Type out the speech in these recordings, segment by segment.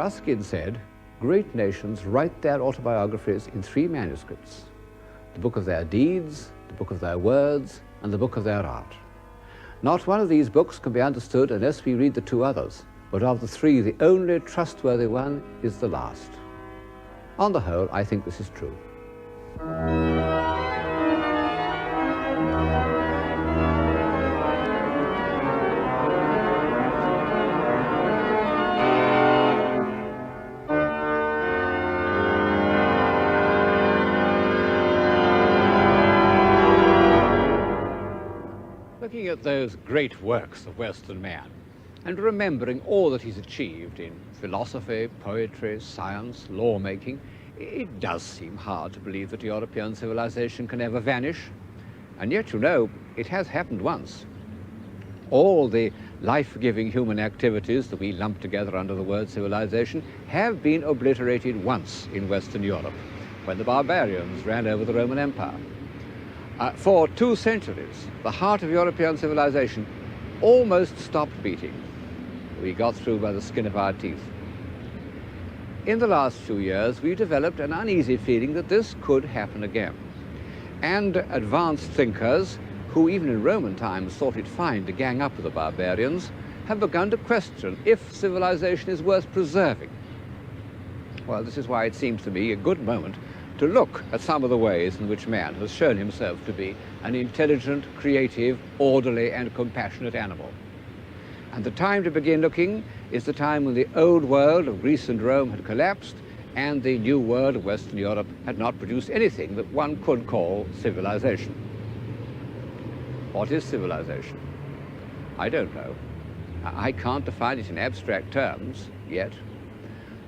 Ruskin said, great nations write their autobiographies in 3 manuscripts: the book of their deeds, the book of their words, and the book of their art. Not one of these books can be understood unless we read the 2 others, but of the 3, the only trustworthy one is the last. On the whole, I think this is true. Looking at those great works of Western man, and remembering all that he's achieved in philosophy, poetry, science, lawmaking, it does seem hard to believe that European civilization can ever vanish. And yet, you know, it has happened once. All the life-giving human activities that we lump together under the word civilization have been obliterated once in Western Europe, when the barbarians ran over the Roman Empire. For 2 centuries, the heart of European civilization almost stopped beating. We got through by the skin of our teeth. In the last few years, we've developed an uneasy feeling that this could happen again. And advanced thinkers, who even in Roman times thought it fine to gang up with the barbarians, have begun to question if civilization is worth preserving. Well, this is why it seems to me a good moment to look at some of the ways in which man has shown himself to be an intelligent, creative, orderly, and compassionate animal. And the time to begin looking is the time when the old world of Greece and Rome had collapsed and the new world of Western Europe had not produced anything that one could call civilization. What is civilization? I don't know. I can't define it in abstract terms yet,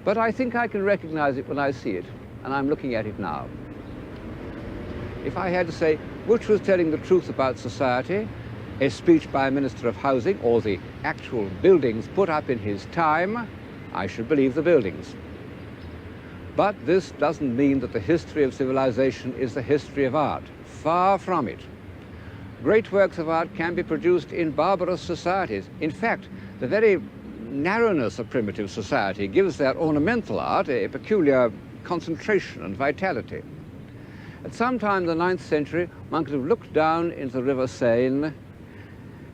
but I think I can recognize it when I see it, and I'm looking at it now. If I had to say which was telling the truth about society, a speech by a minister of housing or the actual buildings put up in his time, I should believe the buildings. But this doesn't mean that the history of civilization is the history of art. Far from it. Great works of art can be produced in barbarous societies. In fact, the very narrowness of primitive society gives their ornamental art a peculiar concentration and vitality. At some time in the 9th century, one could have looked down into the River Seine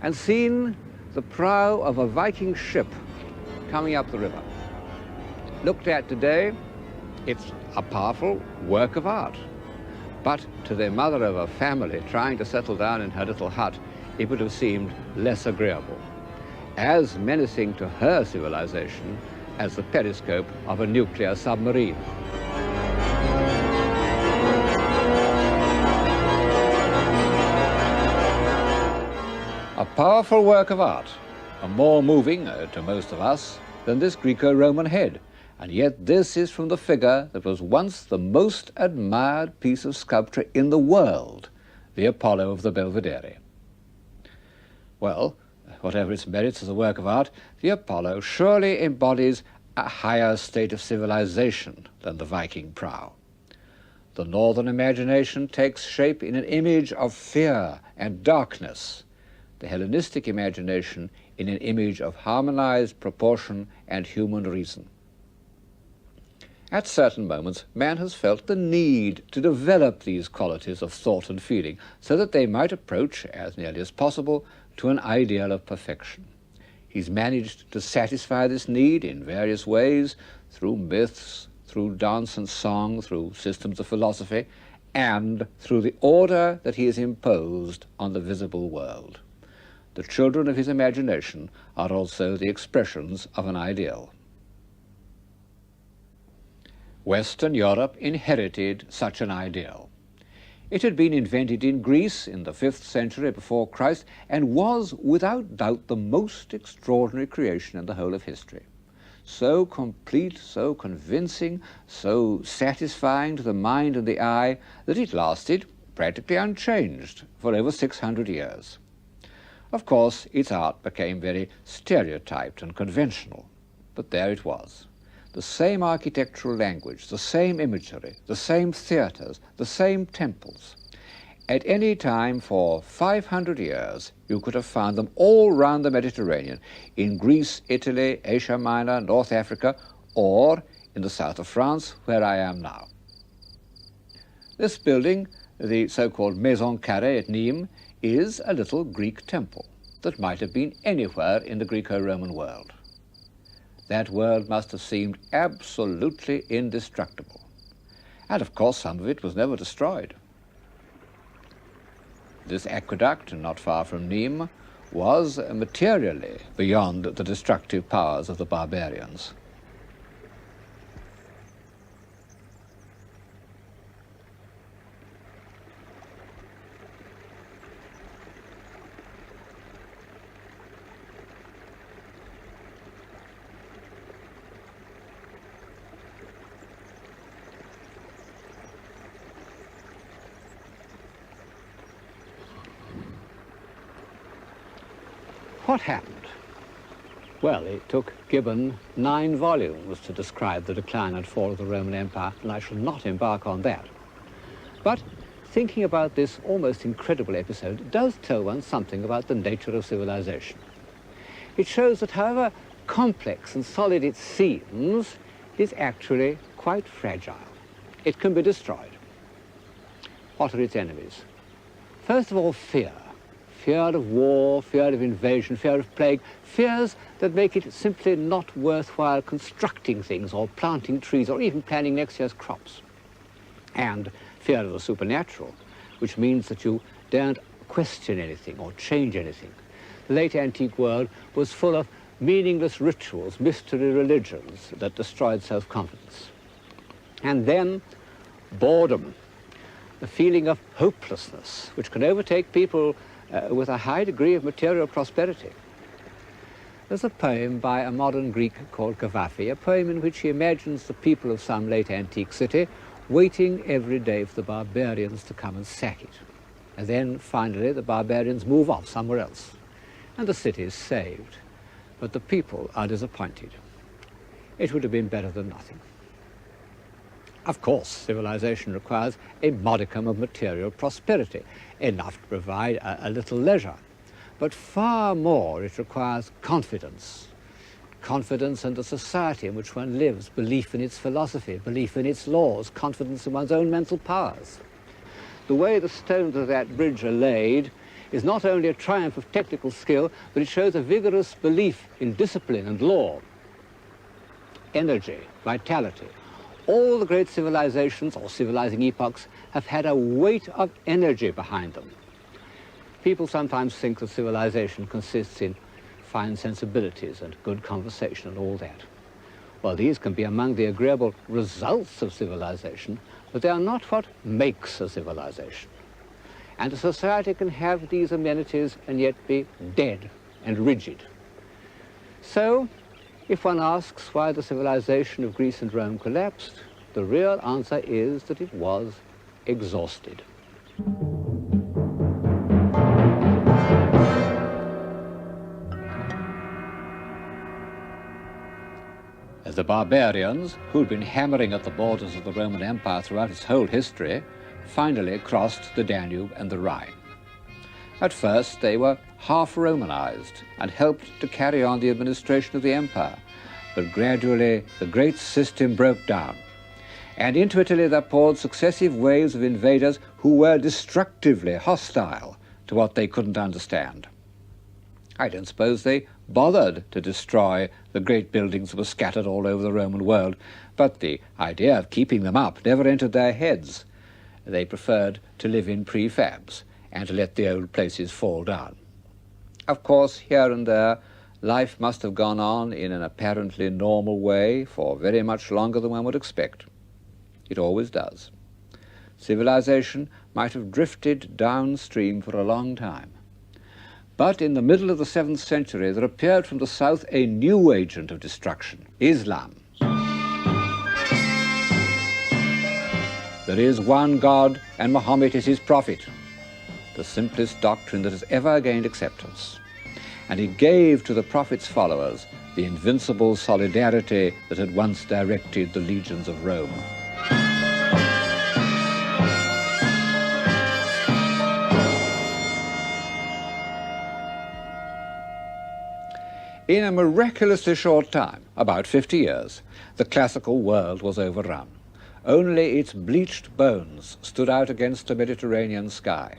and seen the prow of a Viking ship coming up the river. Looked at today, it's a powerful work of art. But to the mother of a family trying to settle down in her little hut, it would have seemed less agreeable, as menacing to her civilization as the periscope of a nuclear submarine. A powerful work of art, and more moving to most of us than this Greco-Roman head. And yet this is from the figure that was once the most admired piece of sculpture in the world, the Apollo of the Belvedere. Well, whatever its merits as a work of art, the Apollo surely embodies a higher state of civilization than the Viking prow. The northern imagination takes shape in an image of fear and darkness, the Hellenistic imagination in an image of harmonized proportion and human reason. At certain moments, man has felt the need to develop these qualities of thought and feeling so that they might approach, as nearly as possible, to an ideal of perfection. He's managed to satisfy this need in various ways, through myths, through dance and song, through systems of philosophy, and through the order that he has imposed on the visible world. The children of his imagination are also the expressions of an ideal. Western Europe inherited such an ideal. It had been invented in Greece in the 5th century before Christ and was without doubt the most extraordinary creation in the whole of history. So complete, so convincing, so satisfying to the mind and the eye that it lasted practically unchanged for over 600 years. Of course, its art became very stereotyped and conventional, but there it was. The same architectural language, the same imagery, the same theaters, the same temples. At any time for 500 years, you could have found them all round the Mediterranean, in Greece, Italy, Asia Minor, North Africa, or in the south of France, where I am now. This building, the so-called Maison Carrée at Nîmes, is a little Greek temple that might have been anywhere in the Greco-Roman world. That world must have seemed absolutely indestructible. And of course some of it was never destroyed. This aqueduct, not far from Nîmes, was materially beyond the destructive powers of the barbarians. What happened? Well, it took Gibbon 9 volumes to describe the decline and fall of the Roman Empire, and I shall not embark on that. But thinking about this almost incredible episode does tell one something about the nature of civilization. It shows that however complex and solid it seems, it is actually quite fragile. It can be destroyed. What are its enemies? First of all, fear. Fear of war, fear of invasion, fear of plague, fears that make it simply not worthwhile constructing things or planting trees or even planting next year's crops. And fear of the supernatural, which means that you daren't question anything or change anything. The late antique world was full of meaningless rituals, mystery religions that destroyed self-confidence. And then boredom, the feeling of hopelessness, which can overtake people with a high degree of material prosperity. There's a poem by a modern Greek called Kavafi, a poem in which he imagines the people of some late antique city waiting every day for the barbarians to come and sack it. And then finally the barbarians move off somewhere else, and the city is saved. But the people are disappointed. It would have been better than nothing. Of course, civilization requires a modicum of material prosperity, enough to provide a little leisure. But far more it requires confidence. Confidence in the society in which one lives, belief in its philosophy, belief in its laws, confidence in one's own mental powers. The way the stones of that bridge are laid is not only a triumph of technical skill, but it shows a vigorous belief in discipline and law, energy, vitality. All the great civilizations or civilizing epochs have had a weight of energy behind them. People sometimes think that civilization consists in fine sensibilities and good conversation and all that. Well, these can be among the agreeable results of civilization, but they are not what makes a civilization. And a society can have these amenities and yet be dead and rigid. So, if one asks why the civilization of Greece and Rome collapsed, the real answer is that it was exhausted. As the barbarians, who'd been hammering at the borders of the Roman Empire throughout its whole history, finally crossed the Danube and the Rhine. At first, they were half Romanized and helped to carry on the administration of the empire. But gradually, the great system broke down. And into Italy there poured successive waves of invaders who were destructively hostile to what they couldn't understand. I don't suppose they bothered to destroy the great buildings that were scattered all over the Roman world, but the idea of keeping them up never entered their heads. They preferred to live in prefabs and to let the old places fall down. Of course, here and there, life must have gone on in an apparently normal way for very much longer than one would expect. It always does. Civilization might have drifted downstream for a long time. But in the middle of the 7th century, there appeared from the south a new agent of destruction, Islam. There is one God, and Muhammad is his prophet, the simplest doctrine that has ever gained acceptance. And he gave to the prophet's followers the invincible solidarity that had once directed the legions of Rome. In a miraculously short time, about 50 years, the classical world was overrun. Only its bleached bones stood out against the Mediterranean sky.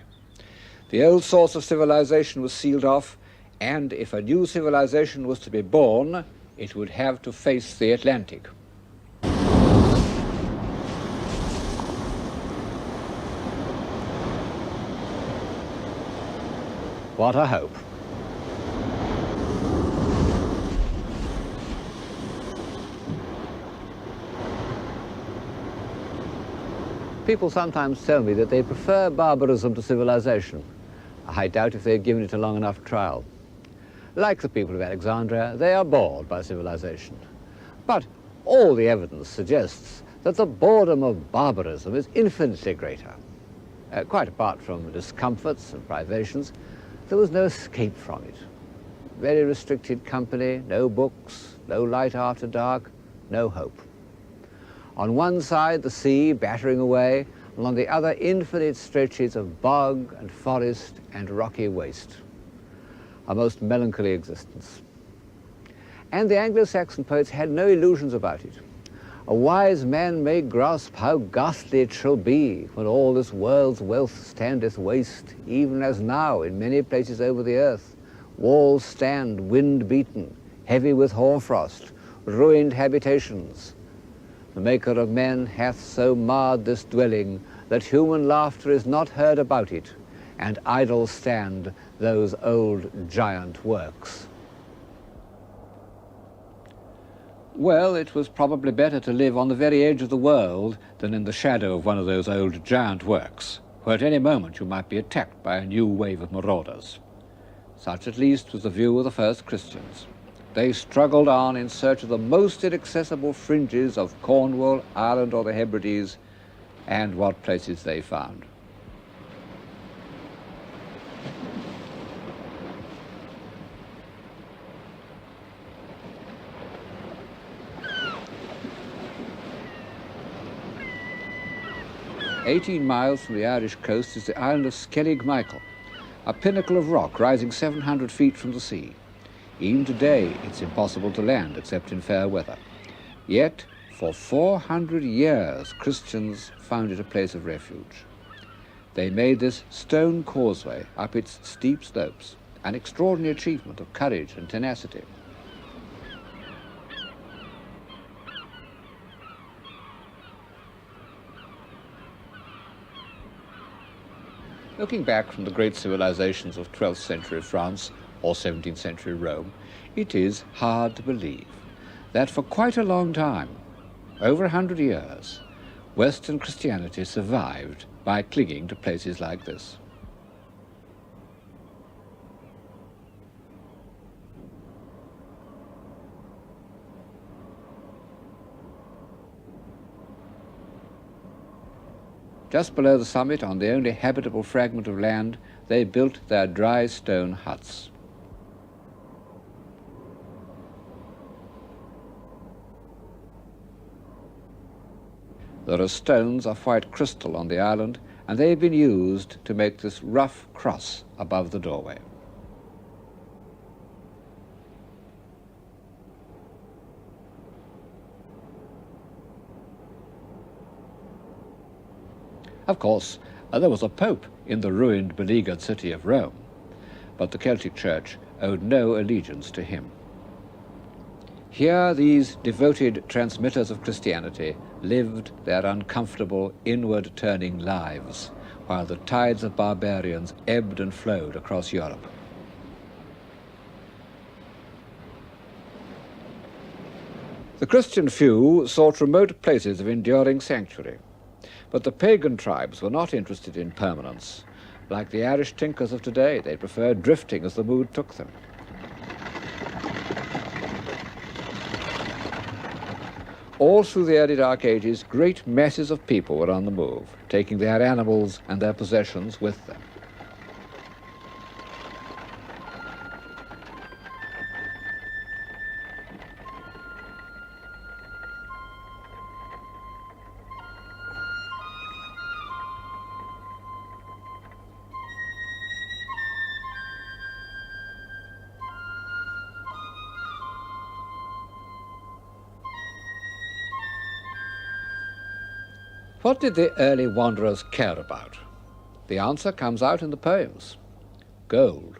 The old source of civilization was sealed off, and if a new civilization was to be born, it would have to face the Atlantic. What a hope. People sometimes tell me that they prefer barbarism to civilization. I doubt if they've given it a long enough trial. Like the people of Alexandria, they are bored by civilization. But all the evidence suggests that the boredom of barbarism is infinitely greater. Quite apart from discomforts and privations, there was no escape from it. Very restricted company, no books, no light after dark, no hope. On one side, the sea battering away, and on the other, infinite stretches of bog and forest and rocky waste. A most melancholy existence. And the Anglo-Saxon poets had no illusions about it. A wise man may grasp how ghastly it shall be when all this world's wealth standeth waste, even as now in many places over the earth. Walls stand wind-beaten, heavy with hoarfrost, ruined habitations. The Maker of men hath so marred this dwelling that human laughter is not heard about it, and idle stand those old giant works. Well, it was probably better to live on the very edge of the world than in the shadow of one of those old giant works, where at any moment you might be attacked by a new wave of marauders. Such at least was the view of the first Christians. They struggled on in search of the most inaccessible fringes of Cornwall, Ireland, or the Hebrides, and what places they found. "18 miles from the Irish coast is the island of Skellig Michael, a pinnacle of rock rising 700 feet from the sea. Even today, it's impossible to land except in fair weather. Yet, for 400 years, Christians found it a place of refuge. They made this stone causeway up its steep slopes, an extraordinary achievement of courage and tenacity. Looking back from the great civilizations of 12th century France or 17th century Rome, it is hard to believe that for quite a long time, over 100 years, Western Christianity survived by clinging to places like this. Just below the summit, on the only habitable fragment of land, they built their dry stone huts. There are stones of white crystal on the island, and they have been used to make this rough cross above the doorway. Of course, there was a pope in the ruined, beleaguered city of Rome, but the Celtic Church owed no allegiance to him. Here, these devoted transmitters of Christianity lived their uncomfortable, inward-turning lives, while the tides of barbarians ebbed and flowed across Europe. The Christian few sought remote places of enduring sanctuary, but the pagan tribes were not interested in permanence. Like the Irish tinkers of today, they preferred drifting as the mood took them. All through the early Dark Ages, great masses of people were on the move, taking their animals and their possessions with them. What did the early wanderers care about? The answer comes out in the poems. Gold.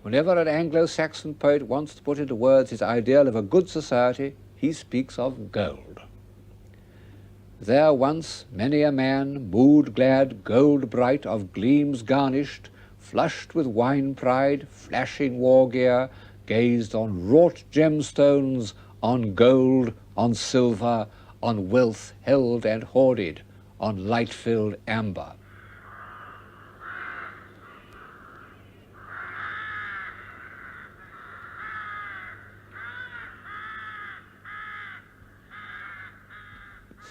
Whenever an Anglo-Saxon poet wants to put into words his ideal of a good society, he speaks of gold. There once many a man, mood-glad, gold-bright, of gleams garnished, flushed with wine pride, flashing war gear, gazed on wrought gemstones, on gold, on silver, on wealth held and hoarded, on light-filled amber.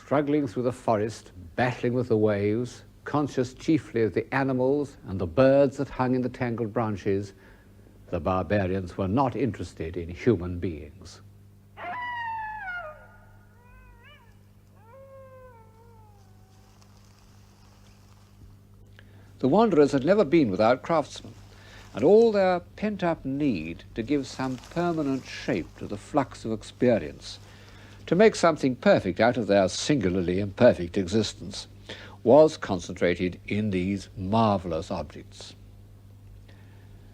Struggling through the forest, battling with the waves, conscious chiefly of the animals and the birds that hung in the tangled branches, the barbarians were not interested in human beings. The wanderers had never been without craftsmen, and all their pent-up need to give some permanent shape to the flux of experience, to make something perfect out of their singularly imperfect existence, was concentrated in these marvellous objects.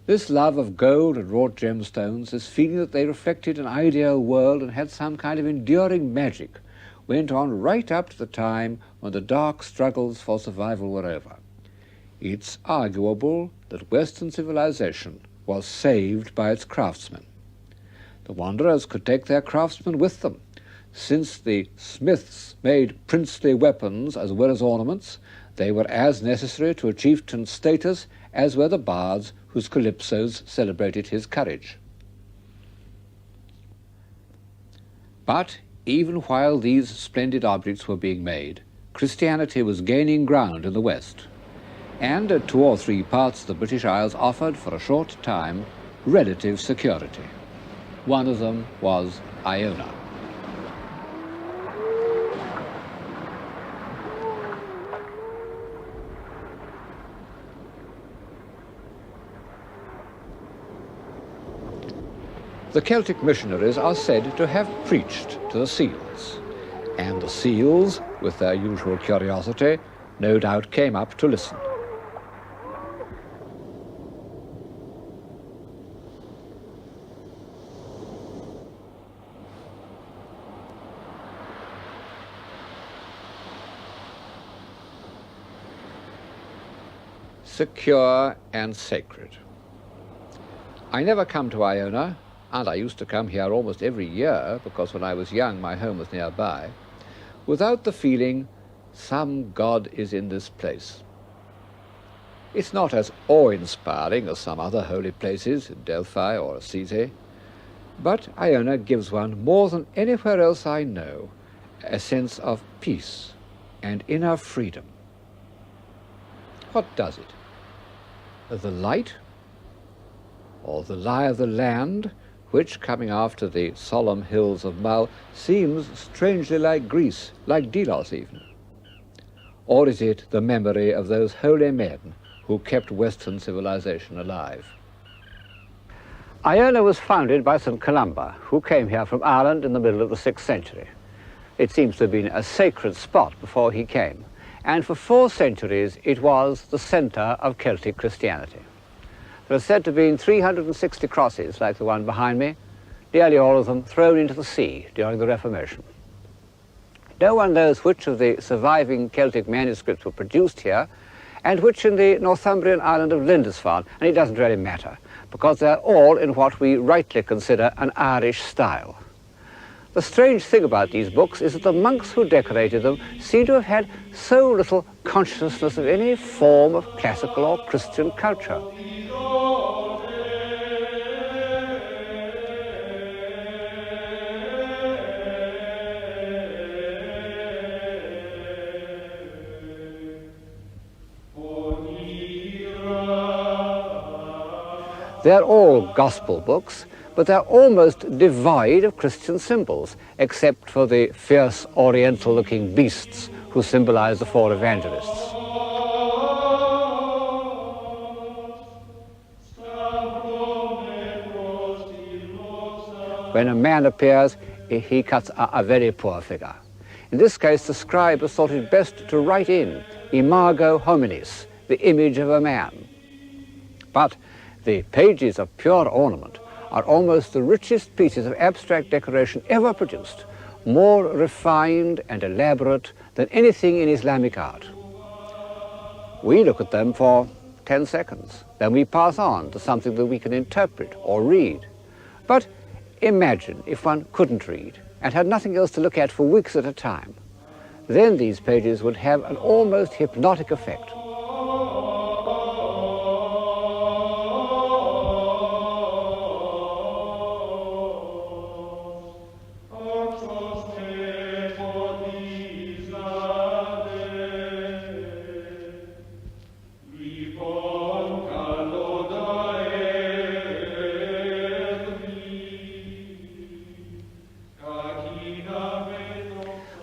This love of gold and wrought gemstones, this feeling that they reflected an ideal world and had some kind of enduring magic, went on right up to the time when the dark struggles for survival were over. It's arguable that Western civilization was saved by its craftsmen. The wanderers could take their craftsmen with them. Since the smiths made princely weapons as well as ornaments, they were as necessary to a chieftain's status as were the bards whose calypsos celebrated his courage. But even while these splendid objects were being made, Christianity was gaining ground in the West, and 2 or 3 parts of the British Isles offered for a short time relative security. One of them was Iona. The Celtic missionaries are said to have preached to the seals, and the seals, with their usual curiosity, no doubt came up to listen. Secure and sacred. I never come to Iona, and I used to come here almost every year because when I was young my home was nearby, without the feeling some God is in this place. It's not as awe-inspiring as some other holy places, Delphi or Assisi, but Iona gives one, more than anywhere else I know, a sense of peace and inner freedom. What does it? The light, or the lie of the land, which, coming after the solemn hills of Mull, seems strangely like Greece, like Delos even? Or is it the memory of those holy men who kept Western civilization alive? Iona was founded by St. Columba, who came here from Ireland in the middle of the 6th century. It seems to have been a sacred spot before he came, and for 4 centuries it was the centre of Celtic Christianity. There are said to have been 360 crosses like the one behind me, nearly all of them thrown into the sea during the Reformation. No one knows which of the surviving Celtic manuscripts were produced here and which in the Northumbrian island of Lindisfarne, and it doesn't really matter, because they're all in what we rightly consider an Irish style. The strange thing about these books is that the monks who decorated them seem to have had so little consciousness of any form of classical or Christian culture. They're all gospel books, but they're almost devoid of Christian symbols, except for the fierce oriental-looking beasts who symbolize the 4 evangelists. When a man appears, he cuts a very poor figure. In this case, the scribe has thought it best to write in imago hominis, the image of a man. But the pages of pure ornament are almost the richest pieces of abstract decoration ever produced, more refined and elaborate than anything in Islamic art. We look at them for 10 seconds, then we pass on to something that we can interpret or read. But imagine if one couldn't read and had nothing else to look at for weeks at a time. Then these pages would have an almost hypnotic effect.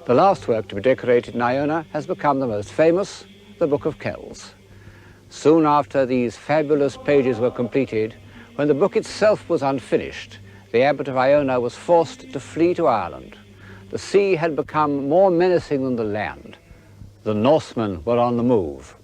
The last work to be decorated in Iona has become the most famous, the Book of Kells. Soon after these fabulous pages were completed, when the book itself was unfinished, the abbot of Iona was forced to flee to Ireland. The sea had become more menacing than the land. The Norsemen were on the move.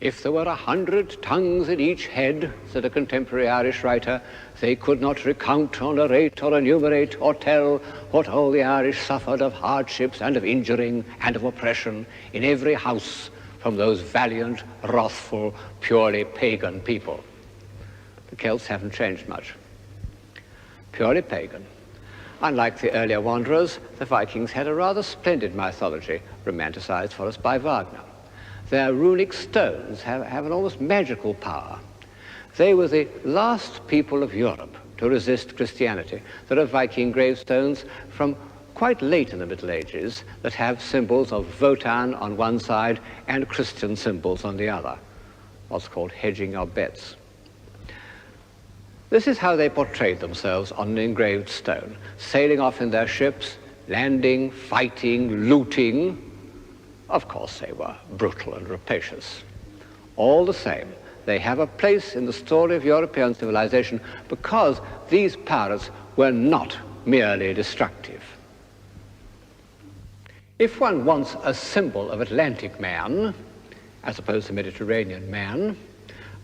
If there were 100 tongues in each head, said a contemporary Irish writer, they could not recount or narrate or enumerate or tell what all the Irish suffered of hardships and of injuring and of oppression in every house from those valiant, wrathful, purely pagan people. The Celts haven't changed much. Purely pagan. Unlike the earlier wanderers, the Vikings had a rather splendid mythology, romanticized for us by Wagner. Their runic stones have an almost magical power. They were the last people of Europe to resist Christianity. There are Viking gravestones from quite late in the Middle Ages that have symbols of Wotan on one side and Christian symbols on the other, what's called hedging your bets. This is how they portrayed themselves on an engraved stone, sailing off in their ships, landing, fighting, looting. Of course, they were brutal and rapacious. All the same, they have a place in the story of European civilization because these pirates were not merely destructive. If one wants a symbol of Atlantic man, as opposed to Mediterranean man,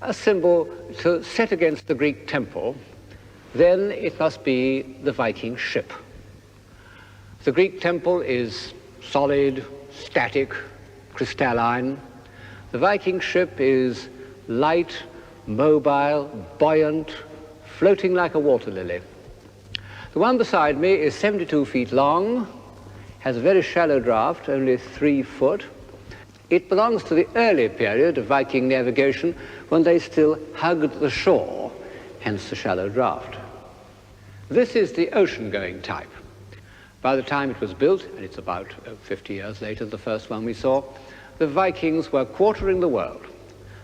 a symbol to set against the Greek temple, then it must be the Viking ship. The Greek temple is solid, static, crystalline. The Viking ship is light, mobile, buoyant, floating like a water lily. The one beside me is 72 feet long, has a very shallow draft, only 3 foot. It belongs to the early period of Viking navigation when they still hugged the shore, hence the shallow draft. This is the ocean-going type. By the time it was built, and it's about 50 years later, the first one we saw, the Vikings were quartering the world.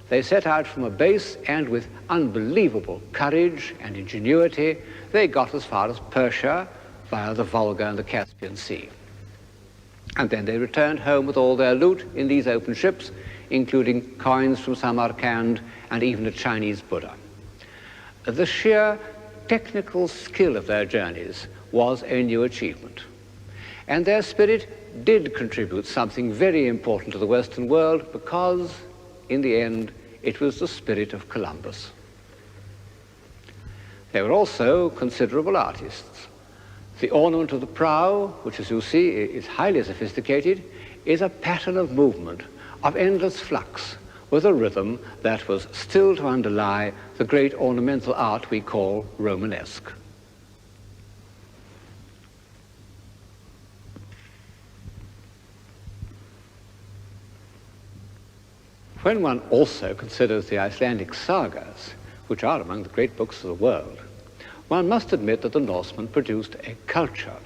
They set out from a base, and with unbelievable courage and ingenuity, they got as far as Persia via the Volga and the Caspian Sea. And then they returned home with all their loot in these open ships, including coins from Samarkand and even a Chinese Buddha. The sheer technical skill of their journeys was a new achievement. And their spirit did contribute something very important to the Western world because, in the end, it was the spirit of Columbus. They were also considerable artists. The ornament of the prow, which as you see is highly sophisticated, is a pattern of movement, of endless flux, with a rhythm that was still to underlie the great ornamental art we call Romanesque. When one also considers the Icelandic sagas, which are among the great books of the world, one must admit that the Norsemen produced a culture.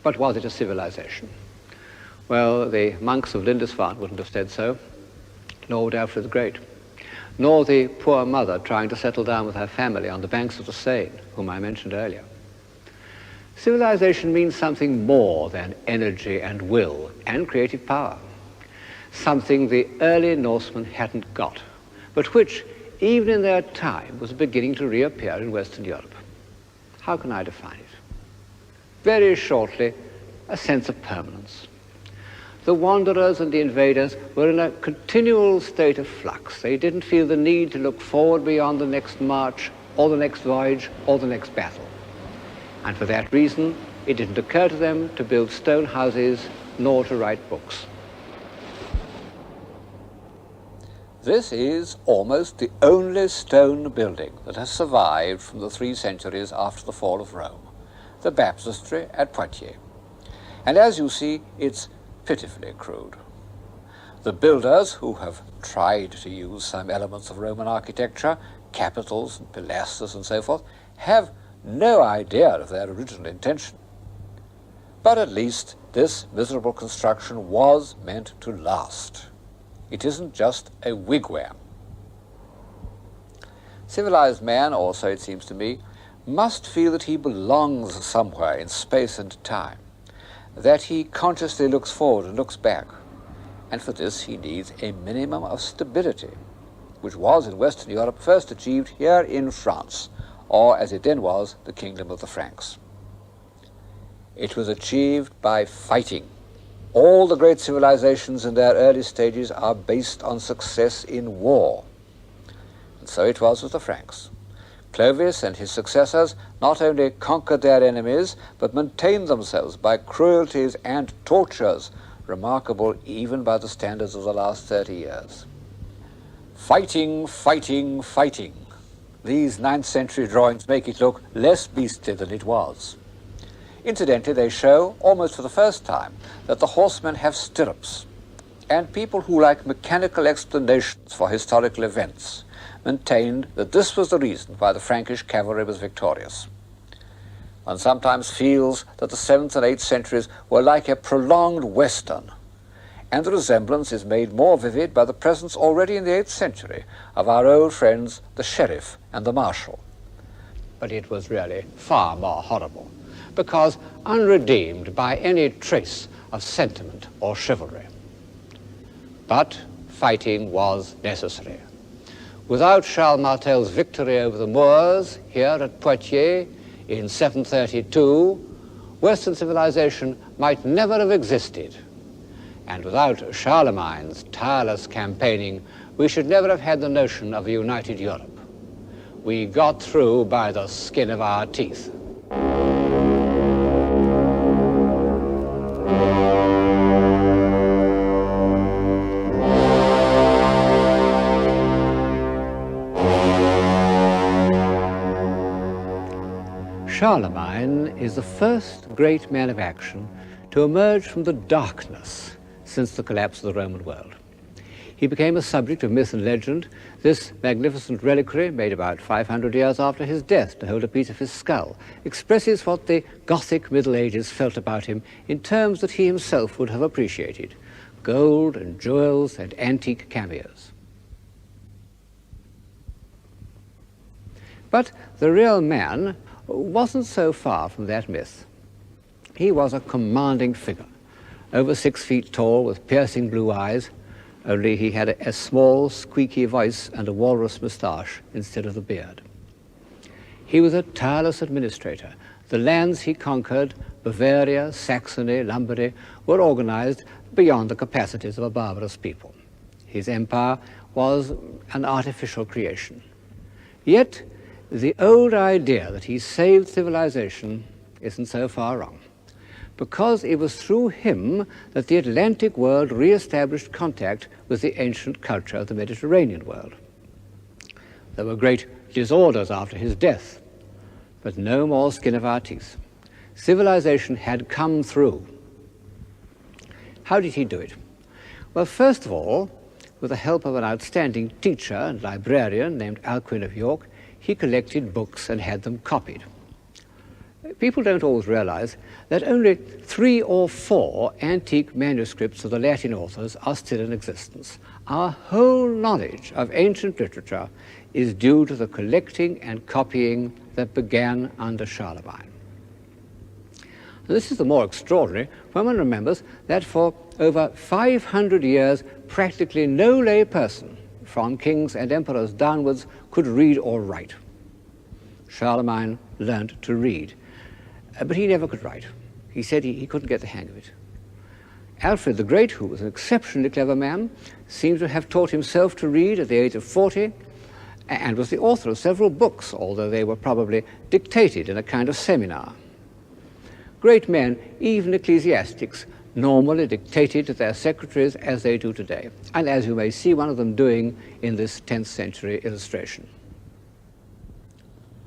But was it a civilization? Well, the monks of Lindisfarne wouldn't have said so, nor would Alfred the Great, nor the poor mother trying to settle down with her family on the banks of the Seine, whom I mentioned earlier. Civilization means something more than energy and will and creative power, something the early Norsemen hadn't got, but which, even in their time, was beginning to reappear in Western Europe. How can I define it? Very shortly, a sense of permanence. The wanderers and the invaders were in a continual state of flux. They didn't feel the need to look forward beyond the next march, or the next voyage, or the next battle. And for that reason, it didn't occur to them to build stone houses nor to write books. This is almost the only stone building that has survived from the 3 centuries after the fall of Rome, the baptistry at Poitiers. And as you see, it's pitifully crude. The builders, who have tried to use some elements of Roman architecture, capitals and pilasters and so forth, have no idea of their original intention. But at least this miserable construction was meant to last. It isn't just a wigwam. Civilized man, or so it seems to me, must feel that he belongs somewhere in space and time, that he consciously looks forward and looks back, and for this he needs a minimum of stability, which was in Western Europe first achieved here in France, or as it then was, the Kingdom of the Franks. It was achieved by fighting. All the great civilizations in their early stages are based on success in war. And so it was with the Franks. Clovis and his successors not only conquered their enemies, but maintained themselves by cruelties and tortures, remarkable even by the standards of the last 30 years. Fighting, fighting, fighting. These 9th century drawings make it look less beastly than it was. Incidentally, they show, almost for the first time, that the horsemen have stirrups, and people who like mechanical explanations for historical events maintained that this was the reason why the Frankish cavalry was victorious. One sometimes feels that the 7th and 8th centuries were like a prolonged Western, and the resemblance is made more vivid by the presence already in the 8th century of our old friends, the sheriff and the marshal. But it was really far more horrible, because unredeemed by any trace of sentiment or chivalry. But fighting was necessary. Without Charles Martel's victory over the Moors here at Poitiers in 732, Western civilization might never have existed. And without Charlemagne's tireless campaigning, we should never have had the notion of a united Europe. We got through by the skin of our teeth. Charlemagne is the first great man of action to emerge from the darkness since the collapse of the Roman world. He became a subject of myth and legend. This magnificent reliquary, made about 500 years after his death to hold a piece of his skull, expresses what the Gothic Middle Ages felt about him in terms that he himself would have appreciated: gold and jewels and antique cameos. But the real man wasn't so far from that myth. He was a commanding figure, over 6 feet tall with piercing blue eyes, only he had a small, squeaky voice and a walrus moustache instead of the beard. He was a tireless administrator. The lands he conquered, Bavaria, Saxony, Lombardy, were organized beyond the capacities of a barbarous people. His empire was an artificial creation. Yet, the old idea that he saved civilization isn't so far wrong, because it was through him that the Atlantic world re-established contact with the ancient culture of the Mediterranean world. There were great disorders after his death, but no more skin of our teeth. Civilization had come through. How did he do it? Well, first of all, with the help of an outstanding teacher and librarian named Alcuin of York, he collected books and had them copied. People don't always realize that only 3 or 4 antique manuscripts of the Latin authors are still in existence. Our whole knowledge of ancient literature is due to the collecting and copying that began under Charlemagne. This is the more extraordinary when one remembers that for over 500 years, practically no lay person, from kings and emperors downwards, could read or write. Charlemagne learned to read, but he never could write. He said he couldn't get the hang of it. Alfred the Great, who was an exceptionally clever man, seems to have taught himself to read at the age of 40, and was the author of several books, although they were probably dictated in a kind of seminar. Great men, even ecclesiastics, normally dictated to their secretaries as they do today, and as you may see one of them doing in this 10th century illustration.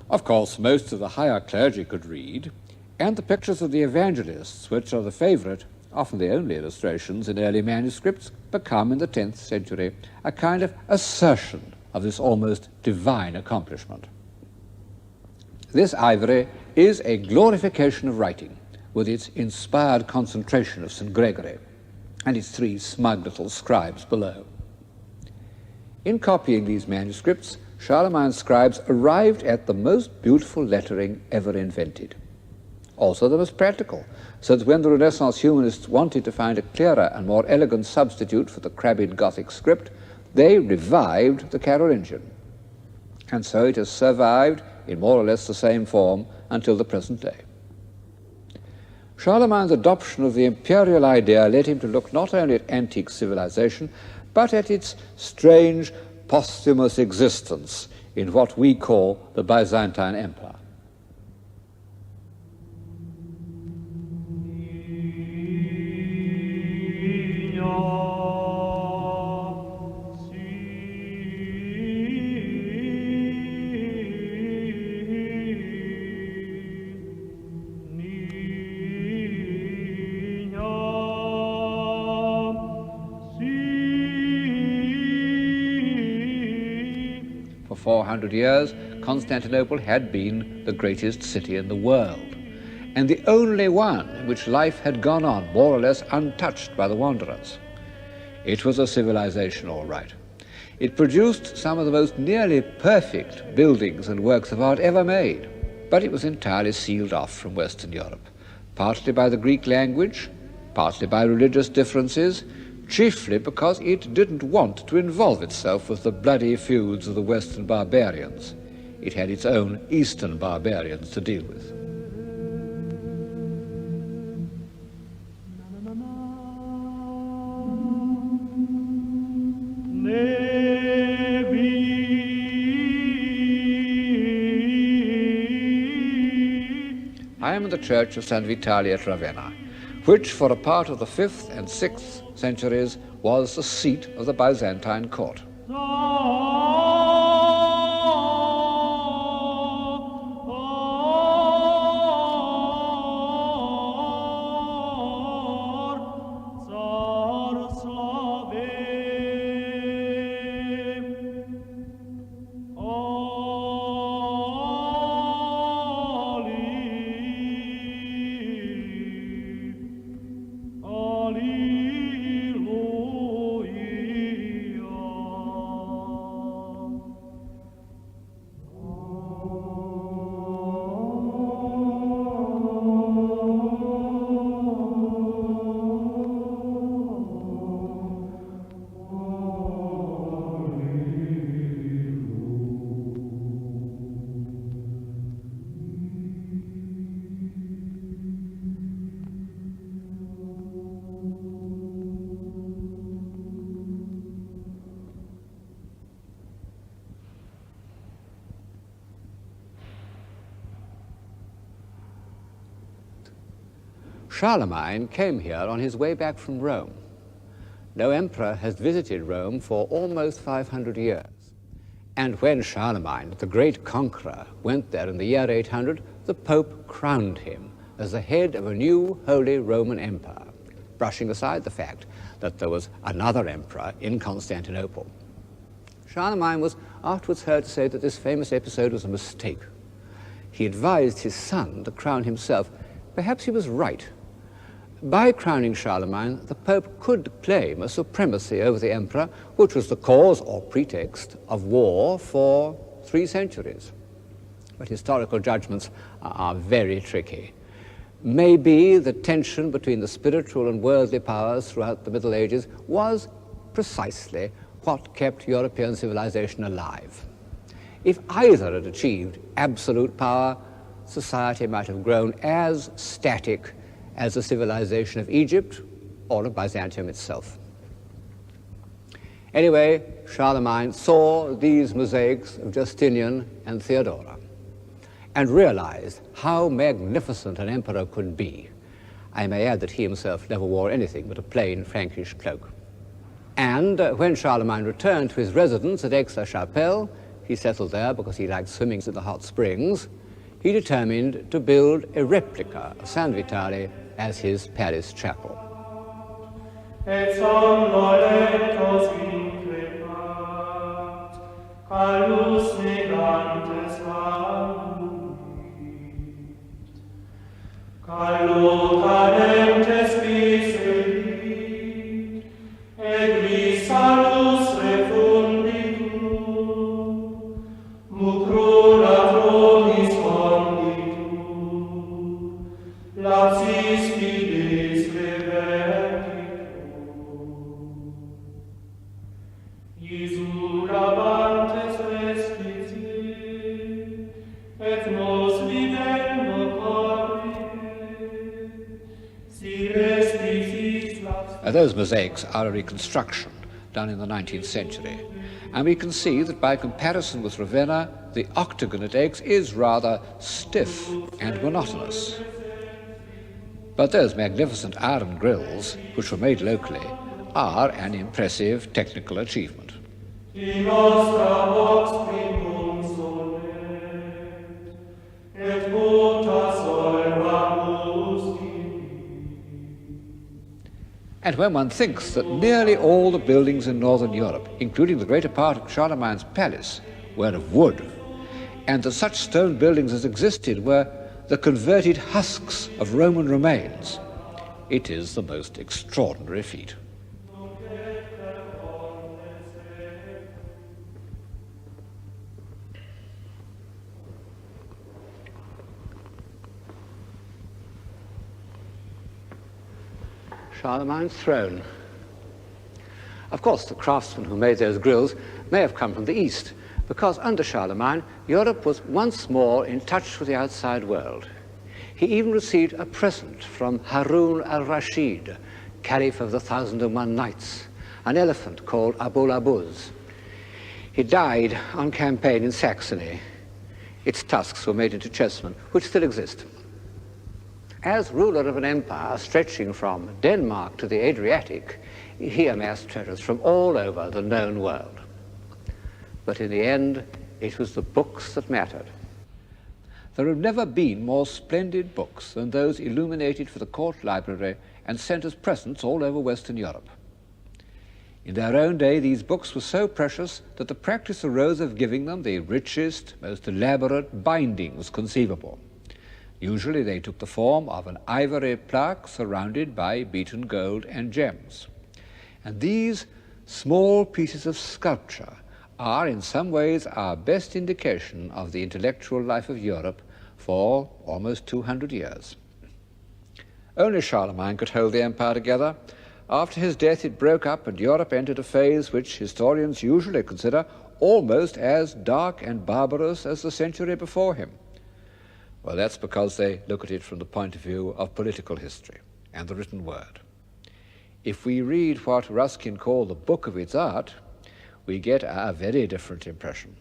Of course, most of the higher clergy could read, and the pictures of the evangelists, which are the favorite, often the only illustrations in early manuscripts, become in the 10th century a kind of assertion of this almost divine accomplishment. This ivory is a glorification of writing, with its inspired concentration of St. Gregory and its 3 smug little scribes below. In copying these manuscripts, Charlemagne's scribes arrived at the most beautiful lettering ever invented. Also the most practical, so that when the Renaissance humanists wanted to find a clearer and more elegant substitute for the crabbed Gothic script, they revived the Carolingian. And so it has survived in more or less the same form until the present day. Charlemagne's adoption of the imperial idea led him to look not only at antique civilization, but at its strange posthumous existence in what we call the Byzantine Empire. For 400 years, Constantinople had been the greatest city in the world, and the only one in which life had gone on more or less untouched by the wanderers. It was a civilization, all right. It produced some of the most nearly perfect buildings and works of art ever made, but it was entirely sealed off from Western Europe, partly by the Greek language, partly by religious differences, chiefly because it didn't want to involve itself with the bloody feuds of the Western barbarians. It had its own Eastern barbarians to deal with. I am in the church of San Vitale at Ravenna, which for a part of the 5th and 6th centuries was the seat of the Byzantine court. Charlemagne came here on his way back from Rome. No emperor has visited Rome for almost 500 years. And when Charlemagne, the great conqueror, went there in the year 800, the Pope crowned him as the head of a new Holy Roman Empire. brushing aside the fact that there was another emperor in Constantinople. Charlemagne was afterwards heard to say that this famous episode was a mistake. He advised his son to crown himself. Perhaps he was right. By crowning Charlemagne, the Pope could claim a supremacy over the emperor, which was the cause or pretext of war for 3 centuries. But historical judgments are very tricky. Maybe the tension between the spiritual and worldly powers throughout the Middle Ages was precisely what kept European civilization alive. If either had achieved absolute power, society might have grown as static as the civilization of Egypt or of Byzantium itself. Anyway, Charlemagne saw these mosaics of Justinian and Theodora and realized how magnificent an emperor could be. I may add that he himself never wore anything but a plain Frankish cloak. And when Charlemagne returned to his residence at Aix-la-Chapelle, he settled there because he liked swimming in the hot springs, he determined to build a replica of San Vitale as his Paris chapel. Et somnolentos increpat, calus negantes valumit, callo cadentes viselit, et salus refunditur, mucro latronis conditur, lapsis fides revertitur. Iesum labantes respice, et nos vivendo corrige, si respicis lapsis. Those mosaics are a reconstruction done in the 19th century. And we can see that by comparison with Ravenna, the octagon at Aix is rather stiff and monotonous. But those magnificent iron grills, which were made locally, are an impressive technical achievement. In nostra vox primum solet, et vota solvamus And when one thinks that nearly all the buildings in northern Europe, including the greater part of Charlemagne's palace, were of wood, and that such stone buildings as existed were the converted husks of Roman remains, it is the most extraordinary feat. Charlemagne's throne. Of course, the craftsmen who made those grills may have come from the East, because under Charlemagne, Europe was once more in touch with the outside world. He even received a present from Harun al-Rashid, Caliph of the 1001 Nights, an elephant called Abul Abuz. He died on campaign in Saxony. Its tusks were made into chessmen, which still exist. As ruler of an empire stretching from Denmark to the Adriatic, he amassed treasures from all over the known world. But in the end, it was the books that mattered. There have never been more splendid books than those illuminated for the court library and sent as presents all over Western Europe. In their own day, these books were so precious that the practice arose of giving them the richest, most elaborate bindings conceivable. Usually they took the form of an ivory plaque surrounded by beaten gold and gems. And these small pieces of sculpture are in some ways our best indication of the intellectual life of Europe for almost 200 years. Only Charlemagne could hold the empire together. After his death it broke up and Europe entered a phase which historians usually consider almost as dark and barbarous as the century before him. Well, that's because they look at it from the point of view of political history and the written word. If we read what Ruskin called the book of its art, we get a very different impression.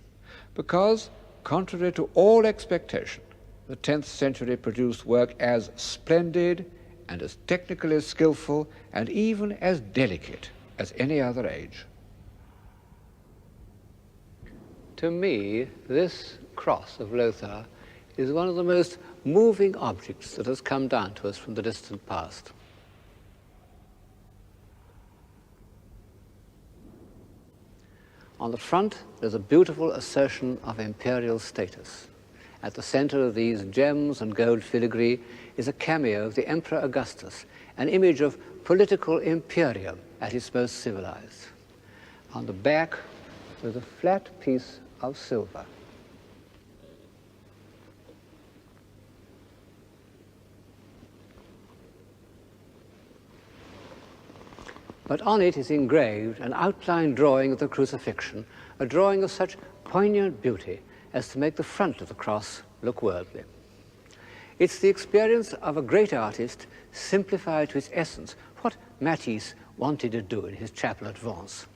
Because, contrary to all expectation, the 10th century produced work as splendid and as technically skillful and even as delicate as any other age. To me, this cross of Lothar is one of the most moving objects that has come down to us from the distant past. On the front, there's a beautiful assertion of imperial status. At the center of these gems and gold filigree is a cameo of the Emperor Augustus, an image of political imperium at its most civilized. On the back, there's a flat piece of silver. But on it is engraved an outline drawing of the crucifixion, a drawing of such poignant beauty as to make the front of the cross look worldly. It's the experience of a great artist simplified to its essence, what Matisse wanted to do in his chapel at Vence,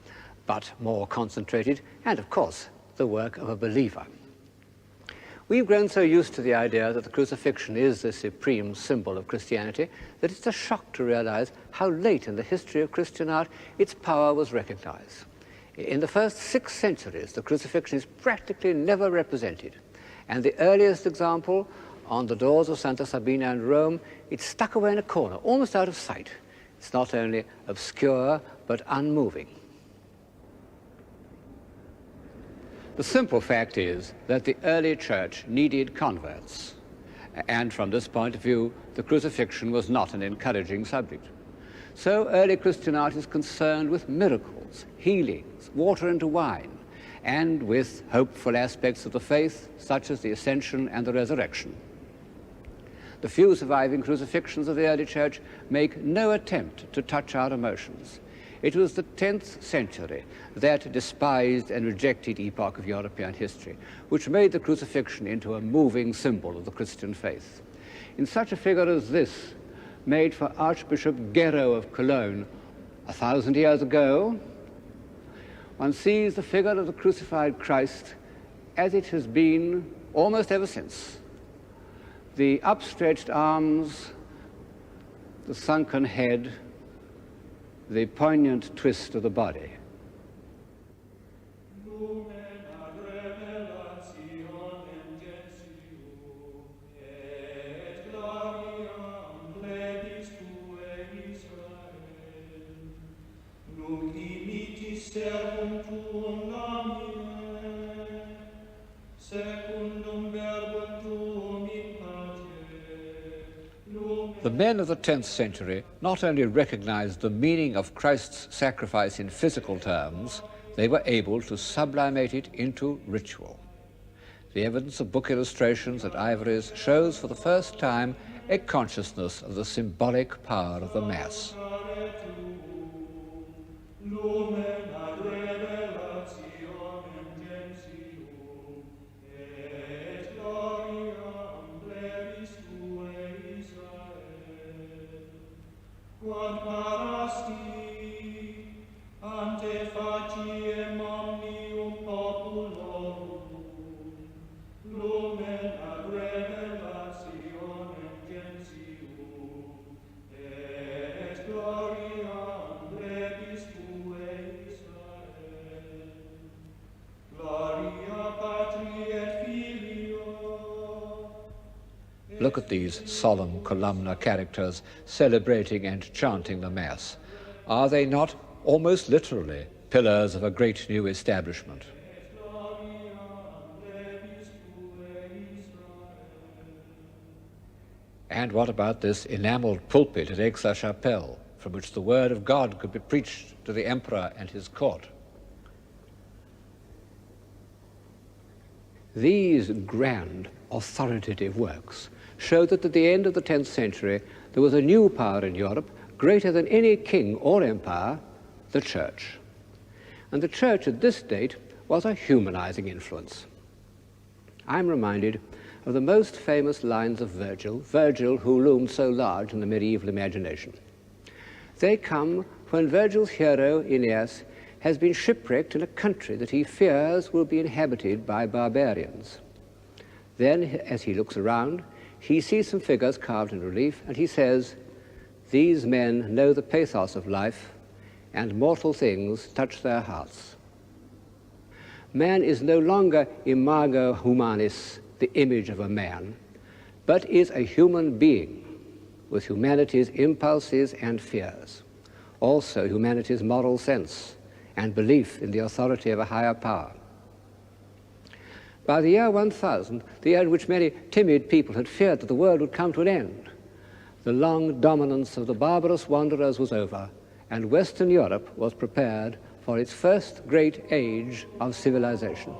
but more concentrated, and of course, the work of a believer. We've grown so used to the idea that the crucifixion is the supreme symbol of Christianity that it's a shock to realize how late in the history of Christian art its power was recognized. In the first 6 centuries, the crucifixion is practically never represented. And the earliest example, on the doors of Santa Sabina in Rome, it's stuck away in a corner, almost out of sight. It's not only obscure, but unmoving. The simple fact is that the early church needed converts. And from this point of view, the crucifixion was not an encouraging subject. So early Christian art is concerned with miracles, healings, water into wine, and with hopeful aspects of the faith, such as the ascension and the resurrection. The few surviving crucifixions of the early church make no attempt to touch our emotions. It was the 10th century, that despised and rejected epoch of European history, which made the crucifixion into a moving symbol of the Christian faith. In such a figure as this, made for Archbishop Guerreau of Cologne 1,000 years ago, one sees the figure of the crucified Christ as it has been almost ever since. The upstretched arms, the sunken head, the poignant twist of the body. The men of the 10th century not only recognized the meaning of Christ's sacrifice in physical terms, they were able to sublimate it into ritual. The evidence of book illustrations and ivories shows for the first time a consciousness of the symbolic power of the Mass. Look at these solemn columnar characters celebrating and chanting the Mass. Are they not almost literally pillars of a great new establishment? And what about this enameled pulpit at Aix-la-Chapelle, from which the word of God could be preached to the emperor and his court? These grand, authoritative works show that at the end of the 10th century, there was a new power in Europe, greater than any king or empire, the Church. And the Church at this date was a humanizing influence. I'm reminded of the most famous lines of Virgil who loomed so large in the medieval imagination. They come when Virgil's hero, Aeneas, has been shipwrecked in a country that he fears will be inhabited by barbarians. Then, as he looks around, he sees some figures carved in relief, and he says, "These men know the pathos of life, and mortal things touch their hearts." Man is no longer imago humanis, the image of a man, but is a human being with humanity's impulses and fears, also humanity's moral sense and belief in the authority of a higher power. By the year 1000, the year in which many timid people had feared that the world would come to an end, the long dominance of the barbarous wanderers was over, and Western Europe was prepared for its first great age of civilization.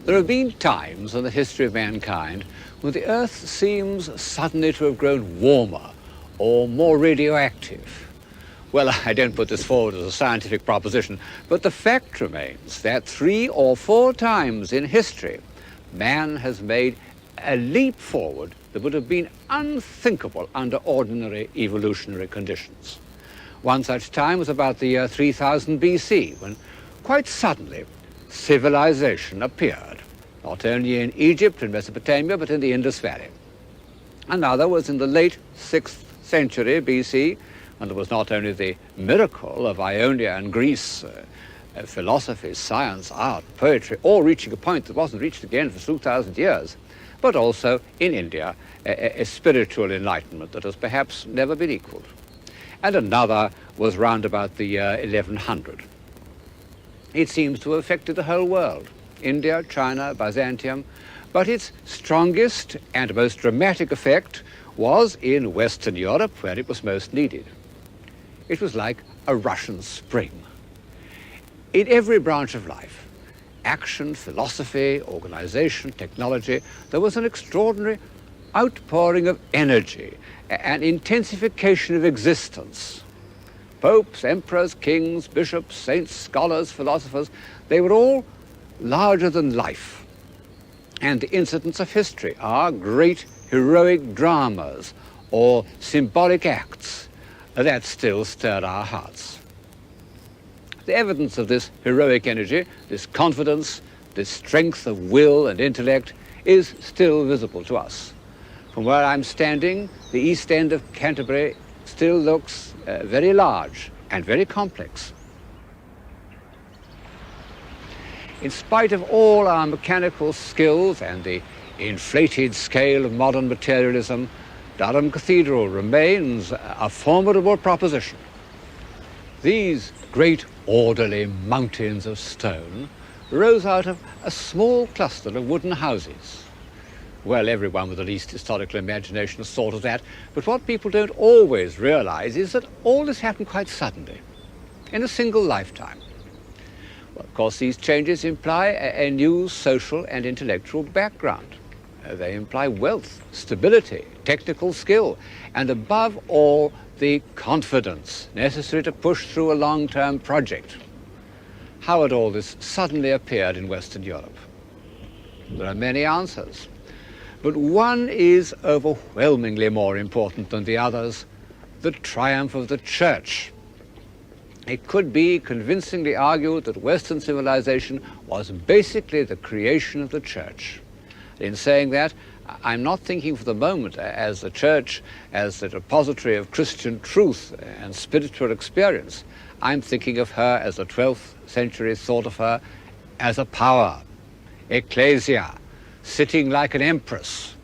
There have been times in the history of mankind when the Earth seems suddenly to have grown warmer or more radioactive. Well, I don't put this forward as a scientific proposition, but the fact remains that 3 or 4 times in history, man has made a leap forward that would have been unthinkable under ordinary evolutionary conditions. One such time was about the year 3000 BC, when quite suddenly civilization appeared, not only in Egypt and Mesopotamia, but in the Indus Valley. Another was in the late 6th century BC, when there was not only the miracle of Ionia and Greece, philosophy, science, art, poetry, all reaching a point that wasn't reached again for 2,000 years, but also in India, a spiritual enlightenment that has perhaps never been equaled. And another was round about the year 1100. It seems to have affected the whole world, India, China, Byzantium, but its strongest and most dramatic effect was in Western Europe, where it was most needed. It was like a Russian spring. In every branch of life, action, philosophy, organization, technology, there was an extraordinary outpouring of energy, an intensification of existence. Popes, emperors, kings, bishops, saints, scholars, philosophers, they were all larger than life. And the incidents of history are great heroic dramas or symbolic acts that still stir our hearts. The evidence of this heroic energy, this confidence, this strength of will and intellect is still visible to us. From where I'm standing, the east end of Canterbury still looks very large and very complex. In spite of all our mechanical skills and the inflated scale of modern materialism, Durham Cathedral remains a formidable proposition. These great orderly mountains of stone rose out of a small cluster of wooden houses. Well, everyone with the least historical imagination has thought of that, but what people don't always realize is that all this happened quite suddenly, in a single lifetime. Well, of course, these changes imply a new social and intellectual background. They imply wealth, stability, technical skill, and above all, the confidence necessary to push through a long-term project. How had all this suddenly appeared in Western Europe? There are many answers, but one is overwhelmingly more important than the others: the triumph of the Church. It could be convincingly argued that Western civilization was basically the creation of the Church. In saying that, I'm not thinking for the moment as the Church as the repository of Christian truth and spiritual experience. I'm thinking of her, as the 12th century thought of her, as a power, ecclesia, sitting like an empress.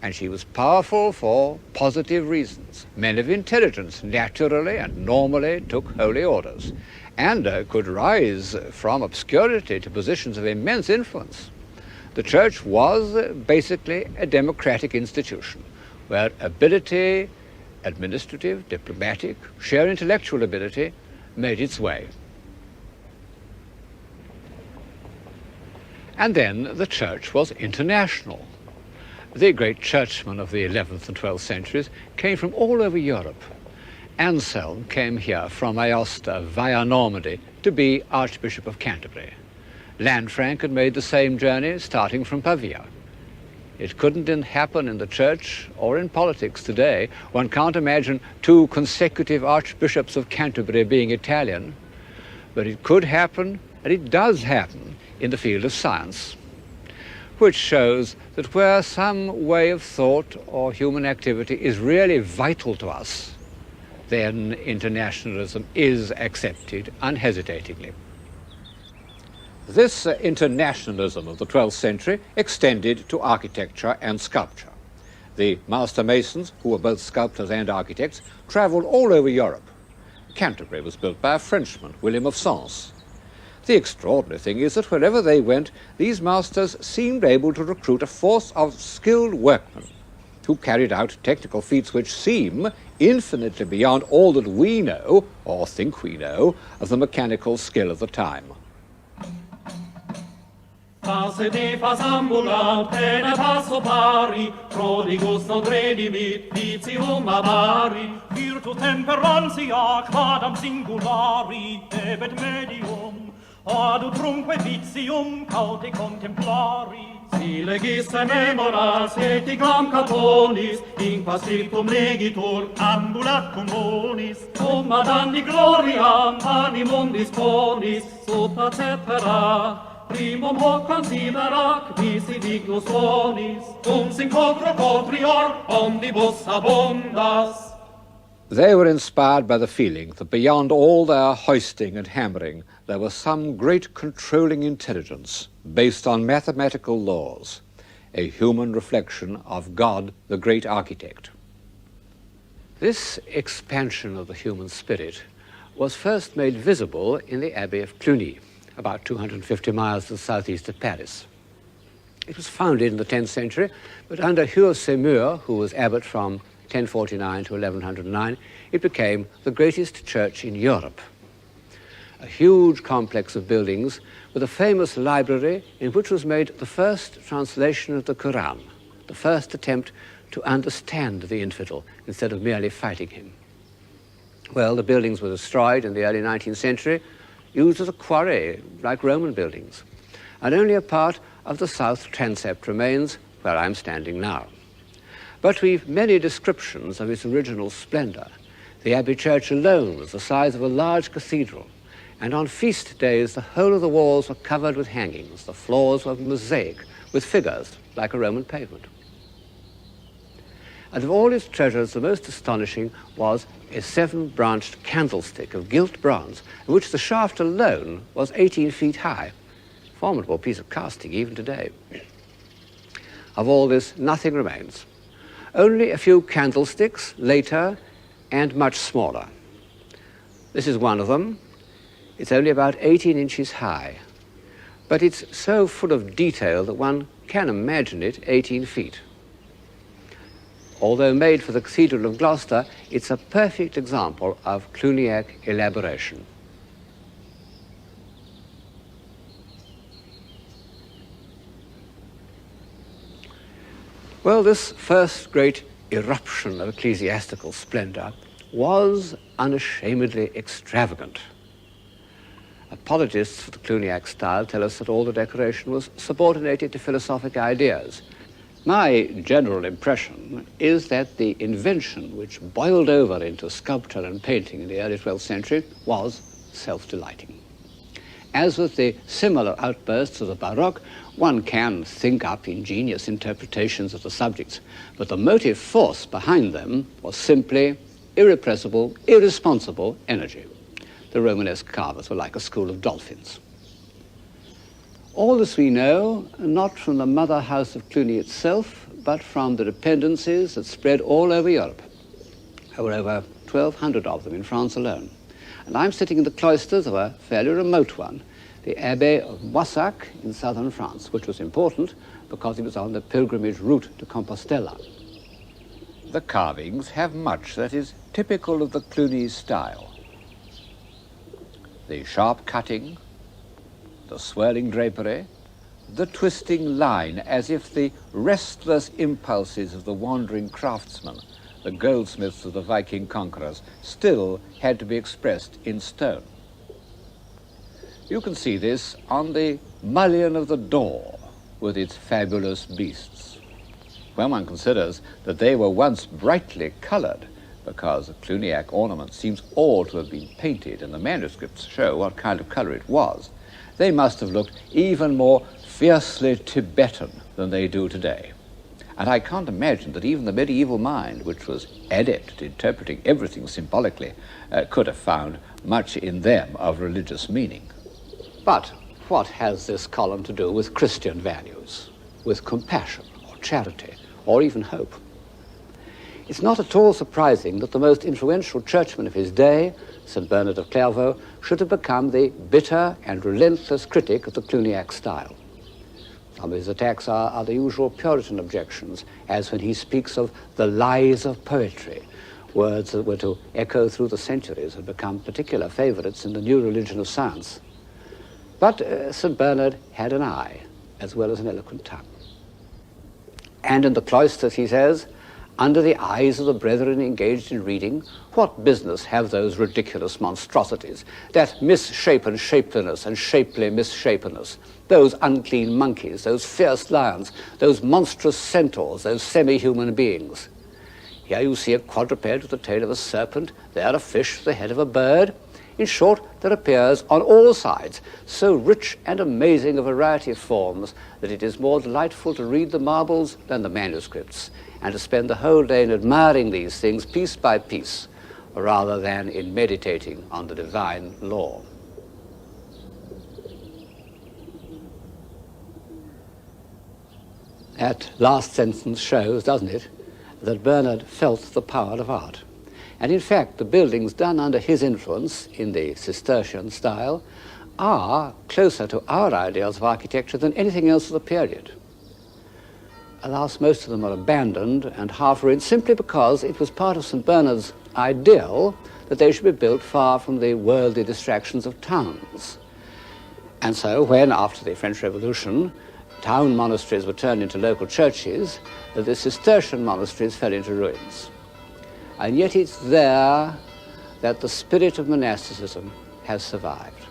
And she was powerful for positive reasons. Men of intelligence naturally and normally took holy orders and could rise from obscurity to positions of immense influence. The Church was basically a democratic institution where ability, administrative, diplomatic, sheer intellectual ability made its way. And then the Church was international. The great churchmen of the 11th and 12th centuries came from all over Europe. Anselm came here from Aosta via Normandy to be Archbishop of Canterbury. Lanfranc had made the same journey starting from Pavia. It couldn't happen in the Church or in politics today. One can't imagine two consecutive Archbishops of Canterbury being Italian, but it could happen, and it does happen, in the field of science, which shows that where some way of thought or human activity is really vital to us, then internationalism is accepted unhesitatingly. This internationalism of the 12th century extended to architecture and sculpture. The master masons, who were both sculptors and architects, traveled all over Europe. Canterbury was built by a Frenchman, William of Sens. The extraordinary thing is that wherever they went, these masters seemed able to recruit a force of skilled workmen who carried out technical feats which seem infinitely beyond all that we know, or think we know, of the mechanical skill of the time. Passe de fas ambulant, pene passo pari, prodigus non redimit, vitium amari, virtu temperantia, quadam singulari, debet medium, adut trunque vitium, caute contemplari, Si legisse memoras et igam catonis, in qua scriptum legitur, ambulat cum bonis, cum ad anni gloriam animum disponis, sopra cetera, primum hoc considerac, visi dignus bonis, cum sin quotro quotrior omnibus abundas. They were inspired by the feeling that beyond all their hoisting and hammering, there was some great controlling intelligence based on mathematical laws, a human reflection of God, the great architect. This expansion of the human spirit was first made visible in the Abbey of Cluny, about 250 miles to the southeast of Paris. It was founded in the 10th century, but under Hugh of Semur, who was abbot from 1049 to 1109, it became the greatest church in Europe. A huge complex of buildings with a famous library in which was made the first translation of the Quran, the first attempt to understand the infidel instead of merely fighting him. Well, the buildings were destroyed in the early 19th century, used as a quarry like Roman buildings, and only a part of the south transept remains where I'm standing now. But we've many descriptions of its original splendor. The Abbey Church alone was the size of a large cathedral, and on feast days the whole of the walls were covered with hangings. The floors were mosaic with figures like a Roman pavement. And of all its treasures, the most astonishing was a 7-branched candlestick of gilt bronze, in which the shaft alone was 18 feet high. Formidable piece of casting even today. Of all this, nothing remains. Only a few candlesticks later and much smaller. This is one of them. It's only about 18 inches high, but it's so full of detail that one can imagine it 18 feet. Although made for the Cathedral of Gloucester, it's a perfect example of Cluniac elaboration. Well, this first great eruption of ecclesiastical splendor was unashamedly extravagant. Apologists for the Cluniac style tell us that all the decoration was subordinated to philosophic ideas. My general impression is that the invention which boiled over into sculpture and painting in the early 12th century was self-delighting. As with the similar outbursts of the Baroque, one can think up ingenious interpretations of the subjects, but the motive force behind them was simply irrepressible, irresponsible energy. The Romanesque carvers were like a school of dolphins. All this we know, not from the mother house of Cluny itself, but from the dependencies that spread all over Europe. There were over 1,200 of them in France alone. And I'm sitting in the cloisters of a fairly remote one, the Abbey of Moissac in southern France, which was important because it was on the pilgrimage route to Compostela. The carvings have much that is typical of the Cluny style. The sharp cutting, the swirling drapery, the twisting line, as if the restless impulses of the wandering craftsmen, the goldsmiths of the Viking conquerors, still had to be expressed in stone. You can see this on the mullion of the door with its fabulous beasts. When one considers that they were once brightly colored, because the Cluniac ornament seems all to have been painted and the manuscripts show what kind of color it was, they must have looked even more fiercely Tibetan than they do today. And I can't imagine that even the medieval mind, which was adept at interpreting everything symbolically, could have found much in them of religious meaning. But what has this column to do with Christian values, with compassion or charity or even hope? It's not at all surprising that the most influential churchman of his day, St. Bernard of Clairvaux, should have become the bitter and relentless critic of the Cluniac style. Some of his attacks are the usual Puritan objections, as when he speaks of the lies of poetry, words that were to echo through the centuries and become particular favorites in the new religion of science. But St. Bernard had an eye, as well as an eloquent tongue. And in the cloisters, he says, under the eyes of the brethren engaged in reading, what business have those ridiculous monstrosities, that misshapen shapeliness and shapely misshapenness, those unclean monkeys, those fierce lions, those monstrous centaurs, those semi-human beings? Here you see a quadruped with the tail of a serpent, there a fish with the head of a bird. In short, there appears on all sides so rich and amazing a variety of forms that it is more delightful to read the marbles than the manuscripts, and to spend the whole day in admiring these things piece by piece, rather than in meditating on the divine law. That last sentence shows, doesn't it, that Bernard felt the power of art. And in fact, the buildings done under his influence in the Cistercian style are closer to our ideals of architecture than anything else of the period. Alas, most of them are abandoned and half ruined simply because it was part of St. Bernard's ideal that they should be built far from the worldly distractions of towns. And so when, after the French Revolution, town monasteries were turned into local churches, the Cistercian monasteries fell into ruins. And yet it's there that the spirit of monasticism has survived.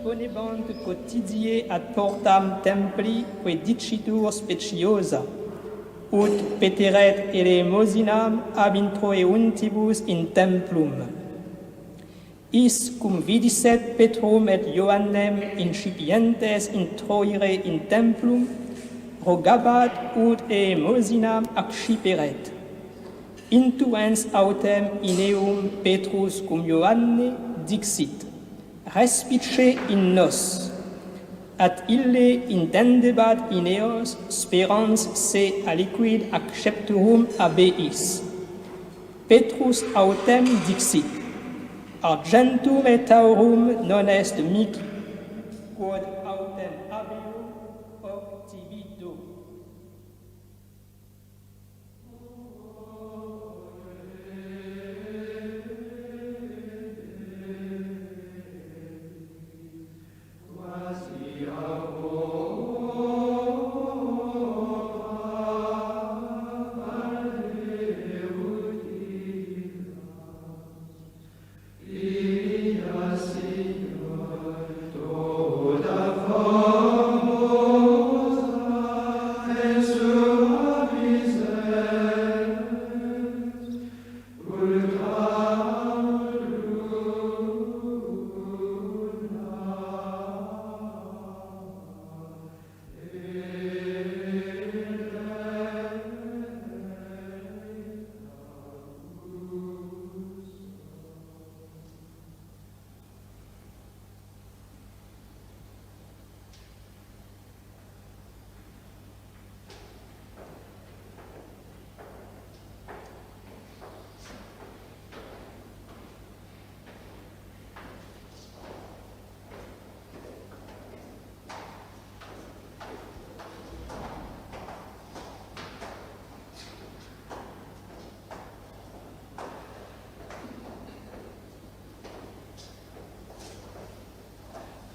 Ponebant quotidie ad portam templi dicitur speciosa, ut peteret elemosinam ab introeuntibus in templum. Is cum vidisset Petrum et Ioannem incipientes introire in templum, rogabat ut elemosinam acciperet. Intuens autem in eum Petrus cum Ioanne dixit: respice in nos, at ille intendebat in eos sperans se aliquid accepturum abeis. Petrus autem dixit: argentum et aurum non est mihi, quod autem abeo obtibido.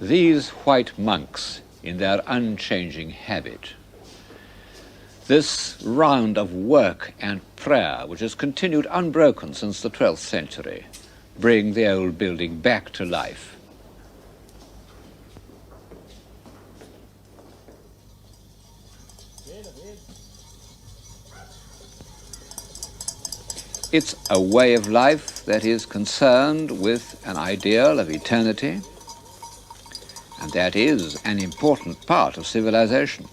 These white monks in their unchanging habit, this round of work and prayer which has continued unbroken since the 12th century, bring the old building back to life. It's a way of life that is concerned with an ideal of eternity, and that is an important part of civilization.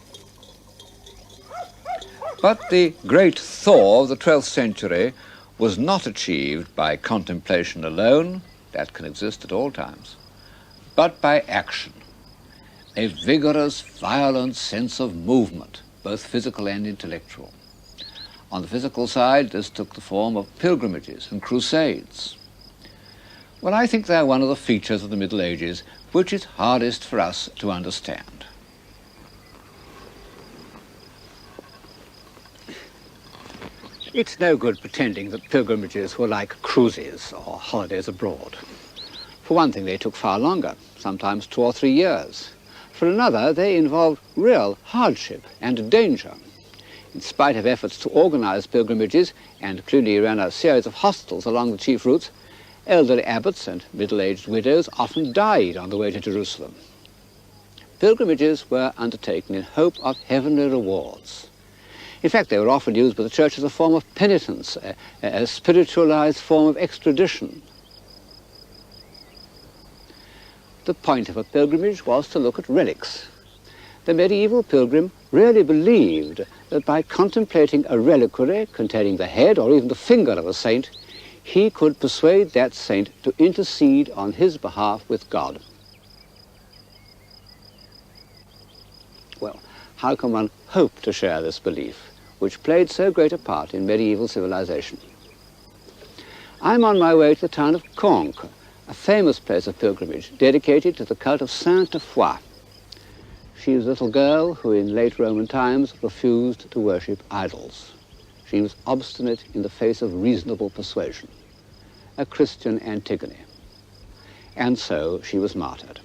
But the great thaw of the 12th century was not achieved by contemplation alone, that can exist at all times, but by action, a vigorous, violent sense of movement, both physical and intellectual. On the physical side, this took the form of pilgrimages and crusades. Well, I think they're one of the features of the Middle Ages which is hardest for us to understand. It's no good pretending that pilgrimages were like cruises or holidays abroad. For one thing, they took far longer, sometimes 2 or 3 years. For another, they involved real hardship and danger. In spite of efforts to organize pilgrimages, and Cluny ran a series of hostels along the chief routes, elderly abbots and middle-aged widows often died on the way to Jerusalem. Pilgrimages were undertaken in hope of heavenly rewards. In fact, they were often used by the church as a form of penitence, a spiritualized form of extradition. The point of a pilgrimage was to look at relics. The medieval pilgrim really believed that by contemplating a reliquary containing the head or even the finger of a saint, he could persuade that saint to intercede on his behalf with God. Well, how can one hope to share this belief, which played so great a part in medieval civilization? I'm on my way to the town of Conques, a famous place of pilgrimage dedicated to the cult of Sainte Foy. She was a little girl who in late Roman times refused to worship idols. She was obstinate in the face of reasonable persuasion, a Christian Antigone. And so she was martyred.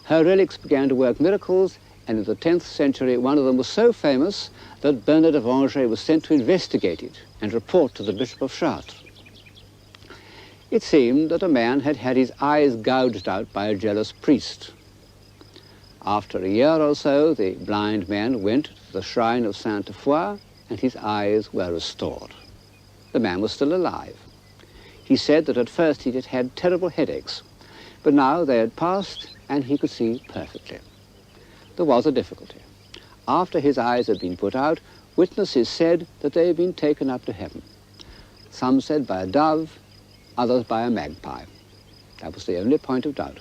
Her relics began to work miracles, and in the 10th century one of them was so famous that Bernard of Angers was sent to investigate it and report to the Bishop of Chartres. It seemed that a man had had his eyes gouged out by a jealous priest. After a year or so, the blind man went to the shrine of Sainte Foy, and his eyes were restored. The man was still alive. He said that at first he had had terrible headaches, but now they had passed and he could see perfectly. There was a difficulty. After his eyes had been put out, witnesses said that they had been taken up to heaven. Some said by a dove, others by a magpie. That was the only point of doubt.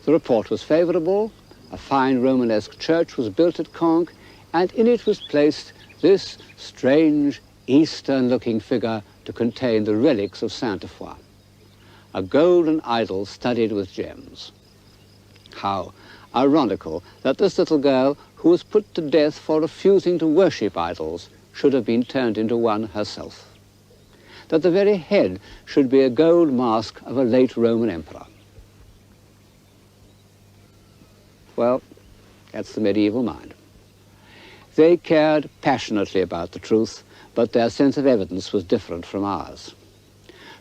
The report was favorable. A fine Romanesque church was built at Conques, and in it was placed this strange Eastern-looking figure to contain the relics of Sainte Foy, a golden idol studded with gems. How ironical that this little girl, who was put to death for refusing to worship idols, should have been turned into one herself. That the very head should be a gold mask of a late Roman emperor. Well, that's the medieval mind. They cared passionately about the truth, but their sense of evidence was different from ours.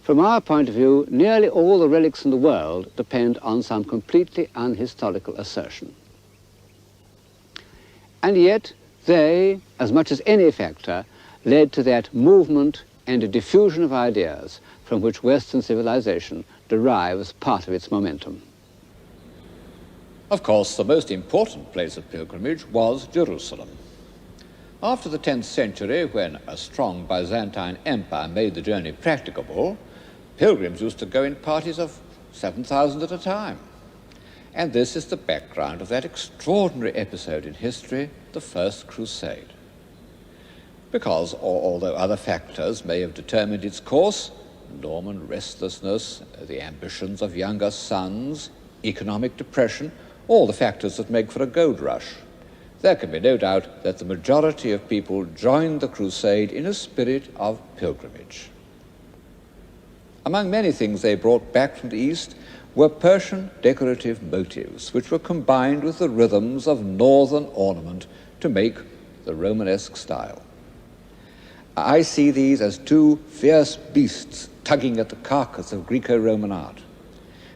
From our point of view, nearly all the relics in the world depend on some completely unhistorical assertion. And yet, they, as much as any factor, led to that movement and a diffusion of ideas from which Western civilization derives part of its momentum. Of course, the most important place of pilgrimage was Jerusalem. After the 10th century, when a strong Byzantine empire made the journey practicable, pilgrims used to go in parties of 7,000 at a time. And this is the background of that extraordinary episode in history, the First Crusade. Because, although other factors may have determined its course, Norman restlessness, the ambitions of younger sons, economic depression, all the factors that make for a gold rush, there can be no doubt that the majority of people joined the crusade in a spirit of pilgrimage. Among many things they brought back from the East were Persian decorative motifs, which were combined with the rhythms of northern ornament to make the Romanesque style. I see these as two fierce beasts tugging at the carcass of Greco-Roman art.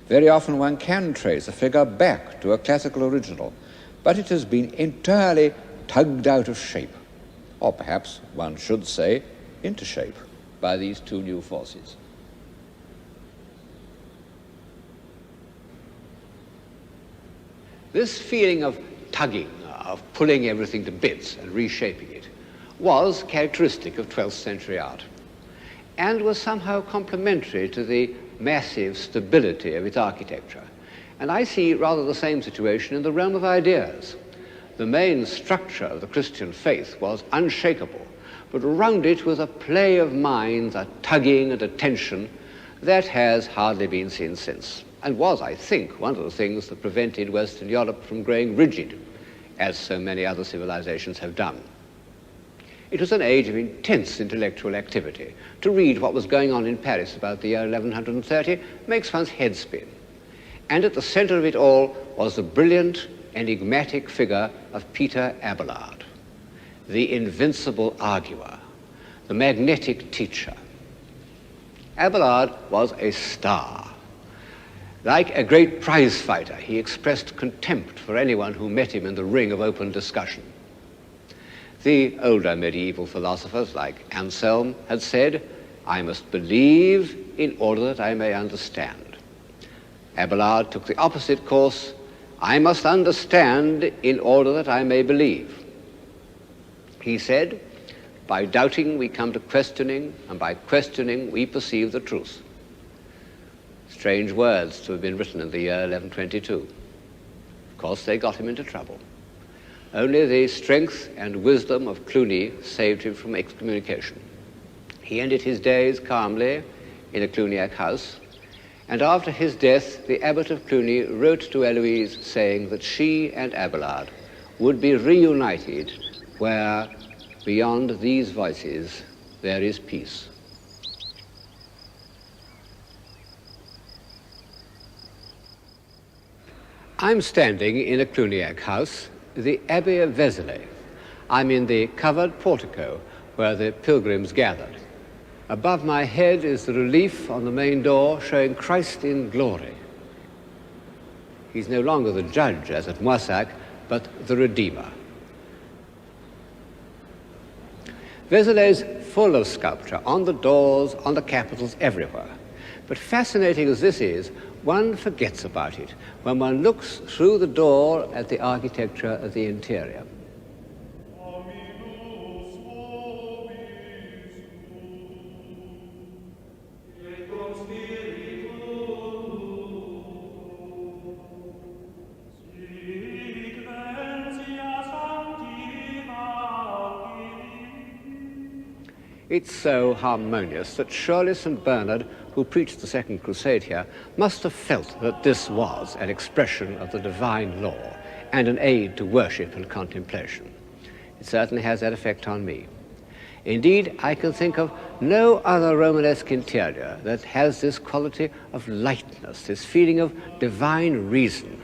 Very often one can trace a figure back to a classical original, but it has been entirely tugged out of shape, or perhaps one should say into shape. by these two new forces. This feeling of tugging, of pulling everything to bits and reshaping it, was characteristic of 12th century art and was somehow complementary to the massive stability of its architecture. And I see rather the same situation in the realm of ideas. The main structure of the Christian faith was unshakable, but around it was a play of minds, a tugging and a tension that has hardly been seen since, and was, I think, one of the things that prevented Western Europe from growing rigid, as so many other civilizations have done. It was an age of intense intellectual activity. To read what was going on in Paris about the year 1130 makes one's head spin. And at the center of it all was the brilliant, enigmatic figure of Peter Abelard, the invincible arguer, the magnetic teacher. Abelard was a star. Like a great prize fighter, he expressed contempt for anyone who met him in the ring of open discussion. The older medieval philosophers, like Anselm, had said, "I must believe in order that I may understand." Abelard took the opposite course, "I must understand in order that I may believe." He said, "By doubting we come to questioning, and by questioning we perceive the truth." Strange words to have been written in the year 1122. Of course, they got him into trouble. Only the strength and wisdom of Cluny saved him from excommunication. He ended his days calmly in a Cluniac house, and after his death, the abbot of Cluny wrote to Eloise saying that she and Abelard would be reunited where, beyond these voices, there is peace. I'm standing in a Cluniac house, the Abbey of Vézelay. I'm in the covered portico where the pilgrims gathered. Above my head is the relief on the main door showing Christ in glory. He's no longer the judge, as at Moissac, but the Redeemer. Vézelay's full of sculpture, on the doors, on the capitals, everywhere. But fascinating as this is, one forgets about it when one looks through the door at the architecture of the interior. It's so harmonious that surely St. Bernard, who preached the Second Crusade here, must have felt that this was an expression of the divine law and an aid to worship and contemplation. It certainly has that effect on me. Indeed, I can think of no other Romanesque interior that has this quality of lightness, this feeling of divine reason.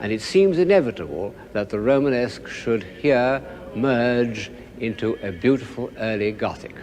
And it seems inevitable that the Romanesque should here merge into a beautiful early Gothic.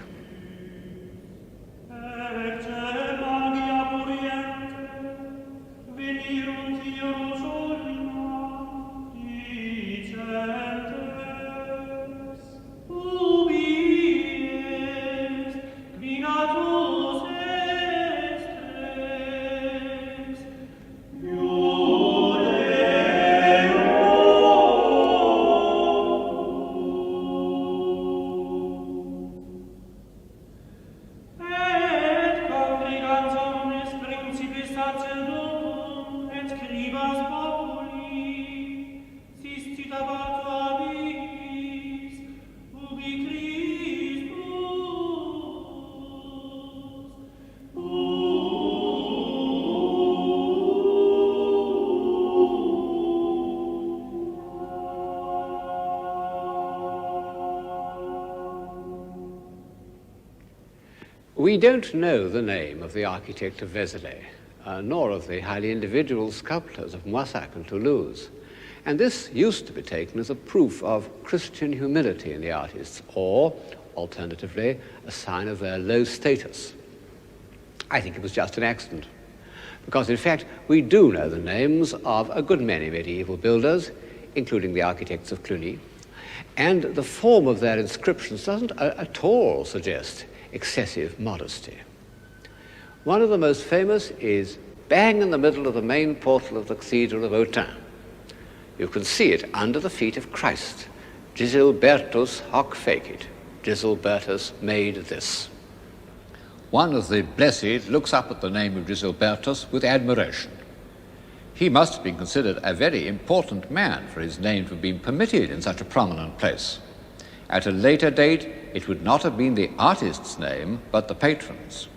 We don't know the name of the architect of Vézelay, nor of the highly individual sculptors of Moissac and Toulouse. And this used to be taken as a proof of Christian humility in the artists, or, alternatively, a sign of their low status. I think it was just an accident, because in fact we do know the names of a good many medieval builders, including the architects of Cluny, and the form of their inscriptions doesn't at all suggest excessive modesty. One of the most famous is bang in the middle of the main portal of the Cathedral of Autun. You can see it under the feet of Christ. Gisilbertus hoc fecit. Gisilbertus made this. One of the blessed looks up at the name of Gisilbertus with admiration. He must have been considered a very important man for his name to have been permitted in such a prominent place. At a later date, it would not have been the artist's name, but the patron's.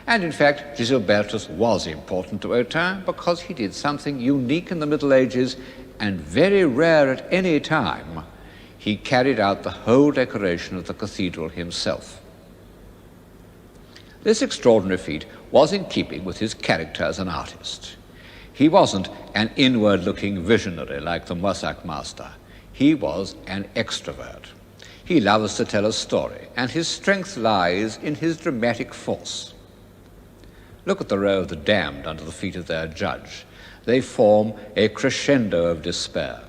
And in fact, Gisilbertus was important to Autun because he did something unique in the Middle Ages and very rare at any time. He carried out the whole decoration of the cathedral himself. This extraordinary feat was in keeping with his character as an artist. He wasn't an inward-looking visionary like the Mossack master. He was an extrovert. He loves to tell a story, and his strength lies in his dramatic force. Look at the row of the damned under the feet of their judge. They form a crescendo of despair.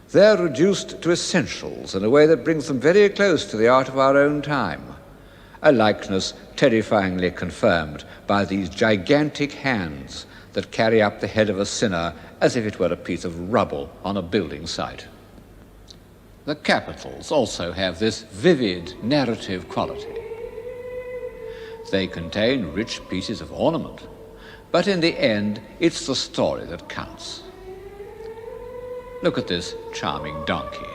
They're reduced to essentials in a way that brings them very close to the art of our own time, a likeness terrifyingly confirmed by these gigantic hands that carry up the head of a sinner as if it were a piece of rubble on a building site. The capitals also have this vivid narrative quality. They contain rich pieces of ornament, but in the end, it's the story that counts. Look at this charming donkey,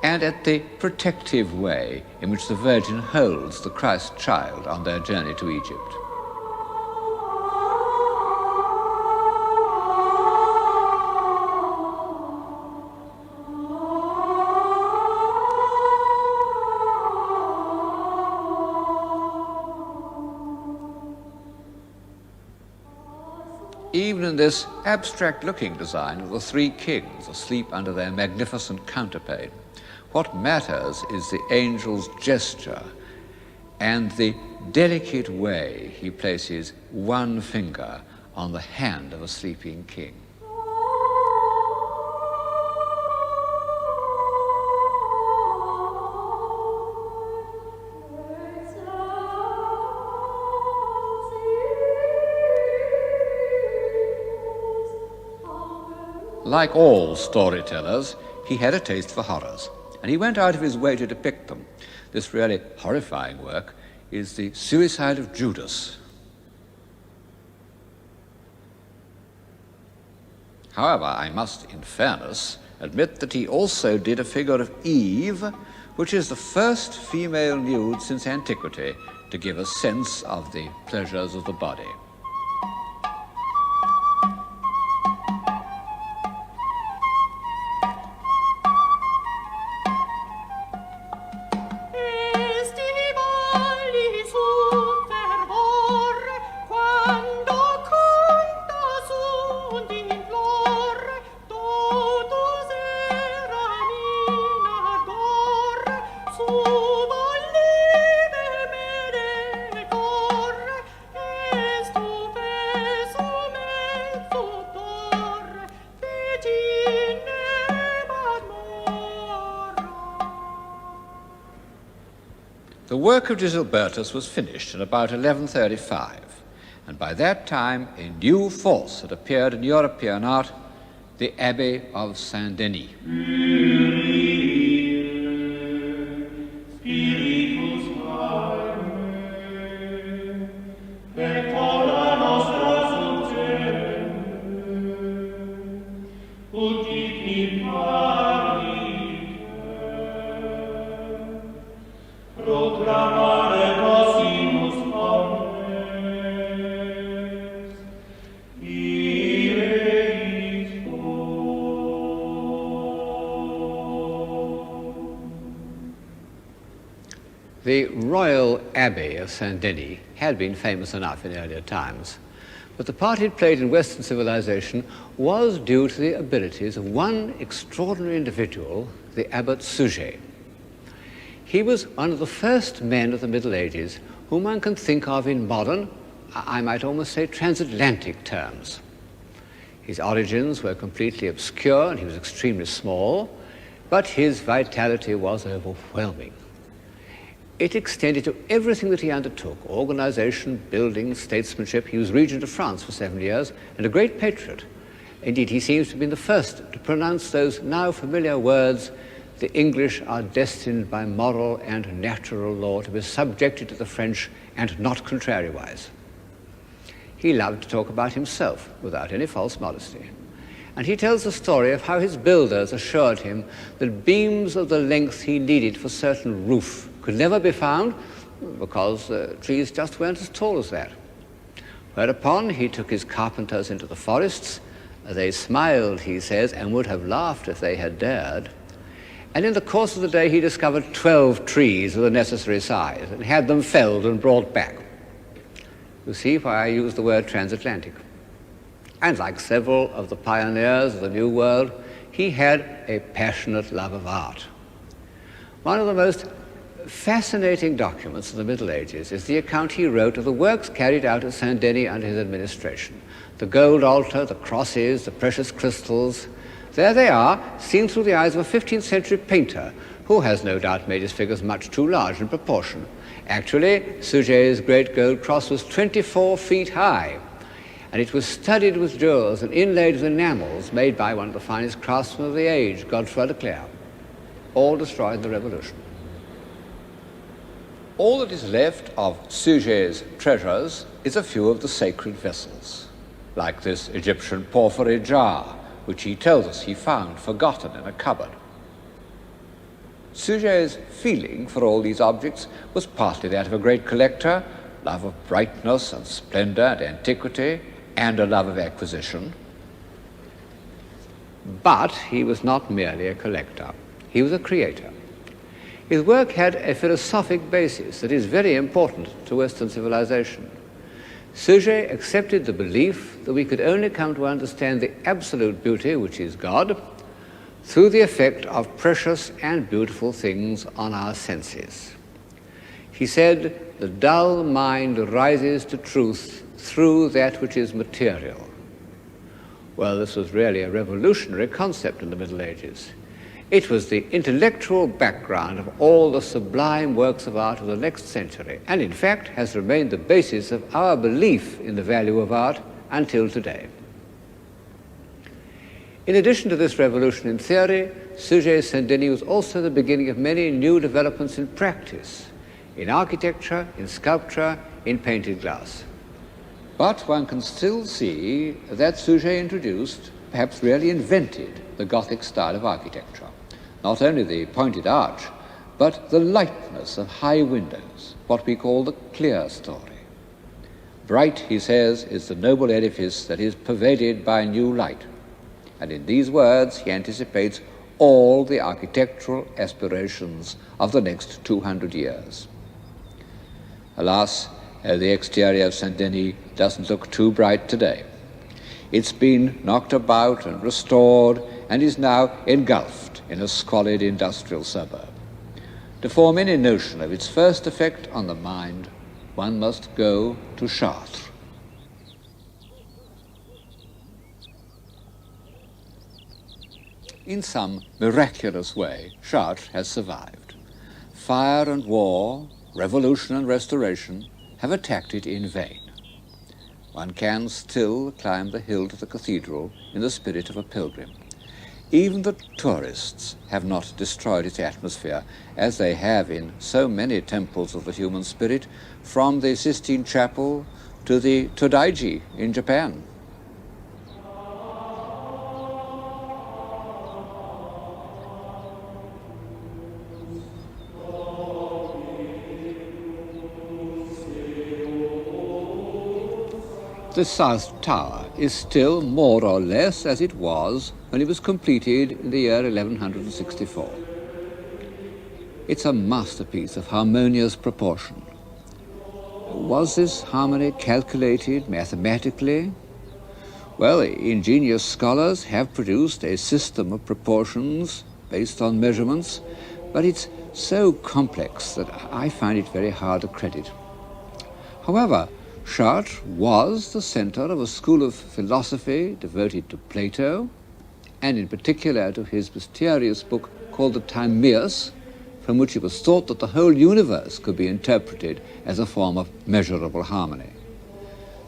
and at the protective way in which the Virgin holds the Christ child on their journey to Egypt. Even in this abstract-looking design of the three kings asleep under their magnificent counterpane, what matters is the angel's gesture and the delicate way he places one finger on the hand of a sleeping king. Like all storytellers, he had a taste for horrors, and he went out of his way to depict them. This really horrifying work is the Suicide of Judas. However, I must, in fairness, admit that he also did a figure of Eve, which is the first female nude since antiquity to give a sense of the pleasures of the body. The work of Gisilbertus was finished in about 1135, and by that time a new force had appeared in European art, the Abbey of Saint-Denis. The Royal Abbey of Saint-Denis had been famous enough in earlier times, but the part it played in Western civilization was due to the abilities of one extraordinary individual, the Abbot Suger. He was one of the first men of the Middle Ages whom one can think of in modern, I might almost say transatlantic terms. His origins were completely obscure and he was extremely small, but his vitality was overwhelming. It extended to everything that he undertook: organization, building, statesmanship. He was regent of France for 7 years and a great patriot. Indeed, he seems to have been the first to pronounce those now familiar words: "The English are destined by moral and natural law to be subjected to the French, and not contrariwise." He loved to talk about himself without any false modesty. And he tells the story of how his builders assured him that beams of the length he needed for certain roof could never be found because trees just weren't as tall as that. Whereupon he took his carpenters into the forests. They smiled, he says, and would have laughed if they had dared. And in the course of the day he discovered 12 trees of the necessary size and had them felled and brought back. You see why I use the word transatlantic. And like several of the pioneers of the New World, he had a passionate love of art. One of the most fascinating documents of the Middle Ages is the account he wrote of the works carried out at Saint-Denis under his administration. The gold altar, the crosses, the precious crystals. There they are, seen through the eyes of a 15th century painter who has no doubt made his figures much too large in proportion. Actually, Suger's great gold cross was 24 feet high, and it was studded with jewels and inlaid with enamels made by one of the finest craftsmen of the age, Godefroy Leclerc, all destroyed in the Revolution. All that is left of Suger's treasures is a few of the sacred vessels, like this Egyptian porphyry jar, which he tells us he found forgotten in a cupboard. Suger's feeling for all these objects was partly that of a great collector, love of brightness and splendor and antiquity, and a love of acquisition. But he was not merely a collector. He was a creator. His work had a philosophic basis that is very important to Western civilization. Suger accepted the belief that we could only come to understand the absolute beauty, which is God, through the effect of precious and beautiful things on our senses. He said, "The dull mind rises to truth through that which is material." Well, this was really a revolutionary concept in the Middle Ages. It was the intellectual background of all the sublime works of art of the next century, and in fact has remained the basis of our belief in the value of art until today. In addition to this revolution in theory, Suger's Saint-Denis was also the beginning of many new developments in practice, in architecture, in sculpture, in painted glass. But one can still see that Suger introduced, perhaps really invented, the Gothic style of architecture. Not only the pointed arch, but the lightness of high windows, what we call the clear story. Bright, he says, is the noble edifice that is pervaded by new light. And in these words, he anticipates all the architectural aspirations of the next 200 years. Alas, the exterior of Saint-Denis doesn't look too bright today. It's been knocked about and restored and is now engulfed in a squalid industrial suburb. To form any notion of its first effect on the mind, one must go to Chartres. In some miraculous way, Chartres has survived. Fire and war, revolution and restoration have attacked it in vain. One can still climb the hill to the cathedral in the spirit of a pilgrim. Even the tourists have not destroyed its atmosphere, as they have in so many temples of the human spirit, from the Sistine Chapel to the Todaiji in Japan. The South Tower is still more or less as it was when it was completed in the year 1164. It's a masterpiece of harmonious proportion. Was this harmony calculated mathematically? Well, ingenious scholars have produced a system of proportions based on measurements, but it's so complex that I find it very hard to credit. However, Chartres was the center of a school of philosophy devoted to Plato, and in particular to his mysterious book called the Timaeus, from which it was thought that the whole universe could be interpreted as a form of measurable harmony.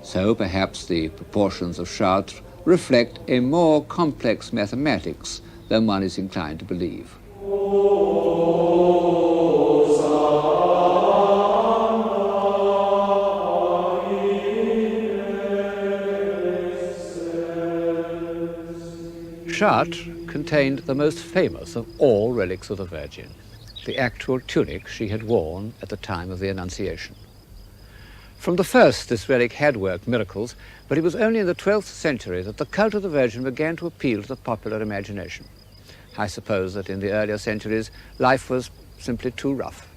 So perhaps the proportions of Chartres reflect a more complex mathematics than one is inclined to believe. Chartres contained the most famous of all relics of the Virgin, the actual tunic she had worn at the time of the Annunciation. From the first, this relic had worked miracles, but it was only in the 12th century that the cult of the Virgin began to appeal to the popular imagination. I suppose that in the earlier centuries, life was simply too rough.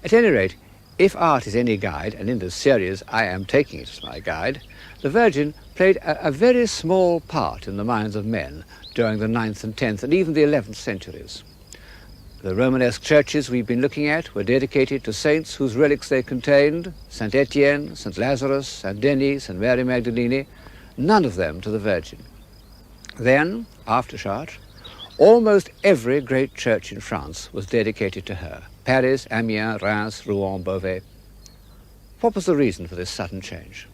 At any rate, if art is any guide, and in this series I am taking it as my guide, the Virgin played a very small part in the minds of men during the 9th and 10th and even the 11th centuries. The Romanesque churches we've been looking at were dedicated to saints whose relics they contained, St. Etienne, St. Lazarus, St. Denis, St. Mary Magdalene, none of them to the Virgin. Then, after Chartres, almost every great church in France was dedicated to her. Paris, Amiens, Reims, Rouen, Beauvais. What was the reason for this sudden change?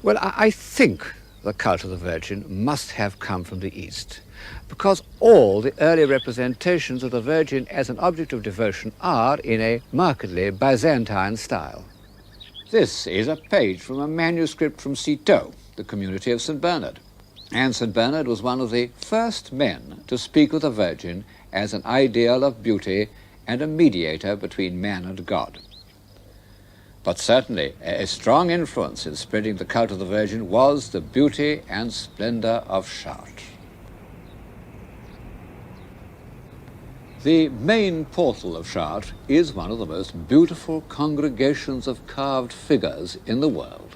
Well, I think the cult of the Virgin must have come from the East, because all the early representations of the Virgin as an object of devotion are in a markedly Byzantine style. This is a page from a manuscript from Citeaux, the community of St. Bernard. And St. Bernard was one of the first men to speak of the Virgin as an ideal of beauty and a mediator between man and God. But certainly a strong influence in spreading the cult of the Virgin was the beauty and splendor of Chartres. The main portal of Chartres is one of the most beautiful congregations of carved figures in the world.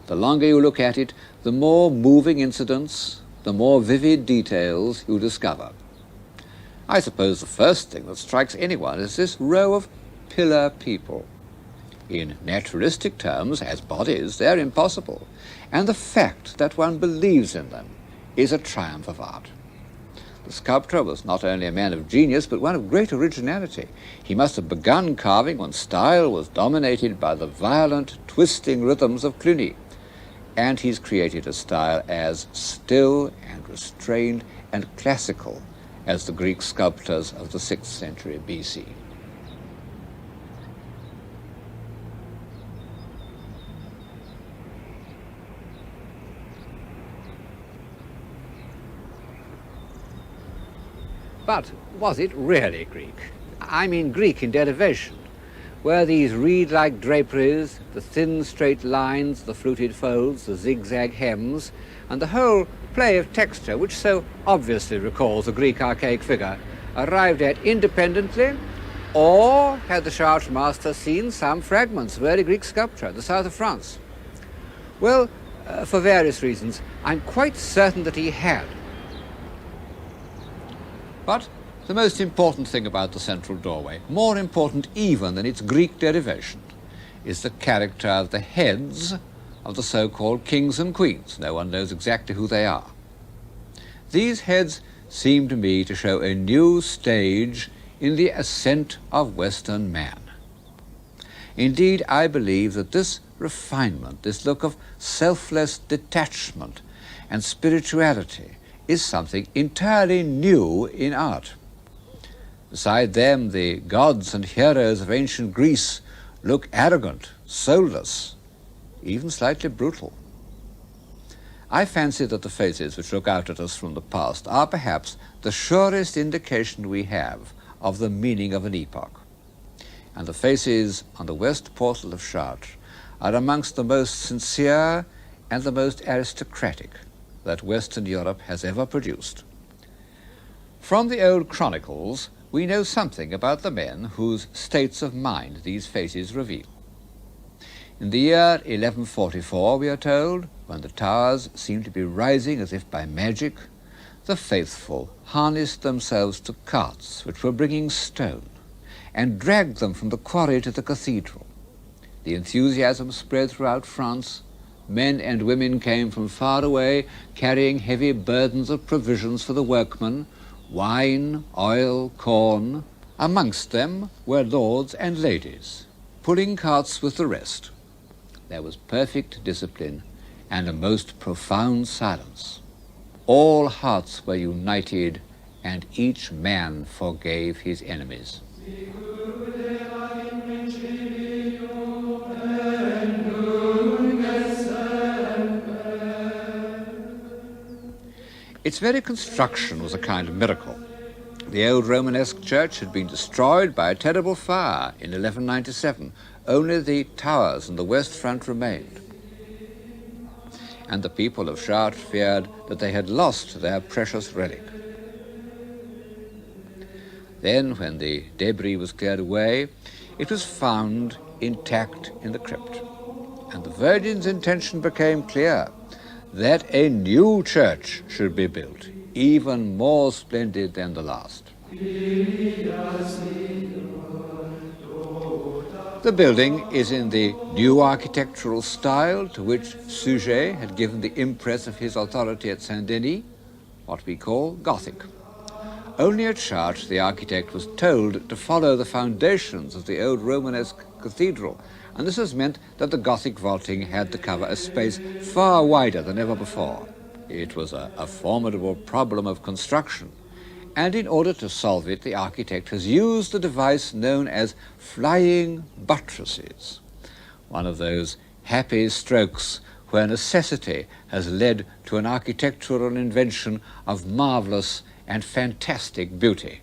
The longer you look at it, the more moving incidents, the more vivid details you discover. I suppose the first thing that strikes anyone is this row of pillar people. In naturalistic terms, as bodies, they're impossible, and the fact that one believes in them is a triumph of art. The sculptor was not only a man of genius, but one of great originality. He must have begun carving when style was dominated by the violent, twisting rhythms of Cluny, and he's created a style as still and restrained and classical as the Greek sculptors of the 6th century BC. But was it really Greek? I mean Greek in derivation. Were these reed-like draperies, the thin straight lines, the fluted folds, the zigzag hems, and the whole play of texture, which so obviously recalls a Greek archaic figure, arrived at independently, or had the Chartres master seen some fragments of early Greek sculpture in the south of France? Well, for various reasons, I'm quite certain that he had. But the most important thing about the central doorway, more important even than its Greek derivation, is the character of the heads of the so-called kings and queens. No one knows exactly who they are. These heads seem to me to show a new stage in the ascent of Western man. Indeed, I believe that this refinement, this look of selfless detachment and spirituality is something entirely new in art. Beside them, the gods and heroes of ancient Greece look arrogant, soulless, even slightly brutal. I fancy that the faces which look out at us from the past are perhaps the surest indication we have of the meaning of an epoch. And the faces on the west portal of Chartres are amongst the most sincere and the most aristocratic that Western Europe has ever produced. From the old chronicles, we know something about the men whose states of mind these faces reveal. In the year 1144, we are told, when the towers seemed to be rising as if by magic, the faithful harnessed themselves to carts which were bringing stone and dragged them from the quarry to the cathedral. The enthusiasm spread throughout France. Men and women came from far away, carrying heavy burdens of provisions for the workmen, wine, oil, corn, Amongst them were lords and ladies, pulling carts with the rest. There was perfect discipline and a most profound silence. All hearts were united, and each man forgave his enemies. Its very construction was a kind of miracle. The old Romanesque church had been destroyed by a terrible fire in 1197. Only the towers and the west front remained. And the people of Chartres feared that they had lost their precious relic. Then, when the debris was cleared away, it was found intact in the crypt. And the Virgin's intention became clear, that a new church should be built, even more splendid than the last. The building is in the new architectural style to which Suger had given the impress of his authority at Saint-Denis, what we call Gothic. Only at Chartres the architect was told to follow the foundations of the old Romanesque cathedral, and this has meant that the Gothic vaulting had to cover a space far wider than ever before. It was a formidable problem of construction, and in order to solve it, the architect has used the device known as flying buttresses, one of those happy strokes where necessity has led to an architectural invention of marvelous and fantastic beauty.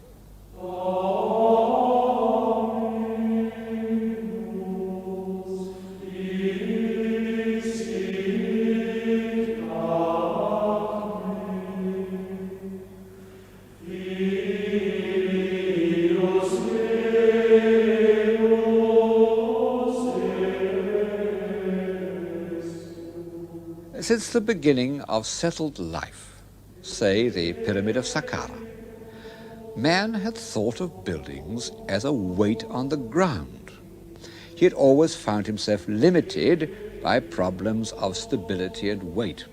Since the beginning of settled life, say the Pyramid of Saqqara, man had thought of buildings as a weight on the ground. He had always found himself limited by problems of stability and weight.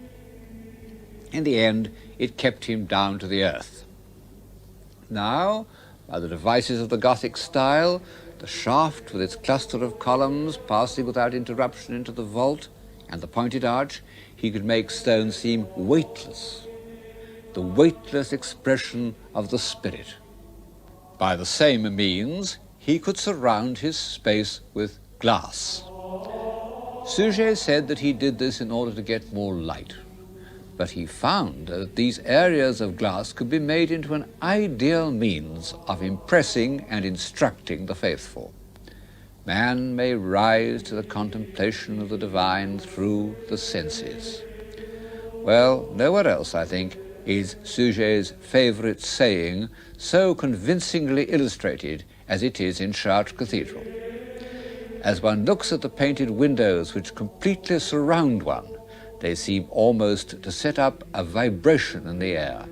In the end, it kept him down to the earth. Now, by the devices of the Gothic style, the shaft with its cluster of columns passing without interruption into the vault, and the pointed arch, he could make stone seem weightless, the weightless expression of the spirit. By the same means, he could surround his space with glass. Suger said that he did this in order to get more light, but he found that these areas of glass could be made into an ideal means of impressing and instructing the faithful. Man may rise to the contemplation of the divine through the senses. Well, nowhere else, I think, is Suger's favorite saying so convincingly illustrated as it is in Chartres Cathedral. As one looks at the painted windows which completely surround one, they seem almost to set up a vibration in the air.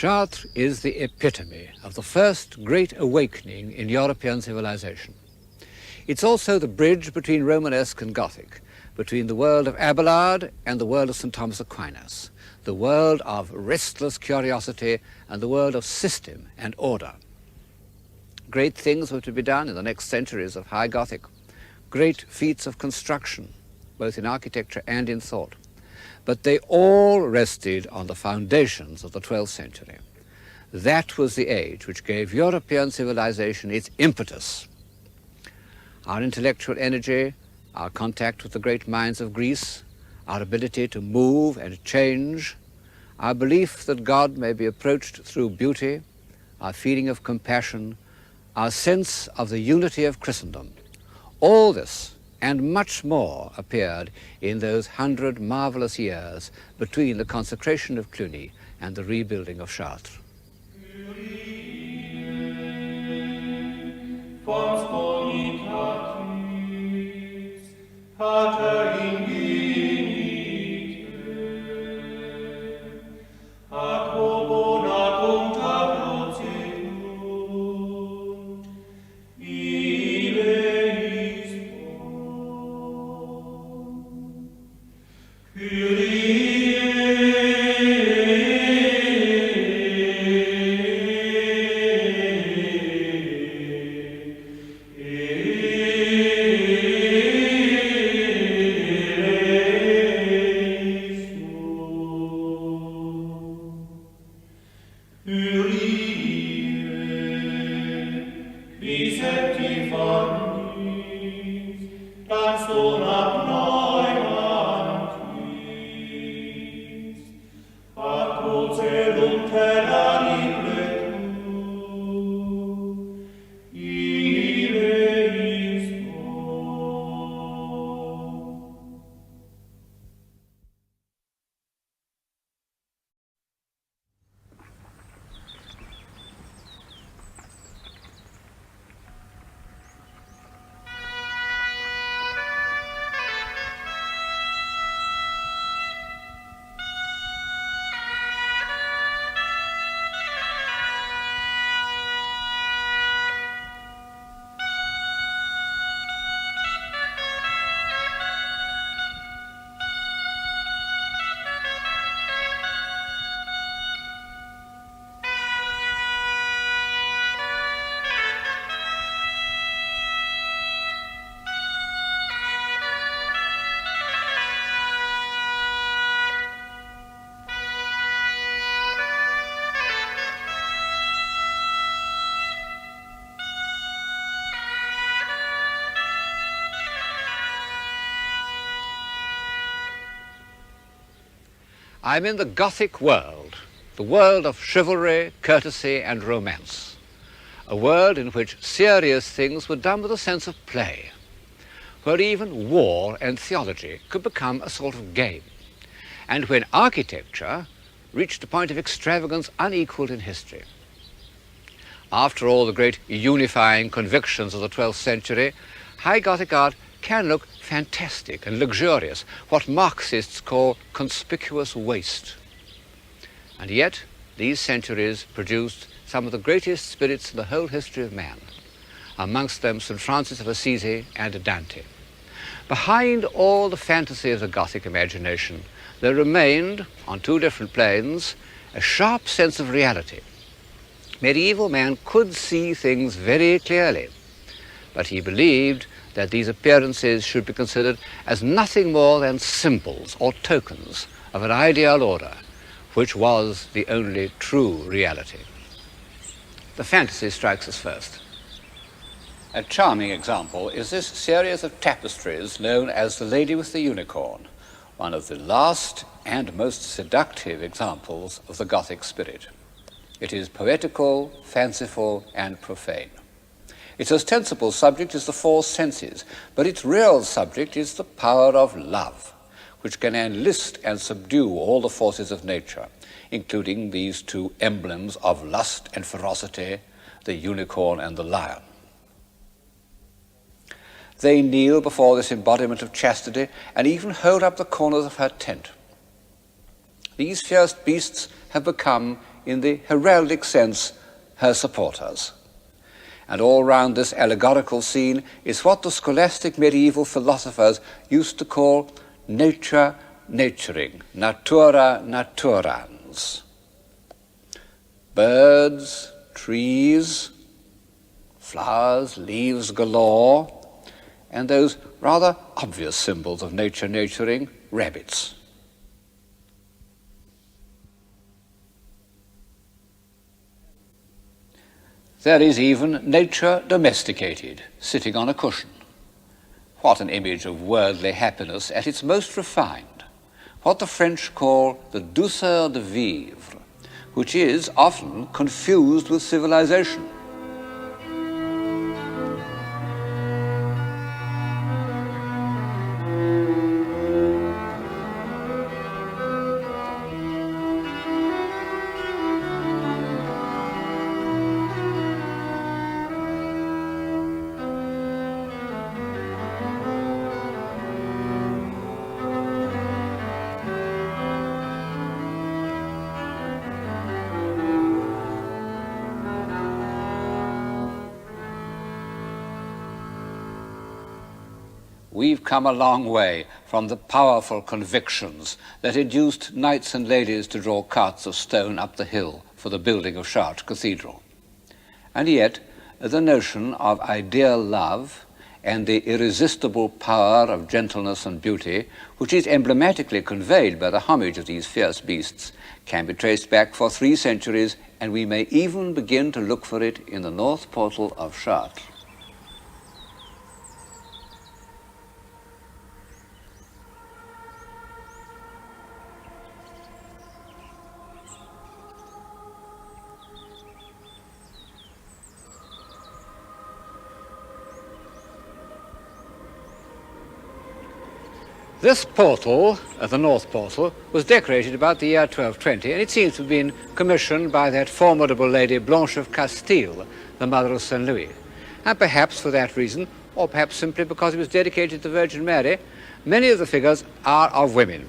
Chartres is the epitome of the first great awakening in European civilization. It's also the bridge between Romanesque and Gothic, between the world of Abelard and the world of St. Thomas Aquinas, the world of restless curiosity and the world of system and order. Great things were to be done in the next centuries of High Gothic, great feats of construction, both in architecture and in thought. But they all rested on the foundations of the 12th century. That was the age which gave European civilization its impetus. Our intellectual energy, our contact with the great minds of Greece, our ability to move and change, our belief that God may be approached through beauty, our feeling of compassion, our sense of the unity of Christendom, all this and much more appeared in those 100 marvelous years between the consecration of Cluny and the rebuilding of Chartres. I'm in the Gothic world, the world of chivalry, courtesy, and romance. A world in which serious things were done with a sense of play, where even war and theology could become a sort of game, and when architecture reached a point of extravagance unequaled in history. After all the great unifying convictions of the 12th century, High Gothic art can look fantastic and luxurious, what Marxists call conspicuous waste. And yet, these centuries produced some of the greatest spirits in the whole history of man, amongst them St. Francis of Assisi and Dante. Behind all the fantasy of the Gothic imagination, there remained, on two different planes, a sharp sense of reality. Medieval man could see things very clearly, but he believed that these appearances should be considered as nothing more than symbols or tokens of an ideal order, which was the only true reality. The fantasy strikes us first. A charming example is this series of tapestries known as The Lady with the Unicorn, one of the last and most seductive examples of the Gothic spirit. It is poetical, fanciful, and profane. Its ostensible subject is the four senses, but its real subject is the power of love, which can enlist and subdue all the forces of nature, including these two emblems of lust and ferocity, the unicorn and the lion. They kneel before this embodiment of chastity and even hold up the corners of her tent. These fierce beasts have become in the heraldic sense, her supporters. And all round this allegorical scene is what the scholastic medieval philosophers used to call nature naturing, natura naturans. Birds, trees, flowers, leaves galore, and those rather obvious symbols of nature naturing, rabbits. There is even nature domesticated, sitting on a cushion. What an image of worldly happiness at its most refined, what the French call the douceur de vivre, which is often confused with civilization. We've come a long way from the powerful convictions that induced knights and ladies to draw carts of stone up the hill for the building of Chartres Cathedral. And yet, the notion of ideal love and the irresistible power of gentleness and beauty, which is emblematically conveyed by the homage of these fierce beasts, can be traced back for 3 centuries, and we may even begin to look for it in the north portal of Chartres. This portal, the north portal, was decorated about the year 1220, and it seems to have been commissioned by that formidable lady Blanche of Castile, the mother of St. Louis. And perhaps for that reason, or perhaps simply because it was dedicated to the Virgin Mary, many of the figures are of women.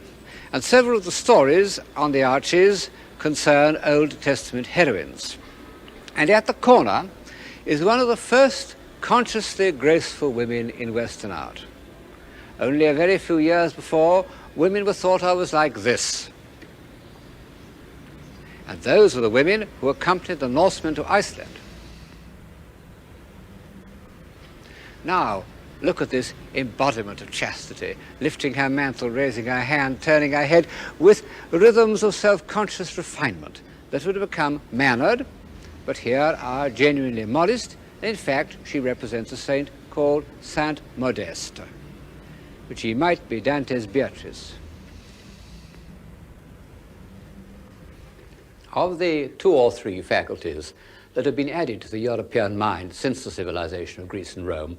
And several of the stories on the arches concern Old Testament heroines. And at the corner is one of the first consciously graceful women in Western art. Only a very few years before, women were thought of as like this. And those were the women who accompanied the Norsemen to Iceland. Now, look at this embodiment of chastity, lifting her mantle, raising her hand, turning her head, with rhythms of self-conscious refinement that would have become mannered, but here are genuinely modest. In fact, she represents a saint called Saint Modeste, but she might be Dante's Beatrice. Of the 2 or 3 faculties that have been added to the European mind since the civilization of Greece and Rome,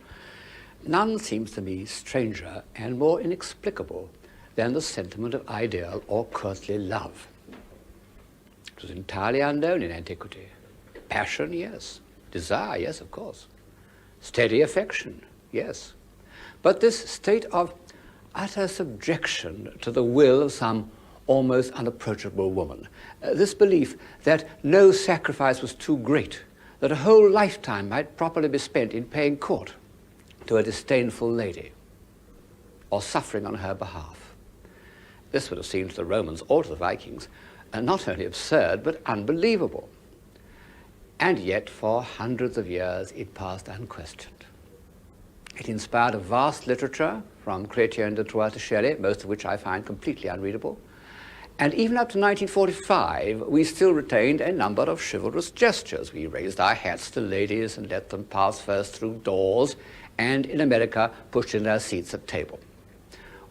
none seems to me stranger and more inexplicable than the sentiment of ideal or courtly love. It was entirely unknown in antiquity. Passion, yes. Desire, yes, of course. Steady affection, yes. But this state of utter subjection to the will of some almost unapproachable woman, this belief that no sacrifice was too great, that a whole lifetime might properly be spent in paying court to a disdainful lady or suffering on her behalf. This would have seemed to the Romans or to the Vikings not only absurd but unbelievable. And yet for hundreds of years it passed unquestioned. It inspired a vast literature from Chrétien de Troyes to Shelley, most of which I find completely unreadable. And even up to 1945, we still retained a number of chivalrous gestures. We raised our hats to ladies and let them pass first through doors, and in America, pushed in their seats at table.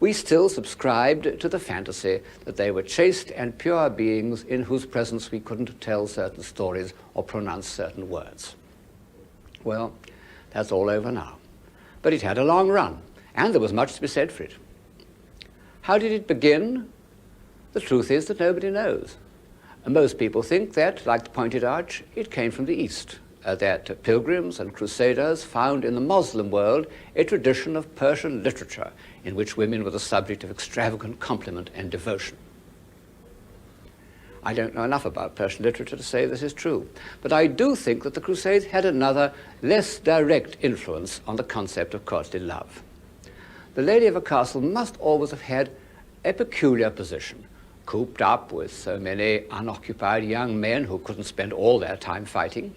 We still subscribed to the fantasy that they were chaste and pure beings in whose presence we couldn't tell certain stories or pronounce certain words. Well, that's all over now. But it had a long run, and there was much to be said for it. How did it begin? The truth is that nobody knows. And most people think that, like the pointed arch, it came from the East, that pilgrims and crusaders found in the Muslim world a tradition of Persian literature in which women were the subject of extravagant compliment and devotion. I don't know enough about Persian literature to say this is true. But I do think that the Crusades had another, less direct influence on the concept of courtly love. The lady of a castle must always have had a peculiar position, cooped up with so many unoccupied young men who couldn't spend all their time fighting.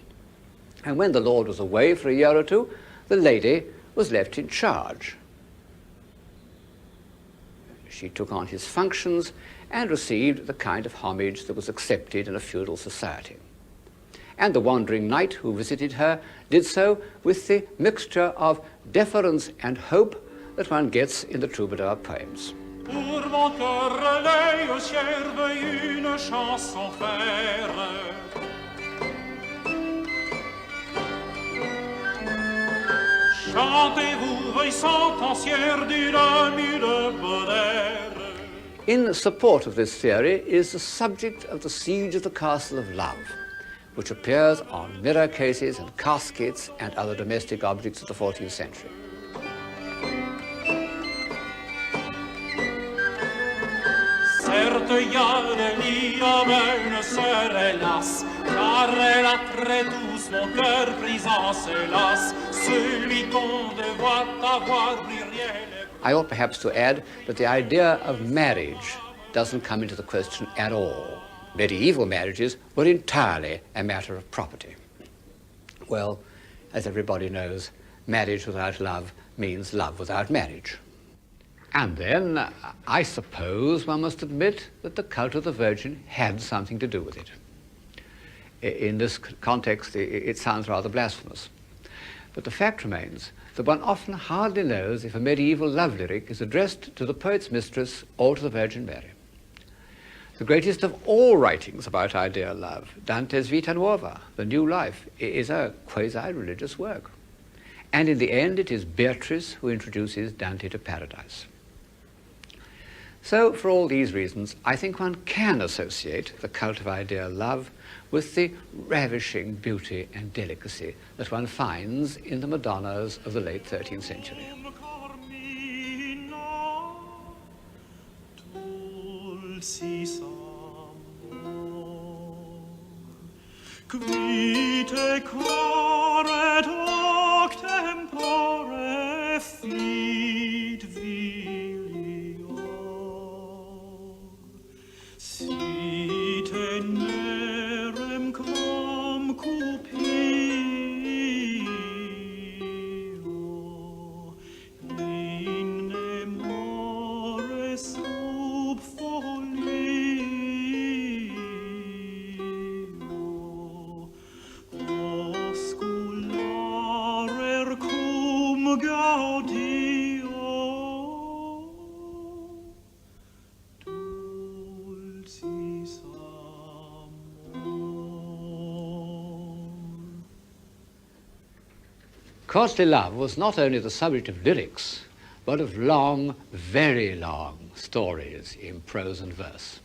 And when the lord was away for a year or two, the lady was left in charge. She took on his functions and received the kind of homage that was accepted in a feudal society. And the wandering knight who visited her did so with the mixture of deference and hope that one gets in the troubadour poems. Pour mon cœur relais au ciel veuille une chanson faire. Chantez-vous veuille sentencière d'une mille bonheur. In support of this theory is the subject of the siege of the Castle of Love, which appears on mirror cases and caskets and other domestic objects of the 14th century. Certes, y a le lit à une sœur, hélas, car elle a très tous mon cœur pris en ses lacs. Celui qu'on doit avoir pluriel. I ought perhaps to add that the idea of marriage doesn't come into the question at all. Medieval marriages were entirely a matter of property. Well, as everybody knows, marriage without love means love without marriage. And then, I suppose one must admit that the cult of the Virgin had something to do with it. In this context, it sounds rather blasphemous. But the fact remains that one often hardly knows if a medieval love lyric is addressed to the poet's mistress or to the Virgin Mary. The greatest of all writings about ideal love, Dante's Vita Nuova, The New Life, is a quasi-religious work. And in the end, it is Beatrice who introduces Dante to paradise. So, for all these reasons, I think one can associate the cult of ideal love with the ravishing beauty and delicacy that one finds in the Madonnas of the late 13th century. Quite core hoc tempore fit vilio, si tenerem quam cupio, in memore sub folio. Courtly love was not only the subject of lyrics, but of long, very long stories in prose and verse.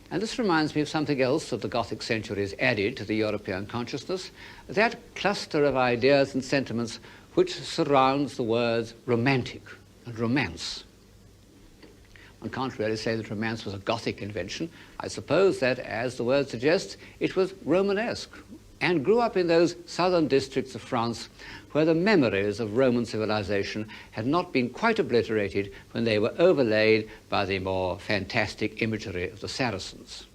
And this reminds me of something else that the Gothic centuries added to the European consciousness, that cluster of ideas and sentiments which surrounds the words romantic and romance. One can't really say that romance was a Gothic invention. I suppose that, as the word suggests, it was Romanesque and grew up in those southern districts of France where the memories of Roman civilization had not been quite obliterated when they were overlaid by the more fantastic imagery of the Saracens.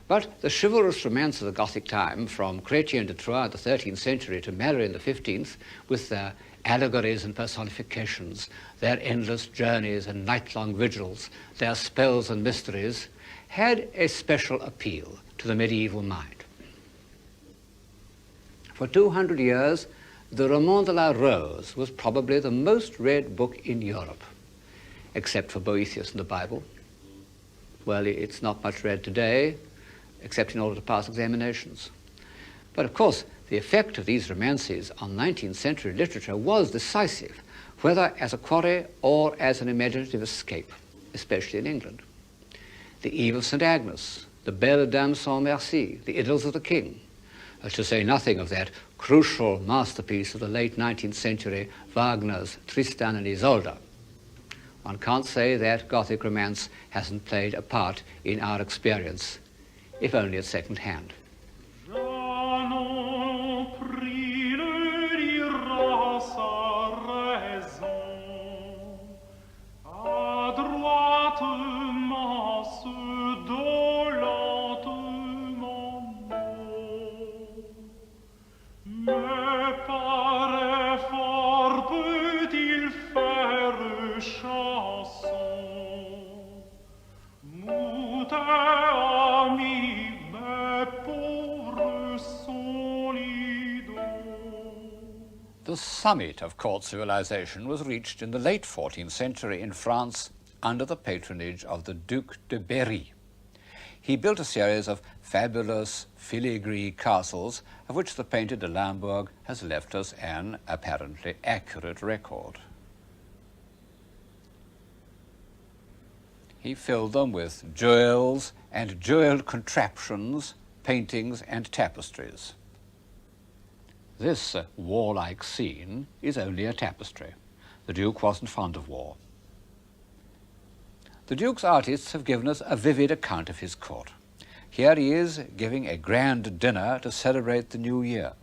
But the chivalrous romance of the Gothic time, from Chrétien de Troyes in the 13th century to Mary in the 15th, with their allegories and personifications, their endless journeys and night-long vigils, their spells and mysteries, had a special appeal to the medieval mind. For 200 years, the Roman de la Rose was probably the most read book in Europe, except for Boethius and the Bible. Well, it's not much read today, except in order to pass examinations. But of course, the effect of these romances on 19th century literature was decisive, whether as a quarry or as an imaginative escape, especially in England. The Eve of St. Agnes, the Belle Dame sans Merci, the Idylls of the King, to say nothing of that crucial masterpiece of the late 19th century, Wagner's Tristan and Isolde. One can't say that Gothic romance hasn't played a part in our experience, if only at second hand. The summit of court civilization was reached in the late 14th century in France under the patronage of the Duc de Berry. He built a series of fabulous filigree castles, of which the painter de Limbourg has left us an apparently accurate record. He filled them with jewels and jeweled contraptions, paintings and tapestries. This warlike scene is only a tapestry. The Duke wasn't fond of war. The Duke's artists have given us a vivid account of his court. Here he is giving a grand dinner to celebrate the new year.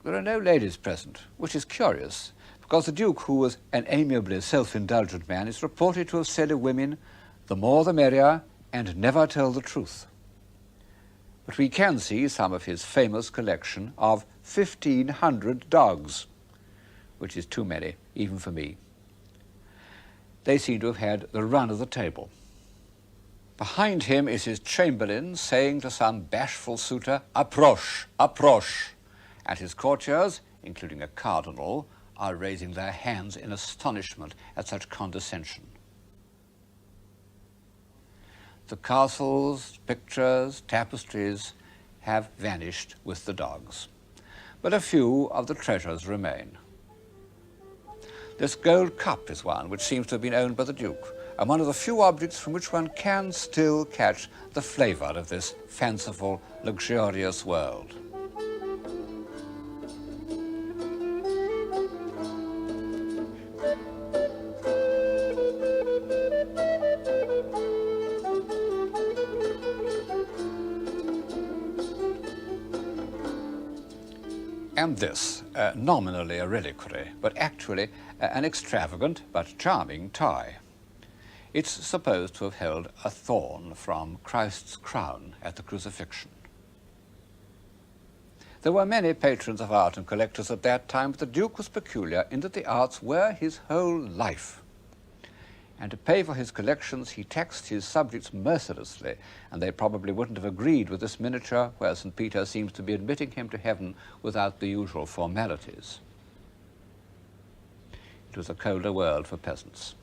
There are no ladies present, which is curious, because the Duke, who was an amiably self-indulgent man, is reported to have said of women, "The more the merrier, and never tell the truth." But we can see some of his famous collection of 1,500 dogs, which is too many, even for me. They seem to have had the run of the table. Behind him is his chamberlain saying to some bashful suitor, "Approche, approche," and his courtiers, including a cardinal, are raising their hands in astonishment at such condescension. The castles, pictures, tapestries have vanished with the dogs, but a few of the treasures remain. This gold cup is one which seems to have been owned by the Duke, and one of the few objects from which one can still catch the flavour of this fanciful, luxurious world. And this, nominally a reliquary, but actually an extravagant but charming tie. It's supposed to have held a thorn from Christ's crown at the crucifixion. There were many patrons of art and collectors at that time, but the Duke was peculiar in that the arts were his whole life. And to pay for his collections, he taxed his subjects mercilessly, and they probably wouldn't have agreed with this miniature where St. Peter seems to be admitting him to heaven without the usual formalities. It was a colder world for peasants.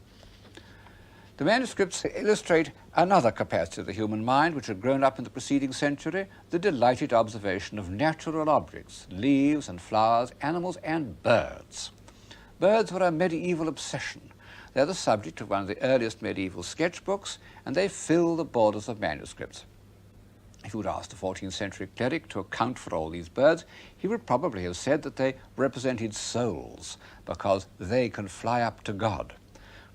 The manuscripts illustrate another capacity of the human mind which had grown up in the preceding century, the delighted observation of natural objects, leaves and flowers, animals and birds. Birds were a medieval obsession. They're the subject of one of the earliest medieval sketchbooks, and they fill the borders of manuscripts. If you would ask the 14th century cleric to account for all these birds, he would probably have said that they represented souls, because they can fly up to God.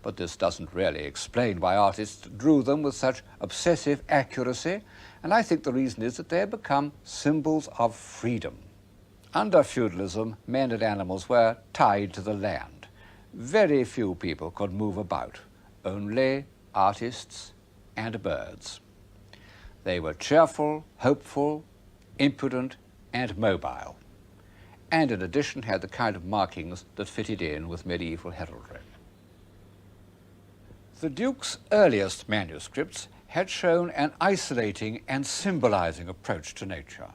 But this doesn't really explain why artists drew them with such obsessive accuracy, and I think the reason is that they have become symbols of freedom. Under feudalism, men and animals were tied to the land. Very few people could move about, only artists and birds. They were cheerful, hopeful, impudent, and mobile, and in addition had the kind of markings that fitted in with medieval heraldry. The Duke's earliest manuscripts had shown an isolating and symbolizing approach to nature.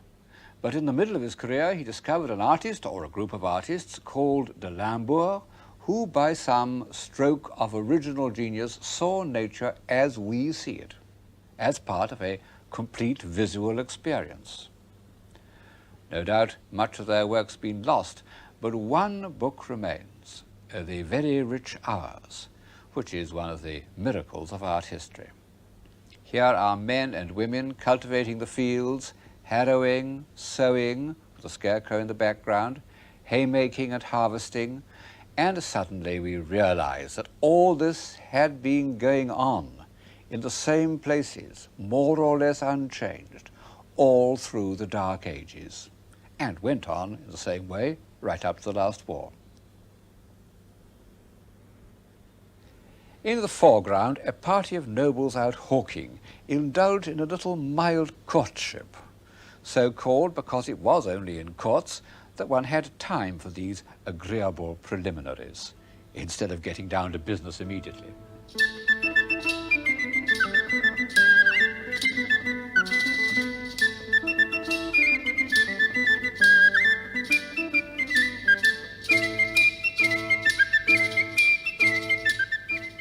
But in the middle of his career, he discovered an artist, or a group of artists, called de Limbourg, who by some stroke of original genius saw nature as we see it, as part of a complete visual experience. No doubt much of their work's been lost, but one book remains, The Very Rich Hours, which is one of the miracles of art history. Here are men and women cultivating the fields, harrowing, sowing, with a scarecrow in the background, haymaking and harvesting, And suddenly we realize that all this had been going on in the same places, more or less unchanged, all through the Dark Ages, and went on in the same way right up to the last war. In the foreground, a party of nobles out hawking indulged in a little mild courtship, so called because it was only in courts that one had time for these agreeable preliminaries, instead of getting down to business immediately.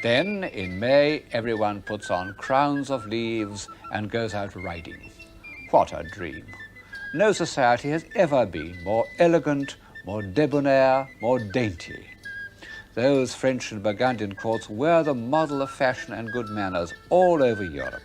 Then, in May, everyone puts on crowns of leaves and goes out riding. What a dream! No society has ever been more elegant, more debonair, more dainty. Those French and Burgundian courts were the model of fashion and good manners all over Europe.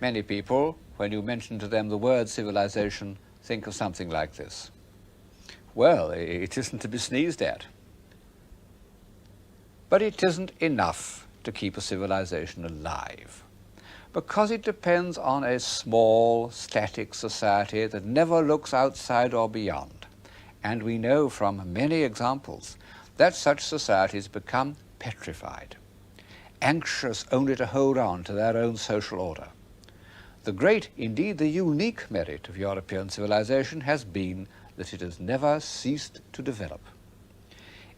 Many people, when you mention to them the word civilization, think of something like this. Well, it isn't to be sneezed at. But it isn't enough to keep a civilization alive, because it depends on a small, static society that never looks outside or beyond. And we know from many examples that such societies become petrified, anxious only to hold on to their own social order. The great, indeed the unique merit of European civilization has been that it has never ceased to develop.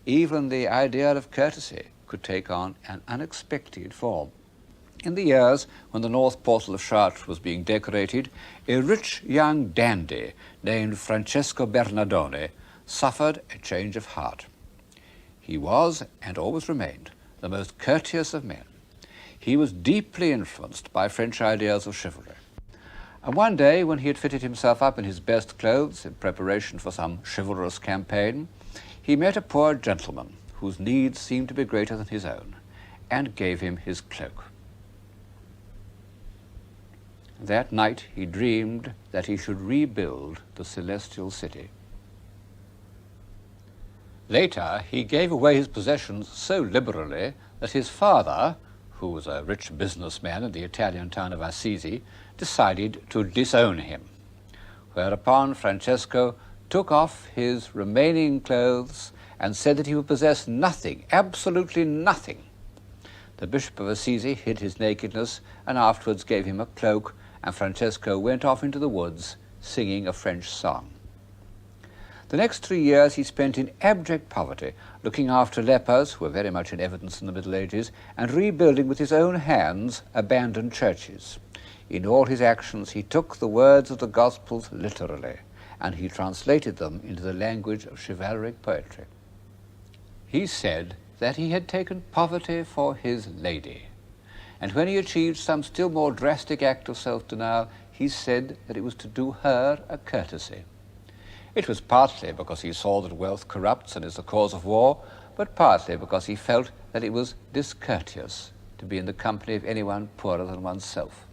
Even the idea of courtesy could take on an unexpected form. In the years when the north portal of Chartres was being decorated, a rich young dandy named Francesco Bernardone suffered a change of heart. He was, and always remained, the most courteous of men. He was deeply influenced by French ideas of chivalry. And one day, when he had fitted himself up in his best clothes in preparation for some chivalrous campaign, he met a poor gentleman whose needs seemed to be greater than his own, and gave him his cloak. That night he dreamed that he should rebuild the celestial city. Later, he gave away his possessions so liberally that his father, who was a rich businessman in the Italian town of Assisi, decided to disown him, whereupon Francesco took off his remaining clothes and said that he would possess nothing, absolutely nothing. The Bishop of Assisi hid his nakedness and afterwards gave him a cloak, and Francesco went off into the woods singing a French song. The next 3 years he spent in abject poverty, looking after lepers, who were very much in evidence in the Middle Ages, and rebuilding with his own hands abandoned churches. In all his actions he took the words of the Gospels literally, and he translated them into the language of chivalric poetry. He said that he had taken poverty for his lady, and when he achieved some still more drastic act of self-denial, he said that it was to do her a courtesy. It was partly because he saw that wealth corrupts and is the cause of war, but partly because he felt that it was discourteous to be in the company of anyone poorer than oneself.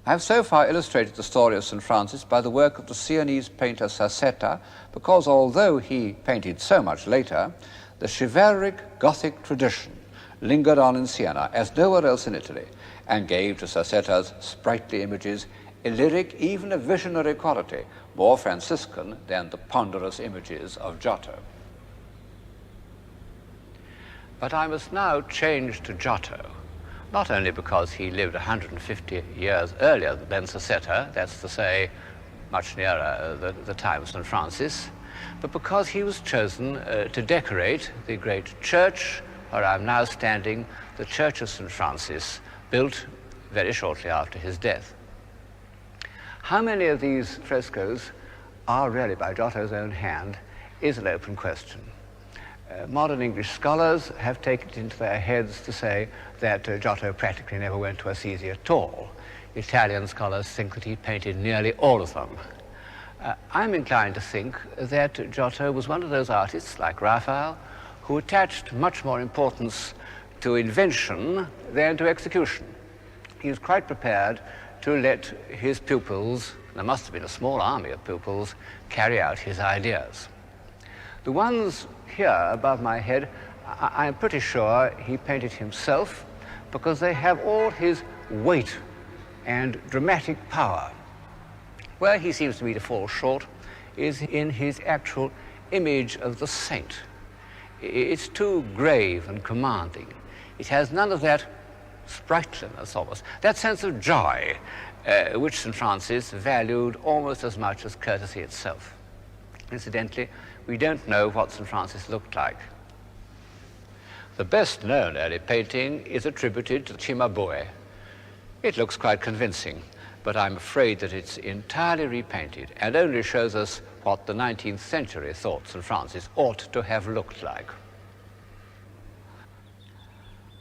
I have so far illustrated the story of St. Francis by the work of the Sienese painter Sassetta, because although he painted so much later, the chivalric Gothic tradition lingered on in Siena as nowhere else in Italy, and gave to Sassetta's sprightly images a lyric, even a visionary quality, more Franciscan than the ponderous images of Giotto. But I must now change to Giotto, not only because he lived 150 years earlier than Sassetta, that's to say, much nearer the time of St. Francis, but because he was chosen to decorate the great church where I'm now standing, the Church of St. Francis, built very shortly after his death. How many of these frescoes are really by Giotto's own hand is an open question. Modern English scholars have taken it into their heads to say that Giotto practically never went to Assisi at all. Italian scholars think that he painted nearly all of them. I'm inclined to think that Giotto was one of those artists, like Raphael, who attached much more importance to invention than to execution. He was quite prepared to let his pupils, there must have been a small army of pupils, carry out his ideas. The ones here above my head, I'm pretty sure he painted himself because they have all his weight and dramatic power. Where he seems to me to fall short is in his actual image of the saint. It's too grave and commanding. It has none of that sprightliness almost, that sense of joy which St. Francis valued almost as much as courtesy itself. Incidentally, we don't know what St. Francis looked like. The best known early painting is attributed to Cimabue. It looks quite convincing, but I'm afraid that it's entirely repainted and only shows us what the 19th century thought St. Francis ought to have looked like.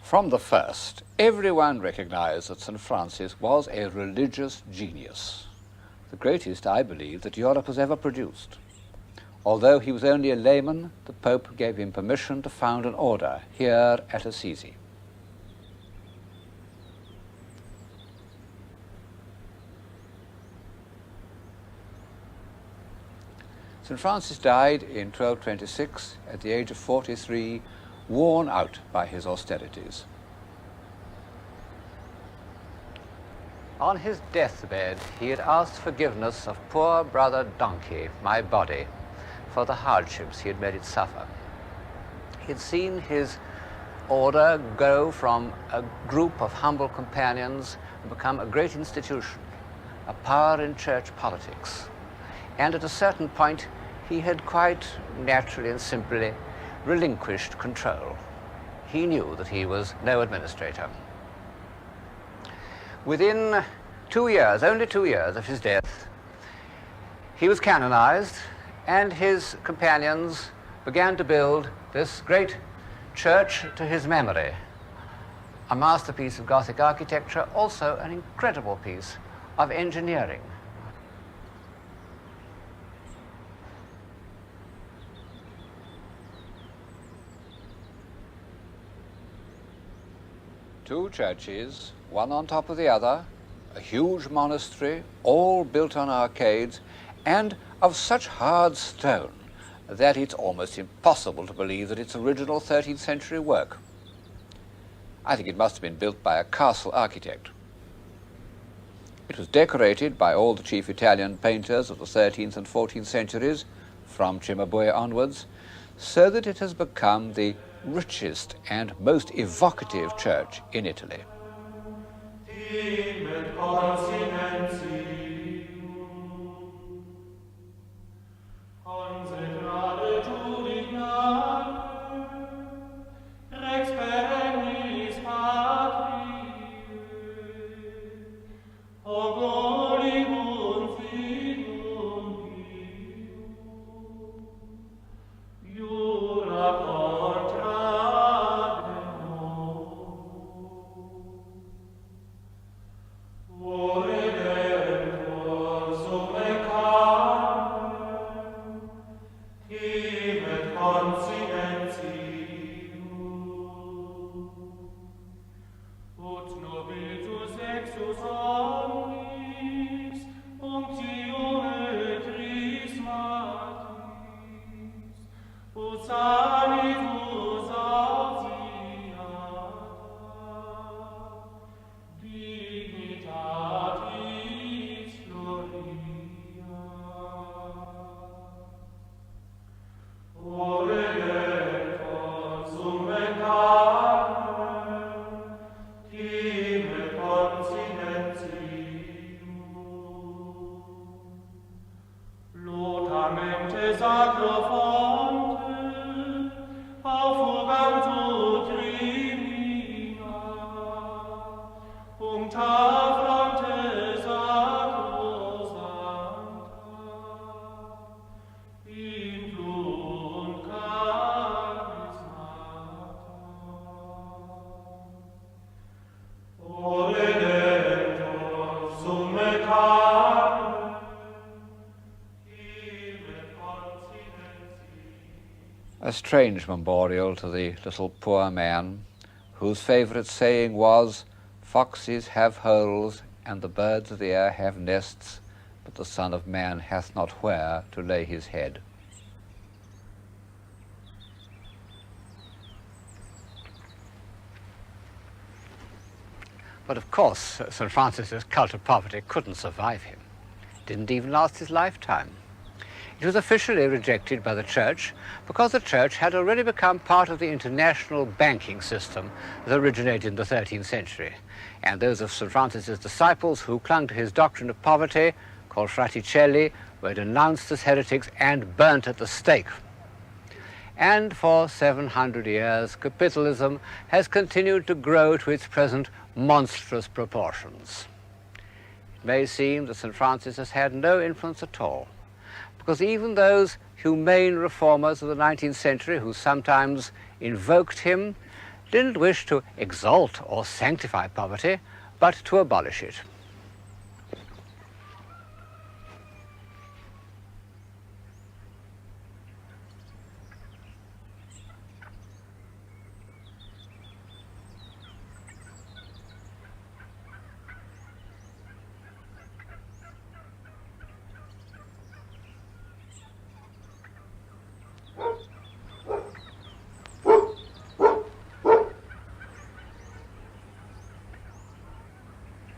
From the first, everyone recognized that St. Francis was a religious genius, the greatest, I believe, that Europe has ever produced. Although he was only a layman, the Pope gave him permission to found an order here at Assisi. St. Francis died in 1226 at the age of 43, worn out by his austerities. On his deathbed, he had asked forgiveness of poor brother Donkey, my body, for the hardships he had made it suffer. He had seen his order go from a group of humble companions and become a great institution, a power in church politics. And at a certain point, he had quite naturally and simply relinquished control. He knew that he was no administrator. Within 2 years, only 2 years of his death, he was canonized, and his companions began to build this great church to his memory, a masterpiece of Gothic architecture, also an incredible piece of engineering. Two churches, one on top of the other, a huge monastery, all built on arcades, and of such hard stone that it's almost impossible to believe that it's original 13th century work. I think it must have been built by a castle architect. It was decorated by all the chief Italian painters of the 13th and 14th centuries, from Cimabue onwards, so that it has become the richest and most evocative church in Italy. A strange memorial to the little poor man, whose favourite saying was, "Foxes have holes, and the birds of the air have nests, but the Son of Man hath not where to lay his head." But of course, St. Francis's cult of poverty couldn't survive him. It didn't even last his lifetime. It was officially rejected by the Church because the Church had already become part of the international banking system that originated in the 13th century. And those of St. Francis's disciples who clung to his doctrine of poverty, called Fraticelli, were denounced as heretics and burnt at the stake. And for 700 years, capitalism has continued to grow to its present monstrous proportions. It may seem that St. Francis has had no influence at all, because even those humane reformers of the 19th century who sometimes invoked him didn't wish to exalt or sanctify poverty, but to abolish it.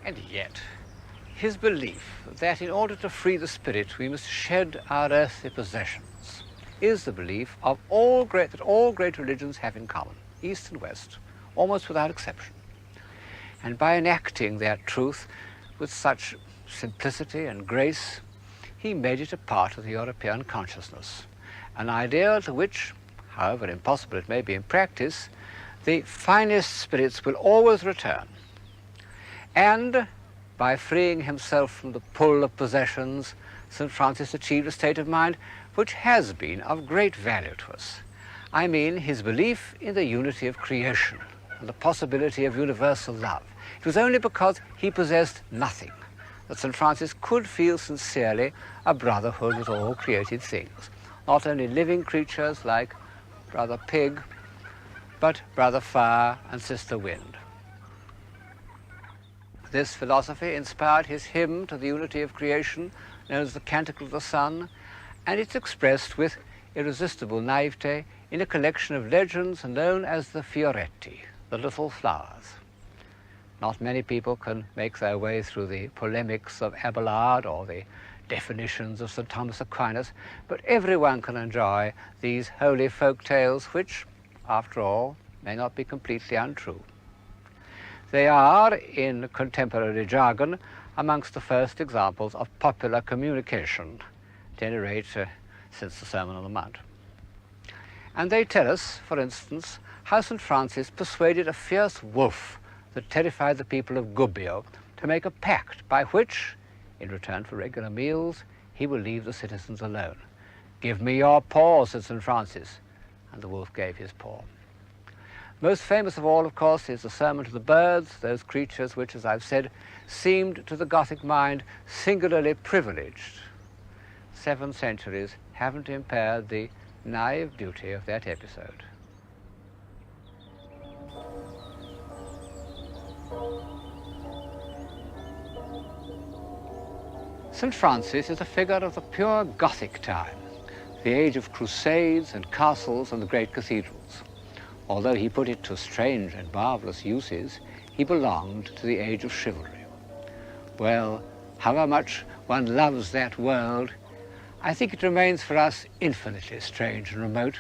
And yet, his belief that in order to free the spirit we must shed our earthly possessions is the belief of that all great religions have in common, East and West, almost without exception. And by enacting that truth with such simplicity and grace, he made it a part of the European consciousness, an ideal to which, however impossible it may be in practice, the finest spirits will always return. And by freeing himself from the pull of possessions, St. Francis achieved a state of mind which has been of great value to us. I mean his belief in the unity of creation and the possibility of universal love. It was only because he possessed nothing that St. Francis could feel sincerely a brotherhood with all created things, not only living creatures like Brother Pig, but Brother Fire and Sister Wind. This philosophy inspired his hymn to the unity of creation, known as the Canticle of the Sun, and it's expressed with irresistible naivete in a collection of legends known as the Fioretti, the little flowers. Not many people can make their way through the polemics of Abelard or the definitions of St. Thomas Aquinas, but everyone can enjoy these holy folk tales which, after all, may not be completely untrue. They are, in contemporary jargon, amongst the first examples of popular communication, at any rate since the Sermon on the Mount. And they tell us, for instance, how St. Francis persuaded a fierce wolf that terrified the people of Gubbio to make a pact by which, in return for regular meals, he will leave the citizens alone. "Give me your paw," said St. Francis, and the wolf gave his paw. Most famous of all, of course, is the Sermon to the Birds, those creatures which, as I've said, seemed to the Gothic mind singularly privileged. 7 centuries haven't impaired the naive beauty of that episode. St. Francis is a figure of the pure Gothic time, the age of crusades and castles and the great cathedrals. Although he put it to strange and marvelous uses, he belonged to the age of chivalry. Well, however much one loves that world, I think it remains for us infinitely strange and remote.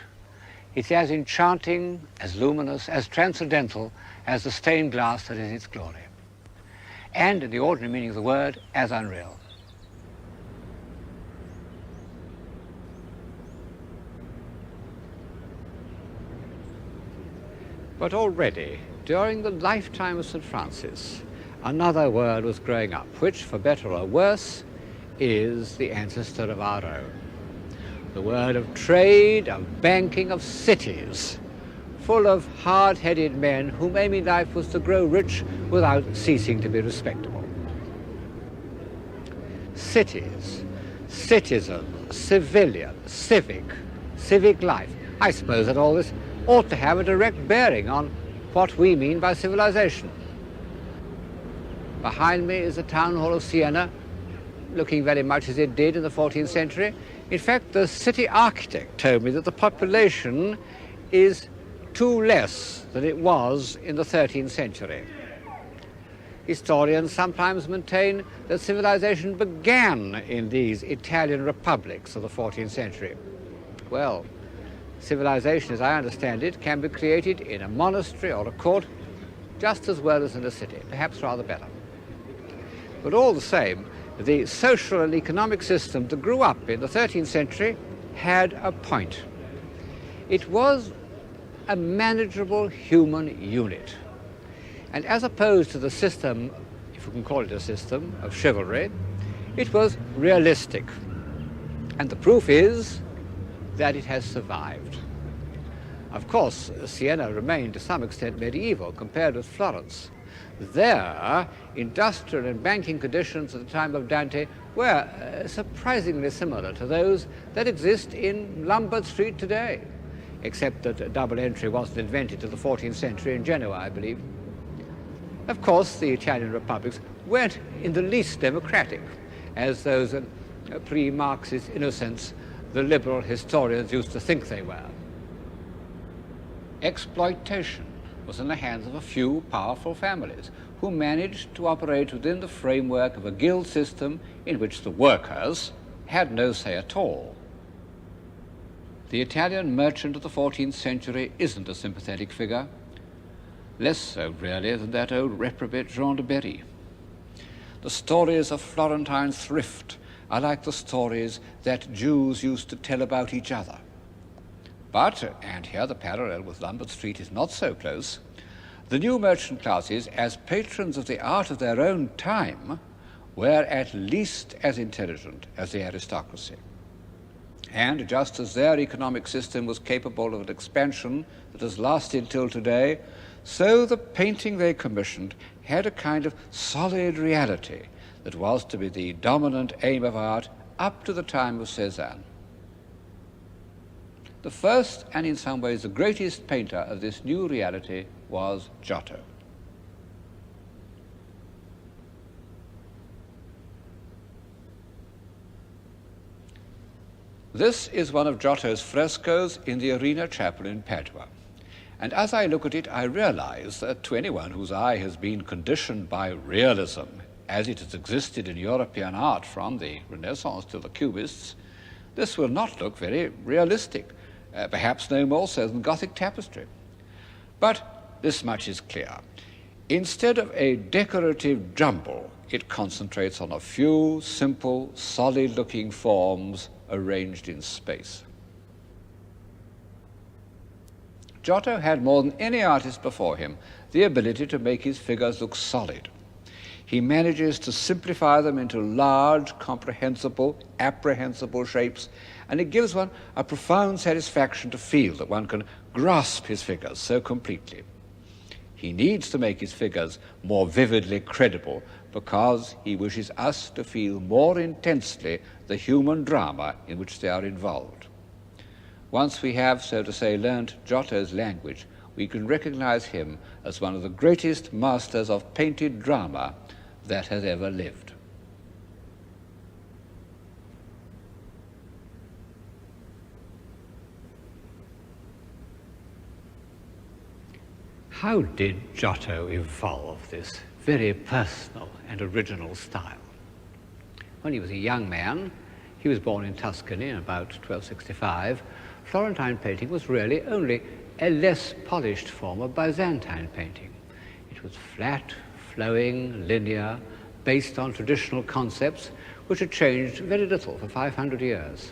It's as enchanting, as luminous, as transcendental as the stained glass that is its glory. And, in the ordinary meaning of the word, as unreal. But already, during the lifetime of St. Francis, another world was growing up, which, for better or worse, is the ancestor of our own. The world of trade, of banking, of cities, full of hard-headed men whose aim in life was to grow rich without ceasing to be respectable. Cities, citizen, civilian, civic life, I suppose that all this ought to have a direct bearing on what we mean by civilization. Behind me is the town hall of Siena, looking very much as it did in the 14th century. In fact, the city architect told me that the population is 2 less than it was in the 13th century. Historians sometimes maintain that civilization began in these Italian republics of the 14th century. Well, civilization, as I understand it, can be created in a monastery or a court just as well as in a city, perhaps rather better. But all the same, the social and economic system that grew up in the 13th century had a point. It was a manageable human unit. And as opposed to the system, if we can call it a system, of chivalry, it was realistic. And the proof is that it has survived. Of course, Siena remained to some extent medieval compared with Florence. There, industrial and banking conditions at the time of Dante were surprisingly similar to those that exist in Lombard Street today, except that double entry wasn't invented till the 14th century in Genoa, I believe. Of course, the Italian republics weren't in the least democratic, as those pre-Marxist innocents, the liberal historians, used to think they were. Exploitation was in the hands of a few powerful families who managed to operate within the framework of a guild system in which the workers had no say at all. The Italian merchant of the 14th century isn't a sympathetic figure, less so really than that old reprobate Jean de Berry. The stories of Florentine thrift are like the stories that Jews used to tell about each other. But, and here the parallel with Lombard Street is not so close, the new merchant classes, as patrons of the art of their own time, were at least as intelligent as the aristocracy. And just as their economic system was capable of an expansion that has lasted till today, so the painting they commissioned had a kind of solid reality that was to be the dominant aim of art up to the time of Cézanne. The first, and in some ways the greatest painter of this new reality was Giotto. This is one of Giotto's frescoes in the Arena Chapel in Padua. And as I look at it, I realize that to anyone whose eye has been conditioned by realism, as it has existed in European art from the Renaissance to the Cubists, this will not look very realistic. Perhaps no more so than Gothic tapestry. But this much is clear. Instead of a decorative jumble, it concentrates on a few simple, solid-looking forms arranged in space. Giotto had more than any artist before him the ability to make his figures look solid. He manages to simplify them into large, comprehensible, apprehensible shapes, and it gives one a profound satisfaction to feel that one can grasp his figures so completely. He needs to make his figures more vividly credible because he wishes us to feel more intensely the human drama in which they are involved. Once we have, so to say, learnt Giotto's language, we can recognize him as one of the greatest masters of painted drama that has ever lived. How did Giotto evolve this very personal and original style? When he was a young man, he was born in Tuscany in about 1265, Florentine painting was really only a less polished form of Byzantine painting. It was flat, flowing, linear, based on traditional concepts which had changed very little for 500 years.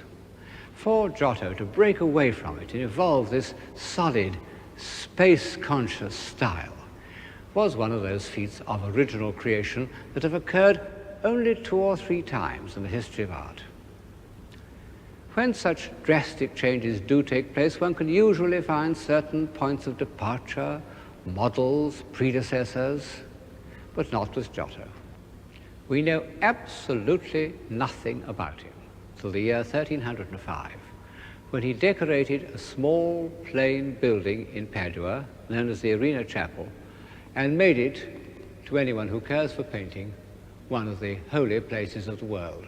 For Giotto to break away from it and evolve this solid, space-conscious style was one of those feats of original creation that have occurred only 2 or 3 times in the history of art. When such drastic changes do take place, one can usually find certain points of departure, models, predecessors, but not with Giotto. We know absolutely nothing about him till the year 1305, when he decorated a small plain building in Padua, known as the Arena Chapel, and made it, to anyone who cares for painting, one of the holy places of the world.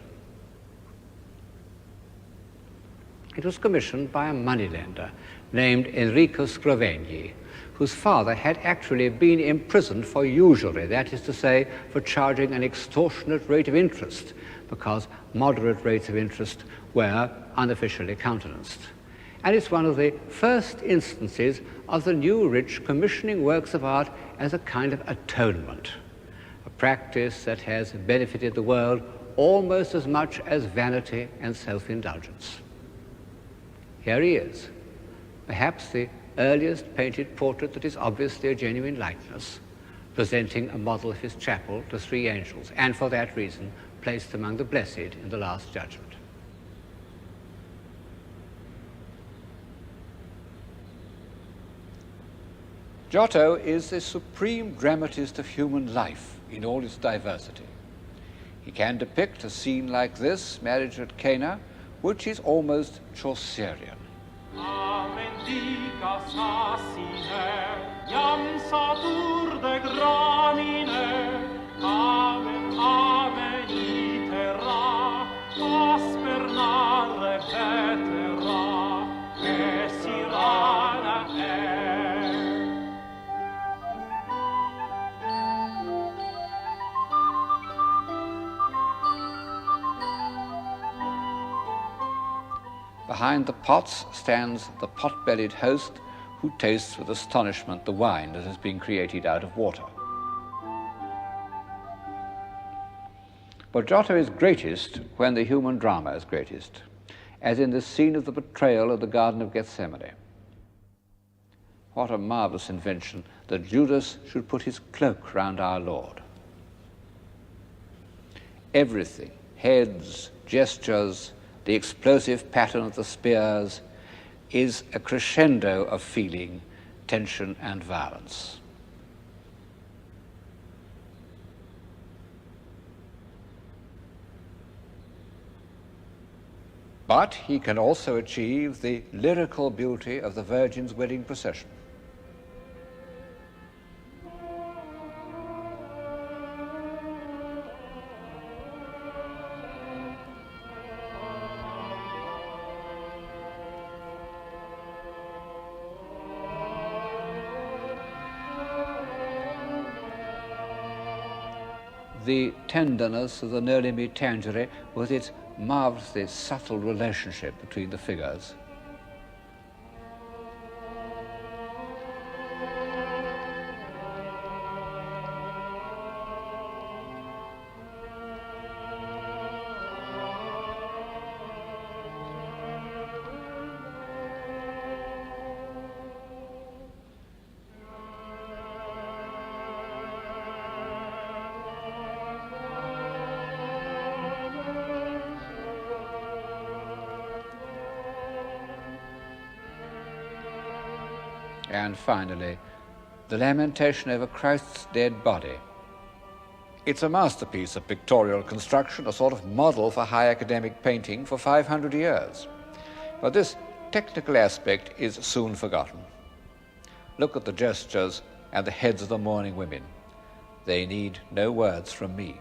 It was commissioned by a moneylender named Enrico Scrovegni, whose father had actually been imprisoned for usury, that is to say, for charging an extortionate rate of interest, because moderate rates of interest were unofficially countenanced. And it's one of the first instances of the new rich commissioning works of art as a kind of atonement, a practice that has benefited the world almost as much as vanity and self-indulgence. Here he is, perhaps the earliest painted portrait that is obviously a genuine likeness, presenting a model of his chapel to three angels, and for that reason placed among the blessed in the Last Judgment. Giotto is the supreme dramatist of human life in all its diversity. He can depict a scene like this, marriage at Cana, which is almost Chaucerian. Amen dica sasine, iam satur de gramine, amen, amen itera, aspernare vetera, esirana Behind the pots stands the pot-bellied host who tastes with astonishment the wine that has been created out of water. But Giotto is greatest when the human drama is greatest, as in the scene of the betrayal of the Garden of Gethsemane. What a marvelous invention that Judas should put his cloak round our Lord. Everything, heads, gestures, the explosive pattern of the spears, is a crescendo of feeling, tension, and violence. But he can also achieve the lyrical beauty of the Virgin's wedding procession. The tenderness of the Noli Me Tangere with its marvelously subtle relationship between the figures. And finally, the lamentation over Christ's dead body. It's a masterpiece of pictorial construction, a sort of model for high academic painting for 500 years. But this technical aspect is soon forgotten. Look at the gestures and the heads of the mourning women. They need no words from me.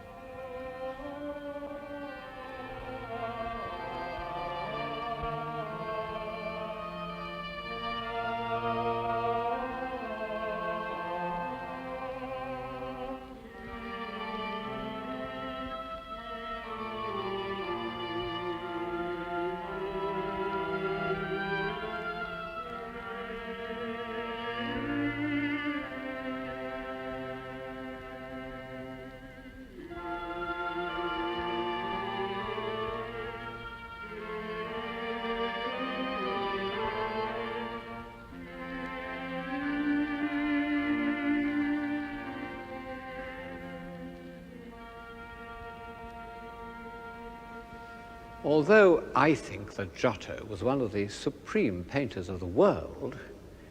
Although I think that Giotto was one of the supreme painters of the world,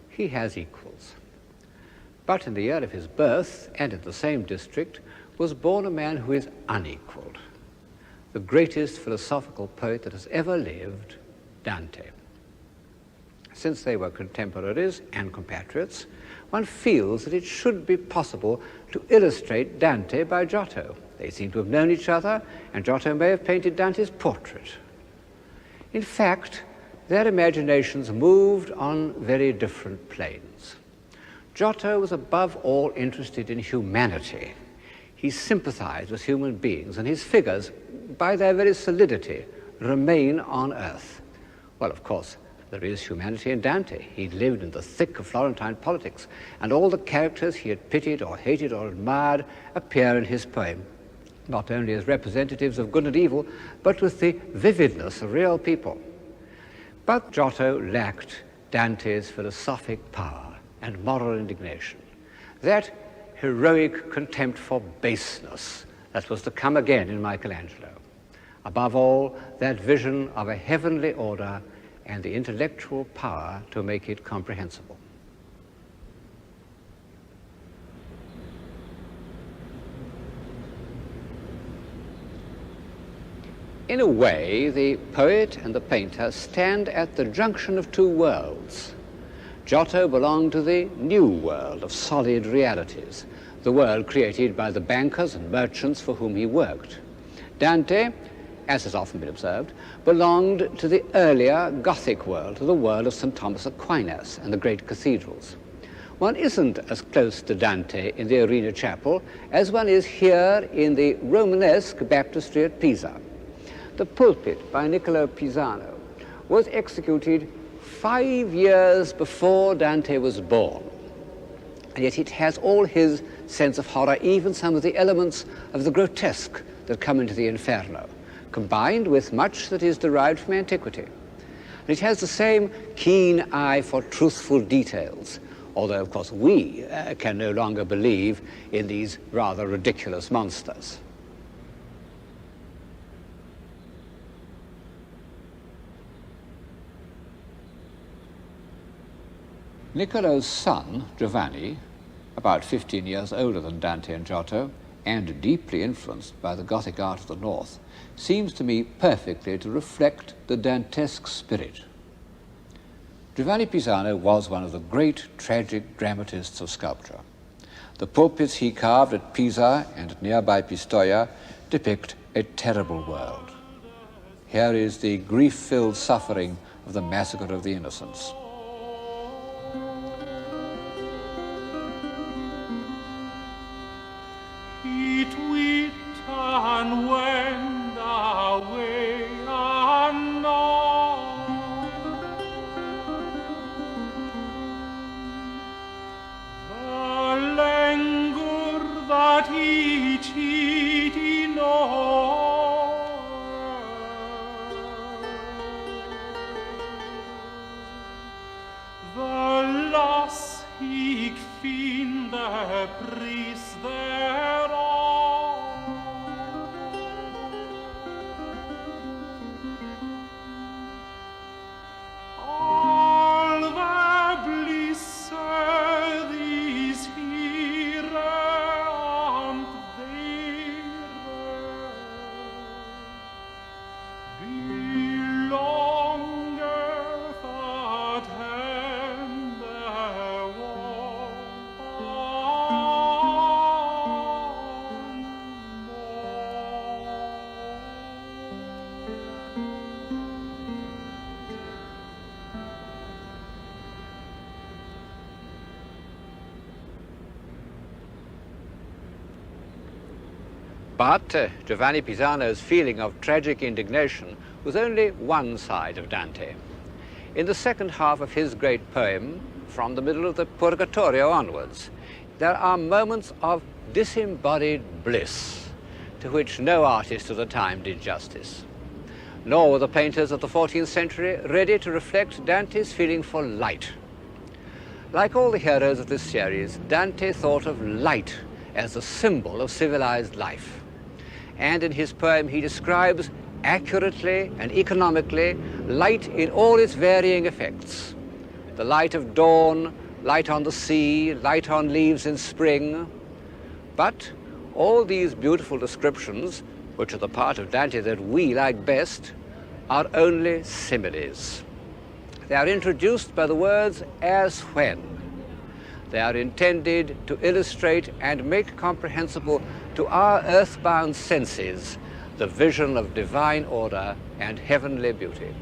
he has equals. But in the year of his birth, and in the same district, was born a man who is unequaled, the greatest philosophical poet that has ever lived, Dante. Since they were contemporaries and compatriots, one feels that it should be possible to illustrate Dante by Giotto. They seem to have known each other, and Giotto may have painted Dante's portrait. In fact, their imaginations moved on very different planes. Giotto was above all interested in humanity. He sympathized with human beings, and his figures, by their very solidity, remain on earth. Well, of course, there is humanity in Dante. He lived in the thick of Florentine politics, and all the characters he had pitied or hated or admired appear in his poem, not only as representatives of good and evil, but with the vividness of real people. But Giotto lacked Dante's philosophic power and moral indignation, that heroic contempt for baseness that was to come again in Michelangelo. Above all, that vision of a heavenly order and the intellectual power to make it comprehensible. In a way, the poet and the painter stand at the junction of two worlds. Giotto belonged to the new world of solid realities, the world created by the bankers and merchants for whom he worked. Dante, as has often been observed, belonged to the earlier Gothic world, to the world of St. Thomas Aquinas and the great cathedrals. One isn't as close to Dante in the Arena Chapel as one is here in the Romanesque baptistry at Pisa. The pulpit by Niccolo Pisano was executed 5 years before Dante was born, and yet it has all his sense of horror, even some of the elements of the grotesque that come into the Inferno, combined with much that is derived from antiquity. And it has the same keen eye for truthful details, although, of course, we can no longer believe in these rather ridiculous monsters. Niccolo's son, Giovanni, about 15 years older than Dante and Giotto, and deeply influenced by the Gothic art of the North, seems to me perfectly to reflect the Dantesque spirit. Giovanni Pisano was one of the great tragic dramatists of sculpture. The pulpits he carved at Pisa and at nearby Pistoia depict a terrible world. Here is the grief-filled suffering of the massacre of the innocents. And went away unknown. The languor that he cheated knows, the loss he find the priest thereof. But Giovanni Pisano's feeling of tragic indignation was only one side of Dante. In the second half of his great poem, from the middle of the Purgatorio onwards, there are moments of disembodied bliss to which no artist of the time did justice. Nor were the painters of the 14th century ready to reflect Dante's feeling for light. Like all the heroes of this series, Dante thought of light as a symbol of civilized life. And in his poem, he describes accurately and economically light in all its varying effects. The light of dawn, light on the sea, light on leaves in spring. But all these beautiful descriptions, which are the part of Dante that we like best, are only similes. They are introduced by the words as when. They are intended to illustrate and make comprehensible to our earthbound senses the vision of divine order and heavenly beauty.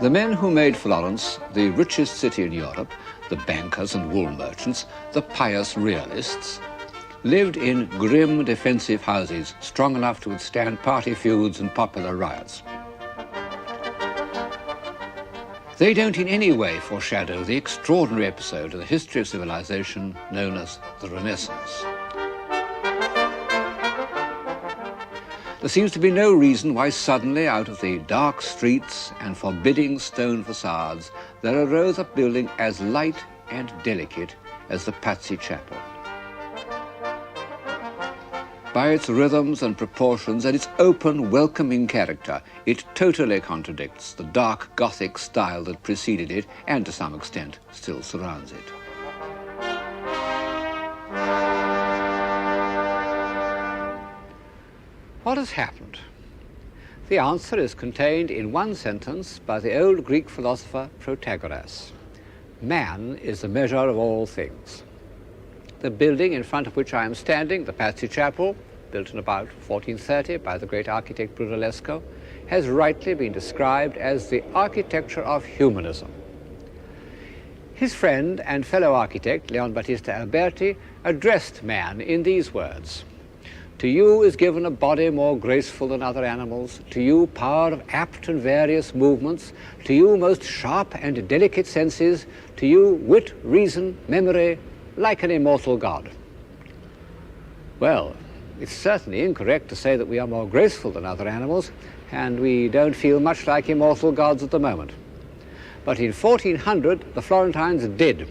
The men who made Florence the richest city in Europe, the bankers and wool merchants, the pious realists, lived in grim defensive houses strong enough to withstand party feuds and popular riots. They don't in any way foreshadow the extraordinary episode in the history of civilization known as the Renaissance. There seems to be no reason why suddenly out of the dark streets and forbidding stone facades there arose a building as light and delicate as the Patsy Chapel. By its rhythms and proportions and its open, welcoming character, it totally contradicts the dark Gothic style that preceded it and to some extent still surrounds it. What has happened? The answer is contained in one sentence by the old Greek philosopher Protagoras. Man is the measure of all things. The building in front of which I am standing, the Patsy Chapel, built in about 1430 by the great architect Brunellesco, has rightly been described as the architecture of humanism. His friend and fellow architect, Leon Battista Alberti, addressed man in these words: "To you is given a body more graceful than other animals, to you power of apt and various movements, to you most sharp and delicate senses, to you wit, reason, memory, like an immortal God." Well, it's certainly incorrect to say that we are more graceful than other animals, and we don't feel much like immortal gods at the moment. But in 1400, the Florentines did.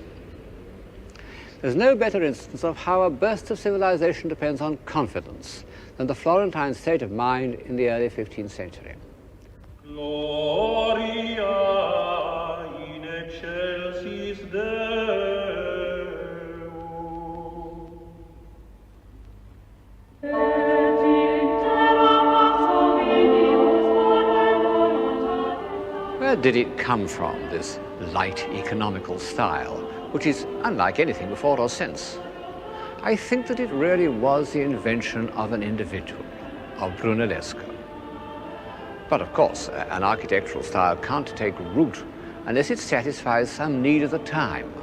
There's no better instance of how a burst of civilization depends on confidence than the Florentine state of mind in the early 15th century. Gloria in excelsis Deo. Where did it come from, this light economical style, which is unlike anything before or since? I think that it really was the invention of an individual, of Brunellesco. But of course, an architectural style can't take root unless it satisfies some need of the time.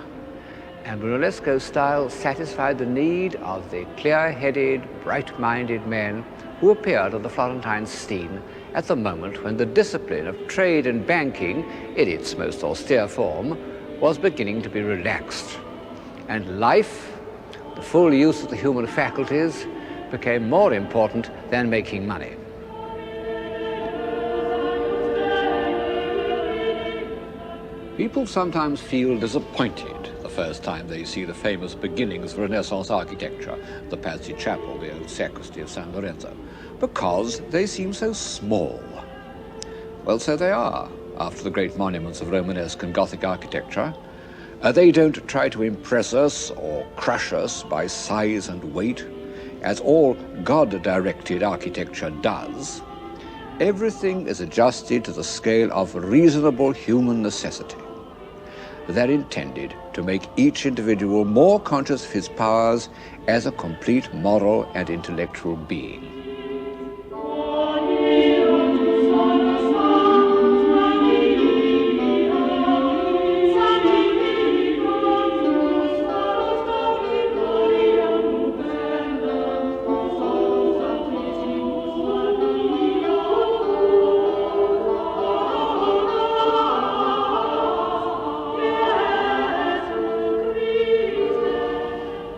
And Brunellesco's style satisfied the need of the clear-headed, bright-minded men who appeared on the Florentine scene at the moment when the discipline of trade and banking, in its most austere form, was beginning to be relaxed. And life, the full use of the human faculties, became more important than making money. People sometimes feel disappointed the first time they see the famous beginnings of Renaissance architecture, the Pazzi Chapel, the old sacristy of San Lorenzo, because they seem so small. Well, so they are, after the great monuments of Romanesque and Gothic architecture. They don't try to impress us or crush us by size and weight, as all God-directed architecture does. Everything is adjusted to the scale of reasonable human necessity. They're intended to make each individual more conscious of his powers as a complete moral and intellectual being.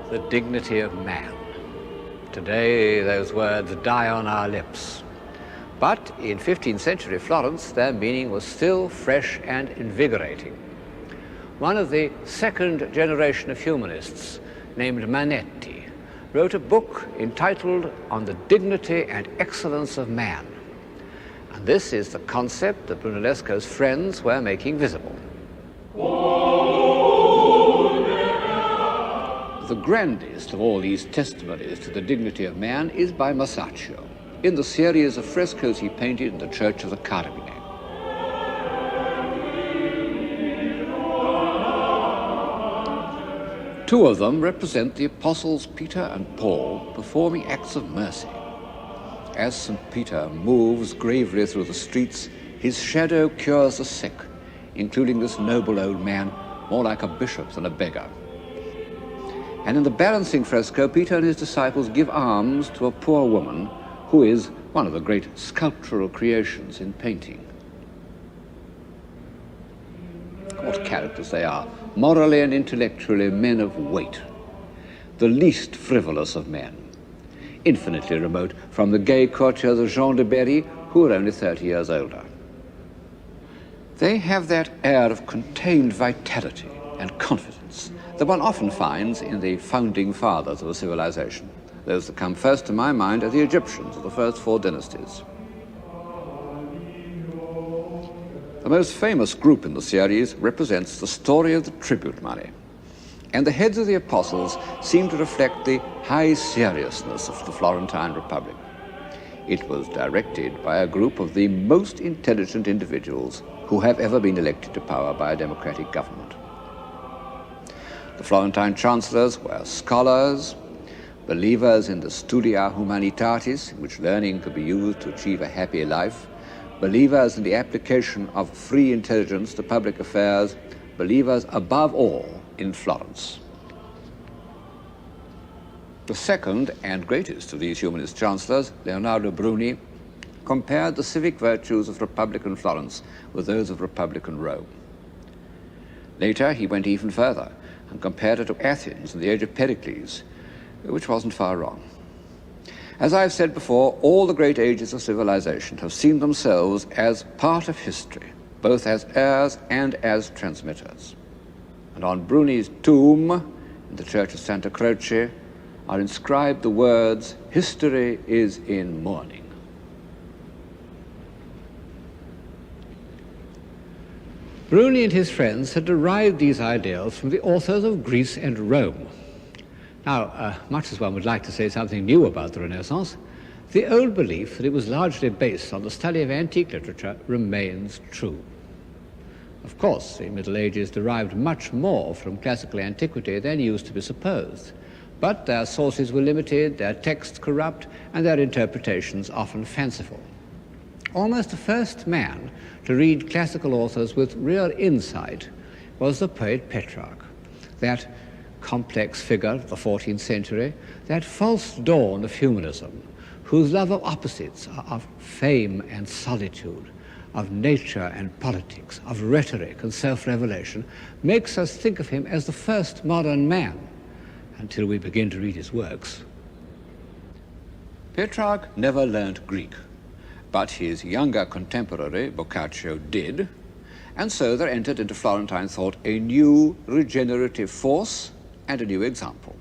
The dignity of man. Today, those words die on our lips. But in 15th century Florence, their meaning was still fresh and invigorating. One of the second generation of humanists, named Manetti, wrote a book entitled On the Dignity and Excellence of Man. And this is the concept that Brunellesco's friends were making visible. The grandest of all these testimonies to the dignity of man is by Masaccio, in the series of frescoes he painted in the Church of the Carmine. Two of them represent the apostles Peter and Paul performing acts of mercy. As St. Peter moves gravely through the streets, his shadow cures the sick, including this noble old man, more like a bishop than a beggar. And in the balancing fresco, Peter and his disciples give alms to a poor woman who is one of the great sculptural creations in painting. What characters they are, morally and intellectually men of weight, the least frivolous of men, infinitely remote from the gay courtiers of Jean de Berry, who were only 30 years older. They have that air of contained vitality and confidence that one often finds in the founding fathers of a civilization. Those that come first to my mind are the Egyptians of the first four dynasties. The most famous group in the series represents the story of the tribute money. And the heads of the apostles seem to reflect the high seriousness of the Florentine Republic. It was directed by a group of the most intelligent individuals who have ever been elected to power by a democratic government. The Florentine chancellors were scholars, believers in the studia humanitatis, in which learning could be used to achieve a happy life, believers in the application of free intelligence to public affairs, believers above all in Florence. The second and greatest of these humanist chancellors, Leonardo Bruni, compared the civic virtues of Republican Florence with those of Republican Rome. Later, he went even further and compared it to Athens in the age of Pericles, which wasn't far wrong. As I've said before, all the great ages of civilization have seen themselves as part of history, both as heirs and as transmitters. And on Bruni's tomb in the Church of Santa Croce are inscribed the words, "History is in mourning." Bruni and his friends had derived these ideals from the authors of Greece and Rome. Now, much as one would like to say something new about the Renaissance, the old belief that it was largely based on the study of antique literature remains true. Of course, the Middle Ages derived much more from classical antiquity than used to be supposed, but their sources were limited, their texts corrupt, and their interpretations often fanciful. Almost the first man to read classical authors with real insight was the poet Petrarch, that complex figure of the 14th century, that false dawn of humanism, whose love of opposites, of fame and solitude, of nature and politics, of rhetoric and self-revelation, makes us think of him as the first modern man, until we begin to read his works. Petrarch never learned Greek, but his younger contemporary, Boccaccio, did, and so there entered into Florentine thought a new regenerative force and a new example.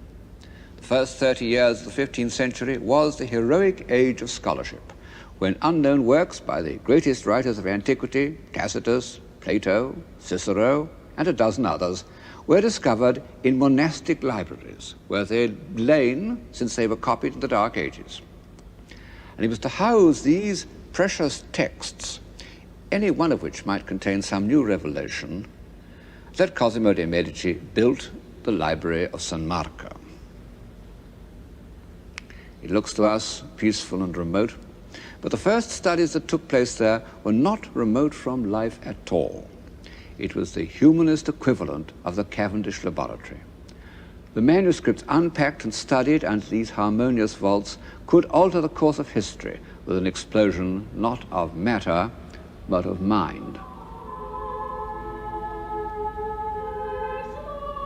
The first 30 years of the 15th century was the heroic age of scholarship, when unknown works by the greatest writers of antiquity, Tacitus, Plato, Cicero, and a dozen others, were discovered in monastic libraries, where they'd lain since they were copied in the Dark Ages. And it was to house these precious texts, any one of which might contain some new revelation, that Cosimo de' Medici built the library of San Marco. It looks to us peaceful and remote, but the first studies that took place there were not remote from life at all. It was the humanist equivalent of the Cavendish laboratory. The manuscripts unpacked and studied under these harmonious vaults could alter the course of history with an explosion not of matter, but of mind.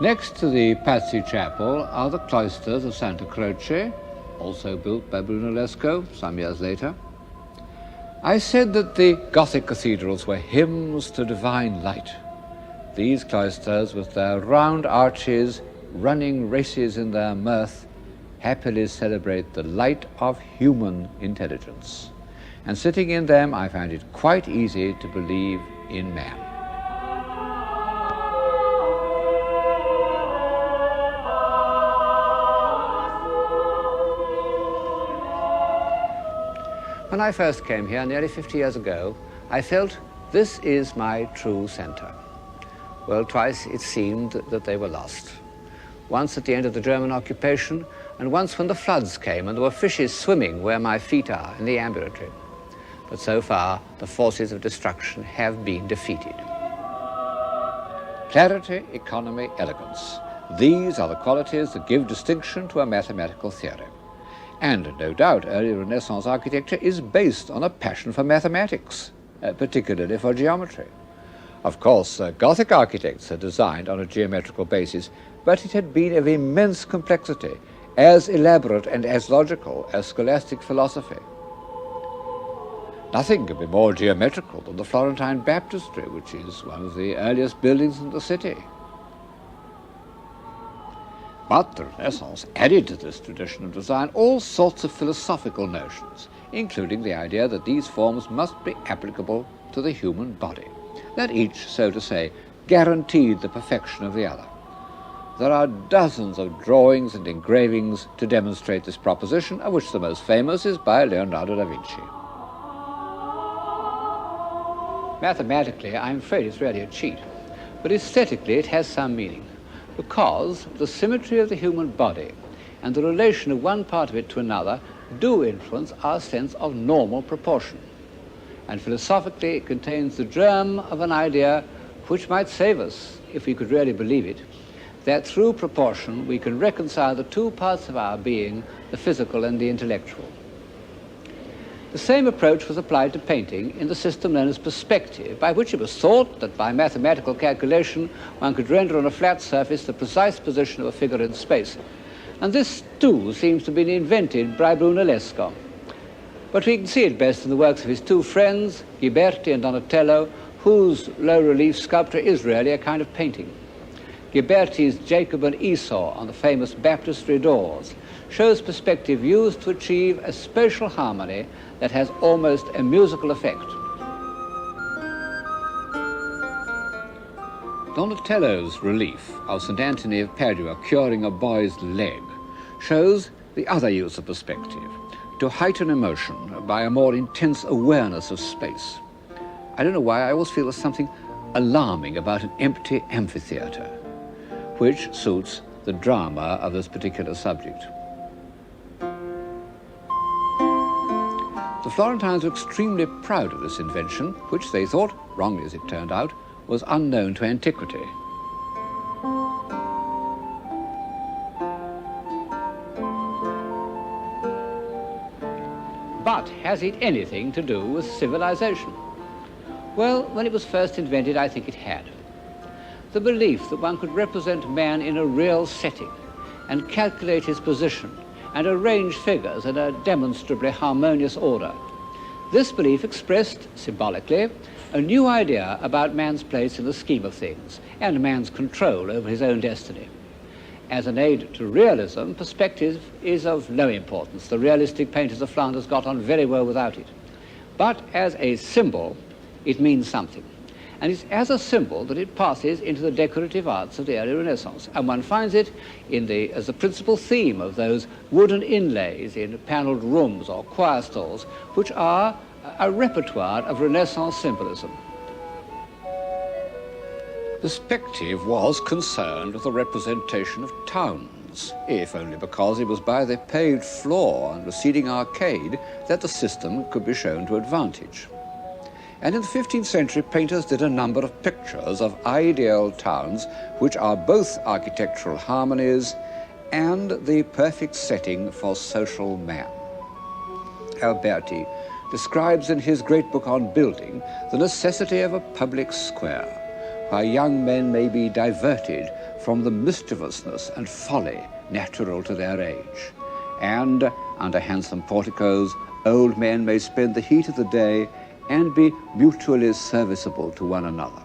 Next to the Pazzi Chapel are the cloisters of Santa Croce, also built by Brunellesco some years later. I said that the Gothic cathedrals were hymns to divine light. These cloisters, with their round arches, running races in their mirth, happily celebrate the light of human intelligence. And sitting in them, I find it quite easy to believe in man. When I first came here nearly 50 years ago, I felt this is my true center. Well, twice it seemed that they were lost. Once at the end of the German occupation, and once when the floods came and there were fishes swimming where my feet are in the ambulatory. But so far, the forces of destruction have been defeated. Clarity, economy, elegance. These are the qualities that give distinction to a mathematical theory. And no doubt early Renaissance architecture is based on a passion for mathematics, particularly for geometry. Of course, Gothic architects had designed on a geometrical basis, but it had been of immense complexity, as elaborate and as logical as scholastic philosophy. Nothing could be more geometrical than the Florentine baptistry, which is one of the earliest buildings in the city. But the Renaissance added to this tradition of design all sorts of philosophical notions, including the idea that these forms must be applicable to the human body, that each, so to say, guaranteed the perfection of the other. There are dozens of drawings and engravings to demonstrate this proposition, of which the most famous is by Leonardo da Vinci. Mathematically, I'm afraid it's really a cheat, but aesthetically it has some meaning, because the symmetry of the human body and the relation of one part of it to another do influence our sense of normal proportion. And philosophically, it contains the germ of an idea which might save us, if we could really believe it, that through proportion we can reconcile the two parts of our being, the physical and the intellectual. The same approach was applied to painting in the system known as perspective, by which it was thought that by mathematical calculation one could render on a flat surface the precise position of a figure in space. And this too seems to have been invented by Brunellesco. But we can see it best in the works of his two friends, Ghiberti and Donatello, whose low-relief sculpture is really a kind of painting. Ghiberti's Jacob and Esau on the famous baptistry doors shows perspective used to achieve a spatial harmony that has almost a musical effect. Donatello's relief of St. Anthony of Padua curing a boy's leg shows the other use of perspective, to heighten emotion by a more intense awareness of space. I don't know why, I always feel there's something alarming about an empty amphitheatre, which suits the drama of this particular subject. The Florentines were extremely proud of this invention, which they thought, wrongly as it turned out, was unknown to antiquity. But has it anything to do with civilization? Well, when it was first invented, I think it had. The belief that one could represent man in a real setting and calculate his position and arrange figures in a demonstrably harmonious order. This belief expressed, symbolically, a new idea about man's place in the scheme of things and man's control over his own destiny. As an aid to realism, perspective is of no importance. The realistic painters of Flanders got on very well without it. But as a symbol, it means something. And it's as a symbol that it passes into the decorative arts of the early Renaissance. And one finds it as the principal theme of those wooden inlays in panelled rooms or choir stalls, which are a repertoire of Renaissance symbolism. Perspective was concerned with the representation of towns, if only because it was by the paved floor and receding arcade that the system could be shown to advantage. And in the 15th century, painters did a number of pictures of ideal towns which are both architectural harmonies and the perfect setting for social man. Alberti describes in his great book on building the necessity of a public square, where young men may be diverted from the mischievousness and folly natural to their age. And under handsome porticos, old men may spend the heat of the day and be mutually serviceable to one another.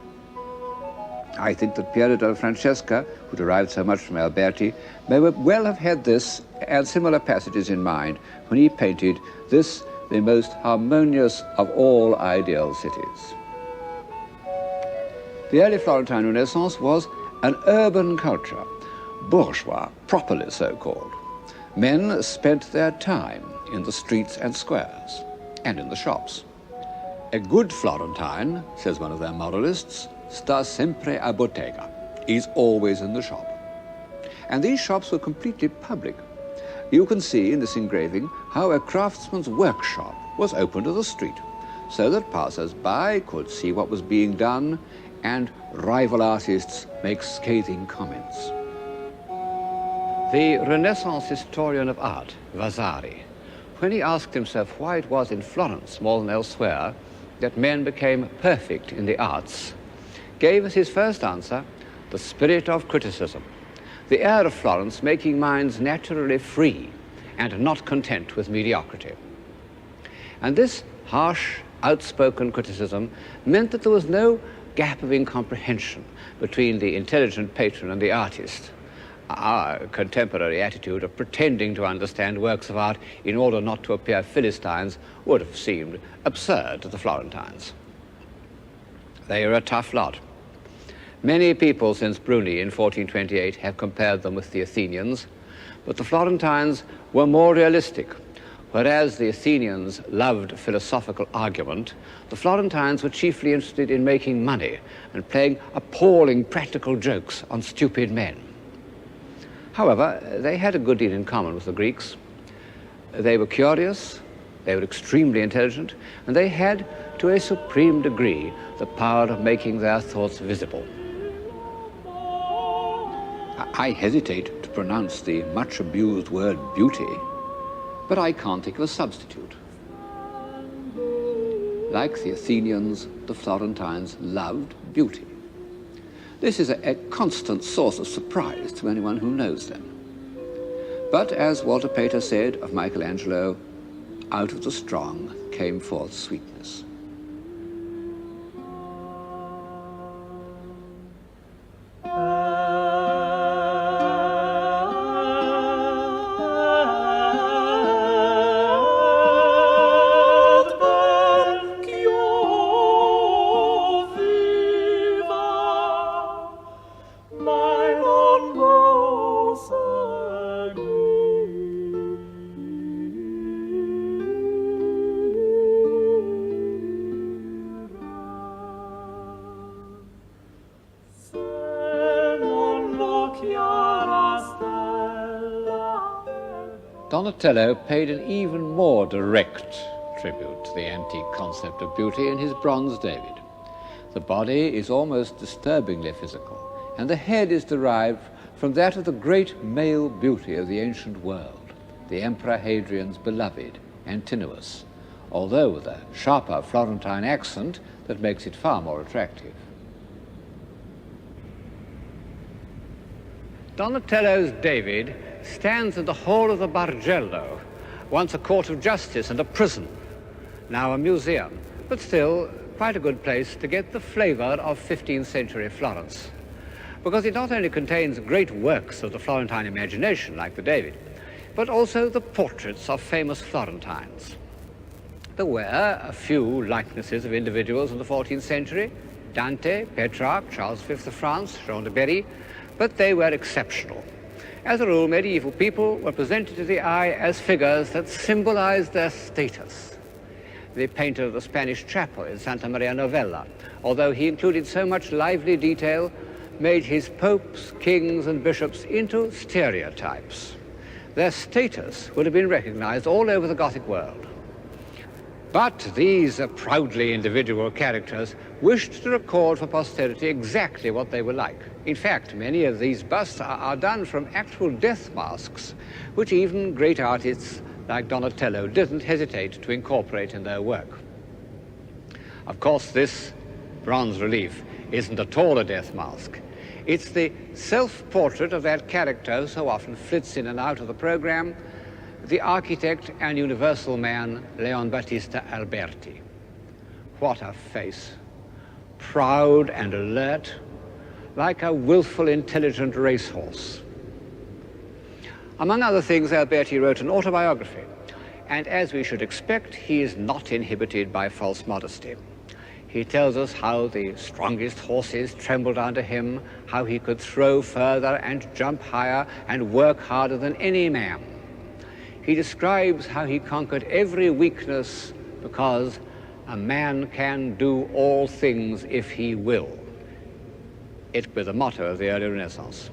I think that Piero della Francesca, who derived so much from Alberti, may well have had this and similar passages in mind when he painted this, the most harmonious of all ideal cities. The early Florentine Renaissance was an urban culture, bourgeois, properly so-called. Men spent their time in the streets and squares, and in the shops. A good Florentine, says one of their moralists, sta sempre a bottega, is always in the shop. And these shops were completely public. You can see in this engraving how a craftsman's workshop was open to the street, so that passers-by could see what was being done and rival artists make scathing comments. The Renaissance historian of art, Vasari, when he asked himself why it was in Florence more than elsewhere that men became perfect in the arts, gave as his first answer the spirit of criticism, the air of Florence making minds naturally free and not content with mediocrity. And this harsh, outspoken criticism meant that there was no gap of incomprehension between the intelligent patron and the artist. Our contemporary attitude of pretending to understand works of art in order not to appear Philistines would have seemed absurd to the Florentines. They are a tough lot. Many people since Bruni in 1428 have compared them with the Athenians, but the Florentines were more realistic. Whereas the Athenians loved philosophical argument, the Florentines were chiefly interested in making money and playing appalling practical jokes on stupid men. However, they had a good deal in common with the Greeks. They were curious, they were extremely intelligent, and they had, to a supreme degree, the power of making their thoughts visible. I hesitate to pronounce the much abused word beauty, but I can't think of a substitute. Like the Athenians, the Florentines loved beauty. This is a constant source of surprise to anyone who knows them. But as Walter Pater said of Michelangelo, out of the strong came forth sweetness. Donatello paid an even more direct tribute to the antique concept of beauty in his bronze David. The body is almost disturbingly physical, and the head is derived from that of the great male beauty of the ancient world, the Emperor Hadrian's beloved, Antinous, although with a sharper Florentine accent that makes it far more attractive. Donatello's David stands in the hall of the Bargello, once a court of justice and a prison, now a museum, but still quite a good place to get the flavor of 15th century Florence, because it not only contains great works of the Florentine imagination, like the David, but also the portraits of famous Florentines. There were a few likenesses of individuals in the 14th century, Dante, Petrarch, Charles V of France, Jean de Berry, but they were exceptional. As a rule, medieval people were presented to the eye as figures that symbolized their status. The painter of the Spanish chapel in Santa Maria Novella, although he included so much lively detail, made his popes, kings, and bishops into stereotypes. Their status would have been recognized all over the Gothic world. But these proudly individual characters wished to record for posterity exactly what they were like. In fact, many of these busts are done from actual death masks, which even great artists like Donatello didn't hesitate to incorporate in their work. Of course, this bronze relief isn't at all a death mask. It's the self-portrait of that character who so often flits in and out of the program, the architect and universal man, Leon Battista Alberti. What a face. Proud and alert, like a willful, intelligent racehorse. Among other things, Alberti wrote an autobiography, and as we should expect, he is not inhibited by false modesty. He tells us how the strongest horses trembled under him, how he could throw further and jump higher and work harder than any man. He describes how he conquered every weakness because a man can do all things if he will. It was the motto of the early Renaissance.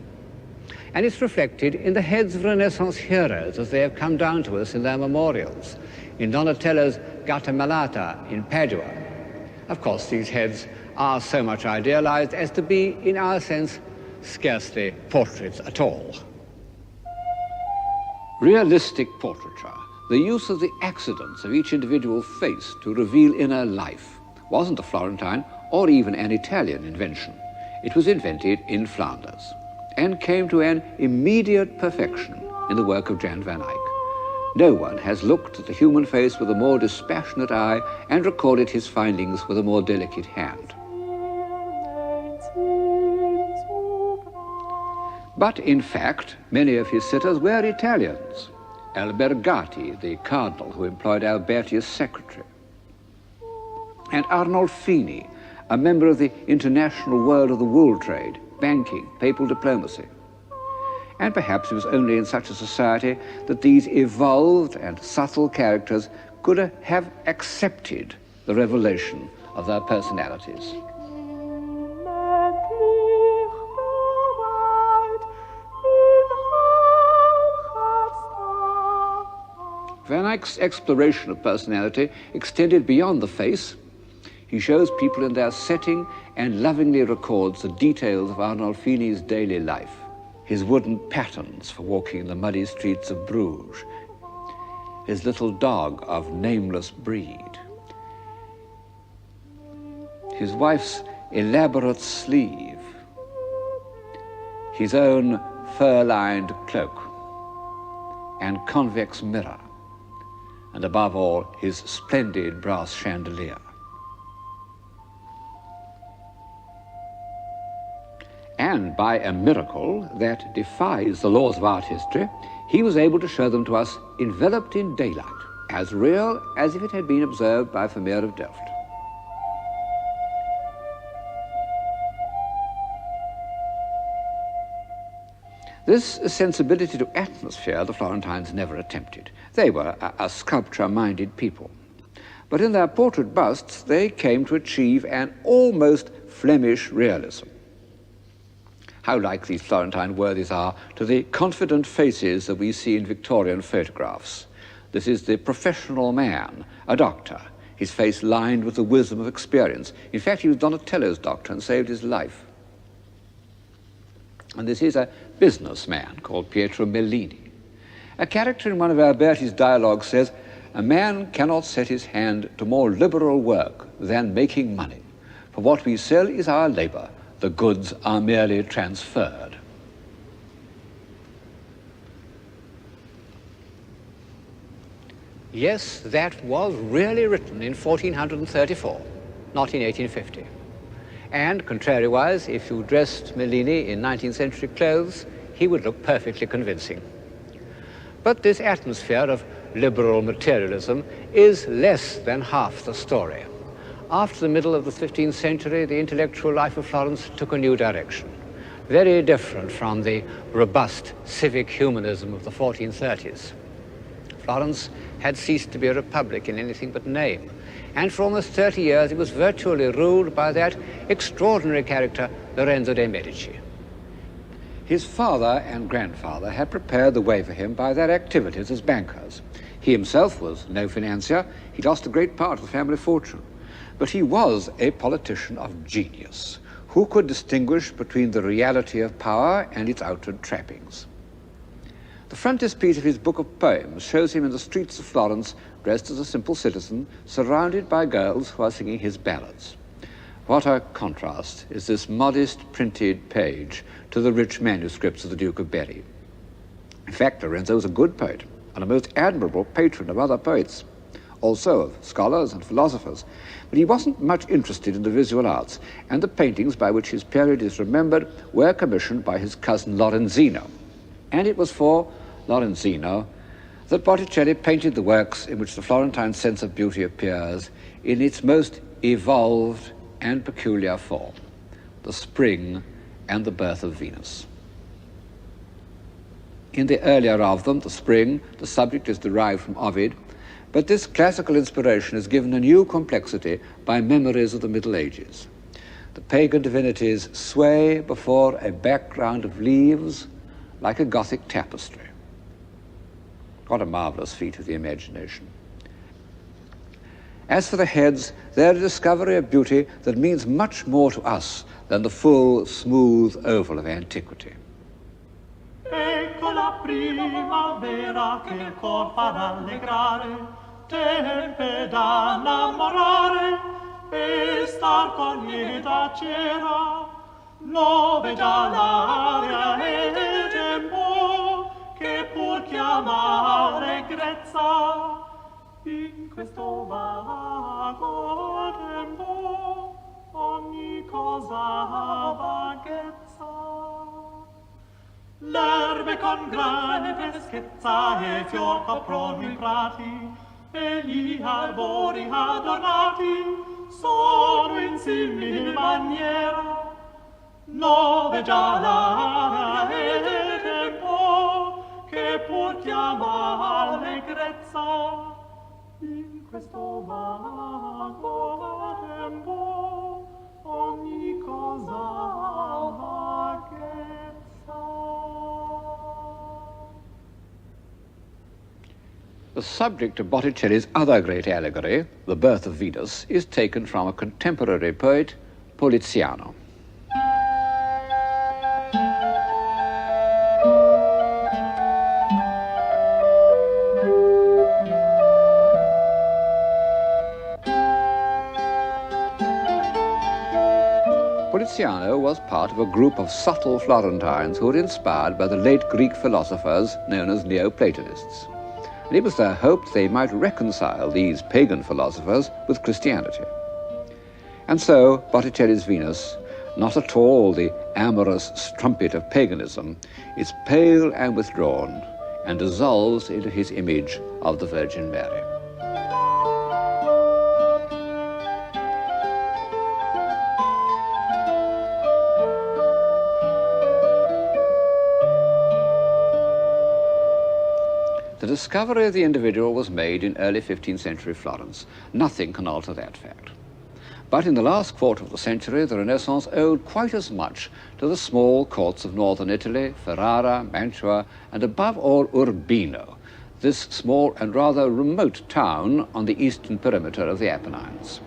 And it's reflected in the heads of Renaissance heroes as they have come down to us in their memorials, in Donatello's Gattamelata in Padua. Of course, these heads are so much idealized as to be, in our sense, scarcely portraits at all. Realistic portraiture, the use of the accidents of each individual face to reveal inner life, wasn't a Florentine or even an Italian invention. It was invented in Flanders and came to an immediate perfection in the work of Jan van Eyck. No one has looked at the human face with a more dispassionate eye and recorded his findings with a more delicate hand. But in fact, many of his sitters were Italians. Albergati, the cardinal who employed Alberti as secretary, and Arnolfini, a member of the international world of the wool trade, banking, papal diplomacy. And perhaps it was only in such a society that these evolved and subtle characters could have accepted the revelation of their personalities. Van Eyck's exploration of personality extended beyond the face. He shows people in their setting and lovingly records the details of Arnolfini's daily life, his wooden patterns for walking in the muddy streets of Bruges, his little dog of nameless breed, his wife's elaborate sleeve, his own fur-lined cloak and convex mirror, and above all, his splendid brass chandelier. And by a miracle that defies the laws of art history, he was able to show them to us enveloped in daylight, as real as if it had been observed by Vermeer of Delft. This sensibility to atmosphere the Florentines never attempted. They were a sculpture-minded people. But in their portrait busts, they came to achieve an almost Flemish realism. How like these Florentine worthies are to the confident faces that we see in Victorian photographs. This is the professional man, a doctor, his face lined with the wisdom of experience. In fact, he was Donatello's doctor and saved his life. And this is a businessman called Pietro Mellini. A character in one of Alberti's dialogues says, "A man cannot set his hand to more liberal work than making money. For what we sell is our labor. The goods are merely transferred." Yes, that was really written in 1434, not in 1850. And contrariwise, if you dressed Mellini in 19th century clothes, he would look perfectly convincing. But this atmosphere of liberal materialism is less than half the story. After the middle of the 15th century, the intellectual life of Florence took a new direction, very different from the robust civic humanism of the 1430s. Florence had ceased to be a republic in anything but name, and for almost 30 years it was virtually ruled by that extraordinary character, Lorenzo de' Medici. His father and grandfather had prepared the way for him by their activities as bankers. He himself was no financier. He lost a great part of the family fortune. But he was a politician of genius, who could distinguish between the reality of power and its outward trappings. The frontispiece of his book of poems shows him in the streets of Florence, dressed as a simple citizen, surrounded by girls who are singing his ballads. What a contrast is this modest printed page to the rich manuscripts of the Duke of Berry. In fact, Lorenzo was a good poet and a most admirable patron of other poets, also of scholars and philosophers, but he wasn't much interested in the visual arts, and the paintings by which his period is remembered were commissioned by his cousin Lorenzino. And it was for Lorenzino that Botticelli painted the works in which the Florentine sense of beauty appears in its most evolved and peculiar form, the Spring and the Birth of Venus. In the earlier of them, the Spring, the subject is derived from Ovid, but this classical inspiration is given a new complexity by memories of the Middle Ages. The pagan divinities sway before a background of leaves like a Gothic tapestry. What a marvelous feat of the imagination. As for the heads, they're a discovery of beauty that means much more to us than the full, smooth oval of antiquity. Ecco la primavera che il cor fa rallegrare, tempe da innamorare e star con lieta cera. Nove già l'aria e il tempo che pur chiama allegrezza. In questo vago tempo ogni cosa vaghezza. L'erbe con grande freschezza e fior coprono i prati e gli arbori adornati sono in simil maniera. Nove già l'aria e il tempo che pur chiama allegrezza. In questo vago tempo ogni cosa vaghezza. The subject of Botticelli's other great allegory, The Birth of Venus, is taken from a contemporary poet, Poliziano. Poliziano was part of a group of subtle Florentines who were inspired by the late Greek philosophers known as Neoplatonists. And it was their hope they might reconcile these pagan philosophers with Christianity. And so Botticelli's Venus, not at all the amorous strumpet of paganism, is pale and withdrawn and dissolves into his image of the Virgin Mary. The discovery of the individual was made in early 15th century Florence. Nothing can alter that fact. But in the last quarter of the century, the Renaissance owed quite as much to the small courts of northern Italy, Ferrara, Mantua, and above all Urbino, this small and rather remote town on the eastern perimeter of the Apennines.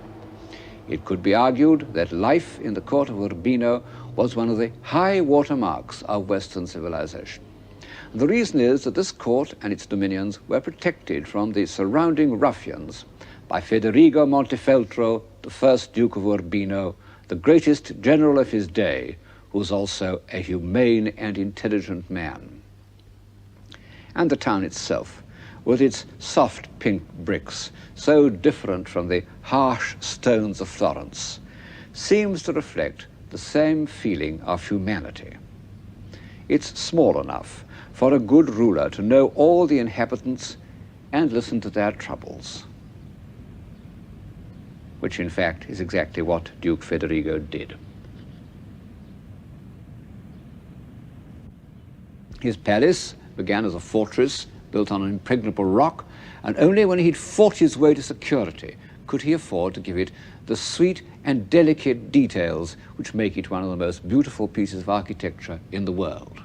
It could be argued that life in the court of Urbino was one of the high watermarks of Western civilization. And the reason is that this court and its dominions were protected from the surrounding ruffians by Federigo Montefeltro, the first Duke of Urbino, the greatest general of his day, who was also a humane and intelligent man. And the town itself, with its soft pink bricks, so different from the harsh stones of Florence, seems to reflect the same feeling of humanity. It's small enough for a good ruler to know all the inhabitants and listen to their troubles, which in fact is exactly what Duke Federigo did. His palace began as a fortress built on an impregnable rock, and only when he'd fought his way to security could he afford to give it the sweet and delicate details which make it one of the most beautiful pieces of architecture in the world.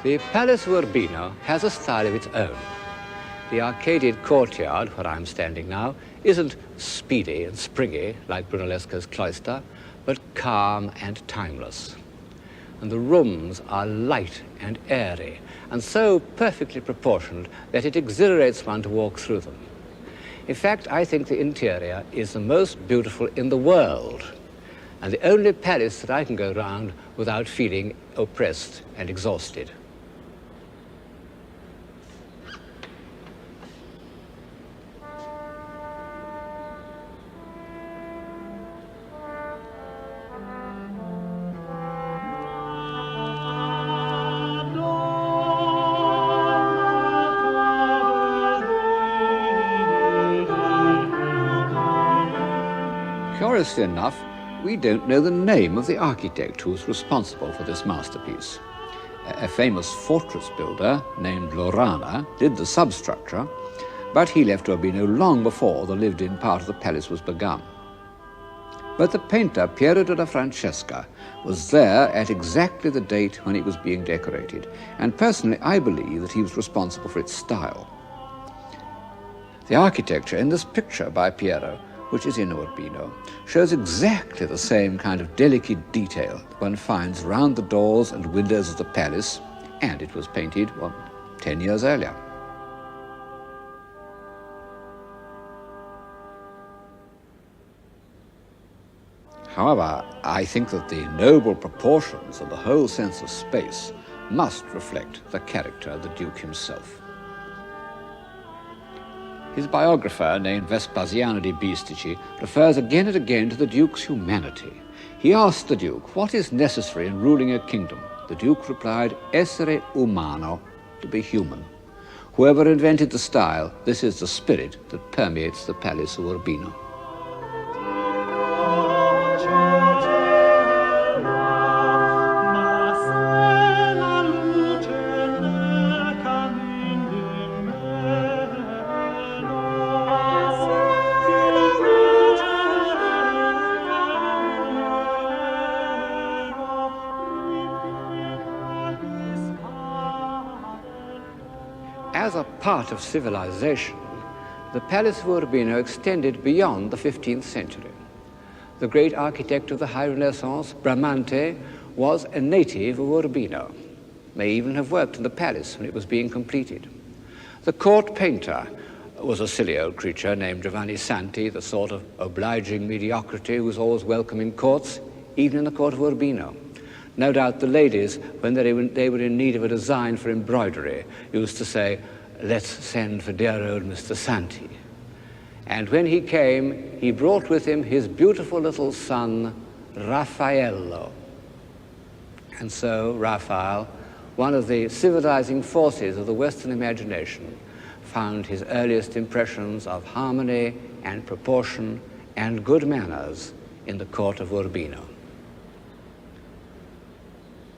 The Palace of Urbino has a style of its own. The arcaded courtyard, where I'm standing now, isn't speedy and springy like Brunellesco's cloister, but calm and timeless. And the rooms are light and airy, and so perfectly proportioned that it exhilarates one to walk through them. In fact, I think the interior is the most beautiful in the world, and the only palace that I can go round without feeling oppressed and exhausted. Curiously enough, we don't know the name of the architect who was responsible for this masterpiece. A famous fortress builder named Lorana did the substructure, but he left Urbino long before the lived-in part of the palace was begun. But the painter Piero della Francesca was there at exactly the date when it was being decorated, and personally I believe that he was responsible for its style. The architecture in this picture by Piero, which is in Urbino, shows exactly the same kind of delicate detail that one finds round the doors and windows of the palace, and it was painted, 10 years earlier. However, I think that the noble proportions and the whole sense of space must reflect the character of the Duke himself. His biographer, named Vespasiano di Bistici, refers again and again to the Duke's humanity. He asked the Duke, what is necessary in ruling a kingdom? The Duke replied, essere umano, to be human. Whoever invented the style, this is the spirit that permeates the Palace of Urbino. As a part of civilization, the Palace of Urbino extended beyond the 15th century. The great architect of the High Renaissance, Bramante, was a native of Urbino, may even have worked in the palace when it was being completed. The court painter was a silly old creature named Giovanni Santi, the sort of obliging mediocrity who was always welcome in courts, even in the court of Urbino. No doubt the ladies, when they were in need of a design for embroidery, used to say, let's send for dear old Mr. Santi. And when he came, he brought with him his beautiful little son, Raffaello. And so Raphael, one of the civilizing forces of the Western imagination, found his earliest impressions of harmony and proportion and good manners in the court of Urbino.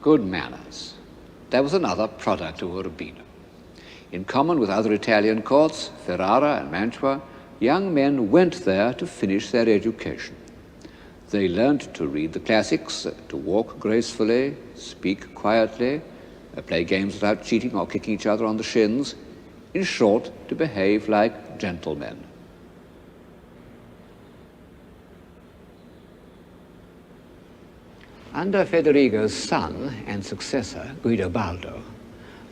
Good manners. That was another product of Urbino. In common with other Italian courts, Ferrara and Mantua, young men went there to finish their education. They learned to read the classics, to walk gracefully, speak quietly, play games without cheating or kicking each other on the shins. In short, to behave like gentlemen. Under Federigo's son and successor, Guidobaldo,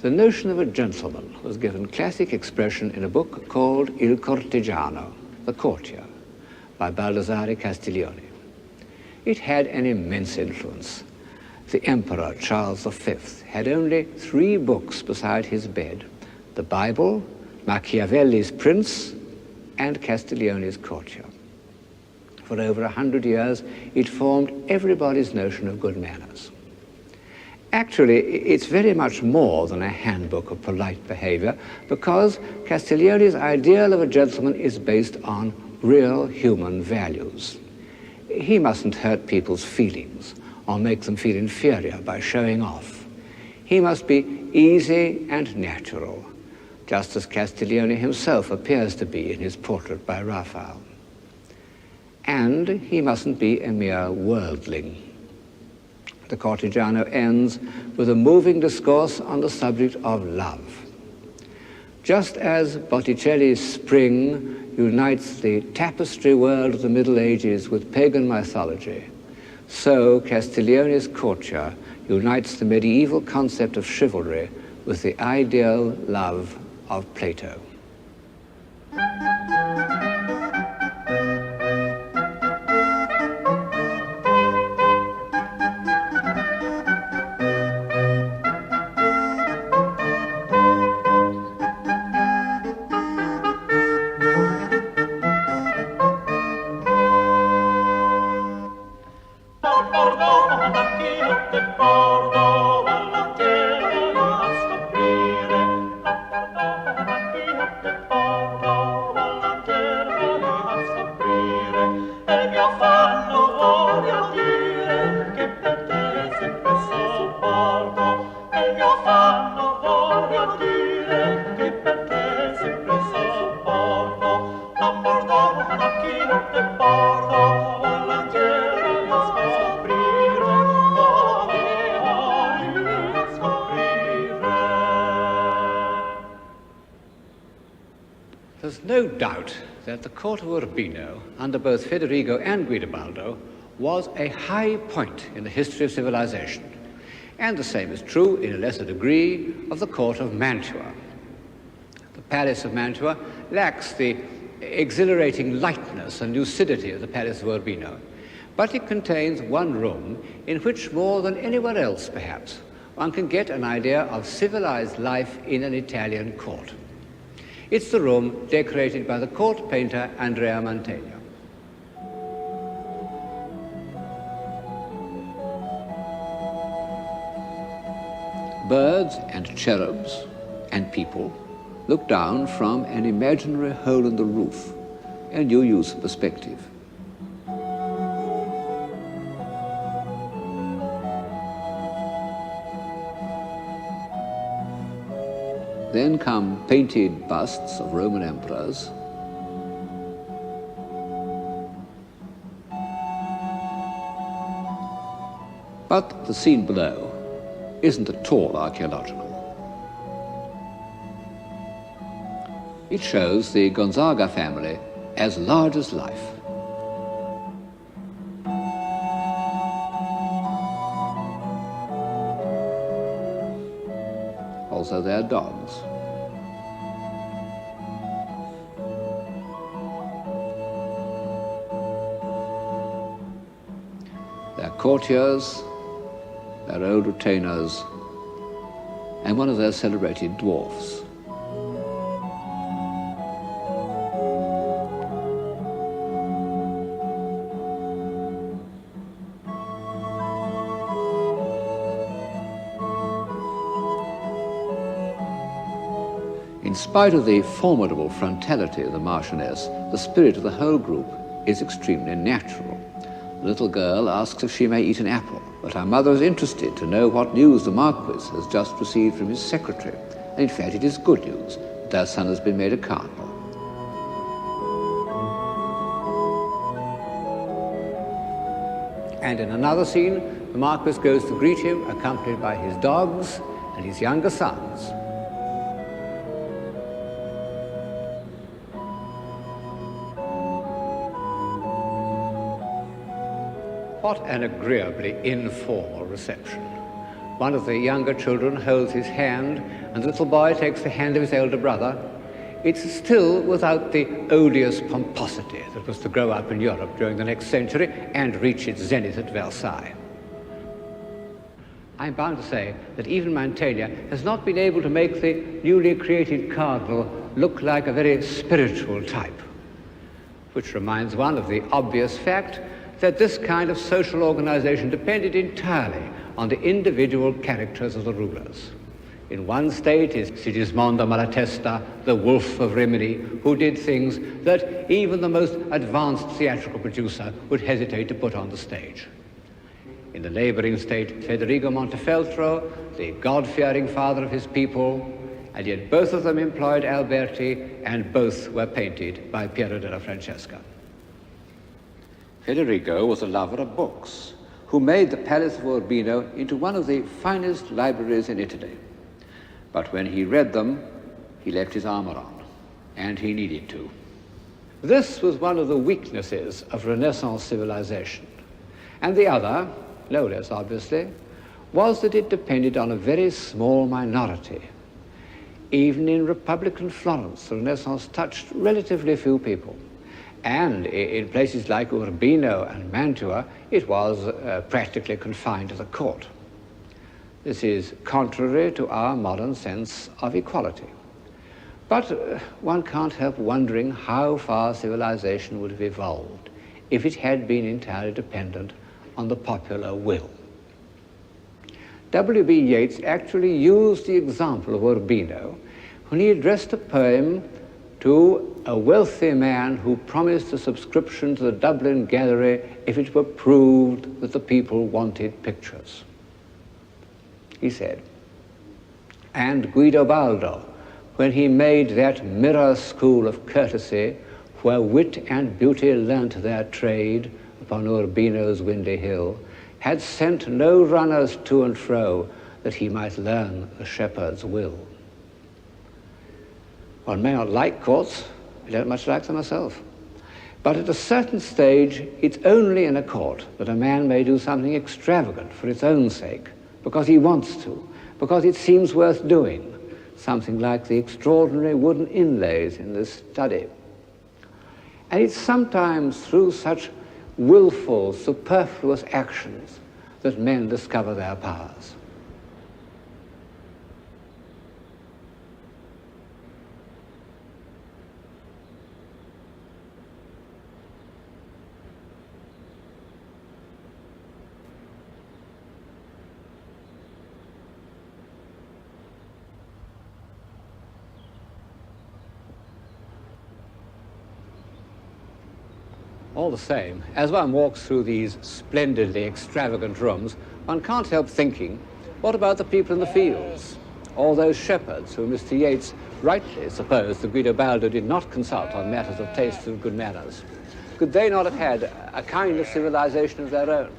the notion of a gentleman was given classic expression in a book called Il Cortigiano, The Courtier, by Baldassare Castiglione. It had an immense influence. The Emperor Charles V had only 3 books beside his bed: the Bible, Machiavelli's Prince, and Castiglione's Courtier. For over 100 years, it formed everybody's notion of good manners. Actually, it's very much more than a handbook of polite behavior, because Castiglione's ideal of a gentleman is based on real human values. He mustn't hurt people's feelings or make them feel inferior by showing off. He must be easy and natural, just as Castiglione himself appears to be in his portrait by Raphael. And he mustn't be a mere worldling. The Cortigiano ends with a moving discourse on the subject of love. Just as Botticelli's Spring unites the tapestry world of the Middle Ages with pagan mythology, so Castiglione's Courtier unites the medieval concept of chivalry with the ideal love of Plato. There's no doubt that the court of Urbino, under both Federigo and Guidobaldo, was a high point in the history of civilization. And the same is true, in a lesser degree, of the court of Mantua. The palace of Mantua lacks the exhilarating lightness and lucidity of the palace of Urbino, but it contains one room in which, more than anywhere else perhaps, one can get an idea of civilized life in an Italian court. It's the room decorated by the court painter Andrea Mantegna. Birds and cherubs and people look down from an imaginary hole in the roof, and you use perspective. Then come painted busts of Roman emperors, but the scene below isn't at all archaeological. It shows the Gonzaga family as large as life. Also their dogs. Their courtiers, their old retainers, and one of their celebrated dwarfs. In spite of the formidable frontality of the Marchioness, the spirit of the whole group is extremely natural. The little girl asks if she may eat an apple, but her mother is interested to know what news the Marquis has just received from his secretary, and in fact it is good news. Their son has been made a cardinal. And in another scene, the Marquis goes to greet him, accompanied by his dogs and his younger sons. What an agreeably informal reception. One of the younger children holds his hand, and the little boy takes the hand of his elder brother. It's still without the odious pomposity that was to grow up in Europe during the next century and reach its zenith at Versailles. I'm bound to say that even Mantegna has not been able to make the newly created cardinal look like a very spiritual type, which reminds one of the obvious fact that this kind of social organization depended entirely on the individual characters of the rulers. In one state is Sigismondo Malatesta, the wolf of Rimini, who did things that even the most advanced theatrical producer would hesitate to put on the stage. In the neighboring state, Federico Montefeltro, the God-fearing father of his people, and yet both of them employed Alberti, and both were painted by Piero della Francesca. Federico was a lover of books, who made the Palace of Urbino into one of the finest libraries in Italy. But when he read them, he left his armor on, and he needed to. This was one of the weaknesses of Renaissance civilization. And the other, no less obviously, was that it depended on a very small minority. Even in Republican Florence, the Renaissance touched relatively few people. And in places like Urbino and Mantua, it was practically confined to the court. This is contrary to our modern sense of equality. But one can't help wondering how far civilization would have evolved if it had been entirely dependent on the popular will. W.B. Yeats actually used the example of Urbino when he addressed a poem to a wealthy man who promised a subscription to the Dublin Gallery if it were proved that the people wanted pictures. He said, and Guidobaldo, when he made that mirror school of courtesy where wit and beauty learnt their trade upon Urbino's windy hill, had sent no runners to and fro that he might learn the shepherd's will. One may not like courts, I don't much like them myself. But at a certain stage, it's only in a court that a man may do something extravagant for its own sake, because he wants to, because it seems worth doing, something like the extraordinary wooden inlays in this study. And it's sometimes through such willful, superfluous actions that men discover their powers. All the same, as one walks through these splendidly extravagant rooms, one can't help thinking, what about the people in the fields? All those shepherds who Mr. Yeats rightly supposed that Guidobaldo did not consult on matters of taste and good manners. Could they not have had a kind of civilization of their own?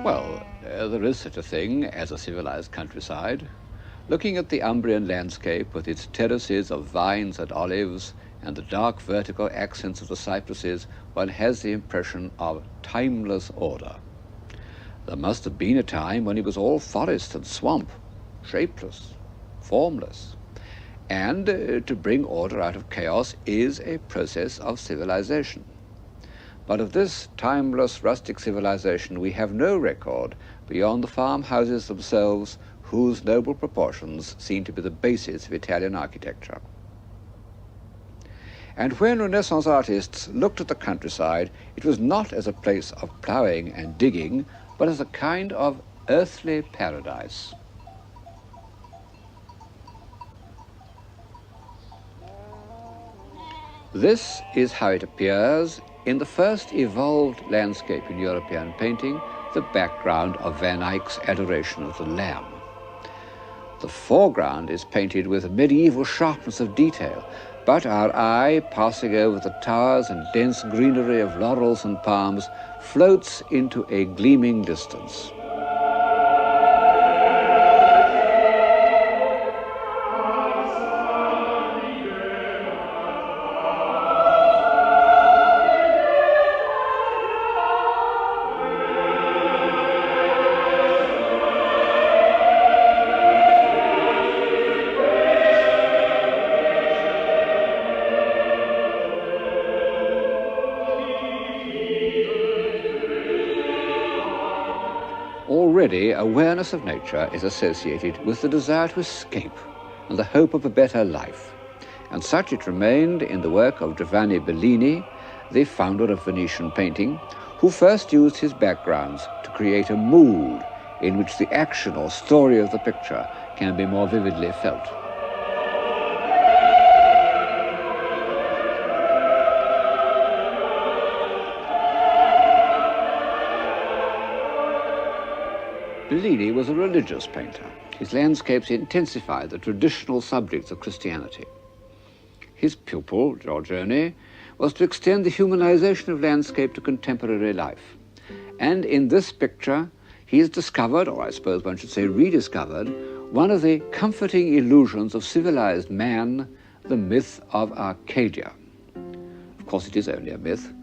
Well, there is such a thing as a civilized countryside. Looking at the Umbrian landscape with its terraces of vines and olives, and the dark vertical accents of the cypresses, one has the impression of timeless order. There must have been a time when it was all forest and swamp, shapeless, formless. And to bring order out of chaos is a process of civilization. But of this timeless rustic civilization we have no record beyond the farmhouses themselves, whose noble proportions seem to be the basis of Italian architecture. And when Renaissance artists looked at the countryside, it was not as a place of ploughing and digging, but as a kind of earthly paradise. This is how it appears in the first evolved landscape in European painting, the background of Van Eyck's Adoration of the Lamb. The foreground is painted with a medieval sharpness of detail, but our eye, passing over the towers and dense greenery of laurels and palms, floats into a gleaming distance. Already, awareness of nature is associated with the desire to escape and the hope of a better life. And such it remained in the work of Giovanni Bellini, the founder of Venetian painting, who first used his backgrounds to create a mood in which the action or story of the picture can be more vividly felt. Bellini was a religious painter. His landscapes intensified the traditional subjects of Christianity. His pupil, Giorgione, was to extend the humanization of landscape to contemporary life. And in this picture, he has discovered, or I suppose one should say rediscovered, one of the comforting illusions of civilized man, the myth of Arcadia. Of course, it is only a myth.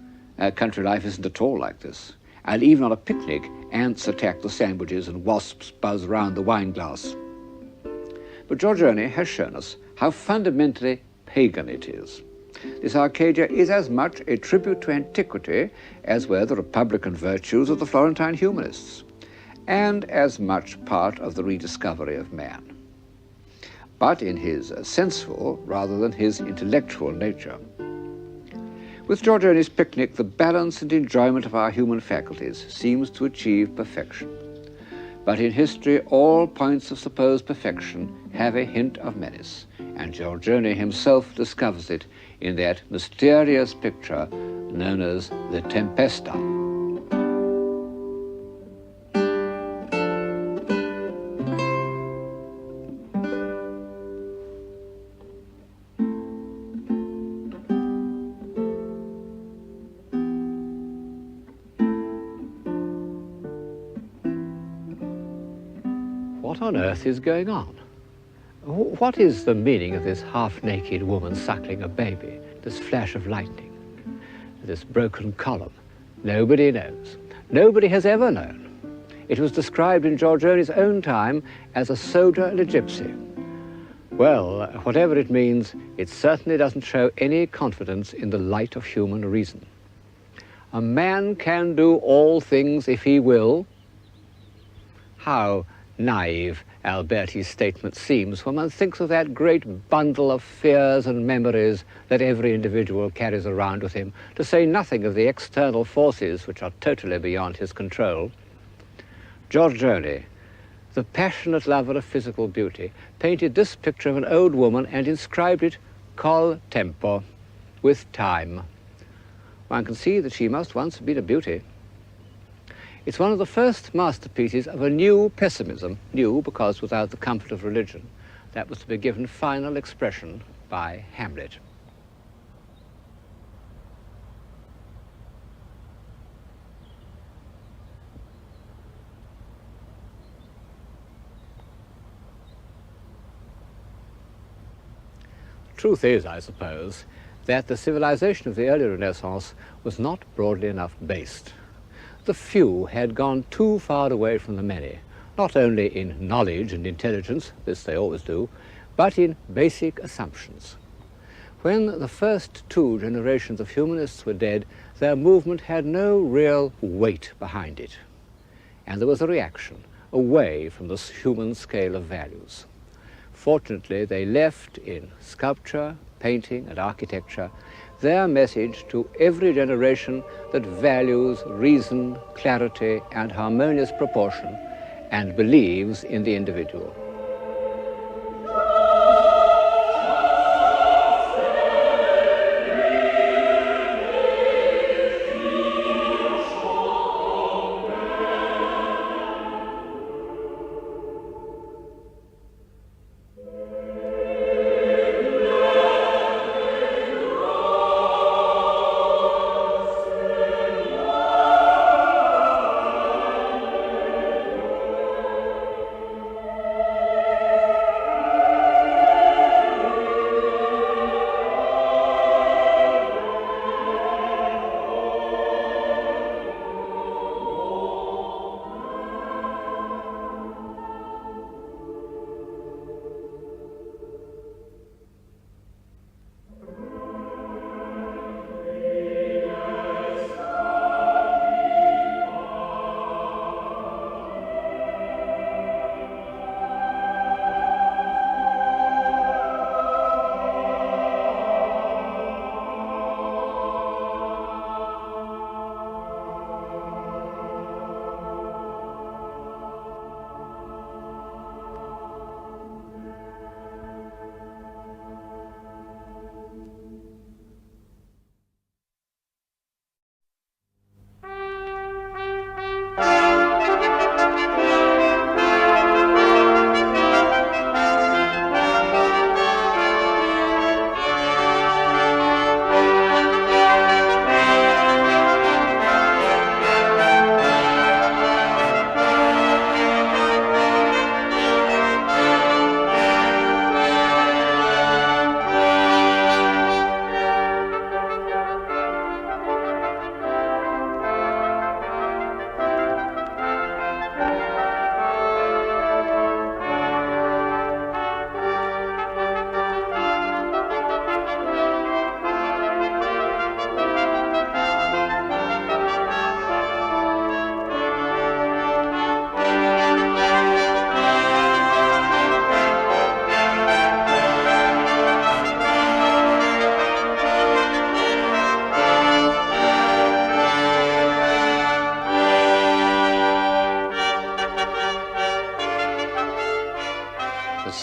Country life isn't at all like this. And even on a picnic, ants attack the sandwiches and wasps buzz round the wine glass. But Giorgione has shown us how fundamentally pagan it is. This Arcadia is as much a tribute to antiquity as were the republican virtues of the Florentine humanists, and as much part of the rediscovery of man, but in his sensual rather than his intellectual nature. With Giorgione's picnic, the balance and enjoyment of our human faculties seems to achieve perfection. But in history, all points of supposed perfection have a hint of menace, and Giorgione himself discovers it in that mysterious picture known as the Tempesta. What on earth is going on? What is the meaning of this half-naked woman suckling a baby, this flash of lightning, this broken column? Nobody knows. Nobody has ever known. It was described in Giorgione's own time as a soldier and a gypsy. Well, whatever it means, it certainly doesn't show any confidence in the light of human reason. A man can do all things if he will. How naive Alberti's statement seems when one thinks of that great bundle of fears and memories that every individual carries around with him, to say nothing of the external forces which are totally beyond his control. Giorgione, the passionate lover of physical beauty, painted this picture of an old woman and inscribed it col tempo, with time. One can see that she must once have been a beauty. It's one of the first masterpieces of a new pessimism, new because without the comfort of religion, that was to be given final expression by Hamlet. The truth is, I suppose, that the civilization of the early Renaissance was not broadly enough based. The few had gone too far away from the many, not only in knowledge and intelligence, this they always do, but in basic assumptions. When the first two generations of humanists were dead, their movement had no real weight behind it. And there was a reaction away from the human scale of values. Fortunately, they left in sculpture, painting, and architecture their message to every generation that values reason, clarity, and harmonious proportion, and believes in the individual.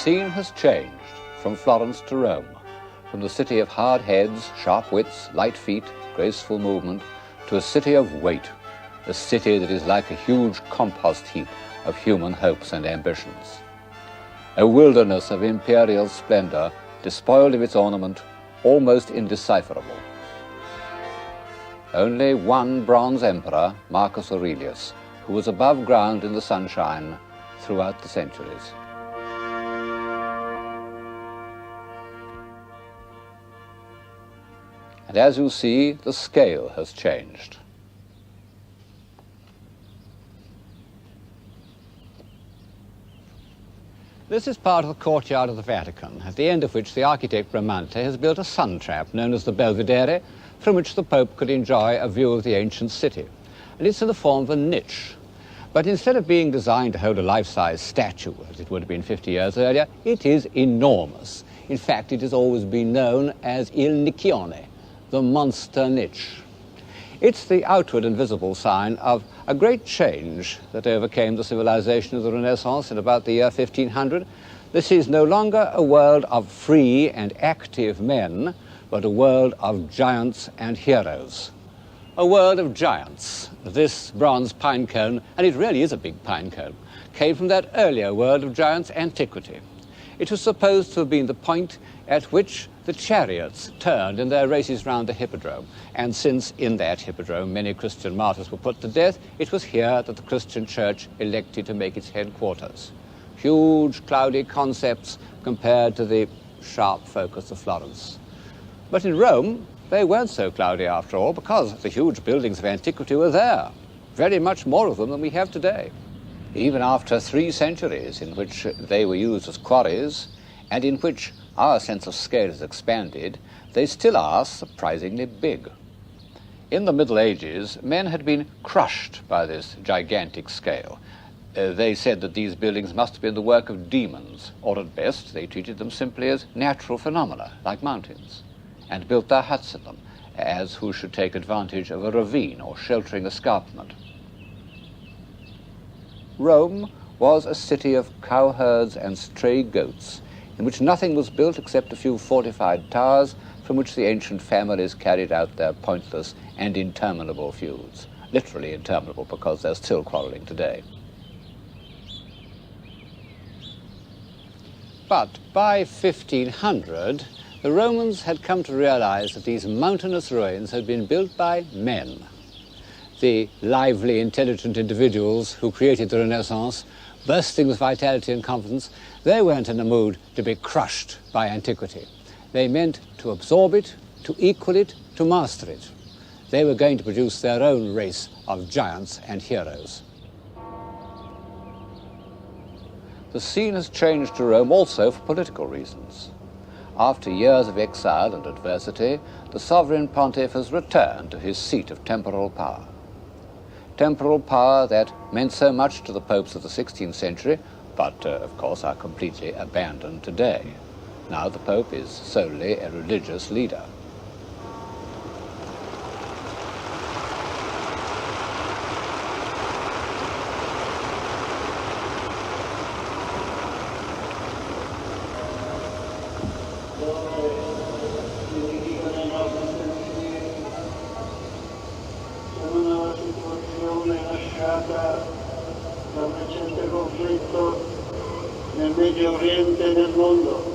scene has changed from Florence to Rome, from the city of hard heads, sharp wits, light feet, graceful movement, to a city of weight, a city that is like a huge compost heap of human hopes and ambitions. A wilderness of imperial splendor, despoiled of its ornament, almost indecipherable. Only one bronze emperor, Marcus Aurelius, who was above ground in the sunshine throughout the centuries. And as you see, the scale has changed. This is part of the courtyard of the Vatican, at the end of which the architect Bramante has built a sun trap known as the Belvedere, from which the Pope could enjoy a view of the ancient city. And it's in the form of a niche. But instead of being designed to hold a life-size statue, as it would have been 50 years earlier, it is enormous. In fact, it has always been known as Il Nicchione, the monster niche. It's the outward and visible sign of a great change that overcame the civilization of the Renaissance in about the year 1500. This is no longer a world of free and active men, but a world of giants and heroes. A world of giants. This bronze pine cone, and it really is a big pine cone, came from that earlier world of giants' antiquity. It was supposed to have been the point at which the chariots turned in their races round the hippodrome. And since in that hippodrome many Christian martyrs were put to death, it was here that the Christian church elected to make its headquarters. Huge, cloudy concepts compared to the sharp focus of Florence. But in Rome, they weren't so cloudy after all, because the huge buildings of antiquity were there. Very much more of them than we have today. Even after 3 centuries in which they were used as quarries, and in which our sense of scale has expanded, they still are surprisingly big. In the Middle Ages, men had been crushed by this gigantic scale. They said that these buildings must have been the work of demons, or at best they treated them simply as natural phenomena, like mountains, and built their huts in them, as who should take advantage of a ravine or sheltering escarpment. Rome was a city of cowherds and stray goats, in which nothing was built except a few fortified towers from which the ancient families carried out their pointless and interminable feuds. Literally interminable, because they're still quarreling today. But by 1500, the Romans had come to realize that these mountainous ruins had been built by men. The lively, intelligent individuals who created the Renaissance, bursting with vitality and confidence, they weren't in a mood to be crushed by antiquity. They meant to absorb it, to equal it, to master it. They were going to produce their own race of giants and heroes. The scene has changed to Rome also for political reasons. After years of exile and adversity, the sovereign pontiff has returned to his seat of temporal power. Temporal power that meant so much to the popes of the 16th century, but of course are completely abandoned today. Now the Pope is solely a religious leader. dal recente conflitto nel Medio Oriente e nel mondo.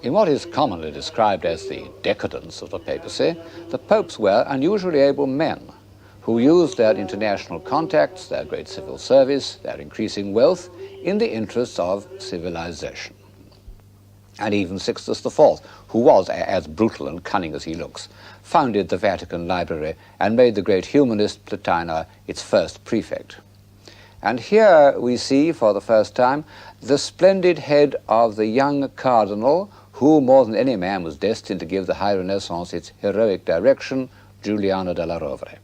In what is commonly described as the decadence of the papacy, the popes were unusually able men who used their international contacts, their great civil service, their increasing wealth in the interests of civilization. And even Sixtus IV, who was as brutal and cunning as he looks, founded the Vatican Library and made the great humanist Plotina its first prefect. And here we see, for the first time, the splendid head of the young cardinal who, more than any man, was destined to give the high Renaissance its heroic direction, Giuliano della Rovere.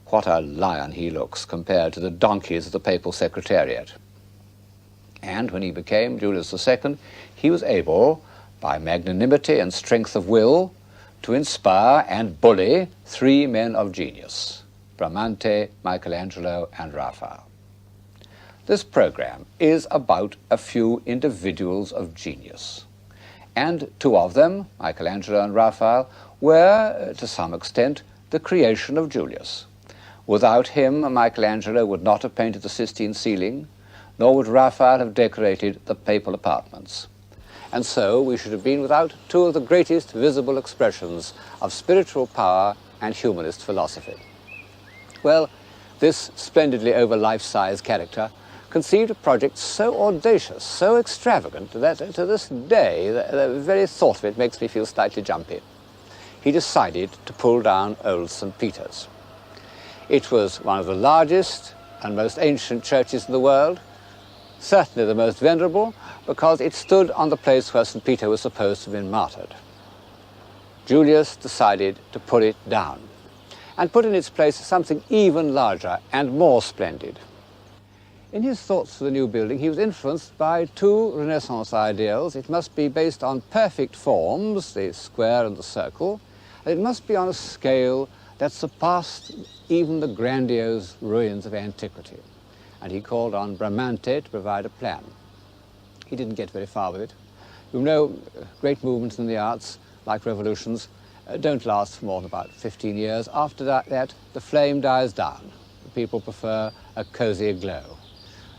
What a lion he looks compared to the donkeys of the papal secretariat. And when he became Julius II, he was able, by magnanimity and strength of will, to inspire and bully three men of genius, Bramante, Michelangelo, and Raphael. This program is about a few individuals of genius. And two of them, Michelangelo and Raphael, were, to some extent, the creation of Julius. Without him, Michelangelo would not have painted the Sistine ceiling, nor would Raphael have decorated the papal apartments. And so we should have been without two of the greatest visible expressions of spiritual power and humanist philosophy. Well, this splendidly over-life-size character conceived a project so audacious, so extravagant, that to this day the very thought of it makes me feel slightly jumpy. He decided to pull down old St. Peter's. It was one of the largest and most ancient churches in the world, certainly the most venerable, because it stood on the place where St. Peter was supposed to have been martyred. Julius decided to pull it down and put in its place something even larger and more splendid. In his thoughts for the new building, he was influenced by two Renaissance ideals. It must be based on perfect forms, the square and the circle, and it must be on a scale that surpassed even the grandiose ruins of antiquity. And he called on Bramante to provide a plan. He didn't get very far with it. You know, great movements in the arts, like revolutions, don't last for more than about 15 years. After that, the flame dies down. The people prefer a cozier glow.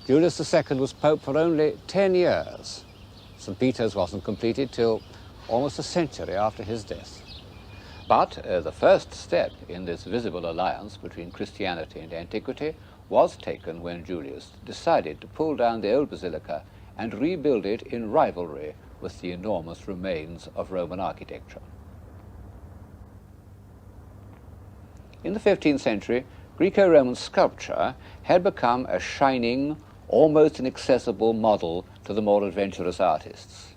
Julius II was Pope for only 10 years. St. Peter's wasn't completed till almost a century after his death. But the first step in this visible alliance between Christianity and antiquity was taken when Julius decided to pull down the old basilica and rebuild it in rivalry with the enormous remains of Roman architecture. In the 15th century, Greco-Roman sculpture had become a shining, almost inaccessible model to the more adventurous artists,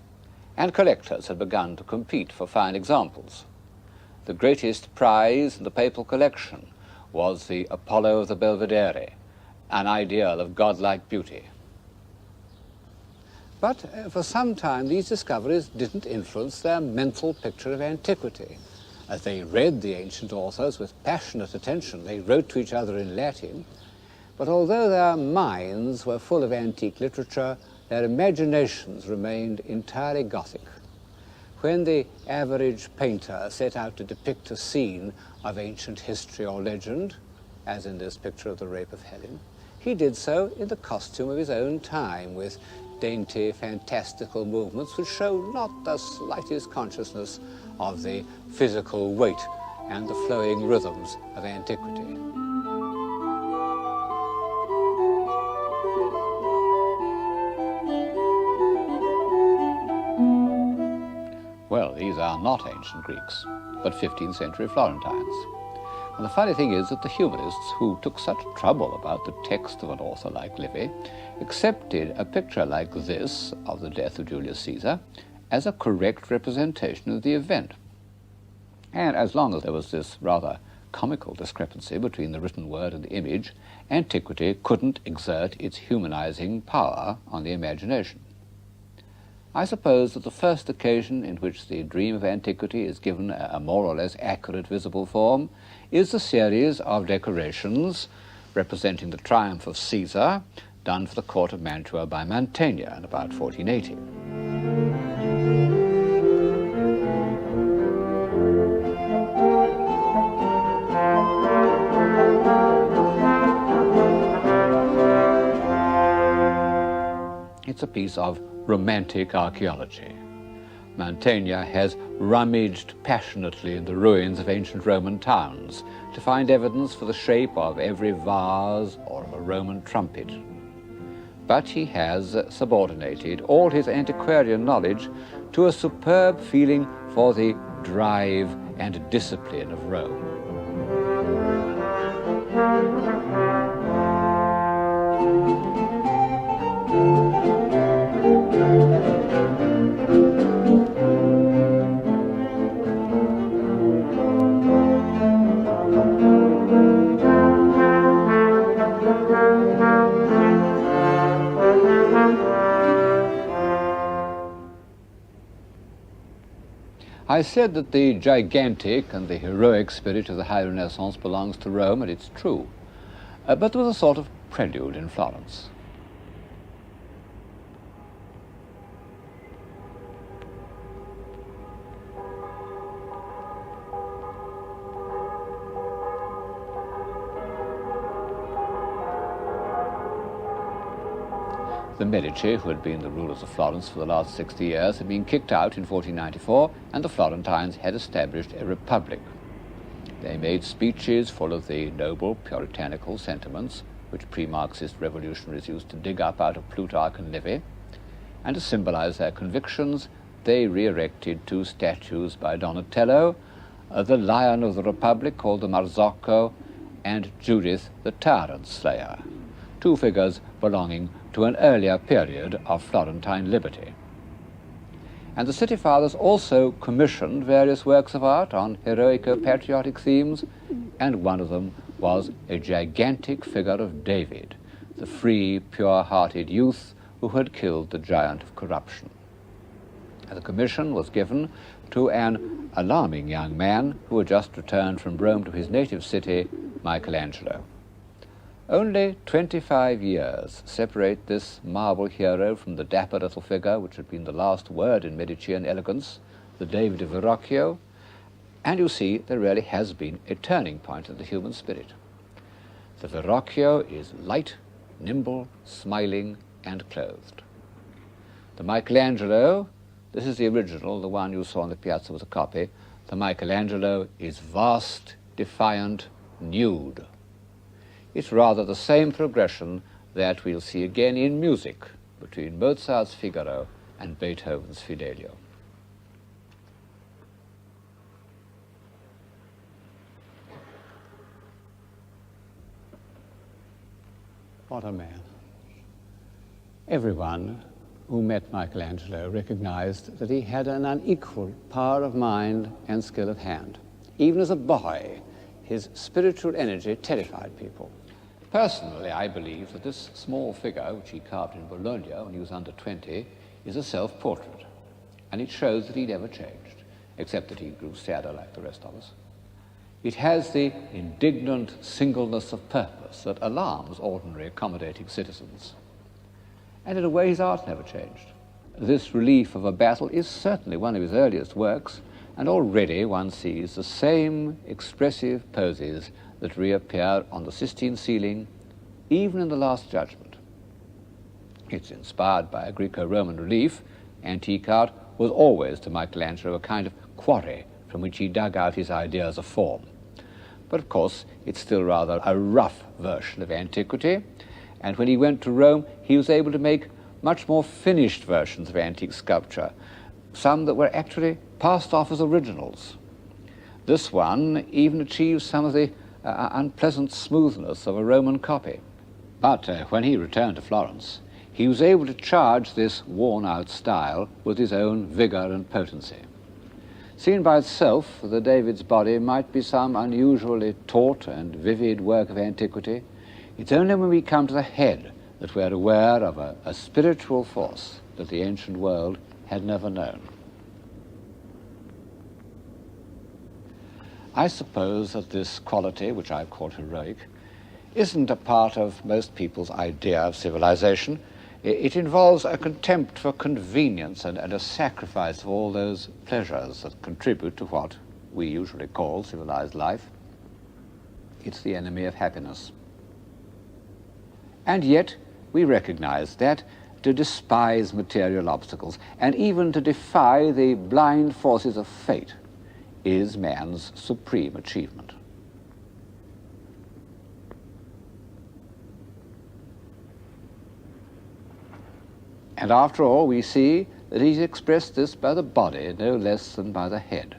and collectors had begun to compete for fine examples. The greatest prize in the papal collection was the Apollo of the Belvedere, an ideal of godlike beauty. But for some time, these discoveries didn't influence their mental picture of antiquity. As they read the ancient authors with passionate attention, they wrote to each other in Latin, but although their minds were full of antique literature, their imaginations remained entirely Gothic. When the average painter set out to depict a scene of ancient history or legend, as in this picture of the Rape of Helen, he did so in the costume of his own time, with dainty, fantastical movements which show not the slightest consciousness of the physical weight and the flowing rhythms of antiquity. Well, these are not ancient Greeks, but 15th century Florentines. And the funny thing is that the humanists, who took such trouble about the text of an author like Livy, accepted a picture like this of the death of Julius Caesar as a correct representation of the event. And as long as there was this rather comical discrepancy between the written word and the image, antiquity couldn't exert its humanizing power on the imagination. I suppose that the first occasion in which the dream of antiquity is given a more or less accurate visible form is the series of decorations representing the triumph of Caesar, done for the court of Mantua by Mantegna in about 1480. It's a piece of romantic archaeology. Mantegna has rummaged passionately in the ruins of ancient Roman towns to find evidence for the shape of every vase or of a Roman trumpet. But he has subordinated all his antiquarian knowledge to a superb feeling for the drive and discipline of Rome. I said that the gigantic and the heroic spirit of the High Renaissance belongs to Rome, and it's true. But there was a sort of prelude in Florence. The Medici, who had been the rulers of Florence for the last 60 years, had been kicked out in 1494, and the Florentines had established a republic. They made speeches full of the noble puritanical sentiments which pre-Marxist revolutionaries used to dig up out of Plutarch and Livy, and to symbolize their convictions, they re-erected two statues by Donatello, the Lion of the Republic called the Marzocco, and Judith the Tyrant Slayer, two figures belonging to an earlier period of Florentine liberty. And the city fathers also commissioned various works of art on heroico-patriotic themes, and one of them was a gigantic figure of David, the free, pure-hearted youth who had killed the giant of corruption. And the commission was given to an alarming young man who had just returned from Rome to his native city, Michelangelo. Only 25 years separate this marble hero from the dapper little figure which had been the last word in Medician elegance, the David of Verrocchio, and you see there really has been a turning point in the human spirit. The Verrocchio is light, nimble, smiling, and clothed. The Michelangelo, this is the original, the one you saw on the piazza was a copy, the Michelangelo is vast, defiant, nude. It's rather the same progression that we'll see again in music between Mozart's Figaro and Beethoven's Fidelio. What a man. Everyone who met Michelangelo recognized that he had an unequaled power of mind and skill of hand. Even as a boy, his spiritual energy terrified people. Personally, I believe that this small figure, which he carved in Bologna when he was under 20, is a self-portrait. And it shows that he never changed, except that he grew sadder like the rest of us. It has the indignant singleness of purpose that alarms ordinary accommodating citizens. And in a way, his art never changed. This relief of a battle is certainly one of his earliest works, and already one sees the same expressive poses that reappear on the Sistine ceiling, even in the Last Judgment. It's inspired by a Greco-Roman relief. Antique art was always to Michelangelo a kind of quarry from which he dug out his ideas of form. But of course, it's still rather a rough version of antiquity, and when he went to Rome, he was able to make much more finished versions of antique sculpture, some that were actually passed off as originals. This one even achieves some of the unpleasant smoothness of a Roman copy. But when he returned to Florence, he was able to charge this worn-out style with his own vigor and potency. Seen by itself, the David's body might be some unusually taut and vivid work of antiquity. It's only when we come to the head that we're aware of a spiritual force that the ancient world had never known. I suppose that this quality, which I've called heroic, isn't a part of most people's idea of civilization. It involves a contempt for convenience and a sacrifice of all those pleasures that contribute to what we usually call civilized life. It's the enemy of happiness. And yet, we recognize that to despise material obstacles and even to defy the blind forces of fate is man's supreme achievement. And after all, we see that he's expressed this by the body no less than by the head,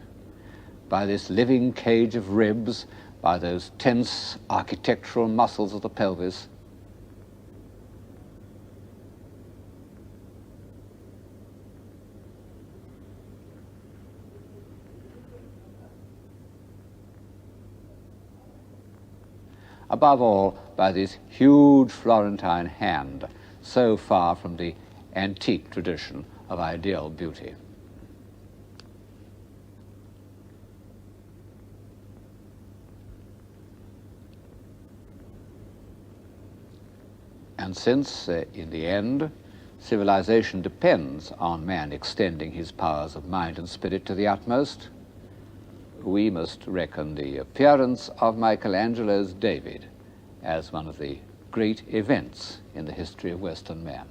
by this living cage of ribs, by those tense architectural muscles of the pelvis. Above all, by this huge Florentine hand, so far from the antique tradition of ideal beauty. And since, in the end, civilization depends on man extending his powers of mind and spirit to the utmost, we must reckon the appearance of Michelangelo's David as one of the great events in the history of Western man.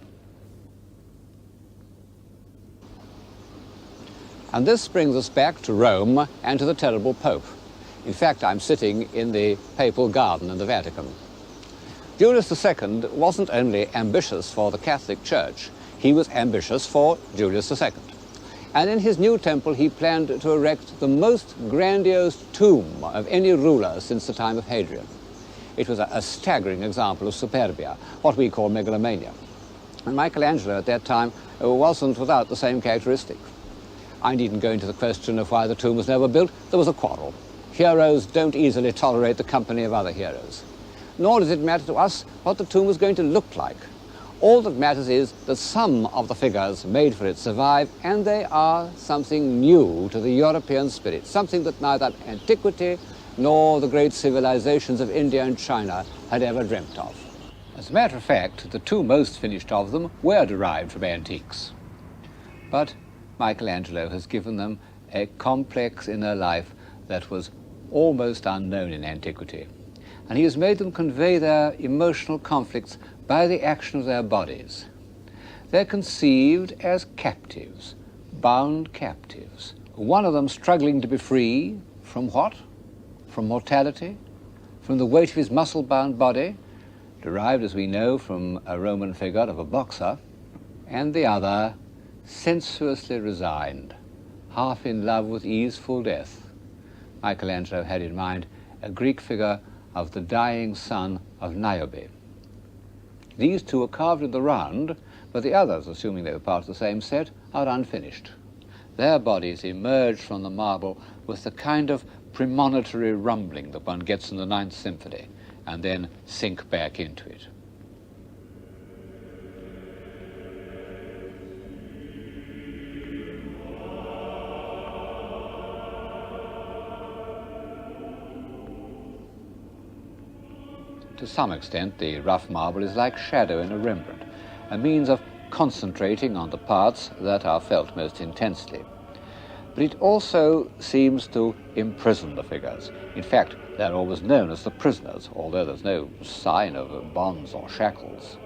And this brings us back to Rome and to the terrible Pope. In fact, I'm sitting in the papal garden in the Vatican. Julius II wasn't only ambitious for the Catholic Church, he was ambitious for Julius II. And in his new temple, he planned to erect the most grandiose tomb of any ruler since the time of Hadrian. It was a staggering example of superbia, what we call megalomania. And Michelangelo at that time wasn't without the same characteristic. I needn't go into the question of why the tomb was never built. There was a quarrel. Heroes don't easily tolerate the company of other heroes. Nor does it matter to us what the tomb was going to look like. All that matters is that some of the figures made for it survive, and they are something new to the European spirit, something that neither antiquity nor the great civilizations of India and China had ever dreamt of. As a matter of fact, the two most finished of them were derived from antiques. But Michelangelo has given them a complex inner life that was almost unknown in antiquity. And he has made them convey their emotional conflicts by the action of their bodies. They're conceived as captives, bound captives. One of them struggling to be free from what? From mortality, from the weight of his muscle-bound body, derived, as we know, from a Roman figure of a boxer, and the other sensuously resigned, half in love with easeful death. Michelangelo had in mind a Greek figure of the dying son of Niobe. These two are carved in the round, but the others, assuming they were part of the same set, are unfinished. Their bodies emerge from the marble with the kind of premonitory rumbling that one gets in the Ninth Symphony, and then sink back into it. To some extent, the rough marble is like shadow in a Rembrandt, a means of concentrating on the parts that are felt most intensely. But it also seems to imprison the figures. In fact, they're always known as the prisoners, although there's no sign of bonds or shackles.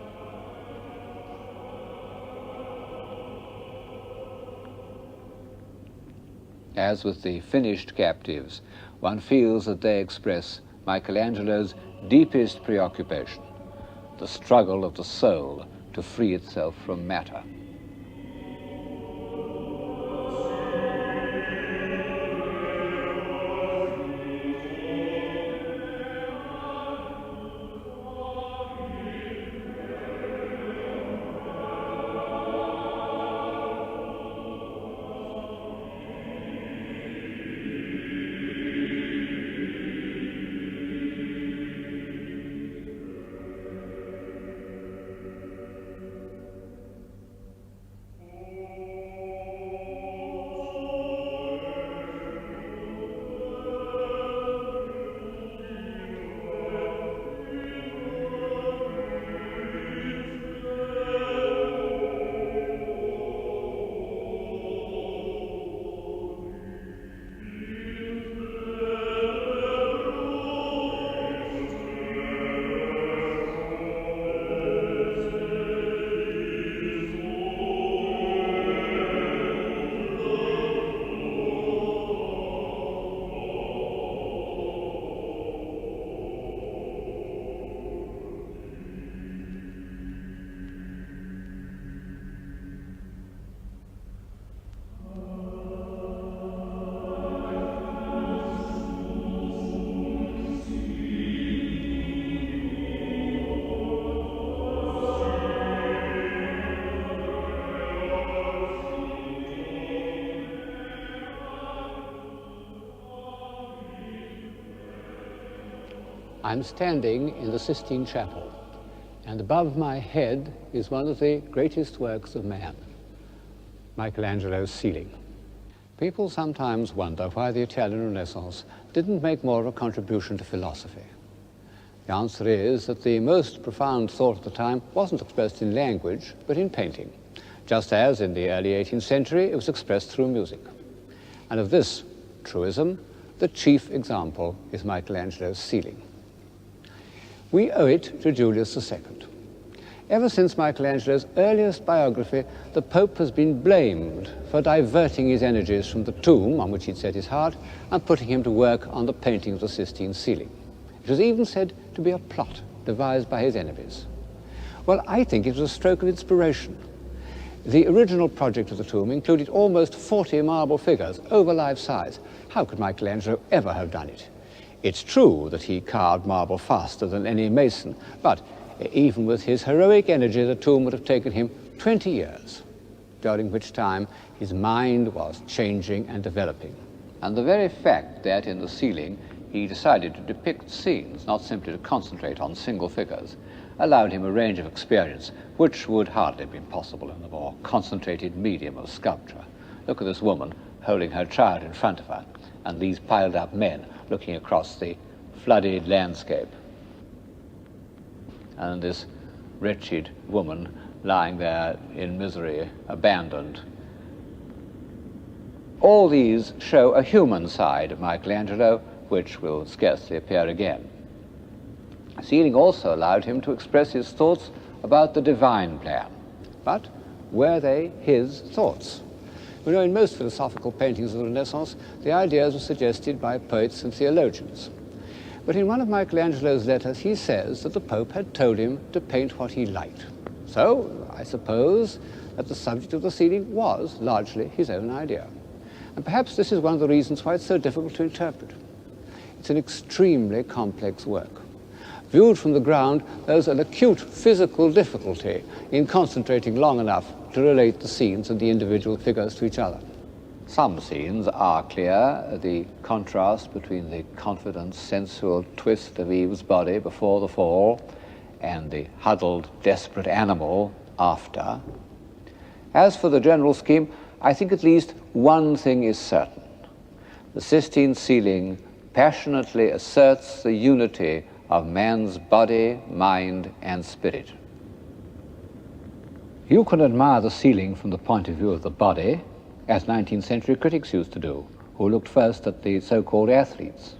As with the finished captives, one feels that they express Michelangelo's deepest preoccupation, the struggle of the soul to free itself from matter. I'm standing in the Sistine Chapel, and above my head is one of the greatest works of man, Michelangelo's ceiling. People sometimes wonder why the Italian Renaissance didn't make more of a contribution to philosophy. The answer is that the most profound thought of the time wasn't expressed in language, but in painting, just as in the early 18th century it was expressed through music. And of this truism, the chief example is Michelangelo's ceiling. We owe it to Julius II. Ever since Michelangelo's earliest biography, the Pope has been blamed for diverting his energies from the tomb on which he'd set his heart and putting him to work on the painting of the Sistine ceiling. It was even said to be a plot devised by his enemies. Well, I think it was a stroke of inspiration. The original project of the tomb included almost 40 marble figures, over life size. How could Michelangelo ever have done it? It's true that he carved marble faster than any mason, but even with his heroic energy, the tomb would have taken him 20 years, during which time his mind was changing and developing. And the very fact that in the ceiling he decided to depict scenes, not simply to concentrate on single figures, allowed him a range of experience which would hardly have been possible in the more concentrated medium of sculpture. Look at this woman holding her child in front of her, and these piled up men looking across the flooded landscape. And this wretched woman lying there in misery, abandoned. All these show a human side of Michelangelo, which will scarcely appear again. The ceiling also allowed him to express his thoughts about the divine plan. But were they his thoughts? We know in most philosophical paintings of the Renaissance, the ideas were suggested by poets and theologians. But in one of Michelangelo's letters, he says that the Pope had told him to paint what he liked. So I suppose that the subject of the ceiling was largely his own idea. And perhaps this is one of the reasons why it's so difficult to interpret. It's an extremely complex work. Viewed from the ground, there's an acute physical difficulty in concentrating long enough to relate the scenes and the individual figures to each other. Some scenes are clear, the contrast between the confident, sensual twist of Eve's body before the fall and the huddled, desperate animal after. As for the general scheme, I think at least one thing is certain. The Sistine ceiling passionately asserts the unity of man's body, mind, and spirit. You can admire the ceiling from the point of view of the body, as 19th century critics used to do, who looked first at the so-called athletes,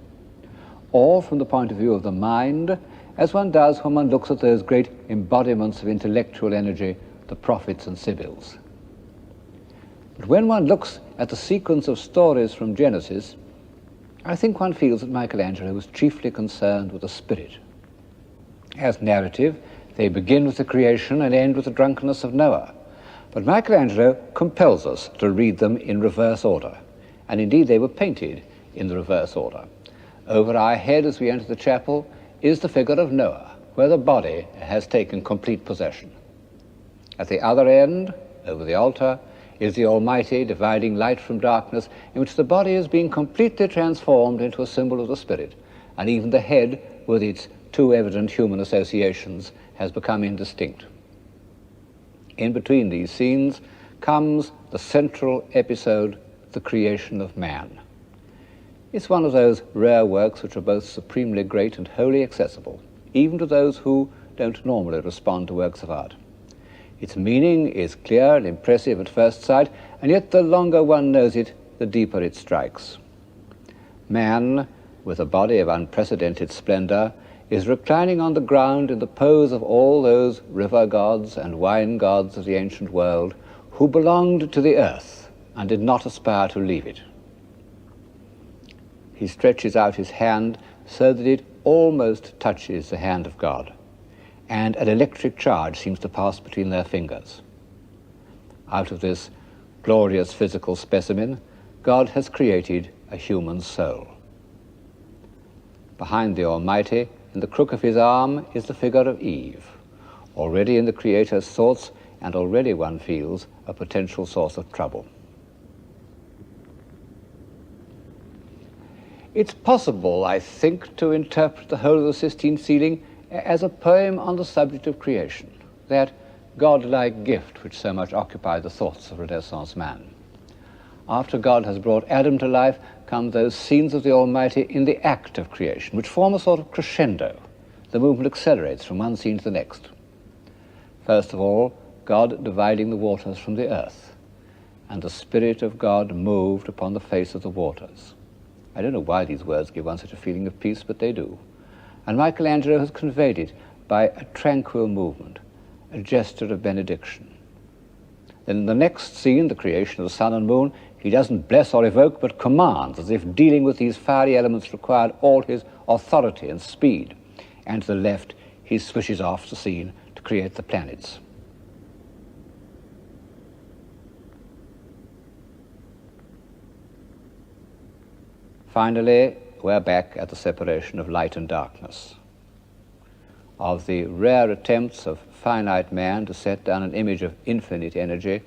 or from the point of view of the mind, as one does when one looks at those great embodiments of intellectual energy, the prophets and sibyls. But when one looks at the sequence of stories from Genesis, I think one feels that Michelangelo was chiefly concerned with the spirit. As narrative, they begin with the creation and end with the drunkenness of Noah. But Michelangelo compels us to read them in reverse order, and indeed they were painted in the reverse order. Over our head as we enter the chapel is the figure of Noah, where the body has taken complete possession. At the other end, over the altar, is the Almighty dividing light from darkness, in which the body is being completely transformed into a symbol of the spirit, and even the head, with its too evident human associations, has become indistinct. In between these scenes comes the central episode, the creation of man. It's one of those rare works which are both supremely great and wholly accessible, even to those who don't normally respond to works of art. Its meaning is clear and impressive at first sight, and yet the longer one knows it, the deeper it strikes. Man, with a body of unprecedented splendor, is reclining on the ground in the pose of all those river gods and wine gods of the ancient world who belonged to the earth and did not aspire to leave it. He stretches out his hand so that it almost touches the hand of God, and an electric charge seems to pass between their fingers. Out of this glorious physical specimen, God has created a human soul. Behind the Almighty, in the crook of his arm, is the figure of Eve, already in the Creator's thoughts, and already one feels a potential source of trouble. It's possible, I think, to interpret the whole of the Sistine ceiling as a poem on the subject of creation, that godlike gift which so much occupied the thoughts of Renaissance man. After God has brought Adam to life, come those scenes of the Almighty in the act of creation, which form a sort of crescendo. The movement accelerates from one scene to the next. First of all, God dividing the waters from the earth, and the Spirit of God moved upon the face of the waters. I don't know why these words give one such a feeling of peace, but they do. And Michelangelo has conveyed it by a tranquil movement, a gesture of benediction. Then in the next scene, the creation of the sun and moon, he doesn't bless or evoke, but commands, as if dealing with these fiery elements required all his authority and speed. And to the left, he switches off the scene to create the planets. Finally, we're back at the separation of light and darkness. Of the rare attempts of finite man to set down an image of infinite energy,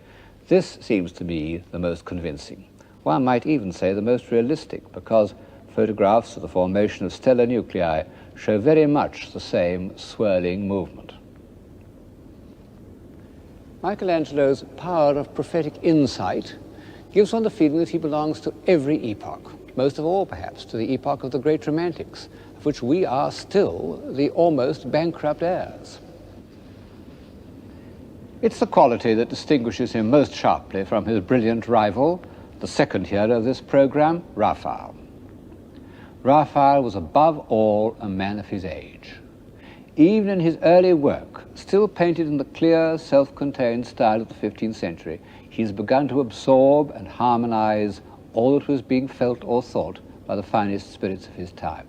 this seems to be the most convincing. One might even say the most realistic, because photographs of the formation of stellar nuclei show very much the same swirling movement. Michelangelo's power of prophetic insight gives one the feeling that he belongs to every epoch, most of all, perhaps, to the epoch of the great Romantics, of which we are still the almost bankrupt heirs. It's the quality that distinguishes him most sharply from his brilliant rival, the second hero of this program, Raphael. Raphael was above all a man of his age. Even in his early work, still painted in the clear, self-contained style of the 15th century, he's begun to absorb and harmonize all that was being felt or thought by the finest spirits of his time.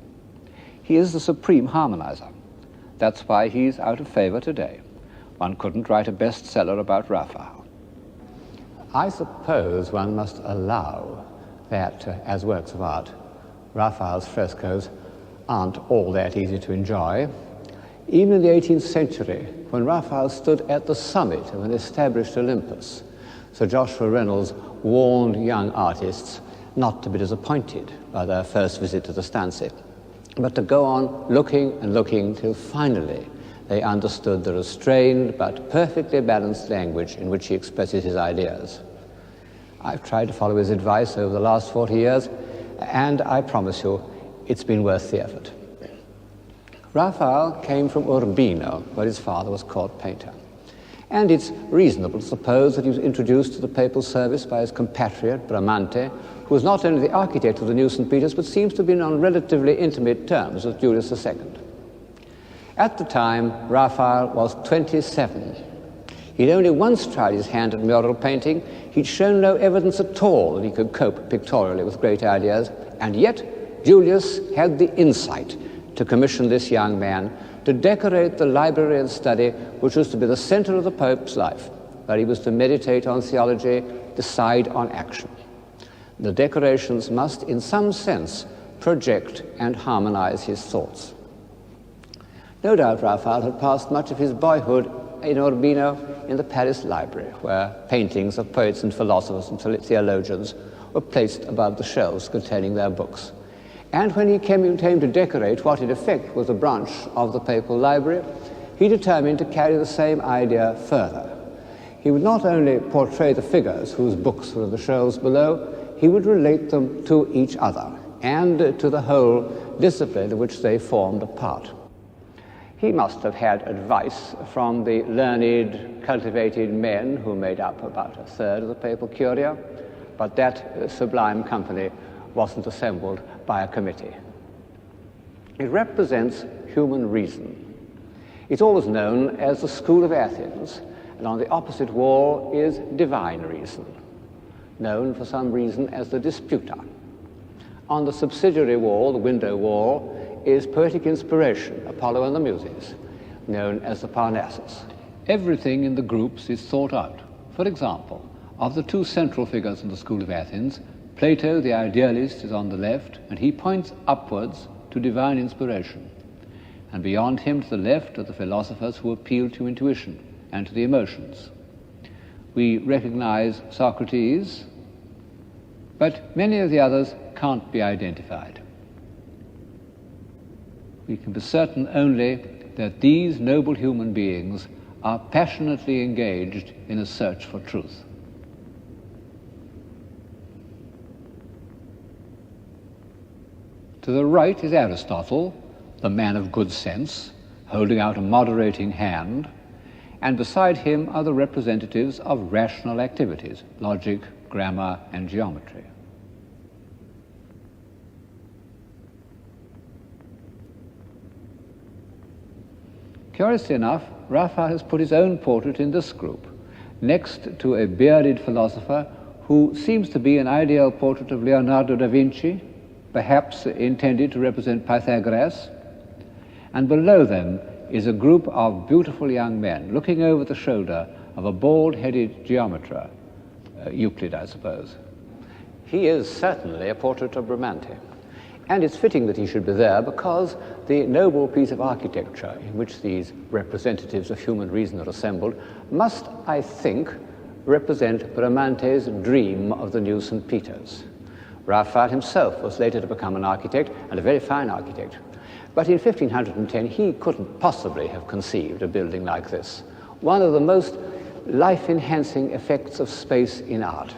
He is the supreme harmonizer. That's why he's out of favor today. One couldn't write a bestseller about Raphael. I suppose one must allow that, as works of art, Raphael's frescoes aren't all that easy to enjoy. Even in the 18th century, when Raphael stood at the summit of an established Olympus, Sir Joshua Reynolds warned young artists not to be disappointed by their first visit to the stanza, but to go on looking and looking till finally they understood the restrained but perfectly balanced language in which he expresses his ideas. I've tried to follow his advice over the last 40 years, and I promise you, it's been worth the effort. Raphael came from Urbino, where his father was court painter. And it's reasonable to suppose that he was introduced to the papal service by his compatriot, Bramante, who was not only the architect of the new St. Peter's, but seems to have been on relatively intimate terms with Julius II. At the time, Raphael was 27. He'd only once tried his hand at mural painting. He'd shown no evidence at all that he could cope pictorially with great ideas, and yet Julius had the insight to commission this young man to decorate the library and study which was to be the center of the Pope's life, where he was to meditate on theology, decide on action. The decorations must, in some sense, project and harmonize his thoughts. No doubt Raphael had passed much of his boyhood in Urbino in the Paris Library, where paintings of poets and philosophers and theologians were placed above the shelves containing their books. And when he came to decorate what in effect was a branch of the papal library, he determined to carry the same idea further. He would not only portray the figures whose books were on the shelves below, he would relate them to each other and to the whole discipline of which they formed a part. He must have had advice from the learned, cultivated men who made up about a third of the papal curia, but that sublime company wasn't assembled by a committee. It represents human reason. It's always known as the School of Athens, and on the opposite wall is divine reason, known for some reason as the Disputa. On the subsidiary wall, the window wall, is poetic inspiration, Apollo and the Muses, known as the Parnassus. Everything in the groups is thought out. For example, of the two central figures in the School of Athens, Plato, the idealist, is on the left, and he points upwards to divine inspiration. And beyond him, to the left, are the philosophers who appeal to intuition and to the emotions. We recognize Socrates, but many of the others can't be identified. We can be certain only that these noble human beings are passionately engaged in a search for truth. To the right is Aristotle, the man of good sense, holding out a moderating hand, and beside him are the representatives of rational activities, logic, grammar, and geometry. Curiously enough, Raphael has put his own portrait in this group, next to a bearded philosopher who seems to be an ideal portrait of Leonardo da Vinci, perhaps intended to represent Pythagoras. And below them is a group of beautiful young men looking over the shoulder of a bald-headed geometer, Euclid, I suppose. He is certainly a portrait of Bramante, and it's fitting that he should be there because the noble piece of architecture in which these representatives of human reason are assembled must, I think, represent Bramante's dream of the new St. Peter's. Raphael himself was later to become an architect, and a very fine architect. But in 1510, he couldn't possibly have conceived a building like this, one of the most life-enhancing effects of space in art.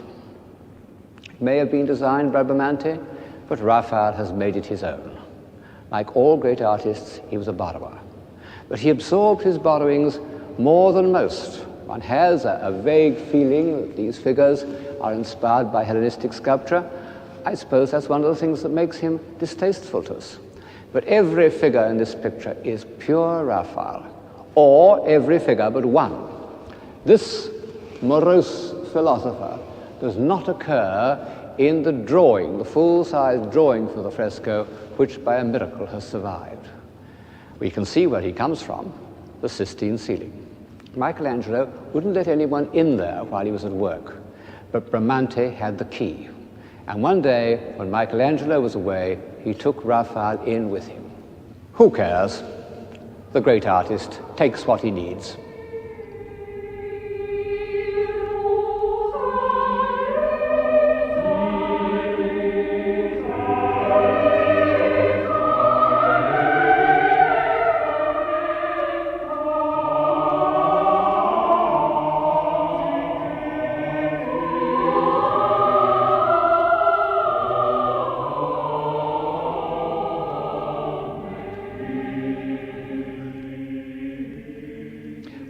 It may have been designed by Bramante, but Raphael has made it his own. Like all great artists, he was a borrower. But he absorbed his borrowings more than most. One has a vague feeling that these figures are inspired by Hellenistic sculpture. I suppose that's one of the things that makes him distasteful to us. But every figure in this picture is pure Raphael, or every figure but one. This morose philosopher does not occur in the drawing, the full-size drawing for the fresco, which by a miracle has survived. We can see where he comes from, the Sistine ceiling. Michelangelo wouldn't let anyone in there while he was at work, but Bramante had the key. And one day, when Michelangelo was away, he took Raphael in with him. Who cares? The great artist takes what he needs.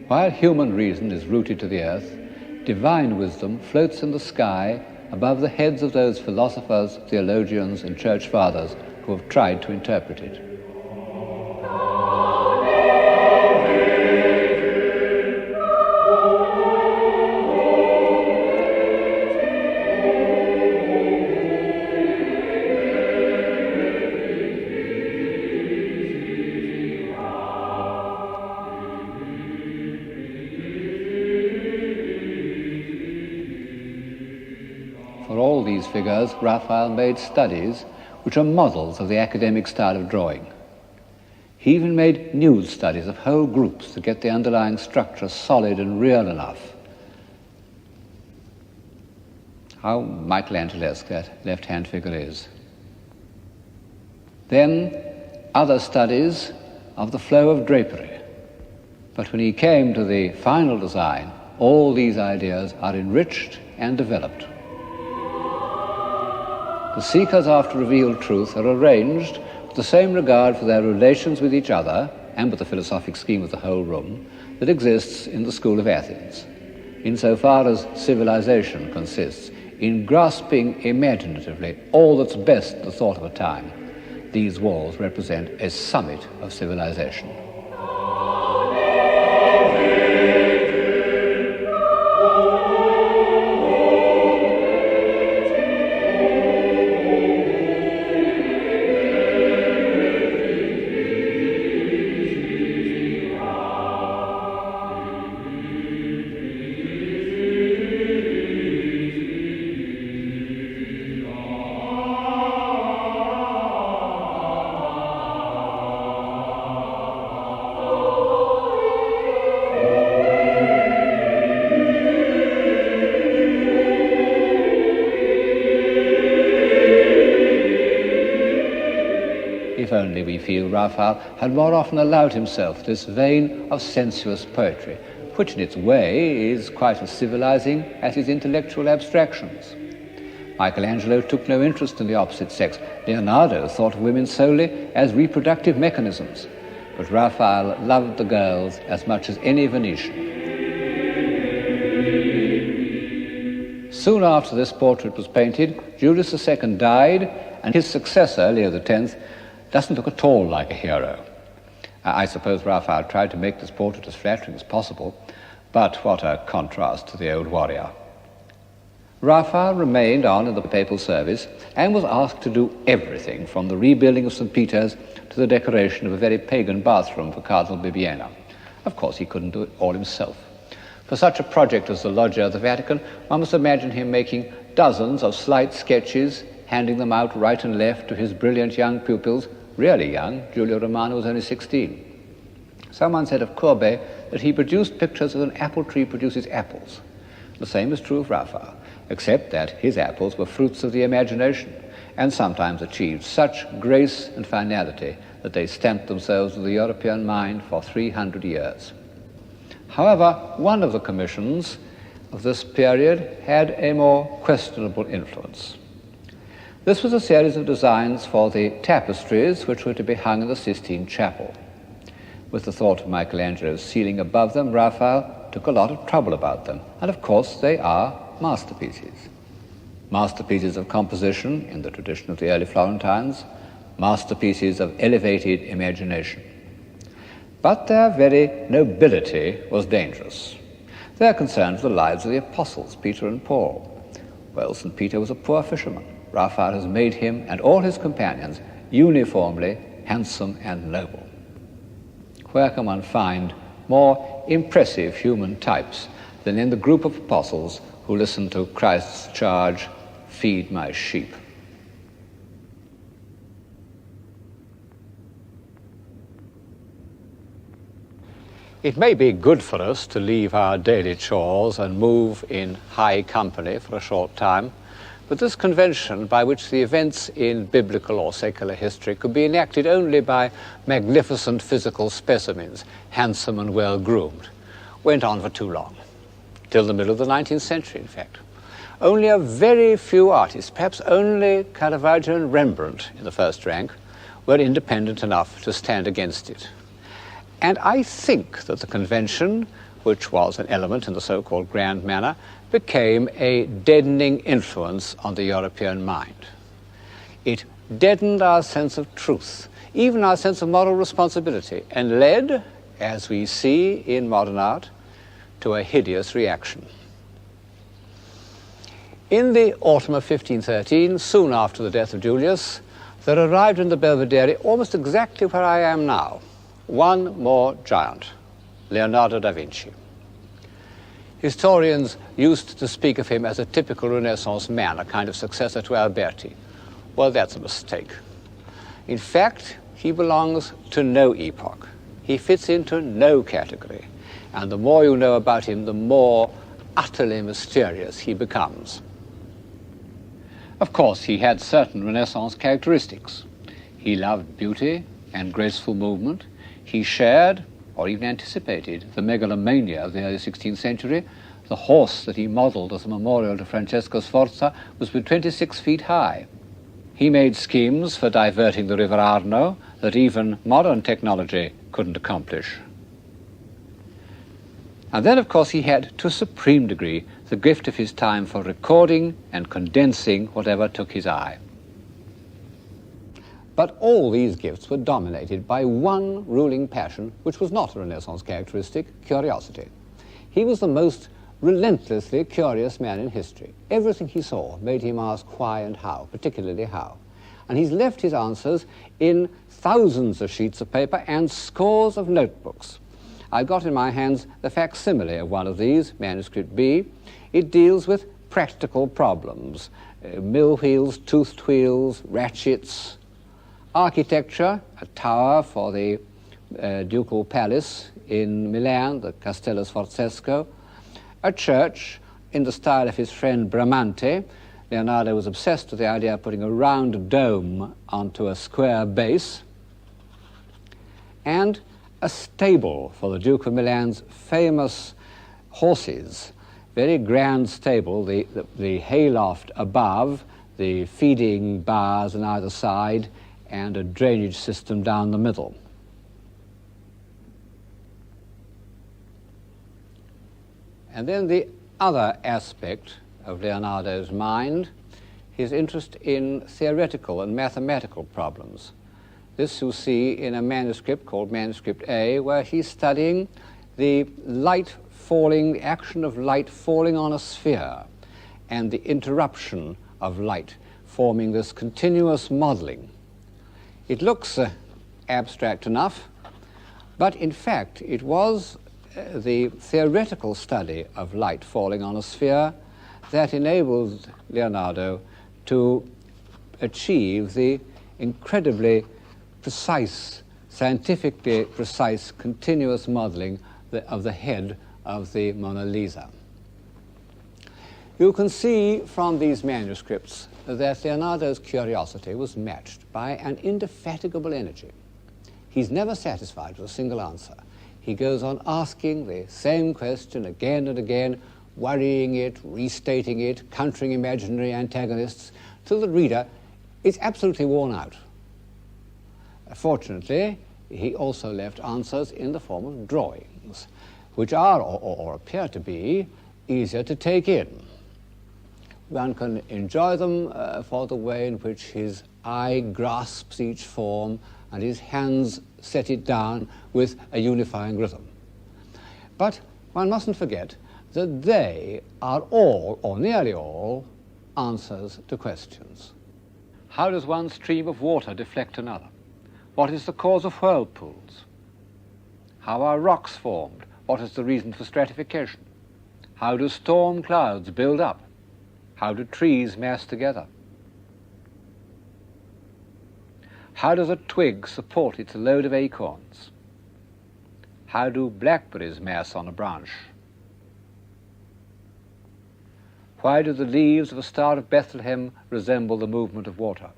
While human reason is rooted to the earth, divine wisdom floats in the sky above the heads of those philosophers, theologians, and church fathers who have tried to interpret it. For all these figures, Raphael made studies which are models of the academic style of drawing. He even made nude studies of whole groups to get the underlying structure solid and real enough. How Michelangelesque that left-hand figure is. Then other studies of the flow of drapery. But when he came to the final design, all these ideas are enriched and developed. The seekers after revealed truth are arranged with the same regard for their relations with each other and with the philosophic scheme of the whole room that exists in the School of Athens, insofar as civilization consists in grasping imaginatively all that's best the thought of a time. These walls represent a summit of civilization. If only we feel Raphael had more often allowed himself this vein of sensuous poetry, which in its way is quite as civilizing as his intellectual abstractions. Michelangelo took no interest in the opposite sex. Leonardo thought of women solely as reproductive mechanisms, but Raphael loved the girls as much as any Venetian. Soon after this portrait was painted, Julius II died, and his successor, Leo X, doesn't look at all like a hero. I suppose Raphael tried to make this portrait as flattering as possible, but what a contrast to the old warrior. Raphael remained on in the papal service and was asked to do everything from the rebuilding of St. Peter's to the decoration of a very pagan bathroom for Cardinal Bibbiena. Of course, he couldn't do it all himself. For such a project as the Loggia of the Vatican, one must imagine him making dozens of slight sketches, handing them out right and left to his brilliant young pupils, really young. Giulio Romano was only 16. Someone said of Courbet that he produced pictures as an apple tree produces apples. The same is true of Raphael, except that his apples were fruits of the imagination and sometimes achieved such grace and finality that they stamped themselves with the European mind for 300 years. However, one of the commissions of this period had a more questionable influence. This was a series of designs for the tapestries which were to be hung in the Sistine Chapel. With the thought of Michelangelo's ceiling above them, Raphael took a lot of trouble about them, and of course they are masterpieces. Masterpieces of composition in the tradition of the early Florentines, masterpieces of elevated imagination. But their very nobility was dangerous. They are concerned with the lives of the apostles, Peter and Paul. Well, St. Peter was a poor fisherman. Raphael has made him and all his companions uniformly handsome and noble. Where can one find more impressive human types than in the group of apostles who listened to Christ's charge, "Feed my sheep"? It may be good for us to leave our daily chores and move in high company for a short time, but this convention by which the events in biblical or secular history could be enacted only by magnificent physical specimens, handsome and well-groomed, went on for too long, till the middle of the 19th century, in fact. Only a very few artists, perhaps only Caravaggio and Rembrandt in the first rank, were independent enough to stand against it. And I think that the convention, which was an element in the so-called grand manner, became a deadening influence on the European mind. It deadened our sense of truth, even our sense of moral responsibility, and led, as we see in modern art, to a hideous reaction. In the autumn of 1513, soon after the death of Julius, there arrived in the Belvedere, almost exactly where I am now, one more giant, Leonardo da Vinci. Historians used to speak of him as a typical Renaissance man, a kind of successor to Alberti. Well, that's a mistake. In fact, he belongs to no epoch. He fits into no category. And the more you know about him, the more utterly mysterious he becomes. Of course, he had certain Renaissance characteristics. He loved beauty and graceful movement. He shared, or even anticipated, the megalomania of the early 16th century. The horse that he modeled as a memorial to Francesco Sforza was 26 feet high. He made schemes for diverting the river Arno that even modern technology couldn't accomplish. And then, of course, he had, to a supreme degree, the gift of his time for recording and condensing whatever took his eye. But all these gifts were dominated by one ruling passion, which was not a Renaissance characteristic: curiosity. He was the most relentlessly curious man in history. Everything he saw made him ask why and how, particularly how. And he's left his answers in thousands of sheets of paper and scores of notebooks. I've got in my hands the facsimile of one of these, manuscript B. It deals with practical problems: mill wheels, toothed wheels, ratchets. Architecture, a tower for the ducal palace in Milan, the Castello Sforzesco. A church in the style of his friend Bramante. Leonardo was obsessed with the idea of putting a round dome onto a square base. And a stable for the Duke of Milan's famous horses. Very grand stable, the hayloft above, the feeding bars on either side, and a drainage system down the middle. And then the other aspect of Leonardo's mind, his interest in theoretical and mathematical problems. This you see in a manuscript called Manuscript A, where he's studying the light falling, the action of light falling on a sphere, and the interruption of light, forming this continuous modeling. It looks abstract enough, but in fact it was the theoretical study of light falling on a sphere that enabled Leonardo to achieve the incredibly precise, scientifically precise, continuous modeling of the head of the Mona Lisa. You can see from these manuscripts that Leonardo's curiosity was matched by an indefatigable energy. He's never satisfied with a single answer. He goes on asking the same question again and again, worrying it, restating it, countering imaginary antagonists, till the reader is absolutely worn out. Fortunately, he also left answers in the form of drawings, which are, or appear to be, easier to take in. One can enjoy them for the way in which his eye grasps each form and his hands set it down with a unifying rhythm. But one mustn't forget that they are all, or nearly all, answers to questions. How does one stream of water deflect another? What is the cause of whirlpools? How are rocks formed? What is the reason for stratification? How do storm clouds build up? How do trees mass together? How does a twig support its load of acorns? How do blackberries mass on a branch? Why do the leaves of a Star of Bethlehem resemble the movement of water?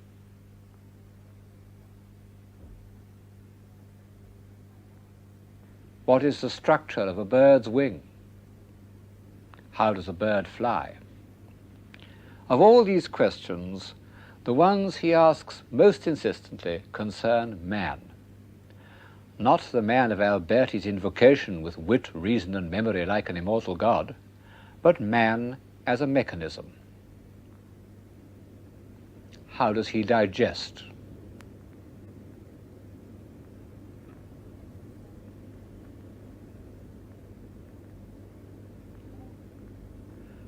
What is the structure of a bird's wing? How does a bird fly? Of all these questions, the ones he asks most insistently concern man. Not the man of Alberti's invocation with wit, reason, and memory like an immortal god, but man as a mechanism. How does he digest?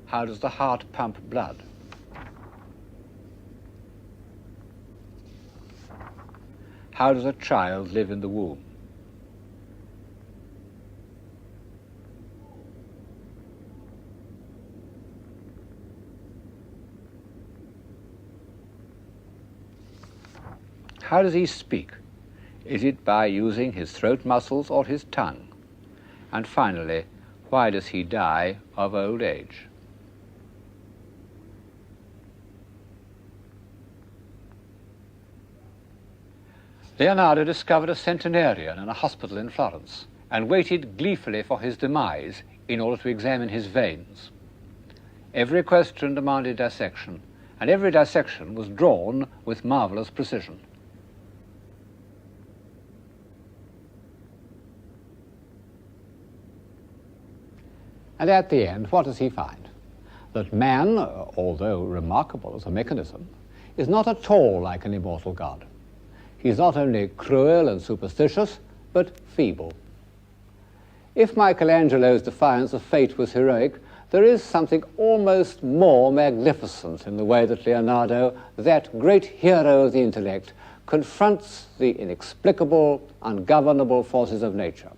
How does the heart pump blood? How does a child live in the womb? How does he speak? Is it by using his throat muscles or his tongue? And finally, why does he die of old age? Leonardo discovered a centenarian in a hospital in Florence and waited gleefully for his demise in order to examine his veins. Every question demanded dissection, and every dissection was drawn with marvelous precision. And at the end, what does he find? That man, although remarkable as a mechanism, is not at all like an immortal god. He's not only cruel and superstitious, but feeble. If Michelangelo's defiance of fate was heroic, there is something almost more magnificent in the way that Leonardo, that great hero of the intellect, confronts the inexplicable, ungovernable forces of nature.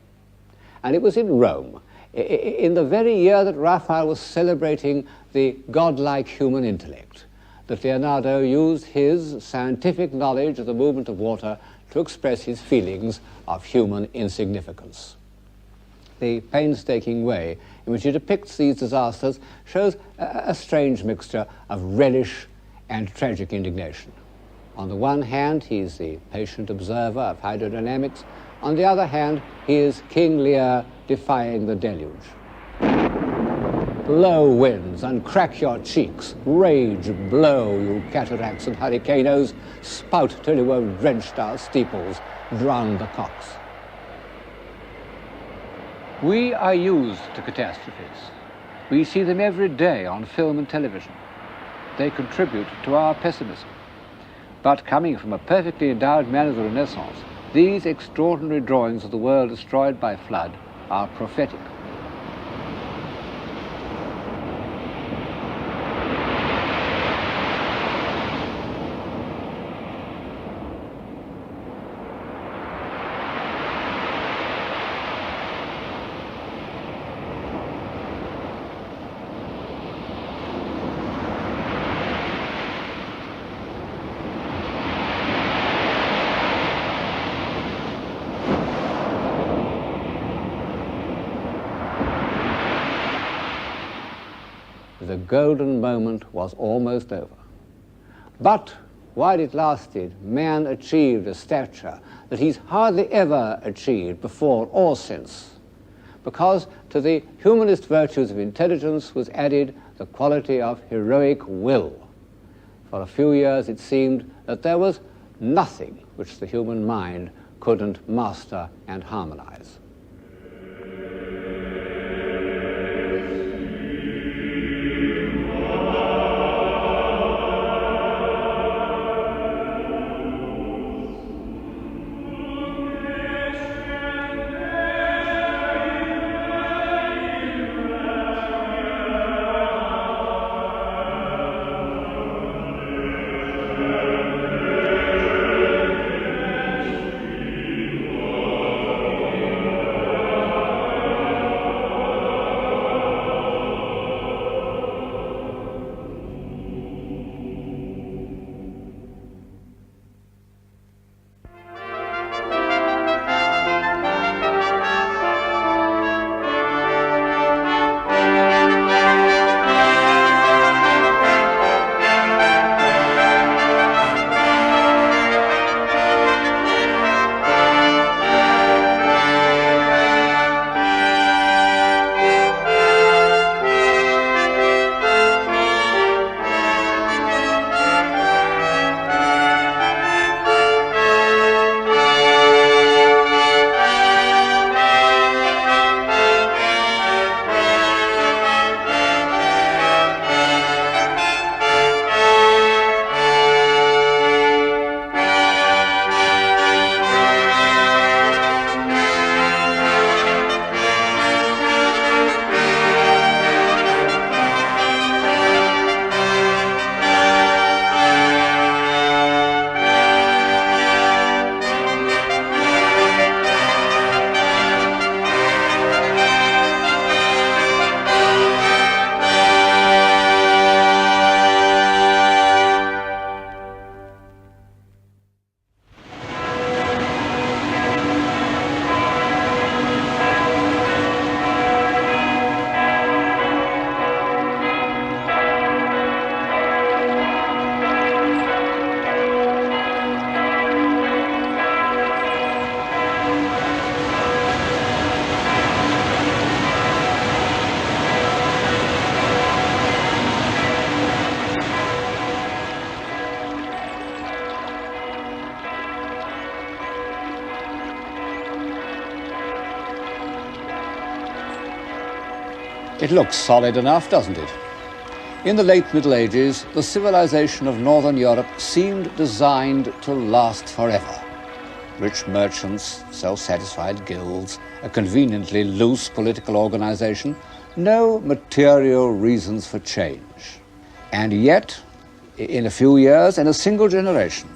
And it was in Rome, in the very year that Raphael was celebrating the godlike human intellect, that Leonardo used his scientific knowledge of the movement of water to express his feelings of human insignificance. The painstaking way in which he depicts these disasters shows a strange mixture of relish and tragic indignation. On the one hand, he is the patient observer of hydrodynamics. On the other hand, he is King Lear defying the deluge. Blow, winds, and crack your cheeks. Rage, blow, you cataracts and hurricanos. Spout till you have drenched our steeples. Drown the cocks. We are used to catastrophes. We see them every day on film and television. They contribute to our pessimism. But coming from a perfectly endowed man of the Renaissance, these extraordinary drawings of the world destroyed by flood are prophetic. The golden moment was almost over. But while it lasted, man achieved a stature that he's hardly ever achieved before or since, because to the humanist virtues of intelligence was added the quality of heroic will. For a few years it seemed that there was nothing which the human mind couldn't master and harmonize. It looks solid enough, doesn't it? In the late Middle Ages, the civilization of Northern Europe seemed designed to last forever. Rich merchants, self-satisfied guilds, a conveniently loose political organization, no material reasons for change. And yet, in a few years, in a single generation,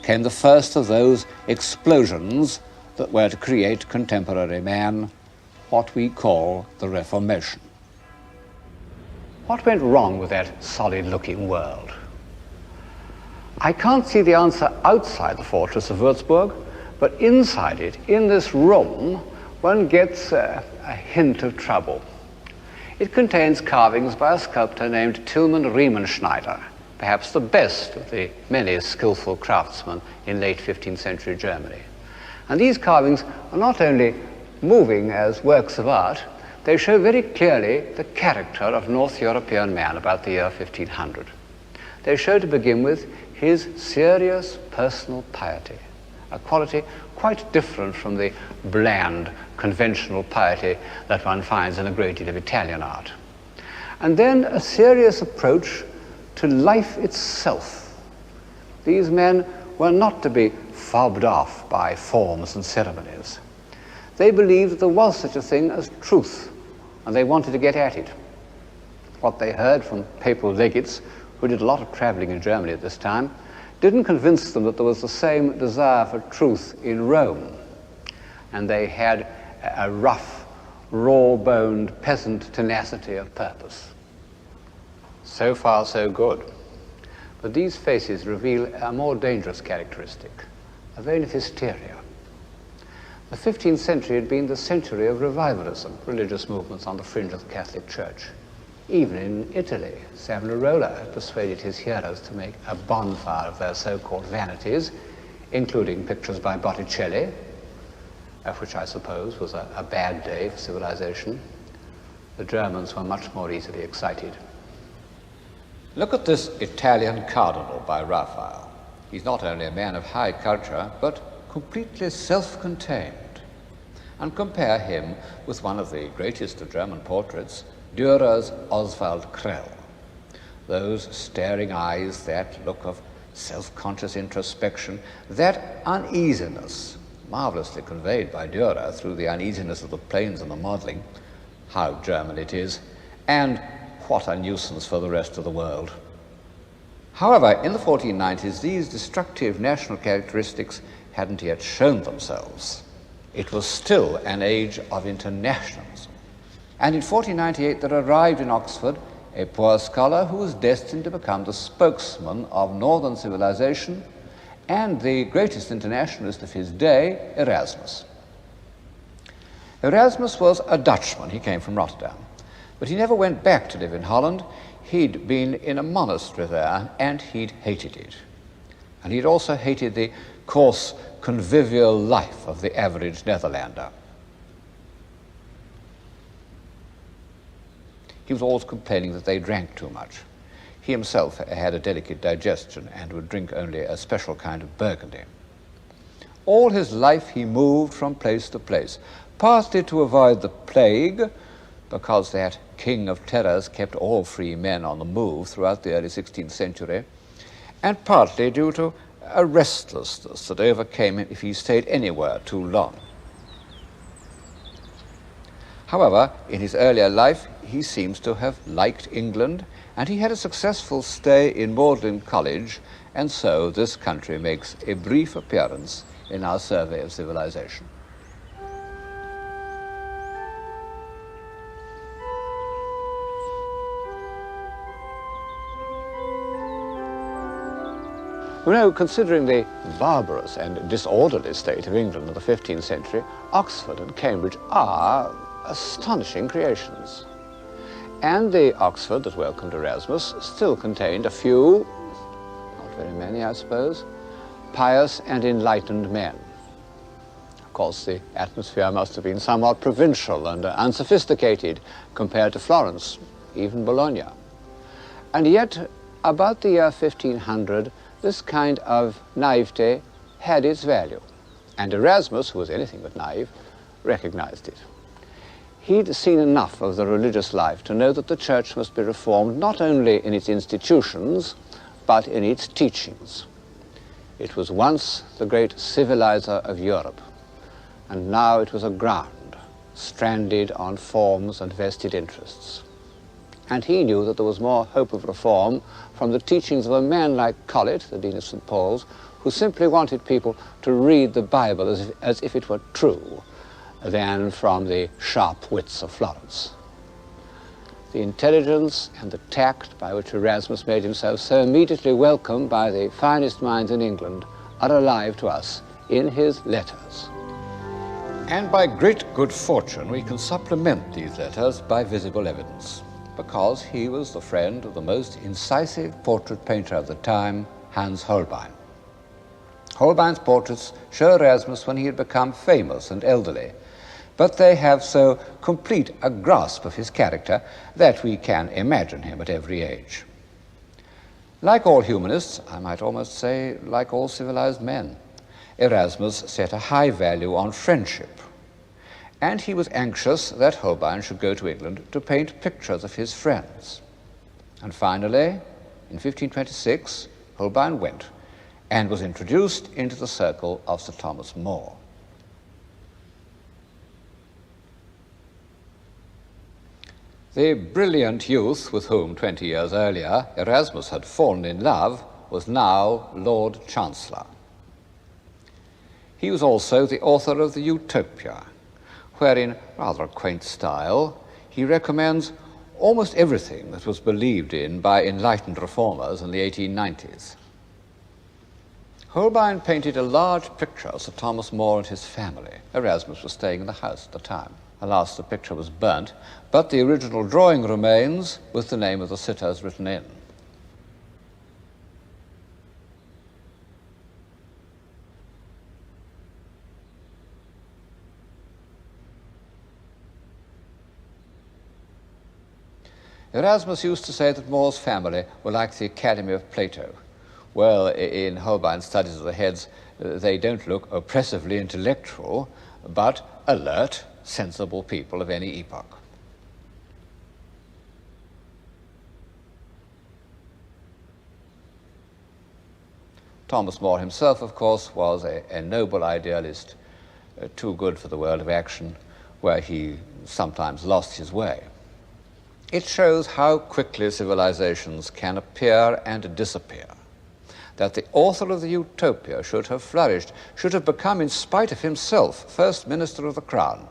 came the first of those explosions that were to create contemporary man, what we call the Reformation. What went wrong with that solid-looking world? I can't see the answer outside the fortress of Würzburg, but inside it, in this room, one gets a hint of trouble. It contains carvings by a sculptor named Tilman Riemenschneider, perhaps the best of the many skillful craftsmen in late 15th century Germany. And these carvings are not only moving as works of art, they show very clearly the character of North European man about the year 1500. They show, to begin with, his serious personal piety, a quality quite different from the bland, conventional piety that one finds in a great deal of Italian art. And then a serious approach to life itself. These men were not to be fobbed off by forms and ceremonies. They believed that there was such a thing as truth, and they wanted to get at it. What they heard from papal legates, who did a lot of traveling in Germany at this time, didn't convince them that there was the same desire for truth in Rome. And they had a rough, raw-boned peasant tenacity of purpose. So far, so good. But these faces reveal a more dangerous characteristic, a vein of hysteria. The 15th century had been the century of revivalism, religious movements on the fringe of the Catholic Church. Even in Italy, Savonarola had persuaded his hearers to make a bonfire of their so-called vanities, including pictures by Botticelli, which I suppose was a bad day for civilization. The Germans were much more easily excited. Look at this Italian cardinal by Raphael. He's not only a man of high culture, but completely self-contained. And compare him with one of the greatest of German portraits, Dürer's Oswald Krell. Those staring eyes, that look of self-conscious introspection, that uneasiness, marvelously conveyed by Dürer through the uneasiness of the planes and the modeling. How German it is, and what a nuisance for the rest of the world. However, in the 1490s, these destructive national characteristics hadn't yet shown themselves. It was still an age of internationalism. And in 1498 there arrived in Oxford a poor scholar who was destined to become the spokesman of northern civilization and the greatest internationalist of his day, Erasmus. Erasmus was a Dutchman. He came from Rotterdam. But he never went back to live in Holland. He'd been in a monastery there, and he'd hated it. And he'd also hated the coarse, convivial life of the average Netherlander. He was always complaining that they drank too much. He himself had a delicate digestion and would drink only a special kind of Burgundy. All his life he moved from place to place, partly to avoid the plague, because that king of terrors kept all free men on the move throughout the early 16th century, and partly due to a restlessness that overcame him if he stayed anywhere too long. However, in his earlier life, he seems to have liked England, and he had a successful stay in Magdalen College, and so this country makes a brief appearance in our survey of civilization. You know, considering the barbarous and disorderly state of England in the 15th century, Oxford and Cambridge are astonishing creations. And the Oxford that welcomed Erasmus still contained a few, not very many I suppose, pious and enlightened men. Of course, the atmosphere must have been somewhat provincial and unsophisticated compared to Florence, even Bologna. And yet, about the year 1500, this kind of naivete had its value, and Erasmus, who was anything but naive, recognized it. He'd seen enough of the religious life to know that the church must be reformed not only in its institutions, but in its teachings. It was once the great civilizer of Europe, and now it was aground, stranded on forms and vested interests. And he knew that there was more hope of reform from the teachings of a man like Colet, the Dean of St. Paul's, who simply wanted people to read the Bible as if it were true, than from the sharp wits of Florence. The intelligence and the tact by which Erasmus made himself so immediately welcome by the finest minds in England are alive to us in his letters. And by great good fortune, we can supplement these letters by visible evidence, because he was the friend of the most incisive portrait painter of the time, Hans Holbein. Holbein's portraits show Erasmus when he had become famous and elderly, but they have so complete a grasp of his character that we can imagine him at every age. Like all humanists, I might almost say like all civilized men, Erasmus set a high value on friendship, and he was anxious that Holbein should go to England to paint pictures of his friends. And finally, in 1526, Holbein went, and was introduced into the circle of Sir Thomas More. The brilliant youth with whom 20 years earlier Erasmus had fallen in love was now Lord Chancellor. He was also the author of the Utopia, where in rather a quaint style he recommends almost everything that was believed in by enlightened reformers in the 1890s. Holbein painted a large picture of Sir Thomas More and his family. Erasmus was staying in the house at the time. Alas, the picture was burnt, but the original drawing remains with the name of the sitters written in. Erasmus used to say that More's family were like the Academy of Plato. Well, in Holbein's studies of the heads, they don't look oppressively intellectual, but alert, sensible people of any epoch. Thomas More himself, of course, was a noble idealist, too good for the world of action, where he sometimes lost his way. It shows how quickly civilizations can appear and disappear, that the author of the Utopia should have flourished, should have become, in spite of himself, First Minister of the Crown,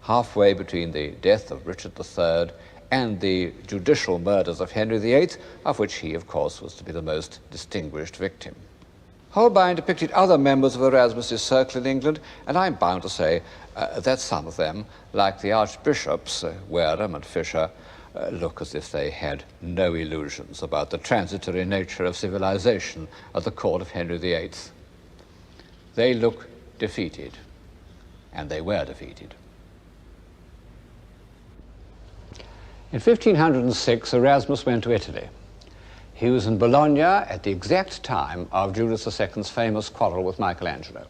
halfway between the death of Richard III and the judicial murders of Henry VIII, of which he, of course, was to be the most distinguished victim. Holbein depicted other members of Erasmus's circle in England, and I'm bound to say that some of them, like the archbishops, Wareham and Fisher, look as if they had no illusions about the transitory nature of civilization at the court of Henry VIII. They look defeated, and they were defeated. In 1506, Erasmus went to Italy. He was in Bologna at the exact time of Julius II's famous quarrel with Michelangelo.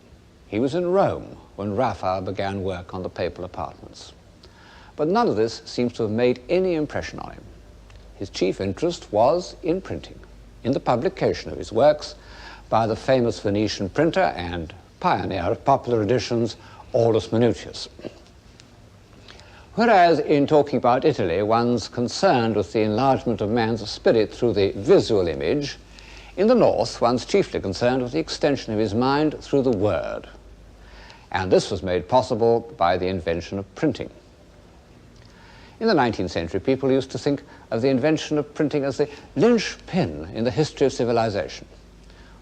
He was in Rome when Raphael began work on the papal apartments. But none of this seems to have made any impression on him. His chief interest was in printing, in the publication of his works by the famous Venetian printer and pioneer of popular editions, Aulus Manutius. Whereas in talking about Italy, one's concerned with the enlargement of man's spirit through the visual image, in the north, one's chiefly concerned with the extension of his mind through the word. And this was made possible by the invention of printing. In the 19th century, people used to think of the invention of printing as the linchpin in the history of civilization.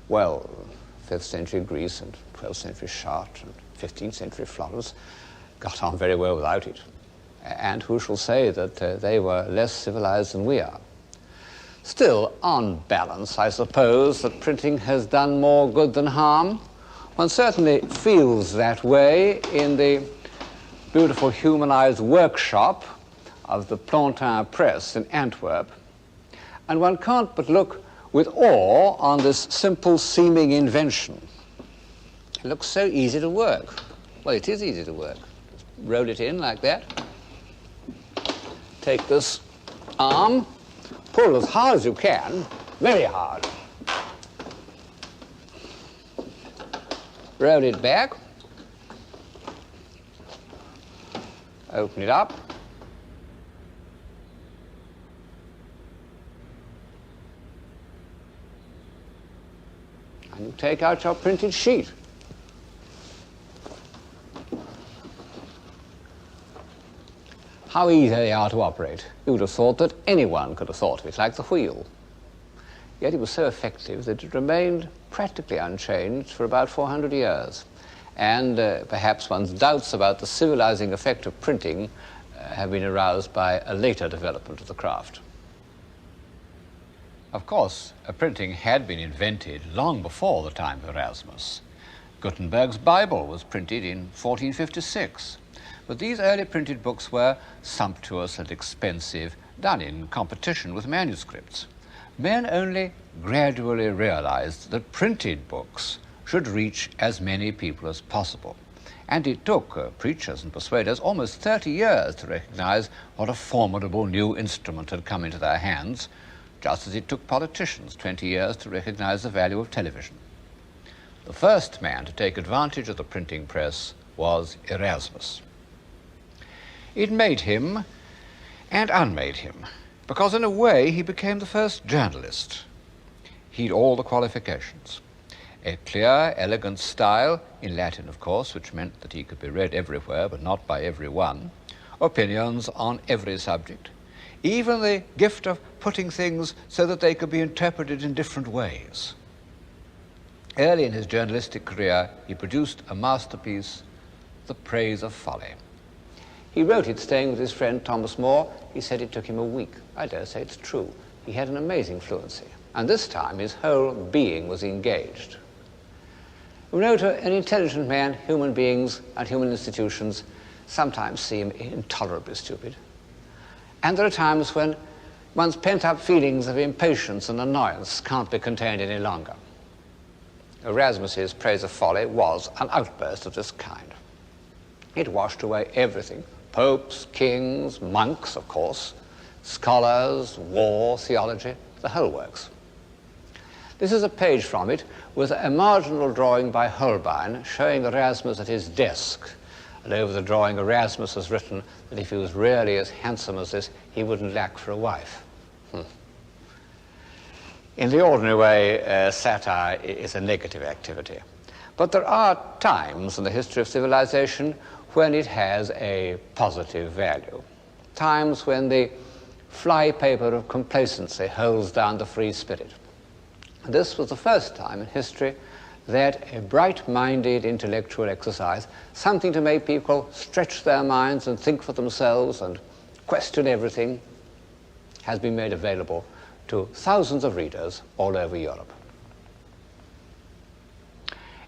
Well, 5th century Greece and 12th century Chartres and 15th century Florence got on very well without it. And who shall say that they were less civilized than we are? Still, on balance, I suppose that printing has done more good than harm. One certainly feels that way in the beautiful humanized workshop of the Plantin Press in Antwerp, and one can't but look with awe on this simple seeming invention. It looks so easy to work. Well, it is easy to work. Just roll it in like that. Take this arm, pull as hard as you can, very hard. Roll it back, open it up, and you take out your printed sheet. How easy they are to operate. You would have thought that anyone could have thought of it, like the wheel. Yet it was so effective that it remained practically unchanged for about 400 years. And perhaps one's doubts about the civilizing effect of printing have been aroused by a later development of the craft. Of course, printing had been invented long before the time of Erasmus. Gutenberg's Bible was printed in 1456. But these early printed books were sumptuous and expensive, done in competition with manuscripts. Men only gradually realized that printed books should reach as many people as possible. And it took preachers and persuaders almost 30 years to recognize what a formidable new instrument had come into their hands, just as it took politicians 20 years to recognize the value of television. The first man to take advantage of the printing press was Erasmus. It made him and unmade him, because in a way he became the first journalist. He'd all the qualifications. A clear, elegant style, in Latin of course, which meant that he could be read everywhere but not by everyone, opinions on every subject, even the gift of putting things so that they could be interpreted in different ways. Early in his journalistic career, he produced a masterpiece, The Praise of Folly. He wrote it staying with his friend Thomas More. He said it took him a week. I dare say it's true. He had an amazing fluency. And this time his whole being was engaged. You know, to an intelligent man, human beings and human institutions sometimes seem intolerably stupid. And there are times when one's pent-up feelings of impatience and annoyance can't be contained any longer. Erasmus's Praise of Folly was an outburst of this kind. It washed away everything. Popes, kings, monks, of course, scholars, war, theology, the whole works. This is a page from it with a marginal drawing by Holbein showing Erasmus at his desk. And over the drawing, Erasmus has written that if he was really as handsome as this, he wouldn't lack for a wife. In the ordinary way, satire is a negative activity. But there are times in the history of civilization when it has a positive value. Times when the flypaper of complacency holds down the free spirit. This was the first time in history that a bright-minded intellectual exercise, something to make people stretch their minds and think for themselves and question everything, has been made available to thousands of readers all over Europe.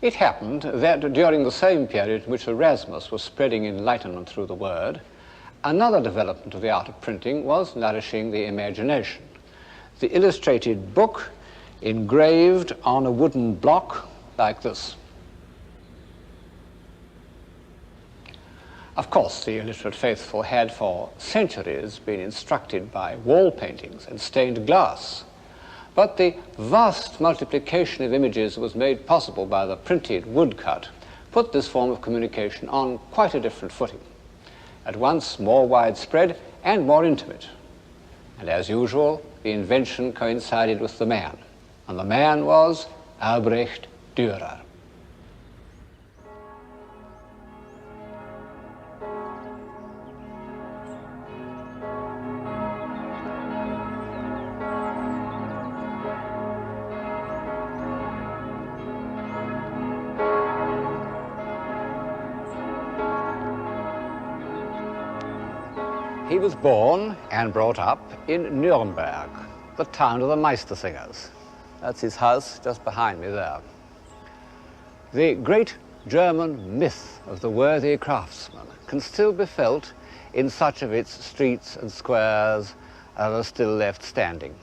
It happened that during the same period in which Erasmus was spreading enlightenment through the word, another development of the art of printing was nourishing the imagination. The illustrated book engraved on a wooden block like this. Of course, the illiterate faithful had for centuries been instructed by wall paintings and stained glass. But the vast multiplication of images that was made possible by the printed woodcut put this form of communication on quite a different footing, at once more widespread and more intimate. And as usual, the invention coincided with the man, and the man was Albrecht Dürer. He was born and brought up in Nuremberg, the town of the Meistersingers. That's his house just behind me there. The great German myth of the worthy craftsman can still be felt in such of its streets and squares as are still left standing.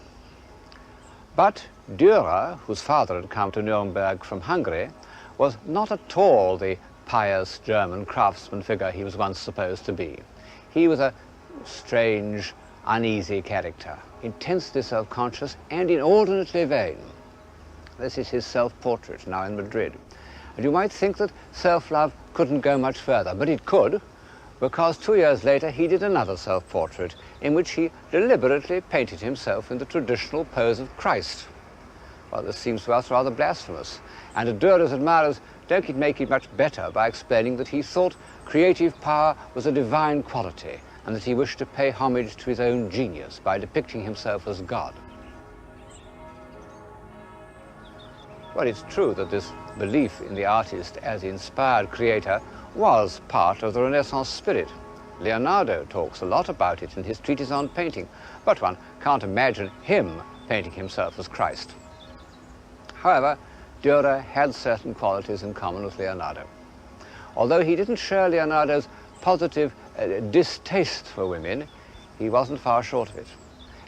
But Dürer, whose father had come to Nuremberg from Hungary, was not at all the pious German craftsman figure he was once supposed to be. He was a strange, uneasy character, intensely self-conscious and inordinately vain. This is his self-portrait now in Madrid. And you might think that self-love couldn't go much further, but it could, because 2 years later he did another self-portrait in which he deliberately painted himself in the traditional pose of Christ. Well, this seems to us rather blasphemous, and Dürer's admirers don't make it much better by explaining that he thought creative power was a divine quality and that he wished to pay homage to his own genius by depicting himself as God. Well, it's true that this belief in the artist as the inspired creator was part of the Renaissance spirit. Leonardo talks a lot about it in his treatise on painting, but one can't imagine him painting himself as Christ. However, Dürer had certain qualities in common with Leonardo. Although he didn't share Leonardo's positive distaste for women, he wasn't far short of it.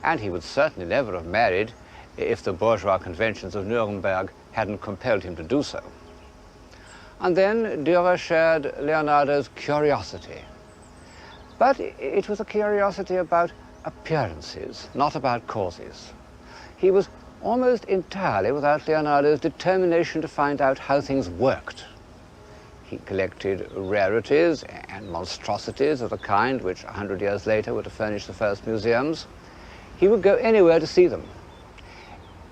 And he would certainly never have married if the bourgeois conventions of Nuremberg hadn't compelled him to do so. And then Dürer shared Leonardo's curiosity. But it was a curiosity about appearances, not about causes. He was almost entirely without Leonardo's determination to find out how things worked. He collected rarities and monstrosities of the kind which 100 years later were to furnish the first museums. He would go anywhere to see them.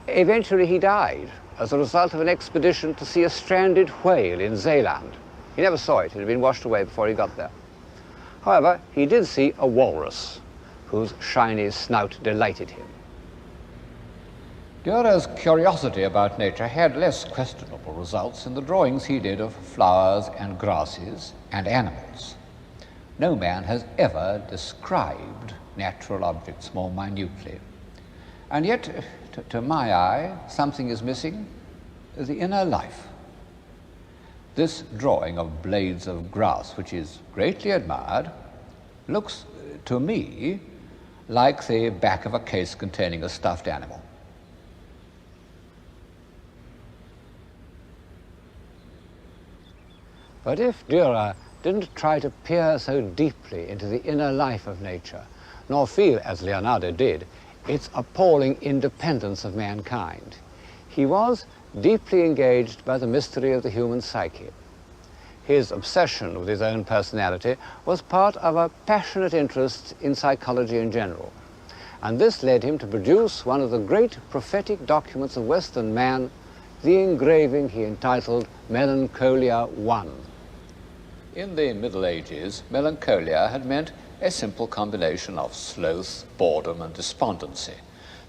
Eventually he died as a result of an expedition to see a stranded whale in Zeeland. He never saw it. It had been washed away before he got there. However, he did see a walrus whose shiny snout delighted him. Dürer's curiosity about nature had less questionable results in the drawings he did of flowers and grasses and animals. No man has ever described natural objects more minutely. And yet, to my eye, something is missing: the inner life. This drawing of blades of grass, which is greatly admired, looks to me like the back of a case containing a stuffed animal. But if Dürer didn't try to peer so deeply into the inner life of nature, nor feel, as Leonardo did, its appalling independence of mankind, he was deeply engaged by the mystery of the human psyche. His obsession with his own personality was part of a passionate interest in psychology in general, and this led him to produce one of the great prophetic documents of Western man, the engraving he entitled Melancholia I. In the Middle Ages, melancholia had meant a simple combination of sloth, boredom, and despondency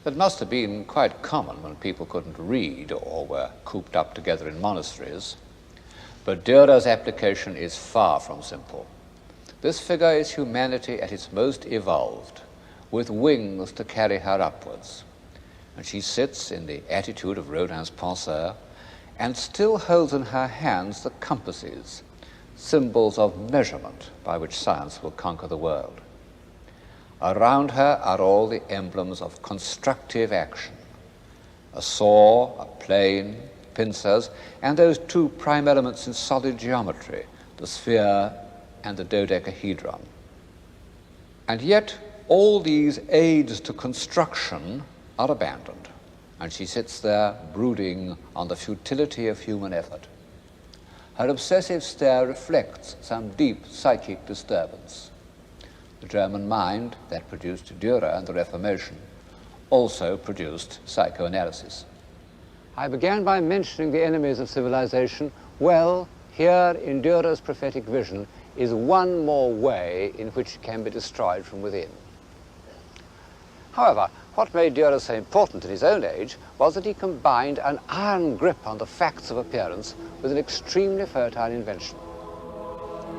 that must have been quite common when people couldn't read or were cooped up together in monasteries. But Dürer's application is far from simple. This figure is humanity at its most evolved, with wings to carry her upwards. And she sits in the attitude of Rodin's penseur and still holds in her hands the compasses, symbols of measurement by which science will conquer the world. Around her are all the emblems of constructive action: a saw, a plane, pincers, and those two prime elements in solid geometry, the sphere and the dodecahedron. And yet all these aids to construction are abandoned, and she sits there brooding on the futility of human effort. Her obsessive stare reflects some deep psychic disturbance. The German mind that produced Dürer and the Reformation also produced psychoanalysis. I began by mentioning the enemies of civilization. Well, here in Dürer's prophetic vision is one more way in which it can be destroyed from within. However, what made Dürer so important in his own age was that he combined an iron grip on the facts of appearance with an extremely fertile invention.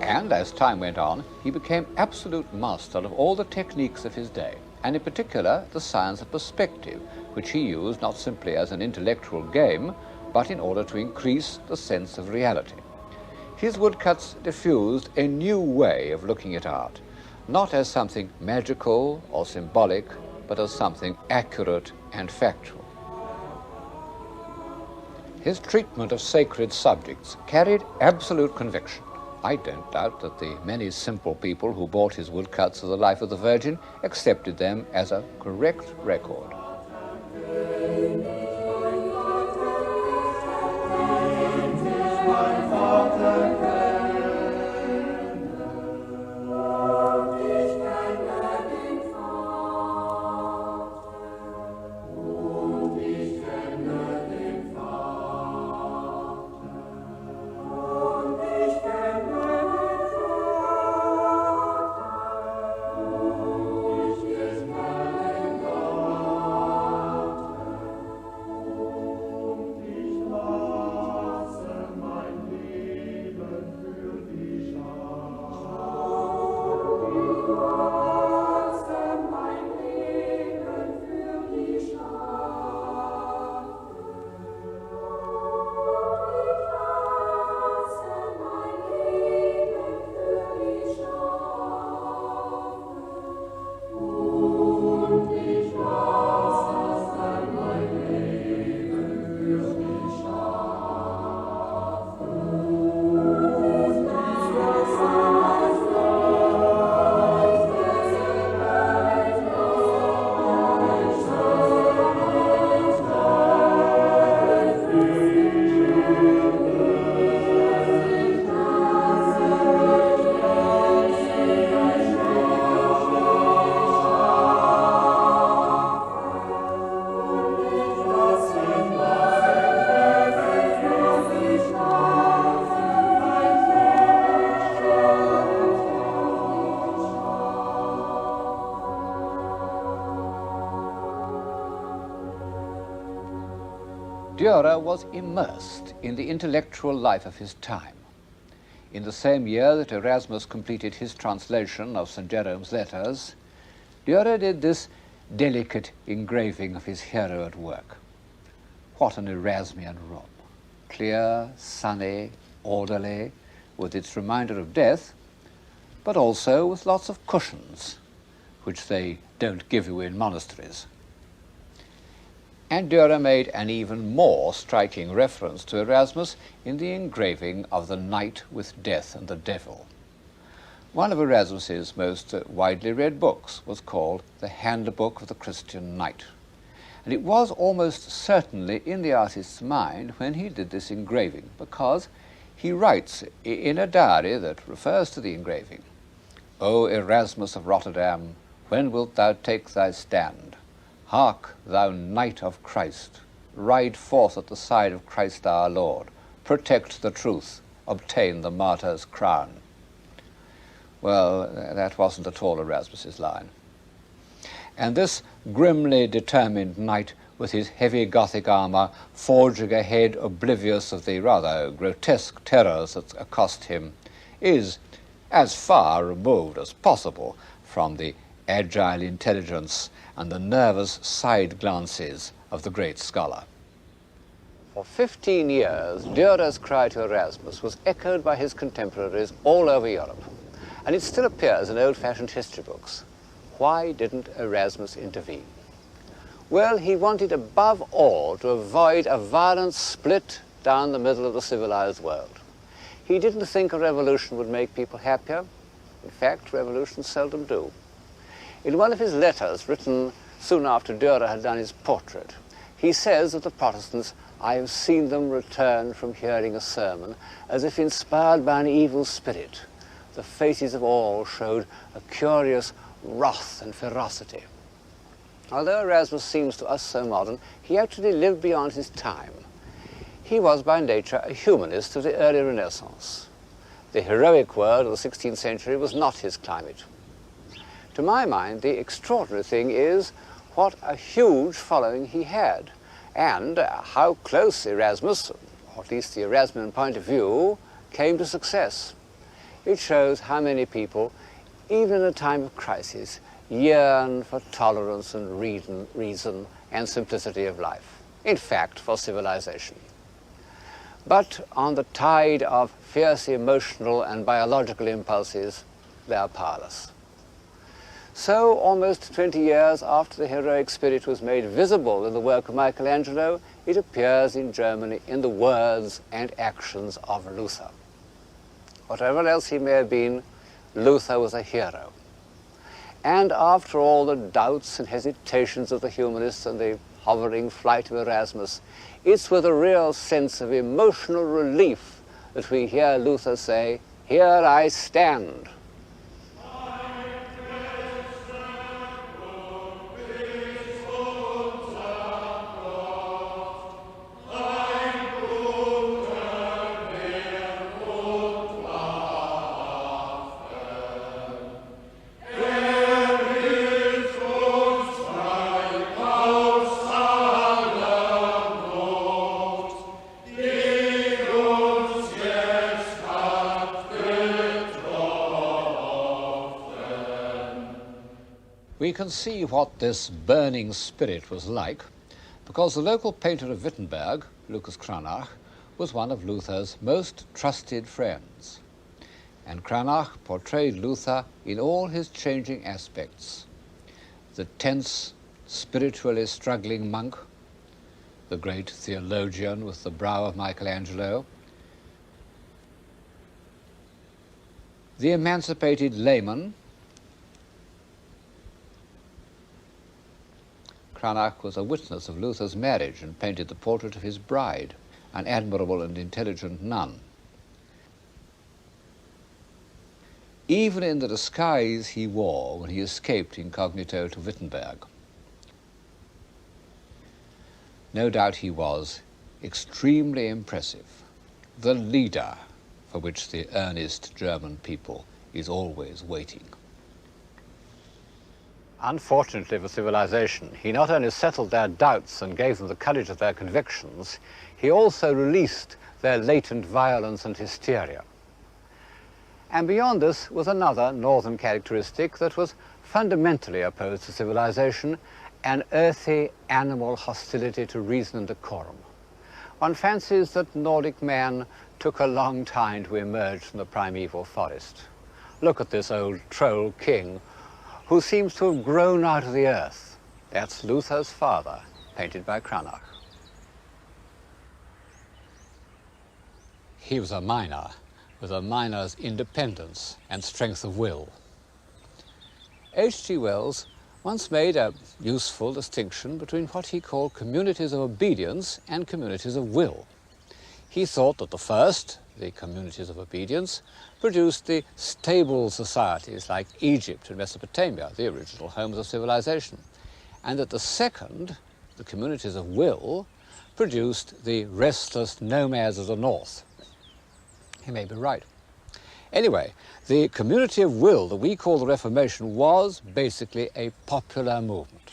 And as time went on, he became absolute master of all the techniques of his day, and in particular the science of perspective, which he used not simply as an intellectual game, but in order to increase the sense of reality. His woodcuts diffused a new way of looking at art, not as something magical or symbolic, but as something accurate and factual. His treatment of sacred subjects carried absolute conviction. I don't doubt that the many simple people who bought his woodcuts of the life of the Virgin accepted them as a correct record. Dürer was immersed in the intellectual life of his time. In the same year that Erasmus completed his translation of St. Jerome's letters, Dürer did this delicate engraving of his hero at work. What an Erasmian room! Clear, sunny, orderly, with its reminder of death, but also with lots of cushions, which they don't give you in monasteries. And Dürer made an even more striking reference to Erasmus in the engraving of the Knight with Death and the Devil. One of Erasmus's most widely read books was called The Handbook of the Christian Knight, and it was almost certainly in the artist's mind when he did this engraving, because he writes in a diary that refers to the engraving, "O Erasmus of Rotterdam, when wilt thou take thy stand? Hark, thou Knight of Christ, ride forth at the side of Christ our Lord, protect the truth, obtain the martyr's crown." Well, that wasn't at all Erasmus's line. And this grimly determined knight with his heavy Gothic armour forging ahead oblivious of the rather grotesque terrors that accost him is as far removed as possible from the agile intelligence and the nervous side glances of the great scholar. For 15 years, Dürer's cry to Erasmus was echoed by his contemporaries all over Europe, and it still appears in old-fashioned history books. Why didn't Erasmus intervene? Well, he wanted above all to avoid a violent split down the middle of the civilized world. He didn't think a revolution would make people happier. In fact, revolutions seldom do. In one of his letters, written soon after Dürer had done his portrait, he says of the Protestants, "I have seen them return from hearing a sermon as if inspired by an evil spirit. The faces of all showed a curious wrath and ferocity." Although Erasmus seems to us so modern, he actually lived beyond his time. He was by nature a humanist of the early Renaissance. The heroic world of the 16th century was not his climate. To my mind, the extraordinary thing is what a huge following he had, and how close Erasmus, or at least the Erasmian point of view, came to success. It shows how many people, even in a time of crisis, yearn for tolerance and reason and simplicity of life. In fact, for civilization. But on the tide of fierce emotional and biological impulses, they are powerless. So, almost 20 years after the heroic spirit was made visible in the work of Michelangelo, it appears in Germany in the words and actions of Luther. Whatever else he may have been, Luther was a hero. And after all the doubts and hesitations of the humanists and the hovering flight of Erasmus, it's with a real sense of emotional relief that we hear Luther say, "Here I stand." We can see what this burning spirit was like because the local painter of Wittenberg, Lucas Cranach, was one of Luther's most trusted friends. And Cranach portrayed Luther in all his changing aspects. The tense, spiritually struggling monk, the great theologian with the brow of Michelangelo, the emancipated layman. Cranach was a witness of Luther's marriage and painted the portrait of his bride, an admirable and intelligent nun. Even in the disguise he wore when he escaped incognito to Wittenberg. No doubt he was extremely impressive, the leader for which the earnest German people is always waiting. Unfortunately for civilization, he not only settled their doubts and gave them the courage of their convictions, he also released their latent violence and hysteria. And beyond this was another northern characteristic that was fundamentally opposed to civilization, an earthy animal hostility to reason and decorum. One fancies that Nordic man took a long time to emerge from the primeval forest. Look at this old troll king who seems to have grown out of the earth. That's Luther's father, painted by Cranach. He was a miner with a miner's independence and strength of will. H.G. Wells once made a useful distinction between what he called communities of obedience and communities of will. He thought that the first, the communities of obedience, produced the stable societies like Egypt and Mesopotamia, the original homes of civilization, and that the second, the communities of will, produced the restless nomads of the north. He may be right. Anyway, the community of will that we call the Reformation was basically a popular movement.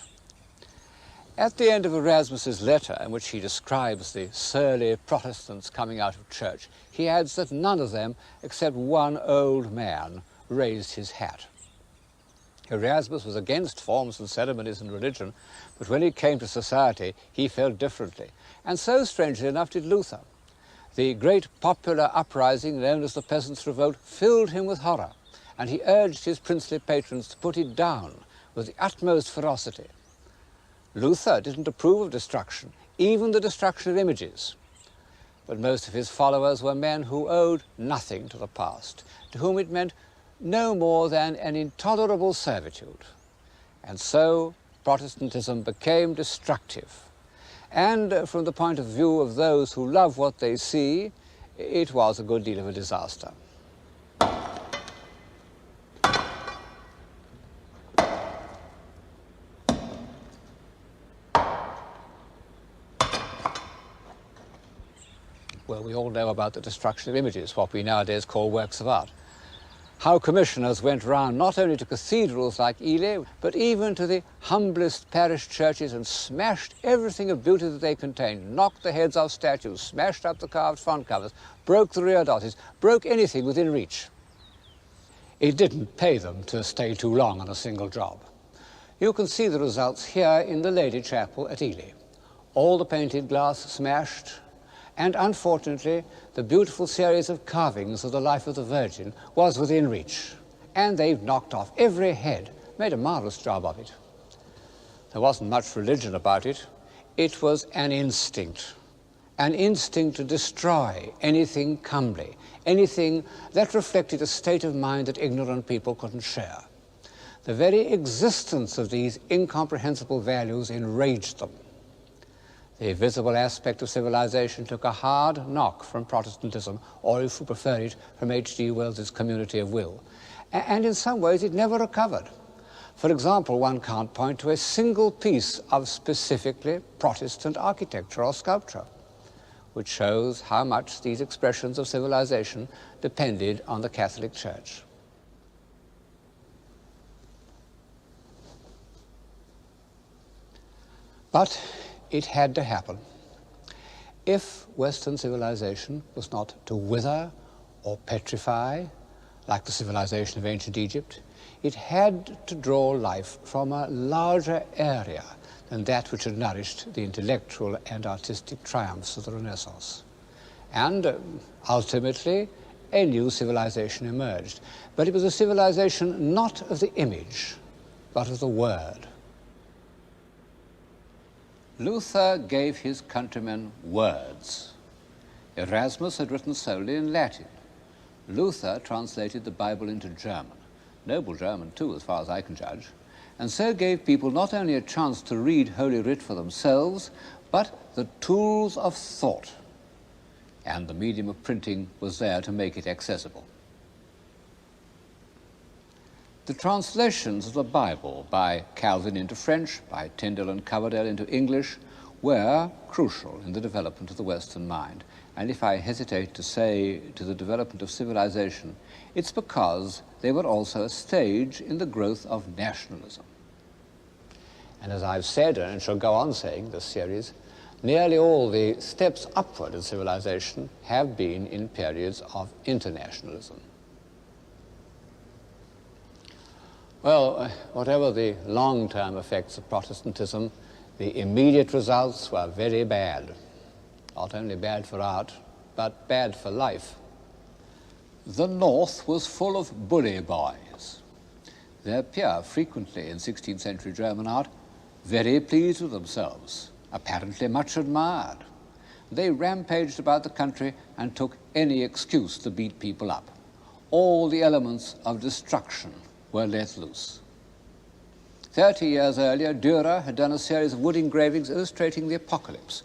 At the end of Erasmus's letter, in which he describes the surly Protestants coming out of church, he adds that none of them, except one old man, raised his hat. Erasmus was against forms and ceremonies in religion, but when he came to society, he felt differently. And so, strangely enough, did Luther. The great popular uprising known as the Peasants' Revolt filled him with horror, and he urged his princely patrons to put it down with the utmost ferocity. Luther didn't approve of destruction, even the destruction of images. But most of his followers were men who owed nothing to the past, to whom it meant no more than an intolerable servitude. And so Protestantism became destructive. And from the point of view of those who love what they see, it was a good deal of a disaster. Well, we all know about the destruction of images, what we nowadays call works of art. How commissioners went round not only to cathedrals like Ely, but even to the humblest parish churches and smashed everything of beauty that they contained, knocked the heads off statues, smashed up the carved front covers, broke the rear dotties, broke anything within reach. It didn't pay them to stay too long on a single job. You can see the results here in the Lady Chapel at Ely. All the painted glass smashed, and unfortunately, the beautiful series of carvings of the life of the Virgin was within reach. And they've knocked off every head, made a marvelous job of it. There wasn't much religion about it. It was an instinct to destroy anything comely, anything that reflected a state of mind that ignorant people couldn't share. The very existence of these incomprehensible values enraged them. The visible aspect of civilization took a hard knock from Protestantism, or if you prefer it, from H.G. Wells's community of will. And in some ways it never recovered. For example, one can't point to a single piece of specifically Protestant architecture or sculpture, which shows how much these expressions of civilization depended on the Catholic Church. But it had to happen. If Western civilization was not to wither or petrify, like the civilization of ancient Egypt, it had to draw life from a larger area than that which had nourished the intellectual and artistic triumphs of the Renaissance. And ultimately, a new civilization emerged. But it was a civilization not of the image, but of the word. Luther gave his countrymen words. Erasmus had written solely in Latin. Luther translated the Bible into German, noble German too, as far as I can judge, and so gave people not only a chance to read Holy Writ for themselves, but the tools of thought. And the medium of printing was there to make it accessible. The translations of the Bible by Calvin into French, by Tyndale and Coverdale into English, were crucial in the development of the Western mind. And if I hesitate to say to the development of civilization, it's because they were also a stage in the growth of nationalism. And as I've said, and shall go on saying this series, nearly all the steps upward in civilization have been in periods of internationalism. Well, whatever the long-term effects of Protestantism, the immediate results were very bad. Not only bad for art, but bad for life. The North was full of bully boys. They appear frequently in 16th century German art, very pleased with themselves, apparently much admired. They rampaged about the country and took any excuse to beat people up. All the elements of destruction were let loose. 30 years earlier, Dürer had done a series of wood engravings illustrating the apocalypse.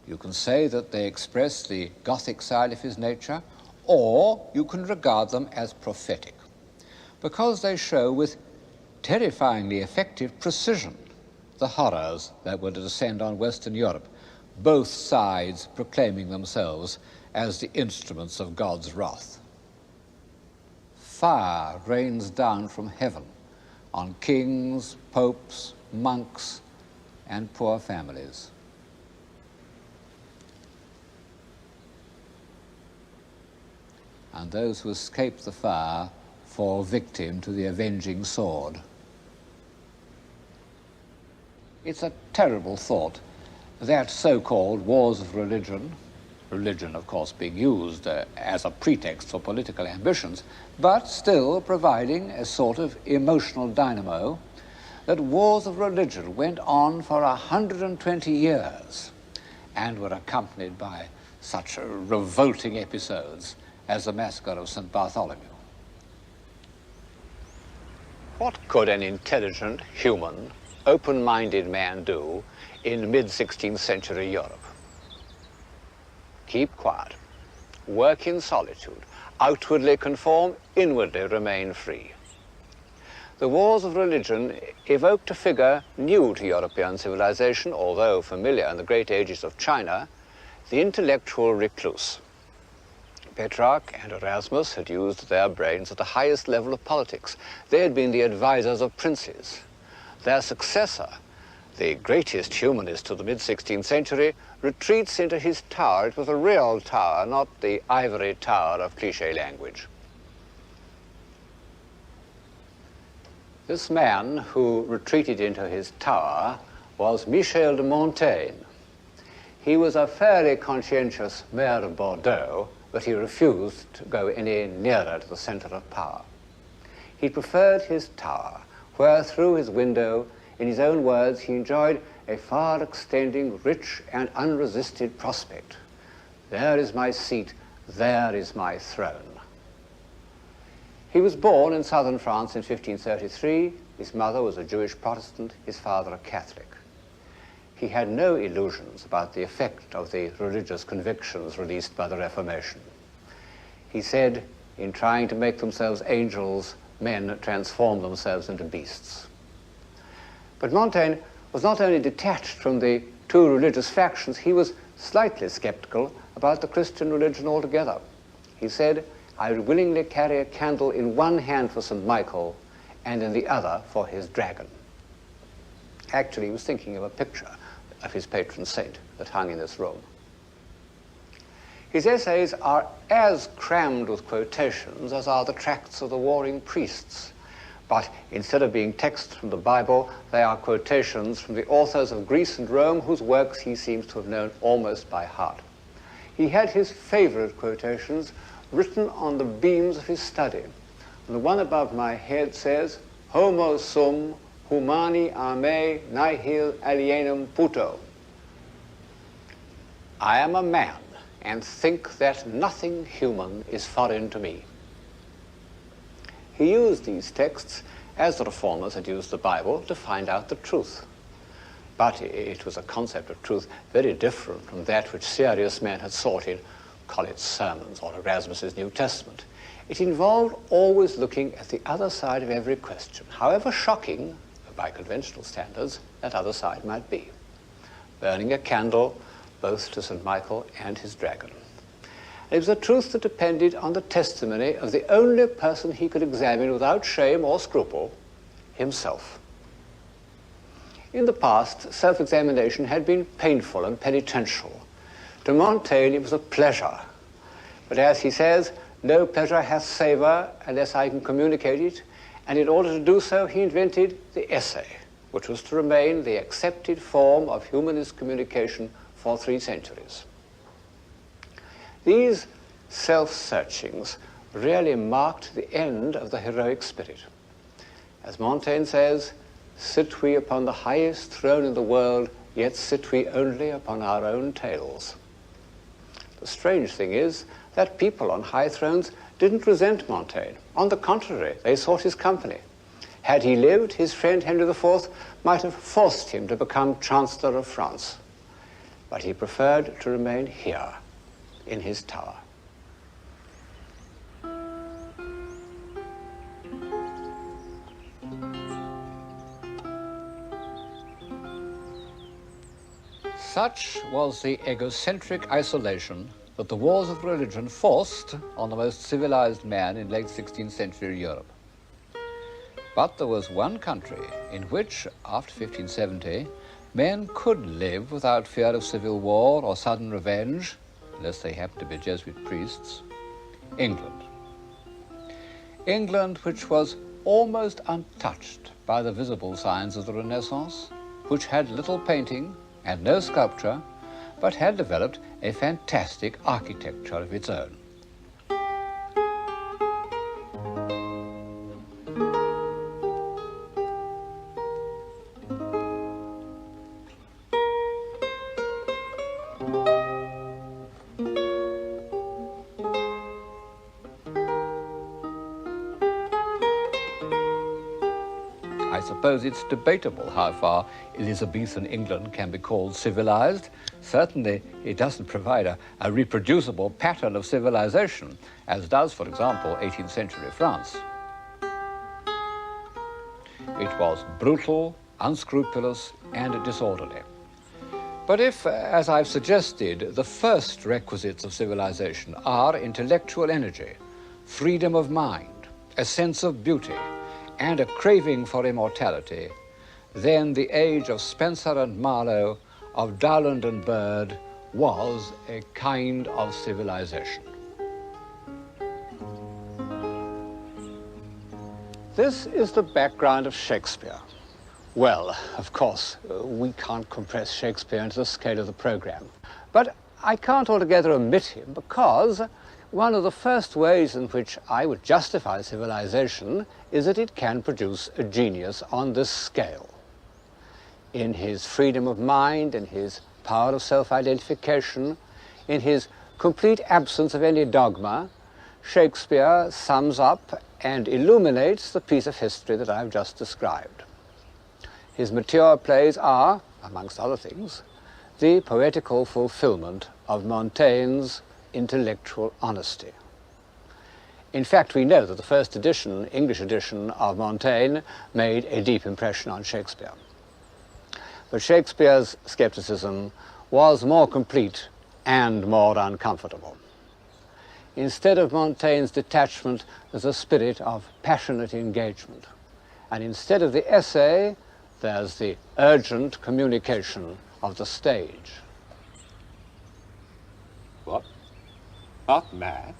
You can say that they express the Gothic side of his nature, or you can regard them as prophetic, because they show with terrifyingly effective precision the horrors that were to descend on Western Europe, both sides proclaiming themselves as the instruments of God's wrath. Fire rains down from heaven on kings, popes, monks, and poor families. And those who escape the fire fall victim to the avenging sword. It's a terrible thought that so-called wars of religion, of course being used as a pretext for political ambitions, but still providing a sort of emotional dynamo, that wars of religion went on for 120 years and were accompanied by such revolting episodes as the massacre of St. Bartholomew. What could an intelligent, human, open-minded man do in mid-16th century Europe? Keep quiet, work in solitude, outwardly conform, inwardly remain free. The wars of religion evoked a figure new to European civilization, although familiar in the great ages of China, the intellectual recluse. Petrarch and Erasmus had used their brains at the highest level of politics. They had been the advisors of princes. Their successor, the greatest humanist of the mid-16th century, retreats into his tower. It was a real tower, not the ivory tower of cliché language. This man who retreated into his tower was Michel de Montaigne. He was a fairly conscientious mayor of Bordeaux, but he refused to go any nearer to the center of power. He preferred his tower, where through his window, in his own words, he enjoyed a far-extending, rich and unresisted prospect. There is my seat, there is my throne. He was born in southern France in 1533. His mother was a Jewish Protestant, his father a Catholic. He had no illusions about the effect of the religious convictions released by the Reformation. He said, in trying to make themselves angels, men transform themselves into beasts. But Montaigne was not only detached from the two religious factions, he was slightly skeptical about the Christian religion altogether. He said, I would willingly carry a candle in one hand for St. Michael and in the other for his dragon. Actually, he was thinking of a picture of his patron saint that hung in this room. His essays are as crammed with quotations as are the tracts of the warring priests. But instead of being texts from the Bible, they are quotations from the authors of Greece and Rome, whose works he seems to have known almost by heart. He had his favorite quotations written on the beams of his study. And the one above my head says, Homo sum humani a me nihil alienum puto. I am a man and think that nothing human is foreign to me. He used these texts, as the Reformers had used the Bible, to find out the truth. But it was a concept of truth very different from that which serious men had sought in Collett's sermons or Erasmus's New Testament. It involved always looking at the other side of every question, however shocking, by conventional standards, that other side might be. Burning a candle both to St. Michael and his dragon. It was a truth that depended on the testimony of the only person he could examine without shame or scruple, himself. In the past, self-examination had been painful and penitential. To Montaigne, it was a pleasure. But as he says, no pleasure hath savour unless I can communicate it, and in order to do so, he invented the essay, which was to remain the accepted form of humanist communication for 3 centuries. These self-searchings really marked the end of the heroic spirit. As Montaigne says, sit we upon the highest throne in the world, yet sit we only upon our own tails. The strange thing is that people on high thrones didn't resent Montaigne. On the contrary, they sought his company. Had he lived, his friend Henry IV might have forced him to become Chancellor of France. But he preferred to remain here, in his tower. Such was the egocentric isolation that the wars of religion forced on the most civilized man in late 16th century Europe. But there was one country in which, after 1570, men could live without fear of civil war or sudden revenge, unless they happened to be Jesuit priests: England. England, which was almost untouched by the visible signs of the Renaissance, which had little painting and no sculpture, but had developed a fantastic architecture of its own. I suppose it's debatable how far Elizabethan England can be called civilized. Certainly, it doesn't provide a reproducible pattern of civilization, as does, for example, 18th century France. It was brutal, unscrupulous, and disorderly. But if, as I've suggested, the first requisites of civilization are intellectual energy, freedom of mind, a sense of beauty, and a craving for immortality, then the age of Spencer and Marlowe, of Dowland and Bird, was a kind of civilization. This is the background of Shakespeare. Well, of course, we can't compress Shakespeare into the scale of the program, but I can't altogether omit him because one of the first ways in which I would justify civilization is that it can produce a genius on this scale. In his freedom of mind, in his power of self-identification, in his complete absence of any dogma, Shakespeare sums up and illuminates the piece of history that I've just described. His mature plays are, amongst other things, the poetical fulfillment of Montaigne's intellectual honesty. In fact, we know that the first edition, English edition of Montaigne made a deep impression on Shakespeare. But Shakespeare's skepticism was more complete and more uncomfortable. Instead of Montaigne's detachment, there's a spirit of passionate engagement. And instead of the essay, there's the urgent communication of the stage. What? Art mad?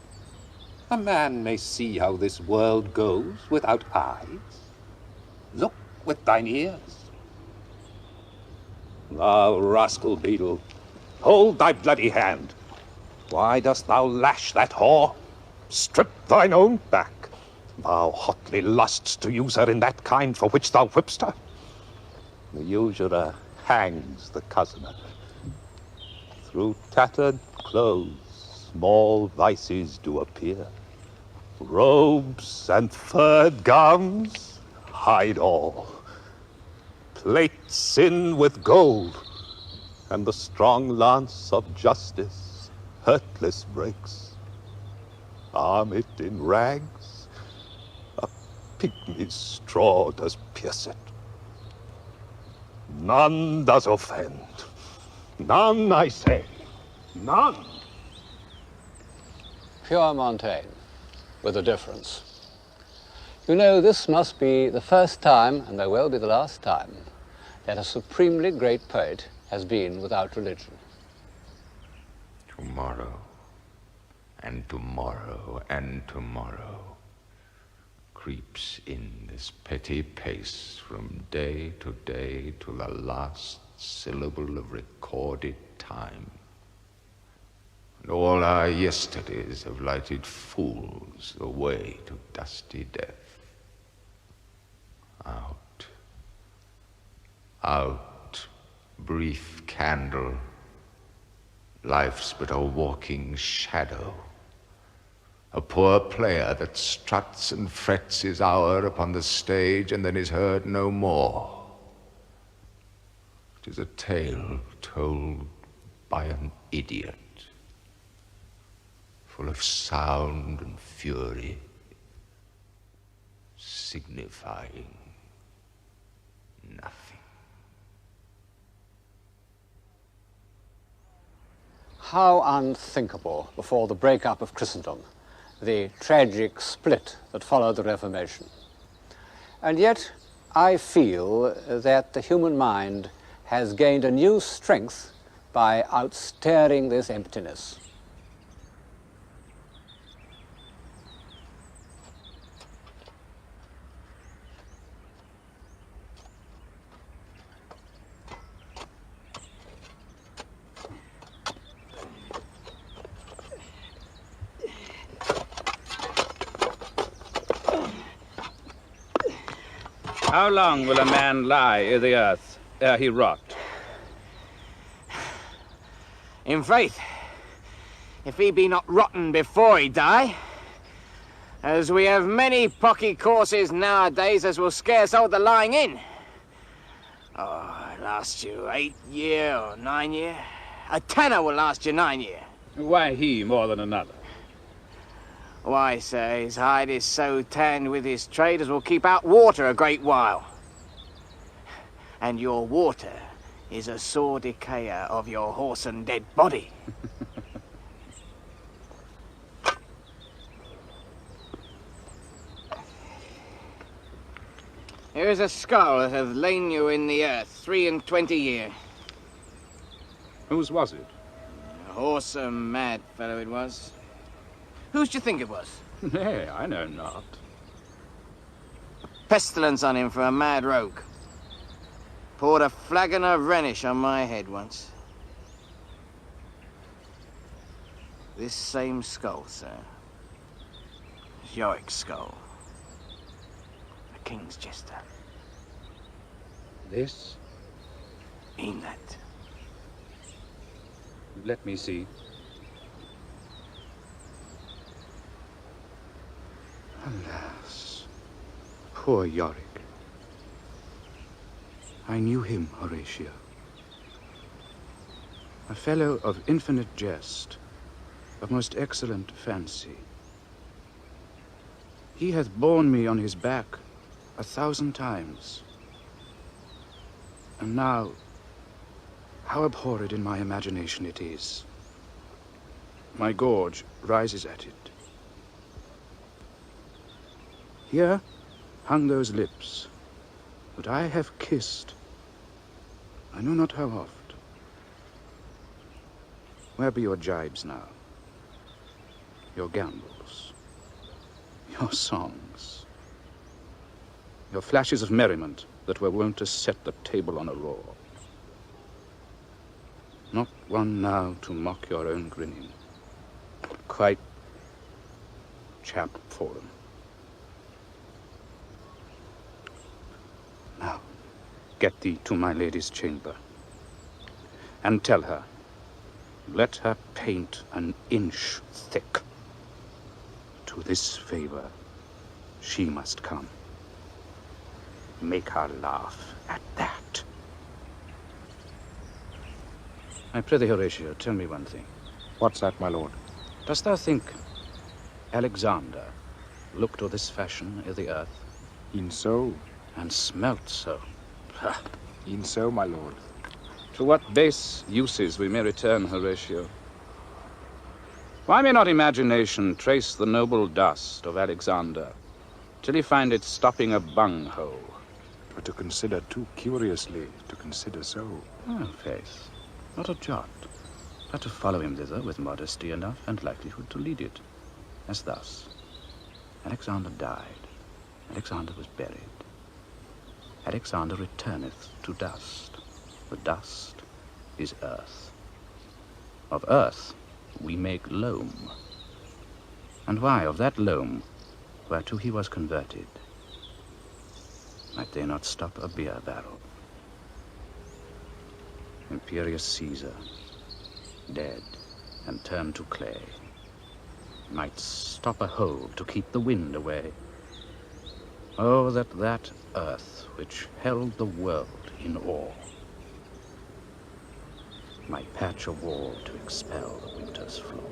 A man may see how this world goes without eyes. Look with thine ears. Thou rascal beetle, hold thy bloody hand. Why dost thou lash that whore? Strip thine own back. Thou hotly lusts to use her in that kind for which thou whipst her. The usurer hangs the cozener. Through tattered clothes small vices do appear. Robes and furred gowns hide all. Plate sin with gold, and the strong lance of justice hurtless breaks. Arm it in rags, a pygmy's straw does pierce it. None does offend. None, I say. None. Pure Montaigne, with a difference. You know, this must be the first time, and there will be the last time, that a supremely great poet has been without religion. Tomorrow, and tomorrow, and tomorrow creeps in this petty pace from day to day to the last syllable of recorded time. And all our yesterdays have lighted fools the way to dusty death. Out, out, brief candle. Life's but a walking shadow, a poor player that struts and frets his hour upon the stage and then is heard no more. It is a tale told by an idiot, full of sound and fury, signifying nothing. How unthinkable before the breakup of Christendom, the tragic split that followed the Reformation. And yet, I feel that the human mind has gained a new strength by outstaring this emptiness. How long will a man lie i' the earth ere he rot? In faith, if he be not rotten before he die, as we have many pocky courses nowadays as will scarce hold the lying in. Oh, it lasts you 8 year or 9 year. A tenner will last you 9 year. Why he more than another? Why, sir, his hide is so tanned with his trade as will keep out water a great while. And your water is a sore decayer of your horse and dead body. Here is a skull that hath lain you in the earth 23 year. Whose was it? A whoresome mad fellow it was. Whose do you think it was? Nay, I know not. Pestilence on him for a mad rogue. Poured a flagon of Rhenish on my head once. This same skull, sir. Yorick's skull. The king's jester. This? Mean that. Let me see. Alas, poor Yorick. I knew him, Horatio. A fellow of infinite jest, of most excellent fancy. He hath borne me on his back 1,000 times. And now, how abhorred in my imagination it is. My gorge rises at it. Here hung those lips that I have kissed, I know not how oft. Where be your jibes now? Your gambols? Your songs? Your flashes of merriment that were wont to set the table on a roar? Not one now to mock your own grinning. Quite chap fallen. Now, get thee to my lady's chamber, and tell her, let her paint an inch thick. To this favor she must come. Make her laugh at that. I prithee, Horatio, tell me one thing. What's that, my lord? Dost thou think Alexander looked o' this fashion i' the earth? E'en so. And smelt so. Ha! E'en so, my lord. To what base uses we may return, Horatio? Why may not imagination trace the noble dust of Alexander till he find it stopping a bunghole but to consider too curiously, to consider so. Oh, faith, not a jot, but to follow him thither with modesty enough and likelihood to lead it, as thus. Alexander died, Alexander was buried. Alexander returneth to dust. The dust is earth. Of earth we make loam. And why of that loam whereto he was converted? Might they not stop a beer barrel? Imperious Caesar, dead and turned to clay, might stop a hole to keep the wind away. Oh, that earth which held the world in awe might patch a wall to expel the winter's flaw.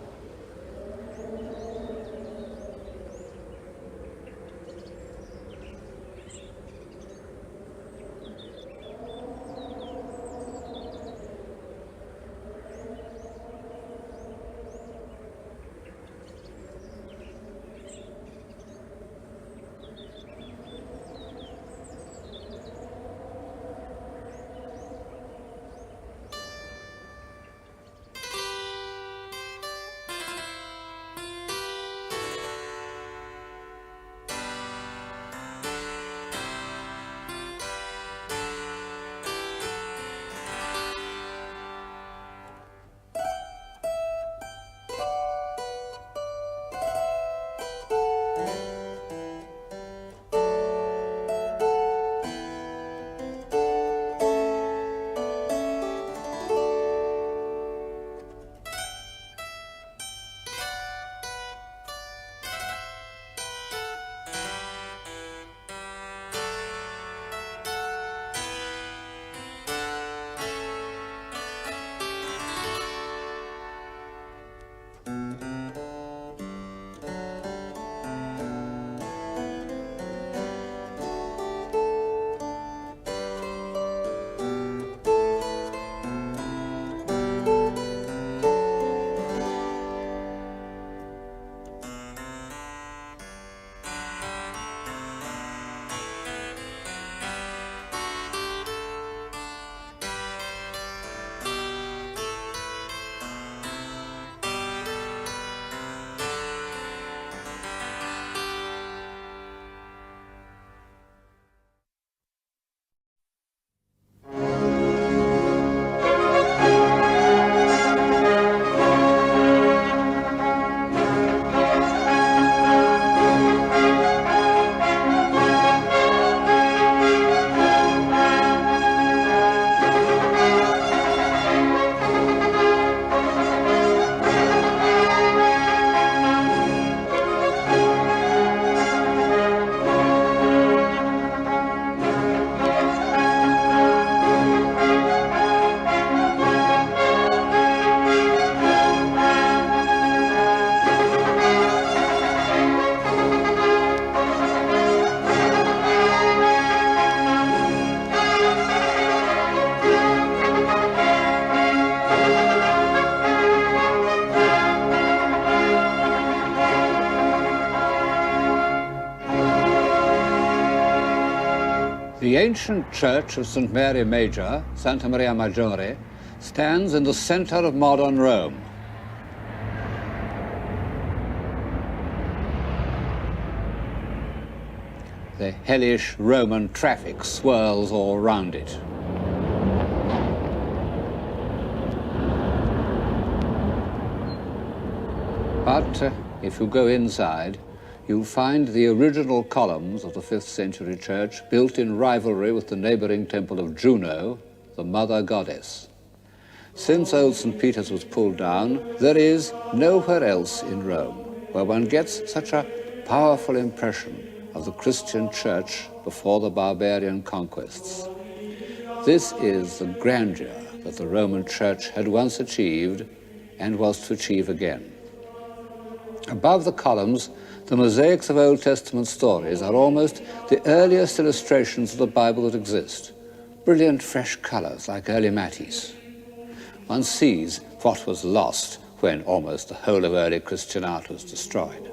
The ancient church of St. Mary Major, Santa Maria Maggiore, stands in the center of modern Rome. The hellish Roman traffic swirls all round it. But if you go inside, you'll find the original columns of the 5th century church built in rivalry with the neighboring temple of Juno, the mother goddess. Since old St. Peter's was pulled down, there is nowhere else in Rome where one gets such a powerful impression of the Christian church before the barbarian conquests. This is the grandeur that the Roman church had once achieved and was to achieve again. Above the columns, the mosaics of Old Testament stories are almost the earliest illustrations of the Bible that exist. Brilliant fresh colors like early Matisse. One sees what was lost when almost the whole of early Christian art was destroyed.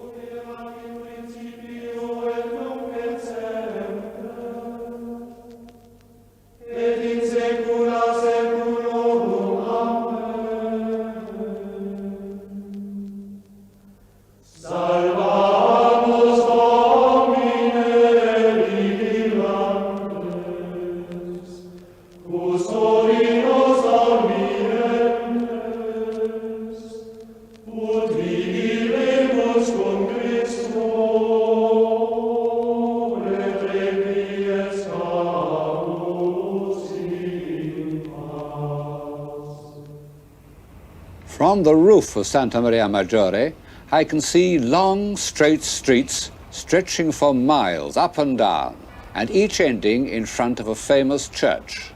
From the roof of Santa Maria Maggiore, I can see long, straight streets stretching for miles up and down, and each ending in front of a famous church.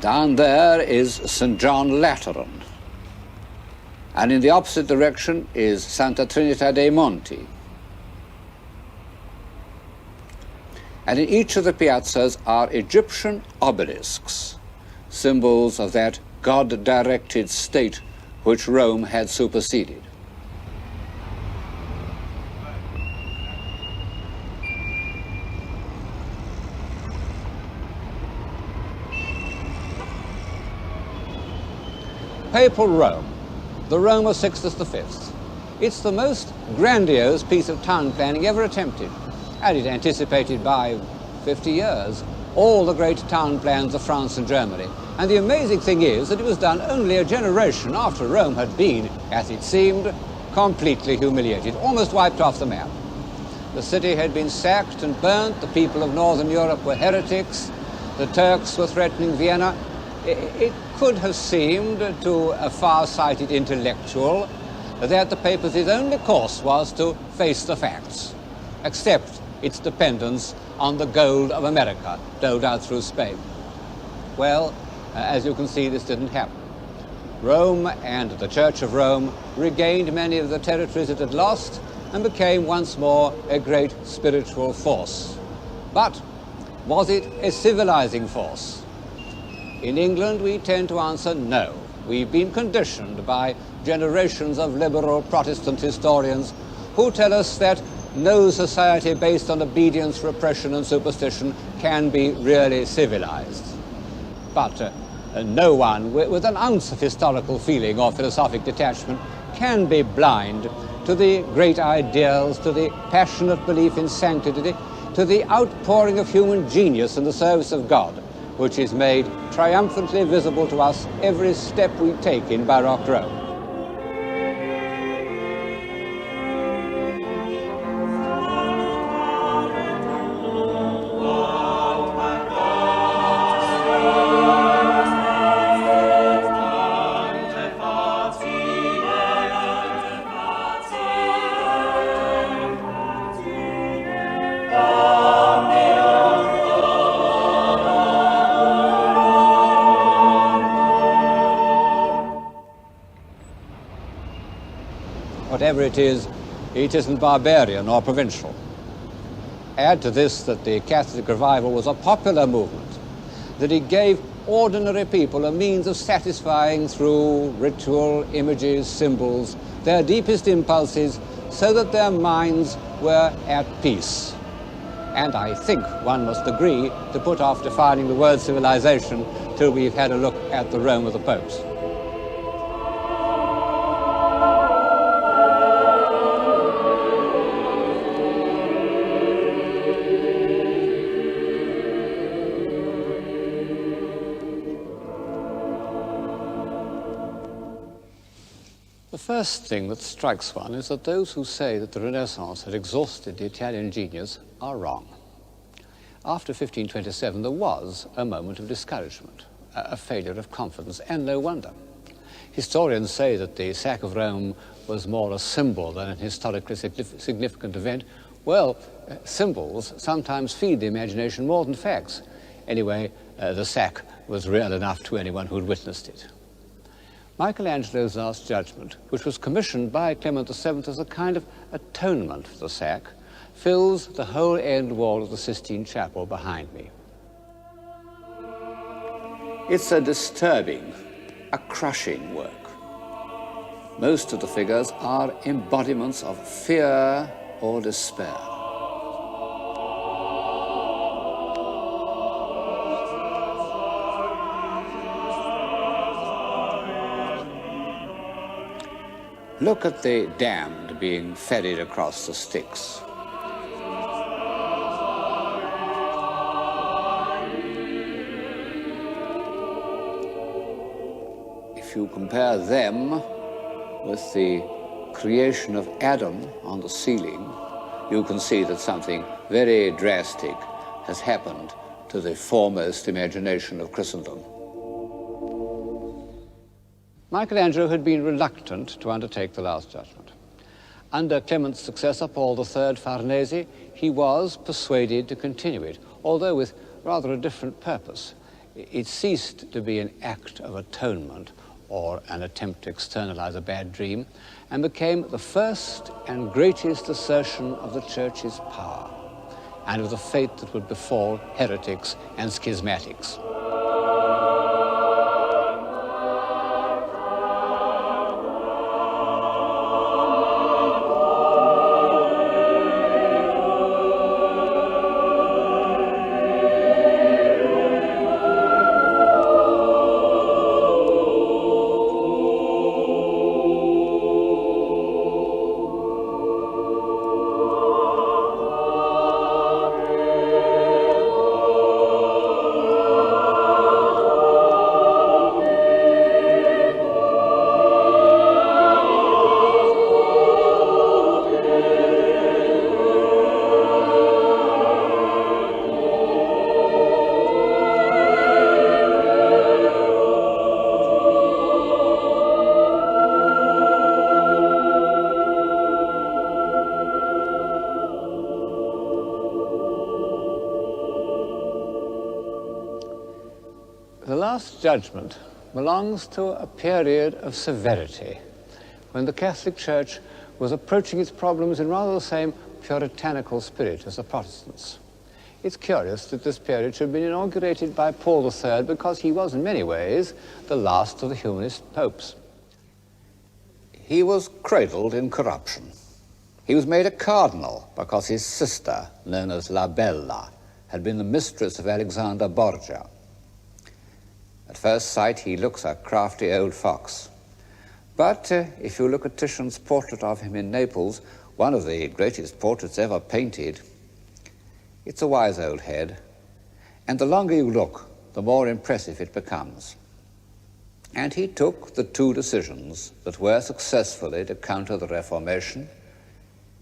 Down there is St. John Lateran, and in the opposite direction is Santa Trinita dei Monti. And in each of the piazzas are Egyptian obelisks, symbols of that God-directed state which Rome had superseded. Papal Rome, the Rome of Sixtus V. It's the most grandiose piece of town planning ever attempted, and it anticipated by 50 years all the great town plans of France and Germany. And the amazing thing is that it was done only a generation after Rome had been, as it seemed, completely humiliated, almost wiped off the map. The city had been sacked and burnt, the people of Northern Europe were heretics, the Turks were threatening Vienna. It could have seemed to a far-sighted intellectual that the papacy's only course was to face the facts, accept its dependence on the gold of America, doled out through Spain. Well, as you can see, this didn't happen. Rome and the Church of Rome regained many of the territories it had lost and became once more a great spiritual force. But was it a civilizing force? In England, we tend to answer no. We've been conditioned by generations of liberal Protestant historians who tell us that no society based on obedience, repression and superstition can be really civilized. But no one with an ounce of historical feeling or philosophic detachment can be blind to the great ideals, to the passionate belief in sanctity, to the outpouring of human genius in the service of God, which is made triumphantly visible to us every step we take in Baroque Rome. Whatever it isn't barbarian or provincial. Add to this that the Catholic revival was a popular movement, that it gave ordinary people a means of satisfying through ritual, images, symbols, their deepest impulses, so that their minds were at peace. And I think one must agree to put off defining the word civilization till we've had a look at the Rome of the popes. The first thing that strikes one is that those who say that the Renaissance had exhausted the Italian genius are wrong. After 1527, there was a moment of discouragement, a failure of confidence, and no wonder. Historians say that the sack of Rome was more a symbol than an historically significant event. Well, symbols sometimes feed the imagination more than facts. Anyway, the sack was real enough to anyone who'd witnessed it. Michelangelo's Last Judgment, which was commissioned by Clement VII as a kind of atonement for the sack, fills the whole end wall of the Sistine Chapel behind me. It's a disturbing, a crushing work. Most of the figures are embodiments of fear or despair. Look at the damned being ferried across the Styx. If you compare them with the creation of Adam on the ceiling, you can see that something very drastic has happened to the foremost imagination of Christendom. Michelangelo had been reluctant to undertake the Last Judgment. Under Clement's successor, Paul III Farnese, he was persuaded to continue it, although with rather a different purpose. It ceased to be an act of atonement or an attempt to externalize a bad dream, and became the first and greatest assertion of the Church's power and of the fate that would befall heretics and schismatics. The Last Judgment belongs to a period of severity when the Catholic Church was approaching its problems in rather the same puritanical spirit as the Protestants. It's curious that this period should have been inaugurated by Paul III because he was in many ways the last of the humanist popes. He was cradled in corruption. He was made a cardinal because his sister, known as La Bella, had been the mistress of Alexander Borgia. At first sight, he looks a crafty old fox. But if you look at Titian's portrait of him in Naples, one of the greatest portraits ever painted, it's a wise old head. And the longer you look, the more impressive it becomes. And he took the two decisions that were successfully to counter the Reformation.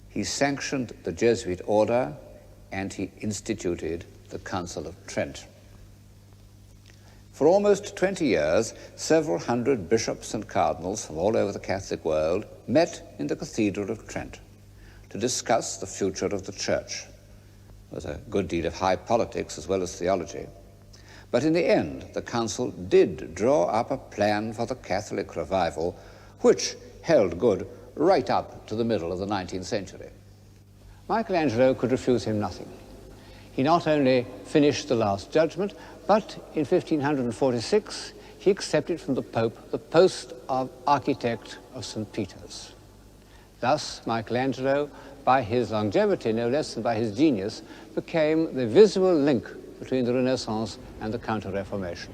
He sanctioned the Jesuit order, and he instituted the Council of Trent. For almost 20 years, several hundred bishops and cardinals from all over the Catholic world met in the Cathedral of Trent to discuss the future of the Church. There was a good deal of high politics as well as theology. But in the end, the Council did draw up a plan for the Catholic revival, which held good right up to the middle of the 19th century. Michelangelo could refuse him nothing. He not only finished the Last Judgment, but in 1546, he accepted from the Pope the post of architect of St. Peter's. Thus, Michelangelo, by his longevity, no less than by his genius, became the visual link between the Renaissance and the Counter-Reformation.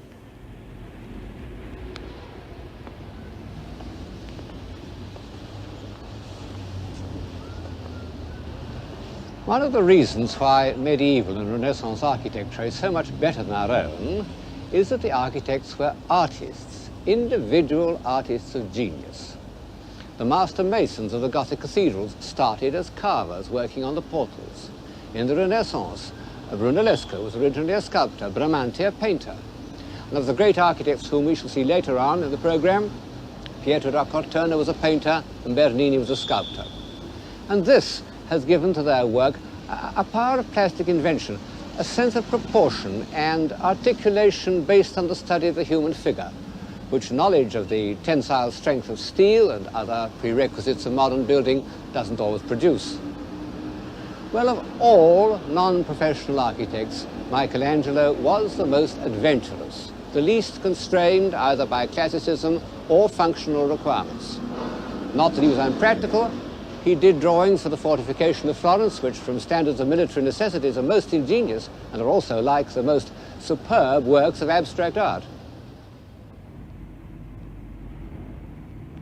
One of the reasons why medieval and Renaissance architecture is so much better than our own is that the architects were artists, individual artists of genius. The master masons of the Gothic cathedrals started as carvers working on the portals. In the Renaissance, Brunellesco was originally a sculptor, Bramante a painter. And of the great architects whom we shall see later on in the program, Pietro da Cortona was a painter and Bernini was a sculptor. And this has given to their work a power of plastic invention, a sense of proportion and articulation based on the study of the human figure, which knowledge of the tensile strength of steel and other prerequisites of modern building doesn't always produce. Well, of all non-professional architects, Michelangelo was the most adventurous, the least constrained either by classicism or functional requirements. Not that he was unpractical. He did drawings for the fortification of Florence, which from standards of military necessities are most ingenious and are also like the most superb works of abstract art.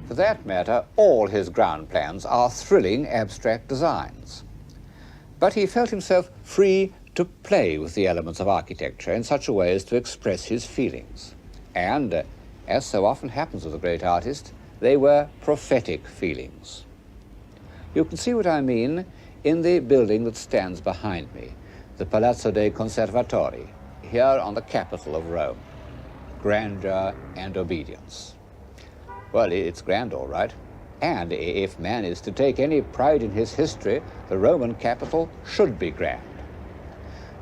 For that matter, all his ground plans are thrilling abstract designs. But he felt himself free to play with the elements of architecture in such a way as to express his feelings. And, as so often happens with a great artist, they were prophetic feelings. You can see what I mean in the building that stands behind me, the Palazzo dei Conservatori, here on the capital of Rome. Grandeur and obedience. Well, it's grand, all right. And if man is to take any pride in his history, the Roman capital should be grand.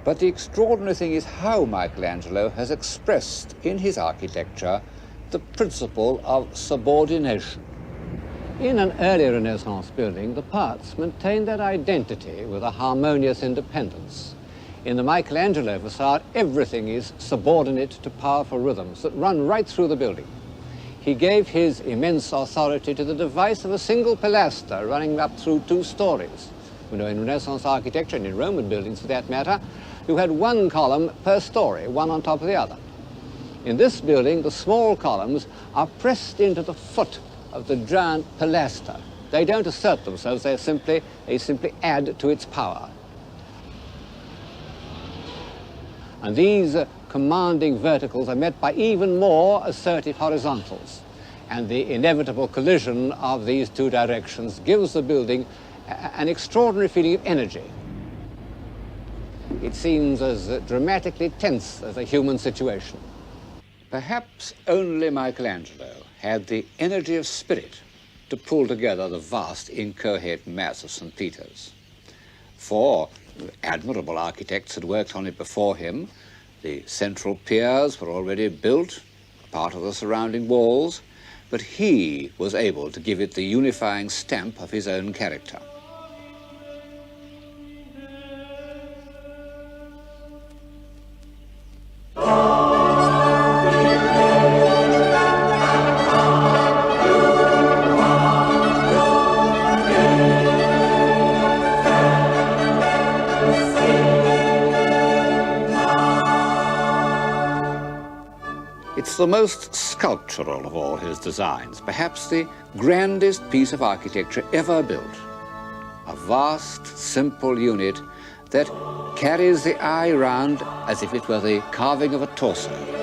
But the extraordinary thing is how Michelangelo has expressed in his architecture the principle of subordination. In an early Renaissance building, the parts maintain their identity with a harmonious independence. In the Michelangelo facade, everything is subordinate to powerful rhythms that run right through the building. He gave his immense authority to the device of a single pilaster running up through 2 stories. You know, in Renaissance architecture, and in Roman buildings for that matter, you had 1 column per story, one on top of the other. In this building, the small columns are pressed into the foot of the giant pilaster. They don't assert themselves, they simply add to its power. And these commanding verticals are met by even more assertive horizontals. And the inevitable collision of these 2 directions gives the building an extraordinary feeling of energy. It seems as dramatically tense as a human situation. Perhaps only Michelangelo had the energy of spirit to pull together the vast incoherent mass of St. Peter's. For admirable architects had worked on it before him. The central piers were already built, part of the surrounding walls, but he was able to give it the unifying stamp of his own character. It's the most sculptural of all his designs, perhaps the grandest piece of architecture ever built. A vast, simple unit that carries the eye round as if it were the carving of a torso.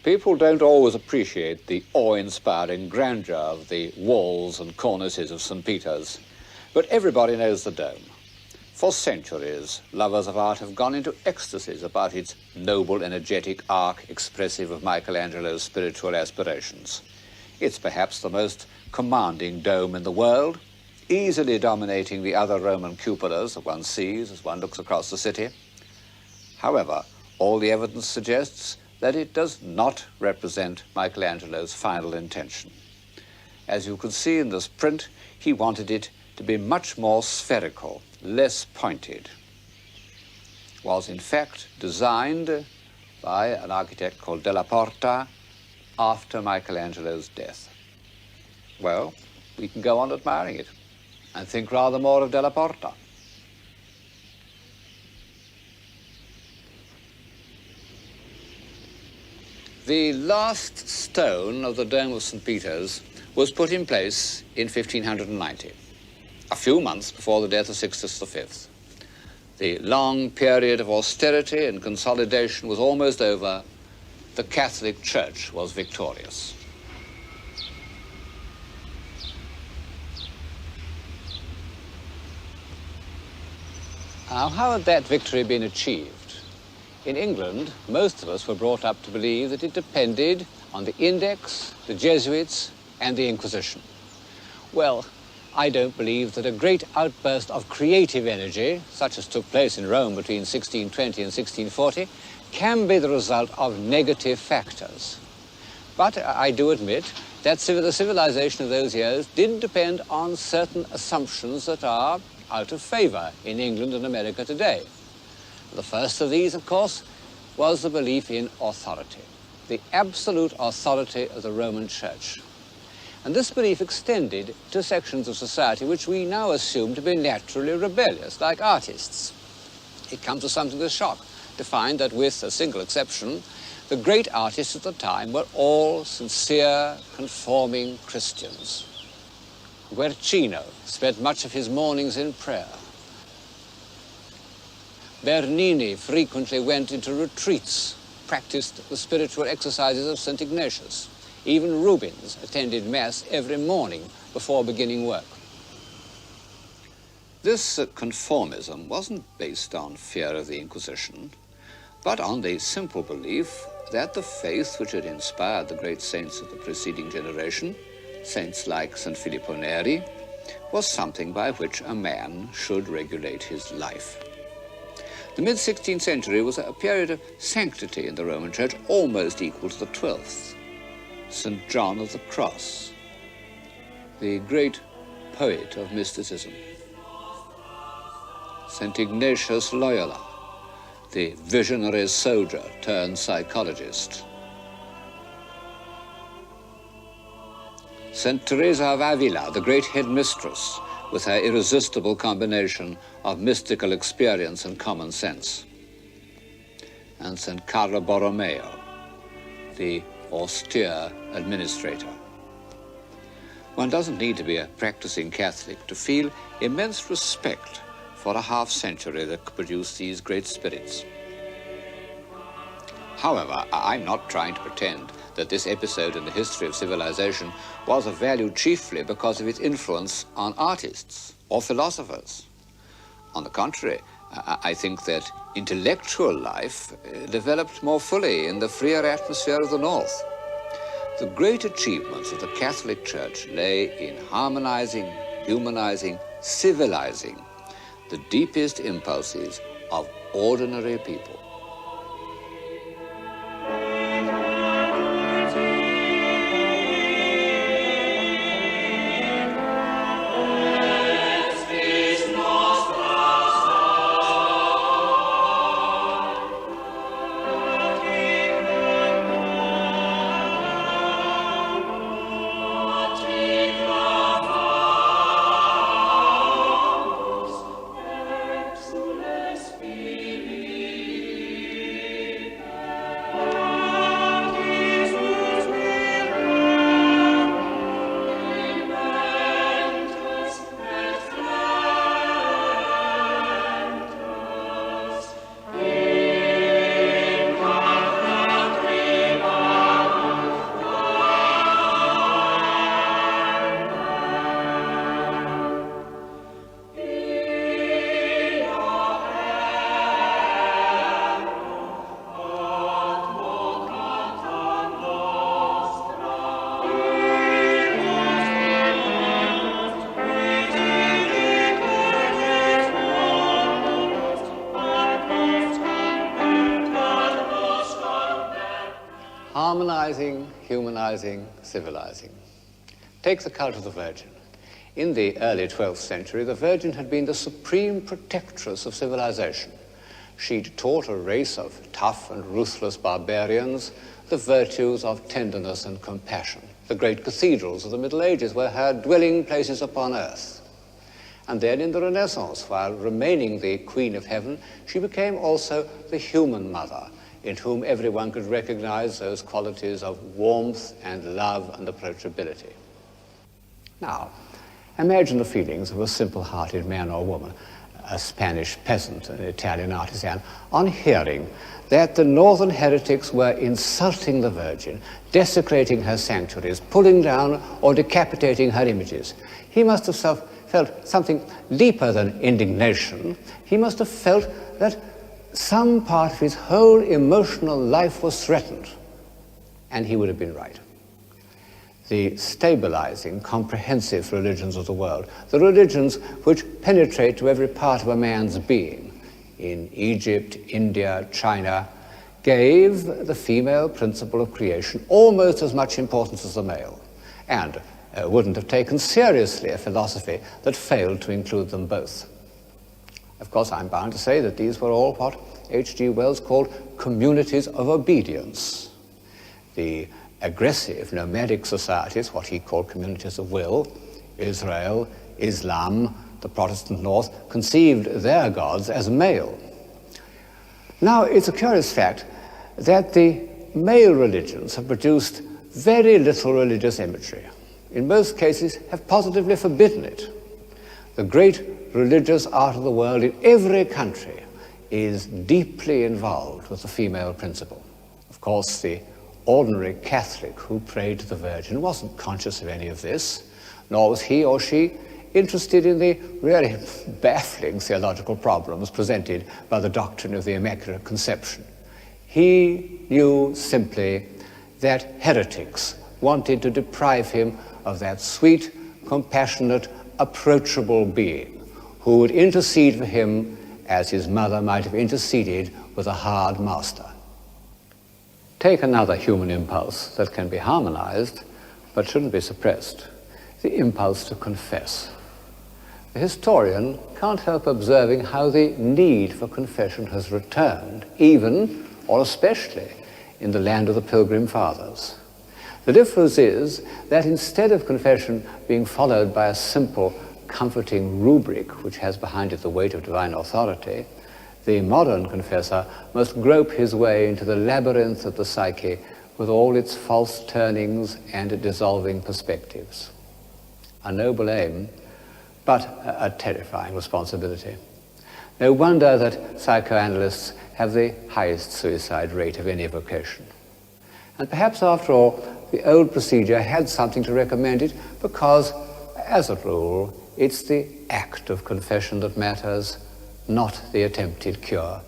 People don't always appreciate the awe-inspiring grandeur of the walls and cornices of St. Peter's, but everybody knows the dome. For centuries, lovers of art have gone into ecstasies about its noble, energetic arc expressive of Michelangelo's spiritual aspirations. It's perhaps the most commanding dome in the world, easily dominating the other Roman cupolas that one sees as one looks across the city. However, all the evidence suggests that it does not represent Michelangelo's final intention. As you can see in this print, he wanted it to be much more spherical, less pointed. It was in fact designed by an architect called Della Porta after Michelangelo's death. Well, we can go on admiring it and think rather more of Della Porta. The last stone of the Dome of St. Peter's was put in place in 1590, a few months before the death of Sixtus V. The long period of austerity and consolidation was almost over. The Catholic Church was victorious. Now, how had that victory been achieved? In England, most of us were brought up to believe that it depended on the Index, the Jesuits, and the Inquisition. Well, I don't believe that a great outburst of creative energy, such as took place in Rome between 1620 and 1640, can be the result of negative factors. But I do admit that the civilization of those years did depend on certain assumptions that are out of favor in England and America today. The first of these, of course, was the belief in authority, the absolute authority of the Roman Church. And this belief extended to sections of society which we now assume to be naturally rebellious, like artists. It comes as something of a shock to find that, with a single exception, the great artists at the time were all sincere, conforming Christians. Guercino spent much of his mornings in prayer. Bernini frequently went into retreats, practiced the spiritual exercises of St. Ignatius. Even Rubens attended Mass every morning before beginning work. This conformism wasn't based on fear of the Inquisition, but on the simple belief that the faith which had inspired the great saints of the preceding generation, saints like St. Filippo Neri, was something by which a man should regulate his life. The mid-16th century was a period of sanctity in the Roman Church almost equal to the 12th. St. John of the Cross, the great poet of mysticism. St. Ignatius Loyola, the visionary soldier turned psychologist. St. Teresa of Avila, the great headmistress, with her irresistible combination of mystical experience and common sense. And St. Carlo Borromeo, the austere administrator. One doesn't need to be a practicing Catholic to feel immense respect for a half-century that could produce these great spirits. However, I'm not trying to pretend that this episode in the history of civilization was of value chiefly because of its influence on artists or philosophers. On the contrary, I think that intellectual life developed more fully in the freer atmosphere of the North. The great achievements of the Catholic Church lay in harmonizing, humanizing, civilizing the deepest impulses of ordinary people. Harmonizing, humanizing, civilizing. Take the cult of the Virgin. In the early 12th century, the Virgin had been the supreme protectress of civilization. She'd taught a race of tough and ruthless barbarians the virtues of tenderness and compassion. The great cathedrals of the Middle Ages were her dwelling places upon earth. And then in the Renaissance, while remaining the Queen of Heaven, she became also the human mother, in whom everyone could recognize those qualities of warmth and love and approachability. Now, imagine the feelings of a simple-hearted man or woman, a Spanish peasant, an Italian artisan, on hearing that the northern heretics were insulting the Virgin, desecrating her sanctuaries, pulling down or decapitating her images. He must have felt something deeper than indignation. He must have felt that some part of his whole emotional life was threatened, and he would have been right. The stabilizing, comprehensive religions of the world, the religions which penetrate to every part of a man's being, in Egypt, India, China, gave the female principle of creation almost as much importance as the male, and wouldn't have taken seriously a philosophy that failed to include them both. Of course, I'm bound to say that these were all what H.G. Wells called communities of obedience. The aggressive nomadic societies, what he called communities of will, Israel, Islam, the Protestant North, conceived their gods as male. Now, it's a curious fact that the male religions have produced very little religious imagery. In most cases, have positively forbidden it. The great religious art of the world in every country is deeply involved with the female principle. Of course, the ordinary Catholic who prayed to the Virgin wasn't conscious of any of this, nor was he or she interested in the really baffling theological problems presented by the doctrine of the Immaculate Conception. He knew simply that heretics wanted to deprive him of that sweet, compassionate, approachable being who would intercede for him as his mother might have interceded with a hard master. Take another human impulse that can be harmonized but shouldn't be suppressed, the impulse to confess. The historian can't help observing how the need for confession has returned, even or especially in the land of the Pilgrim Fathers. The difference is that instead of confession being followed by a simple, comforting rubric which has behind it the weight of divine authority, the modern confessor must grope his way into the labyrinth of the psyche with all its false turnings and dissolving perspectives. A noble aim, but a terrifying responsibility. No wonder that psychoanalysts have the highest suicide rate of any vocation. And perhaps, after all, the old procedure had something to recommend it because, as a rule, it's the act of confession that matters, not the attempted cure.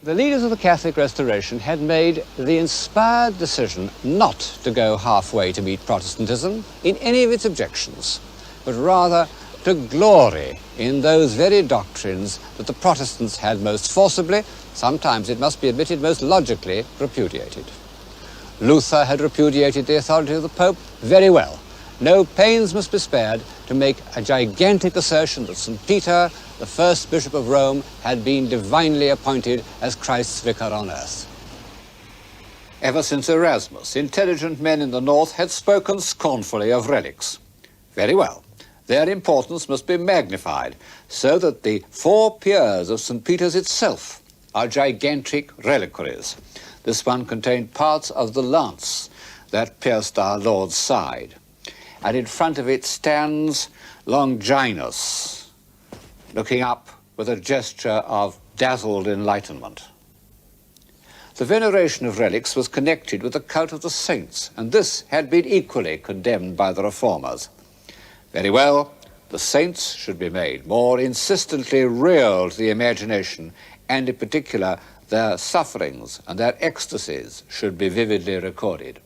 The leaders of the Catholic Restoration had made the inspired decision not to go halfway to meet Protestantism in any of its objections, but rather to glory in those very doctrines that the Protestants had most forcibly, sometimes it must be admitted most logically, repudiated. Luther had repudiated the authority of the Pope very well. No pains must be spared to make a gigantic assertion that St. Peter, the first Bishop of Rome, had been divinely appointed as Christ's vicar on earth. Ever since Erasmus, intelligent men in the North had spoken scornfully of relics. Very well. Their importance must be magnified so that the 4 piers of St. Peter's itself are gigantic reliquaries. This one contained parts of the lance that pierced our Lord's side. And in front of it stands Longinus, looking up with a gesture of dazzled enlightenment. The veneration of relics was connected with the cult of the saints, and this had been equally condemned by the reformers. Very well, the saints should be made more insistently real to the imagination, and in particular, their sufferings and their ecstasies should be vividly recorded.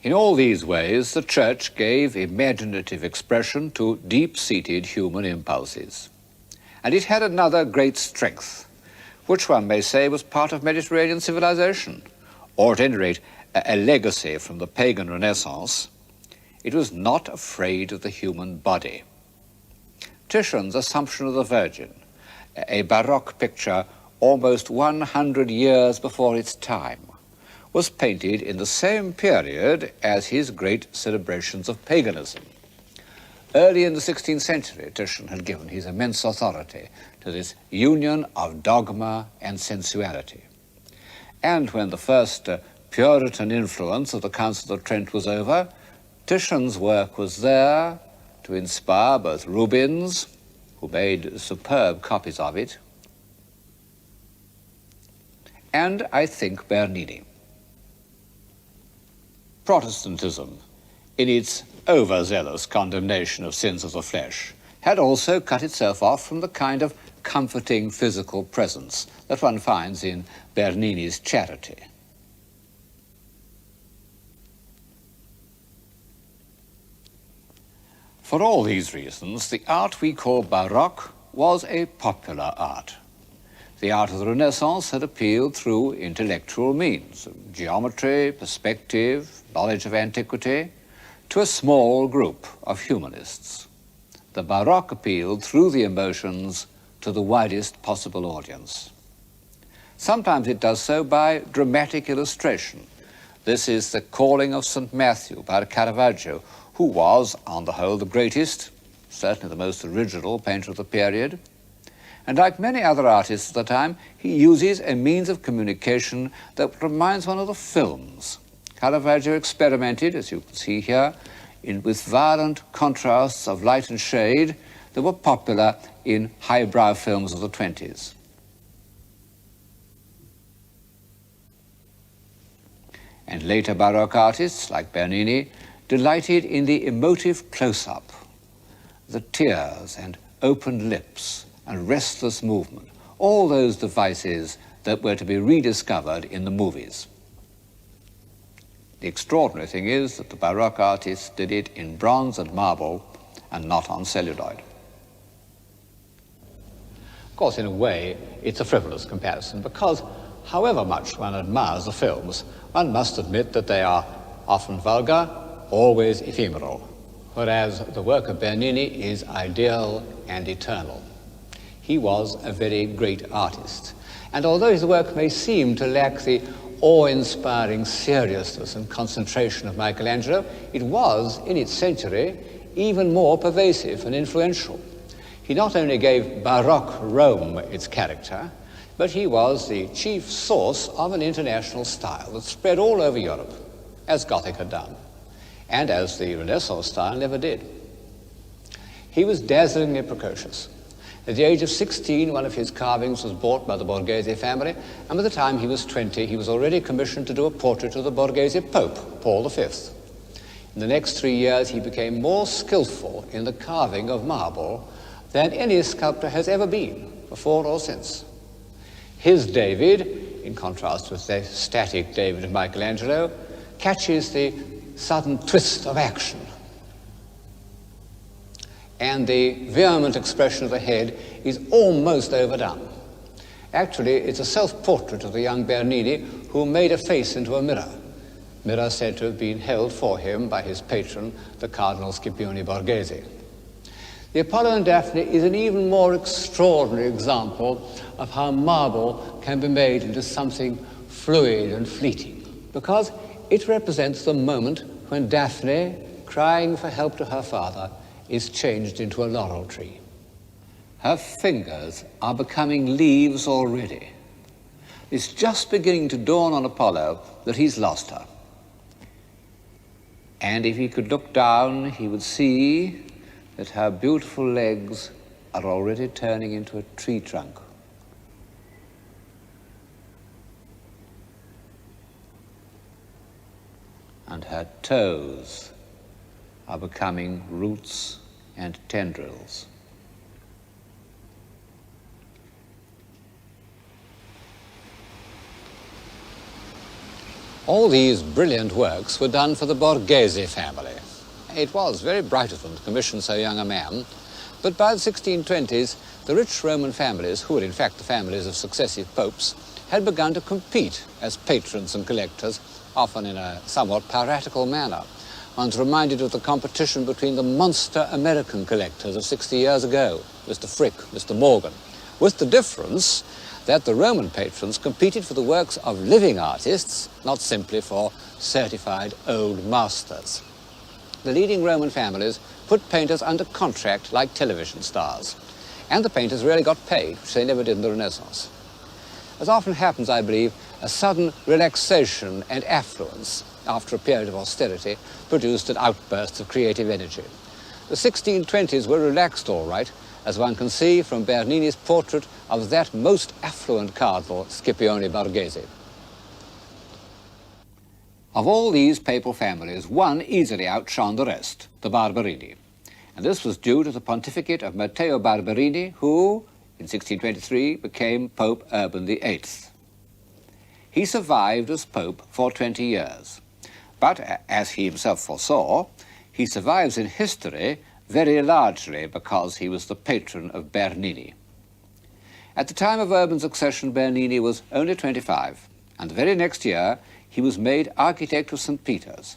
In all these ways, the Church gave imaginative expression to deep-seated human impulses. And it had another great strength, which one may say was part of Mediterranean civilization, or at any rate, a legacy from the pagan Renaissance. It was not afraid of the human body. Titian's Assumption of the Virgin, a Baroque picture almost 100 years before its time, was painted in the same period as his great celebrations of paganism. Early in the 16th century, Titian had given his immense authority to this union of dogma and sensuality. And when the first Puritan influence of the Council of Trent was over, Titian's work was there to inspire both Rubens, who made superb copies of it, and I think Bernini. Protestantism, in its overzealous condemnation of sins of the flesh, had also cut itself off from the kind of comforting physical presence that one finds in Bernini's Charity. For all these reasons, the art we call Baroque was a popular art. The art of the Renaissance had appealed through intellectual means, geometry, perspective, knowledge of antiquity, to a small group of humanists. The Baroque appealed through the emotions to the widest possible audience. Sometimes it does so by dramatic illustration. This is the Calling of St. Matthew by Caravaggio, who was, on the whole, the greatest, certainly the most original painter of the period. And like many other artists of the time, he uses a means of communication that reminds one of the films. Caravaggio experimented, as you can see here, with violent contrasts of light and shade that were popular in highbrow films of the 20s. And later Baroque artists, like Bernini, delighted in the emotive close-up, the tears and opened lips and restless movement, all those devices that were to be rediscovered in the movies. The extraordinary thing is that the Baroque artists did it in bronze and marble and not on celluloid. Of course, in a way, it's a frivolous comparison because however much one admires the films, one must admit that they are often vulgar, always ephemeral, whereas the work of Bernini is ideal and eternal. He was a very great artist, and although his work may seem to lack the awe-inspiring seriousness and concentration of Michelangelo, it was, in its century, even more pervasive and influential. He not only gave Baroque Rome its character, but he was the chief source of an international style that spread all over Europe, as Gothic had done, and as the Renaissance style never did. He was dazzlingly precocious. At the age of 16, one of his carvings was bought by the Borghese family, and by the time he was 20, he was already commissioned to do a portrait of the Borghese Pope, Paul V. In the next 3 years, he became more skillful in the carving of marble than any sculptor has ever been, before or since. His David, in contrast with the static David of Michelangelo, catches the sudden twist of action, and the vehement expression of the head is almost overdone. Actually, it's a self-portrait of the young Bernini who made a face into a mirror said to have been held for him by his patron, the Cardinal Scipione Borghese. The Apollo and Daphne is an even more extraordinary example of how marble can be made into something fluid and fleeting, because it represents the moment when Daphne, crying for help to her father, is changed into a laurel tree. Her fingers are becoming leaves already. It's just beginning to dawn on Apollo that he's lost her. And if he could look down, he would see that her beautiful legs are already turning into a tree trunk. And her toes are becoming roots and tendrils. All these brilliant works were done for the Borghese family. It was very bright of them to commission so young a man, but by the 1620s, the rich Roman families, who were in fact the families of successive popes, had begun to compete as patrons and collectors, often in a somewhat piratical manner. One's reminded of the competition between the monster American collectors of 60 years ago, Mr. Frick, Mr. Morgan, with the difference that the Roman patrons competed for the works of living artists, not simply for certified old masters. The leading Roman families put painters under contract like television stars. And the painters really got paid, which they never did in the Renaissance. As often happens, I believe, a sudden relaxation and affluence after a period of austerity produced an outburst of creative energy. The 1620s were relaxed all right, as one can see from Bernini's portrait of that most affluent cardinal, Scipione Borghese. Of all these papal families, one easily outshone the rest, the Barberini. And this was due to the pontificate of Matteo Barberini, who, in 1623, became Pope Urban VIII. He survived as Pope for 20 years. But, as he himself foresaw, he survives in history very largely because he was the patron of Bernini. At the time of Urban's accession, Bernini was only 25, and the very next year he was made architect of St. Peter's,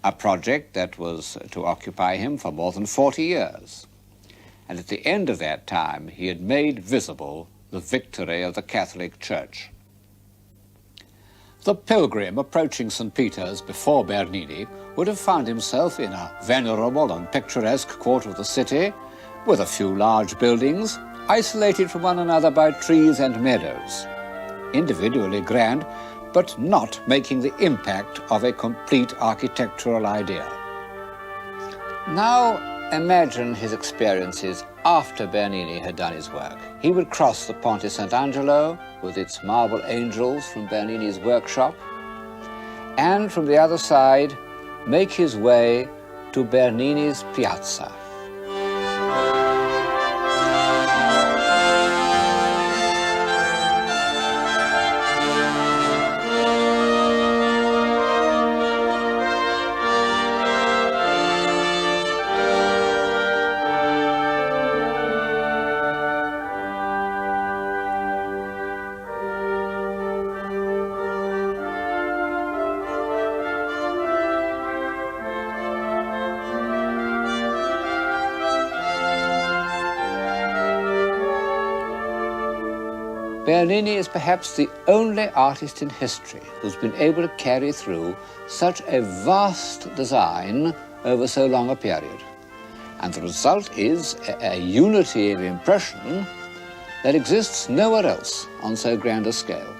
a project that was to occupy him for more than 40 years. And at the end of that time, he had made visible the victory of the Catholic Church. The pilgrim approaching St. Peter's before Bernini would have found himself in a venerable and picturesque quarter of the city, with a few large buildings, isolated from one another by trees and meadows, individually grand, but not making the impact of a complete architectural idea. Now imagine his experiences after Bernini had done his work. He would cross the Ponte Sant'Angelo with its marble angels from Bernini's workshop, and from the other side make his way to Bernini's piazza. Bernini is perhaps the only artist in history who's been able to carry through such a vast design over so long a period. And the result is a unity of impression that exists nowhere else on so grand a scale.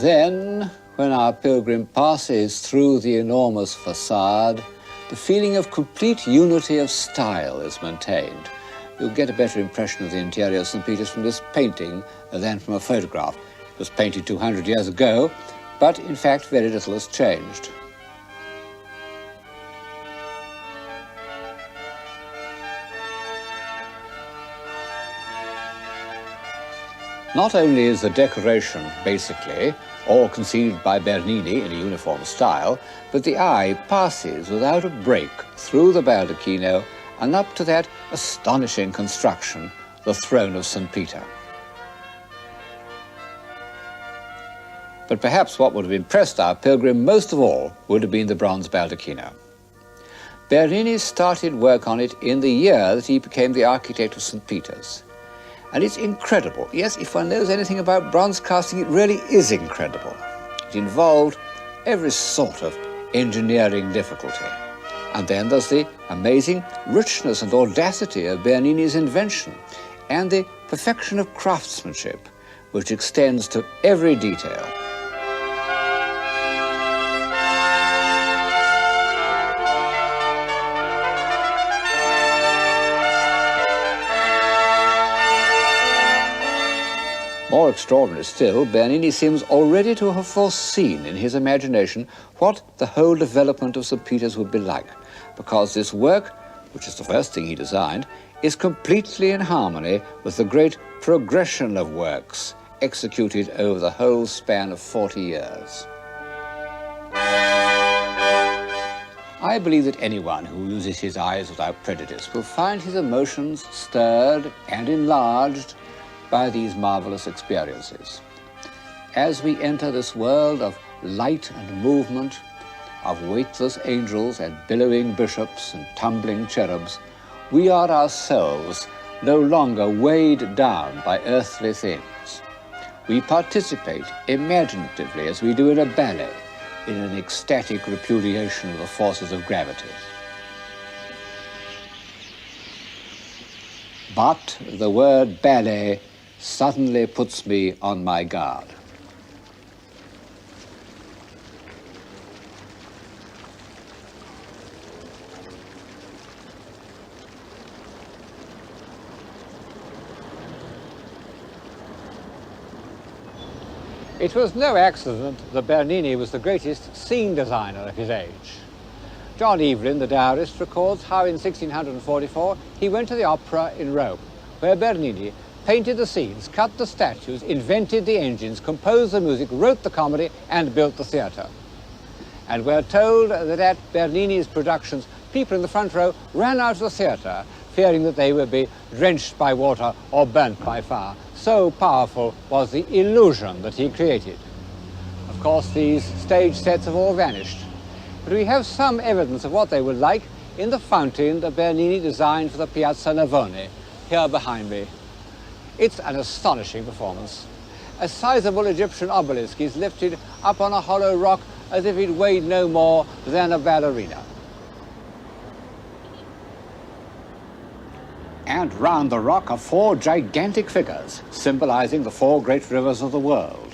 Then, when our pilgrim passes through the enormous facade, the feeling of complete unity of style is maintained. You'll get a better impression of the interior of St. Peter's from this painting than from a photograph. It was painted 200 years ago, but in fact very little has changed. Not only is the decoration, basically, all conceived by Bernini in a uniform style, but the eye passes without a break through the baldacchino and up to that astonishing construction, the throne of St. Peter. But perhaps what would have impressed our pilgrim most of all would have been the bronze baldacchino. Bernini started work on it in the year that he became the architect of St. Peter's. And it's incredible. Yes, if one knows anything about bronze casting, it really is incredible. It involved every sort of engineering difficulty. And then there's the amazing richness and audacity of Bernini's invention and the perfection of craftsmanship, which extends to every detail. More extraordinary still, Bernini seems already to have foreseen in his imagination what the whole development of St. Peter's would be like, because this work, which is the first thing he designed, is completely in harmony with the great progression of works executed over the whole span of 40 years. I believe that anyone who uses his eyes without prejudice will find his emotions stirred and enlarged by these marvelous experiences. as we enter this world of light and movement, of weightless angels and billowing bishops and tumbling cherubs, we are ourselves no longer weighed down by earthly things. We participate imaginatively, as we do in a ballet, in an ecstatic repudiation of the forces of gravity. But the word ballet suddenly puts me on my guard. It was no accident that Bernini was the greatest scene designer of his age. John Evelyn, the diarist, records how in 1644 he went to the opera in Rome, where Bernini painted the scenes, cut the statues, invented the engines, composed the music, wrote the comedy, and built the theatre. And we're told that at Bernini's productions, people in the front row ran out of the theatre, fearing that they would be drenched by water or burnt by fire. So powerful was the illusion that he created. Of course, these stage sets have all vanished, but we have some evidence of what they were like in the fountain that Bernini designed for the Piazza Navone, here behind me. It's an astonishing performance. A sizable Egyptian obelisk is lifted up on a hollow rock as if it weighed no more than a ballerina. And round the rock are four gigantic figures, symbolizing the four great rivers of the world.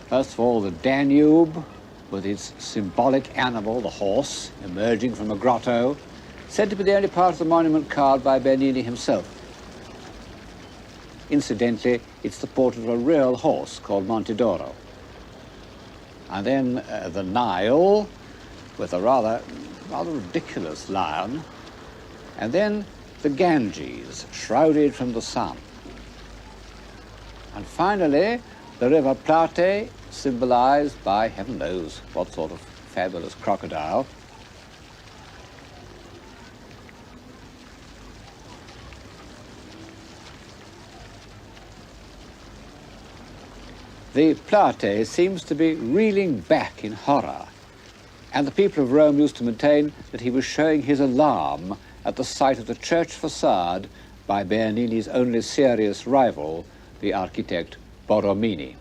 First of all, the Danube, with its symbolic animal, the horse, emerging from a grotto, said to be the only part of the monument carved by Bernini himself. Incidentally, it's the portrait of a real horse called Montedoro. And then the Nile, with a rather ridiculous lion. And then the Ganges, shrouded from the sun. And finally, the River Plate, symbolized by heaven knows what sort of fabulous crocodile. The Plate seems to be reeling back in horror, and the people of Rome used to maintain that he was showing his alarm at the sight of the church facade by Bernini's only serious rival, the architect Borromini.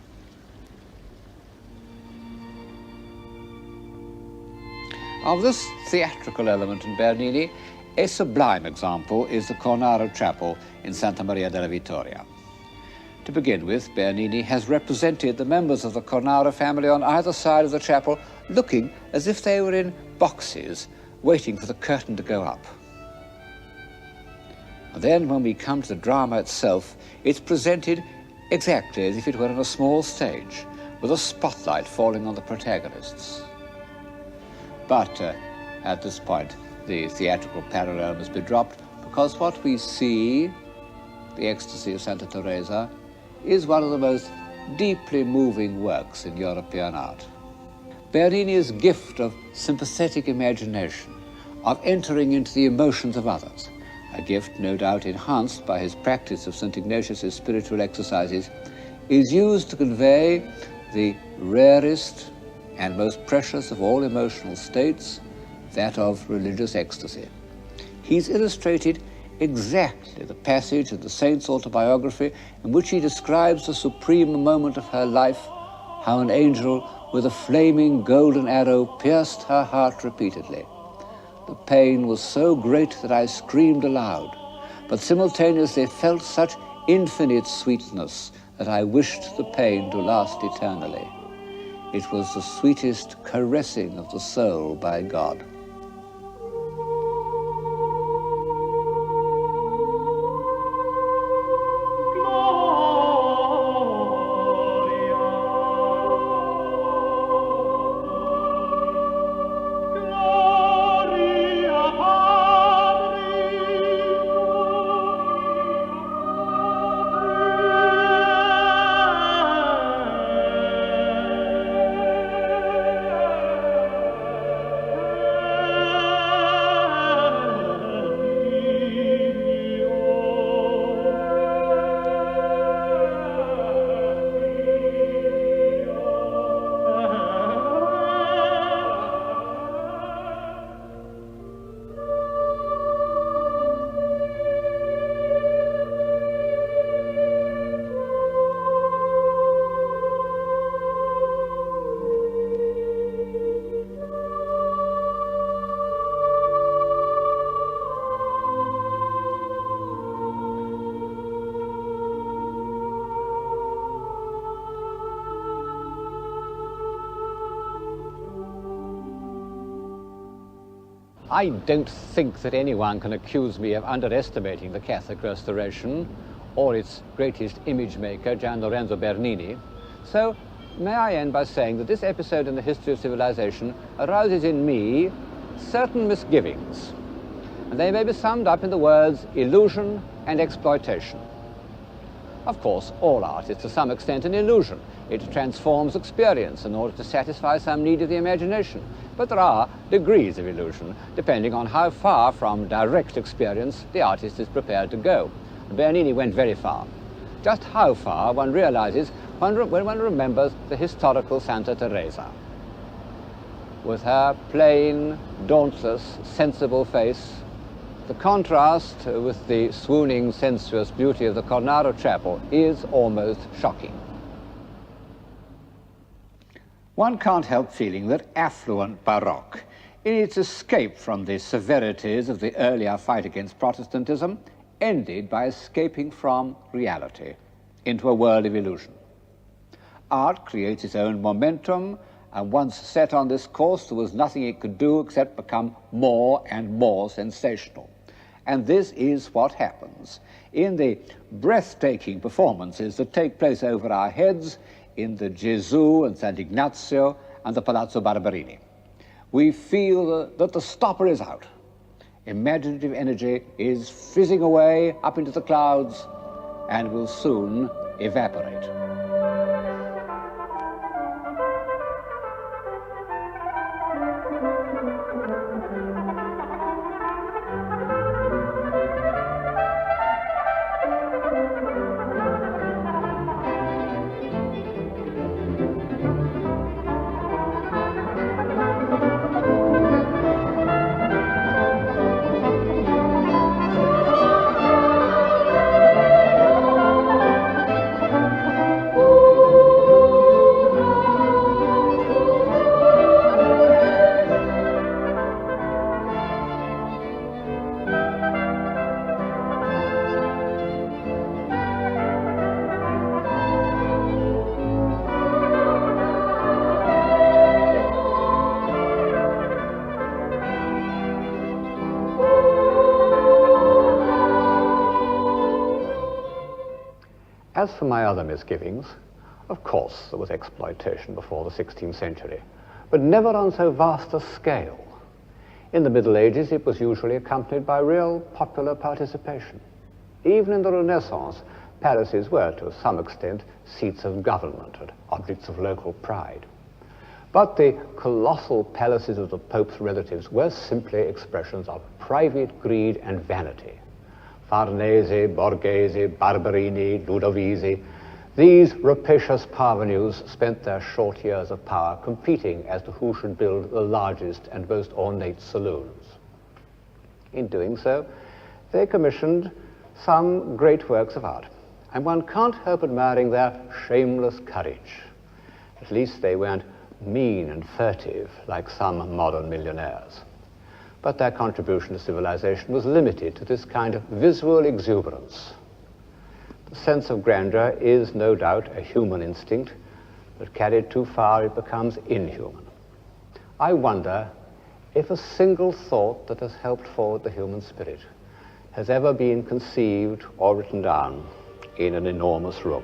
Of this theatrical element in Bernini, a sublime example is the Cornaro Chapel in Santa Maria della Vittoria. To begin with, Bernini has represented the members of the Cornaro family on either side of the chapel, looking as if they were in boxes, waiting for the curtain to go up. And then when we come to the drama itself, it's presented exactly as if it were on a small stage, with a spotlight falling on the protagonists. But at this point, the theatrical parallel must be dropped, because what we see, the Ecstasy of Santa Teresa, is one of the most deeply moving works in European art. Bernini's gift of sympathetic imagination, of entering into the emotions of others, a gift no doubt enhanced by his practice of St. Ignatius's spiritual exercises, is used to convey the rarest and most precious of all emotional states, that of religious ecstasy. He's illustrated exactly the passage of the saint's autobiography in which he describes the supreme moment of her life, how an angel with a flaming golden arrow pierced her heart repeatedly. The pain was so great that I screamed aloud, but simultaneously felt such infinite sweetness that I wished the pain to last eternally. It was the sweetest caressing of the soul by God. I don't think that anyone can accuse me of underestimating the Catholic Restoration or its greatest image maker, Gian Lorenzo Bernini. So may I end by saying that this episode in the history of civilization arouses in me certain misgivings, and they may be summed up in the words illusion and exploitation. Of course, all art is to some extent an illusion. It transforms experience in order to satisfy some need of the imagination. But there are degrees of illusion, depending on how far from direct experience the artist is prepared to go. Bernini went very far. Just how far one realizes when one remembers the historical Santa Teresa. With her plain, dauntless, sensible face, the contrast with the swooning, sensuous beauty of the Cornaro Chapel is almost shocking. One can't help feeling that affluent Baroque, in its escape from the severities of the earlier fight against Protestantism, ended by escaping from reality into a world of illusion. Art creates its own momentum, and once set on this course, there was nothing it could do except become more and more sensational. And this is what happens in the breathtaking performances that take place over our heads in the Gesù and St. Ignazio and the Palazzo Barberini. We feel that the stopper is out. Imaginative energy is fizzing away up into the clouds and will soon evaporate. As for my other misgivings, of course there was exploitation before the 16th century, but never on so vast a scale. In the Middle Ages, it was usually accompanied by real popular participation. Even in the Renaissance, palaces were, to some extent, seats of government and objects of local pride. But the colossal palaces of the Pope's relatives were simply expressions of private greed and vanity. Farnese, Borghese, Barberini, Ludovisi, these rapacious parvenus spent their short years of power competing as to who should build the largest and most ornate saloons. In doing so, they commissioned some great works of art, and one can't help admiring their shameless courage. At least they weren't mean and furtive like some modern millionaires. But their contribution to civilization was limited to this kind of visual exuberance. The sense of grandeur is no doubt a human instinct, but carried too far it becomes inhuman. I wonder if a single thought that has helped forward the human spirit has ever been conceived or written down in an enormous room.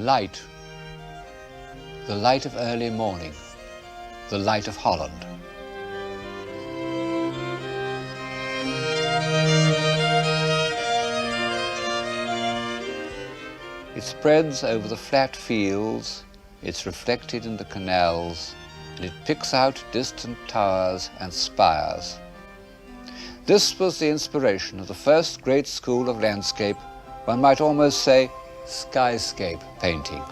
light, the light of early morning, the light of Holland. It spreads over the flat fields, it's reflected in the canals, and it picks out distant towers and spires. This was the inspiration of the first great school of landscape, one might almost say skyscape painting.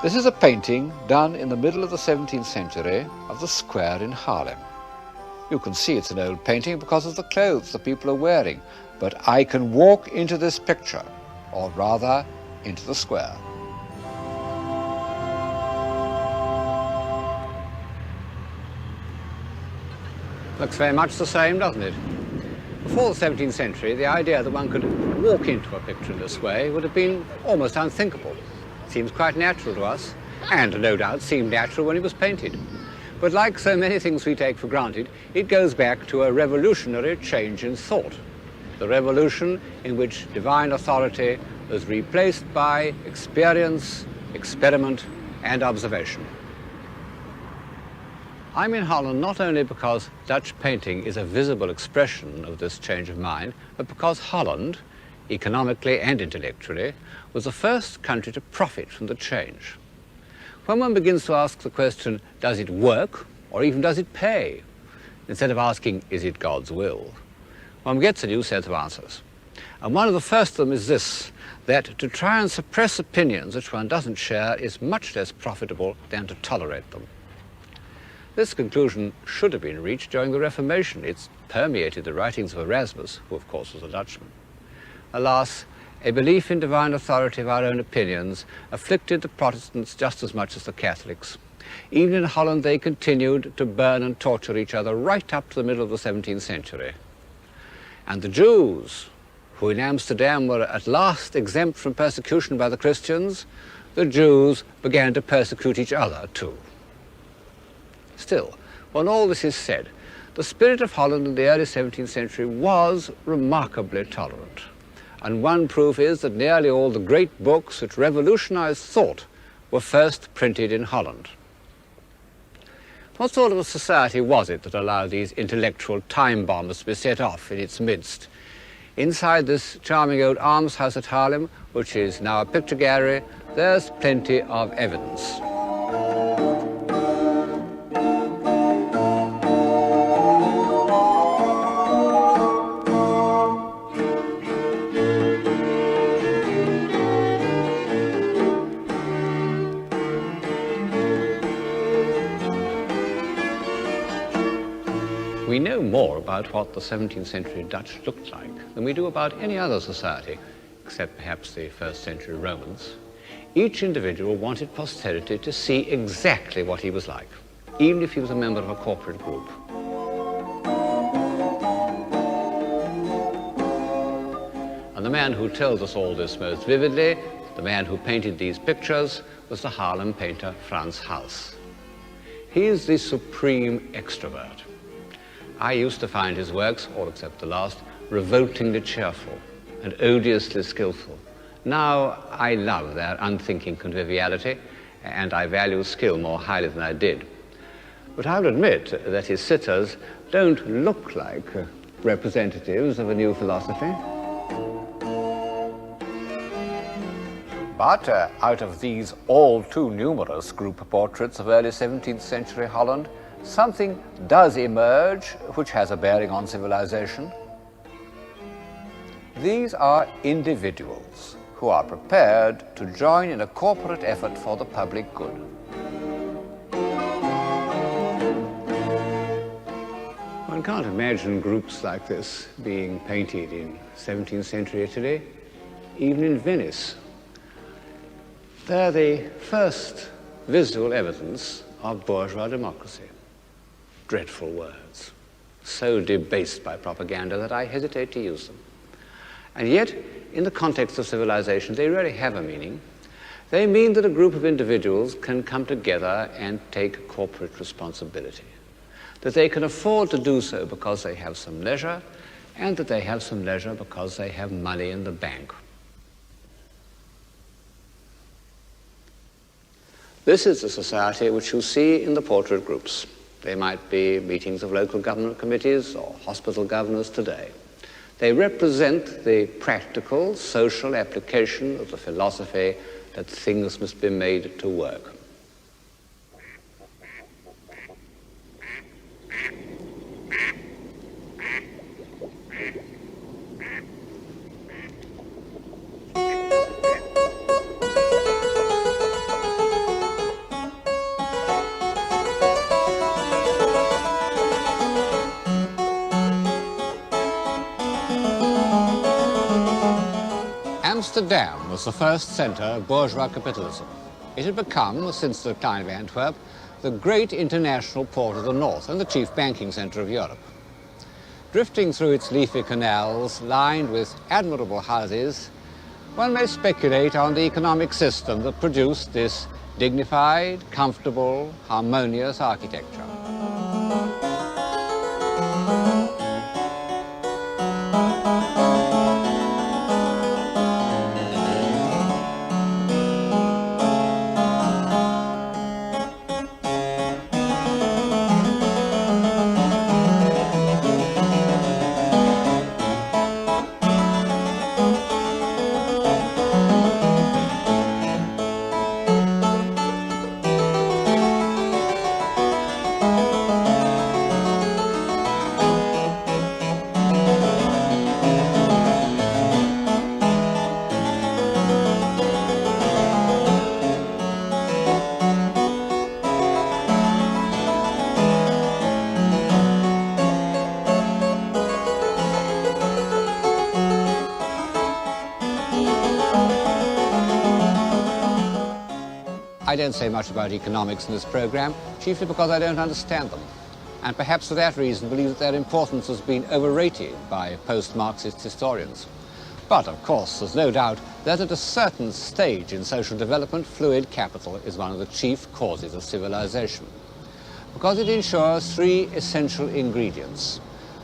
This is a painting done in the middle of the 17th century of the square in Haarlem. You can see it's an old painting because of the clothes the people are wearing, but I can walk into this picture, or rather, into the square. Looks very much the same, doesn't it? Before the 17th century, the idea that one could walk into a picture in this way would have been almost unthinkable. Seems quite natural to us, and no doubt seemed natural when it was painted. But like so many things we take for granted, it goes back to a revolutionary change in thought. The revolution in which divine authority was replaced by experience, experiment, and observation. I'm in Holland not only because Dutch painting is a visible expression of this change of mind, but because Holland, economically and intellectually, was the first country to profit from the change. When one begins to ask the question, does it work, or even does it pay, instead of asking, is it God's will, one gets a new set of answers. And one of the first of them is this, that to try and suppress opinions which one doesn't share is much less profitable than to tolerate them. This conclusion should have been reached during the Reformation. It's permeated the writings of Erasmus, who of course was a Dutchman. Alas, a belief in divine authority of our own opinions afflicted the Protestants just as much as the Catholics. Even in Holland, they continued to burn and torture each other right up to the middle of the 17th century. And the Jews, who in Amsterdam were at last exempt from persecution by the Christians, the Jews began to persecute each other too. Still, when all this is said, the spirit of Holland in the early 17th century was remarkably tolerant. And one proof is that nearly all the great books which revolutionized thought were first printed in Holland. What sort of a society was it that allowed these intellectual time bombs to be set off in its midst? Inside this charming old almshouse at Haarlem, which is now a picture gallery, there's plenty of evidence. We know more about what the 17th century Dutch looked like than we do about any other society, except perhaps the first century Romans. Each individual wanted posterity to see exactly what he was like, even if he was a member of a corporate group. And the man who tells us all this most vividly, the man who painted these pictures, was the Haarlem painter Frans Hals. He is the supreme extrovert. I used to find his works, all except the last, revoltingly cheerful and odiously skillful. Now I love their unthinking conviviality, and I value skill more highly than I did. But I'll admit that his sitters don't look like representatives of a new philosophy. But out of these all too numerous group portraits of early 17th century Holland, something does emerge which has a bearing on civilization. These are individuals who are prepared to join in a corporate effort for the public good. One can't imagine groups like this being painted in 17th century Italy, even in Venice. They're the first visual evidence of bourgeois democracy. Dreadful words, so debased by propaganda that I hesitate to use them. And yet, in the context of civilization, they really have a meaning. They mean that a group of individuals can come together and take corporate responsibility, that they can afford to do so because they have some leisure, and that they have some leisure because they have money in the bank. This is the society which you see in the portrait groups. They might be meetings of local government committees or hospital governors today. They represent the practical social application of the philosophy that things must be made to work. Amsterdam was the first centre of bourgeois capitalism. It had become, since the decline of Antwerp, the great international port of the north and the chief banking centre of Europe. Drifting through its leafy canals, lined with admirable houses, one may speculate on the economic system that produced this dignified, comfortable, harmonious architecture. I don't say much about economics in this program, chiefly because I don't understand them, and perhaps for that reason believe that their importance has been overrated by post-Marxist historians. But, of course, there's no doubt that at a certain stage in social development, fluid capital is one of the chief causes of civilization, because it ensures three essential ingredients: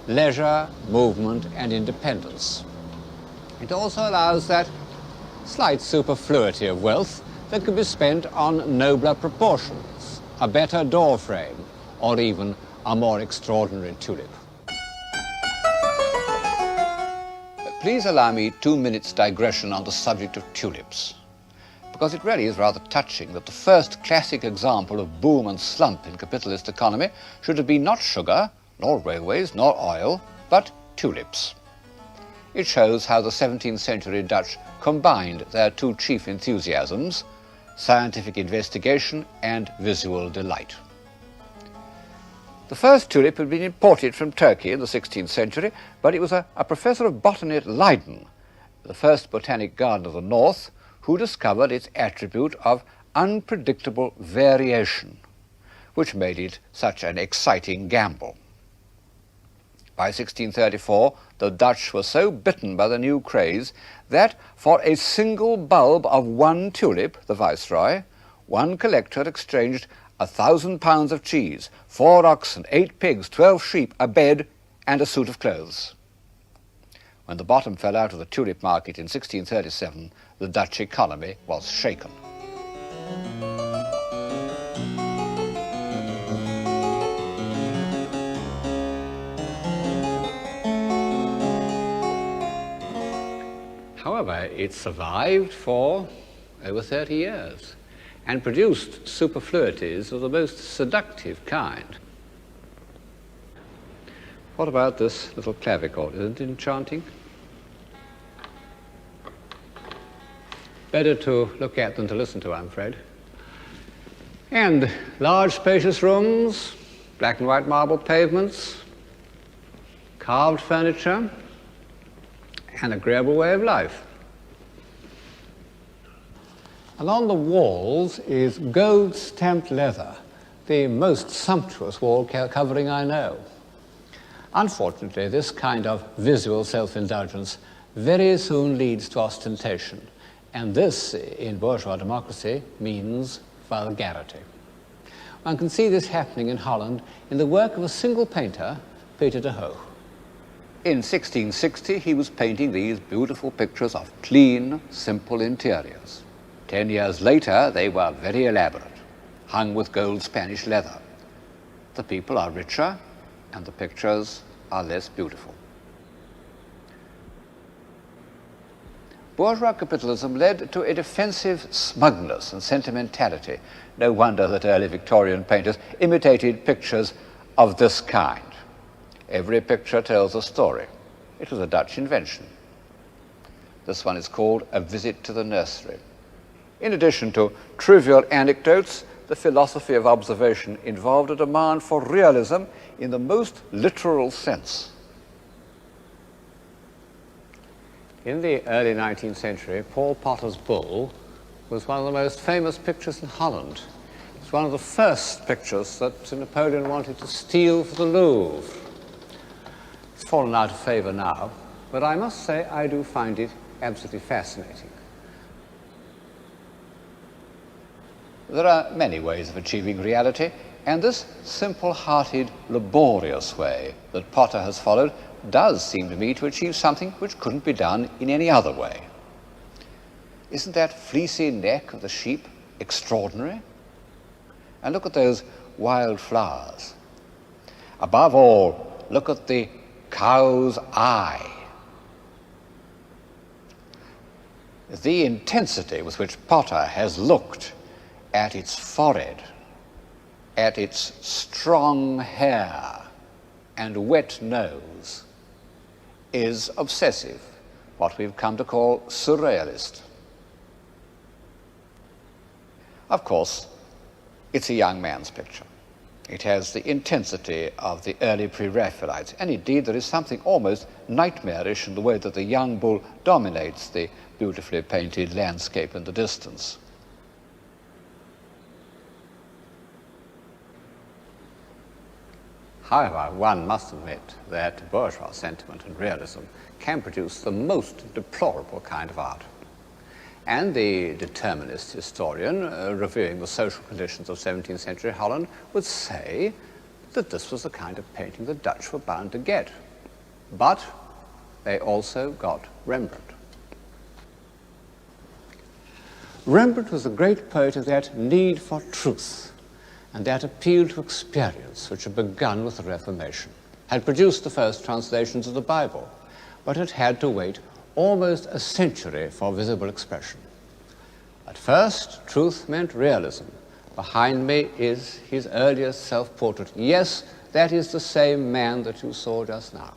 leisure, movement, and independence. It also allows that slight superfluity of wealth that could be spent on nobler proportions, a better door frame, or even a more extraordinary tulip. Please allow me 2 minutes digression on the subject of tulips, because it really is rather touching that the first classic example of boom and slump in capitalist economy should have been not sugar, nor railways, nor oil, but tulips. It shows how the 17th century Dutch combined their two chief enthusiasms, scientific investigation and visual delight. The first tulip had been imported from Turkey in the 16th century, but it was a professor of botany at Leiden, the first botanic garden of the north, who discovered its attribute of unpredictable variation, which made it such an exciting gamble. By 1634, the Dutch were so bitten by the new craze that for a single bulb of one tulip, the Viceroy, one collector exchanged 1,000 pounds of cheese, 4 oxen, 8 pigs, 12 sheep, a bed, and a suit of clothes. When the bottom fell out of the tulip market in 1637, the Dutch economy was shaken. However, it survived for over 30 years and produced superfluities of the most seductive kind. What about this little clavichord? Isn't it enchanting? Better to look at than to listen to, I'm afraid. And large spacious rooms, black and white marble pavements, carved furniture, an agreeable way of life. Along the walls is gold-stamped leather, the most sumptuous wall covering I know. Unfortunately, this kind of visual self-indulgence very soon leads to ostentation, And this, in bourgeois democracy, means vulgarity. One can see this happening in Holland in the work of a single painter, Peter de Hooch. In 1660, he was painting these beautiful pictures of clean, simple interiors. 10 years later, they were very elaborate, hung with gold Spanish leather. The people are richer, and the pictures are less beautiful. Bourgeois capitalism led to a defensive smugness and sentimentality. No wonder that early Victorian painters imitated pictures of this kind. Every picture tells a story. It was a Dutch invention. This one is called A Visit to the Nursery. In addition to trivial anecdotes, the philosophy of observation involved a demand for realism in the most literal sense. In the early 19th century, Paul Potter's Bull was one of the most famous pictures in Holland. It's one of the first pictures that Napoleon wanted to steal for the Louvre. It's fallen out of favor now, but I must say I do find it absolutely fascinating. There are many ways of achieving reality, and this simple-hearted, laborious way that Potter has followed does seem to me to achieve something which couldn't be done in any other way. Isn't that fleecy neck of the sheep extraordinary? And look at those wild flowers. Above all, look at the cow's eye. The intensity with which Potter has looked at its forehead, at its strong hair and wet nose is obsessive, what we've come to call surrealist. Of course, it's a young man's picture. It has the intensity of the early pre-Raphaelites, and indeed there is something almost nightmarish in the way that the young bull dominates the beautifully painted landscape in the distance. However, one must admit that bourgeois sentiment and realism can produce the most deplorable kind of art. And the determinist historian, reviewing the social conditions of 17th century Holland, would say that this was the kind of painting the Dutch were bound to get. But they also got Rembrandt. Rembrandt was a great poet of that need for truth and that appeal to experience which had begun with the Reformation, had produced the first translations of the Bible, but had had to wait almost a century for visible expression. At first, truth meant realism. Behind me is his earliest self-portrait. Yes, that is the same man that you saw just now.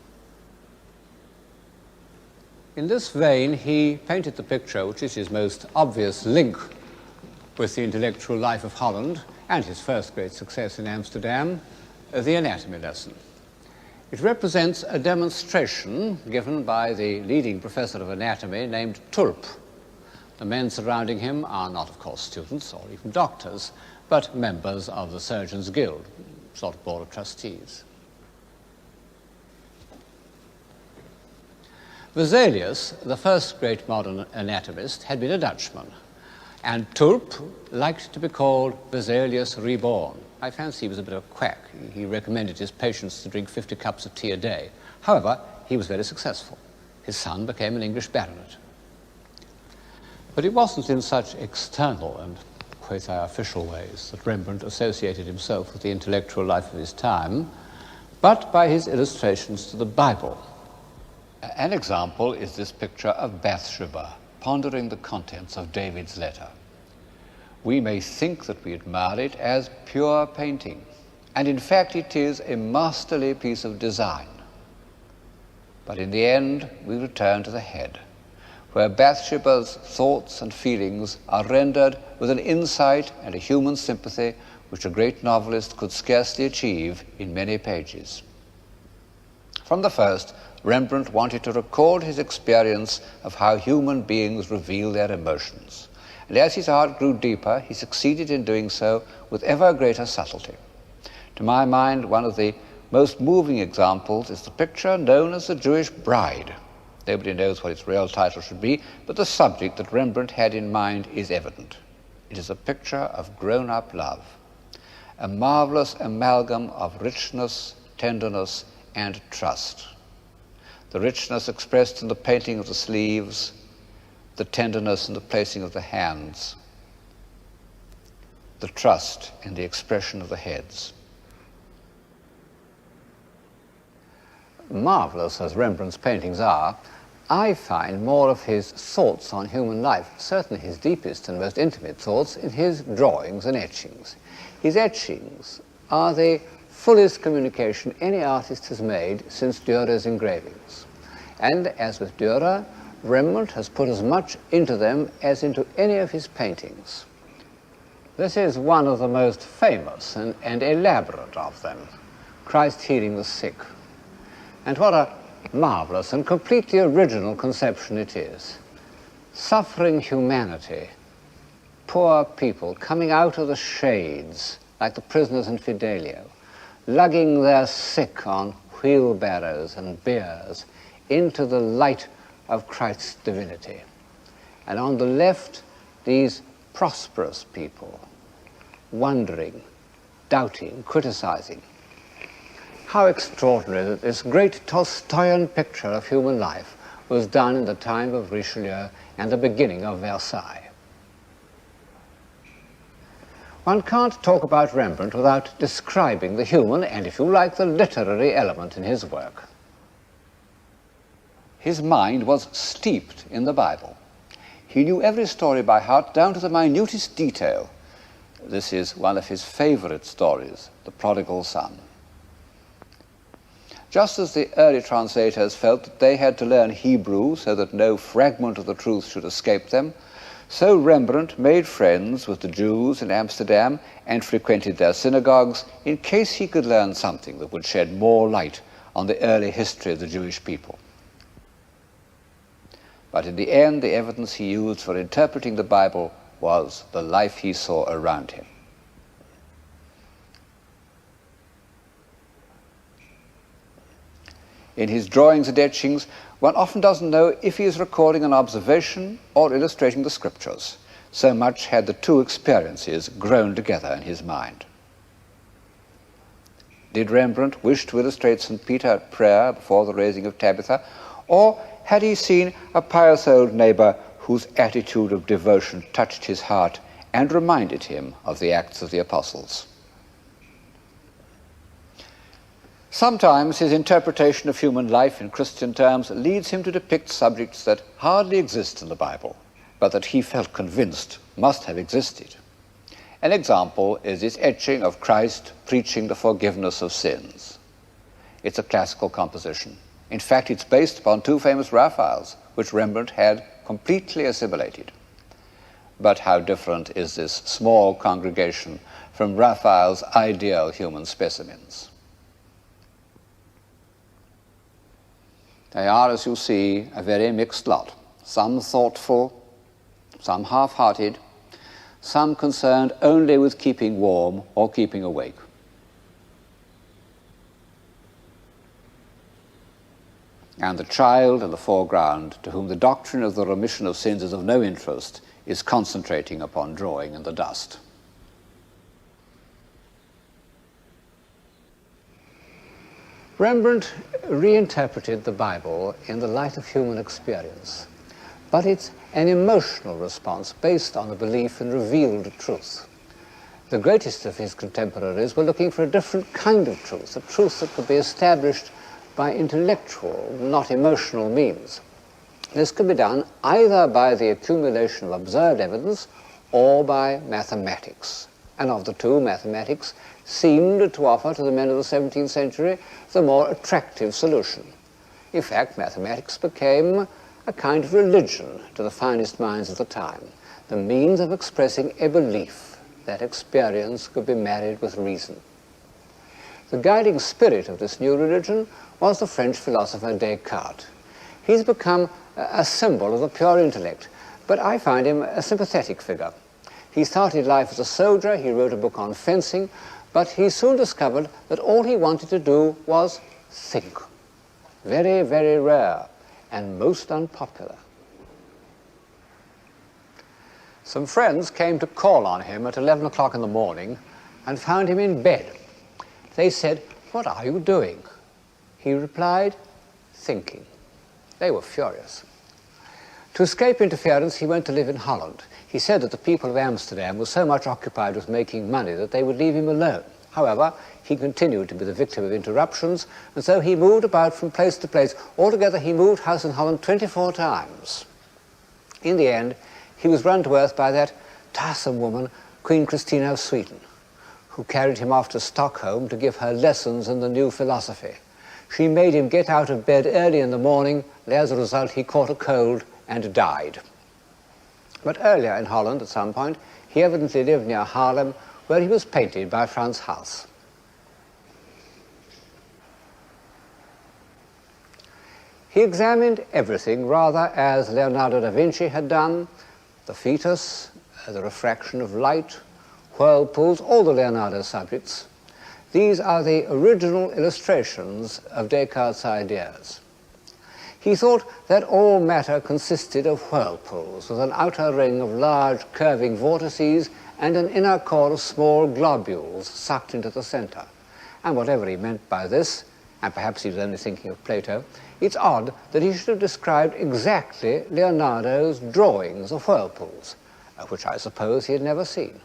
In this vein, he painted the picture, which is his most obvious link with the intellectual life of Holland and his first great success in Amsterdam, the anatomy lesson. It represents a demonstration given by the leading professor of anatomy named Tulp. The men surrounding him are not, of course, students or even doctors, but members of the Surgeons' Guild, sort of board of trustees. Vesalius, the first great modern anatomist, had been a Dutchman, and Tulp liked to be called Vesalius Reborn. I fancy he was a bit of a quack. He recommended his patients to drink 50 cups of tea a day. However, he was very successful. His son became an English baronet. But it wasn't in such external and quasi-official ways that Rembrandt associated himself with the intellectual life of his time, but by his illustrations to the Bible. An example is this picture of Bathsheba pondering the contents of David's letter. We may think that we admire it as pure painting, and in fact it is a masterly piece of design. But in the end, we return to the head, where Bathsheba's thoughts and feelings are rendered with an insight and a human sympathy which a great novelist could scarcely achieve in many pages. From the first, Rembrandt wanted to record his experience of how human beings reveal their emotions. And as his art grew deeper, he succeeded in doing so with ever greater subtlety. To my mind, one of the most moving examples is the picture known as the Jewish Bride. Nobody knows what its real title should be, but the subject that Rembrandt had in mind is evident. It is a picture of grown-up love, a marvelous amalgam of richness, tenderness, and trust. The richness expressed in the painting of the sleeves, the tenderness in the placing of the hands, the trust in the expression of the heads. Marvelous as Rembrandt's paintings are, I find more of his thoughts on human life, certainly his deepest and most intimate thoughts, in his drawings and etchings. His etchings are the fullest communication any artist has made since Dürer's engravings. And as with Dürer, Rembrandt has put as much into them as into any of his paintings. This is one of the most famous and elaborate of them, Christ healing the sick. And what a marvelous and completely original conception it is. Suffering humanity, poor people coming out of the shades, like the prisoners in Fidelio, lugging their sick on wheelbarrows and biers into the light of Christ's divinity. And on the left, these prosperous people, wondering, doubting, criticizing. How extraordinary that this great Tolstoyan picture of human life was done in the time of Richelieu and the beginning of Versailles. One can't talk about Rembrandt without describing the human and, if you like, the literary element in his work. His mind was steeped in the Bible. He knew every story by heart, down to the minutest detail. This is one of his favorite stories, The Prodigal Son. Just as the early translators felt that they had to learn Hebrew so that no fragment of the truth should escape them, so Rembrandt made friends with the Jews in Amsterdam and frequented their synagogues in case he could learn something that would shed more light on the early history of the Jewish people. But in the end, the evidence he used for interpreting the Bible was the life he saw around him. In his drawings and etchings, one often doesn't know if he is recording an observation or illustrating the scriptures. So much had the two experiences grown together in his mind. Did Rembrandt wish to illustrate St. Peter at prayer before the raising of Tabitha, or had he seen a pious old neighbor whose attitude of devotion touched his heart and reminded him of the Acts of the Apostles? Sometimes his interpretation of human life in Christian terms leads him to depict subjects that hardly exist in the Bible, but that he felt convinced must have existed. An example is this etching of Christ preaching the forgiveness of sins. It's a classical composition. In fact, it's based upon two famous Raphaels, which Rembrandt had completely assimilated. But how different is this small congregation from Raphael's ideal human specimens? They are, as you see, a very mixed lot. Some thoughtful, some half-hearted, some concerned only with keeping warm or keeping awake. And the child in the foreground, to whom the doctrine of the remission of sins is of no interest, is concentrating upon drawing in the dust. Rembrandt reinterpreted the Bible in the light of human experience, but it's an emotional response based on a belief in revealed truth. The greatest of his contemporaries were looking for a different kind of truth, a truth that could be established by intellectual, not emotional means. This could be done either by the accumulation of observed evidence or by mathematics. And of the two, mathematics seemed to offer to the men of the 17th century the more attractive solution. In fact, mathematics became a kind of religion to the finest minds of the time, the means of expressing a belief that experience could be married with reason. The guiding spirit of this new religion was the French philosopher Descartes. He's become a symbol of the pure intellect, but I find him a sympathetic figure. He started life as a soldier, he wrote a book on fencing, but he soon discovered that all he wanted to do was think. Very, very rare. and most unpopular. Some friends came to call on him at 11 o'clock in the morning and found him in bed. They said, "What are you doing?" He replied, "Thinking." They were furious. To escape interference, he went to live in Holland. He said that the people of Amsterdam were so much occupied with making money that they would leave him alone. However, he continued to be the victim of interruptions, and so he moved about from place to place. Altogether, he moved house in Holland 24 times. In the end, he was run to earth by that tiresome woman, Queen Christina of Sweden, who carried him off to Stockholm to give her lessons in the new philosophy. She made him get out of bed early in the morning, and as a result he caught a cold and died. But earlier in Holland, at some point, he evidently lived near Haarlem, where he was painted by Frans Hals. He examined everything rather as Leonardo da Vinci had done: the fetus, the refraction of light, whirlpools, all the Leonardo subjects. These are the original illustrations of Descartes' ideas. He thought that all matter consisted of whirlpools, with an outer ring of large curving vortices and an inner core of small globules sucked into the center. And whatever he meant by this, and perhaps he was only thinking of Plato, it's odd that he should have described exactly Leonardo's drawings of whirlpools, which I suppose he had never seen.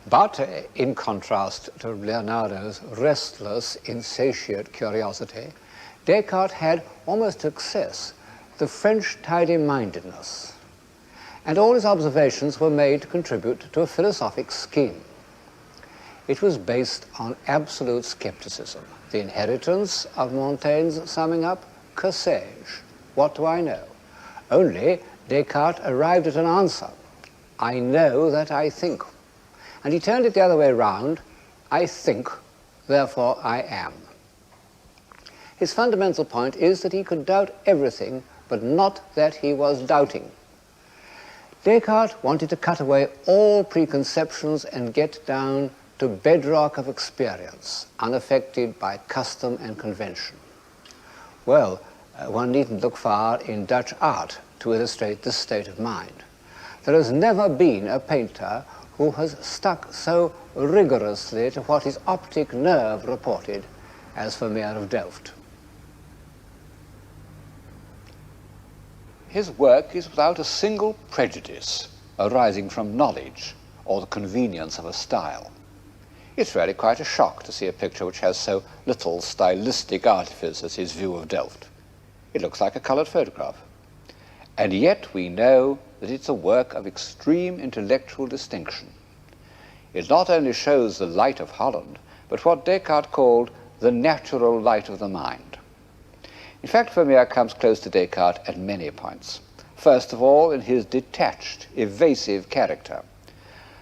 But in contrast to Leonardo's restless, insatiate curiosity, Descartes had, almost to excess, the French tidy-mindedness, and all his observations were made to contribute to a philosophic scheme. It was based on absolute skepticism, the inheritance of Montaigne's summing up, que sais-je, what do I know? Only Descartes arrived at an answer: I know that I think. And he turned it the other way round: I think, therefore I am. His fundamental point is that he could doubt everything, but not that he was doubting. Descartes wanted to cut away all preconceptions and get down to bedrock of experience, unaffected by custom and convention. Well, one needn't look far in Dutch art to illustrate this state of mind. There has never been a painter who has stuck so rigorously to what his optic nerve reported as Vermeer of Delft. His work is without a single prejudice arising from knowledge or the convenience of a style. It's really quite a shock to see a picture which has so little stylistic artifice as his view of Delft. It looks like a colored photograph. And yet we know that it's a work of extreme intellectual distinction. It not only shows the light of Holland, but what Descartes called the natural light of the mind. In fact, Vermeer comes close to Descartes at many points. First of all, in his detached, evasive character.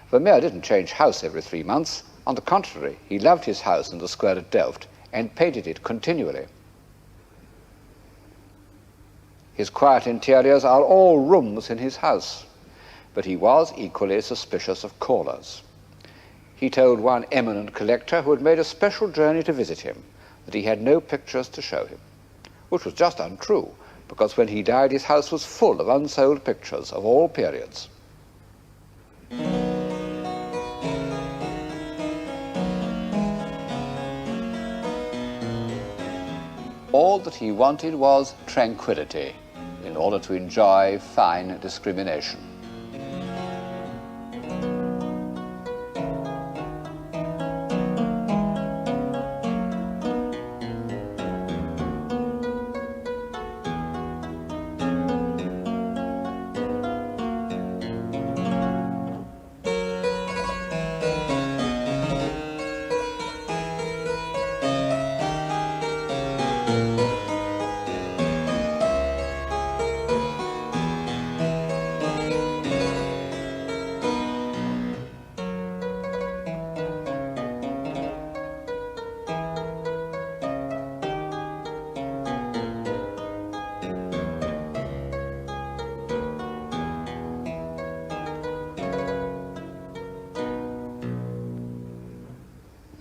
Vermeer didn't change house every 3 months. On the contrary, he loved his house in the square at Delft and painted it continually. His quiet interiors are all rooms in his house, but he was equally suspicious of callers. He told one eminent collector who had made a special journey to visit him that he had no pictures to show him, which was just untrue, because when he died his house was full of unsold pictures of all periods. All that he wanted was tranquility in order to enjoy fine discrimination.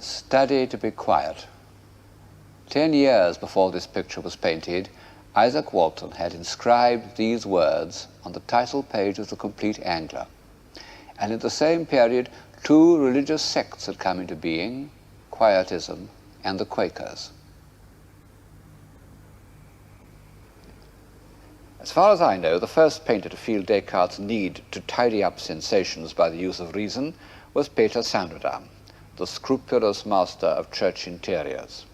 Study to be quiet. 10 years before this picture was painted, Isaac Walton had inscribed these words on the title page of the Complete Angler. And in the same period, two religious sects had come into being, Quietism and the Quakers. As far as I know, the first painter to feel Descartes' need to tidy up sensations by the use of reason was Peter Sanderdam, the scrupulous master of church interiors.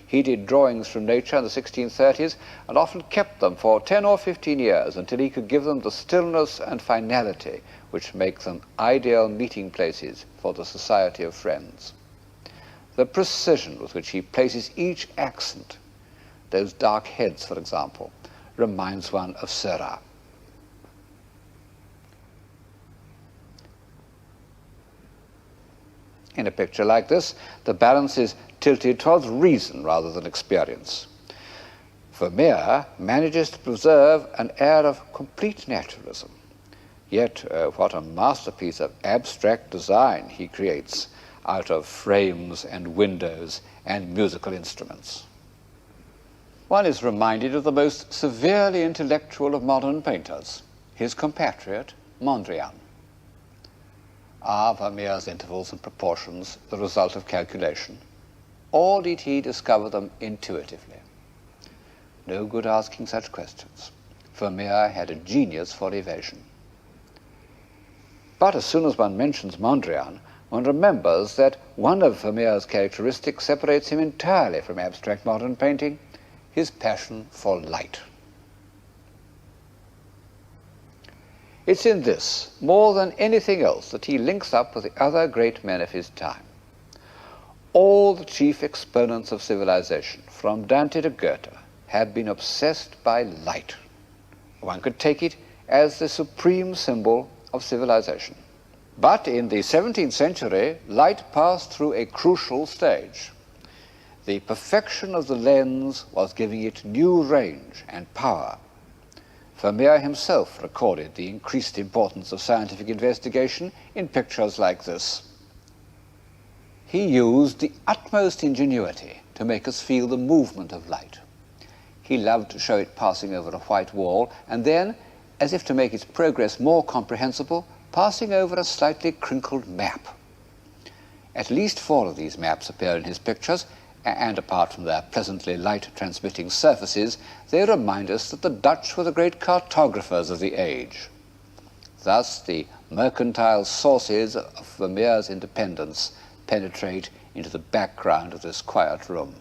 He did drawings from nature in the 1630s and often kept them for 10 or 15 years until he could give them the stillness and finality which make them ideal meeting places for the society of friends. The precision with which he places each accent, those dark heads, for example, reminds one of Seurat. In a picture like this, the balance is tilted towards reason rather than experience. Vermeer manages to preserve an air of complete naturalism. Yet, what a masterpiece of abstract design he creates out of frames and windows and musical instruments. One is reminded of the most severely intellectual of modern painters, his compatriot, Mondrian. Are Vermeer's intervals and proportions the result of calculation, or did he discover them intuitively? No good asking such questions. Vermeer had a genius for evasion. But as soon as one mentions Mondrian, one remembers that one of Vermeer's characteristics separates him entirely from abstract modern painting, his passion for light. It's in this, more than anything else, that he links up with the other great men of his time. All the chief exponents of civilization, from Dante to Goethe, have been obsessed by light. One could take it as the supreme symbol of civilization. But in the 17th century, light passed through a crucial stage. The perfection of the lens was giving it new range and power. Vermeer himself recorded the increased importance of scientific investigation in pictures like this. He used the utmost ingenuity to make us feel the movement of light. He loved to show it passing over a white wall and then, as if to make its progress more comprehensible, passing over a slightly crinkled map. At least 4 of these maps appear in his pictures, and apart from their pleasantly light-transmitting surfaces, they remind us that the Dutch were the great cartographers of the age. Thus, the mercantile sources of Vermeer's independence penetrate into the background of this quiet room.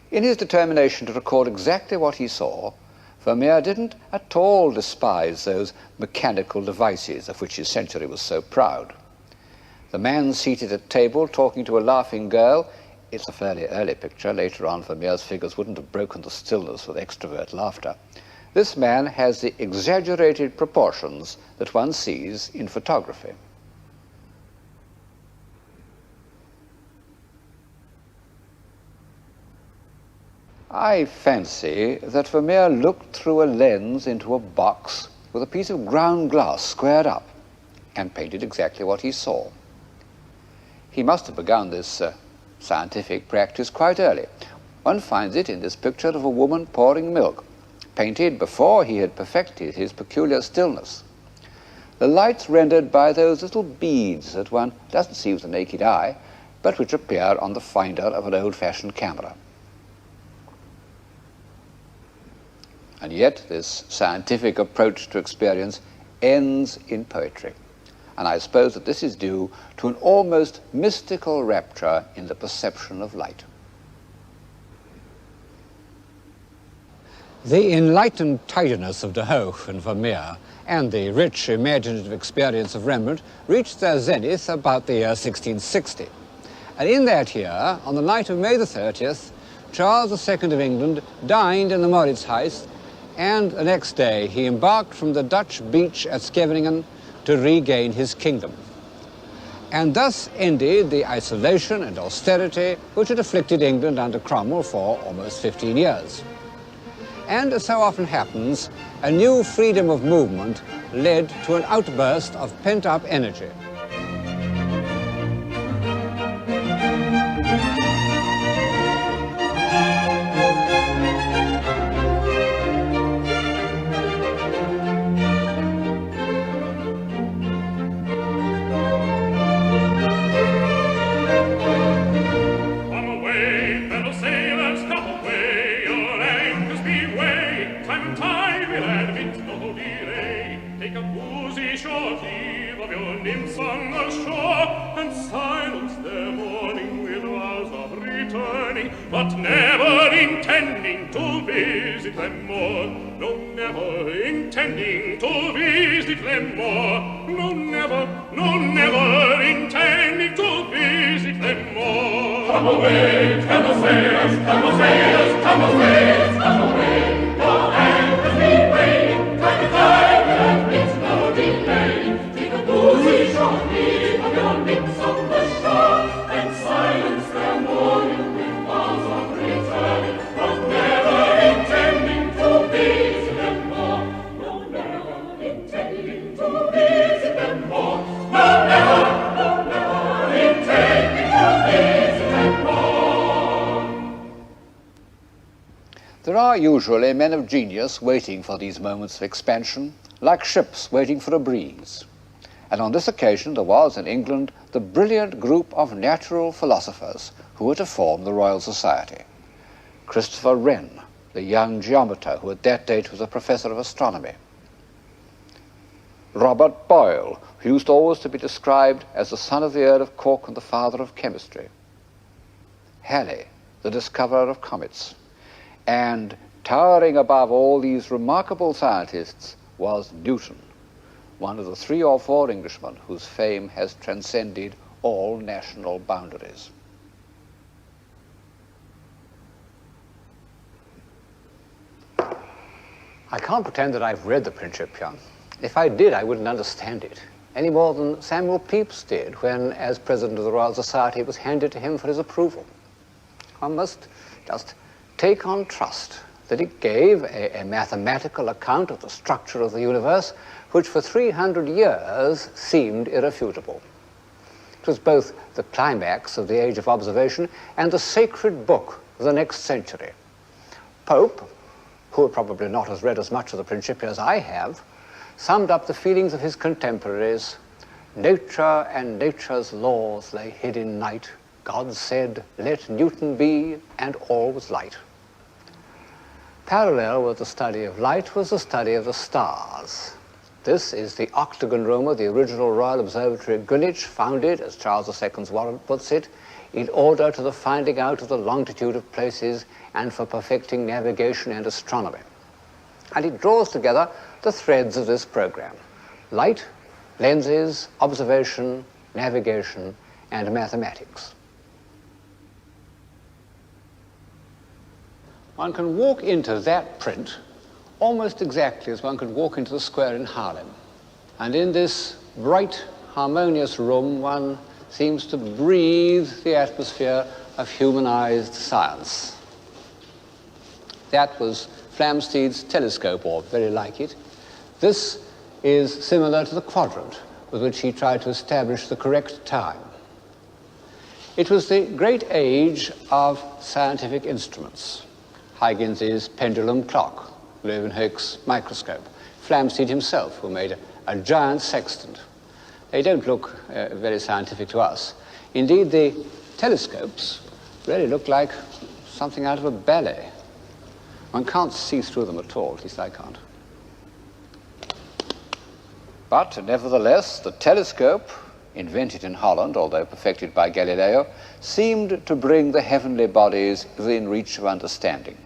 In his determination to record exactly what he saw, Vermeer didn't at all despise those mechanical devices of which his century was so proud. The man seated at table talking to a laughing girl, it's a fairly early picture. Later on, Vermeer's figures wouldn't have broken the stillness with extrovert laughter. This man has the exaggerated proportions that one sees in photography. I fancy that Vermeer looked through a lens into a box with a piece of ground glass squared up and painted exactly what he saw. He must have begun this scientific practice quite early. One finds it in this picture of a woman pouring milk, painted before he had perfected his peculiar stillness. The light's rendered by those little beads that one doesn't see with the naked eye, but which appear on the finder of an old-fashioned camera. And yet this scientific approach to experience ends in poetry. And I suppose that this is due to an almost mystical rapture in the perception of light. The enlightened tidiness of De Hooch and Vermeer and the rich imaginative experience of Rembrandt reached their zenith about the year 1660. And in that year, on the night of May the 30th, Charles II of England dined in the Mauritshuis, and the next day he embarked from the Dutch beach at Scheveningen to regain his kingdom. And thus ended the isolation and austerity which had afflicted England under Cromwell for almost 15 years. And as so often happens, a new freedom of movement led to an outburst of pent-up energy. when time will admit no delay, take a woozy short leave of your nymphs on the shore, and silence their mourning with vows of returning, but never intending to visit them more. No, never intending to visit them more. No, never intending to visit them more. Come away, come away, come away, come away, come away. Your anchors be weighed, time to time and admit no delay. Take a woozy short leave of your nymphs on the shore, and silence their mourning with vows of returning, but never intending to visit them more. No, never intending to visit them more. No, never intending to visit them more. There are usually men of genius waiting for these moments of expansion, like ships waiting for a breeze. And on this occasion there was in England the brilliant group of natural philosophers who were to form the Royal Society. Christopher Wren, the young geometer who at that date was a professor of astronomy. Robert Boyle, who used always to be described as the son of the Earl of Cork and the father of chemistry. Halley, the discoverer of comets. And towering above all these remarkable scientists was Newton, one of the 3 or 4 Englishmen whose fame has transcended all national boundaries. I can't pretend that I've read the Principium. If I did, I wouldn't understand it, any more than Samuel Pepys did when, as president of the Royal Society, it was handed to him for his approval. One must just take on trust that it gave a mathematical account of the structure of the universe, which for 300 years seemed irrefutable. It was both the climax of the age of observation and the sacred book of the next century. Pope, who had probably not has read as much of the Principia as I have, summed up the feelings of his contemporaries. Nature and nature's laws lay hid in night. God said, let Newton be, and all was light. Parallel with the study of light was the study of the stars. This is the octagon room of the original Royal Observatory at Greenwich, founded, as Charles II's warrant puts it, in order to the finding out of the longitude of places and for perfecting navigation and astronomy. And it draws together the threads of this program: light, lenses, observation, navigation, and mathematics. One can walk into that print almost exactly as one could walk into the square in Haarlem. And in this bright, harmonious room, one seems to breathe the atmosphere of humanized science. That was Flamsteed's telescope, or very like it. This is similar to the quadrant with which he tried to establish the correct time. It was the great age of scientific instruments. Huygens's pendulum clock, Leeuwenhoek's microscope, Flamsteed himself, who made a giant sextant. They don't look very scientific to us. Indeed, the telescopes really look like something out of a ballet. One can't see through them at all, at least I can't. But nevertheless, the telescope, invented in Holland, although perfected by Galileo, seemed to bring the heavenly bodies within reach of understanding.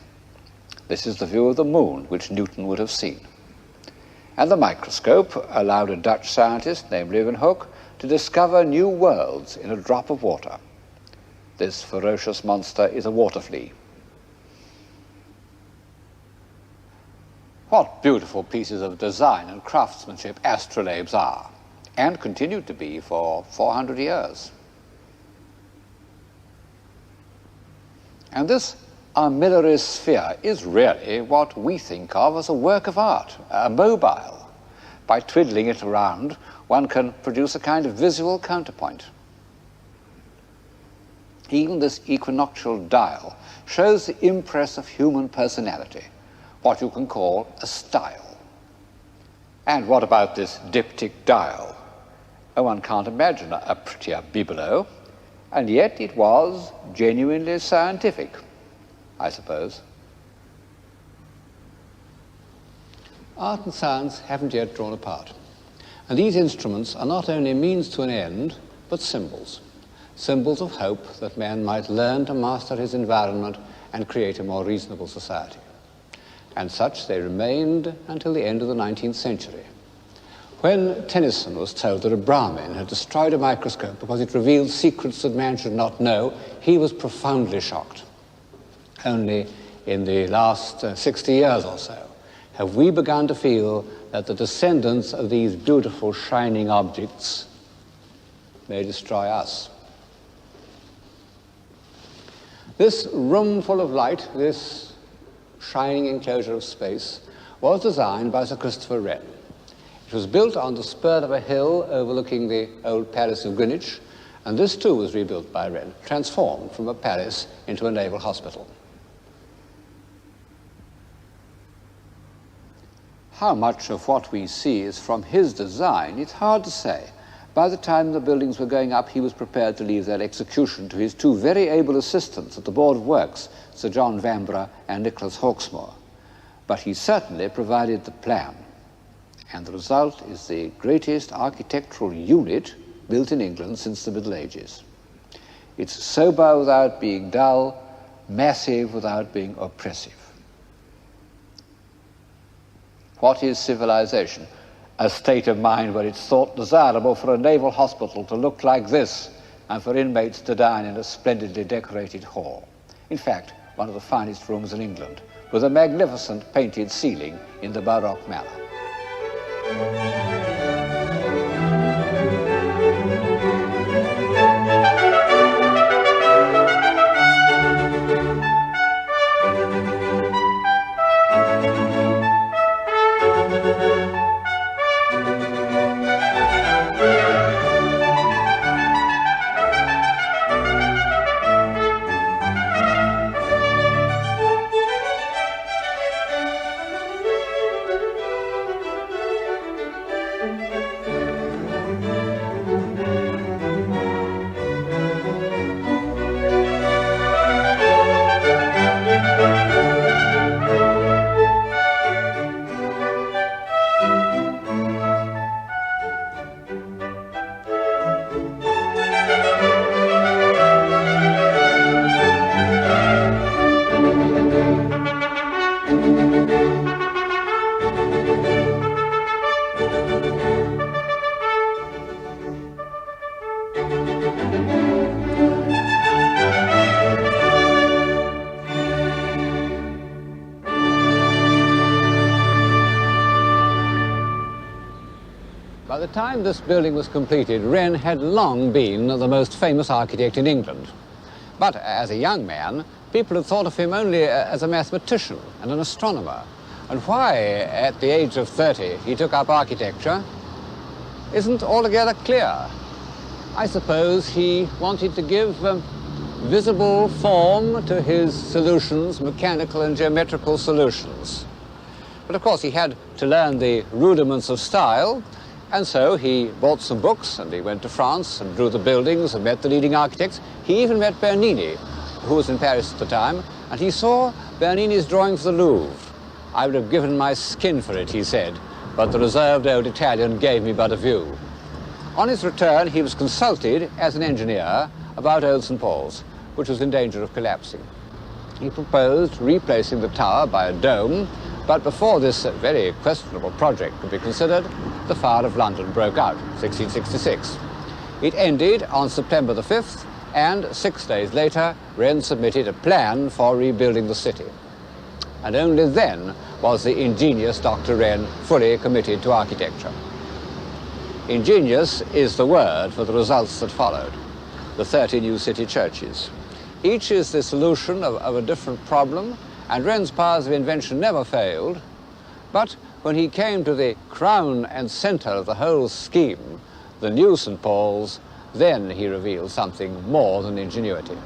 This is the view of the moon, which Newton would have seen. And the microscope allowed a Dutch scientist named Leeuwenhoek to discover new worlds in a drop of water. This ferocious monster is a water flea. What beautiful pieces of design and craftsmanship astrolabes are, and continued to be for 400 years. And this armillary sphere is really what we think of as a work of art, a mobile. By twiddling it around, one can produce a kind of visual counterpoint. Even this equinoctial dial shows the impress of human personality, what you can call a style. And what about this diptych dial? Oh, one can't imagine a prettier bibelot, and yet it was genuinely scientific, I suppose. art and science haven't yet drawn apart. And these instruments are not only means to an end, but symbols. Symbols of hope that man might learn to master his environment and create a more reasonable society. And such they remained until the end of the 19th century. When Tennyson was told that a Brahmin had destroyed a microscope because it revealed secrets that man should not know, he was profoundly shocked. Only in the last 60 years or so have we begun to feel that the descendants of these beautiful shining objects may destroy us. This room full of light, this shining enclosure of space, was designed by Sir Christopher Wren. It was built on the spur of a hill overlooking the old Palace of Greenwich, and this too was rebuilt by Wren, transformed from a palace into a naval hospital. How much of what we see is from his design, it's hard to say. By the time the buildings were going up, he was prepared to leave their execution to his two very able assistants at the Board of Works, Sir John Vanbrugh and Nicholas Hawksmoor. But he certainly provided the plan. And the result is the greatest architectural unit built in England since the Middle Ages. It's sober without being dull, massive without being oppressive. What is civilization? A state of mind where it's thought desirable for a naval hospital to look like this and for inmates to dine in a splendidly decorated hall. In fact, one of the finest rooms in England, with a magnificent painted ceiling in the Baroque manner. By the time this building was completed, Wren had long been the most famous architect in England. But as a young man, people had thought of him only as a mathematician and an astronomer. And why, at the age of 30, he took up architecture isn't altogether clear. I suppose he wanted to give visible form to his solutions, mechanical and geometrical solutions. But of course he had to learn the rudiments of style, and so he bought some books and he went to France and drew the buildings and met the leading architects. He even met Bernini, who was in Paris at the time, and he saw Bernini's drawing for the Louvre. I would have given my skin for it, he said, but the reserved old Italian gave me but a view. On his return, he was consulted as an engineer about Old St. Paul's, which was in danger of collapsing. He proposed replacing the tower by a dome, but before this very questionable project could be considered, the fire of London broke out, 1666. It ended on September the 5th, and 6 days later, Wren submitted a plan for rebuilding the city. And only then was the ingenious Dr. Wren fully committed to architecture. Ingenious is the word for the results that followed, the 30 new city churches. Each is the solution of a different problem, and Wren's powers of invention never failed. But when he came to the crown and center of the whole scheme, the new St. Paul's, then he revealed something more than ingenuity.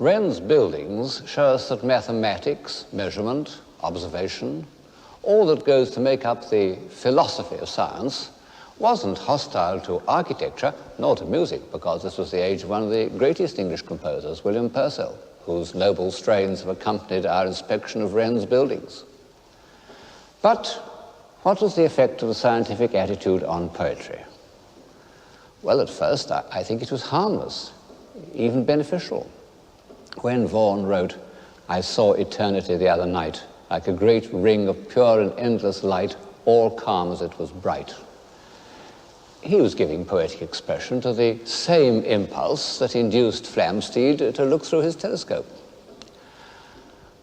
Wren's buildings show us that mathematics, measurement, observation, all that goes to make up the philosophy of science, wasn't hostile to architecture nor to music, because this was the age of one of the greatest English composers, William Purcell, whose noble strains have accompanied our inspection of Wren's buildings. But what was the effect of the scientific attitude on poetry? Well, at first, I think it was harmless, even beneficial. When Vaughan wrote, "I saw eternity the other night, like a great ring of pure and endless light, all calm as it was bright," he was giving poetic expression to the same impulse that induced Flamsteed to look through his telescope.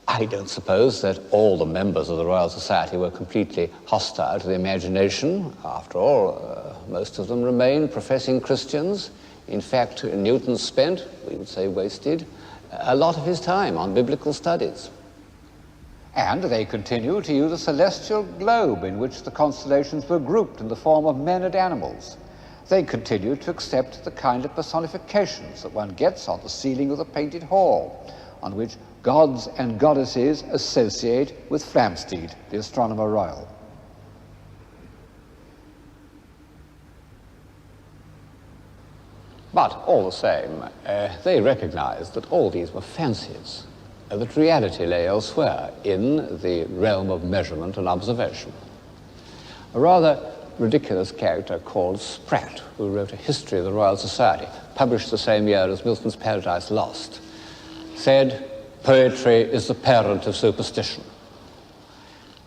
I don't suppose that all the members of the Royal Society were completely hostile to the imagination. After all, most of them remained professing Christians. In fact, Newton spent, we would say wasted, a lot of his time on biblical studies. And they continued to use a celestial globe in which the constellations were grouped in the form of men and animals. They continued to accept the kind of personifications that one gets on the ceiling of the painted hall, on which gods and goddesses associate with Flamsteed, the astronomer royal. But all the same, they recognized that all these were fancies, that reality lay elsewhere in the realm of measurement and observation. A rather ridiculous character called Spratt, who wrote a history of the Royal Society, published the same year as Milton's Paradise Lost, said, "Poetry is the parent of superstition."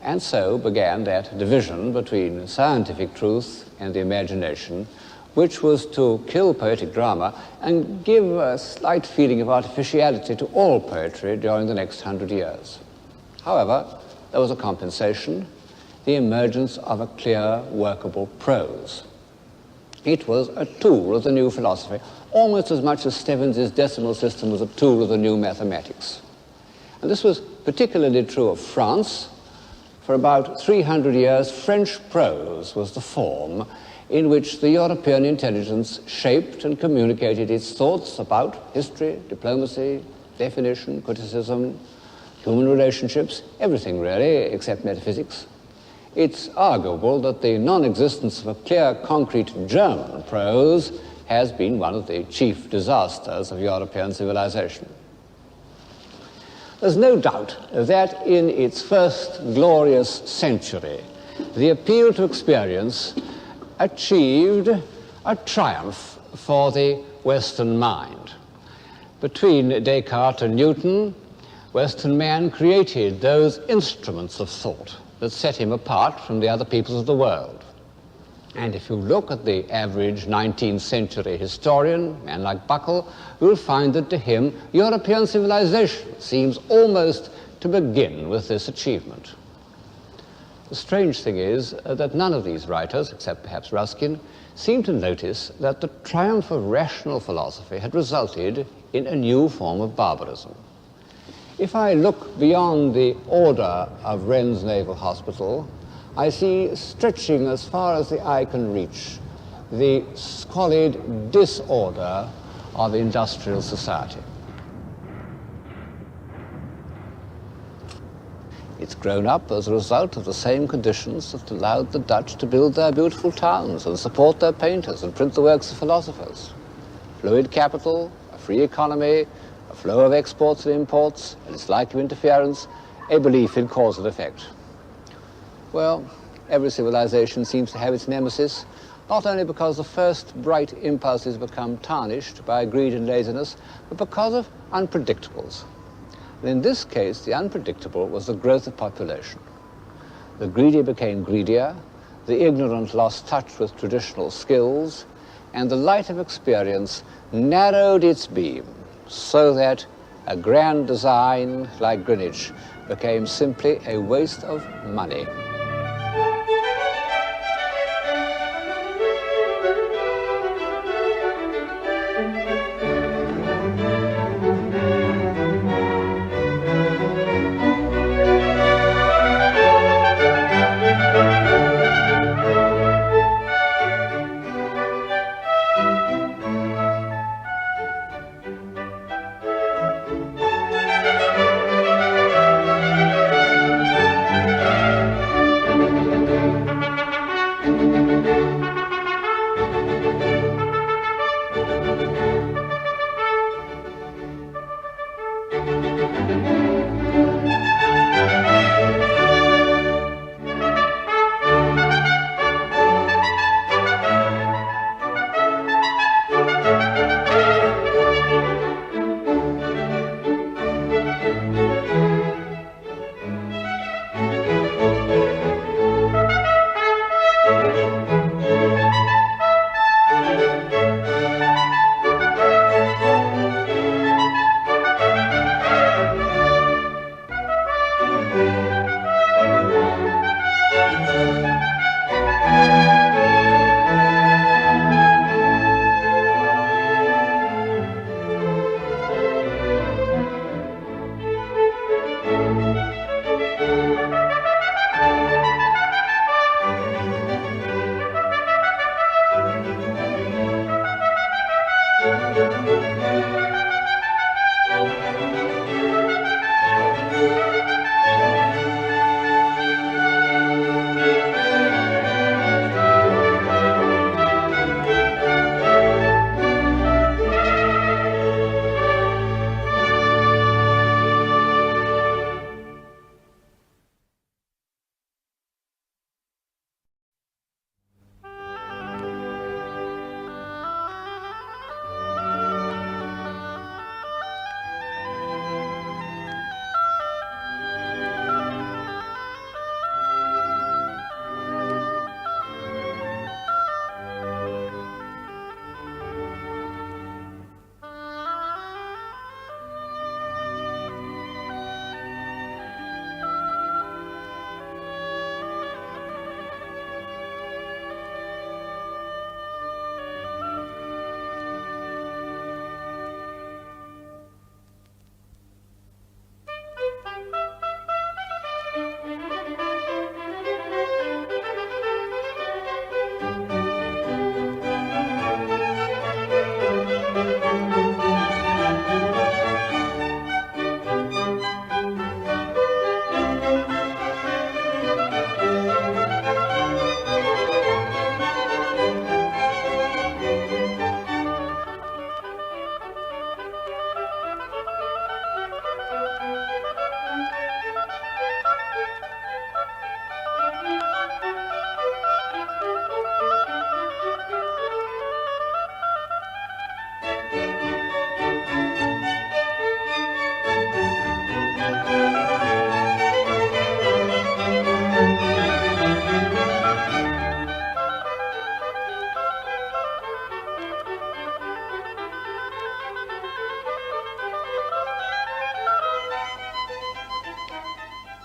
And so began that division between scientific truth and the imagination, which was to kill poetic drama and give a slight feeling of artificiality to all poetry during the next 100 years. However, there was a compensation, the emergence of a clear, workable prose. It was a tool of the new philosophy, almost as much as Stevens's decimal system was a tool of the new mathematics. And this was particularly true of France. For about 300 years, French prose was the form in which the European intelligence shaped and communicated its thoughts about history, diplomacy, definition, criticism, human relationships, everything really, except metaphysics. It's arguable that the non-existence of a clear, concrete German prose has been one of the chief disasters of European civilization. There's no doubt that in its first glorious century, the appeal to experience achieved a triumph for the Western mind. Between Descartes and Newton, Western man created those instruments of thought that set him apart from the other peoples of the world. And if you look at the average 19th century historian, a man like Buckle, you'll find that to him, European civilization seems almost to begin with this achievement. The strange thing is that none of these writers, except perhaps Ruskin, seem to notice that the triumph of rational philosophy had resulted in a new form of barbarism. If I look beyond the order of Wren's Naval Hospital, I see stretching as far as the eye can reach the squalid disorder of industrial society. It's grown up as a result of the same conditions that allowed the Dutch to build their beautiful towns and support their painters and print the works of philosophers. Fluid capital, a free economy, a flow of exports and imports, and its lack of interference, a belief in cause and effect. Well, every civilization seems to have its nemesis, not only because the first bright impulses become tarnished by greed and laziness, but because of unpredictables. And in this case, the unpredictable was the growth of population. The greedy became greedier, the ignorant lost touch with traditional skills, and the light of experience narrowed its beam so that a grand design like Greenwich became simply a waste of money.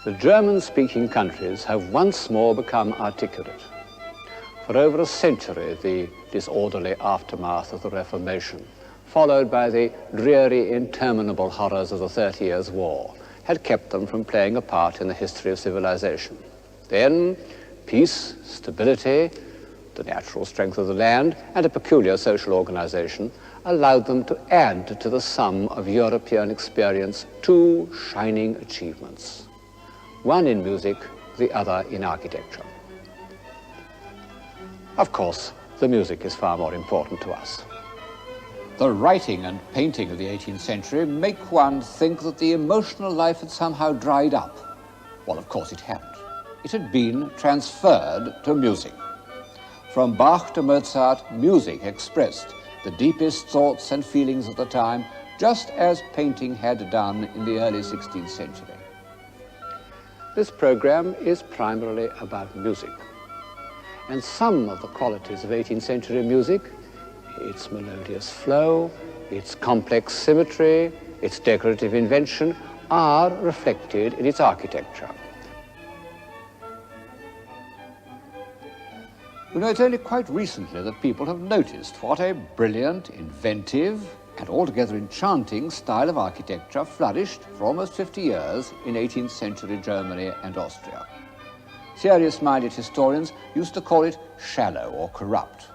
The German-speaking countries have once more become articulate. For over a century, the disorderly aftermath of the Reformation, followed by the dreary, interminable horrors of the 30 Years' War, had kept them from playing a part in the history of civilization. Then, peace, stability, the natural strength of the land, and a peculiar social organization allowed them to add to the sum of European experience two shining achievements, one in music, the other in architecture. Of course, the music is far more important to us. The writing and painting of the 18th century make one think that the emotional life had somehow dried up. Well, of course it hadn't. It had been transferred to music. From Bach to Mozart, music expressed the deepest thoughts and feelings of the time, just as painting had done in the early 16th century. This program is primarily about music. And some of the qualities of 18th century music, its melodious flow, its complex symmetry, its decorative invention, are reflected in its architecture. You know, it's only quite recently that people have noticed what a brilliant, inventive, and altogether enchanting style of architecture flourished for almost 50 years in 18th century Germany and Austria. Serious-minded historians used to call it shallow or corrupt.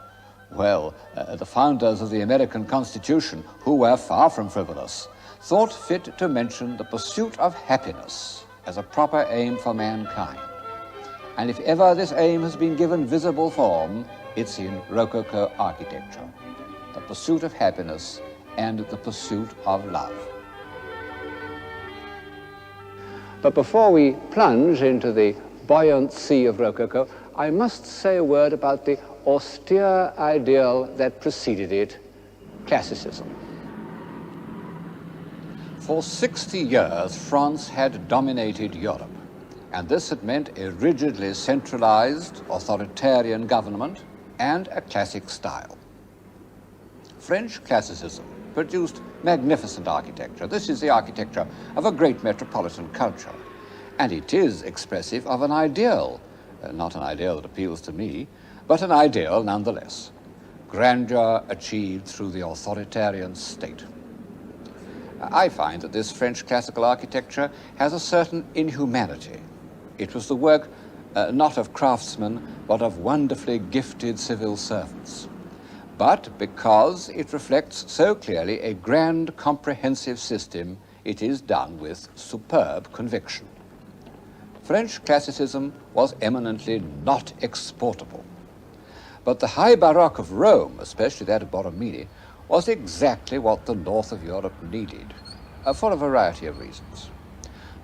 Well, the founders of the American Constitution, who were far from frivolous, thought fit to mention the pursuit of happiness as a proper aim for mankind. And if ever this aim has been given visible form, it's in Rococo architecture, the pursuit of happiness and the pursuit of love. But before we plunge into the buoyant sea of Rococo, I must say a word about the austere ideal that preceded it, classicism. For 60 years, France had dominated Europe, and this had meant a rigidly centralized, authoritarian government and a classic style. French classicism produced magnificent architecture. This is the architecture of a great metropolitan culture, and it is expressive of an ideal, not an ideal that appeals to me, but an ideal nonetheless. Grandeur achieved through the authoritarian state. I find that this French classical architecture has a certain inhumanity. It was the work not of craftsmen, but of wonderfully gifted civil servants. But because it reflects so clearly a grand, comprehensive system, it is done with superb conviction. French classicism was eminently not exportable. But the high Baroque of Rome, especially that of Borromini, was exactly what the north of Europe needed, for a variety of reasons.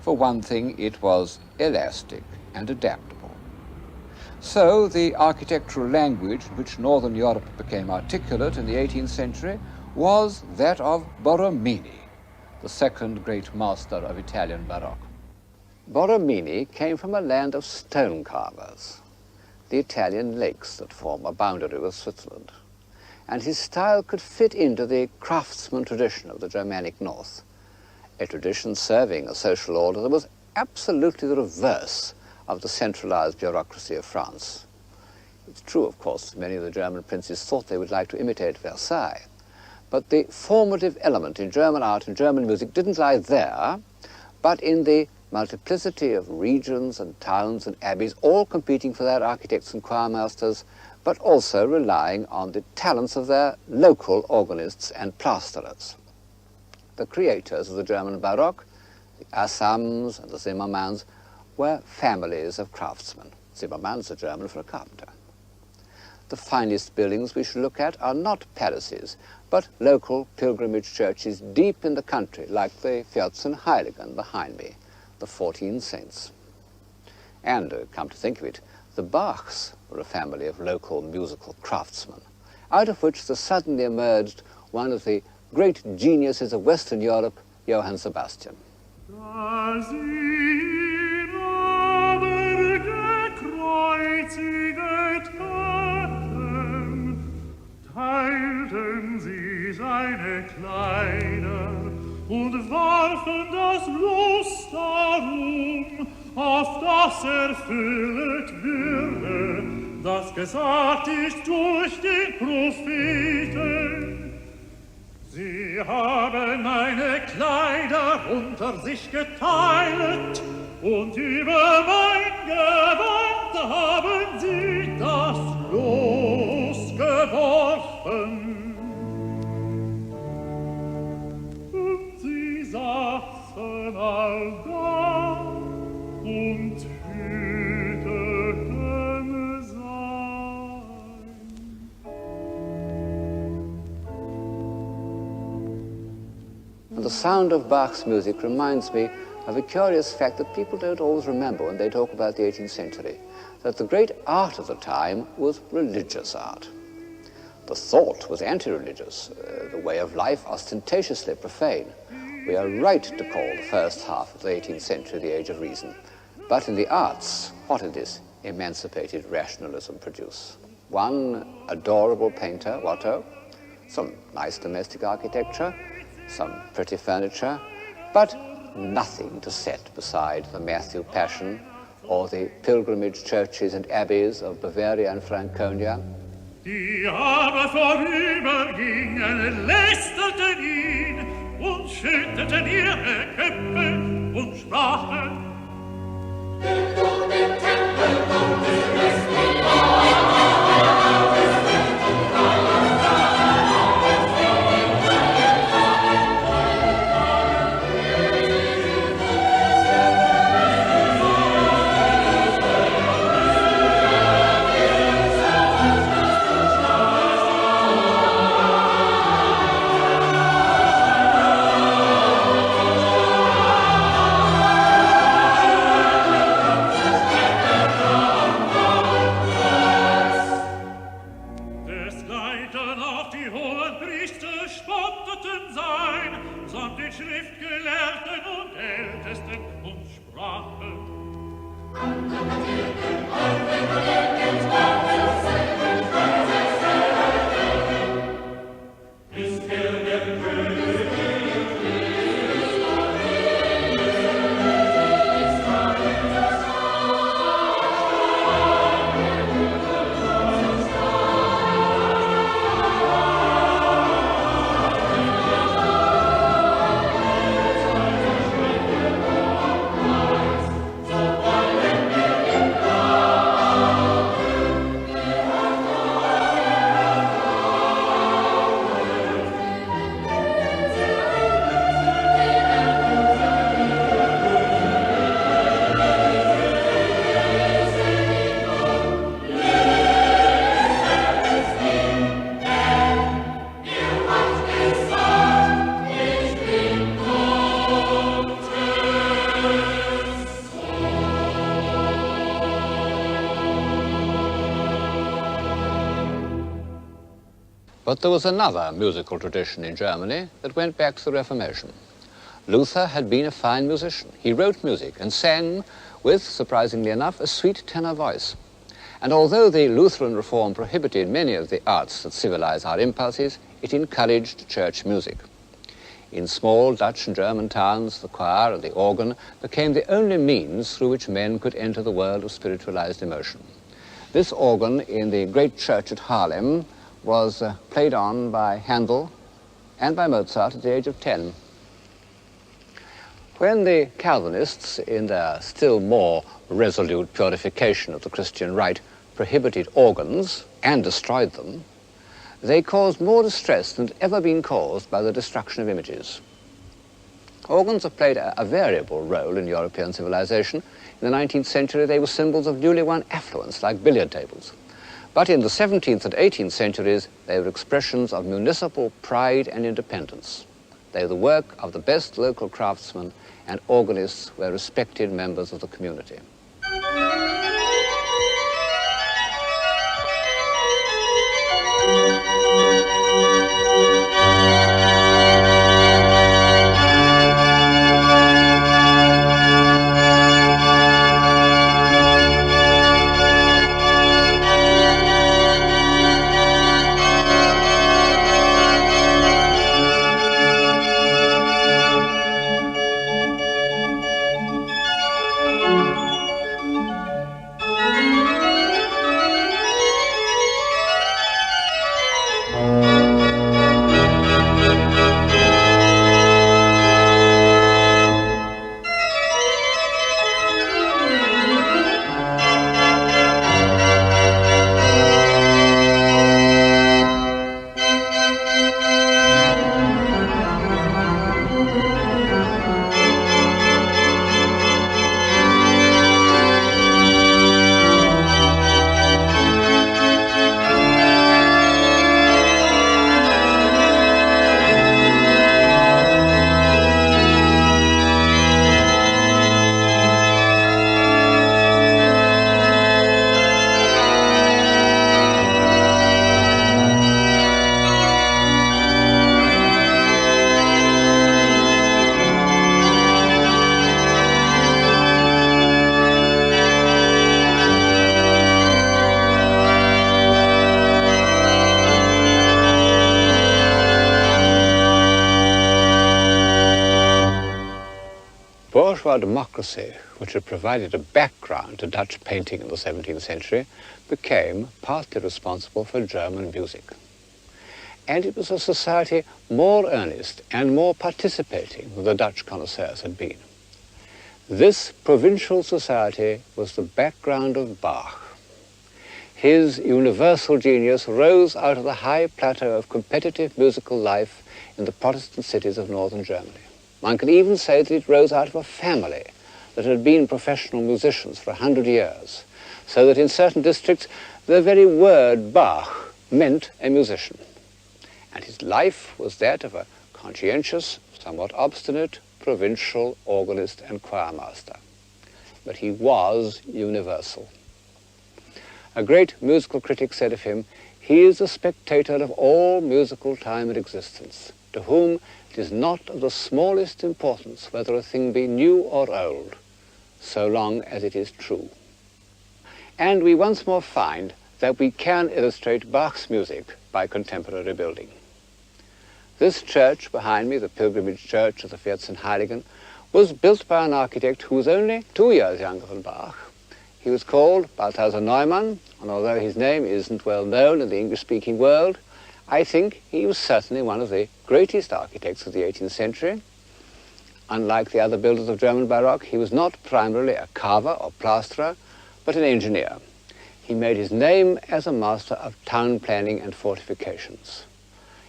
For one thing, it was elastic and adaptable. So the architectural language in which northern Europe became articulate in the 18th century was that of Borromini, the second great master of Italian Baroque. Borromini came from a land of stone carvers, the Italian lakes that form a boundary with Switzerland, and his style could fit into the craftsman tradition of the Germanic north, a tradition serving a social order that was absolutely the reverse of the centralized bureaucracy of France. It's true, of course, many of the German princes thought they would like to imitate Versailles, but the formative element in German art and German music didn't lie there, but in the multiplicity of regions and towns and abbeys, all competing for their architects and choirmasters, but also relying on the talents of their local organists and plasterers. The creators of the German Baroque, the Assams and the Zimmermanns, were families of craftsmen. Zimmermann's a German for a carpenter. The finest buildings we should look at are not palaces, but local pilgrimage churches deep in the country, like the Vierzehnheiligen behind me, the 14 saints. And, come to think of it, the Bachs were a family of local musical craftsmen, out of which there suddenly emerged one of the great geniuses of Western Europe, Johann Sebastian. Teilten sie seine Kleider und warfen das Los darum, auf das erfüllet würde, das gesagt ist durch den Propheten. Sie haben meine Kleider unter sich geteilt, und über mein Gewand haben sie das losgeworfen. Und sie saßen all da und hüteten sein. And the sound of Bach's music reminds me of a curious fact that people don't always remember when they talk about the 18th century, that the great art of the time was religious art. The thought was anti-religious, the way of life ostentatiously profane. We are right to call the first half of the 18th century the Age of Reason. But in the arts, what did this emancipated rationalism produce? One adorable painter, Watteau, some nice domestic architecture, some pretty furniture, but nothing to set beside the Matthew Passion or the pilgrimage churches and abbeys of Bavaria and Franconia. Die aber vorübergingen, lästerten ihn und schütteten ihre Köpfe und sprachen: Bildung im Tempel Gottes ist die Schriftgelehrten und Ältesten und sprachen: But there was another musical tradition in Germany that went back to the Reformation. Luther had been a fine musician. He wrote music and sang with, surprisingly enough, a sweet tenor voice. And although the Lutheran reform prohibited many of the arts that civilize our impulses, it encouraged church music. In small Dutch and German towns, the choir and the organ became the only means through which men could enter the world of spiritualized emotion. This organ in the great church at Haarlem was played on by Handel and by Mozart at the age of 10. When the Calvinists, in their still more resolute purification of the Christian rite, prohibited organs and destroyed them, they caused more distress than had ever been caused by the destruction of images. Organs have played a variable role in European civilization. In the 19th century, they were symbols of newly won affluence, like billiard tables. But in the 17th and 18th centuries, they were expressions of municipal pride and independence. They were the work of the best local craftsmen, and organists were respected members of the community. bourgeois democracy, which had provided a background to Dutch painting in the 17th century, became partly responsible for German music. And it was a society more earnest and more participating than the Dutch connoisseurs had been. This provincial society was the background of Bach. His universal genius rose out of the high plateau of competitive musical life in the Protestant cities of northern Germany. One can even say that it rose out of a family that had been professional musicians for 100 years, so that in certain districts the very word Bach meant a musician. And his life was that of a conscientious, somewhat obstinate, provincial organist and choirmaster. But he was universal. A great musical critic said of him, "He is a spectator of all musical time and existence, to whom it is not of the smallest importance whether a thing be new or old, so long as it is true." And we once more find that we can illustrate Bach's music by contemporary building. This church behind me, the pilgrimage church of the Vierzehnheiligen, was built by an architect who was only 2 years younger than Bach. He was called Balthasar Neumann, and although his name isn't well known in the English-speaking world, I think he was certainly one of the greatest architects of the 18th century. Unlike the other builders of German Baroque, he was not primarily a carver or plasterer, but an engineer. He made his name as a master of town planning and fortifications.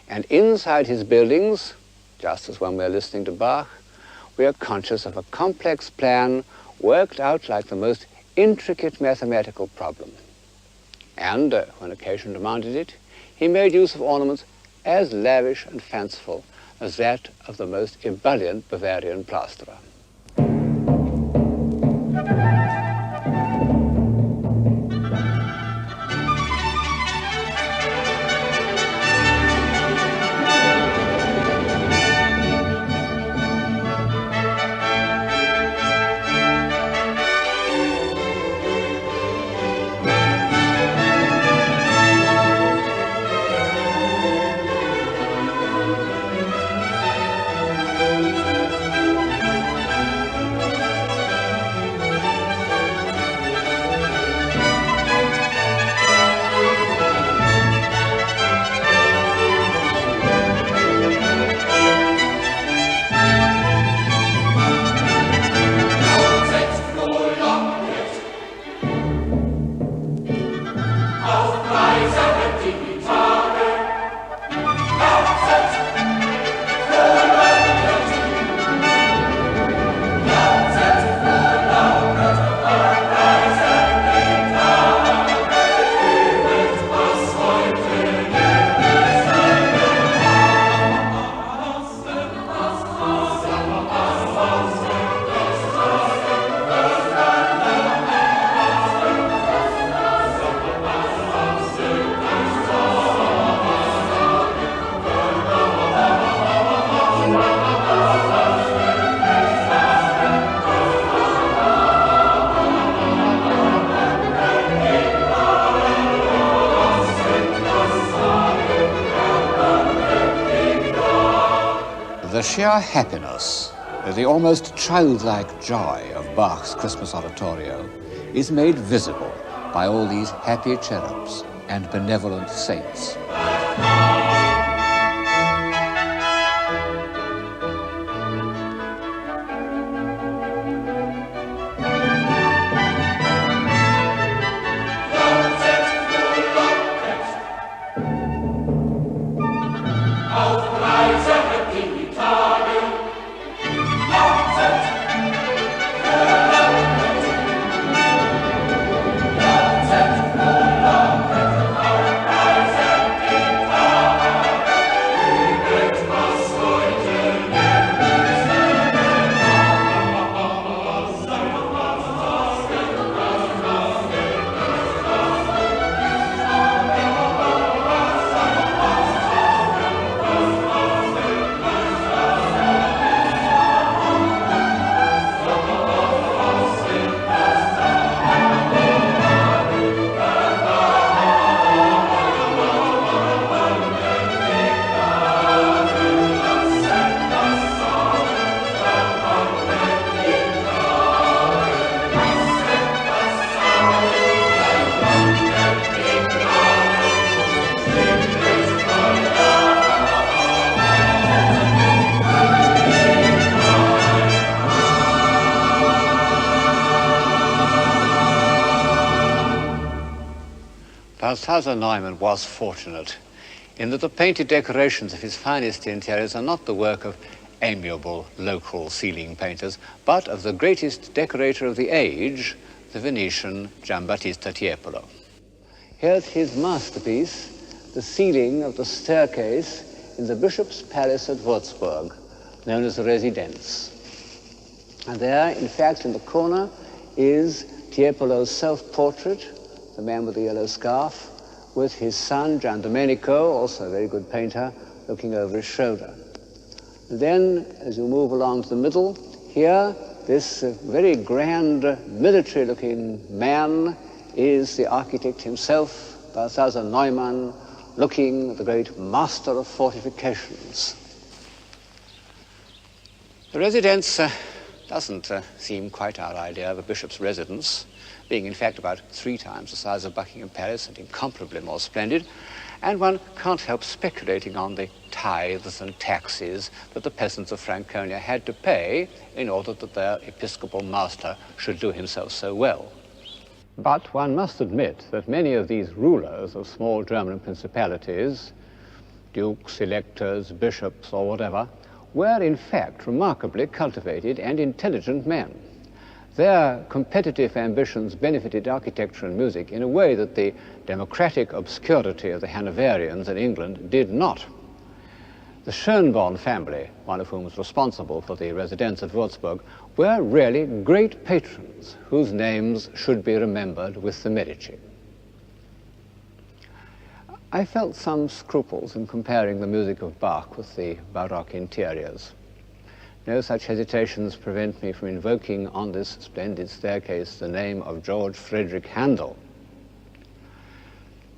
And inside his buildings, just as when we're listening to Bach, we are conscious of a complex plan worked out like the most intricate mathematical problem. And, when occasion demanded it, he made use of ornaments as lavish and fanciful as that of the most ebullient Bavarian plasterer. The sheer happiness, the almost childlike joy of Bach's Christmas oratorio is made visible by all these happy cherubs and benevolent saints. Tag. Balthasar Neumann was fortunate in that the painted decorations of his finest interiors are not the work of amiable local ceiling painters, but of the greatest decorator of the age, the Venetian Giambattista Tiepolo. Here's his masterpiece, the ceiling of the staircase in the Bishop's Palace at Würzburg, known as the Residence. And there, in fact, in the corner, is Tiepolo's self-portrait, the man with the yellow scarf, with his son, Gian Domenico, also a very good painter, looking over his shoulder. And then, as you move along to the middle, here, this very grand military-looking man is the architect himself, Balthasar Neumann, looking at the great master of fortifications. The Residence doesn't seem quite our idea of a bishop's residence, being in fact about 3 times the size of Buckingham Palace and incomparably more splendid, and one can't help speculating on the tithes and taxes that the peasants of Franconia had to pay in order that their episcopal master should do himself so well. But one must admit that many of these rulers of small German principalities, dukes, electors, bishops, or whatever, were in fact remarkably cultivated and intelligent men. Their competitive ambitions benefited architecture and music in a way that the democratic obscurity of the Hanoverians in England did not. The Schönborn family, one of whom was responsible for the residence at Würzburg, were really great patrons whose names should be remembered with the Medici. I felt some scruples in comparing the music of Bach with the Baroque interiors. No such hesitations prevent me from invoking on this splendid staircase the name of George Friedrich Handel.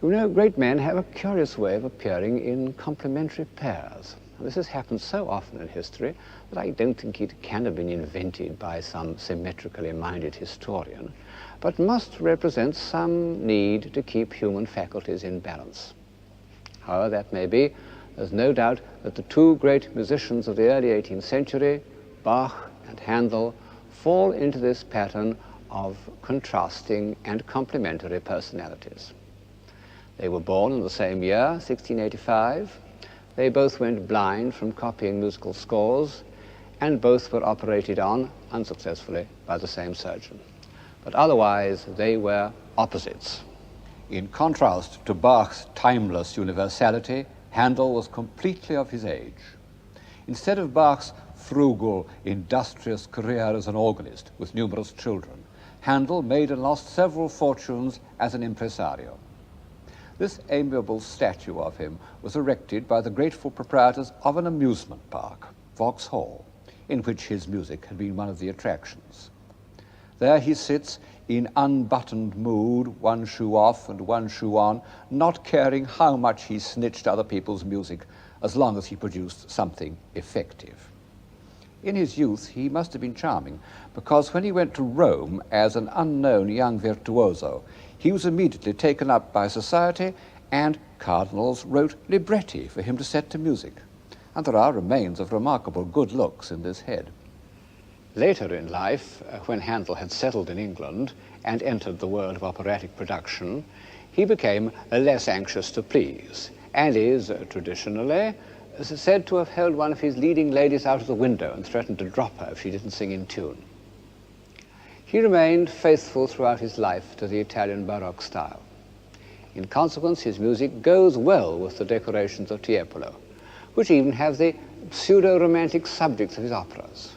You know, great men have a curious way of appearing in complementary pairs. And this has happened so often in history that I don't think it can have been invented by some symmetrically minded historian, but must represent some need to keep human faculties in balance. However that may be, there's no doubt that the 2 great musicians of the early 18th century, Bach and Handel, fall into this pattern of contrasting and complementary personalities. They were born in the same year, 1685. They both went blind from copying musical scores, and both were operated on, unsuccessfully, by the same surgeon. But otherwise, they were opposites. In contrast to Bach's timeless universality, Handel was completely of his age. Instead of Bach's frugal, industrious career as an organist with numerous children, Handel made and lost several fortunes as an impresario. This amiable statue of him was erected by the grateful proprietors of an amusement park, Vauxhall, in which his music had been one of the attractions. There he sits in unbuttoned mood, one shoe off and one shoe on, not caring how much he snitched other people's music, as long as he produced something effective. In his youth, he must have been charming, because when he went to Rome as an unknown young virtuoso, he was immediately taken up by society, and cardinals wrote libretti for him to set to music. And there are remains of remarkable good looks in this head. Later in life, when Handel had settled in England and entered the world of operatic production, he became less anxious to please, and is traditionally said to have held one of his leading ladies out of the window and threatened to drop her if she didn't sing in tune. He remained faithful throughout his life to the Italian Baroque style. In consequence, his music goes well with the decorations of Tiepolo, which even have the pseudo-romantic subjects of his operas.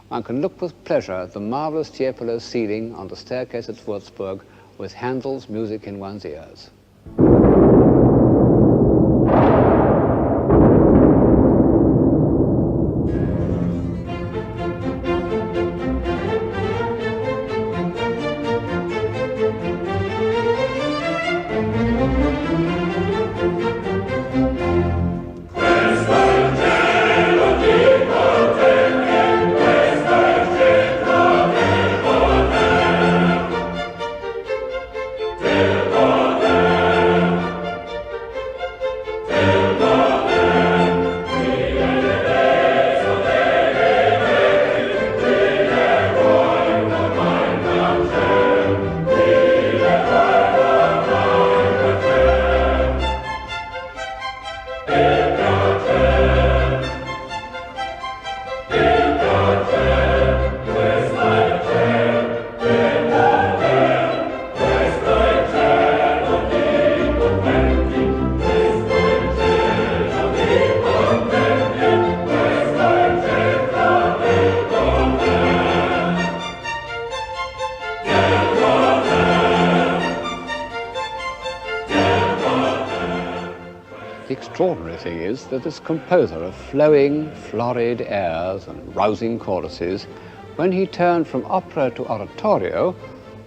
One can look with pleasure at the marvelous Tiepolo ceiling on the staircase at Würzburg with Handel's music in one's ears. Till extraordinary thing is that this composer of flowing, florid airs and rousing choruses, when he turned from opera to oratorio,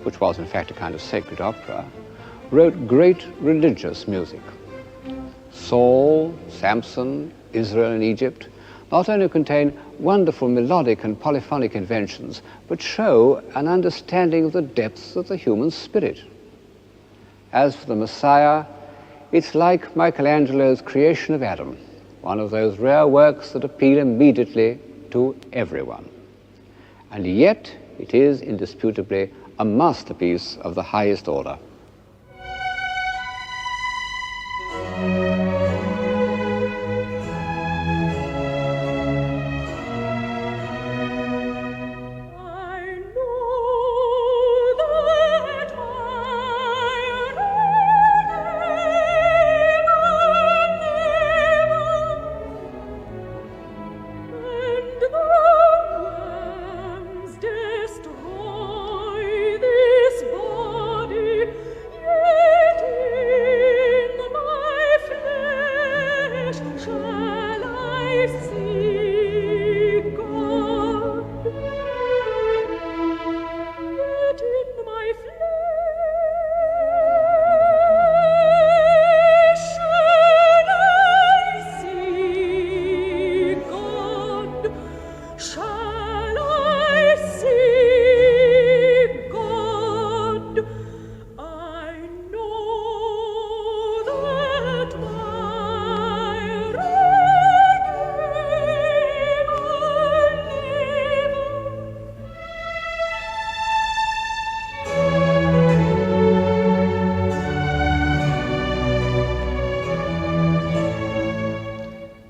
which was in fact a kind of sacred opera, wrote great religious music. Saul, Samson, Israel and Egypt not only contain wonderful melodic and polyphonic inventions, but show an understanding of the depths of the human spirit. As for the Messiah, it's like Michelangelo's creation of Adam, one of those rare works that appeal immediately to everyone. And yet, it is indisputably a masterpiece of the highest order.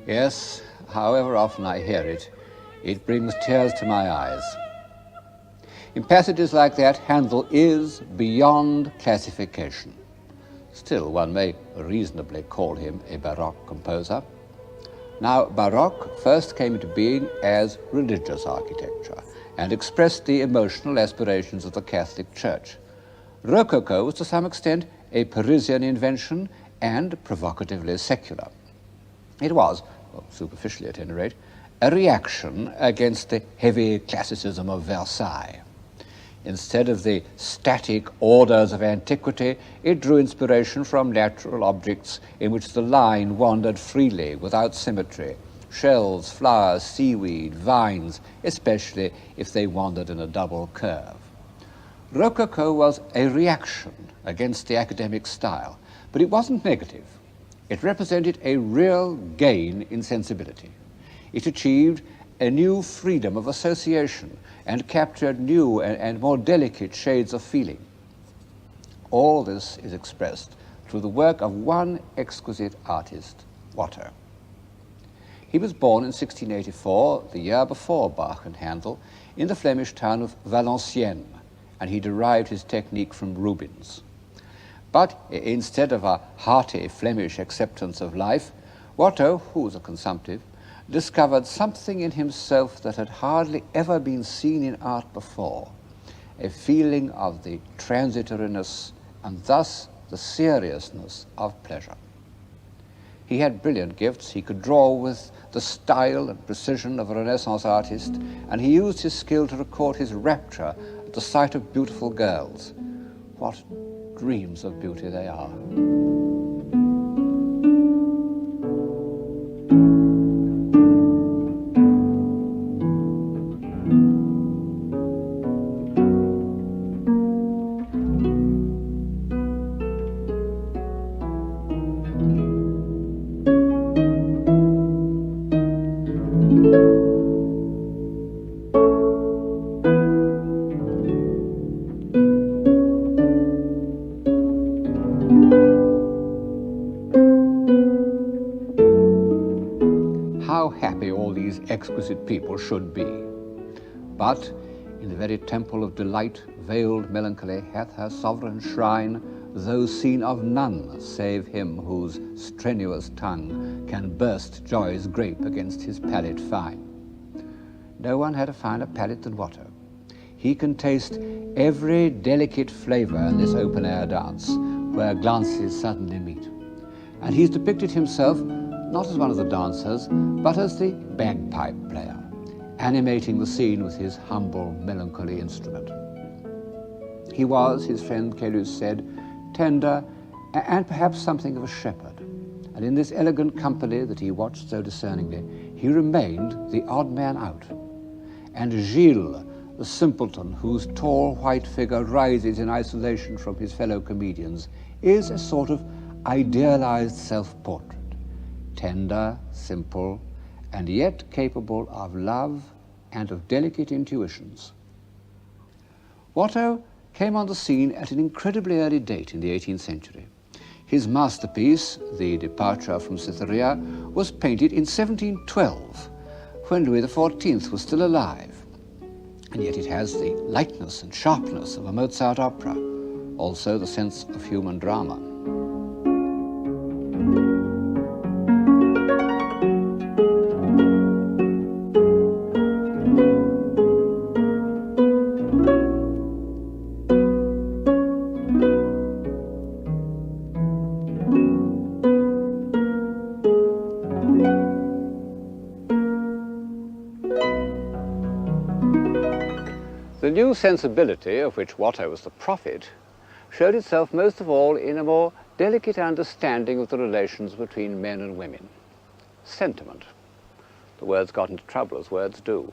Yes, however often I hear it, it brings tears to my eyes. In passages like that, Handel is beyond classification. Still, one may reasonably call him a Baroque composer. Now, Baroque first came into being as religious architecture and expressed the emotional aspirations of the Catholic Church. Rococo was to some extent a Parisian invention and provocatively secular. It was, well, superficially at any rate, a reaction against the heavy classicism of Versailles. Instead of the static orders of antiquity, it drew inspiration from natural objects in which the line wandered freely, without symmetry. Shells, flowers, seaweed, vines, especially if they wandered in a double curve. Rococo was a reaction against the academic style, but it wasn't negative. It represented a real gain in sensibility. It achieved a new freedom of association and captured new and more delicate shades of feeling. All this is expressed through the work of one exquisite artist, Watteau. He was born in 1684, the year before Bach and Handel, in the Flemish town of Valenciennes, and he derived his technique from Rubens. But instead of a hearty Flemish acceptance of life, Watteau, who was a consumptive, discovered something in himself that had hardly ever been seen in art before, a feeling of the transitoriness and thus the seriousness of pleasure. He had brilliant gifts. He could draw with the style and precision of a Renaissance artist, and he used his skill to record his rapture at the sight of beautiful girls. What dreams of beauty they are. Exquisite people should be. But in the very temple of delight, veiled melancholy hath her sovereign shrine, though seen of none save him whose strenuous tongue can burst joy's grape against his palate fine. No one had a finer palate than Watteau. He can taste every delicate flavor in this open-air dance, where glances suddenly meet. And he's depicted himself not as one of the dancers, but as the bagpipe player, animating the scene with his humble, melancholy instrument. He was, his friend Kenneth said, tender and perhaps something of a shepherd, and in this elegant company that he watched so discerningly, he remained the odd man out. And Gilles, the simpleton whose tall white figure rises in isolation from his fellow comedians, is a sort of idealized self-portrait, tender, simple, and yet capable of love and of delicate intuitions. Watteau came on the scene at an incredibly early date in the 18th century. His masterpiece, The Departure from Cytherea, was painted in 1712, when Louis XIV was still alive. And yet it has the lightness and sharpness of a Mozart opera, also the sense of human drama. The new sensibility of which Watteau was the prophet showed itself most of all in a more delicate understanding of the relations between men and women. Sentiment. The words got into trouble, as words do,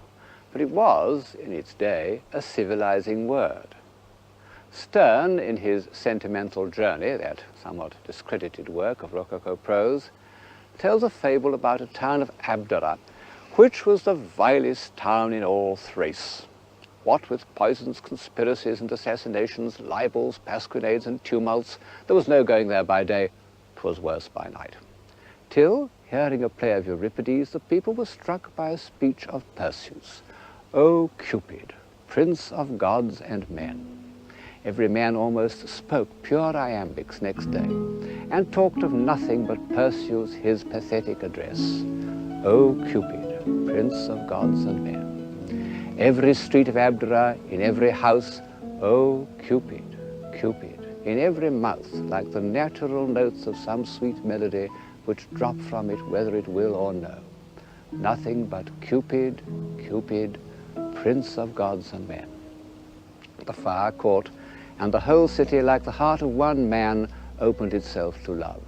but it was, in its day, a civilizing word. Sterne, in his Sentimental Journey, that somewhat discredited work of Rococo prose, tells a fable about a town of Abdera, which was the vilest town in all Thrace. What with poisons, conspiracies and assassinations, libels, pasquinades and tumults, there was no going there by day, 'twas worse by night. Till, hearing a play of Euripides, the people were struck by a speech of Perseus. O Cupid, prince of gods and men. Every man almost spoke pure iambics next day, and talked of nothing but Perseus, his pathetic address. O Cupid, prince of gods and men. Every street of Abdera, in every house, O Cupid, Cupid, in every mouth, like the natural notes of some sweet melody which drop from it whether it will or no. Nothing but Cupid, Cupid, prince of gods and men. The fire caught, and the whole city, like the heart of one man, opened itself to love.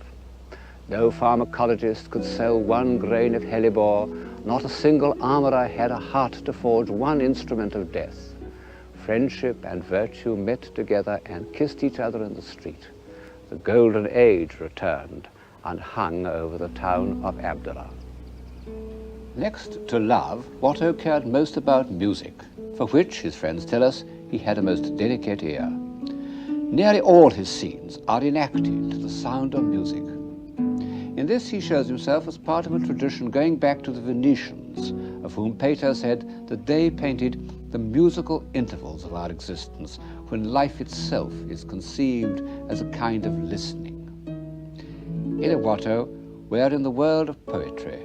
No pharmacologist could sell one grain of hellebore, not a single armorer had a heart to forge one instrument of death. Friendship and virtue met together and kissed each other in the street. The golden age returned and hung over the town of Abdera. Next to love, Watteau cared most about music, for which, his friends tell us, he had a most delicate ear. Nearly all his scenes are enacted to the sound of music. In this he shows himself as part of a tradition going back to the Venetians, of whom Pater said that they painted the musical intervals of our existence, when life itself is conceived as a kind of listening. In a Watteau, we are in the world of poetry,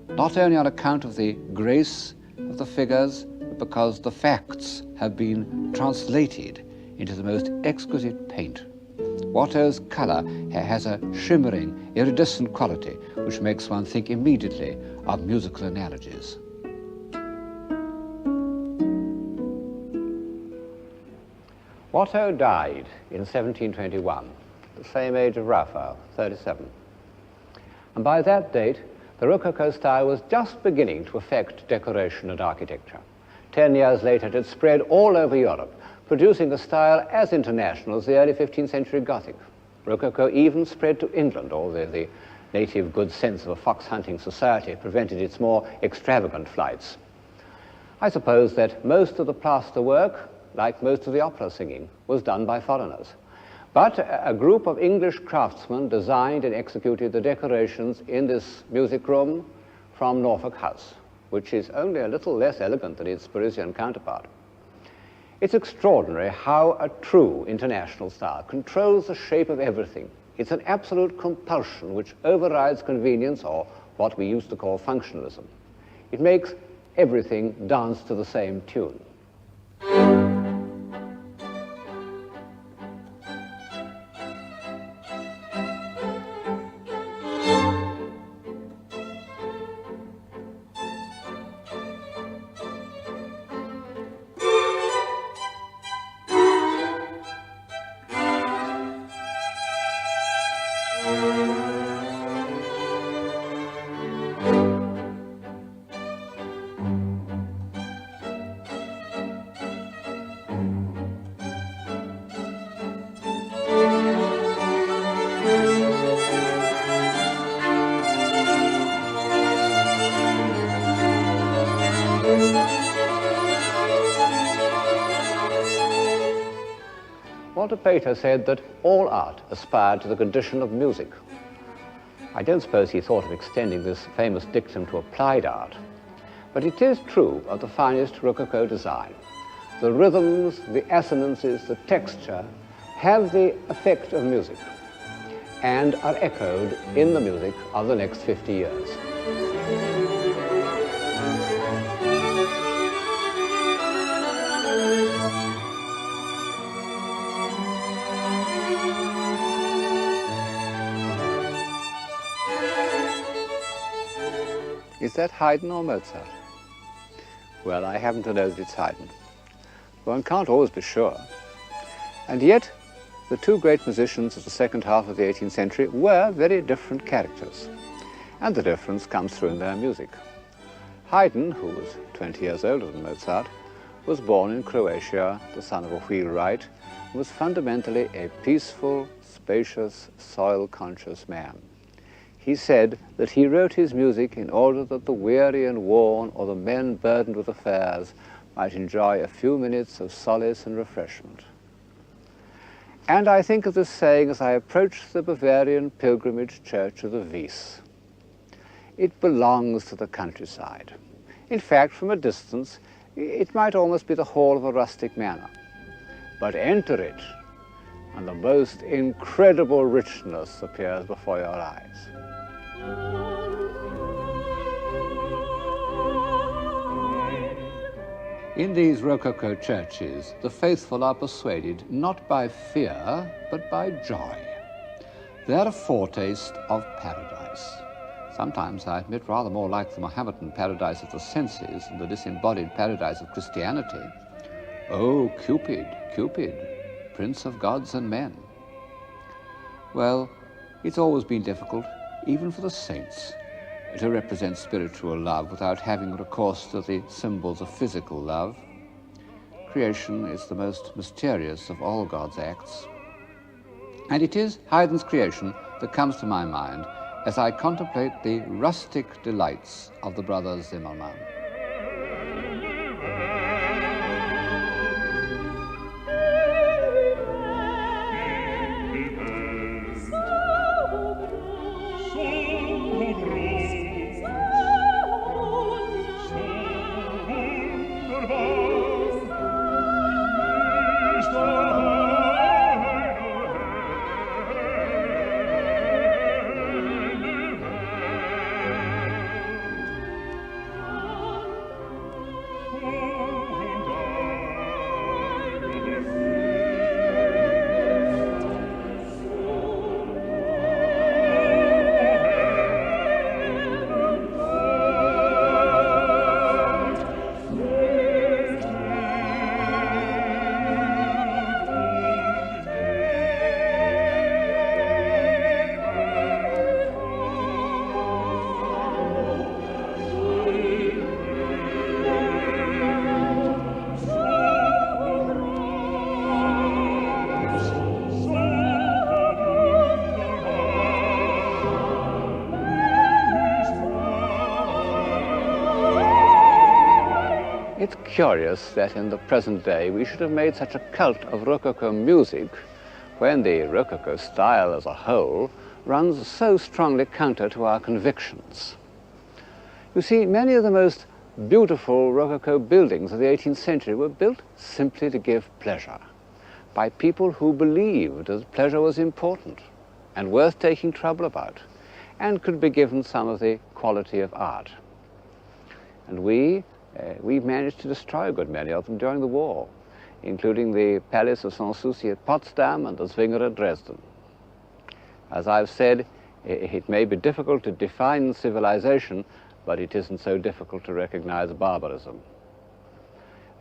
not only on account of the grace of the figures, but because the facts have been translated into the most exquisite paint. Watteau's colour has a shimmering, iridescent quality which makes one think immediately of musical analogies. Watteau died in 1721, the same age of Raphael, 37. And by that date, the Rococo style was just beginning to affect decoration and architecture. 10 years later, it had spread all over Europe, producing a style as international as the early 15th century Gothic. Rococo even spread to England, although the native good sense of a fox-hunting society prevented its more extravagant flights. I suppose that most of the plaster work, like most of the opera singing, was done by foreigners. But a group of English craftsmen designed and executed the decorations in this music room from Norfolk House, which is only a little less elegant than its Parisian counterpart. It's extraordinary how a true international style controls the shape of everything. It's an absolute compulsion which overrides convenience, or what we used to call functionalism. It makes everything dance to the same tune. Walter Pater said that all art aspired to the condition of music. I don't suppose he thought of extending this famous dictum to applied art, but it is true of the finest Rococo design. The rhythms, the assonances, the texture have the effect of music and are echoed in the music of the next 50 years. Is that Haydn or Mozart? Well, I happen to know that it's Haydn. One can't always be sure. And yet, the two great musicians of the second half of the 18th century were very different characters. And the difference comes through in their music. Haydn, who was 20 years older than Mozart, was born in Croatia, the son of a wheelwright, and was fundamentally a peaceful, spacious, soil-conscious man. He said that he wrote his music in order that the weary and worn or the men burdened with affairs might enjoy a few minutes of solace and refreshment. And I think of this saying as I approach the Bavarian pilgrimage church of the Wies. It belongs to the countryside. In fact, from a distance, it might almost be the hall of a rustic manor. But enter it, and the most incredible richness appears before your eyes. In these Rococo churches, the faithful are persuaded not by fear, but by joy. They're a foretaste of paradise. Sometimes, I admit, rather more like the Mohammedan paradise of the senses and the disembodied paradise of Christianity. Oh, Cupid, Cupid, prince of gods and men. Well, it's always been difficult, even for the saints, to represent spiritual love without having recourse to the symbols of physical love. Creation is the most mysterious of all God's acts. And it is Haydn's creation that comes to my mind as I contemplate the rustic delights of the brothers Zimmermann. It's curious that in the present day we should have made such a cult of Rococo music when the Rococo style as a whole runs so strongly counter to our convictions. You see, many of the most beautiful Rococo buildings of the 18th century were built simply to give pleasure by people who believed that pleasure was important and worth taking trouble about and could be given some of the quality of art. And we managed to destroy a good many of them during the war, including the Palace of Sanssouci at Potsdam and the Zwinger at Dresden. As I've said, it may be difficult to define civilization, but it isn't so difficult to recognize barbarism.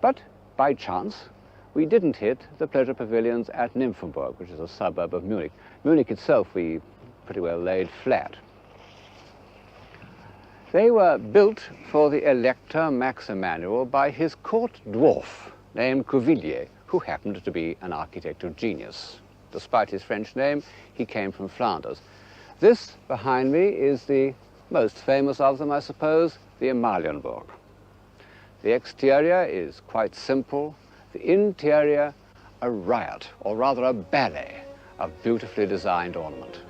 But by chance, we didn't hit the pleasure pavilions at Nymphenburg, which is a suburb of Munich. Munich itself we pretty well laid flat. They were built for the Elector Max Emanuel by his court dwarf named Cuvillier, who happened to be an architect of genius. Despite his French name, he came from Flanders. This behind me is the most famous of them, I suppose, the Amalienburg. The exterior is quite simple, the interior a riot, or rather a ballet of beautifully designed ornament.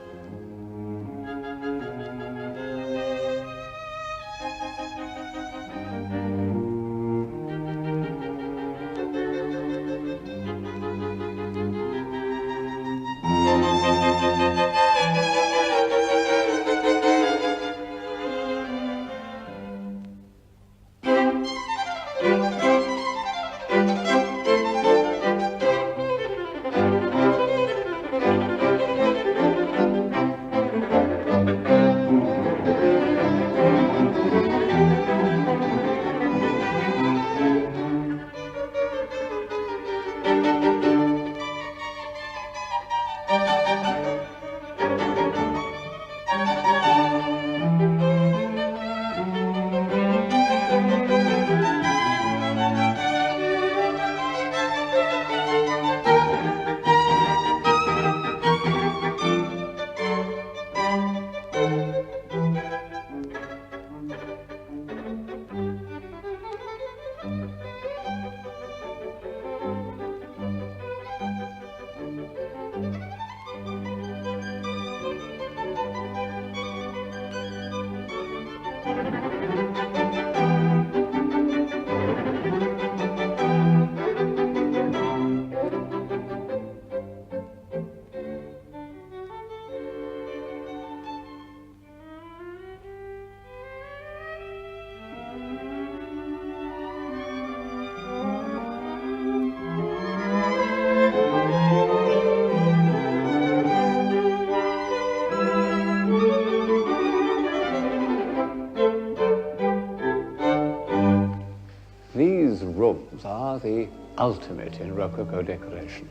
These rooms are the ultimate in Rococo decoration.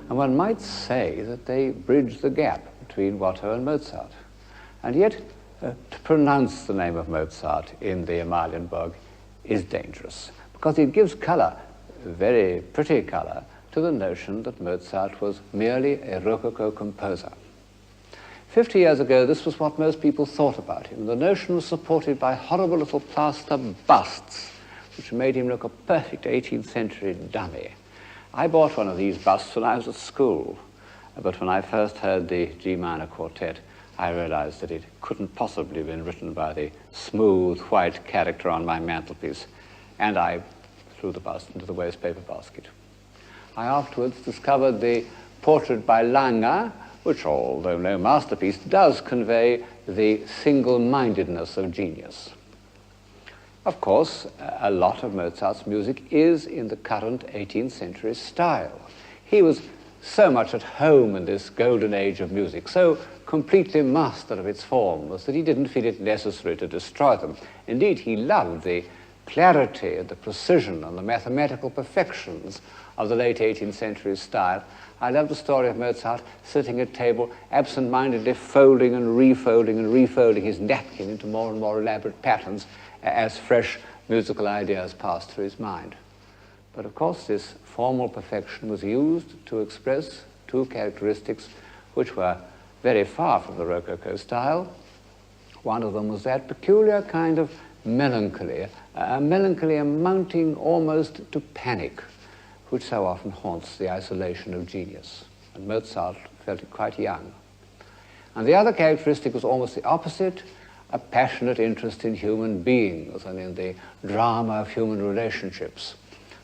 And one might say that they bridge the gap between Watteau and Mozart. And yet, to pronounce the name of Mozart in the Amalienburg is dangerous, because it gives color, very pretty color, to the notion that Mozart was merely a Rococo composer. 50 years ago, this was what most people thought about him. The notion was supported by horrible little plaster busts, which made him look a perfect 18th century dummy. I bought one of these busts when I was at school, but when I first heard the G minor quartet, I realized that it couldn't possibly have been written by the smooth white character on my mantelpiece, and I threw the bust into the waste paper basket. I afterwards discovered the portrait by Lange, which, although no masterpiece, does convey the single-mindedness of genius. Of course, a lot of Mozart's music is in the current 18th century style. He was so much at home in this golden age of music, so completely master of its forms, that he didn't feel it necessary to destroy them. Indeed, he loved the clarity and the precision and the mathematical perfections of the late 18th century style. I love the story of Mozart sitting at table, absent-mindedly folding and refolding his napkin into more and more elaborate patterns as fresh musical ideas passed through his mind. But of course, this formal perfection was used to express two characteristics which were very far from the Rococo style. One of them was that peculiar kind of melancholy, a melancholy amounting almost to panic, which so often haunts the isolation of genius. And Mozart felt it quite young. And the other characteristic was almost the opposite, a passionate interest in human beings and in the drama of human relationships.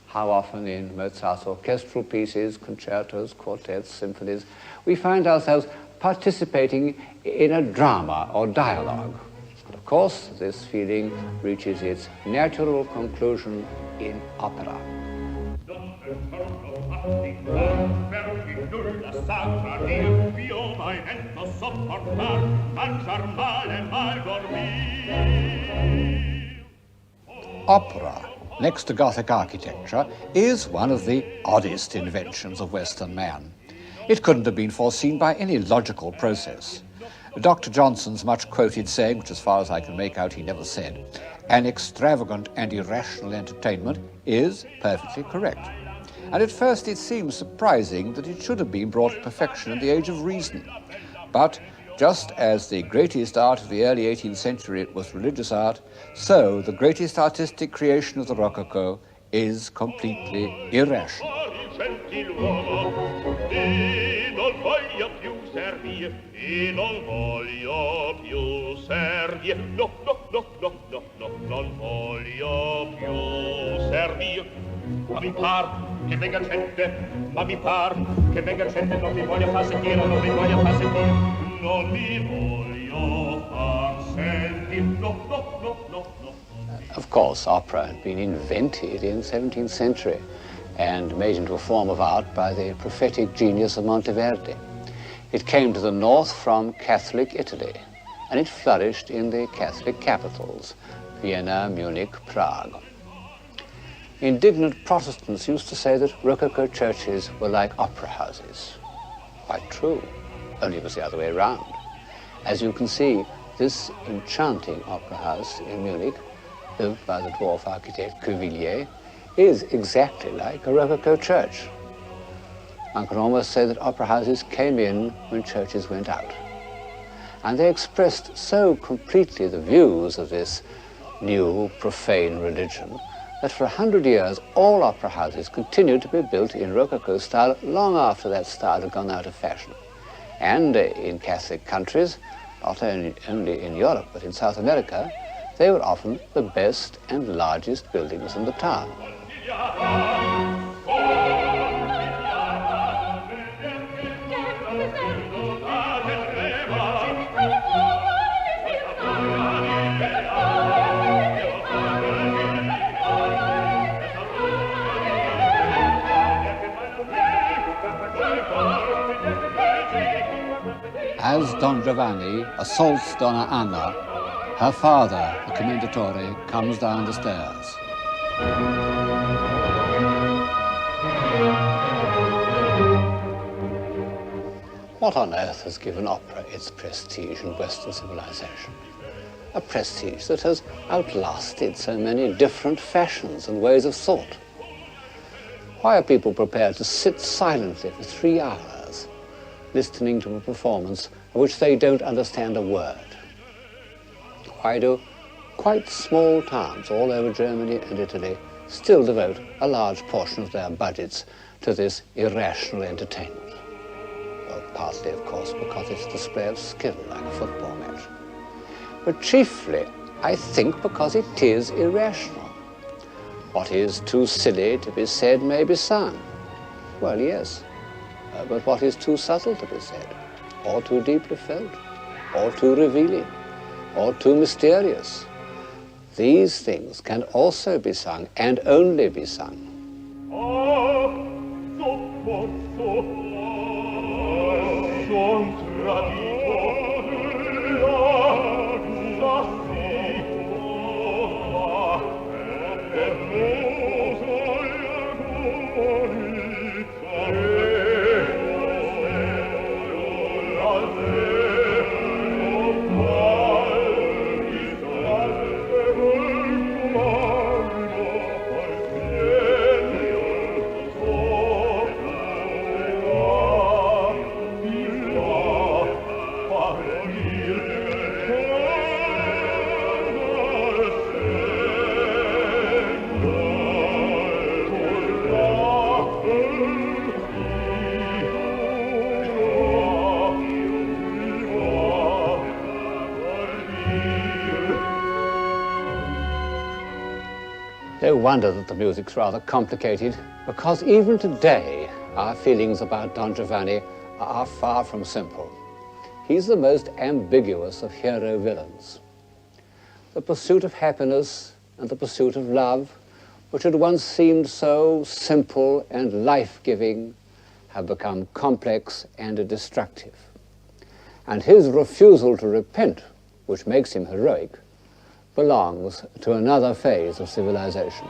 How often in Mozart's orchestral pieces, concertos, quartets, symphonies, we find ourselves participating in a drama or dialogue. And of course, this feeling reaches its natural conclusion in opera. Opera, next to Gothic architecture, is one of the oddest inventions of Western man. It couldn't have been foreseen by any logical process. Dr. Johnson's much-quoted saying, which as far as I can make out he never said, "An extravagant and irrational entertainment," is perfectly correct. And at first it seems surprising that it should have been brought to perfection in the age of reason. But Just as the greatest art of the early 18th century was religious art, so the greatest artistic creation of the Rococo is completely irrational. Ma mi par che venga gente, ma mi par che venga gente, non mi voglio far sentire, non mi voglio far sentire, non mi voglio far sentire, no. Of course, opera had been invented in the 17th century and made into a form of art by the prophetic genius of Monteverdi. It came to the north from Catholic Italy, and it flourished in the Catholic capitals, Vienna, Munich, Prague. Indignant Protestants used to say that Rococo churches were like opera houses. Quite true, only it was the other way around. As you can see, this enchanting opera house in Munich, built by the dwarf architect Cuvillier, is exactly like a Rococo church. One can almost say that opera houses came in when churches went out. And they expressed so completely the views of this new profane religion that for 100 years all opera houses continued to be built in Rococo style long after that style had gone out of fashion. And in Catholic countries, not only in Europe but in South America, they were often the best and largest buildings in the town. As Don Giovanni assaults Donna Anna, her father, the commendatore, comes down the stairs. What on earth has given opera its prestige in Western civilization? A prestige that has outlasted so many different fashions and ways of thought. Why are people prepared to sit silently for 3 hours listening to a performance of which they don't understand a word? Why do quite small towns all over Germany and Italy still devote a large portion of their budgets to this irrational entertainment? Well, partly, of course, because it's a display of skill, like a football match. But chiefly, I think, because it is irrational. What is too silly to be said may be sung. Well, yes, but what is too subtle to be said, or too deeply felt, or too revealing, or too mysterious? These things can also be sung, and only be sung. No wonder that the music's rather complicated, because even today our feelings about Don Giovanni are far from simple. He's the most ambiguous of hero villains. The pursuit of happiness and the pursuit of love, which had once seemed so simple and life-giving, have become complex and destructive. And his refusal to repent, which makes him heroic, belongs to another phase of civilization.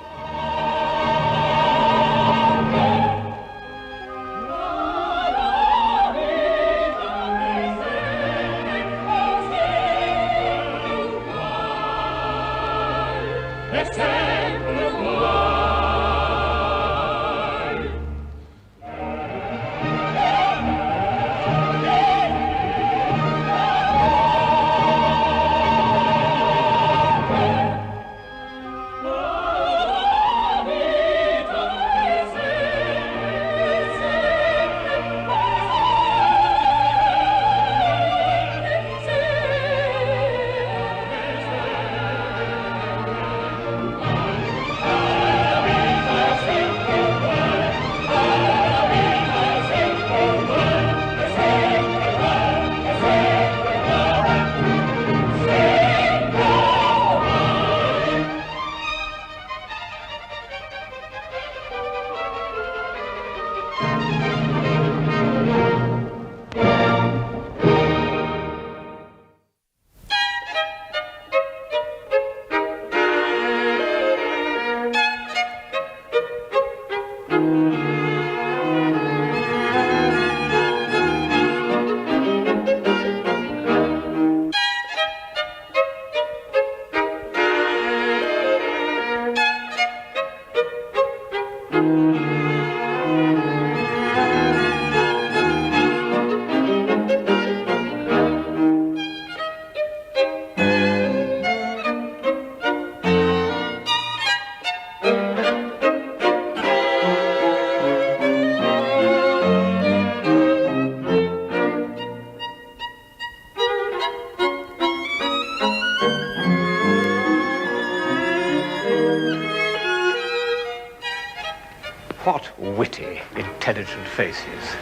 what witty, intelligent faces.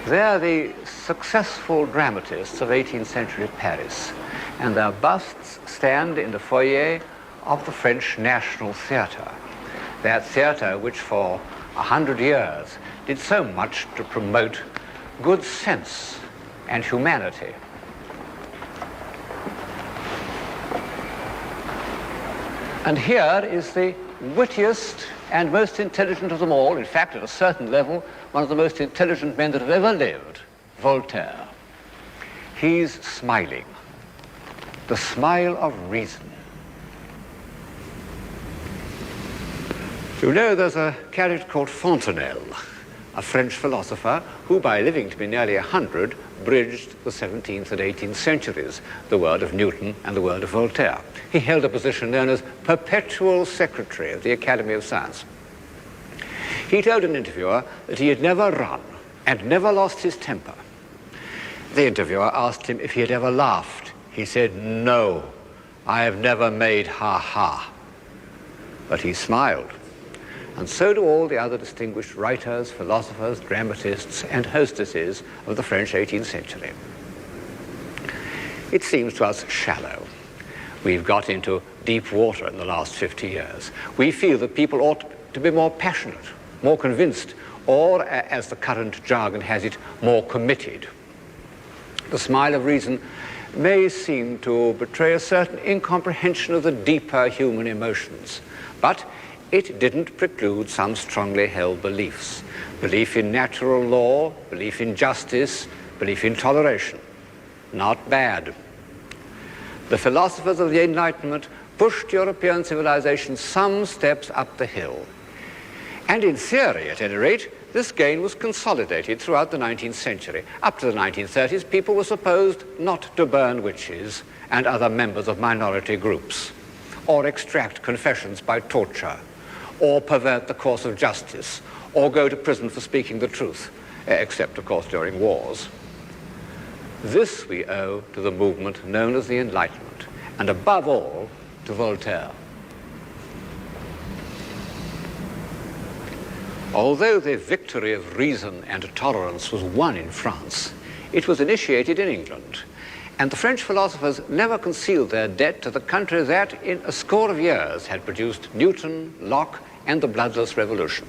They're the successful dramatists of 18th century Paris, and their busts stand in the foyer of the French National Theatre. That theatre which for 100 years did so much to promote good sense and humanity. And here is the wittiest and most intelligent of them all, in fact, at a certain level, one of the most intelligent men that have ever lived, Voltaire. He's smiling, the smile of reason. You know, there's a character called Fontenelle, a French philosopher who, by living to be nearly 100, bridged the 17th and 18th centuries, the world of Newton and the world of Voltaire. He held a position known as perpetual secretary of the Academy of Science. He told an interviewer that he had never run and never lost his temper. The interviewer asked him if he had ever laughed. He said, "No, I have never made ha-ha." But he smiled. And so do all the other distinguished writers, philosophers, dramatists, and hostesses of the French 18th century. It seems to us shallow. We've got into deep water in the last 50 years. We feel that people ought to be more passionate, more convinced, or, as the current jargon has it, more committed. The smile of reason may seem to betray a certain incomprehension of the deeper human emotions, but it didn't preclude some strongly held beliefs. Belief in natural law, belief in justice, belief in toleration. Not bad. The philosophers of the Enlightenment pushed European civilization some steps up the hill. And in theory, at any rate, this gain was consolidated throughout the 19th century. Up to the 1930s, people were supposed not to burn witches and other members of minority groups, or extract confessions by torture, or pervert the course of justice, or go to prison for speaking the truth, except, of course, during wars. This we owe to the movement known as the Enlightenment, and above all, to Voltaire. Although the victory of reason and tolerance was won in France, it was initiated in England, and the French philosophers never concealed their debt to the country that, in a score of years, had produced Newton, Locke, and the bloodless revolution.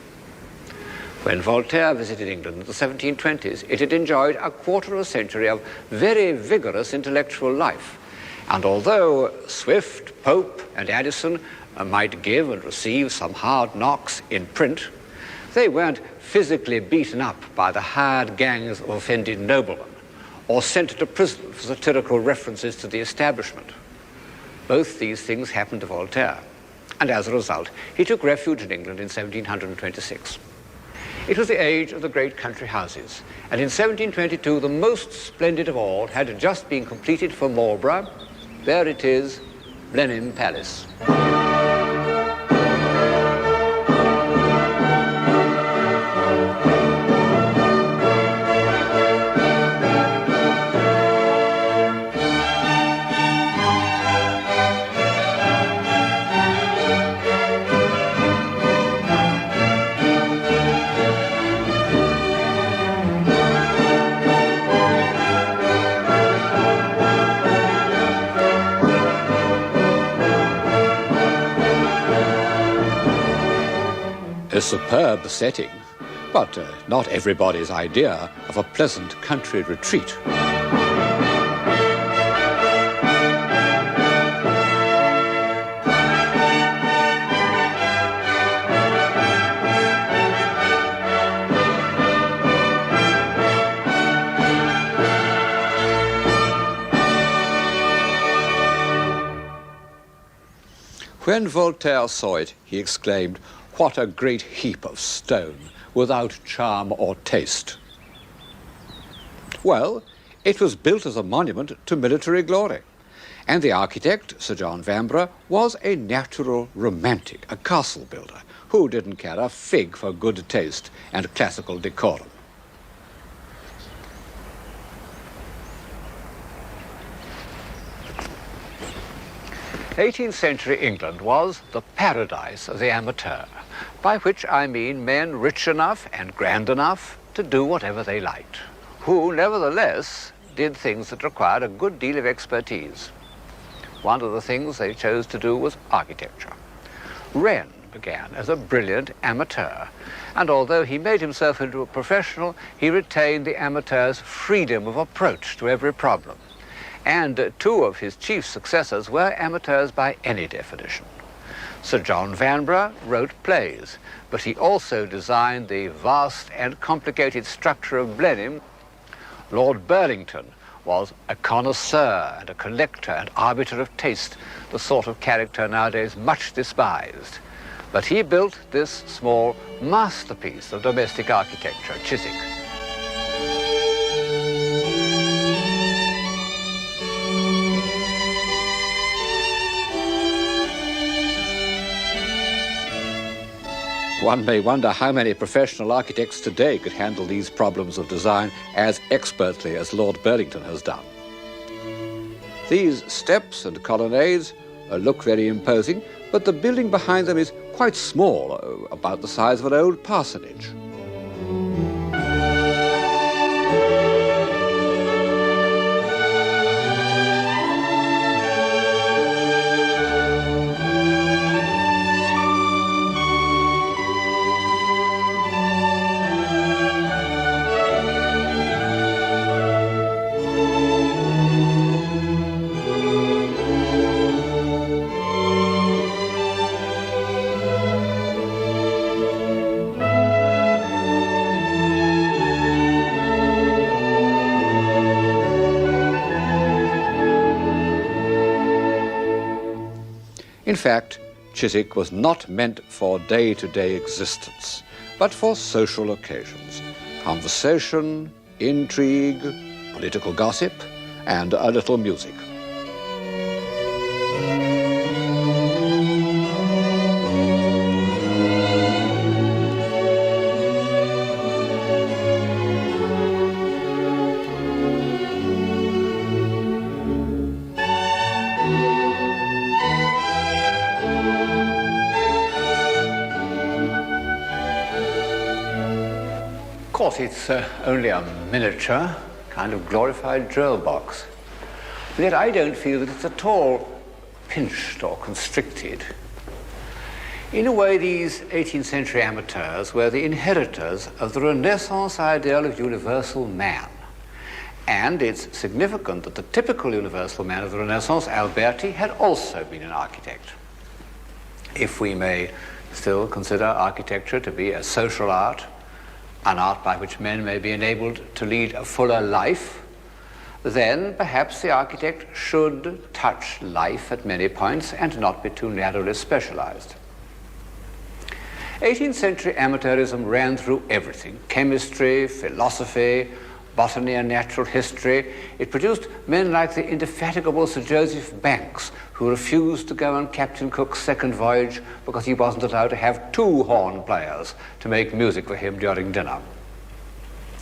When Voltaire visited England in the 1720s, it had enjoyed a quarter of a century of very vigorous intellectual life. And although Swift, Pope, and Addison might give and receive some hard knocks in print, they weren't physically beaten up by the hired gangs of offended noblemen or sent to prison for satirical references to the establishment. Both these things happened to Voltaire, and as a result, he took refuge in England in 1726. It was the age of the great country houses, and in 1722, the most splendid of all had just been completed for Marlborough. There it is, Blenheim Palace. A superb setting, but not everybody's idea of a pleasant country retreat. When Voltaire saw it, he exclaimed, "What a great heap of stone, without charm or taste." Well, it was built as a monument to military glory. And the architect, Sir John Vanbrugh, was a natural romantic, a castle builder, who didn't care a fig for good taste and classical decorum. '18th century England was the paradise of the amateur. by which I mean men rich enough and grand enough to do whatever they liked, who nevertheless did things that required a good deal of expertise. One of the things they chose to do was architecture. Wren began as a brilliant amateur, and although he made himself into a professional, he retained the amateur's freedom of approach to every problem. And two of his chief successors were amateurs by any definition. Sir John Vanbrugh wrote plays, but he also designed the vast and complicated structure of Blenheim. Lord Burlington was a connoisseur and a collector and arbiter of taste, the sort of character nowadays much despised. But he built this small masterpiece of domestic architecture, Chiswick. One may wonder how many professional architects today could handle these problems of design as expertly as Lord Burlington has done. These steps and colonnades look very imposing, but the building behind them is quite small, about the size of an old parsonage. In fact, Chiswick was not meant for day-to-day existence, but for social occasions, conversation, intrigue, political gossip, and a little music. Of course, it's only a miniature, kind of glorified drill box. But yet I don't feel that it's at all pinched or constricted. In a way, these 18th century amateurs were the inheritors of the Renaissance ideal of universal man. And it's significant that the typical universal man of the Renaissance, Alberti, had also been an architect. If we may still consider architecture to be a social art, an art by which men may be enabled to lead a fuller life, then perhaps the architect should touch life at many points and not be too narrowly specialized. 18th century amateurism ran through everything: chemistry, philosophy, botany and natural history. It produced men like the indefatigable Sir Joseph Banks, who refused to go on Captain Cook's second voyage because he wasn't allowed to have two horn players to make music for him during dinner.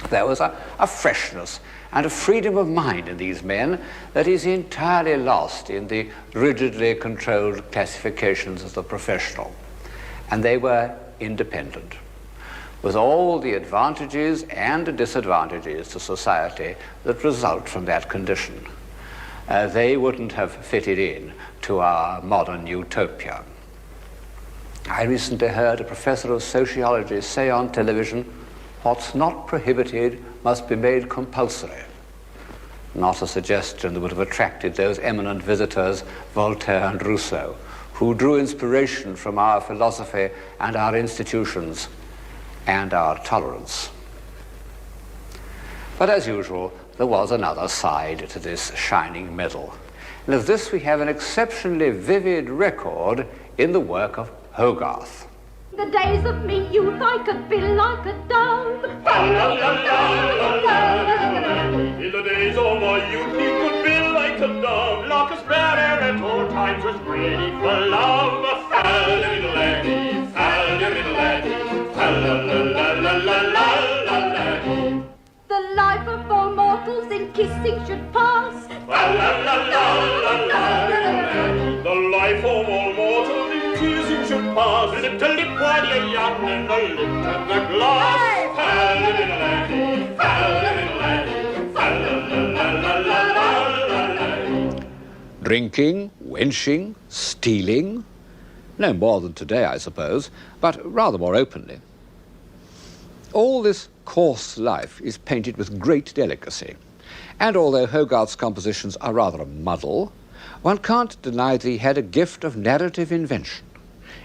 There was a freshness and a freedom of mind in these men that is entirely lost in the rigidly controlled classifications of the professional. And they were independent, with all the advantages and disadvantages to society that result from that condition. They wouldn't have fitted in to our modern utopia. I recently heard a professor of sociology say on television, "What's not prohibited must be made compulsory." Not a suggestion that would have attracted those eminent visitors, Voltaire and Rousseau, who drew inspiration from our philosophy and our institutions and our tolerance. But as usual, there was another side to this shining medal. And of this we have an exceptionally vivid record in the work of Hogarth. The days of me youth I could be like a dove. In the days of my youth he could be like a dove, like a sparrow at all times was ready for love. Little laddie, little laddie, la-la-la-la-la-la-la-la. The life of all mortals in kissing should pass. La-la-la-la-la-la. The life of all mortals in kissing should should pass lip to lip while you're young and the lip to the glass. Fa-la-la-la-la-la, fa-la-la-la-la-la, fa-la-la-la-la-la-la. Drinking, wenching, stealing. No more than today, I suppose, but rather more openly. All this coarse life is painted with great delicacy. And although Hogarth's compositions are rather a muddle, one can't deny that he had a gift of narrative invention.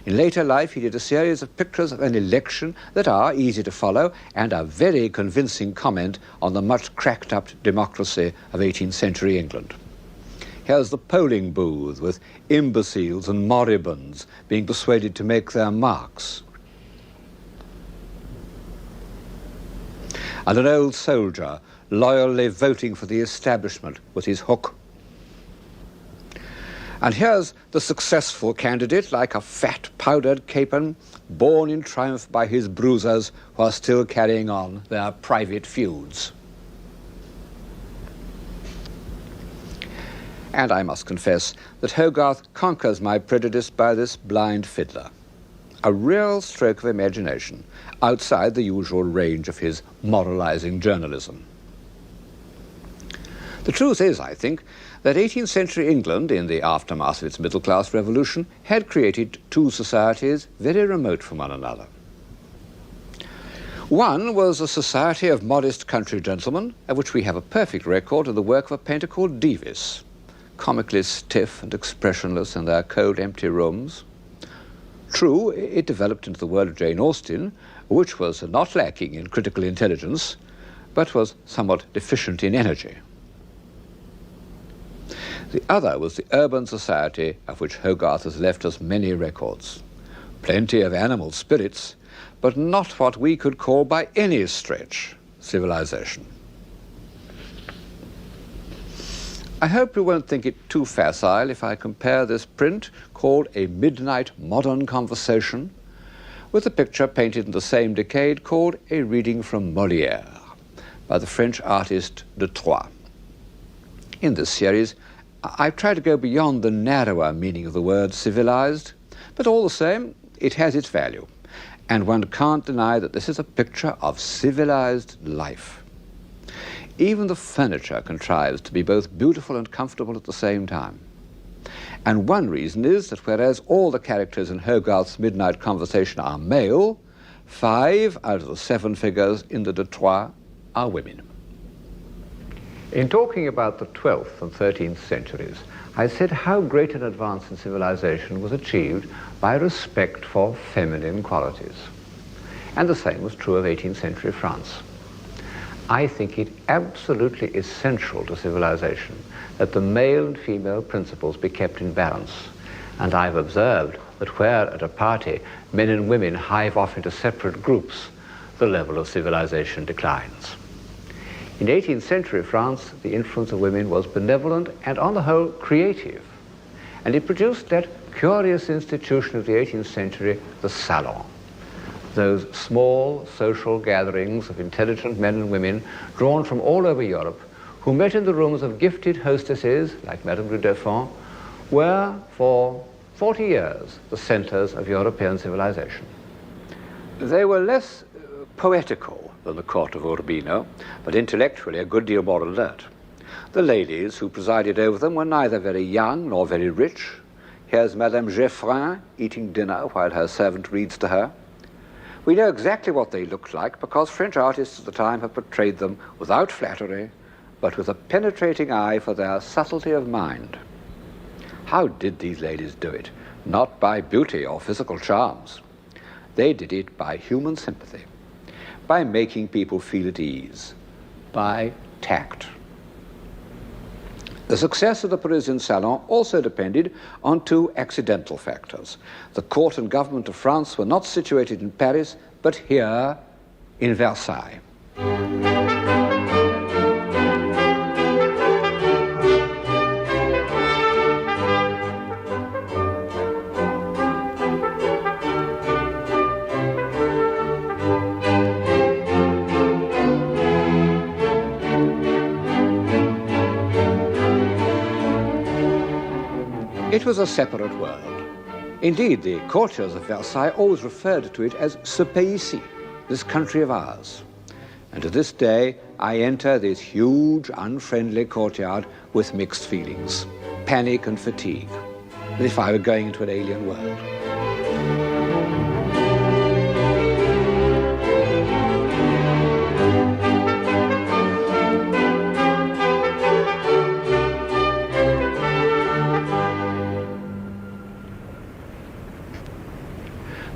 In later life, he did a series of pictures of an election that are easy to follow and a very convincing comment on the much cracked-up democracy of 18th century England. Here's the polling booth with imbeciles and moribunds being persuaded to make their marks. And an old soldier loyally voting for the establishment with his hook. And here's the successful candidate, like a fat powdered capon, borne in triumph by his bruisers who are still carrying on their private feuds. And I must confess that Hogarth conquers my prejudice by this blind fiddler. A real stroke of imagination, outside the usual range of his moralizing journalism. The truth is, I think, that 18th century England, in the aftermath of its middle-class revolution, had created two societies very remote from one another. One was a society of modest country gentlemen, of which we have a perfect record in the work of a painter called Davis, comically stiff and expressionless in their cold, empty rooms. True, it developed into the world of Jane Austen, which was not lacking in critical intelligence, but was somewhat deficient in energy. The other was the urban society of which Hogarth has left us many records. Plenty of animal spirits, but not what we could call by any stretch civilization. I hope you won't think it too facile if I compare this print, called A Midnight Modern Conversation, with a picture painted in the same decade called A Reading from Molière, by the French artist de Troyes. In this series, I've tried to go beyond the narrower meaning of the word civilized, but all the same, it has its value, and one can't deny that this is a picture of civilized life. Even the furniture contrives to be both beautiful and comfortable at the same time. And one reason is that whereas all the characters in Hogarth's Midnight Conversation are male, 5 out of the 7 figures in the de Troyes are women. In talking about the 12th and 13th centuries, I said how great an advance in civilization was achieved by respect for feminine qualities. And the same was true of 18th century France. I think it absolutely essential to civilization that the male and female principles be kept in balance. And I've observed that where at a party men and women hive off into separate groups, the level of civilization declines. In 18th century France, the influence of women was benevolent and on the whole creative. And it produced that curious institution of the 18th century, the salon. Those small social gatherings of intelligent men and women drawn from all over Europe who met in the rooms of gifted hostesses like Madame du Deffand were for 40 years the centers of European civilization. They were less poetical than the court of Urbino, but intellectually a good deal more alert. The ladies who presided over them were neither very young nor very rich. Here's Madame Geoffrin eating dinner while her servant reads to her. We know exactly what they looked like because French artists at the time have portrayed them without flattery, but with a penetrating eye for their subtlety of mind. How did these ladies do it? Not by beauty or physical charms. They did it by human sympathy, by making people feel at ease, by tact. The success of the Parisian salon also depended on 2 accidental factors. The court and government of France were not situated in Paris, but here in Versailles. It was a separate world. Indeed, the courtiers of Versailles always referred to it as ce pays-ci, this country of ours. And to this day, I enter this huge, unfriendly courtyard with mixed feelings, panic and fatigue, as if I were going into an alien world.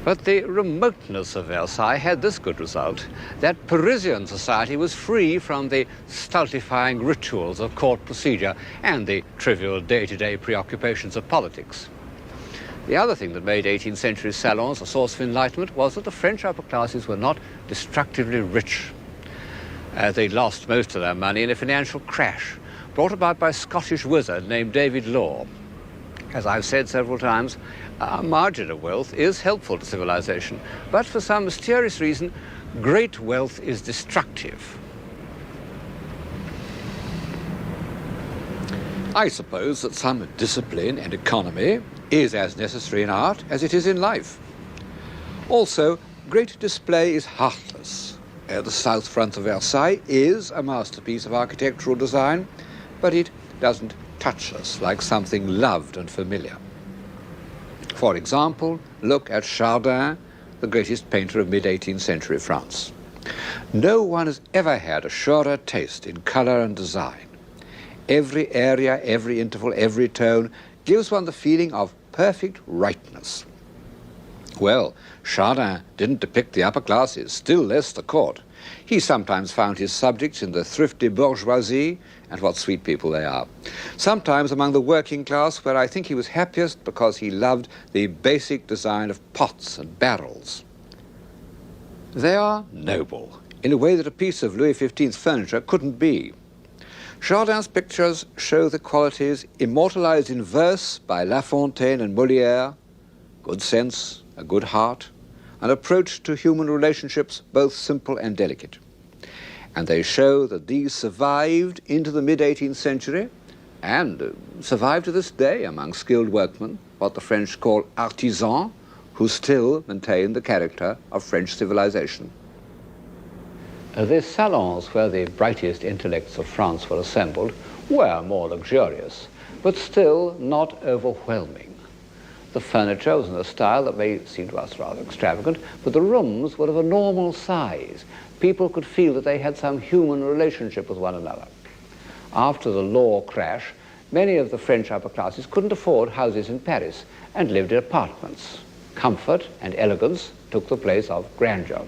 But the remoteness of Versailles had this good result, that Parisian society was free from the stultifying rituals of court procedure and the trivial day-to-day preoccupations of politics. The other thing that made 18th century salons a source of enlightenment was that the French upper classes were not destructively rich. They lost most of their money in a financial crash brought about by a Scottish wizard named David Law. As I've said several times, a margin of wealth is helpful to civilization, but for some mysterious reason, great wealth is destructive. I suppose that some discipline and economy is as necessary in art as it is in life. Also, great display is heartless. The south front of Versailles is a masterpiece of architectural design, but it doesn't touch us like something loved and familiar. For example, look at Chardin, the greatest painter of mid-18th century France. No one has ever had a surer taste in color and design. Every area, every interval, every tone gives one the feeling of perfect rightness. Well, Chardin didn't depict the upper classes, still less the court. He sometimes found his subjects in the thrifty bourgeoisie, and what sweet people they are. Sometimes among the working class, where I think he was happiest because he loved the basic design of pots and barrels. They are noble, in a way that a piece of Louis XV's furniture couldn't be. Chardin's pictures show the qualities immortalized in verse by La Fontaine and Molière: good sense, a good heart, an approach to human relationships both simple and delicate. And they show that these survived into the mid-18th century and survive to this day among skilled workmen, what the French call artisans, who still maintain the character of French civilization. The salons where the brightest intellects of France were assembled were more luxurious, but still not overwhelming. The furniture was in a style that may seem to us rather extravagant, but the rooms were of a normal size. People could feel that they had some human relationship with one another. After the law crash, many of the French upper classes couldn't afford houses in Paris and lived in apartments. Comfort and elegance took the place of grandeur.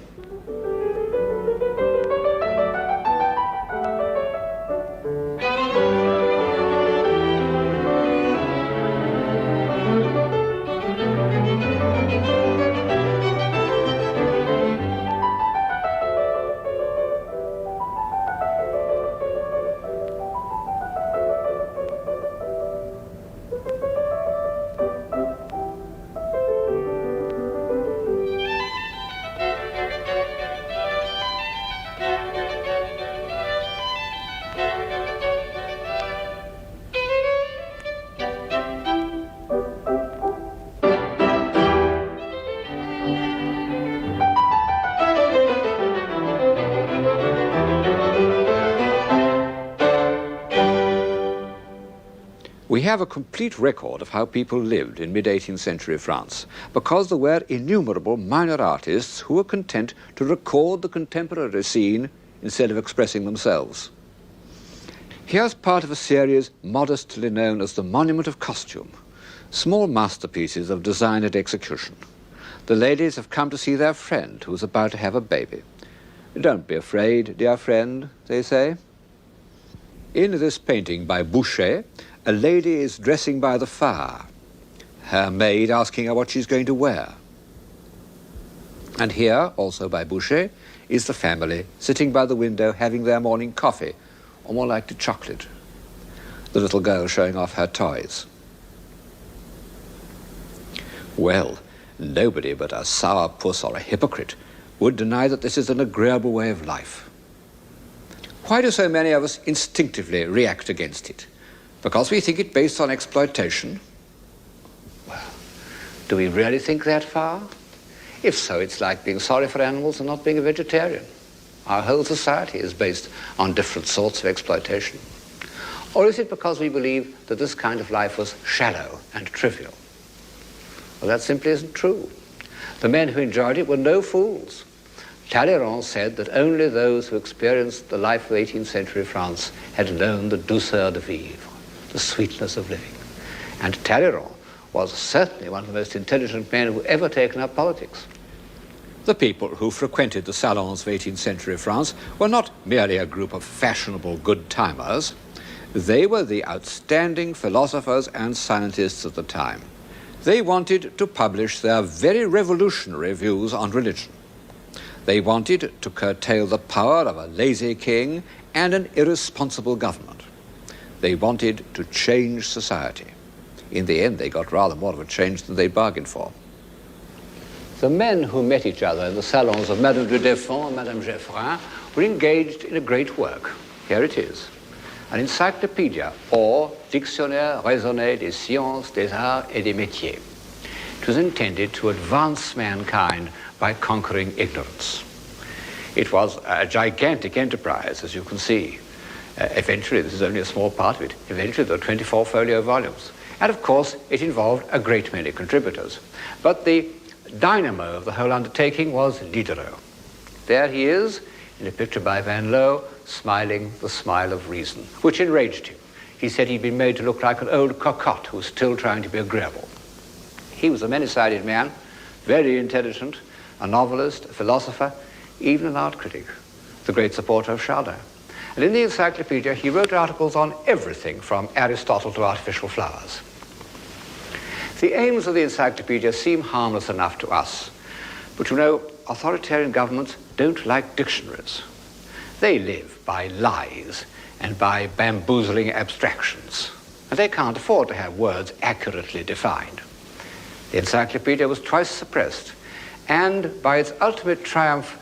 We have a complete record of how people lived in mid-18th century France, because there were innumerable minor artists who were content to record the contemporary scene instead of expressing themselves. Here's part of a series modestly known as the Monument of Costume, small masterpieces of design and execution. The ladies have come to see their friend who is about to have a baby. "Don't be afraid, dear friend," they say. In this painting by Boucher, a lady is dressing by the fire, her maid asking her what she's going to wear. And here, also by Boucher, is the family sitting by the window having their morning coffee, or more likely chocolate. The little girl showing off her toys. Well, nobody but a sourpuss or a hypocrite would deny that this is an agreeable way of life. Why do so many of us instinctively react against it? Because we think it based on exploitation? Well, Do we really think that far? If so, it's like being sorry for animals and not being a vegetarian. Our whole society is based on different sorts of exploitation. Or is it because we believe that this kind of life was shallow and trivial? Well, that simply isn't true. The men who enjoyed it were no fools. Talleyrand said that only those who experienced the life of 18th century France had known the douceur de vivre, the sweetness of living. And Talleyrand was certainly one of the most intelligent men who ever taken up politics. The people who frequented the salons of 18th century France were not merely a group of fashionable good-timers. They were the outstanding philosophers and scientists of the time. They wanted to publish their very revolutionary views on religion. They wanted to curtail the power of a lazy king and an irresponsible government. They wanted to change society. In the end, they got rather more of a change than they bargained for. The men who met each other in the salons of Madame de Deffand and Madame Geoffrin were engaged in a great work. Here it is. An encyclopedia, or Dictionnaire raisonné des sciences, des arts et des métiers. It was intended to advance mankind by conquering ignorance. It was a gigantic enterprise, as you can see. Eventually, this is only a small part of it, eventually there were 24 folio volumes. And of course, it involved a great many contributors. But the dynamo of the whole undertaking was Diderot. There he is, in a picture by Van Loo, smiling the smile of reason, which enraged him. He said he'd been made to look like an old cocotte who was still trying to be agreeable. He was a many-sided man, very intelligent, a novelist, a philosopher, even an art critic, the great supporter of Chardin. And in the encyclopedia, he wrote articles on everything from Aristotle to artificial flowers. The aims of the encyclopedia seem harmless enough to us, but you know, authoritarian governments don't like dictionaries. They live by lies and by bamboozling abstractions, and they can't afford to have words accurately defined. The encyclopedia was twice suppressed, and by its ultimate triumph,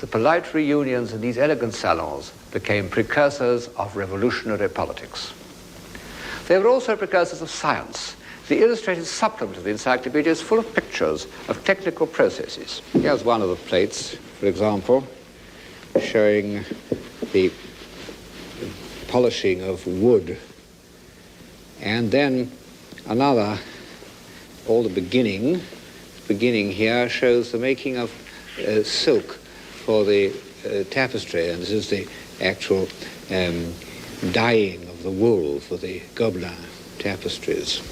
the polite reunions in these elegant salons became precursors of revolutionary politics. They were also precursors of science. The illustrated supplement of the encyclopedia is full of pictures of technical processes. Here's one of the plates, for example, showing the polishing of wood. And then another, all the beginning here shows the making of silk for the tapestry, and this is the actual dyeing of the wool for the Gobelin tapestries.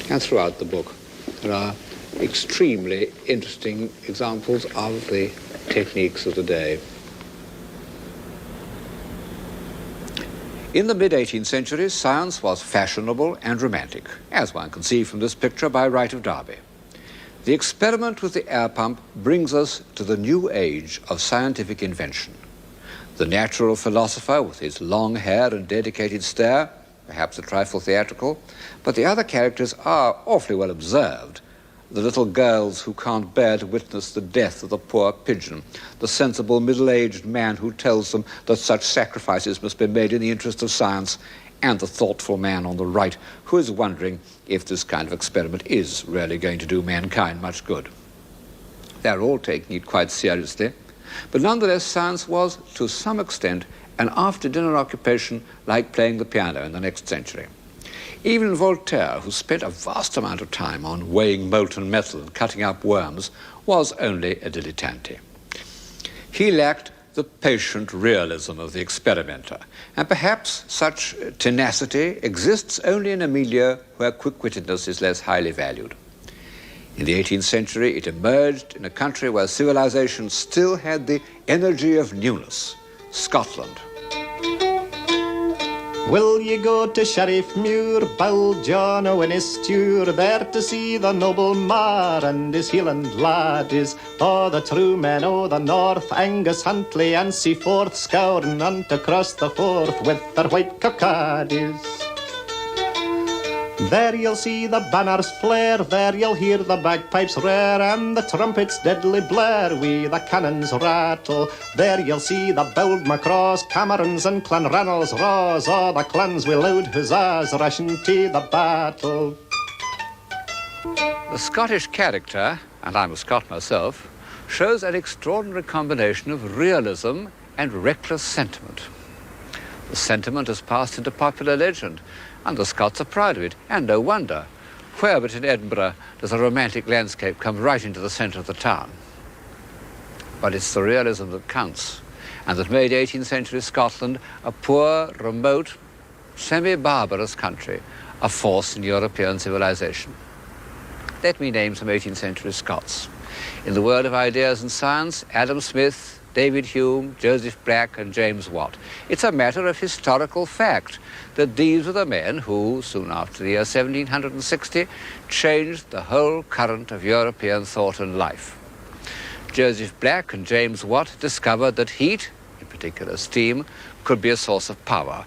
And throughout the book, there are extremely interesting examples of the techniques of the day. In the mid-18th century, science was fashionable and romantic, as one can see from this picture by Wright of Derby. The experiment with the air pump brings us to the new age of scientific invention. The natural philosopher, with his long hair and dedicated stare, perhaps a trifle theatrical, but the other characters are awfully well observed. The little girls who can't bear to witness the death of the poor pigeon, the sensible middle-aged man who tells them that such sacrifices must be made in the interest of science, and the thoughtful man on the right who is wondering if this kind of experiment is really going to do mankind much good. They're all taking it quite seriously, but nonetheless science was, to some extent, an after-dinner occupation like playing the piano in the next century. Even Voltaire, who spent a vast amount of time on weighing molten metal and cutting up worms, was only a dilettante. He lacked the patient realism of the experimenter, and perhaps such tenacity exists only in a milieu where quick-wittedness is less highly valued. In the 18th century, it emerged in a country where civilization still had the energy of newness, Scotland. Will ye go to Sheriff Muir, Bold John o' in his stewer, there to see the noble Mar and his Hieland laddies, o' the true men o' the north, Angus Huntley and Seaforth, scouring on to cross the Forth with their white cockaddies. There you'll see the banners flare, there you'll hear the bagpipes rare, and the trumpets deadly blare, wi' the cannons rattle. There you'll see the bold Macross, Camerons and Clanranald's raws, o' the clans wi' loud huzzas rushing to the battle. The Scottish character, and I'm a Scot myself, shows an extraordinary combination of realism and reckless sentiment. The sentiment has passed into popular legend, and the Scots are proud of it, and no wonder. Where but in Edinburgh does a romantic landscape come right into the centre of the town? But it's the realism that counts, and that made 18th century Scotland a poor, remote, semi-barbarous country, a force in European civilization. Let me name some 18th century Scots. In the world of ideas and science, Adam Smith, David Hume, Joseph Black and James Watt. It's a matter of historical fact that these were the men who, soon after the year 1760, changed the whole current of European thought and life. Joseph Black and James Watt discovered that heat, in particular steam, could be a source of power.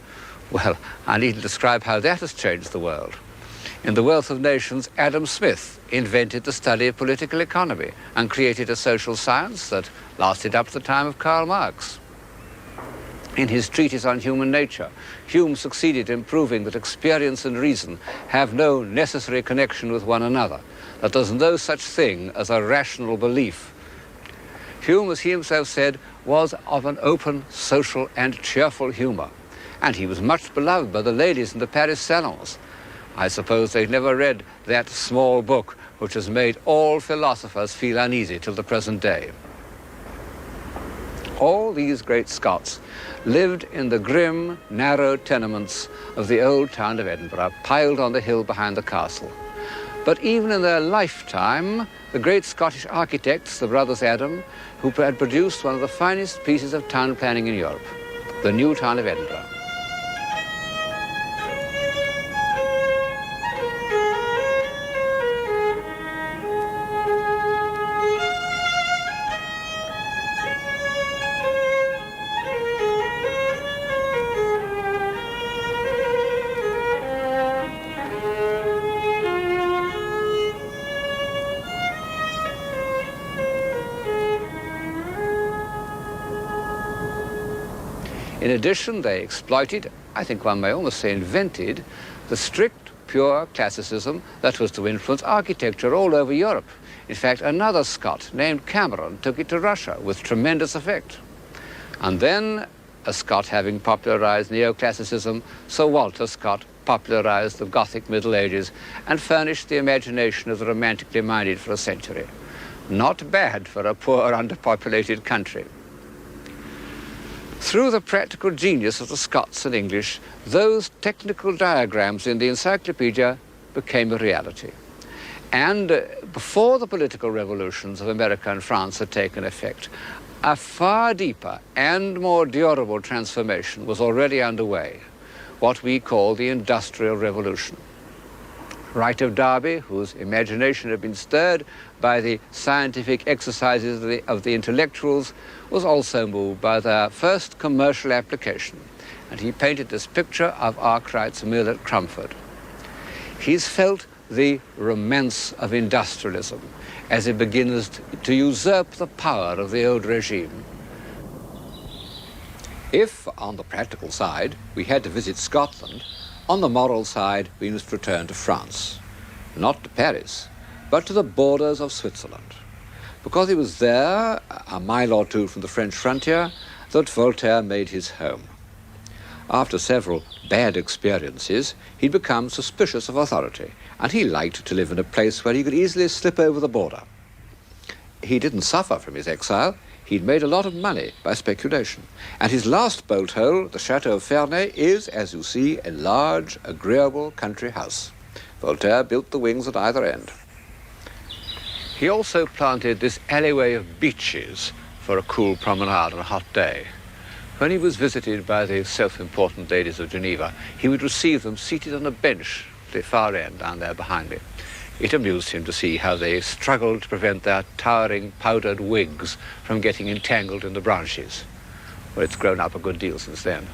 Well, I needn't describe how that has changed the world. In The Wealth of Nations, Adam Smith invented the study of political economy and created a social science that lasted up to the time of Karl Marx. In his treatise on human nature, Hume succeeded in proving that experience and reason have no necessary connection with one another, that there's no such thing as a rational belief. Hume, as he himself said, was of an open, social and cheerful humour, and he was much beloved by the ladies in the Paris salons. I suppose they've never read that small book which has made all philosophers feel uneasy till the present day. All these great Scots lived in the grim, narrow tenements of the old town of Edinburgh, piled on the hill behind the castle. But even in their lifetime, the great Scottish architects, the brothers Adam, who had produced one of the finest pieces of town planning in Europe, the new town of Edinburgh. In addition, they exploited, I think one may almost say invented, the strict, pure classicism that was to influence architecture all over Europe. In fact, another Scot named Cameron took it to Russia with tremendous effect. And then, a Scot having popularized neoclassicism, Sir Walter Scott popularized the Gothic Middle Ages and furnished the imagination of the romantically minded for a century. Not bad for a poor, underpopulated country. Through the practical genius of the Scots and English, those technical diagrams in the encyclopedia became a reality. And before the political revolutions of America and France had taken effect, a far deeper and more durable transformation was already underway, what we call the Industrial Revolution. Wright of Derby, whose imagination had been stirred by the scientific exercises of the intellectuals, was also moved by their first commercial application, and he painted this picture of Arkwright's mill at Crumford. He's felt the romance of industrialism as it begins to usurp the power of the old regime. If, on the practical side, we had to visit Scotland, on the moral side, we must return to France, not to Paris, but to the borders of Switzerland, because it was there, a mile or two from the French frontier, that Voltaire made his home. After several bad experiences, he'd become suspicious of authority, and he liked to live in a place where he could easily slip over the border. He didn't suffer from his exile. He'd made a lot of money by speculation, and his last bolt hole, the Chateau of Ferney, is, as you see, a large, agreeable country house. Voltaire built the wings at either end. He also planted this alleyway of beeches for a cool promenade on a hot day. When he was visited by the self-important ladies of Geneva, he would receive them seated on a bench at the far end, down there behind me. It amused him to see how they struggled to prevent their towering powdered wigs from getting entangled in the branches. Well, it's grown up a good deal since then.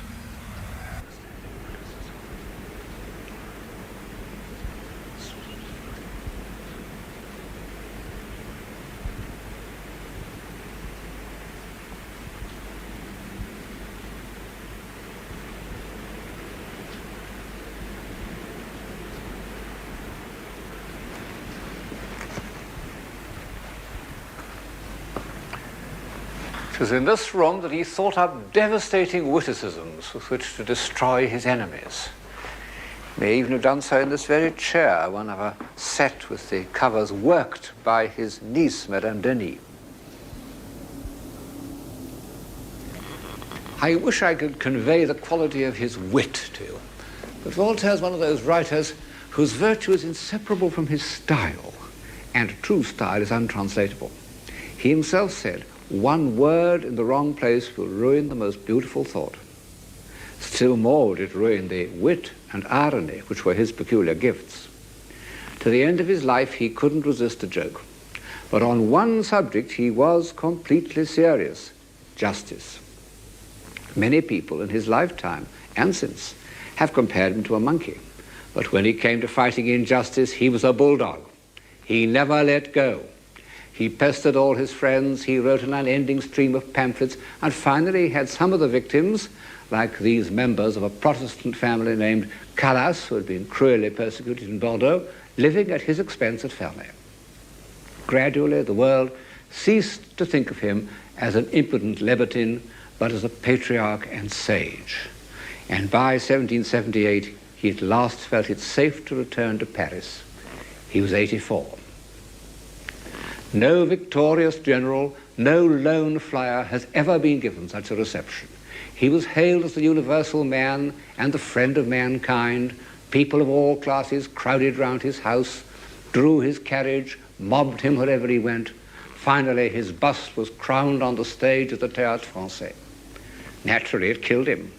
It was in this room that he thought up devastating witticisms with which to destroy his enemies. He may even have done so in this very chair, one of a set with the covers worked by his niece, Madame Denis. I wish I could convey the quality of his wit to you, but Voltaire is one of those writers whose virtue is inseparable from his style, and true style is untranslatable. He himself said, "One word in the wrong place will ruin the most beautiful thought." Still more would it ruin the wit and irony which were his peculiar gifts. To the end of his life he couldn't resist a joke, but on one subject he was completely serious: justice. Many people in his lifetime and since have compared him to a monkey, but when he came to fighting injustice, he was a bulldog. He never let go. He pestered all his friends, he wrote an unending stream of pamphlets, and finally he had some of the victims, like these members of a Protestant family named Calas, who had been cruelly persecuted in Bordeaux, living at his expense at Ferney. Gradually the world ceased to think of him as an impudent libertine, but as a patriarch and sage. And by 1778, he at last felt it safe to return to Paris. He was 84. No victorious general, no lone flyer has ever been given such a reception. He was hailed as the universal man and the friend of mankind. People of all classes crowded round his house, drew his carriage, mobbed him wherever he went. Finally, his bust was crowned on the stage of the Théâtre Français. Naturally, it killed him,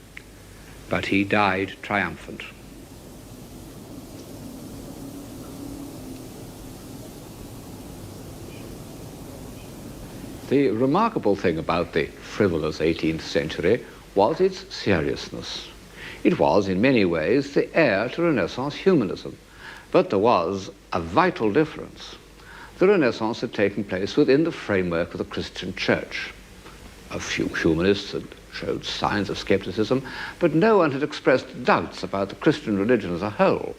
but he died triumphant. The remarkable thing about the frivolous 18th century was its seriousness. It was, in many ways, the heir to Renaissance humanism, but there was a vital difference. The Renaissance had taken place within the framework of the Christian Church. A few humanists had showed signs of skepticism, but no one had expressed doubts about the Christian religion as a whole.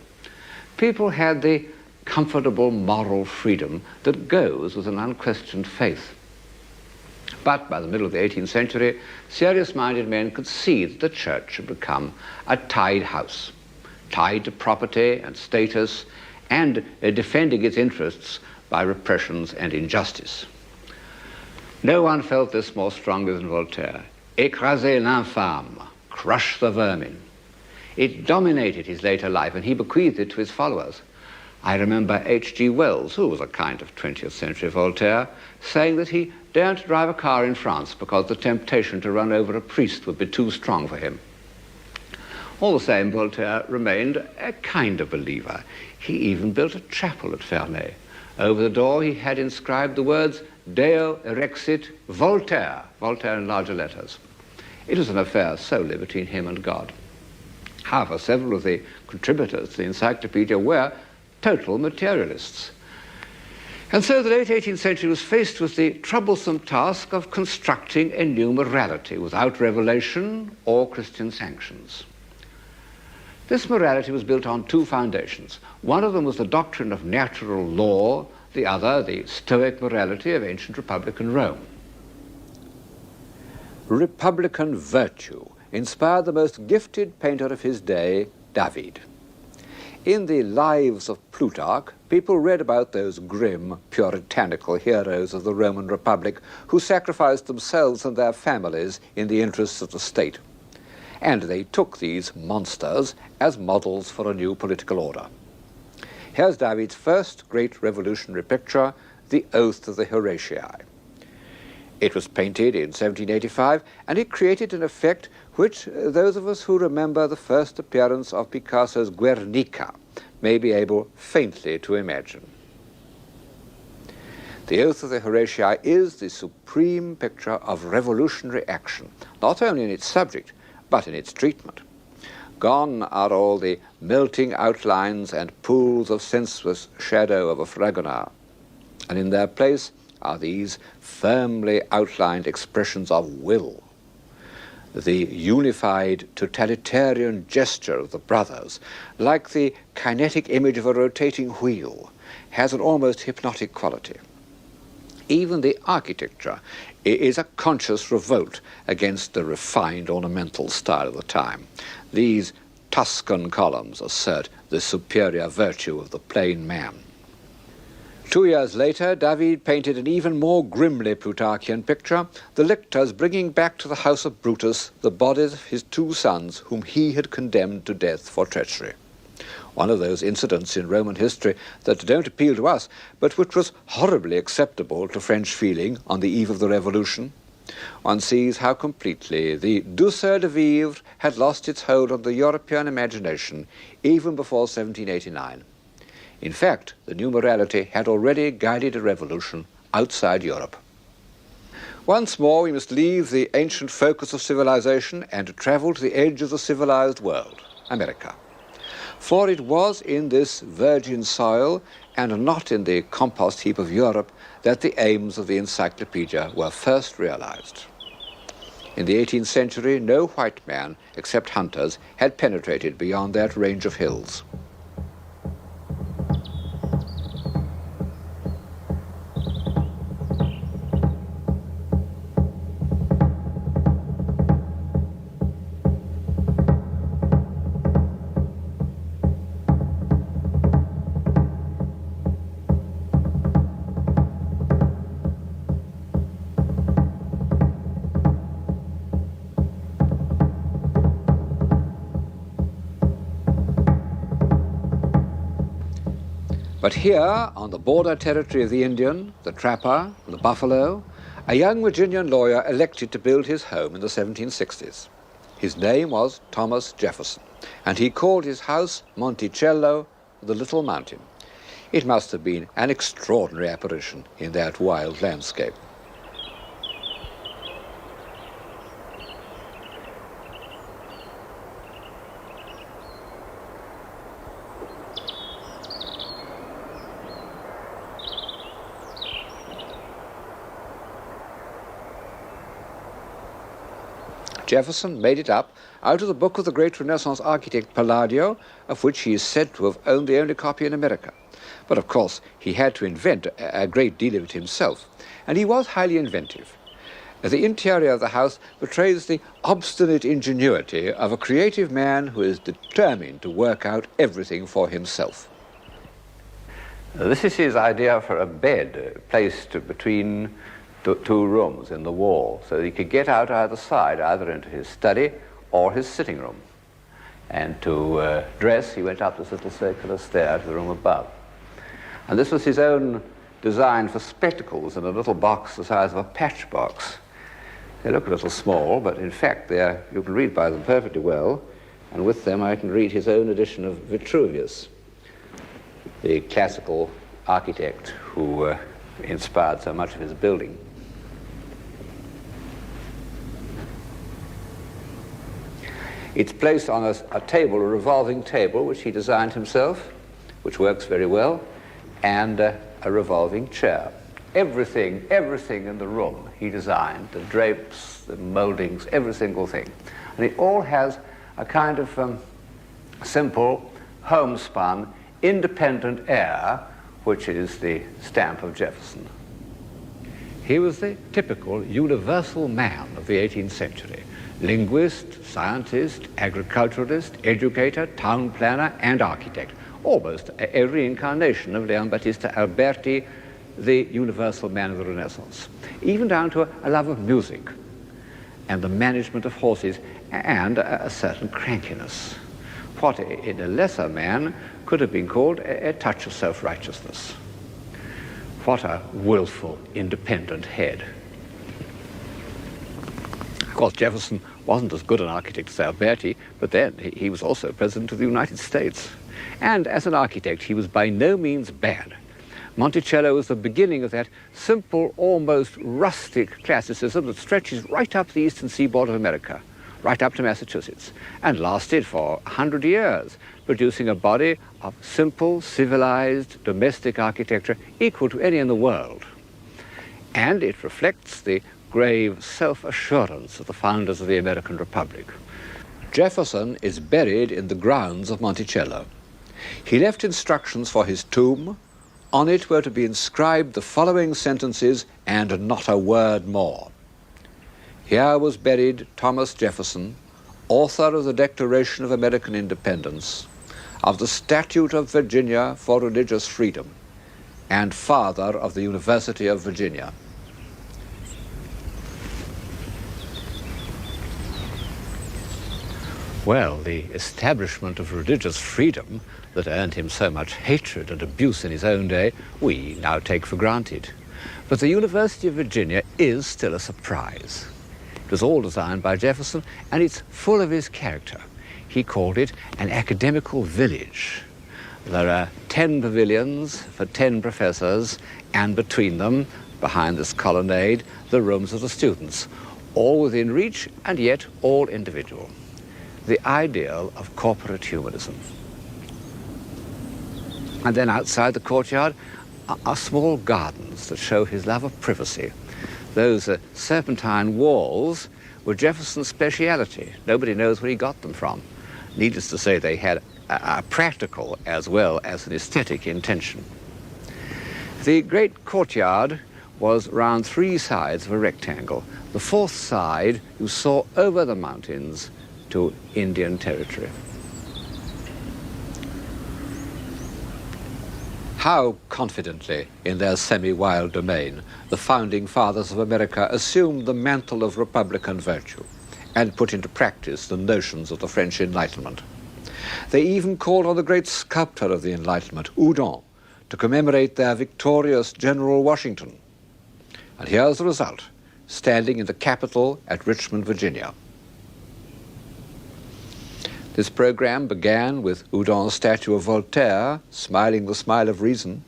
People had the comfortable moral freedom that goes with an unquestioned faith. But by the middle of the 18th century, serious-minded men could see that the church had become a tied house, tied to property and status, and defending its interests by repressions and injustice. No one felt this more strongly than Voltaire. Écraser l'infâme, crush the vermin. It dominated his later life, and he bequeathed it to his followers. I remember H.G. Wells, who was a kind of 20th century Voltaire, saying that he daren't drive a car in France because the temptation to run over a priest would be too strong for him. All the same, Voltaire remained a kind of believer. He even built a chapel at Ferney. Over the door he had inscribed the words Deo erexit Voltaire, Voltaire in larger letters. It was an affair solely between him and God. However, several of the contributors to the encyclopedia were total materialists. And so the late 18th century was faced with the troublesome task of constructing a new morality without revelation or Christian sanctions. This morality was built on two foundations. One of them was the doctrine of natural law, the other the Stoic morality of ancient Republican Rome. Republican virtue inspired the most gifted painter of his day, David. In the Lives of Plutarch, people read about those grim, puritanical heroes of the Roman Republic who sacrificed themselves and their families in the interests of the state. And they took these monsters as models for a new political order. Here's David's first great revolutionary picture, The Oath of the Horatii. It was painted in 1785, and it created an effect which those of us who remember the first appearance of Picasso's Guernica may be able faintly to imagine. The Oath of the Horatii is the supreme picture of revolutionary action, not only in its subject, but in its treatment. Gone are all the melting outlines and pools of sensuous shadow of a Fragonard, and in their place are these firmly outlined expressions of will. The unified totalitarian gesture of the brothers, like the kinetic image of a rotating wheel, has an almost hypnotic quality. Even the architecture is a conscious revolt against the refined ornamental style of the time. These Tuscan columns assert the superior virtue of the plain man. 2 years later, David painted an even more grimly Plutarchian picture, the lictors bringing back to the house of Brutus the bodies of his 2 sons whom he had condemned to death for treachery. One of those incidents in Roman history that don't appeal to us, but which was horribly acceptable to French feeling on the eve of the Revolution. One sees how completely the douceur de vivre had lost its hold on the European imagination even before 1789. In fact, the new morality had already guided a revolution outside Europe. Once more, we must leave the ancient focus of civilization and travel to the edge of the civilized world, America. For it was in this virgin soil and not in the compost heap of Europe that the aims of the encyclopedia were first realized. In the 18th century, no white man, except hunters, had penetrated beyond that range of hills. But here, on the border territory of the Indian, the trapper, the buffalo, a young Virginian lawyer elected to build his home in the 1760s. His name was Thomas Jefferson, and he called his house Monticello, the Little Mountain. It must have been an extraordinary apparition in that wild landscape. Jefferson made it up out of the book of the great Renaissance architect Palladio, of which he is said to have owned the only copy in America. But of course, he had to invent a great deal of it himself, and he was highly inventive. The interior of the house betrays the obstinate ingenuity of a creative man who is determined to work out everything for himself. This is his idea for a bed placed between 2 rooms in the wall, so he could get out either side, either into his study or his sitting room. And to dress, he went up this little circular stair to the room above. And this was his own design for spectacles in a little box the size of a patch box. They look a little small, but in fact you can read by them perfectly well, and with them I can read his own edition of Vitruvius, the classical architect who inspired so much of his building. It's placed on a table, a revolving table, which he designed himself, which works very well, and a revolving chair. Everything in the room he designed, the drapes, the moldings, every single thing. And it all has a kind of simple, homespun, independent air, which is the stamp of Jefferson. He was the typical universal man of the 18th century. Linguist, scientist, agriculturalist, educator, town planner, and architect. Almost a reincarnation of Leon Battista Alberti, the universal man of the Renaissance. Even down to a love of music and the management of horses and a certain crankiness. What in a lesser man could have been called a touch of self-righteousness. What a willful, independent head. Of course, Jefferson wasn't as good an architect as Alberti, but then he was also President of the United States. And as an architect, he was by no means bad. Monticello was the beginning of that simple, almost rustic classicism that stretches right up the eastern seaboard of America, right up to Massachusetts, and lasted for 100 years, producing a body of simple, civilized, domestic architecture equal to any in the world. And it reflects the grave self-assurance of the founders of the American Republic. Jefferson is buried in the grounds of Monticello. He left instructions for his tomb On it were to be inscribed the following sentences, and not a word more. Here was buried Thomas Jefferson, author of the Declaration of American Independence, of the Statute of Virginia for Religious Freedom, and father of the University of Virginia. Well, the establishment of religious freedom that earned him so much hatred and abuse in his own day, we now take for granted. But the University of Virginia is still a surprise. It was all designed by Jefferson, and it's full of his character. He called it an academical village. There are 10 pavilions for 10 professors, and between them, behind this colonnade, the rooms of the students, all within reach and yet all individual. The ideal of corporate humanism. And then outside the courtyard are small gardens that show his love of privacy. Those serpentine walls were Jefferson's speciality. Nobody knows where he got them from. Needless to say, they had a practical as well as an aesthetic intention. The great courtyard was round 3 sides of a rectangle. The 4th side you saw over the mountains to Indian Territory. How confidently, in their semi-wild domain, the founding fathers of America assumed the mantle of republican virtue and put into practice the notions of the French Enlightenment. They even called on the great sculptor of the Enlightenment, Houdon, to commemorate their victorious General Washington. And here's the result, standing in the Capitol at Richmond, Virginia. This program began with Houdon's statue of Voltaire, smiling the smile of reason.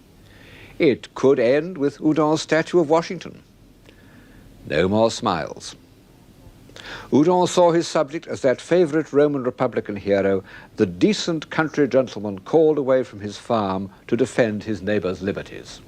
It could end with Houdon's statue of Washington. No more smiles. Houdon saw his subject as that favorite Roman Republican hero, the decent country gentleman called away from his farm to defend his neighbor's liberties.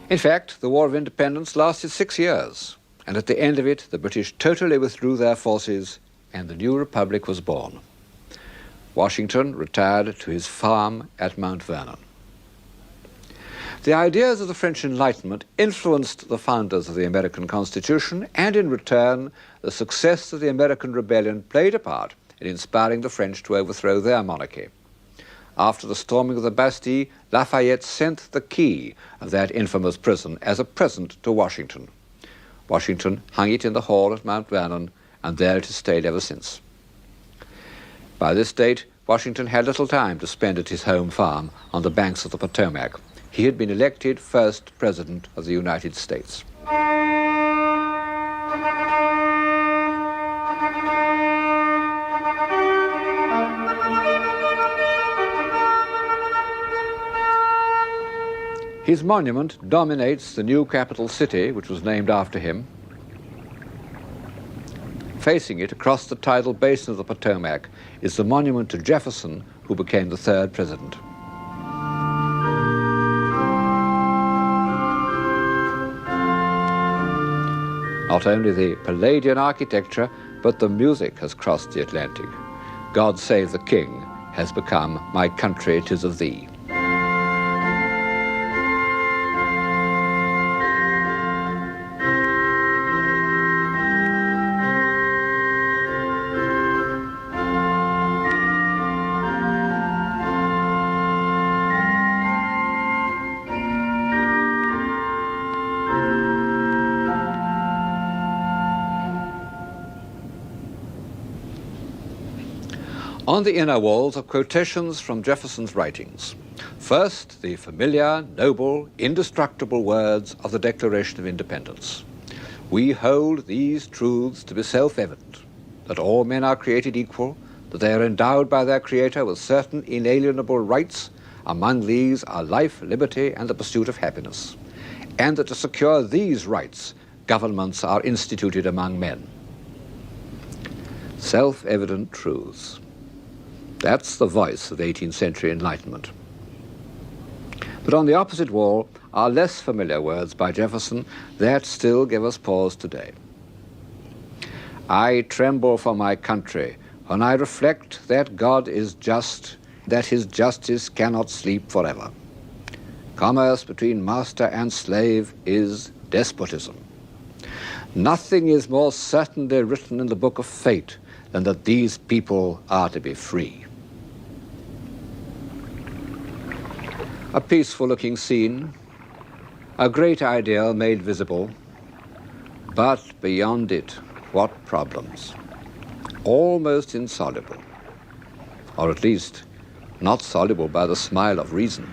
In fact, the War of Independence lasted 6 years, and at the end of it, the British totally withdrew their forces, and the new republic was born. Washington retired to his farm at Mount Vernon. The ideas of the French Enlightenment influenced the founders of the American Constitution, and in return, the success of the American Rebellion played a part in inspiring the French to overthrow their monarchy. After the storming of the Bastille, Lafayette sent the key of that infamous prison as a present to Washington. Washington hung it in the hall at Mount Vernon, and there it has stayed ever since. By this date, Washington had little time to spend at his home farm on the banks of the Potomac. He had been elected first President of the United States. His monument dominates the new capital city, which was named after him. Facing it, across the tidal basin of the Potomac, is the monument to Jefferson, who became the 3rd president. Not only the Palladian architecture, but the music has crossed the Atlantic. God Save the King has become My Country 'Tis of Thee. On the inner walls are quotations from Jefferson's writings. First, the familiar, noble, indestructible words of the Declaration of Independence. We hold these truths to be self-evident, that all men are created equal, that they are endowed by their Creator with certain inalienable rights. Among these are life, liberty, and the pursuit of happiness, and that to secure these rights, governments are instituted among men. Self-evident truths. That's the voice of the 18th century Enlightenment. But on the opposite wall are less familiar words by Jefferson that still give us pause today. I tremble for my country when I reflect that God is just, that his justice cannot sleep forever. Commerce between master and slave is despotism. Nothing is more certainly written in the book of fate than that these people are to be free. A peaceful-looking scene, a great ideal made visible, but beyond it, what problems? Almost insoluble, or at least not soluble by the smile of reason.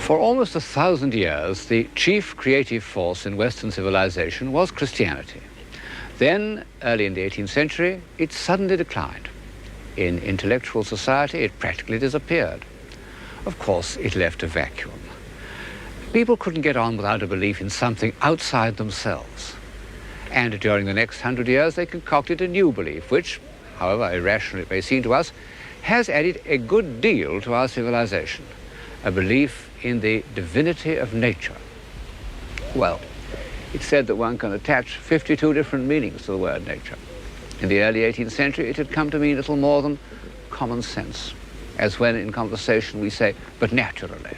For almost 1,000 years, the chief creative force in Western civilization was Christianity. Then, early in the 18th century, it suddenly declined. in intellectual society, it practically disappeared. Of course, it left a vacuum. People couldn't get on without a belief in something outside themselves. And during the next 100 years, they concocted a new belief, which, however irrational it may seem to us, has added a good deal to our civilization. A belief in the divinity of nature. Well, it's said that one can attach 52 different meanings to the word nature. In the early 18th century, it had come to mean little more than common sense, as when in conversation we say, but naturally.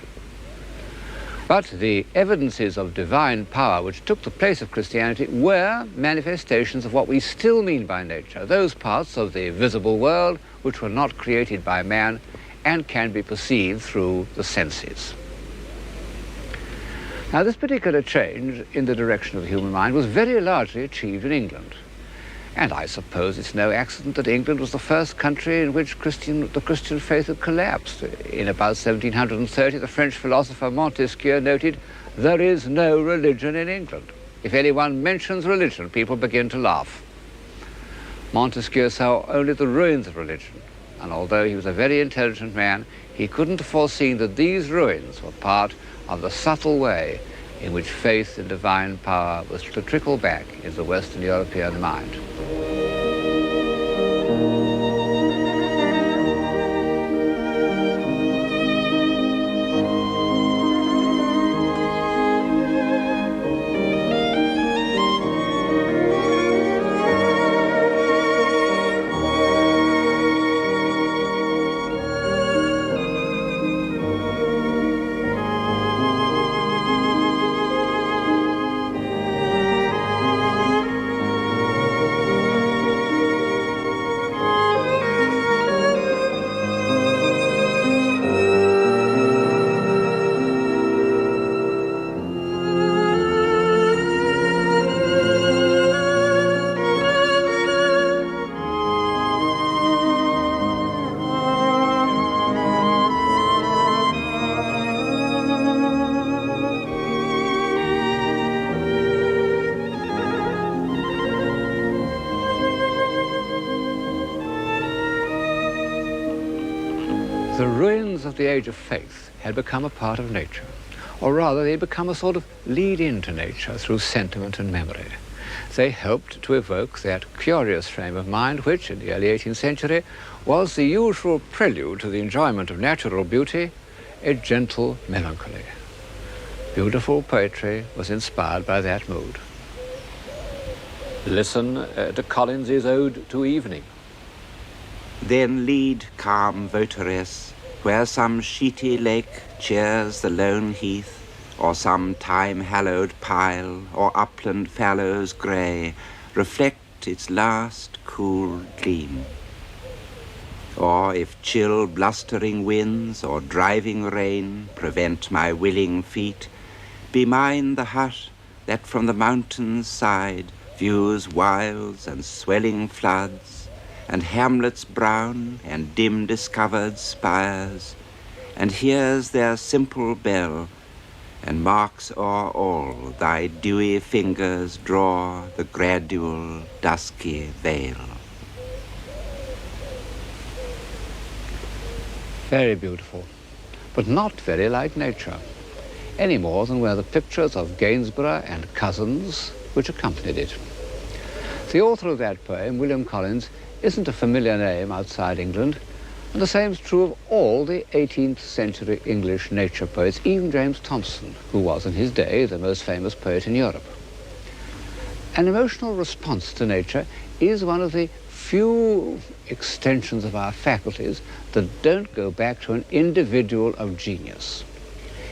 But the evidences of divine power which took the place of Christianity were manifestations of what we still mean by nature, those parts of the visible world which were not created by man and can be perceived through the senses. Now, this particular change in the direction of the human mind was very largely achieved in England. And I suppose it's no accident that England was the first country in which the Christian faith had collapsed. In about 1730, the French philosopher Montesquieu noted, "There is no religion in England. If anyone mentions religion, people begin to laugh." Montesquieu saw only the ruins of religion, and although he was a very intelligent man, he couldn't have foreseen that these ruins were part of the subtle way in which faith in divine power was to trickle back into the Western European mind. The ruins of the age of faith had become a part of nature, or rather they had become a sort of lead-in to nature through sentiment and memory. They helped to evoke that curious frame of mind which, in the early 18th century, was the usual prelude to the enjoyment of natural beauty, a gentle melancholy. Beautiful poetry was inspired by that mood. Listen to Collins's Ode to Evening. Then lead, calm votaress, where some sheety lake cheers the lone heath, or some time-hallowed pile, or upland fallows grey, reflect its last cool gleam. Or if chill blustering winds or driving rain prevent my willing feet, be mine the hut that from the mountain's side views wilds and swelling floods, and hamlets brown and dim-discovered spires, and hears their simple bell, and marks o'er all thy dewy fingers draw the gradual dusky veil. Very beautiful, but not very like nature, any more than were the pictures of Gainsborough and Cousins which accompanied it. The author of that poem, William Collins, isn't a familiar name outside England, and the same is true of all the 18th century English nature poets, even James Thomson, who was in his day the most famous poet in Europe. An emotional response to nature is one of the few extensions of our faculties that don't go back to an individual of genius.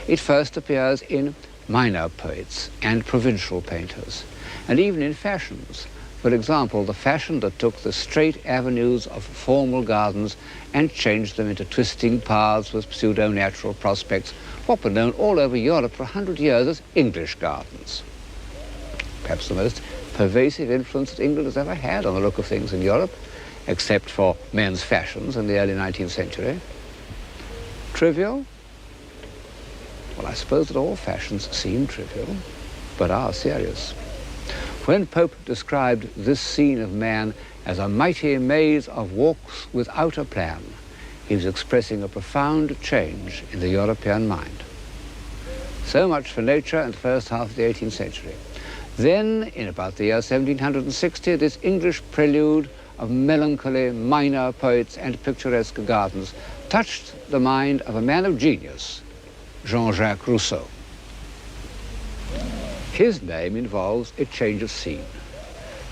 It first appears in minor poets and provincial painters, and even in fashions. For example, the fashion that took the straight avenues of formal gardens and changed them into twisting paths with pseudo-natural prospects, what were known all over Europe for 100 years as English gardens. Perhaps the most pervasive influence that England has ever had on the look of things in Europe, except for men's fashions in the early 19th century. Trivial? Well, I suppose that all fashions seem trivial, but are serious. When Pope described this scene of man as a mighty maze of walks without a plan, he was expressing a profound change in the European mind. So much for nature in the first half of the 18th century. Then, in about the year 1760, this English prelude of melancholy minor poets and picturesque gardens touched the mind of a man of genius, Jean-Jacques Rousseau. His name involves a change of scene,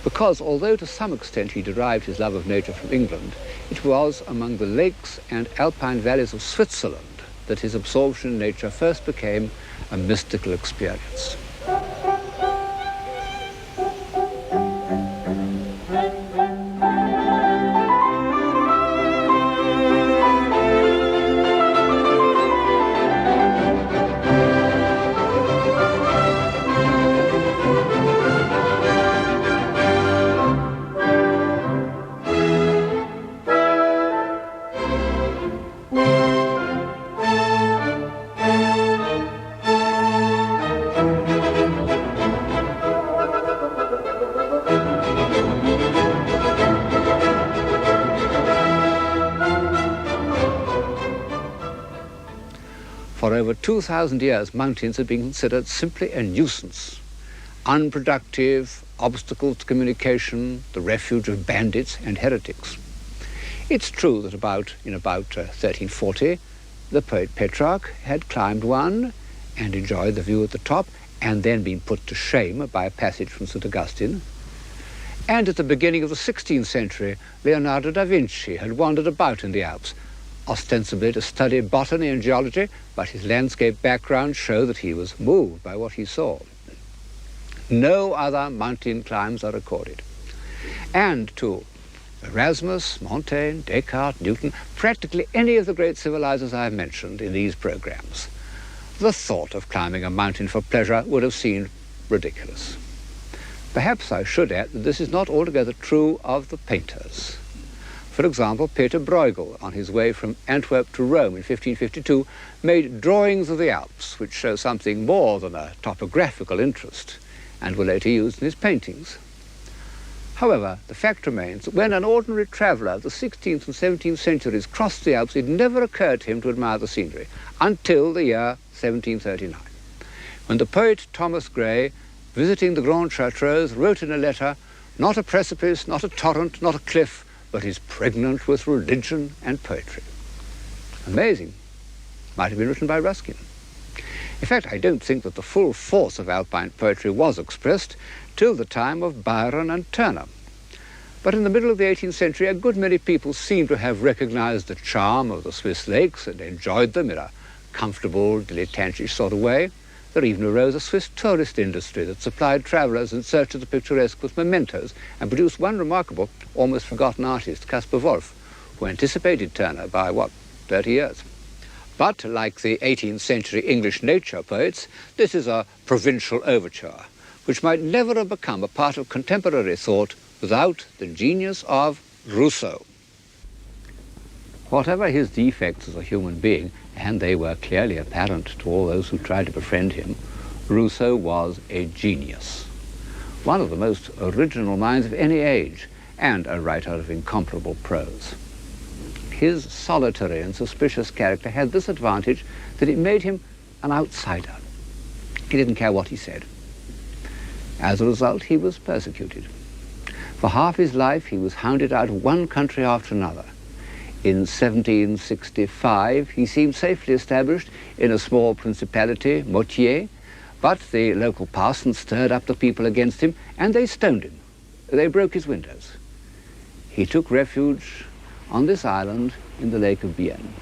because although to some extent he derived his love of nature from England, it was among the lakes and alpine valleys of Switzerland that his absorption in nature first became a mystical experience. For over 2,000 years, mountains have been considered simply a nuisance, unproductive, obstacles to communication, the refuge of bandits and heretics. It's true that in about 1340, the poet Petrarch had climbed one and enjoyed the view at the top, and then been put to shame by a passage from St. Augustine. And at the beginning of the 16th century, Leonardo da Vinci had wandered about in the Alps, ostensibly to study botany and geology, but his landscape background showed that he was moved by what he saw. No other mountain climbs are recorded. And to Erasmus, Montaigne, Descartes, Newton, practically any of the great civilizers I have mentioned in these programs, the thought of climbing a mountain for pleasure would have seemed ridiculous. Perhaps I should add that this is not altogether true of the painters. For example, Peter Bruegel, on his way from Antwerp to Rome in 1552, made drawings of the Alps, which show something more than a topographical interest, and were later used in his paintings. However, the fact remains that when an ordinary traveller of the 16th and 17th centuries crossed the Alps, it never occurred to him to admire the scenery, until the year 1739, when the poet Thomas Gray, visiting the Grand Chartreuse, wrote in a letter, "Not a precipice, not a torrent, not a cliff, but is pregnant with religion and poetry." Amazing. Might have been written by Ruskin. In fact, I don't think that the full force of Alpine poetry was expressed till the time of Byron and Turner. But in the middle of the 18th century, a good many people seem to have recognized the charm of the Swiss lakes and enjoyed them in a comfortable, dilettantish sort of way. There even arose a Swiss tourist industry that supplied travelers in search of the picturesque with mementos and produced one remarkable, almost forgotten artist, Caspar Wolff, who anticipated Turner by, 30 years. But like the 18th century English nature poets, this is a provincial overture, which might never have become a part of contemporary thought without the genius of Rousseau. Whatever his defects as a human being, and they were clearly apparent to all those who tried to befriend him, Rousseau was a genius, one of the most original minds of any age, and a writer of incomparable prose. His solitary and suspicious character had this advantage, that it made him an outsider. He didn't care what he said. As a result, he was persecuted. For half his life, he was hounded out of one country after another. In 1765, he seemed safely established in a small principality, Motier, but the local parson stirred up the people against him, and they stoned him. They broke his windows. He took refuge on this island in the Lake of Bienne.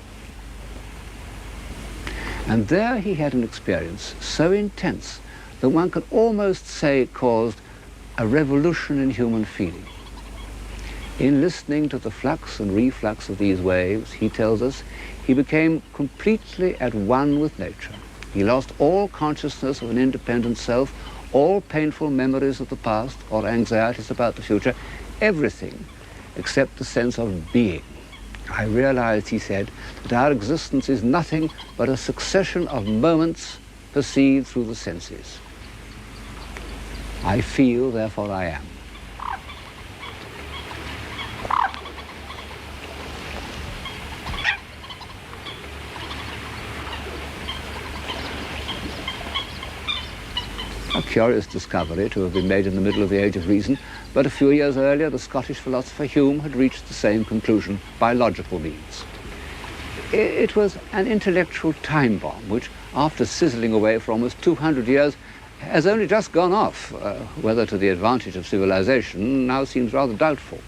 And there he had an experience so intense that one could almost say it caused a revolution in human feeling. In listening to the flux and reflux of these waves, he tells us, he became completely at one with nature. He lost all consciousness of an independent self, all painful memories of the past or anxieties about the future, everything except the sense of being. I realized, he said, that our existence is nothing but a succession of moments perceived through the senses. I feel, therefore I am. A curious discovery to have been made in the middle of the Age of Reason, but a few years earlier the Scottish philosopher Hume had reached the same conclusion by logical means. It was an intellectual time bomb which, after sizzling away for almost 200 years, has only just gone off. Whether to the advantage of civilization now seems rather doubtful.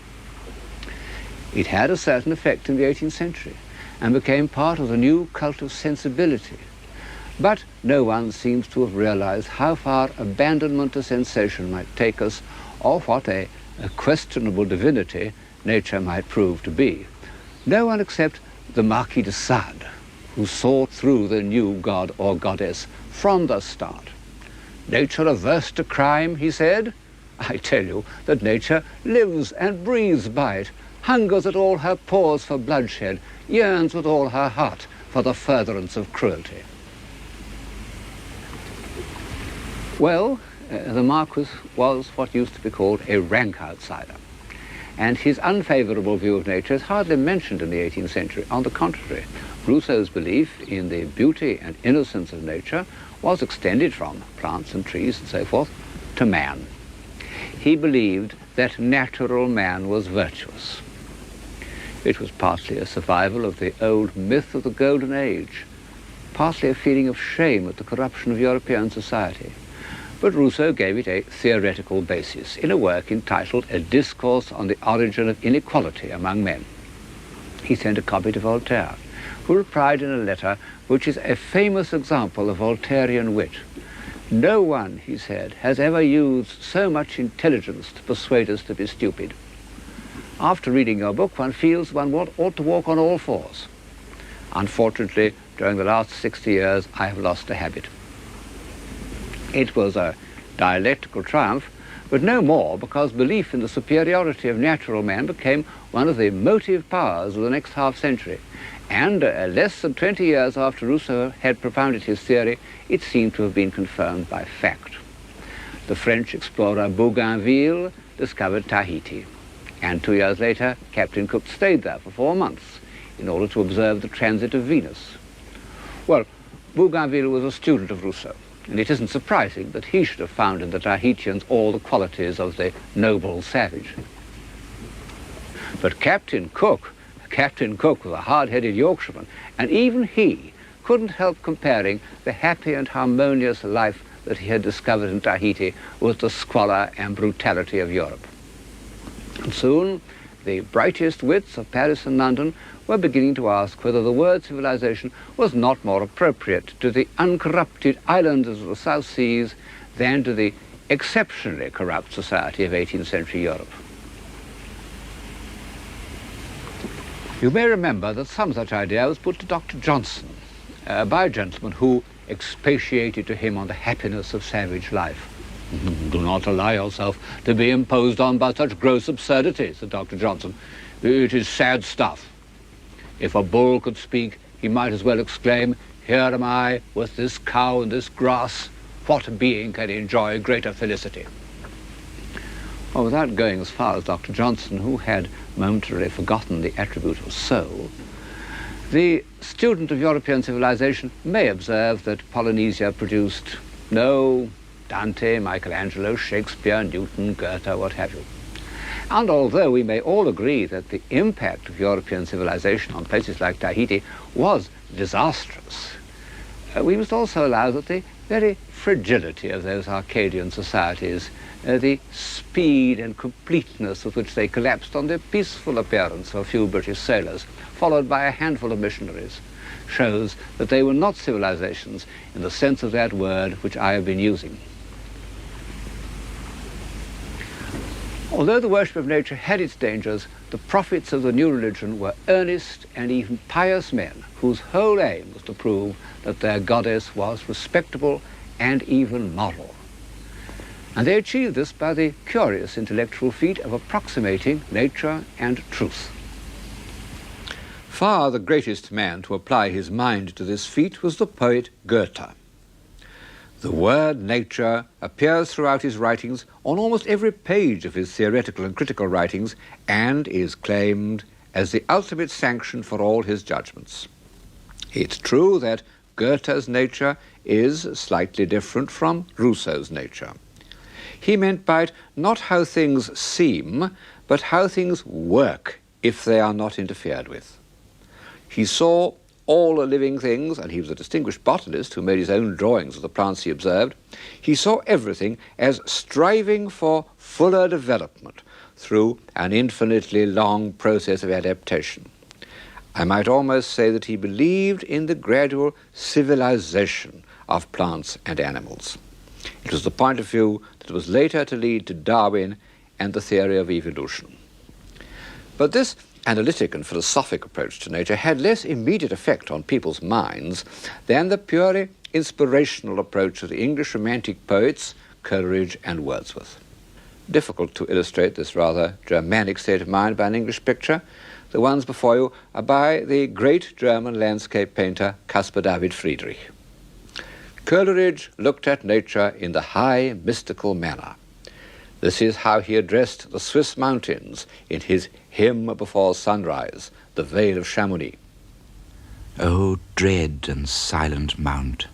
It had a certain effect in the 18th century and became part of the new cult of sensibility. But no one seems to have realized how far abandonment to sensation might take us, or what a questionable divinity nature might prove to be. No one except the Marquis de Sade, who saw through the new god or goddess from the start. Nature averse to crime, he said. I tell you that nature lives and breathes by it, hungers at all her pores for bloodshed, yearns with all her heart for the furtherance of cruelty. Well, the Marquis was what used to be called a rank outsider, and his unfavourable view of nature is hardly mentioned in the 18th century. On the contrary, Rousseau's belief in the beauty and innocence of nature was extended from plants and trees and so forth to man. He believed that natural man was virtuous. It was partly a survival of the old myth of the Golden Age, partly a feeling of shame at the corruption of European society. But Rousseau gave it a theoretical basis in a work entitled A Discourse on the Origin of Inequality Among Men. He sent a copy to Voltaire, who replied in a letter which is a famous example of Voltairean wit. No one, he said, has ever used so much intelligence to persuade us to be stupid. After reading your book, one feels one ought to walk on all fours. Unfortunately, during the last 60 years, I have lost the habit. It was a dialectical triumph, but no more, because belief in the superiority of natural man became one of the motive powers of the next half-century. And less than 20 years after Rousseau had propounded his theory, it seemed to have been confirmed by fact. The French explorer Bougainville discovered Tahiti, and 2 years later, Captain Cook stayed there for 4 months in order to observe the transit of Venus. Well, Bougainville was a student of Rousseau, and it isn't surprising that he should have found in the Tahitians all the qualities of the noble savage. But Captain Cook was a hard-headed Yorkshireman, and even he couldn't help comparing the happy and harmonious life that he had discovered in Tahiti with the squalor and brutality of Europe. And soon, the brightest wits of Paris and London were beginning to ask whether the word civilization was not more appropriate to the uncorrupted islanders of the South Seas than to the exceptionally corrupt society of 18th century Europe. You may remember that some such idea was put to Dr. Johnson by a gentleman who expatiated to him on the happiness of savage life. Do not allow yourself to be imposed on by such gross absurdities, said Dr. Johnson. It is sad stuff. If a bull could speak, he might as well exclaim, "Here am I with this cow and this grass. What being can enjoy greater felicity?" Well, without going as far as Dr. Johnson, who had momentarily forgotten the attribute of soul, the student of European civilization may observe that Polynesia produced no Dante, Michelangelo, Shakespeare, Newton, Goethe, what have you. And although we may all agree that the impact of European civilization on places like Tahiti was disastrous, we must also allow that the very fragility of those Arcadian societies, the speed and completeness with which they collapsed on the peaceful appearance of a few British sailors, followed by a handful of missionaries, shows that they were not civilizations in the sense of that word which I have been using. Although the worship of nature had its dangers, the prophets of the new religion were earnest and even pious men whose whole aim was to prove that their goddess was respectable and even moral. And they achieved this by the curious intellectual feat of approximating nature and truth. Far the greatest man to apply his mind to this feat was the poet Goethe. The word nature appears throughout his writings on almost every page of his theoretical and critical writings, and is claimed as the ultimate sanction for all his judgments. It's true that Goethe's nature is slightly different from Rousseau's nature. He meant by it not how things seem, but how things work if they are not interfered with. He saw all the living things, and he was a distinguished botanist who made his own drawings of the plants he observed. He saw everything as striving for fuller development through an infinitely long process of adaptation. I might almost say that he believed in the gradual civilization of plants and animals. It was the point of view that was later to lead to Darwin and the theory of evolution. But this analytic and philosophic approach to nature had less immediate effect on people's minds than the purely inspirational approach of the English Romantic poets Coleridge and Wordsworth. Difficult to illustrate this rather Germanic state of mind by an English picture. The ones before you are by the great German landscape painter Caspar David Friedrich. Coleridge looked at nature in the high, mystical manner. This is how he addressed the Swiss mountains in his Hymn Before Sunrise, the Vale of Chamonix. O dread and silent mount,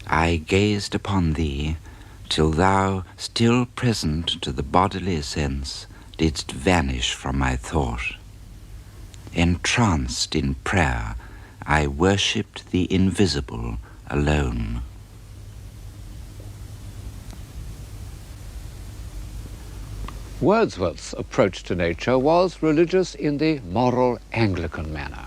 I gazed upon thee till thou, still present to the bodily sense, didst vanish from my thought. Entranced in prayer, I worshipped the invisible alone. Wordsworth's approach to nature was religious in the moral Anglican manner.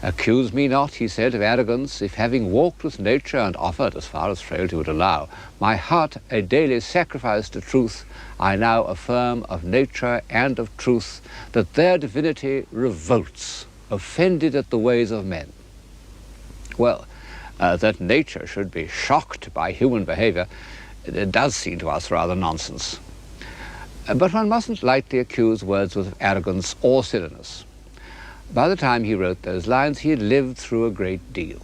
Accuse me not, he said, of arrogance, if having walked with nature and offered, as far as frailty would allow, my heart a daily sacrifice to truth, I now affirm of nature and of truth that their divinity revolts, offended at the ways of men. Well, that nature should be shocked by human behavior, it does seem to us rather nonsense. But one mustn't lightly accuse Wordsworth of arrogance or silliness. By the time he wrote those lines, he had lived through a great deal.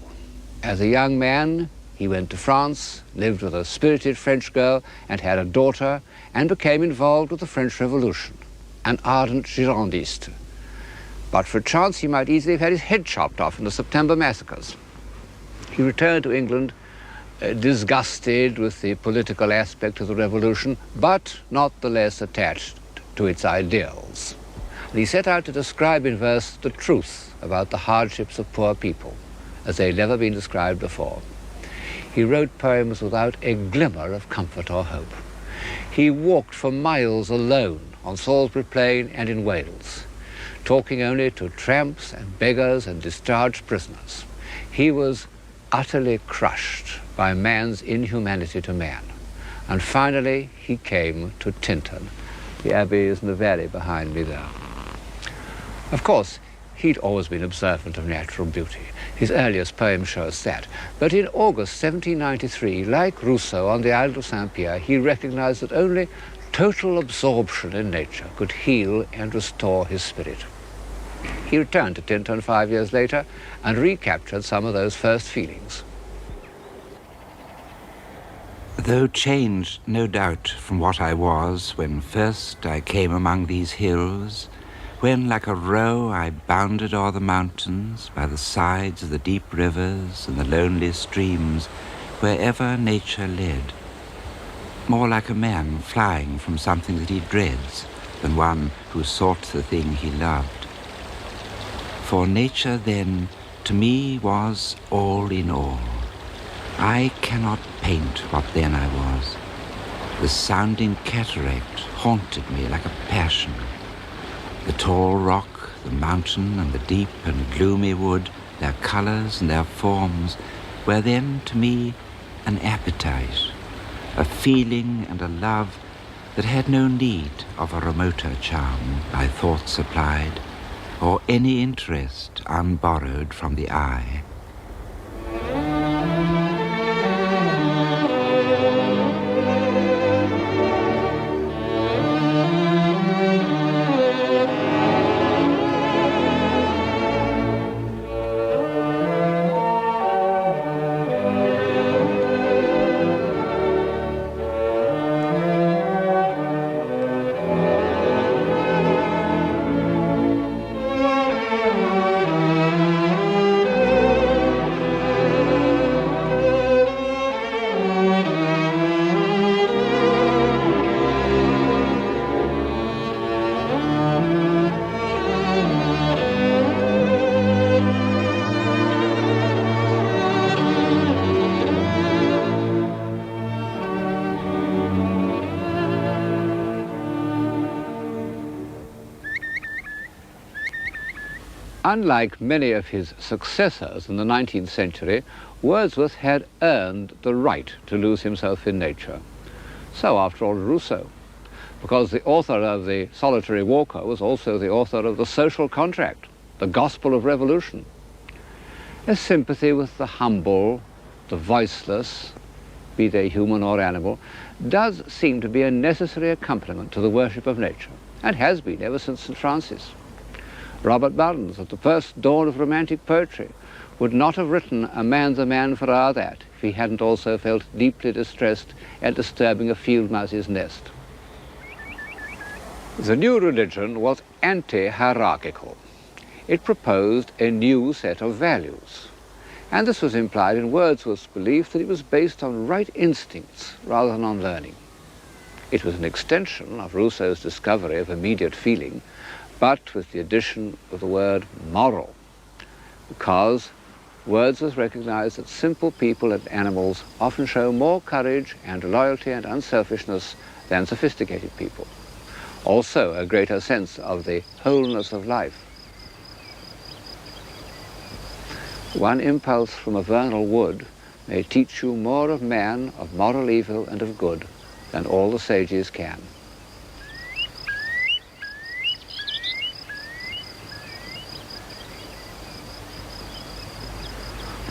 As a young man, he went to France, lived with a spirited French girl, and had a daughter, and became involved with the French Revolution, an ardent Girondist. But for a chance, he might easily have had his head chopped off in the September massacres. He returned to England, disgusted with the political aspect of the revolution, but not the less attached to its ideals. And he set out to describe in verse the truth about the hardships of poor people, as they had never been described before. He wrote poems without a glimmer of comfort or hope. He walked for miles alone on Salisbury Plain and in Wales, talking only to tramps and beggars and discharged prisoners. He was utterly crushed by man's inhumanity to man. And finally, he came to Tintern. The abbey is in the valley behind me there. Of course, he'd always been observant of natural beauty. His earliest poems show us that. But in August 1793, like Rousseau on the Isle of Saint-Pierre, he recognized that only total absorption in nature could heal and restore his spirit. He returned to Tintern 5 years later and recaptured some of those first feelings. Though changed, no doubt, from what I was when first I came among these hills, when like a roe I bounded o'er the mountains, by the sides of the deep rivers and the lonely streams, wherever nature led, more like a man flying from something that he dreads than one who sought the thing he loved. For nature then to me was all in all. I cannot paint what then I was. The sounding cataract haunted me like a passion. The tall rock, the mountain, and the deep and gloomy wood, their colors and their forms, were then to me an appetite, a feeling and a love that had no need of a remoter charm by thought supplied, or any interest unborrowed from the eye. Unlike many of his successors in the 19th century, Wordsworth had earned the right to lose himself in nature. So, after all, Rousseau, because the author of The Solitary Walker was also the author of The Social Contract, the Gospel of Revolution. A sympathy with the humble, the voiceless, be they human or animal, does seem to be a necessary accompaniment to the worship of nature, and has been ever since St. Francis. Robert Burns, at the first dawn of romantic poetry, would not have written "A man's a man for a' that" if he hadn't also felt deeply distressed at disturbing a field mouse's nest. The new religion was anti-hierarchical. It proposed a new set of values, and this was implied in Wordsworth's belief that it was based on right instincts rather than on learning. It was an extension of Rousseau's discovery of immediate feeling, but with the addition of the word moral, because Wordsworth recognized that simple people and animals often show more courage and loyalty and unselfishness than sophisticated people. Also, a greater sense of the wholeness of life. One impulse from a vernal wood may teach you more of man, of moral evil and of good, than all the sages can.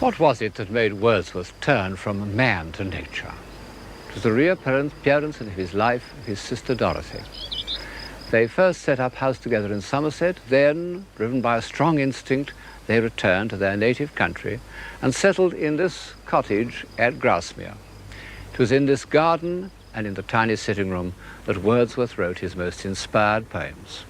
What was it that made Wordsworth turn from man to nature? It was the reappearance in his life of his sister Dorothy. They first set up house together in Somerset, then, driven by a strong instinct, they returned to their native country and settled in this cottage at Grasmere. It was in this garden and in the tiny sitting room that Wordsworth wrote his most inspired poems.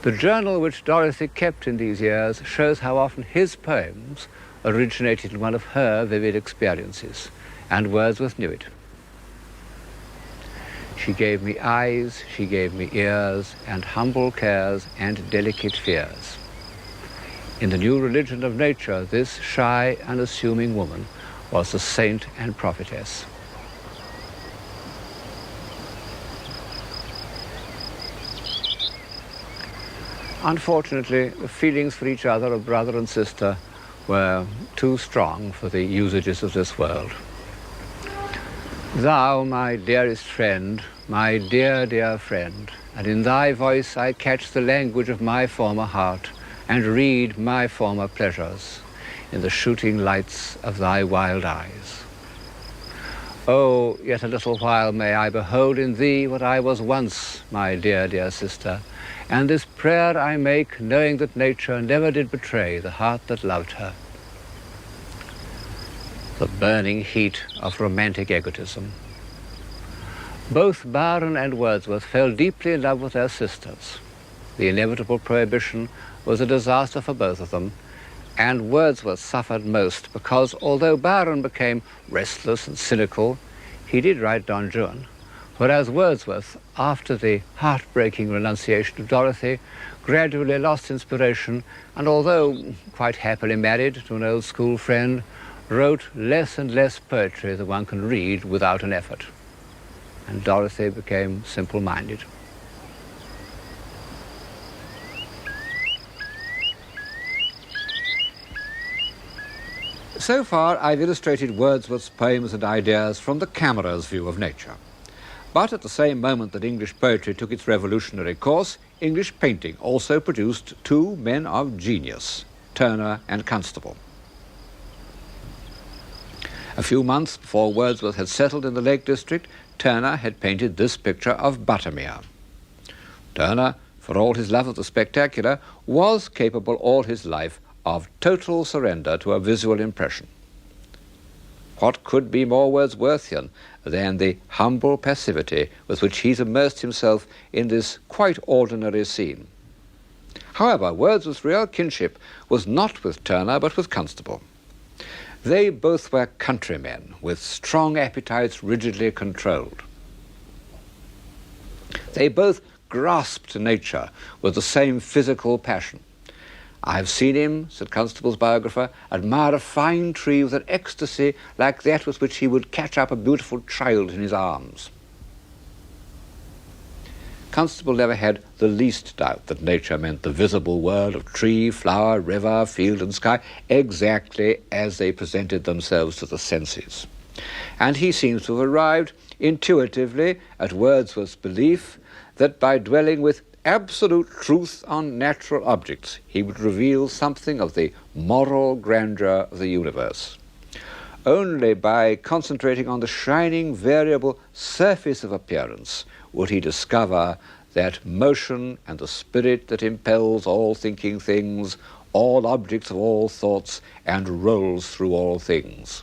The journal which Dorothy kept in these years shows how often his poems originated in one of her vivid experiences, and Wordsworth knew it. She gave me eyes, she gave me ears, and humble cares and delicate fears. In the new religion of nature, this shy, unassuming woman was the saint and prophetess. Unfortunately, the feelings for each other of brother and sister were too strong for the usages of this world. Thou, my dearest friend, my dear, dear friend, and in thy voice I catch the language of my former heart, and read my former pleasures in the shooting lights of thy wild eyes. Oh, yet a little while may I behold in thee what I was once, my dear, dear sister, and this prayer I make, knowing that nature never did betray the heart that loved her. The burning heat of romantic egotism. Both Byron and Wordsworth fell deeply in love with their sisters. The inevitable prohibition was a disaster for both of them, and Wordsworth suffered most because although Byron became restless and cynical, he did write Don Juan, whereas Wordsworth, after the heartbreaking renunciation of Dorothy, gradually lost inspiration and, although quite happily married to an old school friend, wrote less and less poetry that one can read without an effort. And Dorothy became simple-minded. So far, I've illustrated Wordsworth's poems and ideas from the camera's view of nature. But at the same moment that English poetry took its revolutionary course, English painting also produced two men of genius, Turner and Constable. A few months before Wordsworth had settled in the Lake District, Turner had painted this picture of Buttermere. Turner, for all his love of the spectacular, was capable all his life of total surrender to a visual impression. What could be more Wordsworthian than the humble passivity with which he's immersed himself in this quite ordinary scene? However, Wordsworth's real kinship was not with Turner, but with Constable. They both were countrymen with strong appetites rigidly controlled. They both grasped nature with the same physical passion. I have seen him, said Constable's biographer, admire a fine tree with an ecstasy like that with which he would catch up a beautiful child in his arms. Constable never had the least doubt that nature meant the visible world of tree, flower, river, field and sky, exactly as they presented themselves to the senses. And he seems to have arrived intuitively at Wordsworth's belief that by dwelling with absolute truth on natural objects, he would reveal something of the moral grandeur of the universe. Only by concentrating on the shining, variable surface of appearance would he discover that motion and the spirit that impels all thinking things, all objects of all thoughts, and rolls through all things.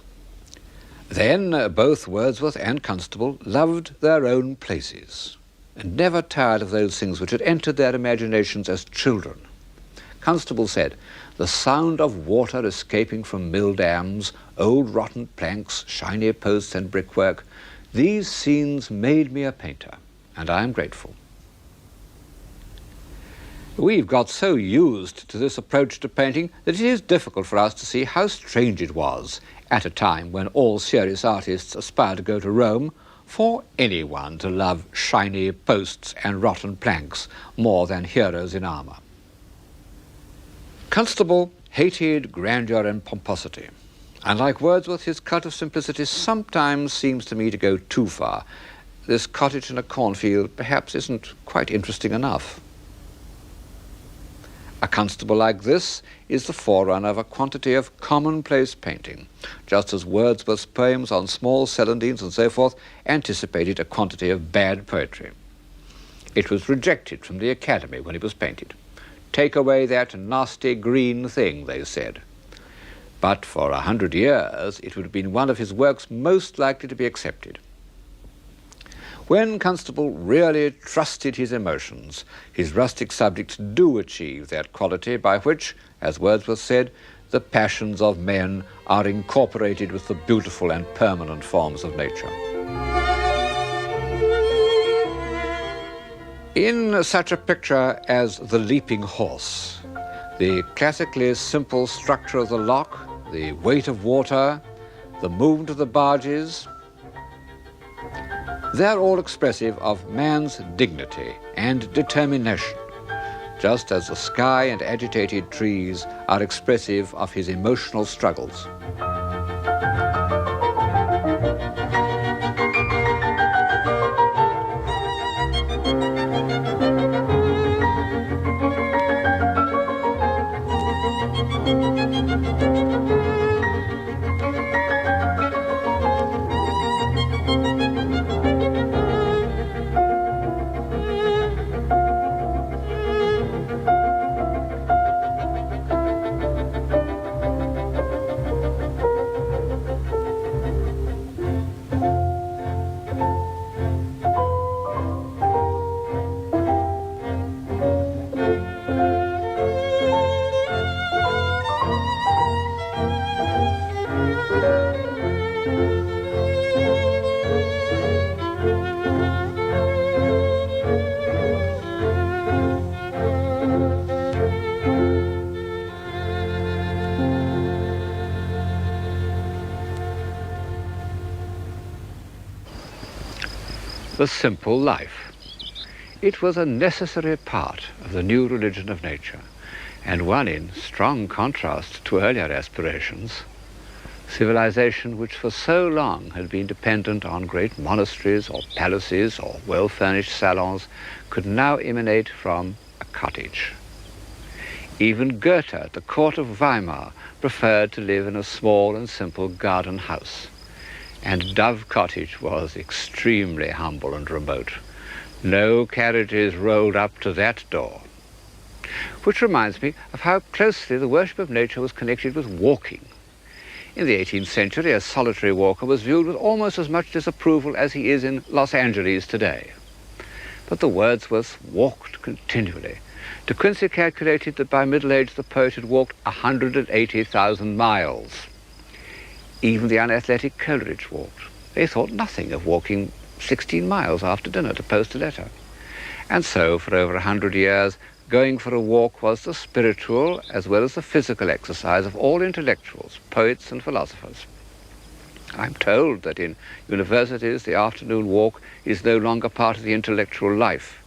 Then both Wordsworth and Constable loved their own places, and never tired of those things which had entered their imaginations as children. Constable said, "The sound of water escaping from mill dams, old rotten planks, shiny posts and brickwork, these scenes made me a painter, and I am grateful." We've got so used to this approach to painting that it is difficult for us to see how strange it was, at a time when all serious artists aspire to go to Rome, for anyone to love shiny posts and rotten planks more than heroes in armour. Constable hated grandeur and pomposity, and like Wordsworth, his cult of simplicity sometimes seems to me to go too far. This cottage in a cornfield perhaps isn't quite interesting enough. A constable like this is the forerunner of a quantity of commonplace painting, just as Wordsworth's poems on small celandines and so forth anticipated a quantity of bad poetry. It was rejected from the Academy when it was painted. "Take away that nasty green thing," they said. But for 100 years it would have been one of his works most likely to be accepted. When Constable really trusted his emotions, his rustic subjects do achieve that quality by which, as Wordsworth said, the passions of men are incorporated with the beautiful and permanent forms of nature. In such a picture as The Leaping Horse, the classically simple structure of the lock, the weight of water, the movement of the barges, they're all expressive of man's dignity and determination, just as the sky and agitated trees are expressive of his emotional struggles. The simple life. It was a necessary part of the new religion of nature, and one in strong contrast to earlier aspirations. Civilization, which for so long had been dependent on great monasteries or palaces or well-furnished salons, could now emanate from a cottage. Even Goethe at the court of Weimar preferred to live in a small and simple garden house. And Dove Cottage was extremely humble and remote. No carriages rolled up to that door. Which reminds me of how closely the worship of nature was connected with walking. In the 18th century, a solitary walker was viewed with almost as much disapproval as he is in Los Angeles today. But the Wordsworths walked continually. De Quincey calculated that by middle age the poet had walked 180,000 miles. Even the unathletic Coleridge walked. They thought nothing of walking 16 miles after dinner to post a letter. And so, for over 100 years, going for a walk was the spiritual as well as the physical exercise of all intellectuals, poets and philosophers. I'm told that in universities the afternoon walk is no longer part of the intellectual life.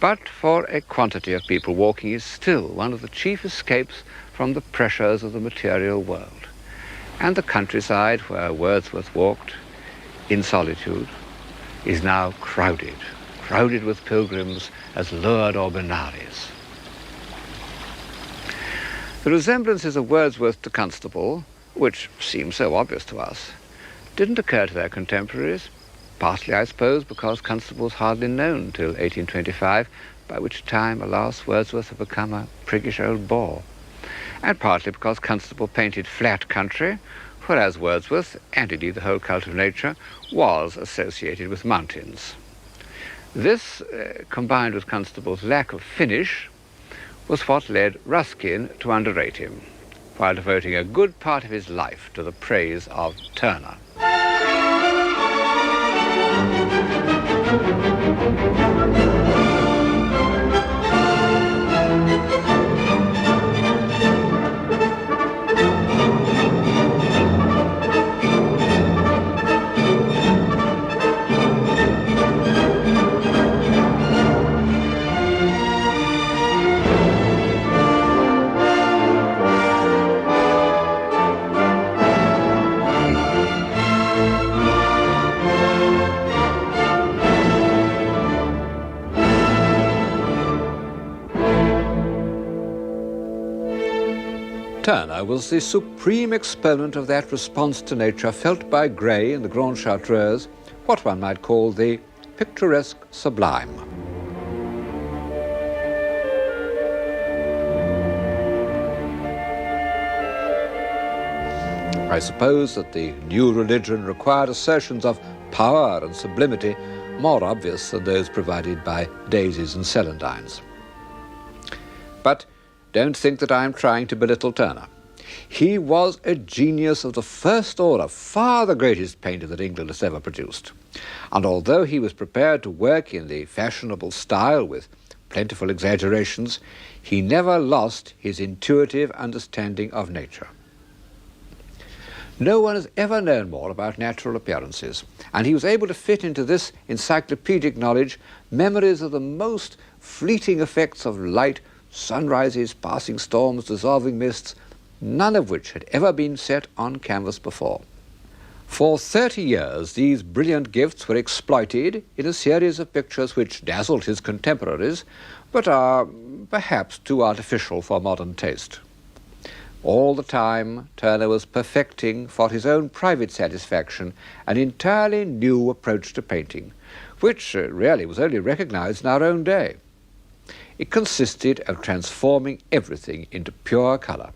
but for a quantity of people walking is still one of the chief escapes from the pressures of the material world. And the countryside where Wordsworth walked in solitude is now crowded with pilgrims as lured or Benares. The resemblances of Wordsworth to Constable, which seem so obvious to us, didn't occur to their contemporaries, partly, I suppose, because Constable was hardly known till 1825, by which time, alas, Wordsworth had become a priggish old bore, and partly because Constable painted flat country, whereas Wordsworth, and indeed the whole cult of nature, was associated with mountains. This, combined with Constable's lack of finish, was what led Ruskin to underrate him, while devoting a good part of his life to the praise of Turner. Turner was the supreme exponent of that response to nature felt by Gray in the Grande Chartreuse, what one might call the picturesque sublime. I suppose that the new religion required assertions of power and sublimity more obvious than those provided by daisies and celandines. But don't think that I am trying to belittle Turner. He was a genius of the first order, far the greatest painter that England has ever produced. And although he was prepared to work in the fashionable style with plentiful exaggerations, he never lost his intuitive understanding of nature. No one has ever known more about natural appearances, and he was able to fit into this encyclopedic knowledge memories of the most fleeting effects of light, sunrises, passing storms, dissolving mists, none of which had ever been set on canvas before. For 30 years, these brilliant gifts were exploited in a series of pictures which dazzled his contemporaries, but are perhaps too artificial for modern taste. All the time, Turner was perfecting, for his own private satisfaction, an entirely new approach to painting, which really was only recognized in our own day. It consisted of transforming everything into pure color.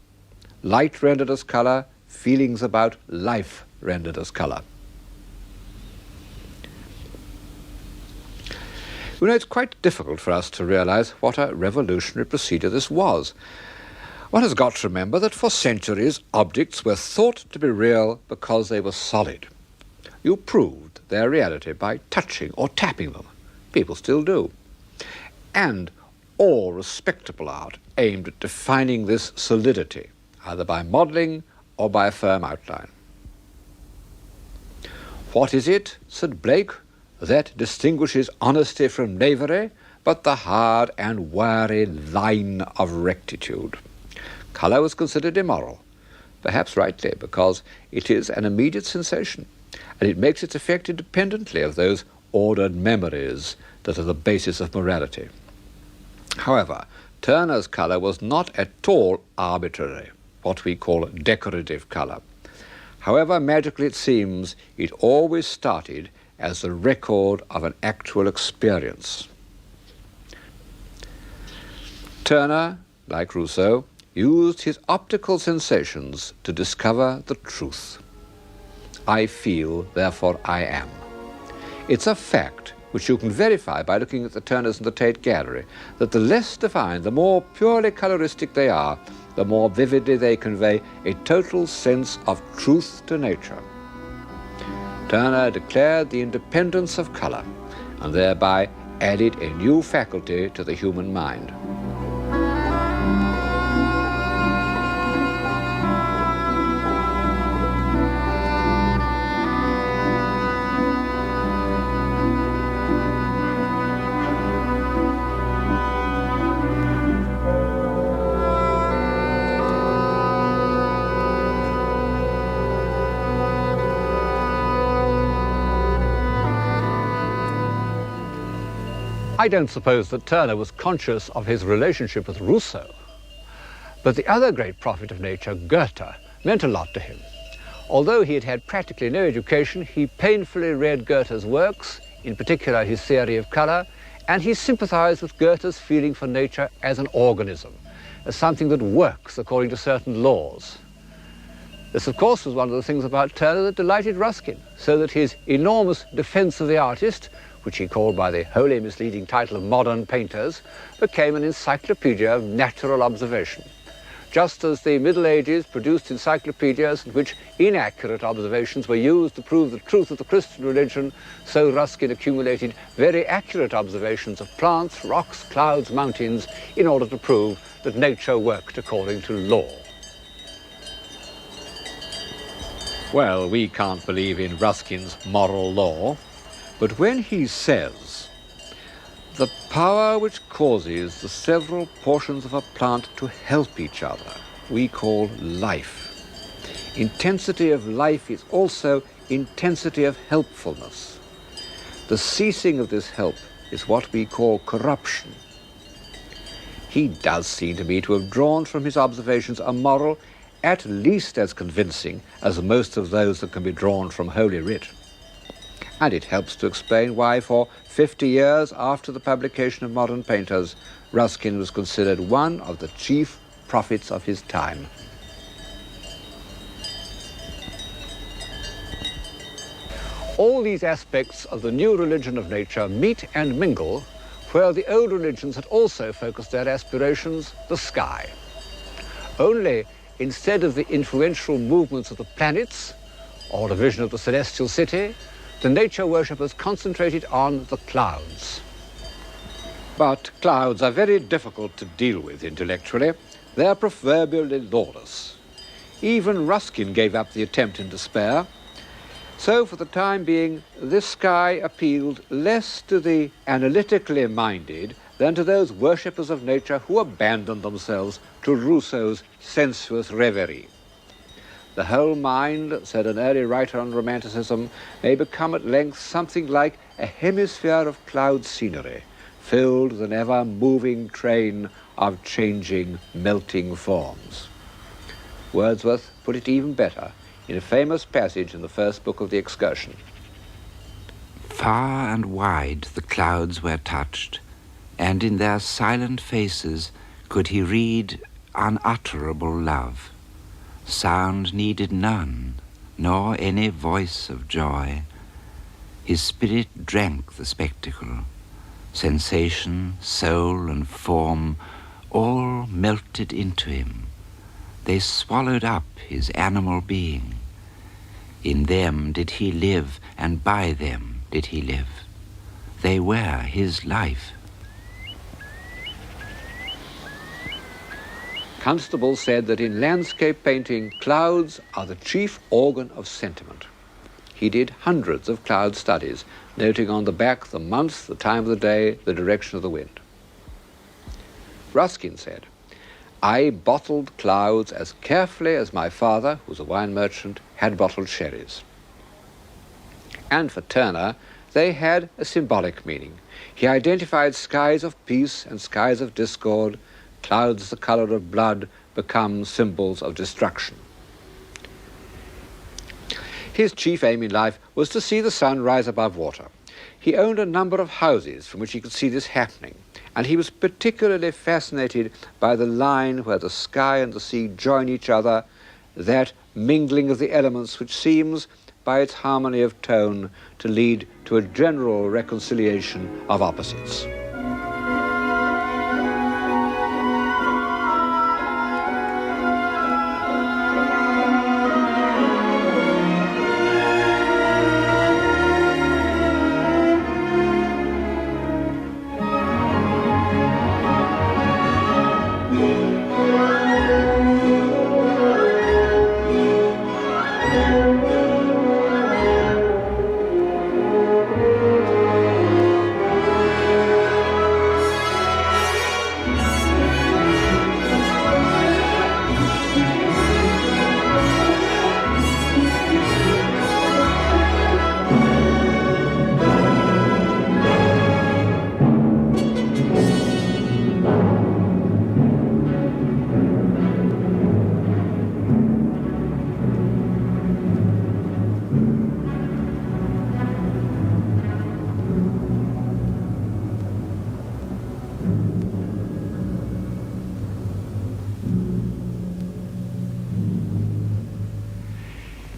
Light rendered as color, feelings about life rendered as color. You know, it's quite difficult for us to realize what a revolutionary procedure this was. One has got to remember that for centuries objects were thought to be real because they were solid. You proved their reality by touching or tapping them. People still do. And all respectable art aimed at defining this solidity, either by modelling or by a firm outline. What is it, said Blake, that distinguishes honesty from knavery, but the hard and wary line of rectitude? Colour was considered immoral, perhaps rightly, because it is an immediate sensation, and it makes its effect independently of those ordered memories that are the basis of morality. However, Turner's colour was not at all arbitrary, what we call decorative colour. However magical it seems, it always started as the record of an actual experience. Turner, like Rousseau, used his optical sensations to discover the truth. I feel, therefore I am. It's a fact which you can verify by looking at the Turners in the Tate Gallery, that the less defined, the more purely coloristic they are, the more vividly they convey a total sense of truth to nature. Turner declared the independence of colour, and thereby added a new faculty to the human mind. I don't suppose that Turner was conscious of his relationship with Rousseau, but the other great prophet of nature, Goethe, meant a lot to him. Although he had had practically no education, he painfully read Goethe's works, in particular his theory of colour, and he sympathized with Goethe's feeling for nature as an organism, as something that works according to certain laws. This, of course, was one of the things about Turner that delighted Ruskin, so that his enormous defence of the artist, which he called by the wholly misleading title of Modern Painters, became an encyclopedia of natural observation. Just as the Middle Ages produced encyclopedias in which inaccurate observations were used to prove the truth of the Christian religion, so Ruskin accumulated very accurate observations of plants, rocks, clouds, mountains, in order to prove that nature worked according to law. Well, we can't believe in Ruskin's moral law, but when he says, "The power which causes the several portions of a plant to help each other, we call life. Intensity of life is also intensity of helpfulness. The ceasing of this help is what we call corruption." He does seem to me to have drawn from his observations a moral at least as convincing as most of those that can be drawn from Holy Writ. And it helps to explain why for 50 years after the publication of Modern Painters, Ruskin was considered one of the chief prophets of his time. All these aspects of the new religion of nature meet and mingle where the old religions had also focused their aspirations, the sky. Only instead of the influential movements of the planets, or a vision of the celestial city, the nature worshippers concentrated on the clouds. But clouds are very difficult to deal with intellectually. They are proverbially lawless. Even Ruskin gave up the attempt in despair. So for the time being, this sky appealed less to the analytically minded than to those worshippers of nature who abandoned themselves to Rousseau's sensuous reverie. The whole mind, said an early writer on Romanticism, may become at length something like a hemisphere of cloud scenery, filled with an ever-moving train of changing, melting forms. Wordsworth put it even better in a famous passage in the first book of the Excursion. Far and wide the clouds were touched, and in their silent faces could he read unutterable love. Sound needed none, nor any voice of joy. His spirit drank the spectacle. Sensation, soul, and form all melted into him. They swallowed up his animal being. In them did he live, and by them did he live. They were his life. Constable said that in landscape painting, clouds are the chief organ of sentiment. He did hundreds of cloud studies, noting on the back the month, the time of the day, the direction of the wind. Ruskin said, "I bottled clouds as carefully as my father, who was a wine merchant, had bottled sherries." And for Turner, they had a symbolic meaning. He identified skies of peace and skies of discord. Clouds the color of blood become symbols of destruction. His chief aim in life was to see the sun rise above water. He owned a number of houses from which he could see this happening, and he was particularly fascinated by the line where the sky and the sea join each other, that mingling of the elements which seems, by its harmony of tone, to lead to a general reconciliation of opposites.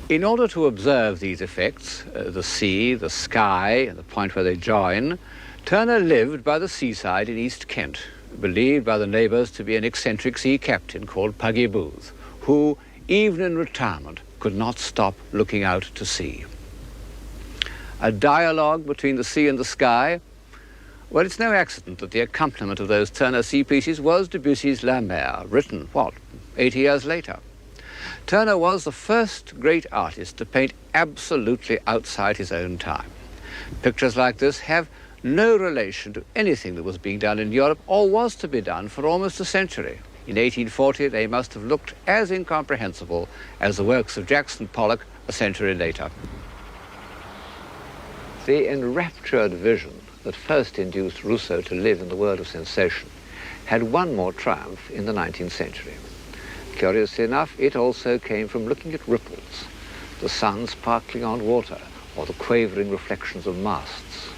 In order to observe these effects, the sea, the sky, and the point where they join, Turner lived by the seaside in East Kent, believed by the neighbours to be an eccentric sea captain called Puggy Booth, who, even in retirement, could not stop looking out to sea. A dialogue between the sea and the sky. Well, it's no accident that the accompaniment of those Turner sea pieces was Debussy's La Mer, written, 80 years later. Turner was the first great artist to paint absolutely outside his own time. Pictures like this have no relation to anything that was being done in Europe or was to be done for almost a century. In 1840, they must have looked as incomprehensible as the works of Jackson Pollock a century later. The enraptured vision that first induced Rousseau to live in the world of sensation had one more triumph in the 19th century. Curiously enough, it also came from looking at ripples, the sun sparkling on water, or the quavering reflections of masts.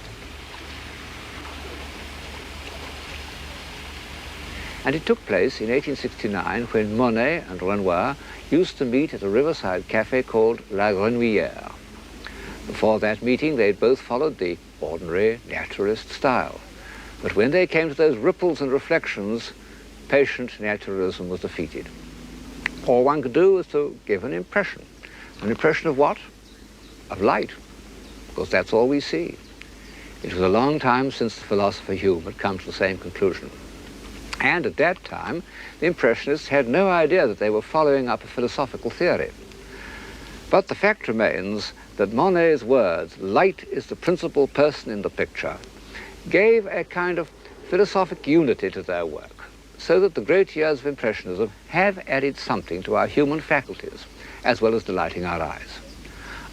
And it took place in 1869 when Monet and Renoir used to meet at a riverside cafe called La Grenouillère. Before that meeting, they'd both followed the ordinary naturalist style. But when they came to those ripples and reflections, patient naturalism was defeated. All one could do was to give an impression. An impression of what? Of light, because that's all we see. It was a long time since the philosopher Hume had come to the same conclusion. And at that time, the Impressionists had no idea that they were following up a philosophical theory. But the fact remains that Monet's words, light is the principal person in the picture, gave a kind of philosophic unity to their work, so that the great years of Impressionism have added something to our human faculties, as well as delighting our eyes.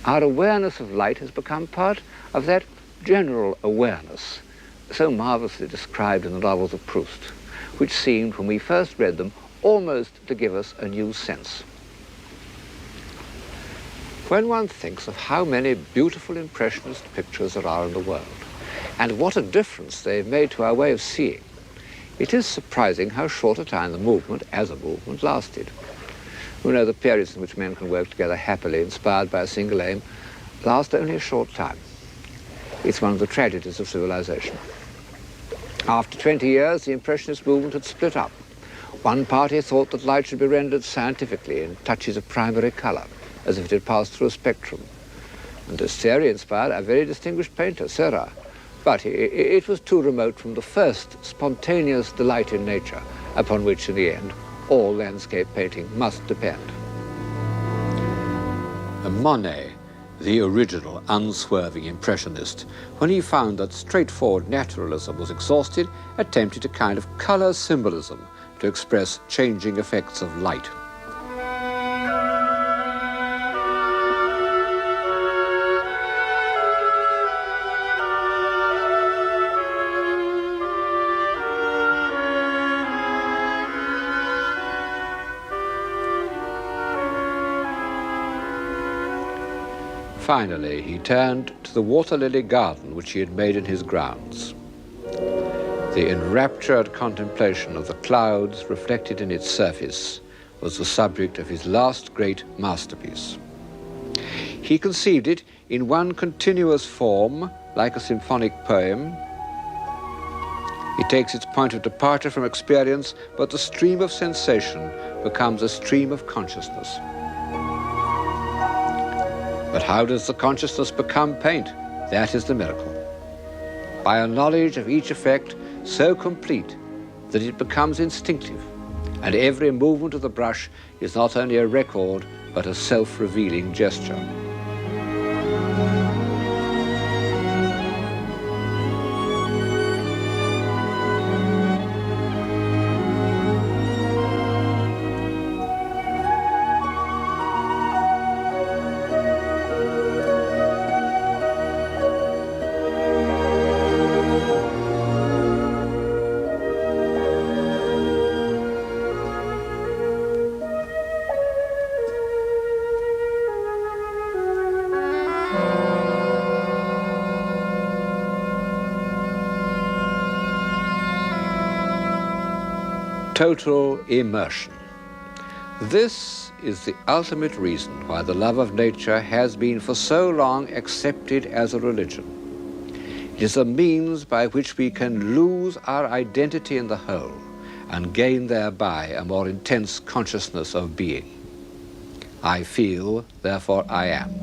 Our awareness of light has become part of that general awareness, so marvelously described in the novels of Proust, which seemed, when we first read them, almost to give us a new sense. When one thinks of how many beautiful Impressionist pictures there are in the world, and what a difference they've made to our way of seeing, it is surprising how short a time the movement, as a movement, lasted. We know the periods in which men can work together happily, inspired by a single aim, last only a short time. It's one of the tragedies of civilization. After 20 years, the Impressionist movement had split up. One party thought that light should be rendered scientifically in touches of primary color, as if it had passed through a spectrum. And this theory inspired a very distinguished painter, Seurat. But it was too remote from the first spontaneous delight in nature, upon which, in the end, all landscape painting must depend. Monet, the original unswerving Impressionist, when he found that straightforward naturalism was exhausted, attempted a kind of color symbolism to express changing effects of light. Finally, he turned to the water-lily garden which he had made in his grounds. The enraptured contemplation of the clouds reflected in its surface was the subject of his last great masterpiece. He conceived it in one continuous form, like a symphonic poem. It takes its point of departure from experience, but the stream of sensation becomes a stream of consciousness. But how does the consciousness become paint? That is the miracle. By a knowledge of each effect so complete that it becomes instinctive, and every movement of the brush is not only a record, but a self-revealing gesture. Total immersion. This is the ultimate reason why the love of nature has been for so long accepted as a religion. It is a means by which we can lose our identity in the whole and gain thereby a more intense consciousness of being. I feel, therefore I am.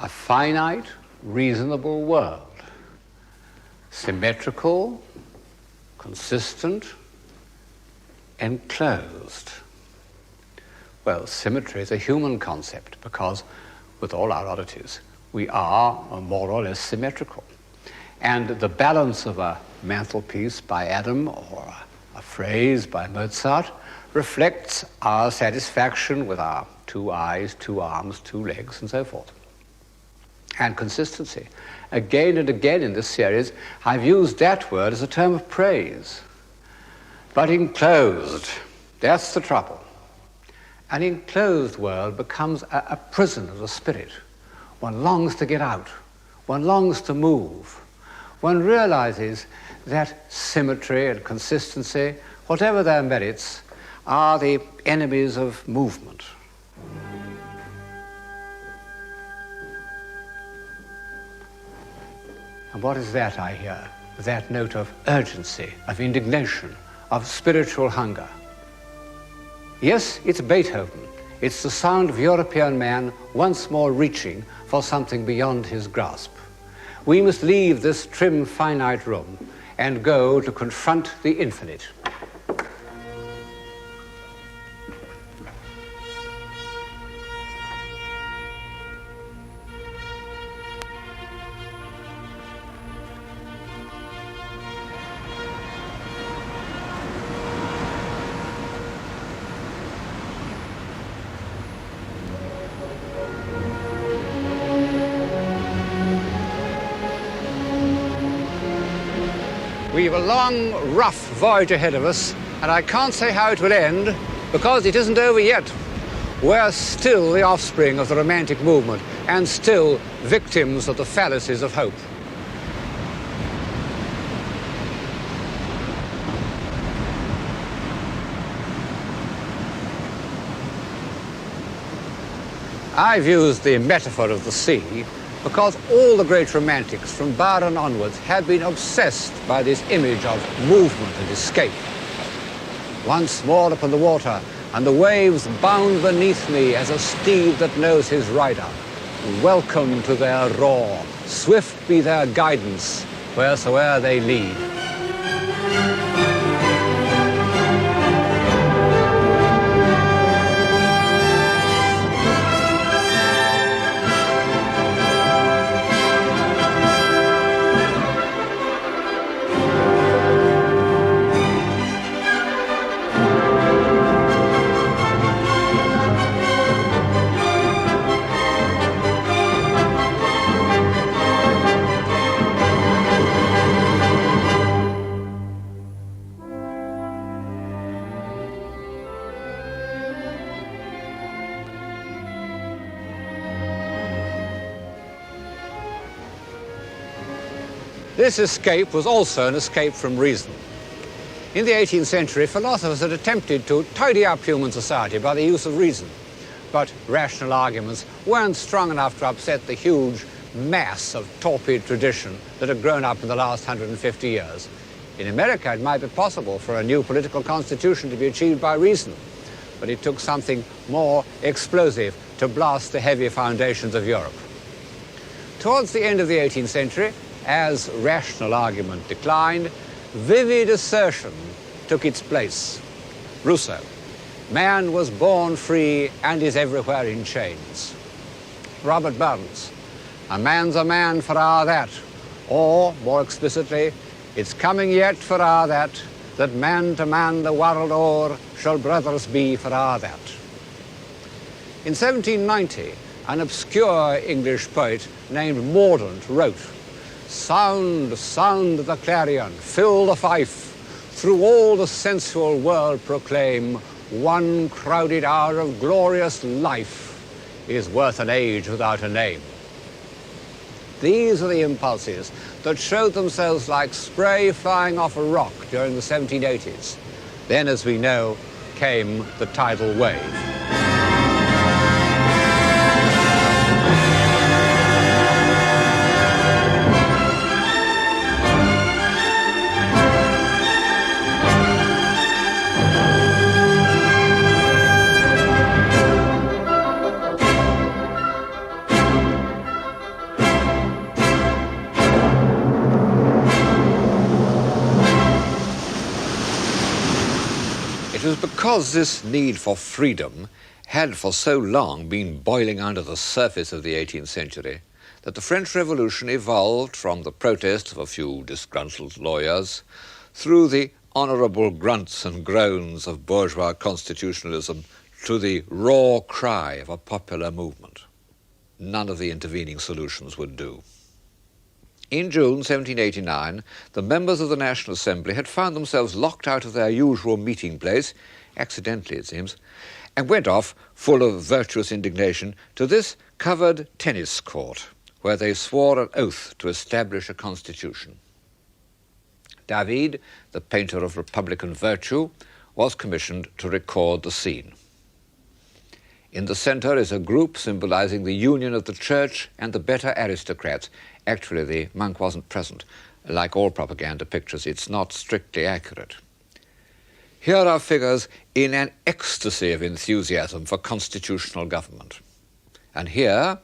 A finite, reasonable world, symmetrical, consistent, enclosed. Well, symmetry is a human concept because, with all our oddities, we are more or less symmetrical. And the balance of a mantelpiece by Adam or a phrase by Mozart reflects our satisfaction with our 2 eyes, 2 arms, 2 legs, and so forth. And consistency. Again and again in this series, I've used that word as a term of praise. But enclosed, that's the trouble. An enclosed world becomes a prison of the spirit. One longs to get out. One longs to move. One realizes that symmetry and consistency, whatever their merits, are the enemies of movement. And what is that I hear? That note of urgency, of indignation, of spiritual hunger. Yes, it's Beethoven. It's the sound of European man once more reaching for something beyond his grasp. We must leave this trim, finite room and go to confront the infinite. We've a long, rough voyage ahead of us, and I can't say how it will end, because it isn't over yet. we're still the offspring of the Romantic movement and still victims of the fallacies of hope. I've used the metaphor of the sea because all the great romantics from Byron onwards have been obsessed by this image of movement and escape. Once more upon the water, and the waves bound beneath me as a steed that knows his rider. Welcome to their roar, swift be their guidance, wheresoe'er they lead. This escape was also an escape from reason. In the 18th century, philosophers had attempted to tidy up human society by the use of reason, but rational arguments weren't strong enough to upset the huge mass of torpid tradition that had grown up in the last 150 years. In America, it might be possible for a new political constitution to be achieved by reason, but it took something more explosive to blast the heavy foundations of Europe. Towards the end of the 18th century, as rational argument declined, vivid assertion took its place. Rousseau, man was born free and is everywhere in chains. Robert Burns, a man's a man for a' that, or, more explicitly, it's coming yet for a' that man to man the world o'er shall brothers be for a' that. In 1790, an obscure English poet named Mordaunt wrote, "Sound, sound the clarion, fill the fife, through all the sensual world proclaim, one crowded hour of glorious life is worth an age without a name." These are the impulses that showed themselves like spray flying off a rock during the 1780s. Then, as we know, came the tidal wave. It was because this need for freedom had for so long been boiling under the surface of the 18th century that the French Revolution evolved from the protest of a few disgruntled lawyers through the honourable grunts and groans of bourgeois constitutionalism to the raw cry of a popular movement. None of the intervening solutions would do. In June 1789, the members of the National Assembly had found themselves locked out of their usual meeting place, accidentally it seems, and went off, full of virtuous indignation, to this covered tennis court, where they swore an oath to establish a constitution. David, the painter of republican virtue, was commissioned to record the scene. In the center is a group symbolizing the union of the church and the better aristocrats. Actually, the monk wasn't present. Like all propaganda pictures, it's not strictly accurate. Here are figures in an ecstasy of enthusiasm for constitutional government. And here,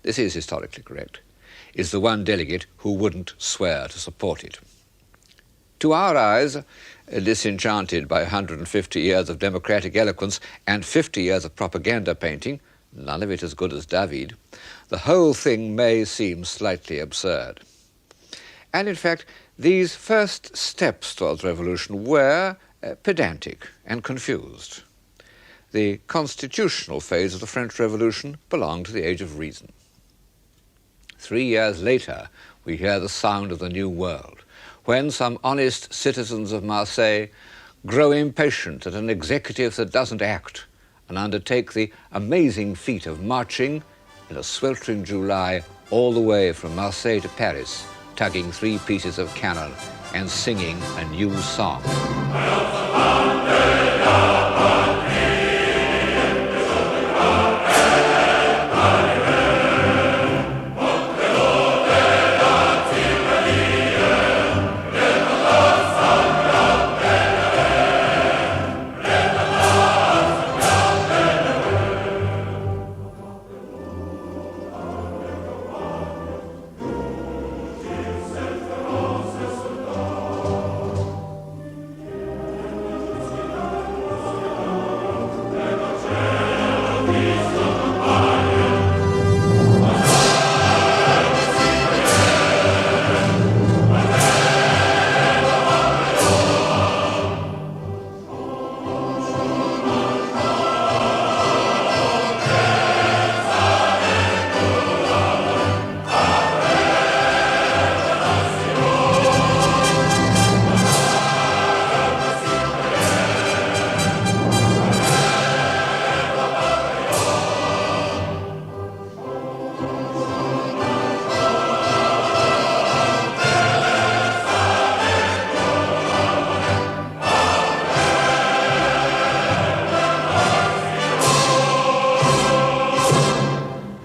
this is historically correct, is the one delegate who wouldn't swear to support it. To our eyes, disenchanted by 150 years of democratic eloquence and 50 years of propaganda painting, none of it as good as David, the whole thing may seem slightly absurd. And in fact, these first steps towards revolution were pedantic and confused. The constitutional phase of the French Revolution belonged to the age of reason. 3 years later, we hear the sound of the New World, when some honest citizens of Marseille grow impatient at an executive that doesn't act, and undertake the amazing feat of marching in a sweltering July all the way from Marseille to Paris, tugging 3 pieces of cannon and singing a new song.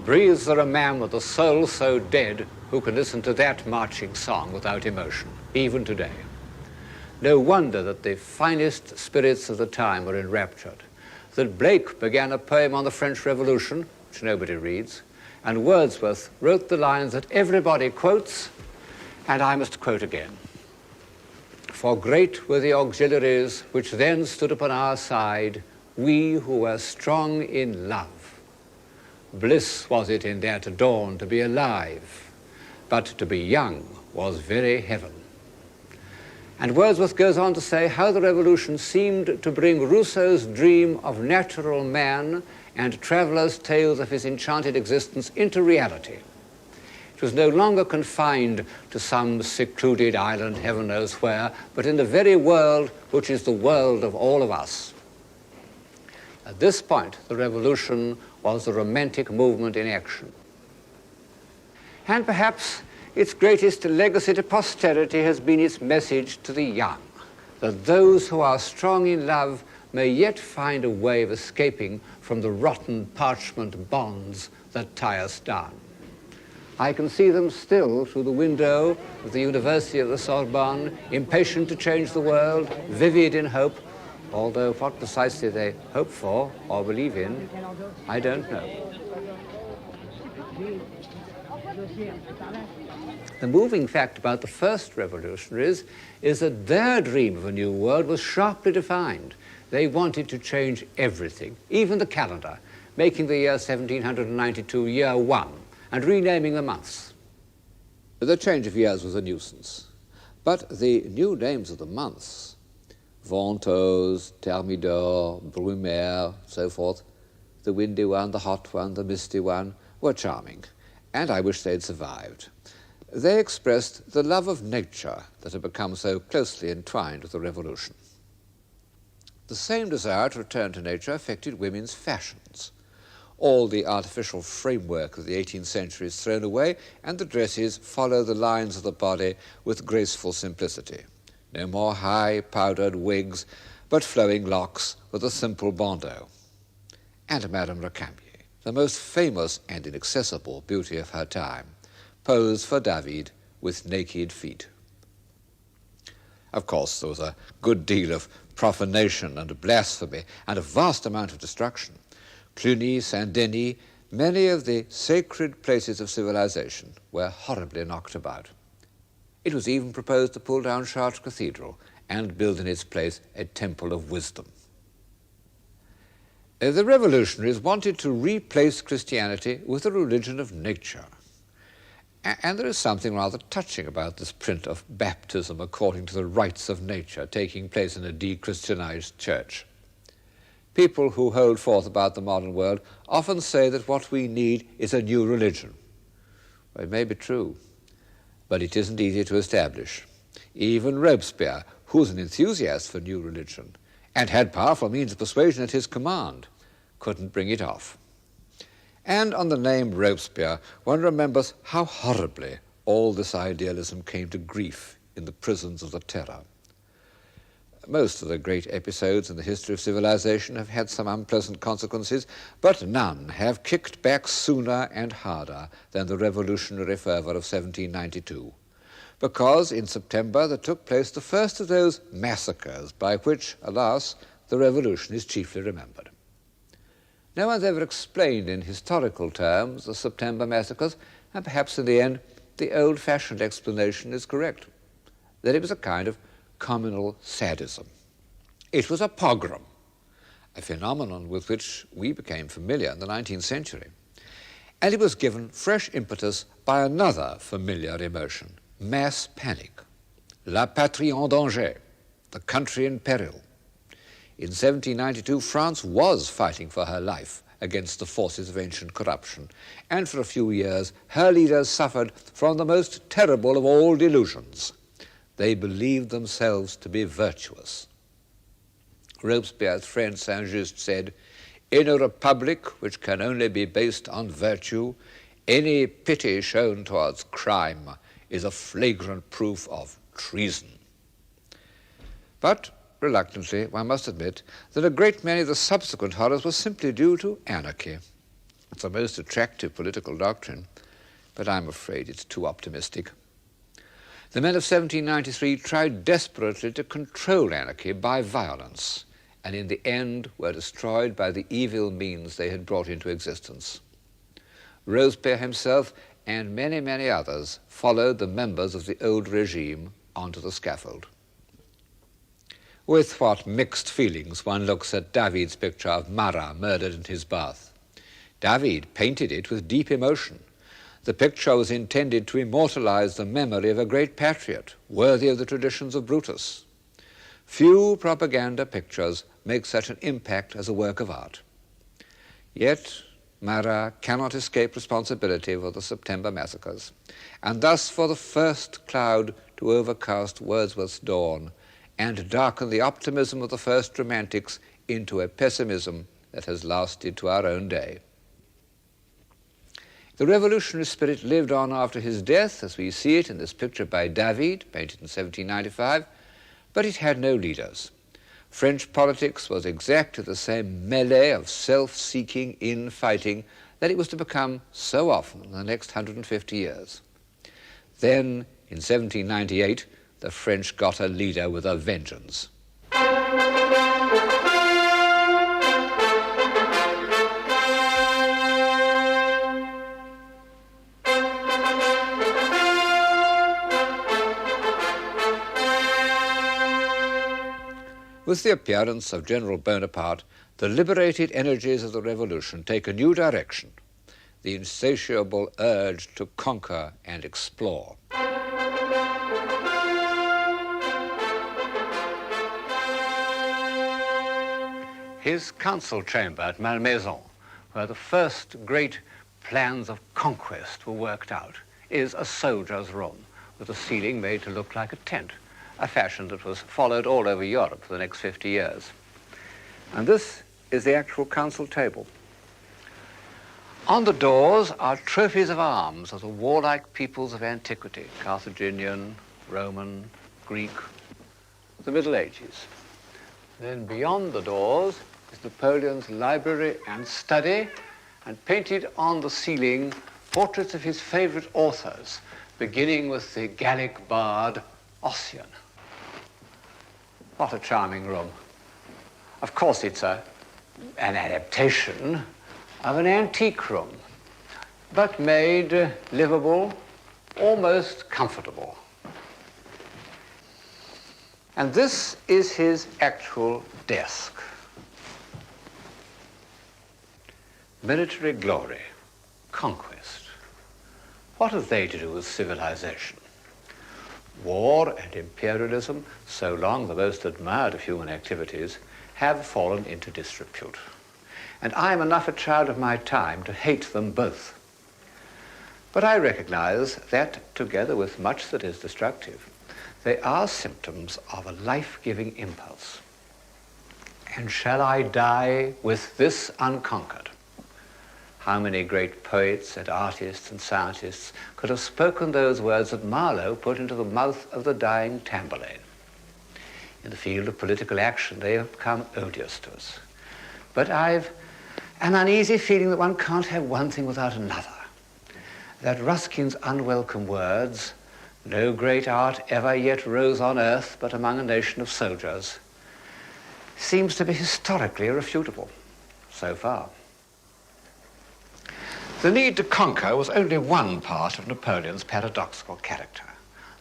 Breathes there a man with a soul so dead who can listen to that marching song without emotion, even today? No wonder that the finest spirits of the time were enraptured, that Blake began a poem on the French Revolution, which nobody reads, and Wordsworth wrote the lines that everybody quotes, and I must quote again. For great were the auxiliaries which then stood upon our side, we who were strong in love. Bliss was it in that dawn to be alive, but to be young was very heaven. And Wordsworth goes on to say how the revolution seemed to bring Rousseau's dream of natural man and travellers' tales of his enchanted existence into reality. It was no longer confined to some secluded island, heaven knows where, but in the very world which is the world of all of us. At this point, the revolution was the romantic movement in action. And perhaps its greatest legacy to posterity has been its message to the young, that those who are strong in love may yet find a way of escaping from the rotten parchment bonds that tie us down. I can see them still through the window of the University of the Sorbonne, impatient to change the world, vivid in hope, although what precisely they hope for or believe in, I don't know. The moving fact about the first revolutionaries is that their dream of a new world was sharply defined. They wanted to change everything, even the calendar, making the year 1792 year 1 and renaming the months. The change of years was a nuisance, but the new names of the months, Ventose, Thermidor, Brumaire, so forth, the windy one, the hot one, the misty one, were charming, and I wish they'd survived. They expressed the love of nature that had become so closely entwined with the revolution. The same desire to return to nature affected women's fashions. All the artificial framework of the 18th century is thrown away, and the dresses follow the lines of the body with graceful simplicity. No more high powdered wigs, but flowing locks with a simple bandeau. And Madame Recamier, the most famous and inaccessible beauty of her time, posed for David with naked feet. Of course, there was a good deal of profanation and blasphemy and a vast amount of destruction. Cluny, Saint-Denis, many of the sacred places of civilization were horribly knocked about. It was even proposed to pull down Chartres Cathedral and build in its place a temple of wisdom. The revolutionaries wanted to replace Christianity with a religion of nature. And there is something rather touching about this print of baptism according to the rites of nature taking place in a de-Christianized church. People who hold forth about the modern world often say that what we need is a new religion. Well, it may be true, but it isn't easy to establish. Even Robespierre, who's an enthusiast for new religion and had powerful means of persuasion at his command, couldn't bring it off. And on the name Robespierre, one remembers how horribly all this idealism came to grief in the prisons of the terror. Most of the great episodes in the history of civilization have had some unpleasant consequences, but none have kicked back sooner and harder than the revolutionary fervour of 1792. Because in September there took place the first of those massacres by which, alas, the revolution is chiefly remembered. No one's ever explained in historical terms the September massacres, and perhaps in the end the old-fashioned explanation is correct, that it was a kind of communal sadism. It was a pogrom, a phenomenon with which we became familiar in the 19th century. And it was given fresh impetus by another familiar emotion, mass panic, la patrie en danger, the country in peril. In 1792, France was fighting for her life against the forces of ancient corruption, and for a few years her leaders suffered from the most terrible of all delusions. They believed themselves to be virtuous. Robespierre's friend Saint-Just said, "In a republic which can only be based on virtue, any pity shown towards crime is a flagrant proof of treason." But, reluctantly, one must admit that a great many of the subsequent horrors were simply due to anarchy. It's a most attractive political doctrine, but I'm afraid it's too optimistic. The men of 1793 tried desperately to control anarchy by violence, and in the end were destroyed by the evil means they had brought into existence. Robespierre himself and many, many others followed the members of the old regime onto the scaffold. With what mixed feelings one looks at David's picture of Marat murdered in his bath. David painted it with deep emotion. The picture was intended to immortalize the memory of a great patriot, worthy of the traditions of Brutus. Few propaganda pictures make such an impact as a work of art. Yet, Marat cannot escape responsibility for the September massacres, and thus for the first cloud to overcast Wordsworth's dawn and darken the optimism of the first romantics into a pessimism that has lasted to our own day. The revolutionary spirit lived on after his death, as we see it in this picture by David, painted in 1795, but it had no leaders. French politics was exactly the same melee of self-seeking infighting that it was to become so often in the next 150 years. Then, in 1798, the French got a leader with a vengeance. With the appearance of General Bonaparte, the liberated energies of the revolution take a new direction, the insatiable urge to conquer and explore. His council chamber at Malmaison, where the first great plans of conquest were worked out, is a soldier's room with a ceiling made to look like a tent, a fashion that was followed all over Europe for the next 50 years. And this is the actual council table. On the doors are trophies of arms of the warlike peoples of antiquity, Carthaginian, Roman, Greek, the Middle Ages. Then beyond the doors is Napoleon's library and study, and painted on the ceiling portraits of his favorite authors, beginning with the Gallic bard Ossian. What a charming room. Of course, it's an adaptation of an antique room, but made livable, almost comfortable. And this is his actual desk. Military glory, conquest. What have they to do with civilization? War and imperialism, so long the most admired of human activities, have fallen into disrepute. And I am enough a child of my time to hate them both. But I recognize that, together with much that is destructive, they are symptoms of a life-giving impulse. and shall I die with this unconquered? How many great poets and artists and scientists could have spoken those words that Marlowe put into the mouth of the dying Tamburlaine? In the field of political action, they have become odious to us. But I've an uneasy feeling that one can't have one thing without another. That Ruskin's unwelcome words, "No great art ever yet rose on earth but among a nation of soldiers," seems to be historically irrefutable, so far. The need to conquer was only one part of Napoleon's paradoxical character.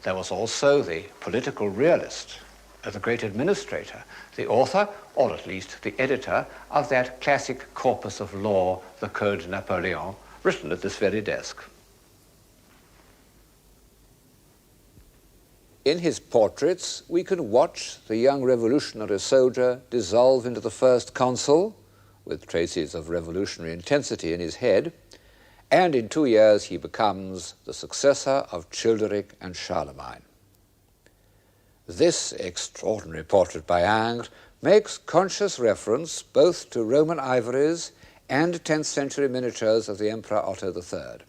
There was also the political realist, the great administrator, the author, or at least the editor, of that classic corpus of law, the Code Napoleon, written at this very desk. In his portraits, we can watch the young revolutionary soldier dissolve into the first consul, with traces of revolutionary intensity in his head, and in 2 years he becomes the successor of Childeric and Charlemagne. This extraordinary portrait by Ingres makes conscious reference both to Roman ivories and 10th century miniatures of the Emperor Otto III.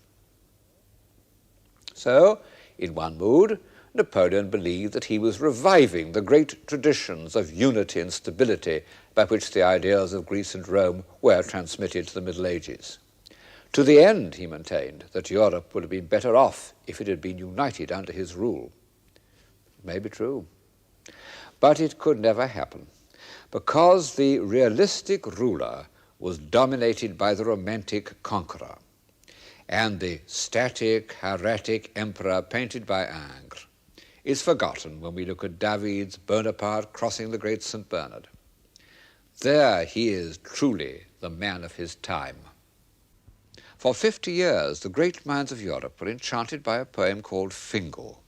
So, in one mood, Napoleon believed that he was reviving the great traditions of unity and stability by which the ideas of Greece and Rome were transmitted to the Middle Ages. To the end, he maintained, that Europe would have been better off if it had been united under his rule. It may be true, but it could never happen, because the realistic ruler was dominated by the romantic conqueror, and the static, hieratic emperor painted by Ingres is forgotten when we look at David's Bonaparte crossing the great St. Bernard. There he is truly the man of his time. For 50 years, the great minds of Europe were enchanted by a poem called Fingal,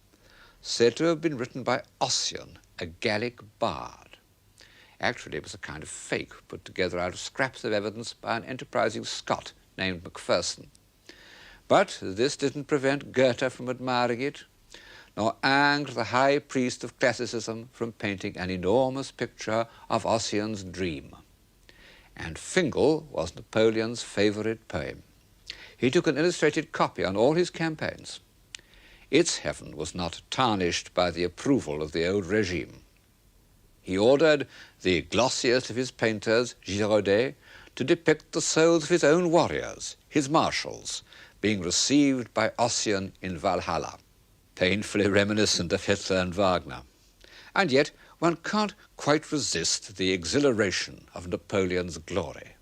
said to have been written by Ossian, a Gallic bard. Actually, it was a kind of fake put together out of scraps of evidence by an enterprising Scot named Macpherson. But this didn't prevent Goethe from admiring it, nor Ingres, the high priest of classicism, from painting an enormous picture of Ossian's dream. And Fingal was Napoleon's favorite poem. He took an illustrated copy on all his campaigns. Its heaven was not tarnished by the approval of the old regime. He ordered the glossiest of his painters, Girodet, to depict the souls of his own warriors, his marshals, being received by Ossian in Valhalla, painfully reminiscent of Hitler and Wagner. And yet, one can't quite resist the exhilaration of Napoleon's glory.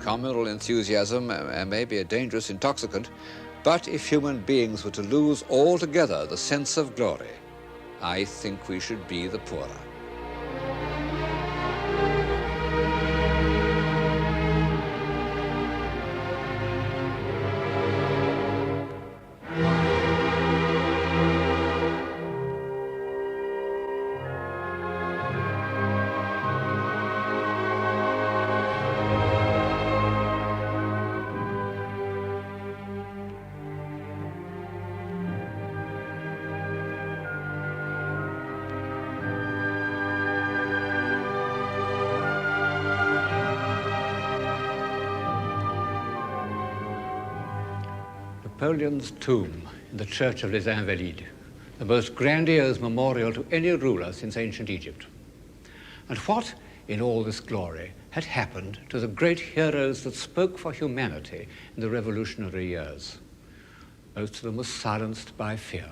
Communal enthusiasm may be a dangerous intoxicant, but if human beings were to lose altogether the sense of glory, I think we should be the poorer. Napoleon's tomb in the Church of les Invalides, the most grandiose memorial to any ruler since ancient Egypt. And what, in all this glory, had happened to the great heroes that spoke for humanity in the revolutionary years? Most of them were silenced by fear.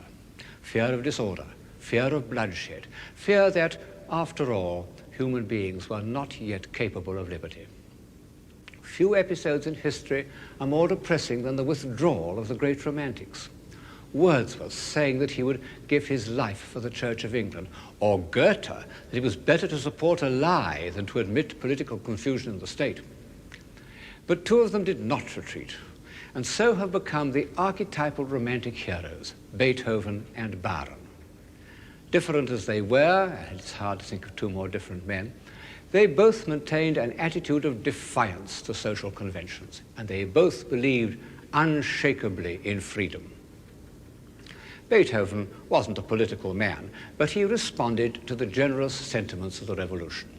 Fear of disorder, fear of bloodshed, fear that, after all, human beings were not yet capable of liberty. Few episodes in history are more depressing than the withdrawal of the great romantics. Wordsworth saying that he would give his life for the Church of England, or Goethe that it was better to support a lie than to admit political confusion in the state. But two of them did not retreat, and so have become the archetypal romantic heroes, Beethoven and Byron. Different as they were, and it's hard to think of two more different men, they both maintained an attitude of defiance to social conventions, and they both believed unshakably in freedom. Beethoven wasn't a political man, but he responded to the generous sentiments of the revolution.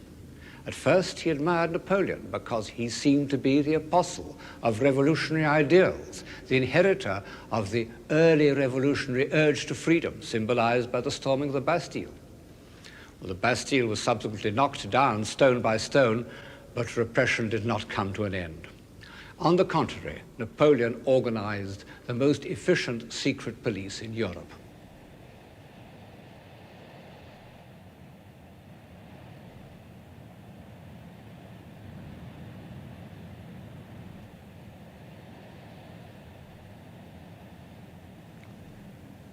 At first, he admired Napoleon because he seemed to be the apostle of revolutionary ideals, the inheritor of the early revolutionary urge to freedom, symbolized by the storming of the Bastille. Well, the Bastille was subsequently knocked down stone by stone, but repression did not come to an end. On the contrary, Napoleon organized the most efficient secret police in Europe.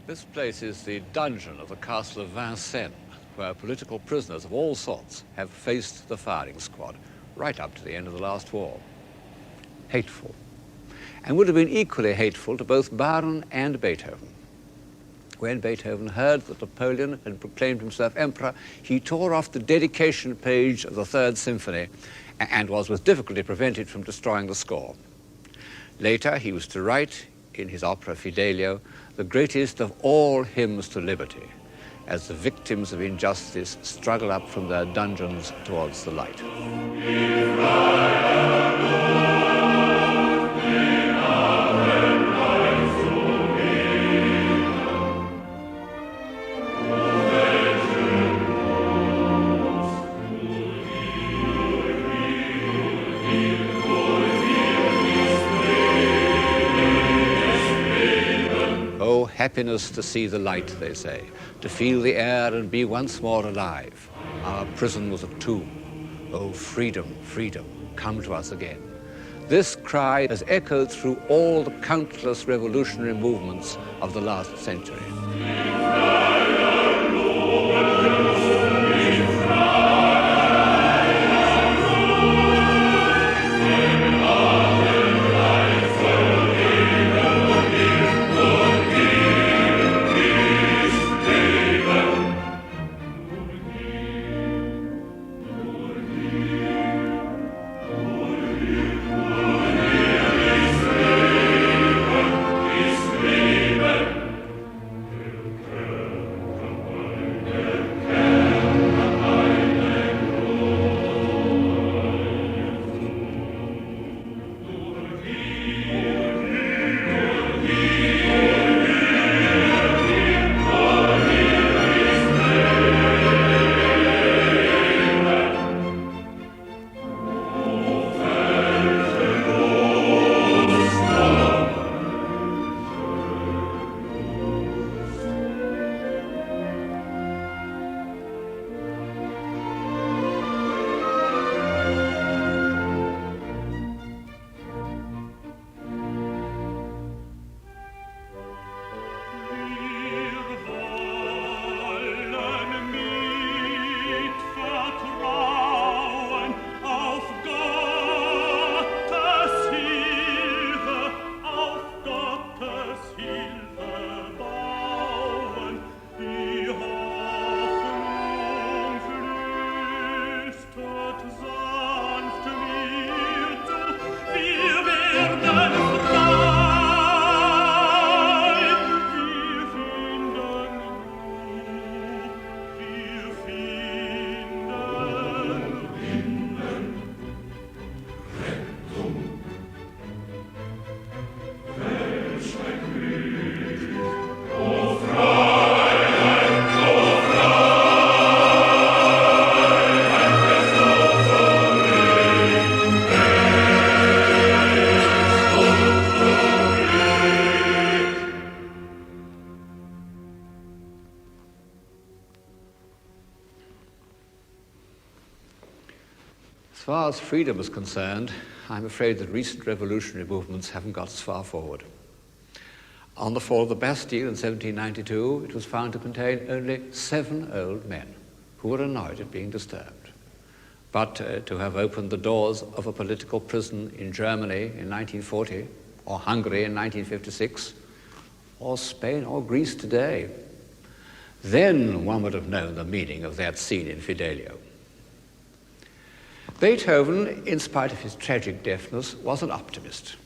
This place is the dungeon of the castle of Vincennes, where political prisoners of all sorts have faced the firing squad right up to the end of the last war. Hateful, and would have been equally hateful to both Byron and Beethoven. When Beethoven heard that Napoleon had proclaimed himself emperor, he tore off the dedication page of the Third Symphony and was with difficulty prevented from destroying the score. Later, he was to write in his opera Fidelio the greatest of all hymns to liberty, as the victims of injustice struggle up from their dungeons towards the light. Happiness to see the light, they say, to feel the air and be once more alive. Our prison was a tomb. Oh, freedom, freedom, come to us again. This cry has echoed through all the countless revolutionary movements of the last century. far as freedom is concerned, I'm afraid that recent revolutionary movements haven't got as far forward. On the fall of the Bastille in 1792, it was found to contain only 7 old men who were annoyed at being disturbed. But to have opened the doors of a political prison in Germany in 1940, or Hungary in 1956, or Spain or Greece today, then one would have known the meaning of that scene in Fidelio. Beethoven, in spite of his tragic deafness, was an optimist.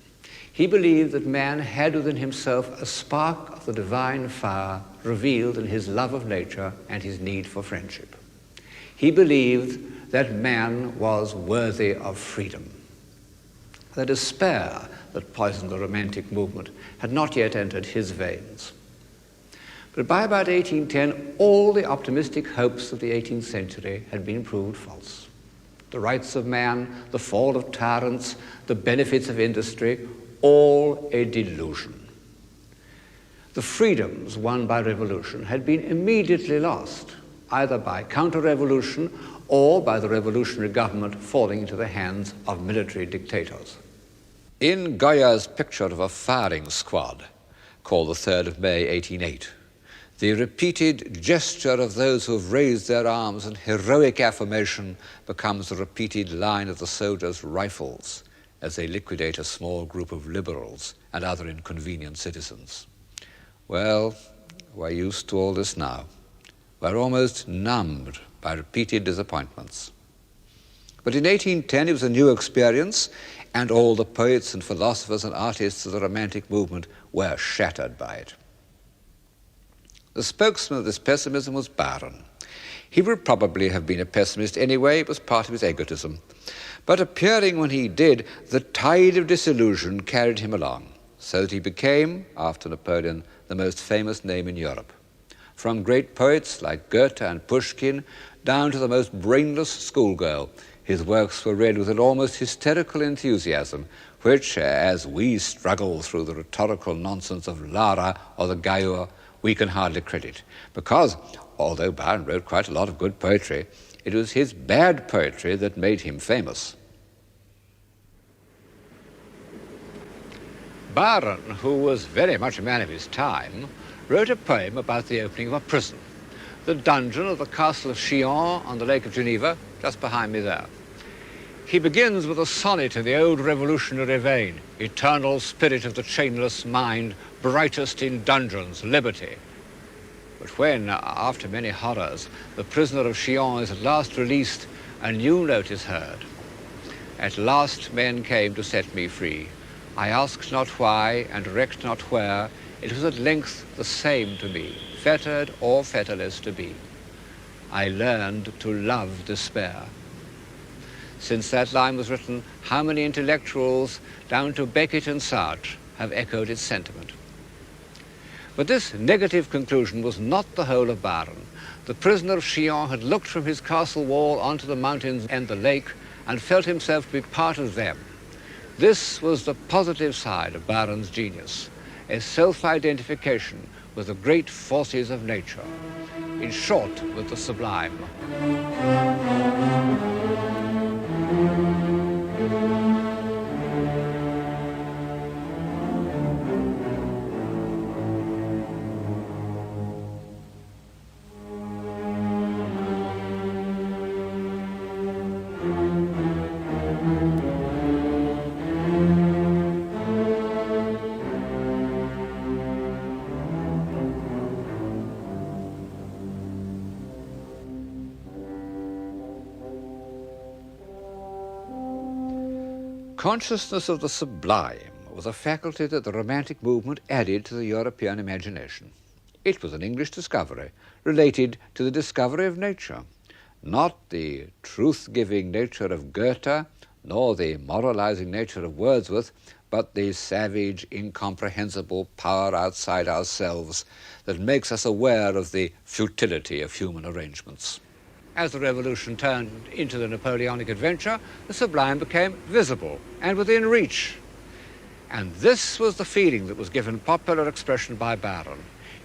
He believed that man had within himself a spark of the divine fire revealed in his love of nature and his need for friendship. He believed that man was worthy of freedom. The despair that poisoned the Romantic movement had not yet entered his veins. But by about 1810, all the optimistic hopes of the 18th century had been proved false. The rights of man, the fall of tyrants, the benefits of industry, all a delusion. The freedoms won by revolution had been immediately lost, either by counter-revolution or by the revolutionary government falling into the hands of military dictators. In Goya's picture of a firing squad, called the 3rd of May, 1808, the repeated gesture of those who have raised their arms in heroic affirmation becomes the repeated line of the soldiers' rifles as they liquidate a small group of liberals and other inconvenient citizens. Well, we're used to all this now. We're almost numbed by repeated disappointments. But in 1810 it was a new experience, and all the poets and philosophers and artists of the Romantic movement were shattered by it. The spokesman of this pessimism was Byron. He would probably have been a pessimist anyway, it was part of his egotism. But appearing when he did, the tide of disillusion carried him along, so that he became, after Napoleon, the most famous name in Europe. From great poets like Goethe and Pushkin, down to the most brainless schoolgirl, his works were read with an almost hysterical enthusiasm, which, as we struggle through the rhetorical nonsense of Lara or the Grandeur, we can hardly credit. Because, although Byron wrote quite a lot of good poetry, it was his bad poetry that made him famous. Byron, who was very much a man of his time, wrote a poem about the opening of a prison, the dungeon of the castle of Chillon on the Lake of Geneva, just behind me there. He begins with a sonnet in the old revolutionary vein, eternal spirit of the chainless mind, brightest in dungeons, liberty. But when, after many horrors, the prisoner of Chillon is at last released, a new note is heard. At last men came to set me free. I asked not why and recked not where, it was at length the same to me, fettered or fetterless to be. I learned to love despair. Since that line was written, how many intellectuals, down to Beckett and Sartre, have echoed its sentiment? But this negative conclusion was not the whole of Byron. The prisoner of Chillon had looked from his castle wall onto the mountains and the lake and felt himself to be part of them. This was the positive side of Byron's genius, a self-identification with the great forces of nature, in short, with the sublime. Consciousness of the sublime was a faculty that the Romantic movement added to the European imagination. It was an English discovery related to the discovery of nature, not the truth-giving nature of Goethe, nor the moralizing nature of Wordsworth, but the savage, incomprehensible power outside ourselves that makes us aware of the futility of human arrangements. As the revolution turned into the Napoleonic adventure, the sublime became visible and within reach. And this was the feeling that was given popular expression by Byron.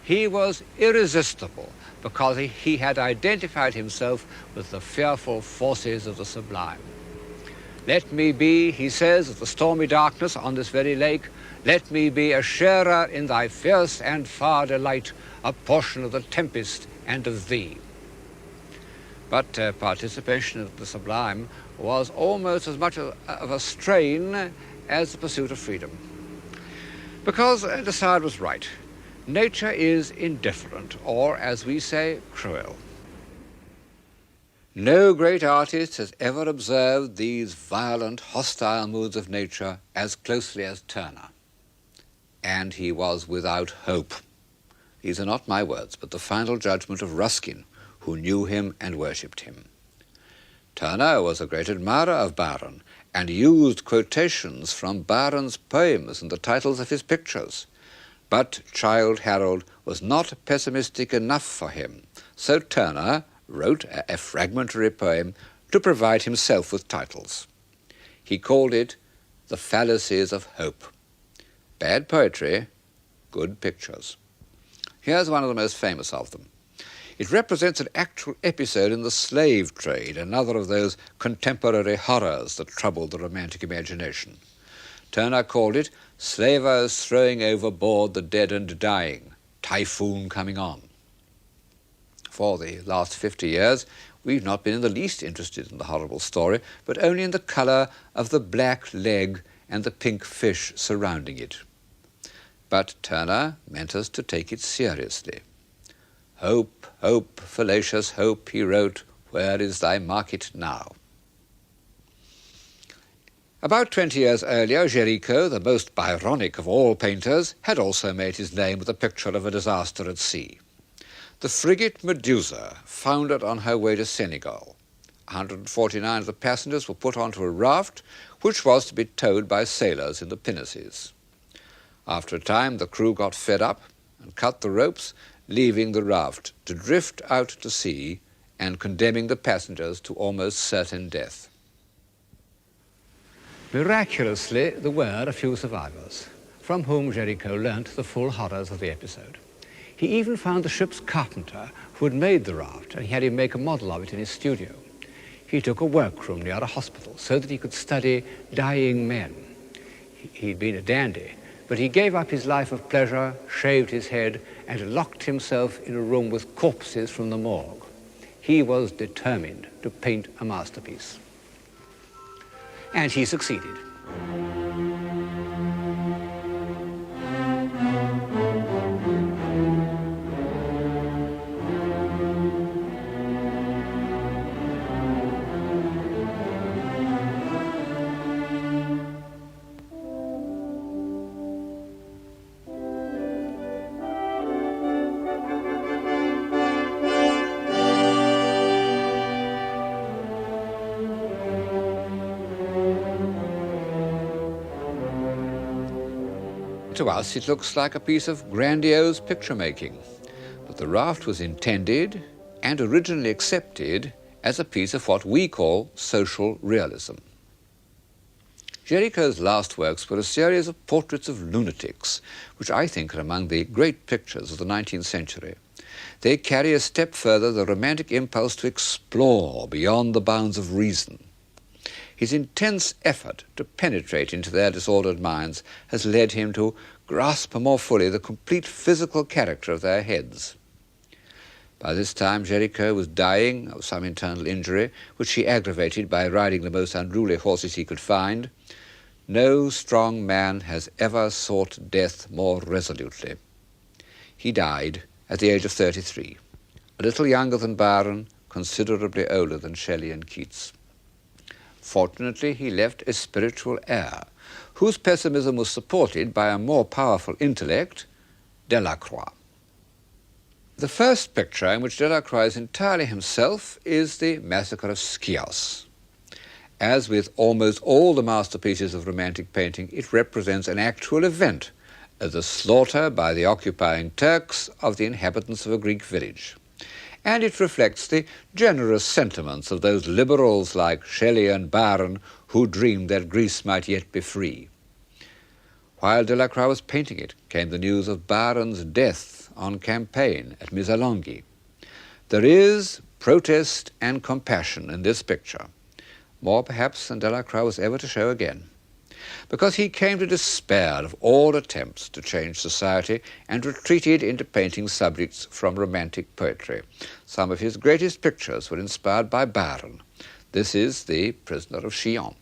He was irresistible because he had identified himself with the fearful forces of the sublime. Let me be, he says, of the stormy darkness on this very lake, let me be a sharer in thy fierce and far delight, a portion of the tempest and of thee. But participation of the sublime was almost as much of a strain as the pursuit of freedom. Because de Sade was right. Nature is indifferent, or, as we say, cruel. No great artist has ever observed these violent, hostile moods of nature as closely as Turner. And he was without hope. These are not my words, but the final judgment of Ruskin, who knew him and worshipped him. Turner was a great admirer of Byron and used quotations from Byron's poems in the titles of his pictures. But Childe Harold was not pessimistic enough for him, so Turner wrote a fragmentary poem to provide himself with titles. He called it The Fallacies of Hope. Bad poetry, good pictures. Here's one of the most famous of them. It represents an actual episode in the slave trade, another of those contemporary horrors that troubled the romantic imagination. Turner called it Slavers Throwing Overboard the Dead and Dying, Typhoon Coming On. For the last 50 years, we've not been in the least interested in the horrible story, but only in the colour of the black leg and the pink fish surrounding it. But Turner meant us to take it seriously. Hope, hope, fallacious hope, he wrote, where is thy market now? About 20 years earlier, Géricault, the most Byronic of all painters, had also made his name with a picture of a disaster at sea. The frigate Medusa foundered on her way to Senegal. 149 of the passengers were put onto a raft, which was to be towed by sailors in the pinnaces. After a time, the crew got fed up and cut the ropes, leaving the raft to drift out to sea and condemning the passengers to almost certain death. Miraculously, there were a few survivors, from whom Géricault learnt the full horrors of the episode. He even found the ship's carpenter who had made the raft, and he had him make a model of it in his studio. He took a workroom near a hospital so that he could study dying men. He'd been a dandy, but he gave up his life of pleasure, shaved his head, and locked himself in a room with corpses from the morgue. He was determined to paint a masterpiece. And he succeeded. To us, it looks like a piece of grandiose picture-making, but the raft was intended and originally accepted as a piece of what we call social realism. Géricault's last works were a series of portraits of lunatics, which I think are among the great pictures of the 19th century. They carry a step further the romantic impulse to explore beyond the bounds of reason. His intense effort to penetrate into their disordered minds has led him to grasp more fully the complete physical character of their heads. By this time, Géricault was dying of some internal injury, which he aggravated by riding the most unruly horses he could find. No strong man has ever sought death more resolutely. He died at the age of 33, a little younger than Byron, considerably older than Shelley and Keats. Fortunately, he left a spiritual heir, whose pessimism was supported by a more powerful intellect, Delacroix. The first picture in which Delacroix is entirely himself is the Massacre of Scios. As with almost all the masterpieces of Romantic painting, it represents an actual event, the slaughter by the occupying Turks of the inhabitants of a Greek village. And it reflects the generous sentiments of those liberals like Shelley and Byron who dreamed that Greece might yet be free. While Delacroix was painting it, came the news of Byron's death on campaign at Missolonghi. There is protest and compassion in this picture. more perhaps than Delacroix was ever to show again, because he came to despair of all attempts to change society and retreated into painting subjects from romantic poetry. Some of his greatest pictures were inspired by Byron. This is The Prisoner of Chillon.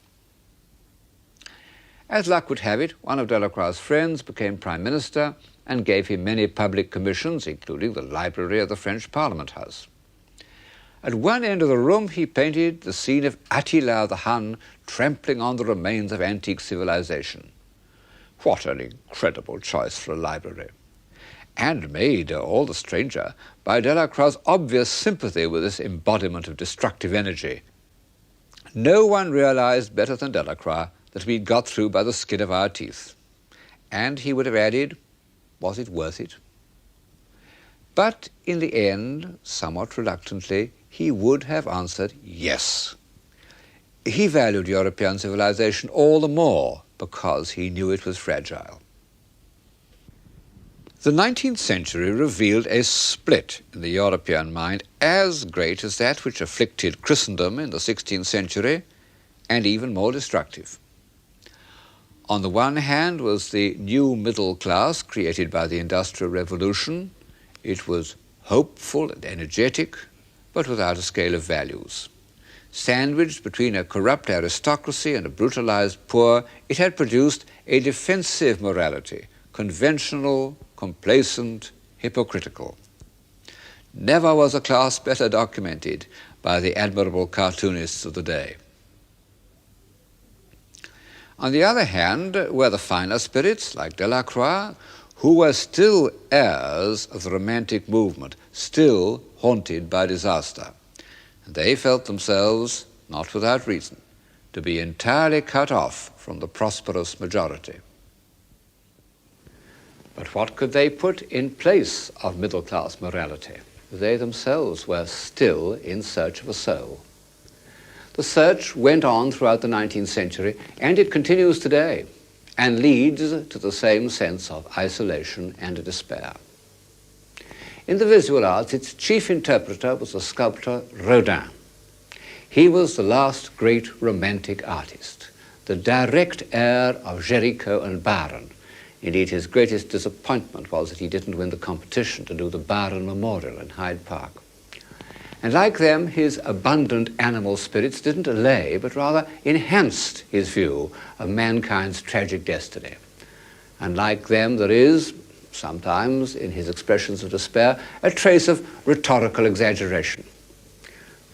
As luck would have it, one of Delacroix's friends became Prime Minister and gave him many public commissions, including the library of the French Parliament House. At one end of the room he painted the scene of Attila the Hun trampling on the remains of antique civilization. What an incredible choice for a library! And made all the stranger by Delacroix's obvious sympathy with this embodiment of destructive energy. No one realized better than Delacroix that we'd got through by the skin of our teeth. And he would have added, was it worth it? But in the end, somewhat reluctantly, he would have answered yes. He valued European civilization all the more because he knew it was fragile. The 19th century revealed a split in the European mind as great as that which afflicted Christendom in the 16th century, and even more destructive. On the one hand was the new middle class created by the Industrial Revolution. It was hopeful and energetic, but without a scale of values. Sandwiched between a corrupt aristocracy and a brutalized poor, it had produced a defensive morality, conventional, complacent, hypocritical. Never was a class better documented by the admirable cartoonists of the day. On the other hand were the finer spirits, like Delacroix, who were still heirs of the Romantic movement, still haunted by disaster. And they felt themselves, not without reason, to be entirely cut off from the prosperous majority. But what could they put in place of middle-class morality? They themselves were still in search of a soul. The search went on throughout the 19th century, and it continues today, and leads to the same sense of isolation and despair. In the visual arts, its chief interpreter was the sculptor Rodin. He was the last great romantic artist, the direct heir of Géricault and Byron. Indeed, his greatest disappointment was that he didn't win the competition to do the Byron Memorial in Hyde Park. And like them, his abundant animal spirits didn't allay, but rather enhanced his view of mankind's tragic destiny. And like them, there is, sometimes in his expressions of despair, a trace of rhetorical exaggeration.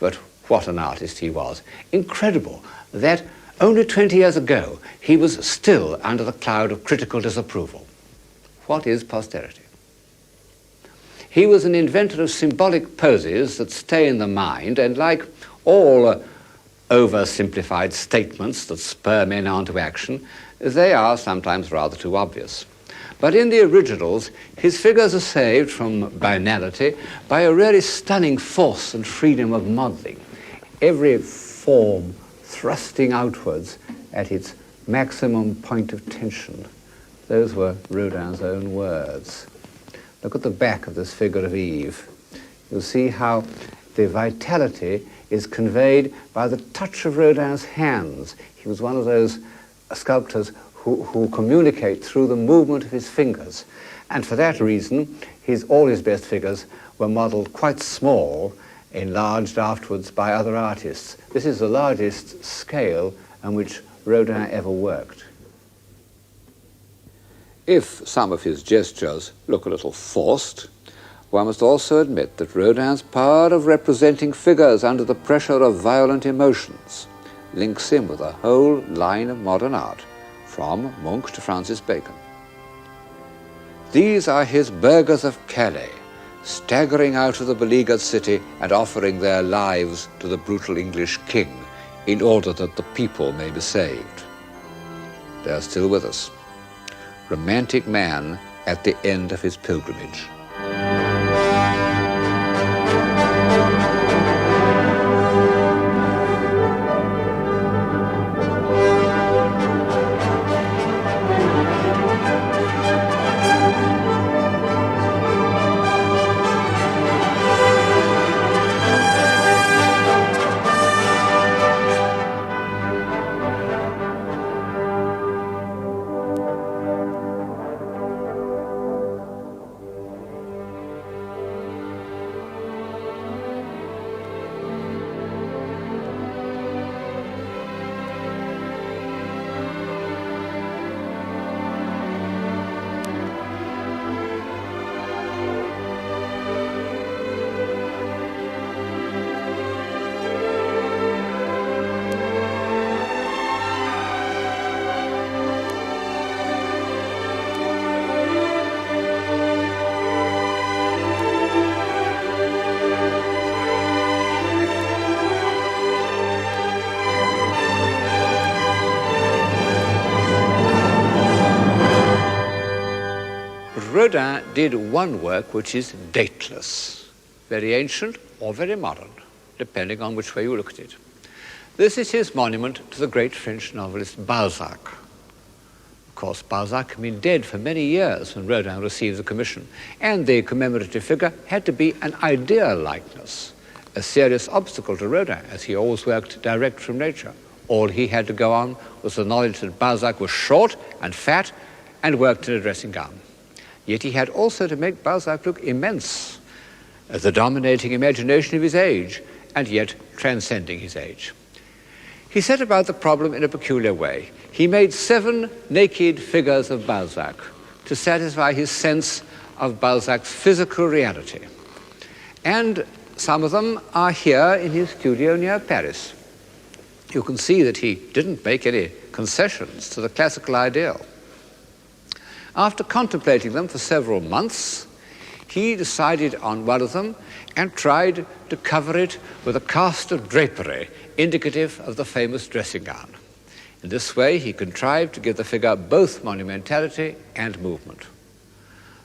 But what an artist he was. Incredible that only 20 years ago he was still under the cloud of critical disapproval. What is posterity? He was an inventor of symbolic poses that stay in the mind, and like all oversimplified statements that spur men on to action, they are sometimes rather too obvious. But in the originals, his figures are saved from banality by a really stunning force and freedom of modeling. Every form thrusting outwards at its maximum point of tension. Those were Rodin's own words. Look at the back of this figure of Eve. You'll see how the vitality is conveyed by the touch of Rodin's hands. He was one of those sculptors who communicate through the movement of his fingers. And for that reason, all his best figures were modeled quite small, enlarged afterwards by other artists. This is the largest scale on which Rodin ever worked. If some of his gestures look a little forced, one must also admit that Rodin's power of representing figures under the pressure of violent emotions links him with a whole line of modern art, from Munch to Francis Bacon. These are his burghers of Calais, staggering out of the beleaguered city and offering their lives to the brutal English king in order that the people may be saved. They are still with us. Romantic man at the end of his pilgrimage. Rodin did one work which is dateless, very ancient or very modern, depending on which way you look at it. This is his monument to the great French novelist Balzac. Of course, Balzac had been dead for many years when Rodin received the commission, and the commemorative figure had to be an ideal likeness, a serious obstacle to Rodin, as he always worked direct from nature. All he had to go on was the knowledge that Balzac was short and fat and worked in a dressing gown. Yet he had also to make Balzac look immense, as the dominating imagination of his age, and yet transcending his age. He set about the problem in a peculiar way. He made 7 naked figures of Balzac to satisfy his sense of Balzac's physical reality. And some of them are here in his studio near Paris. You can see that he didn't make any concessions to the classical ideal. After contemplating them for several months, he decided on one of them and tried to cover it with a cast of drapery indicative of the famous dressing gown. In this way, he contrived to give the figure both monumentality and movement.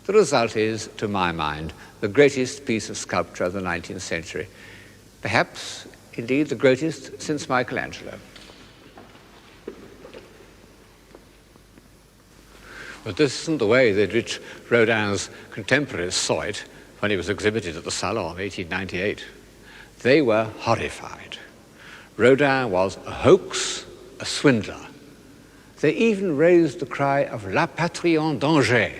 The result is, to my mind, the greatest piece of sculpture of the 19th century, perhaps, indeed, the greatest since Michelangelo. But this isn't the way in which Rodin's contemporaries saw it when he was exhibited at the Salon of 1898. They were horrified. Rodin was a hoax, a swindler. They even raised the cry of La patrie en danger,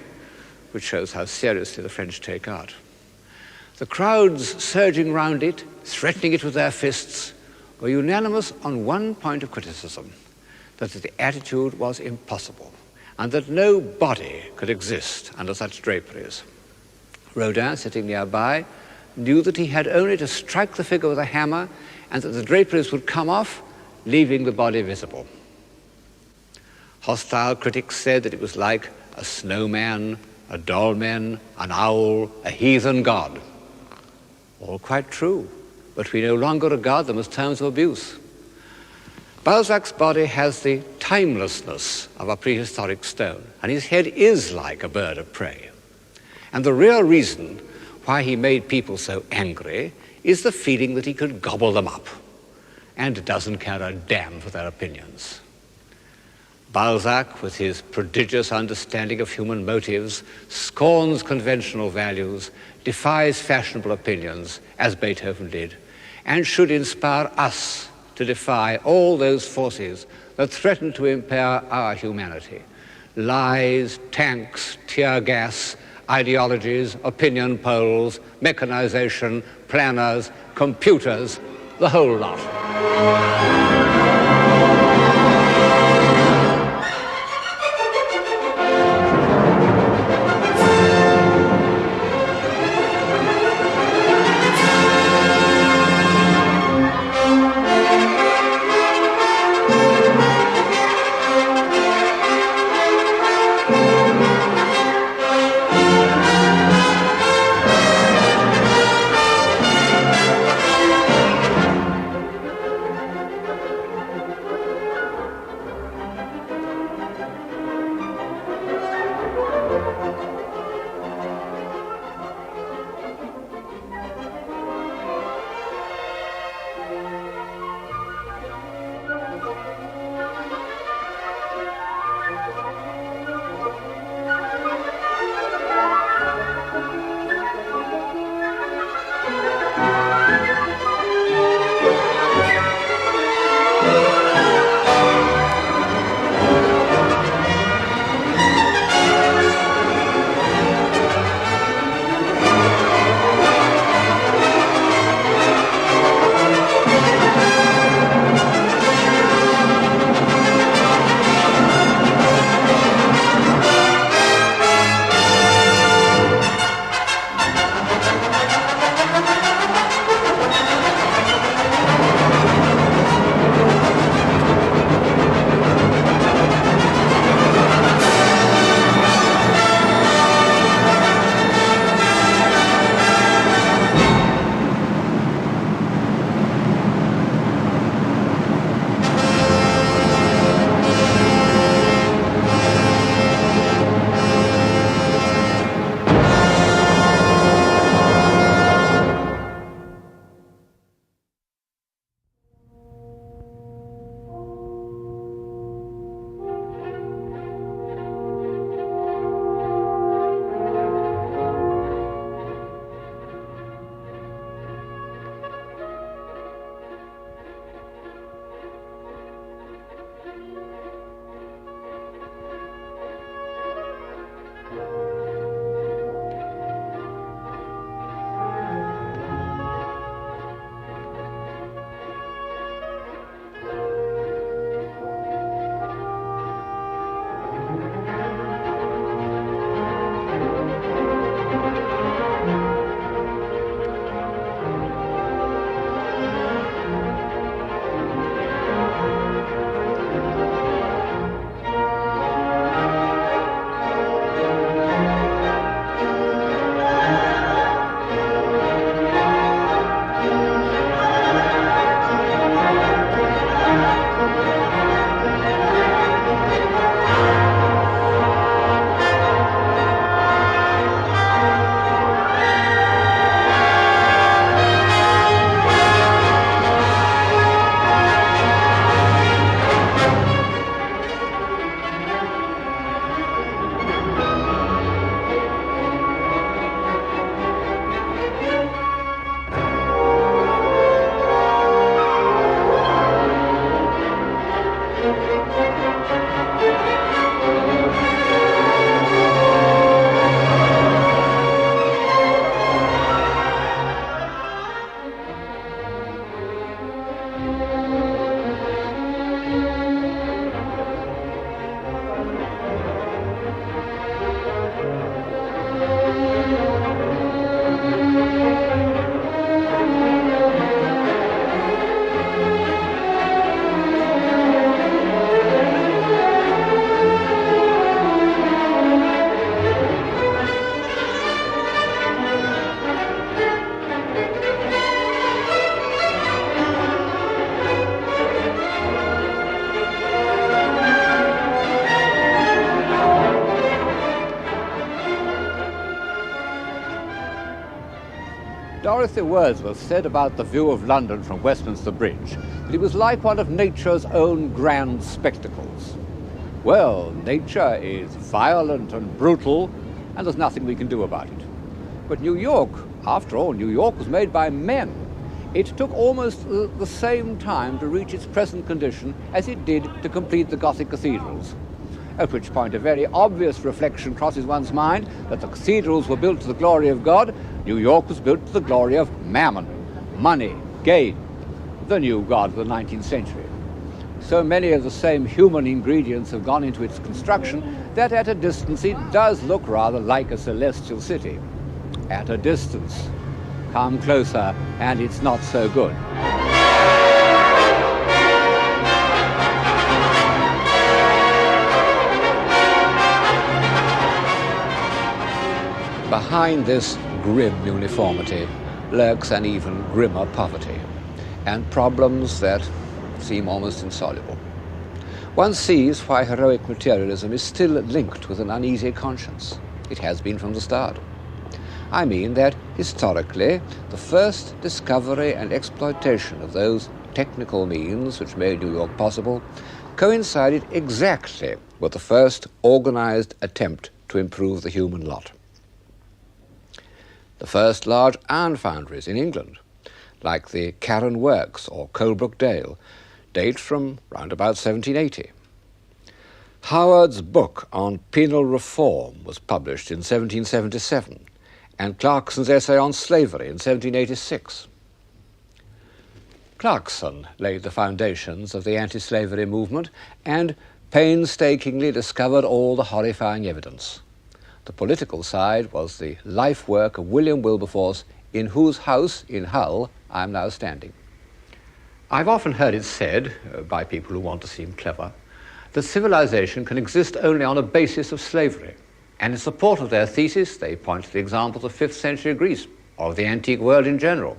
which shows how seriously the French take art. The crowds surging round it, threatening it with their fists, were unanimous on one point of criticism, that the attitude was impossible, and that no body could exist under such draperies. Rodin, sitting nearby, knew that he had only to strike the figure with a hammer and that the draperies would come off, leaving the body visible. Hostile critics said that it was like a snowman, a dolmen, an owl, a heathen god. All quite true, but we no longer regard them as terms of abuse. Balzac's body has the timelessness of a prehistoric stone, and his head is like a bird of prey. And the real reason why he made people so angry is the feeling that he could gobble them up and doesn't care a damn for their opinions. Balzac, with his prodigious understanding of human motives, scorns conventional values, defies fashionable opinions, as Beethoven did, and should inspire us to defy all those forces that threaten to impair our humanity. Lies, tanks, tear gas, ideologies, opinion polls, mechanization, planners, computers, the whole lot. Dorothy Wordsworth said about the view of London from Westminster Bridge that it was like one of nature's own grand spectacles. Well, nature is violent and brutal, and there's nothing we can do about it. But New York, after all, New York was made by men. It took almost the same time to reach its present condition as it did to complete the Gothic cathedrals. At which point a very obvious reflection crosses one's mind that the cathedrals were built to the glory of God, New York was built to the glory of mammon, money, gain, the new god of the 19th century. So many of the same human ingredients have gone into its construction that at a distance it does look rather like a celestial city. At a distance. Come closer and it's not so good. Behind this grim uniformity lurks an even grimmer poverty, and problems that seem almost insoluble. One sees why heroic materialism is still linked with an uneasy conscience. It has been from the start. I mean that, historically, the first discovery and exploitation of those technical means which made New York possible coincided exactly with the first organized attempt to improve the human lot. The first large iron foundries in England, like the Carron Works or Colebrook Dale, date from round about 1780. Howard's book on penal reform was published in 1777, and Clarkson's essay on slavery in 1786. Clarkson laid the foundations of the anti-slavery movement and painstakingly discovered all the horrifying evidence. The political side was the life work of William Wilberforce, in whose house in Hull I'm now standing. I've often heard it said, by people who want to seem clever, that civilization can exist only on a basis of slavery. And in support of their thesis, they point to the examples of 5th century Greece, or of the antique world in general.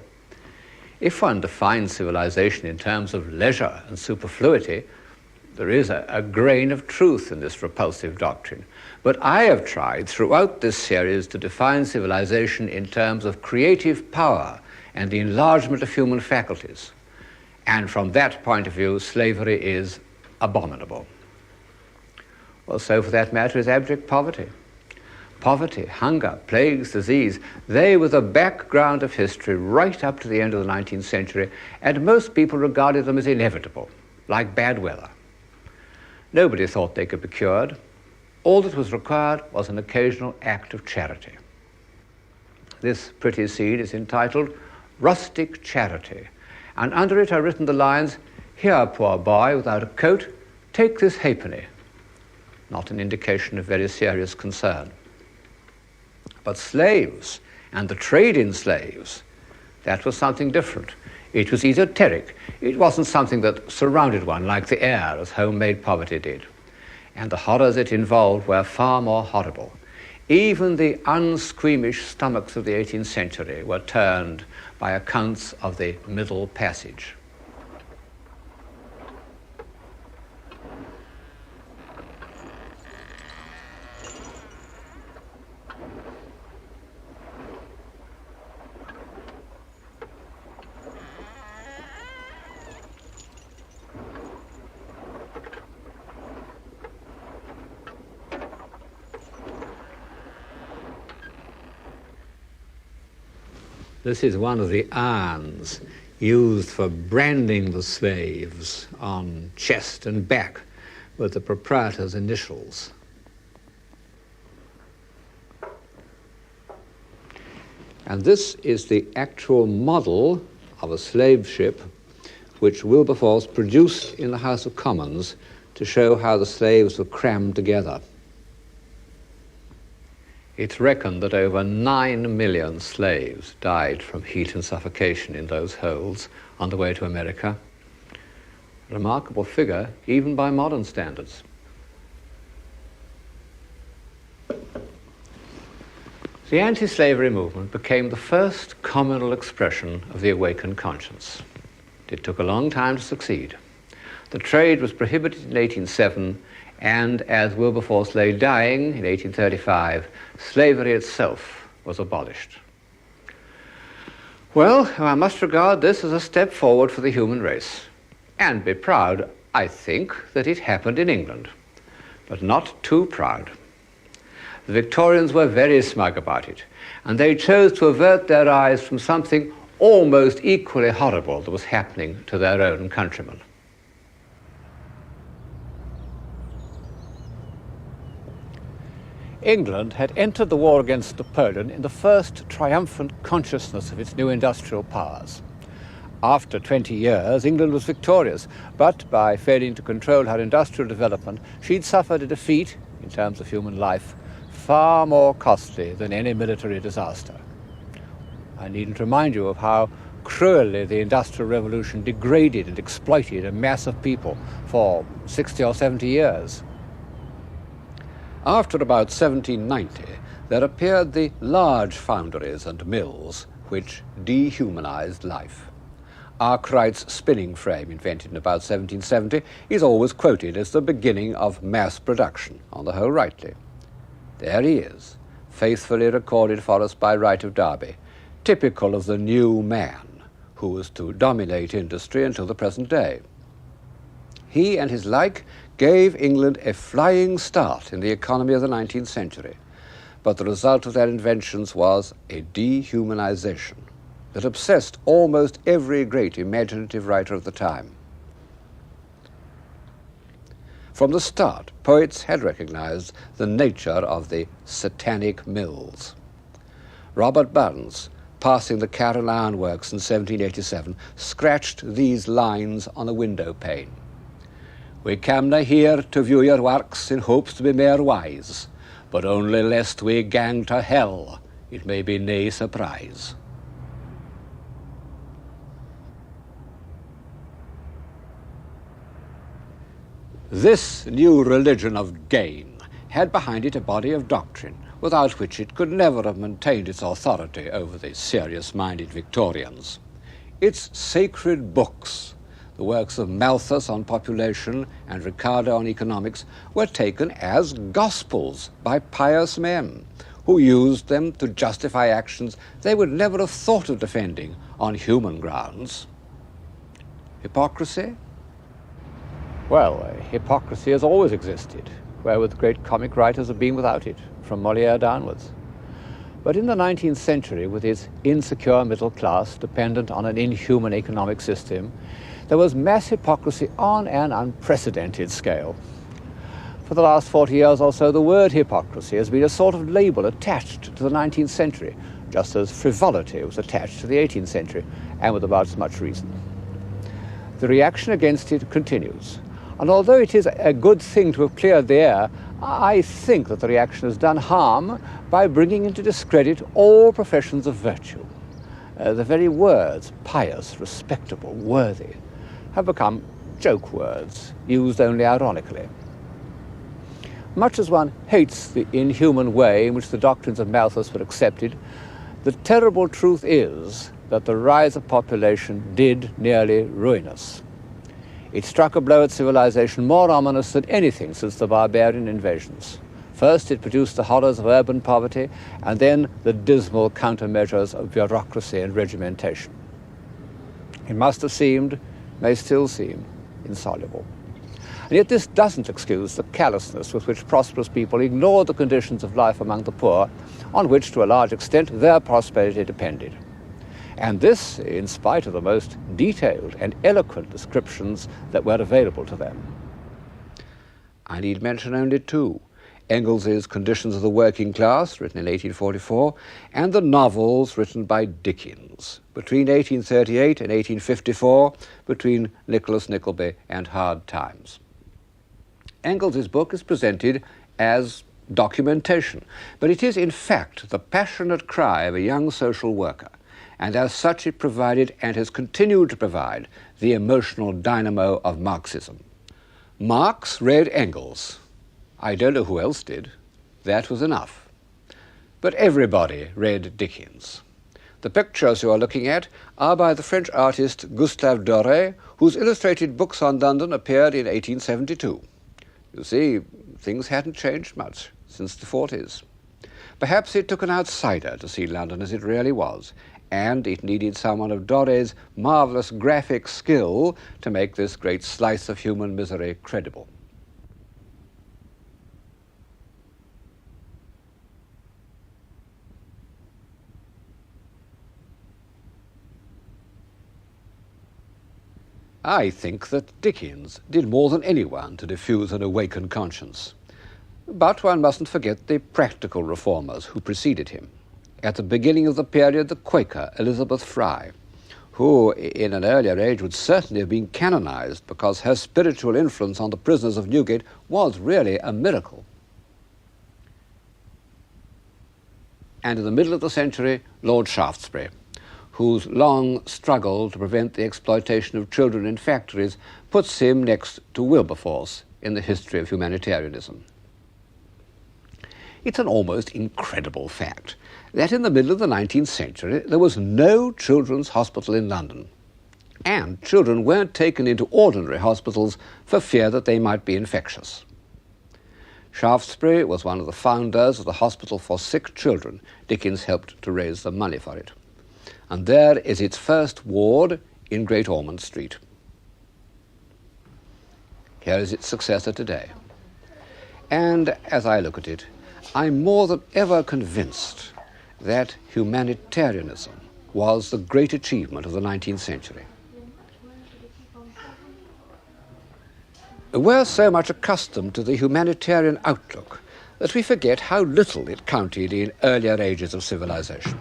If one defines civilization in terms of leisure and superfluity, there is a grain of truth in this repulsive doctrine. But I have tried throughout this series to define civilization in terms of creative power and the enlargement of human faculties. And from that point of view, slavery is abominable. Well, so for that matter is abject poverty. Poverty, hunger, plagues, disease, they were the background of history right up to the end of the 19th century, and most people regarded them as inevitable, like bad weather. Nobody thought they could be cured. All that was required was an occasional act of charity. This pretty scene is entitled Rustic Charity, and under it are written the lines, "Here, poor boy without a coat, take this halfpenny." Not an indication of very serious concern. But slaves and the trade in slaves, that was something different. It was esoteric. It wasn't something that surrounded one like the air, as homemade poverty did. And the horrors it involved were far more horrible. Even the unsqueamish stomachs of the 18th century were turned by accounts of the Middle Passage. This is one of the irons used for branding the slaves on chest and back with the proprietor's initials. And this is the actual model of a slave ship which Wilberforce produced in the House of Commons to show how the slaves were crammed together. It's reckoned that over 9 million slaves died from heat and suffocation in those holds on the way to America. A remarkable figure, even by modern standards. The anti-slavery movement became the first communal expression of the awakened conscience. It took a long time to succeed. The trade was prohibited in 1807, and as Wilberforce lay dying in 1835, slavery itself was abolished. Well, I must regard this as a step forward for the human race, and be proud, I think, that it happened in England, but not too proud. The Victorians were very smug about it, and they chose to avert their eyes from something almost equally horrible that was happening to their own countrymen. England had entered the war against Napoleon in the first triumphant consciousness of its new industrial powers. After 20 years, England was victorious, but by failing to control her industrial development, she'd suffered a defeat, in terms of human life, far more costly than any military disaster. I needn't remind you of how cruelly the Industrial Revolution degraded and exploited a mass of people for 60 or 70 years. After about 1790, there appeared the large foundries and mills which dehumanized life. Arkwright's spinning frame, invented in about 1770, is always quoted as the beginning of mass production, on the whole rightly. There he is, faithfully recorded for us by Wright of Derby, typical of the new man who was to dominate industry until the present day. He and his like gave England a flying start in the economy of the 19th century, but the result of their inventions was a dehumanization that obsessed almost every great imaginative writer of the time. From the start, poets had recognized the nature of the satanic mills. Robert Burns, passing the Carroll Iron Works in 1787, scratched these lines on a window pane. "We camna here to view your works in hopes to be mair wise, but only lest we gang to hell, it may be nae surprise." This new religion of gain had behind it a body of doctrine, without which it could never have maintained its authority over the serious-minded Victorians. Its sacred books, the works of Malthus on population and Ricardo on economics, were taken as gospels by pious men who used them to justify actions they would never have thought of defending on human grounds. Hypocrisy? Well, hypocrisy has always existed, wherewith great comic writers have been without it, from Molière downwards. But in the 19th century, with its insecure middle class dependent on an inhuman economic system, there was mass hypocrisy on an unprecedented scale. For the last 40 years or so, the word hypocrisy has been a sort of label attached to the 19th century, just as frivolity was attached to the 18th century, and with about as much reason. The reaction against it continues. And although it is a good thing to have cleared the air, I think that the reaction has done harm by bringing into discredit all professions of virtue. The very words pious, respectable, worthy have become joke words, used only ironically. Much as one hates the inhuman way in which the doctrines of Malthus were accepted, the terrible truth is that the rise of population did nearly ruin us. It struck a blow at civilization more ominous than anything since the barbarian invasions. First, it produced the horrors of urban poverty, and then the dismal countermeasures of bureaucracy and regimentation. It must have seemed, may still seem, insoluble. And yet this doesn't excuse the callousness with which prosperous people ignored the conditions of life among the poor, on which, to a large extent, their prosperity depended. And this in spite of the most detailed and eloquent descriptions that were available to them. I need mention only two: Engels's Conditions of the Working Class, written in 1844, and the novels written by Dickens between 1838 and 1854, between Nicholas Nickleby and Hard Times. Engels's book is presented as documentation, but it is in fact the passionate cry of a young social worker, and as such it provided and has continued to provide the emotional dynamo of Marxism. Marx read Engels. I don't know who else did. That was enough. But everybody read Dickens. The pictures you are looking at are by the French artist Gustave Doré, whose illustrated books on London appeared in 1872. You see, things hadn't changed much since the 40s. Perhaps it took an outsider to see London as it really was, and it needed someone of Dorré's marvellous graphic skill to make this great slice of human misery credible. I think that Dickens did more than anyone to diffuse an awakened conscience. But one mustn't forget the practical reformers who preceded him. At the beginning of the period, the Quaker Elizabeth Fry, who in an earlier age would certainly have been canonized because her spiritual influence on the prisoners of Newgate was really a miracle. And in the middle of the century, Lord Shaftesbury, whose long struggle to prevent the exploitation of children in factories puts him next to Wilberforce in the history of humanitarianism. It's an almost incredible fact that in the middle of the 19th century there was no children's hospital in London, and children weren't taken into ordinary hospitals for fear that they might be infectious. Shaftesbury was one of the founders of the Hospital for Sick Children. Dickens helped to raise the money for it. And there is its first ward in Great Ormond Street. Here is its successor today. And as I look at it, I'm more than ever convinced that humanitarianism was the great achievement of the 19th century. We're so much accustomed to the humanitarian outlook that we forget how little it counted in earlier ages of civilization.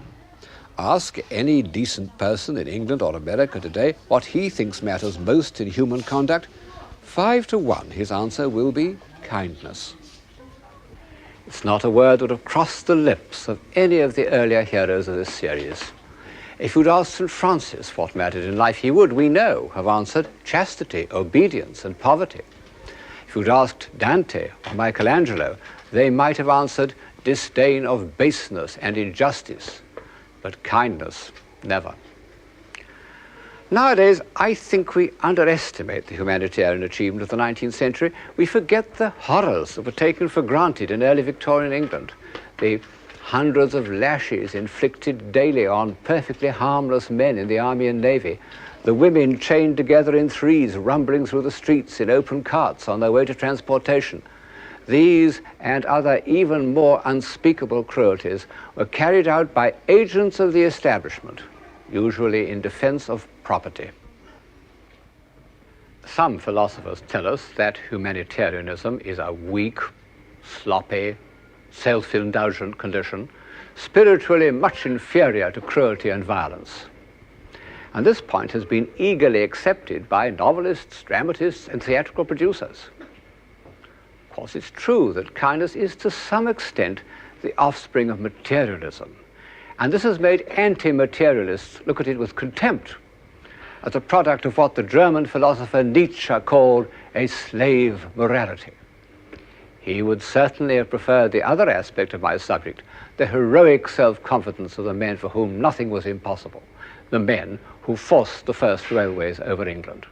Ask any decent person in England or America today what he thinks matters most in human conduct. 5 to 1, his answer will be kindness. It's not a word that would have crossed the lips of any of the earlier heroes of this series. If you'd asked St. Francis what mattered in life, he would, we know, have answered chastity, obedience, and poverty. If you'd asked Dante or Michelangelo, they might have answered disdain of baseness and injustice, but kindness, never. Nowadays, I think we underestimate the humanitarian achievement of the 19th century. We forget the horrors that were taken for granted in early Victorian England, the hundreds of lashes inflicted daily on perfectly harmless men in the army and navy, the women chained together in threes, rumbling through the streets in open carts on their way to transportation. These and other even more unspeakable cruelties were carried out by agents of the establishment, usually in defense of property. Some philosophers tell us that humanitarianism is a weak, sloppy, self-indulgent condition, spiritually much inferior to cruelty and violence. And this point has been eagerly accepted by novelists, dramatists, and theatrical producers. Of course, it's true that kindness is to some extent the offspring of materialism, and this has made anti-materialists look at it with contempt as a product of what the German philosopher Nietzsche called a slave morality. He would certainly have preferred the other aspect of my subject, the heroic self-confidence of the men for whom nothing was impossible, the men who forced the first railways over England.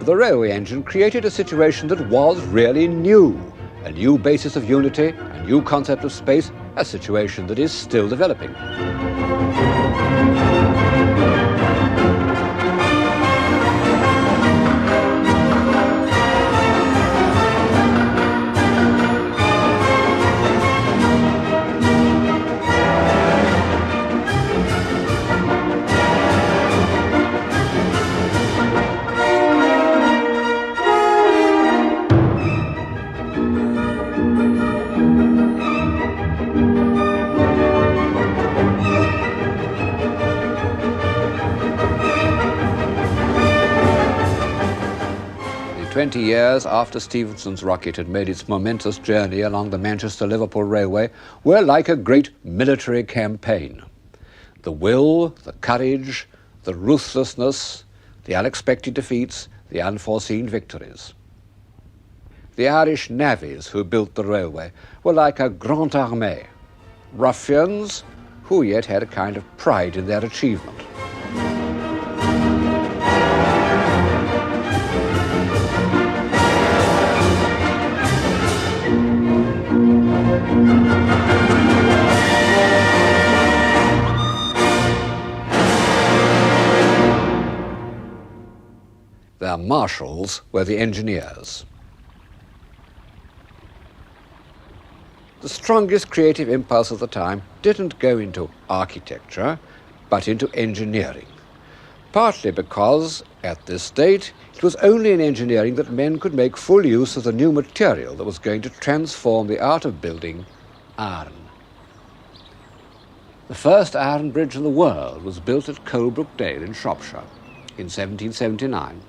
The railway engine created a situation that was really new, a new basis of unity, a new concept of space, a situation that is still developing. The 20 years after Stephenson's rocket had made its momentous journey along the Manchester-Liverpool Railway were like a great military campaign. The will, the courage, the ruthlessness, the unexpected defeats, the unforeseen victories. The Irish navvies who built the railway were like a grande armée, ruffians who yet had a kind of pride in their achievement. Their marshals were the engineers. The strongest creative impulse of the time didn't go into architecture, but into engineering. Partly because, at this date, it was only in engineering that men could make full use of the new material that was going to transform the art of building, iron. The first iron bridge in the world was built at Colebrook Dale in Shropshire in 1779.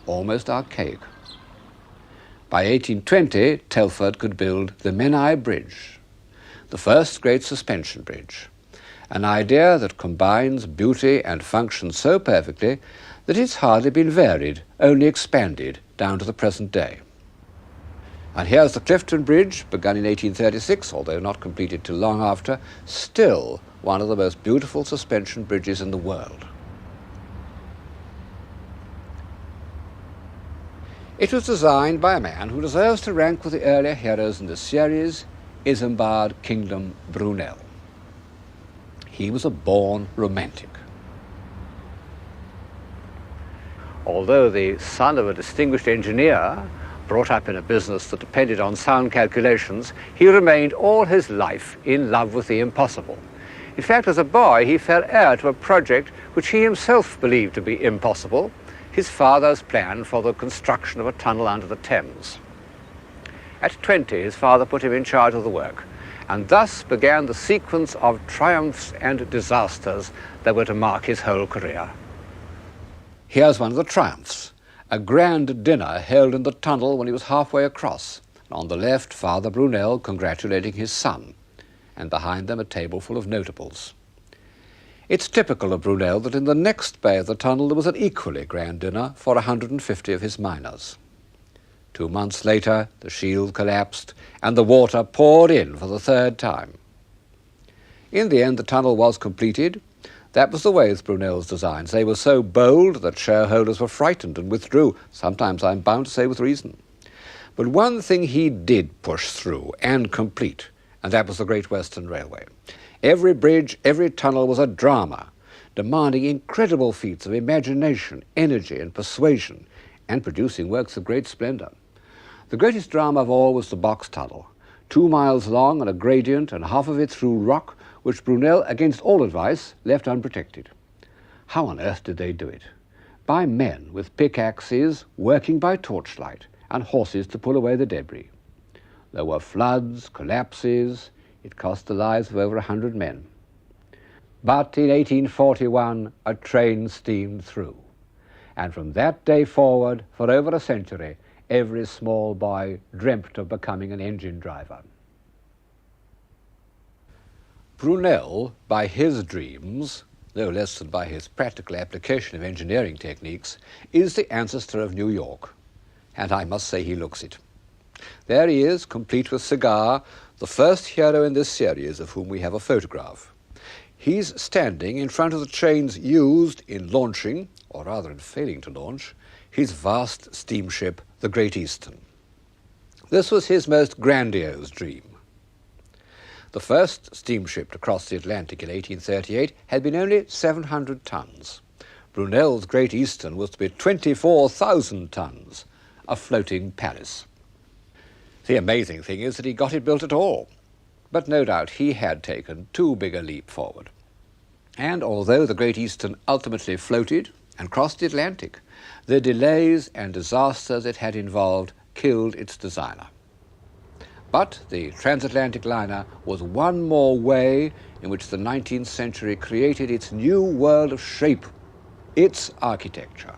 Almost archaic. By 1820, Telford could build the Menai Bridge, the first great suspension bridge, an idea that combines beauty and function so perfectly that it's hardly been varied, only expanded down to the present day. And here's the Clifton Bridge, begun in 1836, although not completed till long after, still one of the most beautiful suspension bridges in the world. It was designed by a man who deserves to rank with the earlier heroes in this series, Isambard Kingdom Brunel. He was a born romantic. Although the son of a distinguished engineer, brought up in a business that depended on sound calculations, he remained all his life in love with the impossible. In fact, as a boy, he fell heir to a project which he himself believed to be impossible, his father's plan for the construction of a tunnel under the Thames. At 20, his father put him in charge of the work, and thus began the sequence of triumphs and disasters that were to mark his whole career. Here's one of the triumphs, a grand dinner held in the tunnel when he was halfway across, and on the left, Father Brunel congratulating his son, and behind them a table full of notables. It's typical of Brunel that in the next bay of the tunnel there was an equally grand dinner for 150 of his miners. 2 months later, the shield collapsed and the water poured in for the third time. In the end, the tunnel was completed. That was the way with Brunel's designs. They were so bold that shareholders were frightened and withdrew, sometimes, I'm bound to say, with reason. But one thing he did push through and complete, and that was the Great Western Railway. Every bridge, every tunnel was a drama, demanding incredible feats of imagination, energy, and persuasion, and producing works of great splendor. The greatest drama of all was the box tunnel, 2 miles long and a gradient, and half of it through rock, which Brunel, against all advice, left unprotected. How on earth did they do it? By men with pickaxes, working by torchlight, and horses to pull away the debris. There were floods, collapses. It cost the lives of over 100 men. But in 1841, a train steamed through. And from that day forward, for over a century, every small boy dreamt of becoming an engine driver. Brunel, by his dreams, no less than by his practical application of engineering techniques, is the ancestor of New York. And I must say he looks it. There he is, complete with cigar, the first hero in this series of whom we have a photograph. He's standing in front of the trains used in launching, or rather in failing to launch, his vast steamship, the Great Eastern. This was his most grandiose dream. The first steamship to cross the Atlantic in 1838 had been only 700 tons. Brunel's Great Eastern was to be 24,000 tons, a floating palace. The amazing thing is that he got it built at all. But no doubt he had taken too big a leap forward. And although the Great Eastern ultimately floated and crossed the Atlantic, the delays and disasters it had involved killed its designer. But the transatlantic liner was one more way in which the 19th century created its new world of shape, its architecture.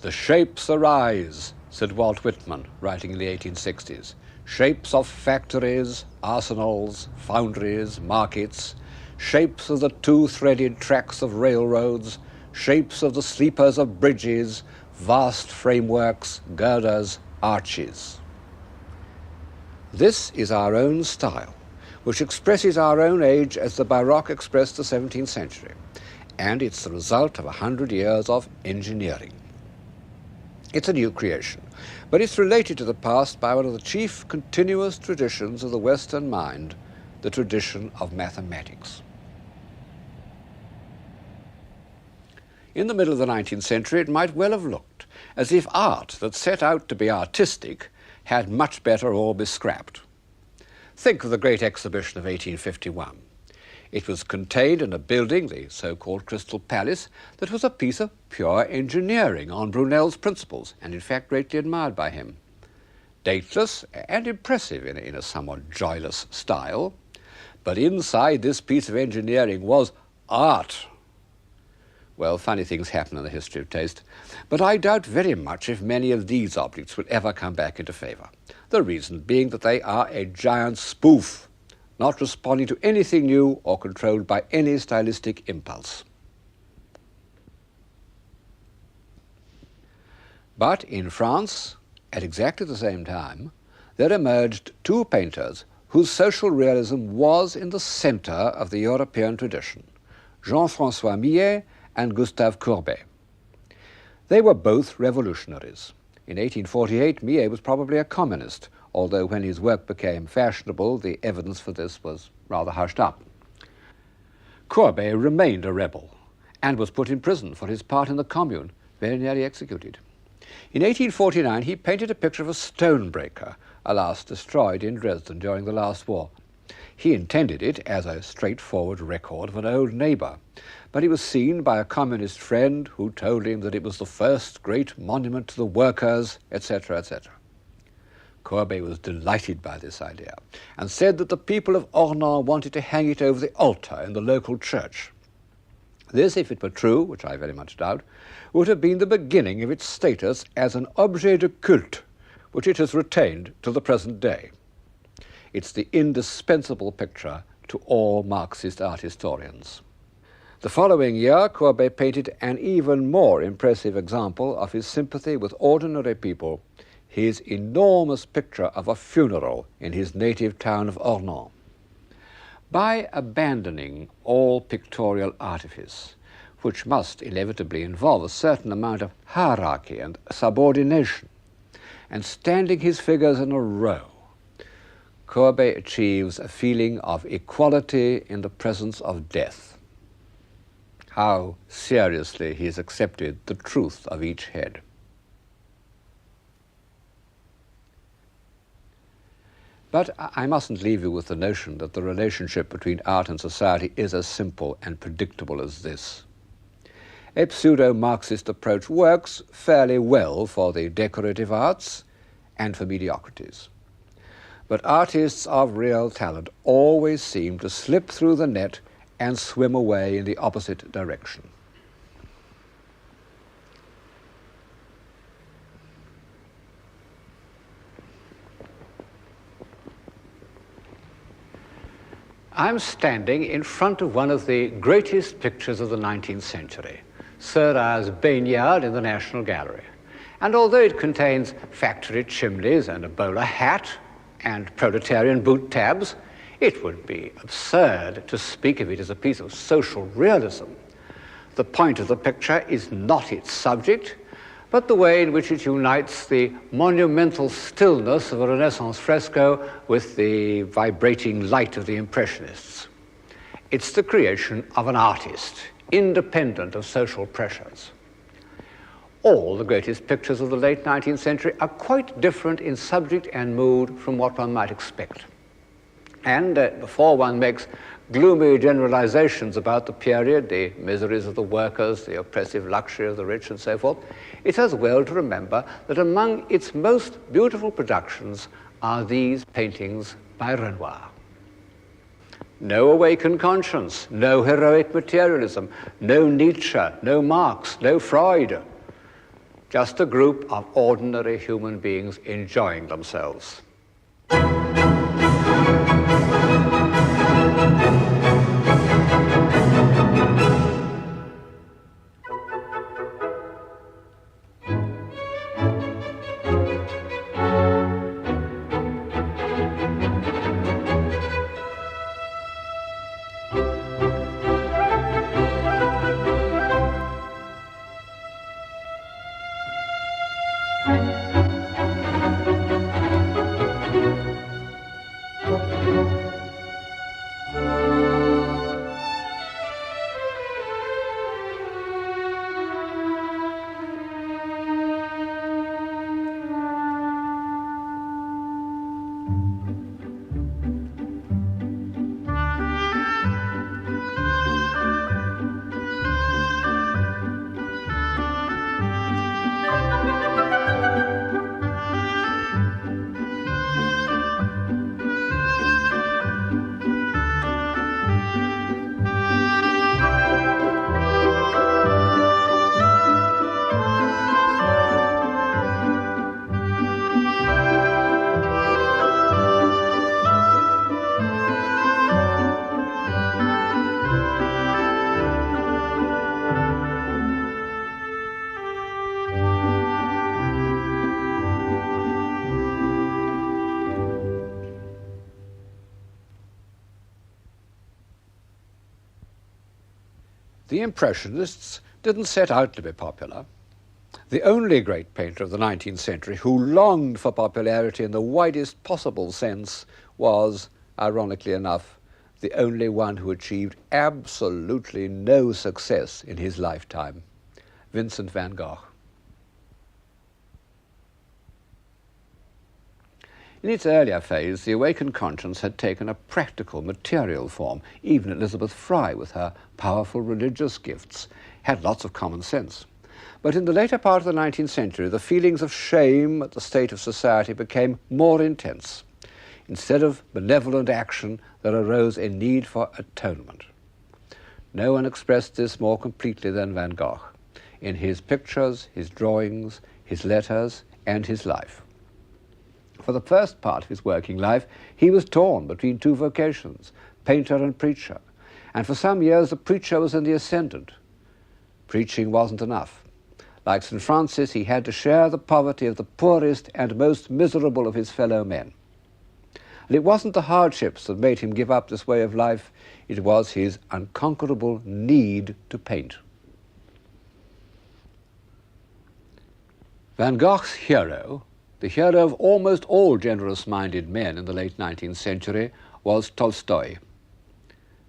The shapes arise, said Walt Whitman, writing in the 1860s. Shapes of factories, arsenals, foundries, markets, shapes of the two-threaded tracks of railroads, shapes of the sleepers of bridges, vast frameworks, girders, arches. This is our own style, which expresses our own age as the Baroque expressed the 17th century, and it's the result of 100 years of engineering. It's a new creation, but it's related to the past by one of the chief continuous traditions of the Western mind, the tradition of mathematics. In the middle of the 19th century, it might well have looked as if art that set out to be artistic had much better all be scrapped. Think of the great exhibition of 1851. It was contained in a building, the so-called Crystal Palace, that was a piece of pure engineering on Brunel's principles, and in fact greatly admired by him. Dateless and impressive in a somewhat joyless style, but inside this piece of engineering was art. Well, funny things happen in the history of taste, but I doubt very much if many of these objects will ever come back into favour. The reason being that they are a giant spoof, not responding to anything new or controlled by any stylistic impulse. But in France, at exactly the same time, there emerged two painters whose social realism was in the centre of the European tradition, Jean-François Millet and Gustave Courbet. They were both revolutionaries. In 1848, Millet was probably a communist, although when his work became fashionable, the evidence for this was rather hushed up. Courbet remained a rebel and was put in prison for his part in the Commune, very nearly executed. In 1849, he painted a picture of a stonebreaker, alas destroyed in Dresden during the last war. He intended it as a straightforward record of an old neighbour, but he was seen by a communist friend who told him that it was the first great monument to the workers, etc., etc. Courbet was delighted by this idea and said that the people of Ornans wanted to hang it over the altar in the local church. This, if it were true, which I very much doubt, would have been the beginning of its status as an objet de culte, which it has retained to the present day. It's the indispensable picture to all Marxist art historians. The following year, Courbet painted an even more impressive example of his sympathy with ordinary people, his enormous picture of a funeral in his native town of Ornans. By abandoning all pictorial artifice, which must inevitably involve a certain amount of hierarchy and subordination, and standing his figures in a row, Courbet achieves a feeling of equality in the presence of death. How seriously he has accepted the truth of each head. But I mustn't leave you with the notion that the relationship between art and society is as simple and predictable as this. A pseudo-Marxist approach works fairly well for the decorative arts and for mediocrities. But artists of real talent always seem to slip through the net and swim away in the opposite direction. I'm standing in front of one of the greatest pictures of the 19th century, Seurat's Baignade in the National Gallery. And although it contains factory chimneys and a bowler hat and proletarian boot tabs, it would be absurd to speak of it as a piece of social realism. The point of the picture is not its subject, but the way in which it unites the monumental stillness of a Renaissance fresco with the vibrating light of the Impressionists. It's the creation of an artist, independent of social pressures. All the greatest pictures of the late 19th century are quite different in subject and mood from what one might expect. And before one makes gloomy generalizations about the period, the miseries of the workers, the oppressive luxury of the rich, and so forth, it's as well to remember that among its most beautiful productions are these paintings by Renoir. No awakened conscience, no heroic materialism, no Nietzsche, no Marx, no Freud. Just a group of ordinary human beings enjoying themselves. The Impressionists didn't set out to be popular. The only great painter of the 19th century who longed for popularity in the widest possible sense was, ironically enough, the only one who achieved absolutely no success in his lifetime, Vincent van Gogh. In its earlier phase, the awakened conscience had taken a practical, material form. Even Elizabeth Fry, with her powerful religious gifts, had lots of common sense. But in the later part of the 19th century, the feelings of shame at the state of society became more intense. Instead of benevolent action, there arose a need for atonement. No one expressed this more completely than Van Gogh, in his pictures, his drawings, his letters, and his life. For the first part of his working life, he was torn between two vocations, painter and preacher, and for some years the preacher was in the ascendant. Preaching wasn't enough. Like St. Francis, he had to share the poverty of the poorest and most miserable of his fellow men. And it wasn't the hardships that made him give up this way of life, it was his unconquerable need to paint. Van Gogh's hero, the hero of almost all generous-minded men in the late 19th century, was Tolstoy.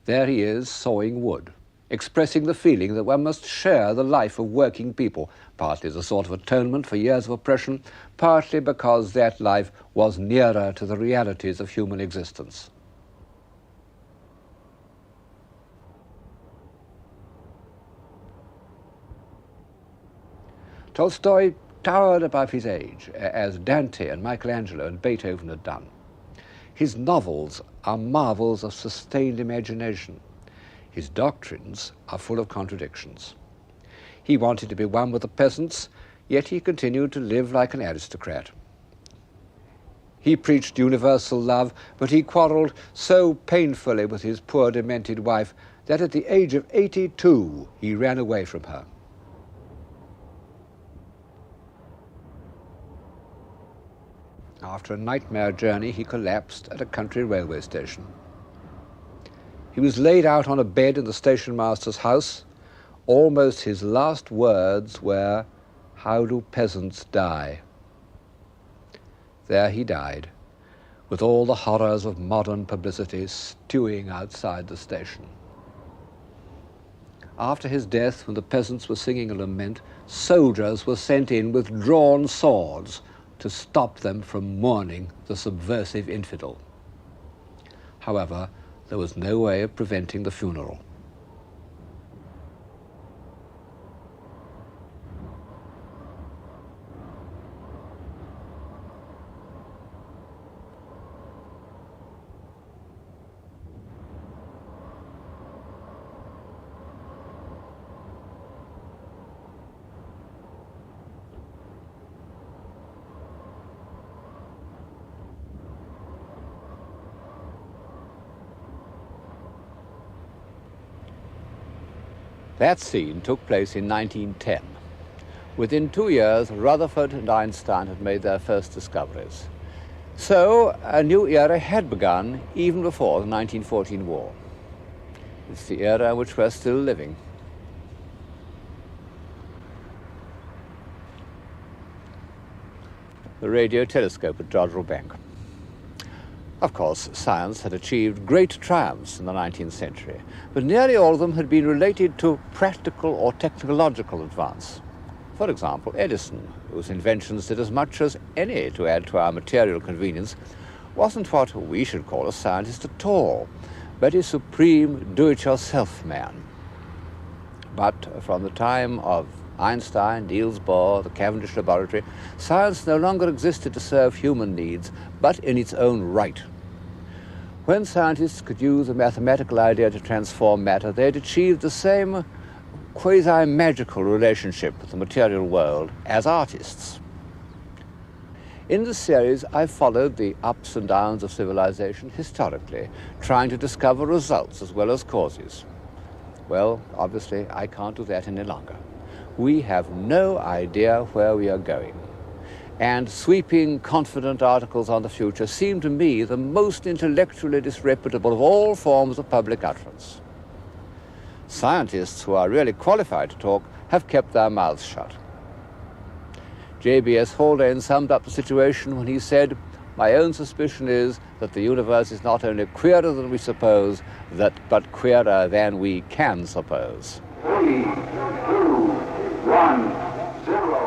There he is, sawing wood, expressing the feeling that one must share the life of working people, partly as a sort of atonement for years of oppression, partly because that life was nearer to the realities of human existence. Tolstoy towered above his age, as Dante and Michelangelo and Beethoven had done. His novels are marvels of sustained imagination. His doctrines are full of contradictions. He wanted to be one with the peasants, yet he continued to live like an aristocrat. He preached universal love, but he quarreled so painfully with his poor demented wife that at the age of 82 he ran away from her. After a nightmare journey, he collapsed at a country railway station. He was laid out on a bed in the station master's house. Almost his last words were, "How do peasants die?" There he died, with all the horrors of modern publicity stewing outside the station. After his death, when the peasants were singing a lament, soldiers were sent in with drawn swords to stop them from mourning the subversive infidel. However, there was no way of preventing the funeral. That scene took place in 1910. Within 2 years, Rutherford and Einstein had made their first discoveries. So a new era had begun even before the 1914 war. It's the era in which we're still living. The radio telescope at Jodrell Bank. Of course, science had achieved great triumphs in the 19th century, but nearly all of them had been related to practical or technological advance. For example, Edison, whose inventions did as much as any to add to our material convenience, wasn't what we should call a scientist at all, but a supreme do-it-yourself man. But from the time of Einstein, Niels Bohr, the Cavendish Laboratory, science no longer existed to serve human needs, but in its own right. When scientists could use a mathematical idea to transform matter, they had achieved the same quasi-magical relationship with the material world as artists. In this series, I followed the ups and downs of civilization historically, trying to discover results as well as causes. Well, obviously, I can't do that any longer. We have no idea where we are going. And sweeping, confident articles on the future seem to me the most intellectually disreputable of all forms of public utterance. Scientists who are really qualified to talk have kept their mouths shut. J.B.S. Haldane summed up the situation when he said, "My own suspicion is that the universe is not only queerer than we suppose, but queerer than we can suppose." 3, 2, 1, 0.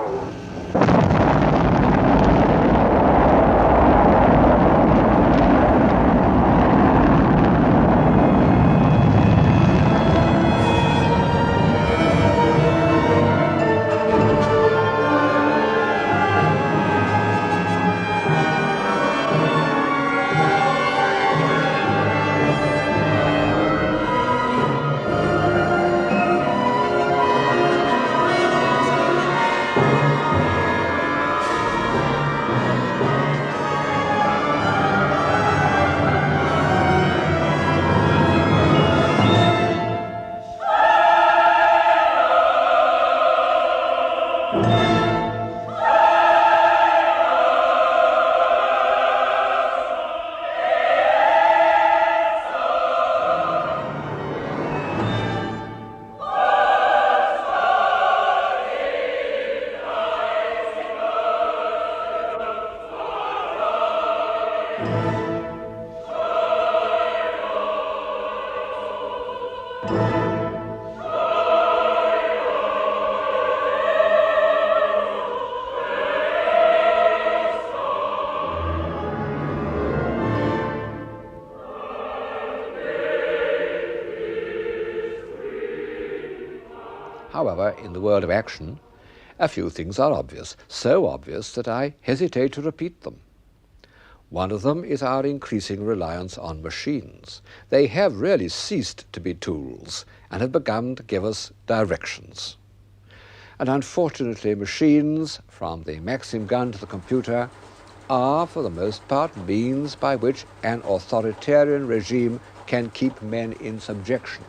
However, in the world of action, a few things are obvious, so obvious that I hesitate to repeat them. One of them is our increasing reliance on machines. They have really ceased to be tools and have begun to give us directions. And unfortunately, machines, from the Maxim gun to the computer, are, for the most part, means by which an authoritarian regime can keep men in subjection.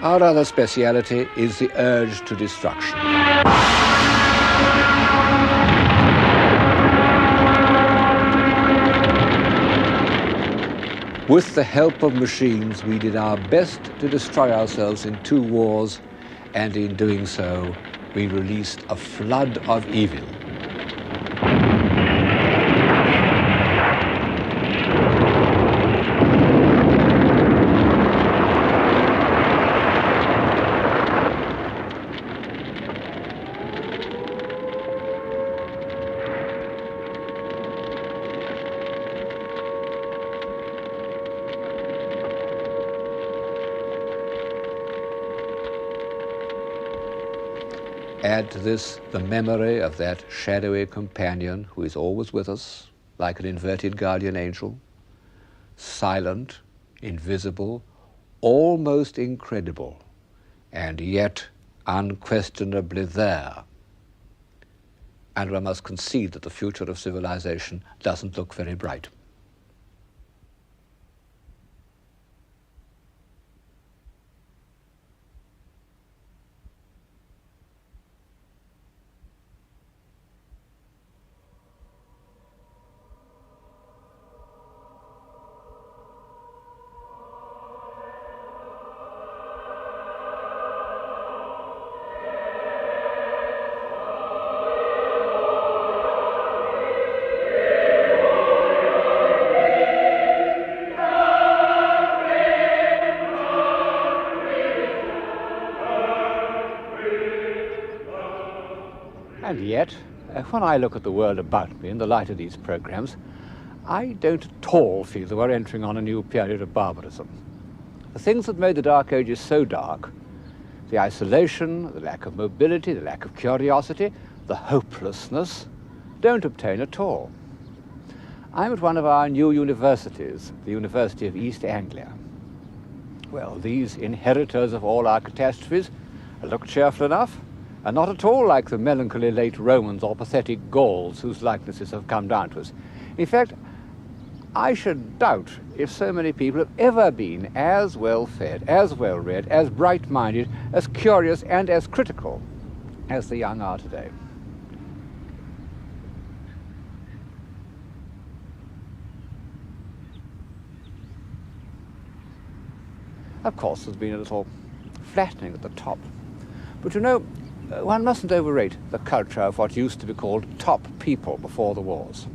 Our other speciality is the urge to destruction. With the help of machines, we did our best to destroy ourselves in 2 wars, and in doing so, we released a flood of evil. Add to this the memory of that shadowy companion who is always with us, like an inverted guardian angel, silent, invisible, almost incredible, and yet unquestionably there, and one must concede that the future of civilization doesn't look very bright. And yet, when I look at the world about me in the light of these programs, I don't at all feel that we're entering on a new period of barbarism. The things that made the Dark Ages so dark, the isolation, the lack of mobility, the lack of curiosity, the hopelessness, don't obtain at all. I'm at one of our new universities, the University of East Anglia. Well, these inheritors of all our catastrophes look cheerful enough, and not at all like the melancholy late Romans or pathetic Gauls whose likenesses have come down to us. In fact, I should doubt if so many people have ever been as well-fed, as well-read, as bright-minded, as curious and as critical as the young are today. Of course, there's been a little flattening at the top. But you know, one mustn't overrate the culture of what used to be called top people before the wars.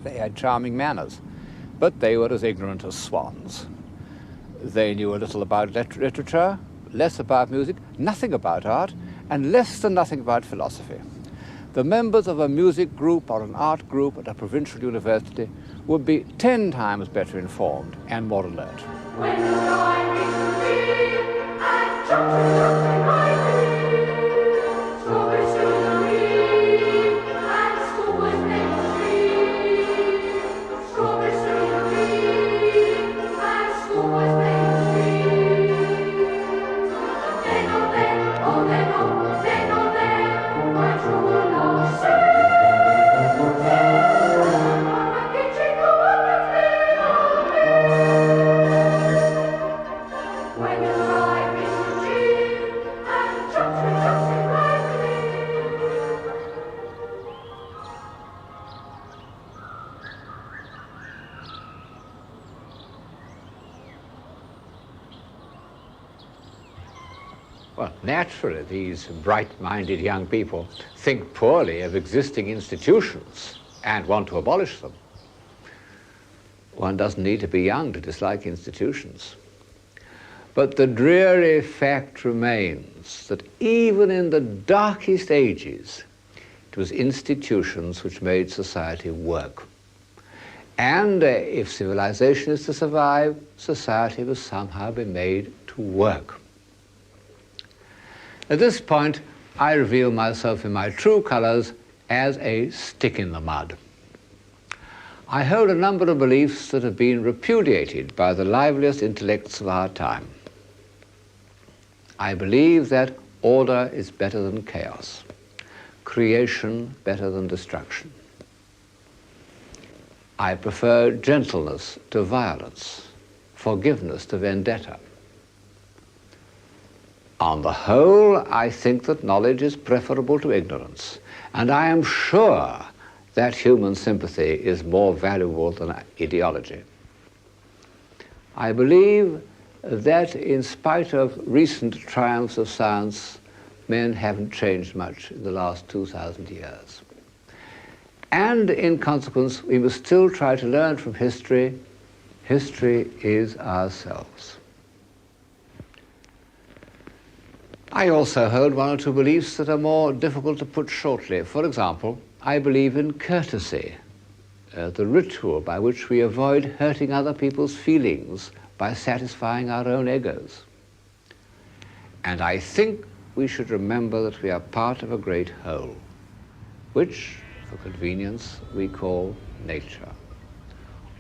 They had charming manners, but they were as ignorant as swans. They knew a little about literature, less about music, nothing about art, and less than nothing about philosophy. The members of a music group or an art group at a provincial university would be 10 times better informed and more alert. When the time is to live and jump strawberries to the green, and schoolboys make the tree. Strawberries to the green, and schoolboys make the tree. Then, oh then, oh then, oh then, oh then, my true love sings. When the time is to chill and jump Well, naturally, these bright-minded young people think poorly of existing institutions and want to abolish them. One doesn't need to be young to dislike institutions. But the dreary fact remains that even in the darkest ages, it was institutions which made society work. And if civilization is to survive, society must somehow be made to work. At this point, I reveal myself in my true colors as a stick in the mud. I hold a number of beliefs that have been repudiated by the liveliest intellects of our time. I believe that order is better than chaos, creation better than destruction. I prefer gentleness to violence, forgiveness to vendetta. On the whole, I think that knowledge is preferable to ignorance, and I am sure that human sympathy is more valuable than ideology. I believe that in spite of recent triumphs of science, men haven't changed much in the last 2,000 years. And in consequence, we must still try to learn from history. History is ourselves. I also hold one or two beliefs that are more difficult to put shortly. For example, I believe in courtesy, the ritual by which we avoid hurting other people's feelings by satisfying our own egos. And I think we should remember that we are part of a great whole, which, for convenience, we call nature.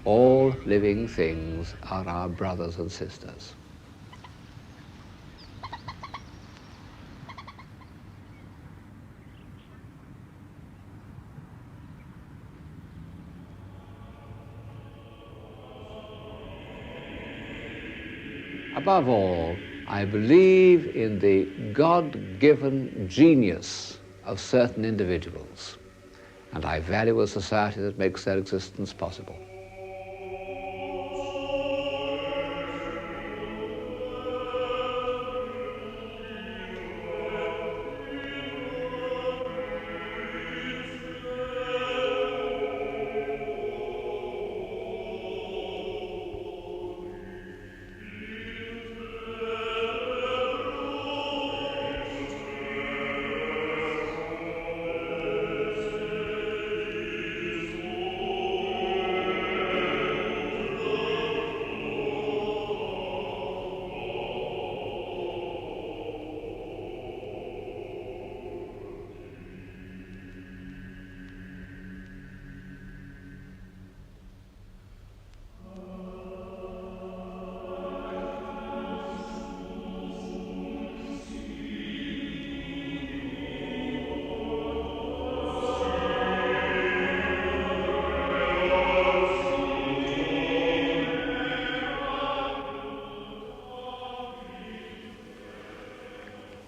All living things are our brothers and sisters. Above all, I believe in the God-given genius of certain individuals, and I value a society that makes their existence possible.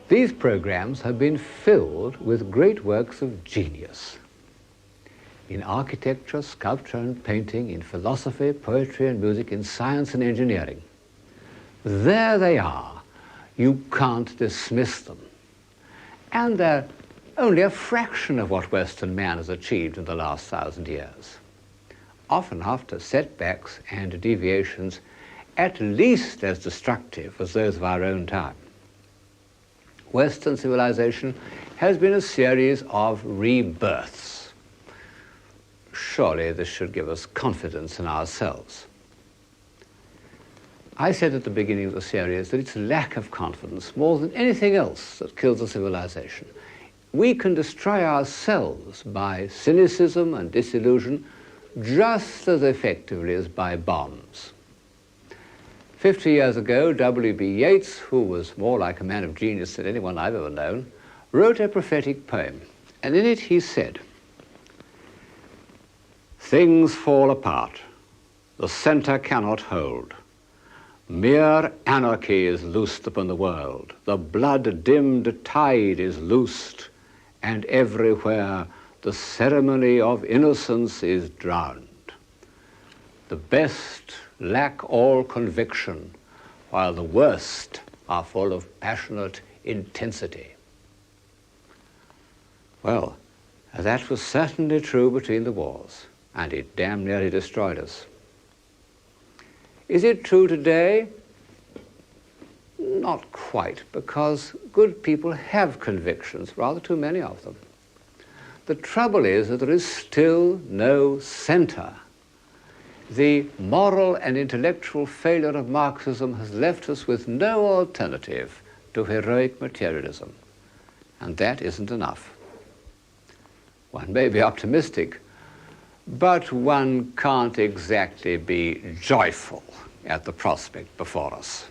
These programs have been filled with great works of genius. In architecture, sculpture and painting, in philosophy, poetry and music, in science and engineering. There they are. You can't dismiss them. And they're only a fraction of what Western man has achieved in the last 1,000 years. Often after setbacks and deviations at least as destructive as those of our own time. Western civilization has been a series of rebirths. Surely this should give us confidence in ourselves. I said at the beginning of the series that it's lack of confidence more than anything else that kills a civilization. We can destroy ourselves by cynicism and disillusion just as effectively as by bombs. 50 years ago, W.B. Yeats, who was more like a man of genius than anyone I've ever known, wrote a prophetic poem, and in it he said, "Things fall apart, the center cannot hold. Mere anarchy is loosed upon the world, the blood-dimmed tide is loosed, and everywhere the ceremony of innocence is drowned. The best lack all conviction, while the worst are full of passionate intensity." Well, that was certainly true between the wars, and it damn nearly destroyed us. Is it true today? Not quite, because good people have convictions, rather too many of them. The trouble is that there is still no center. The moral and intellectual failure of Marxism has left us with no alternative to heroic materialism, and that isn't enough. One may be optimistic, but one can't exactly be joyful at the prospect before us.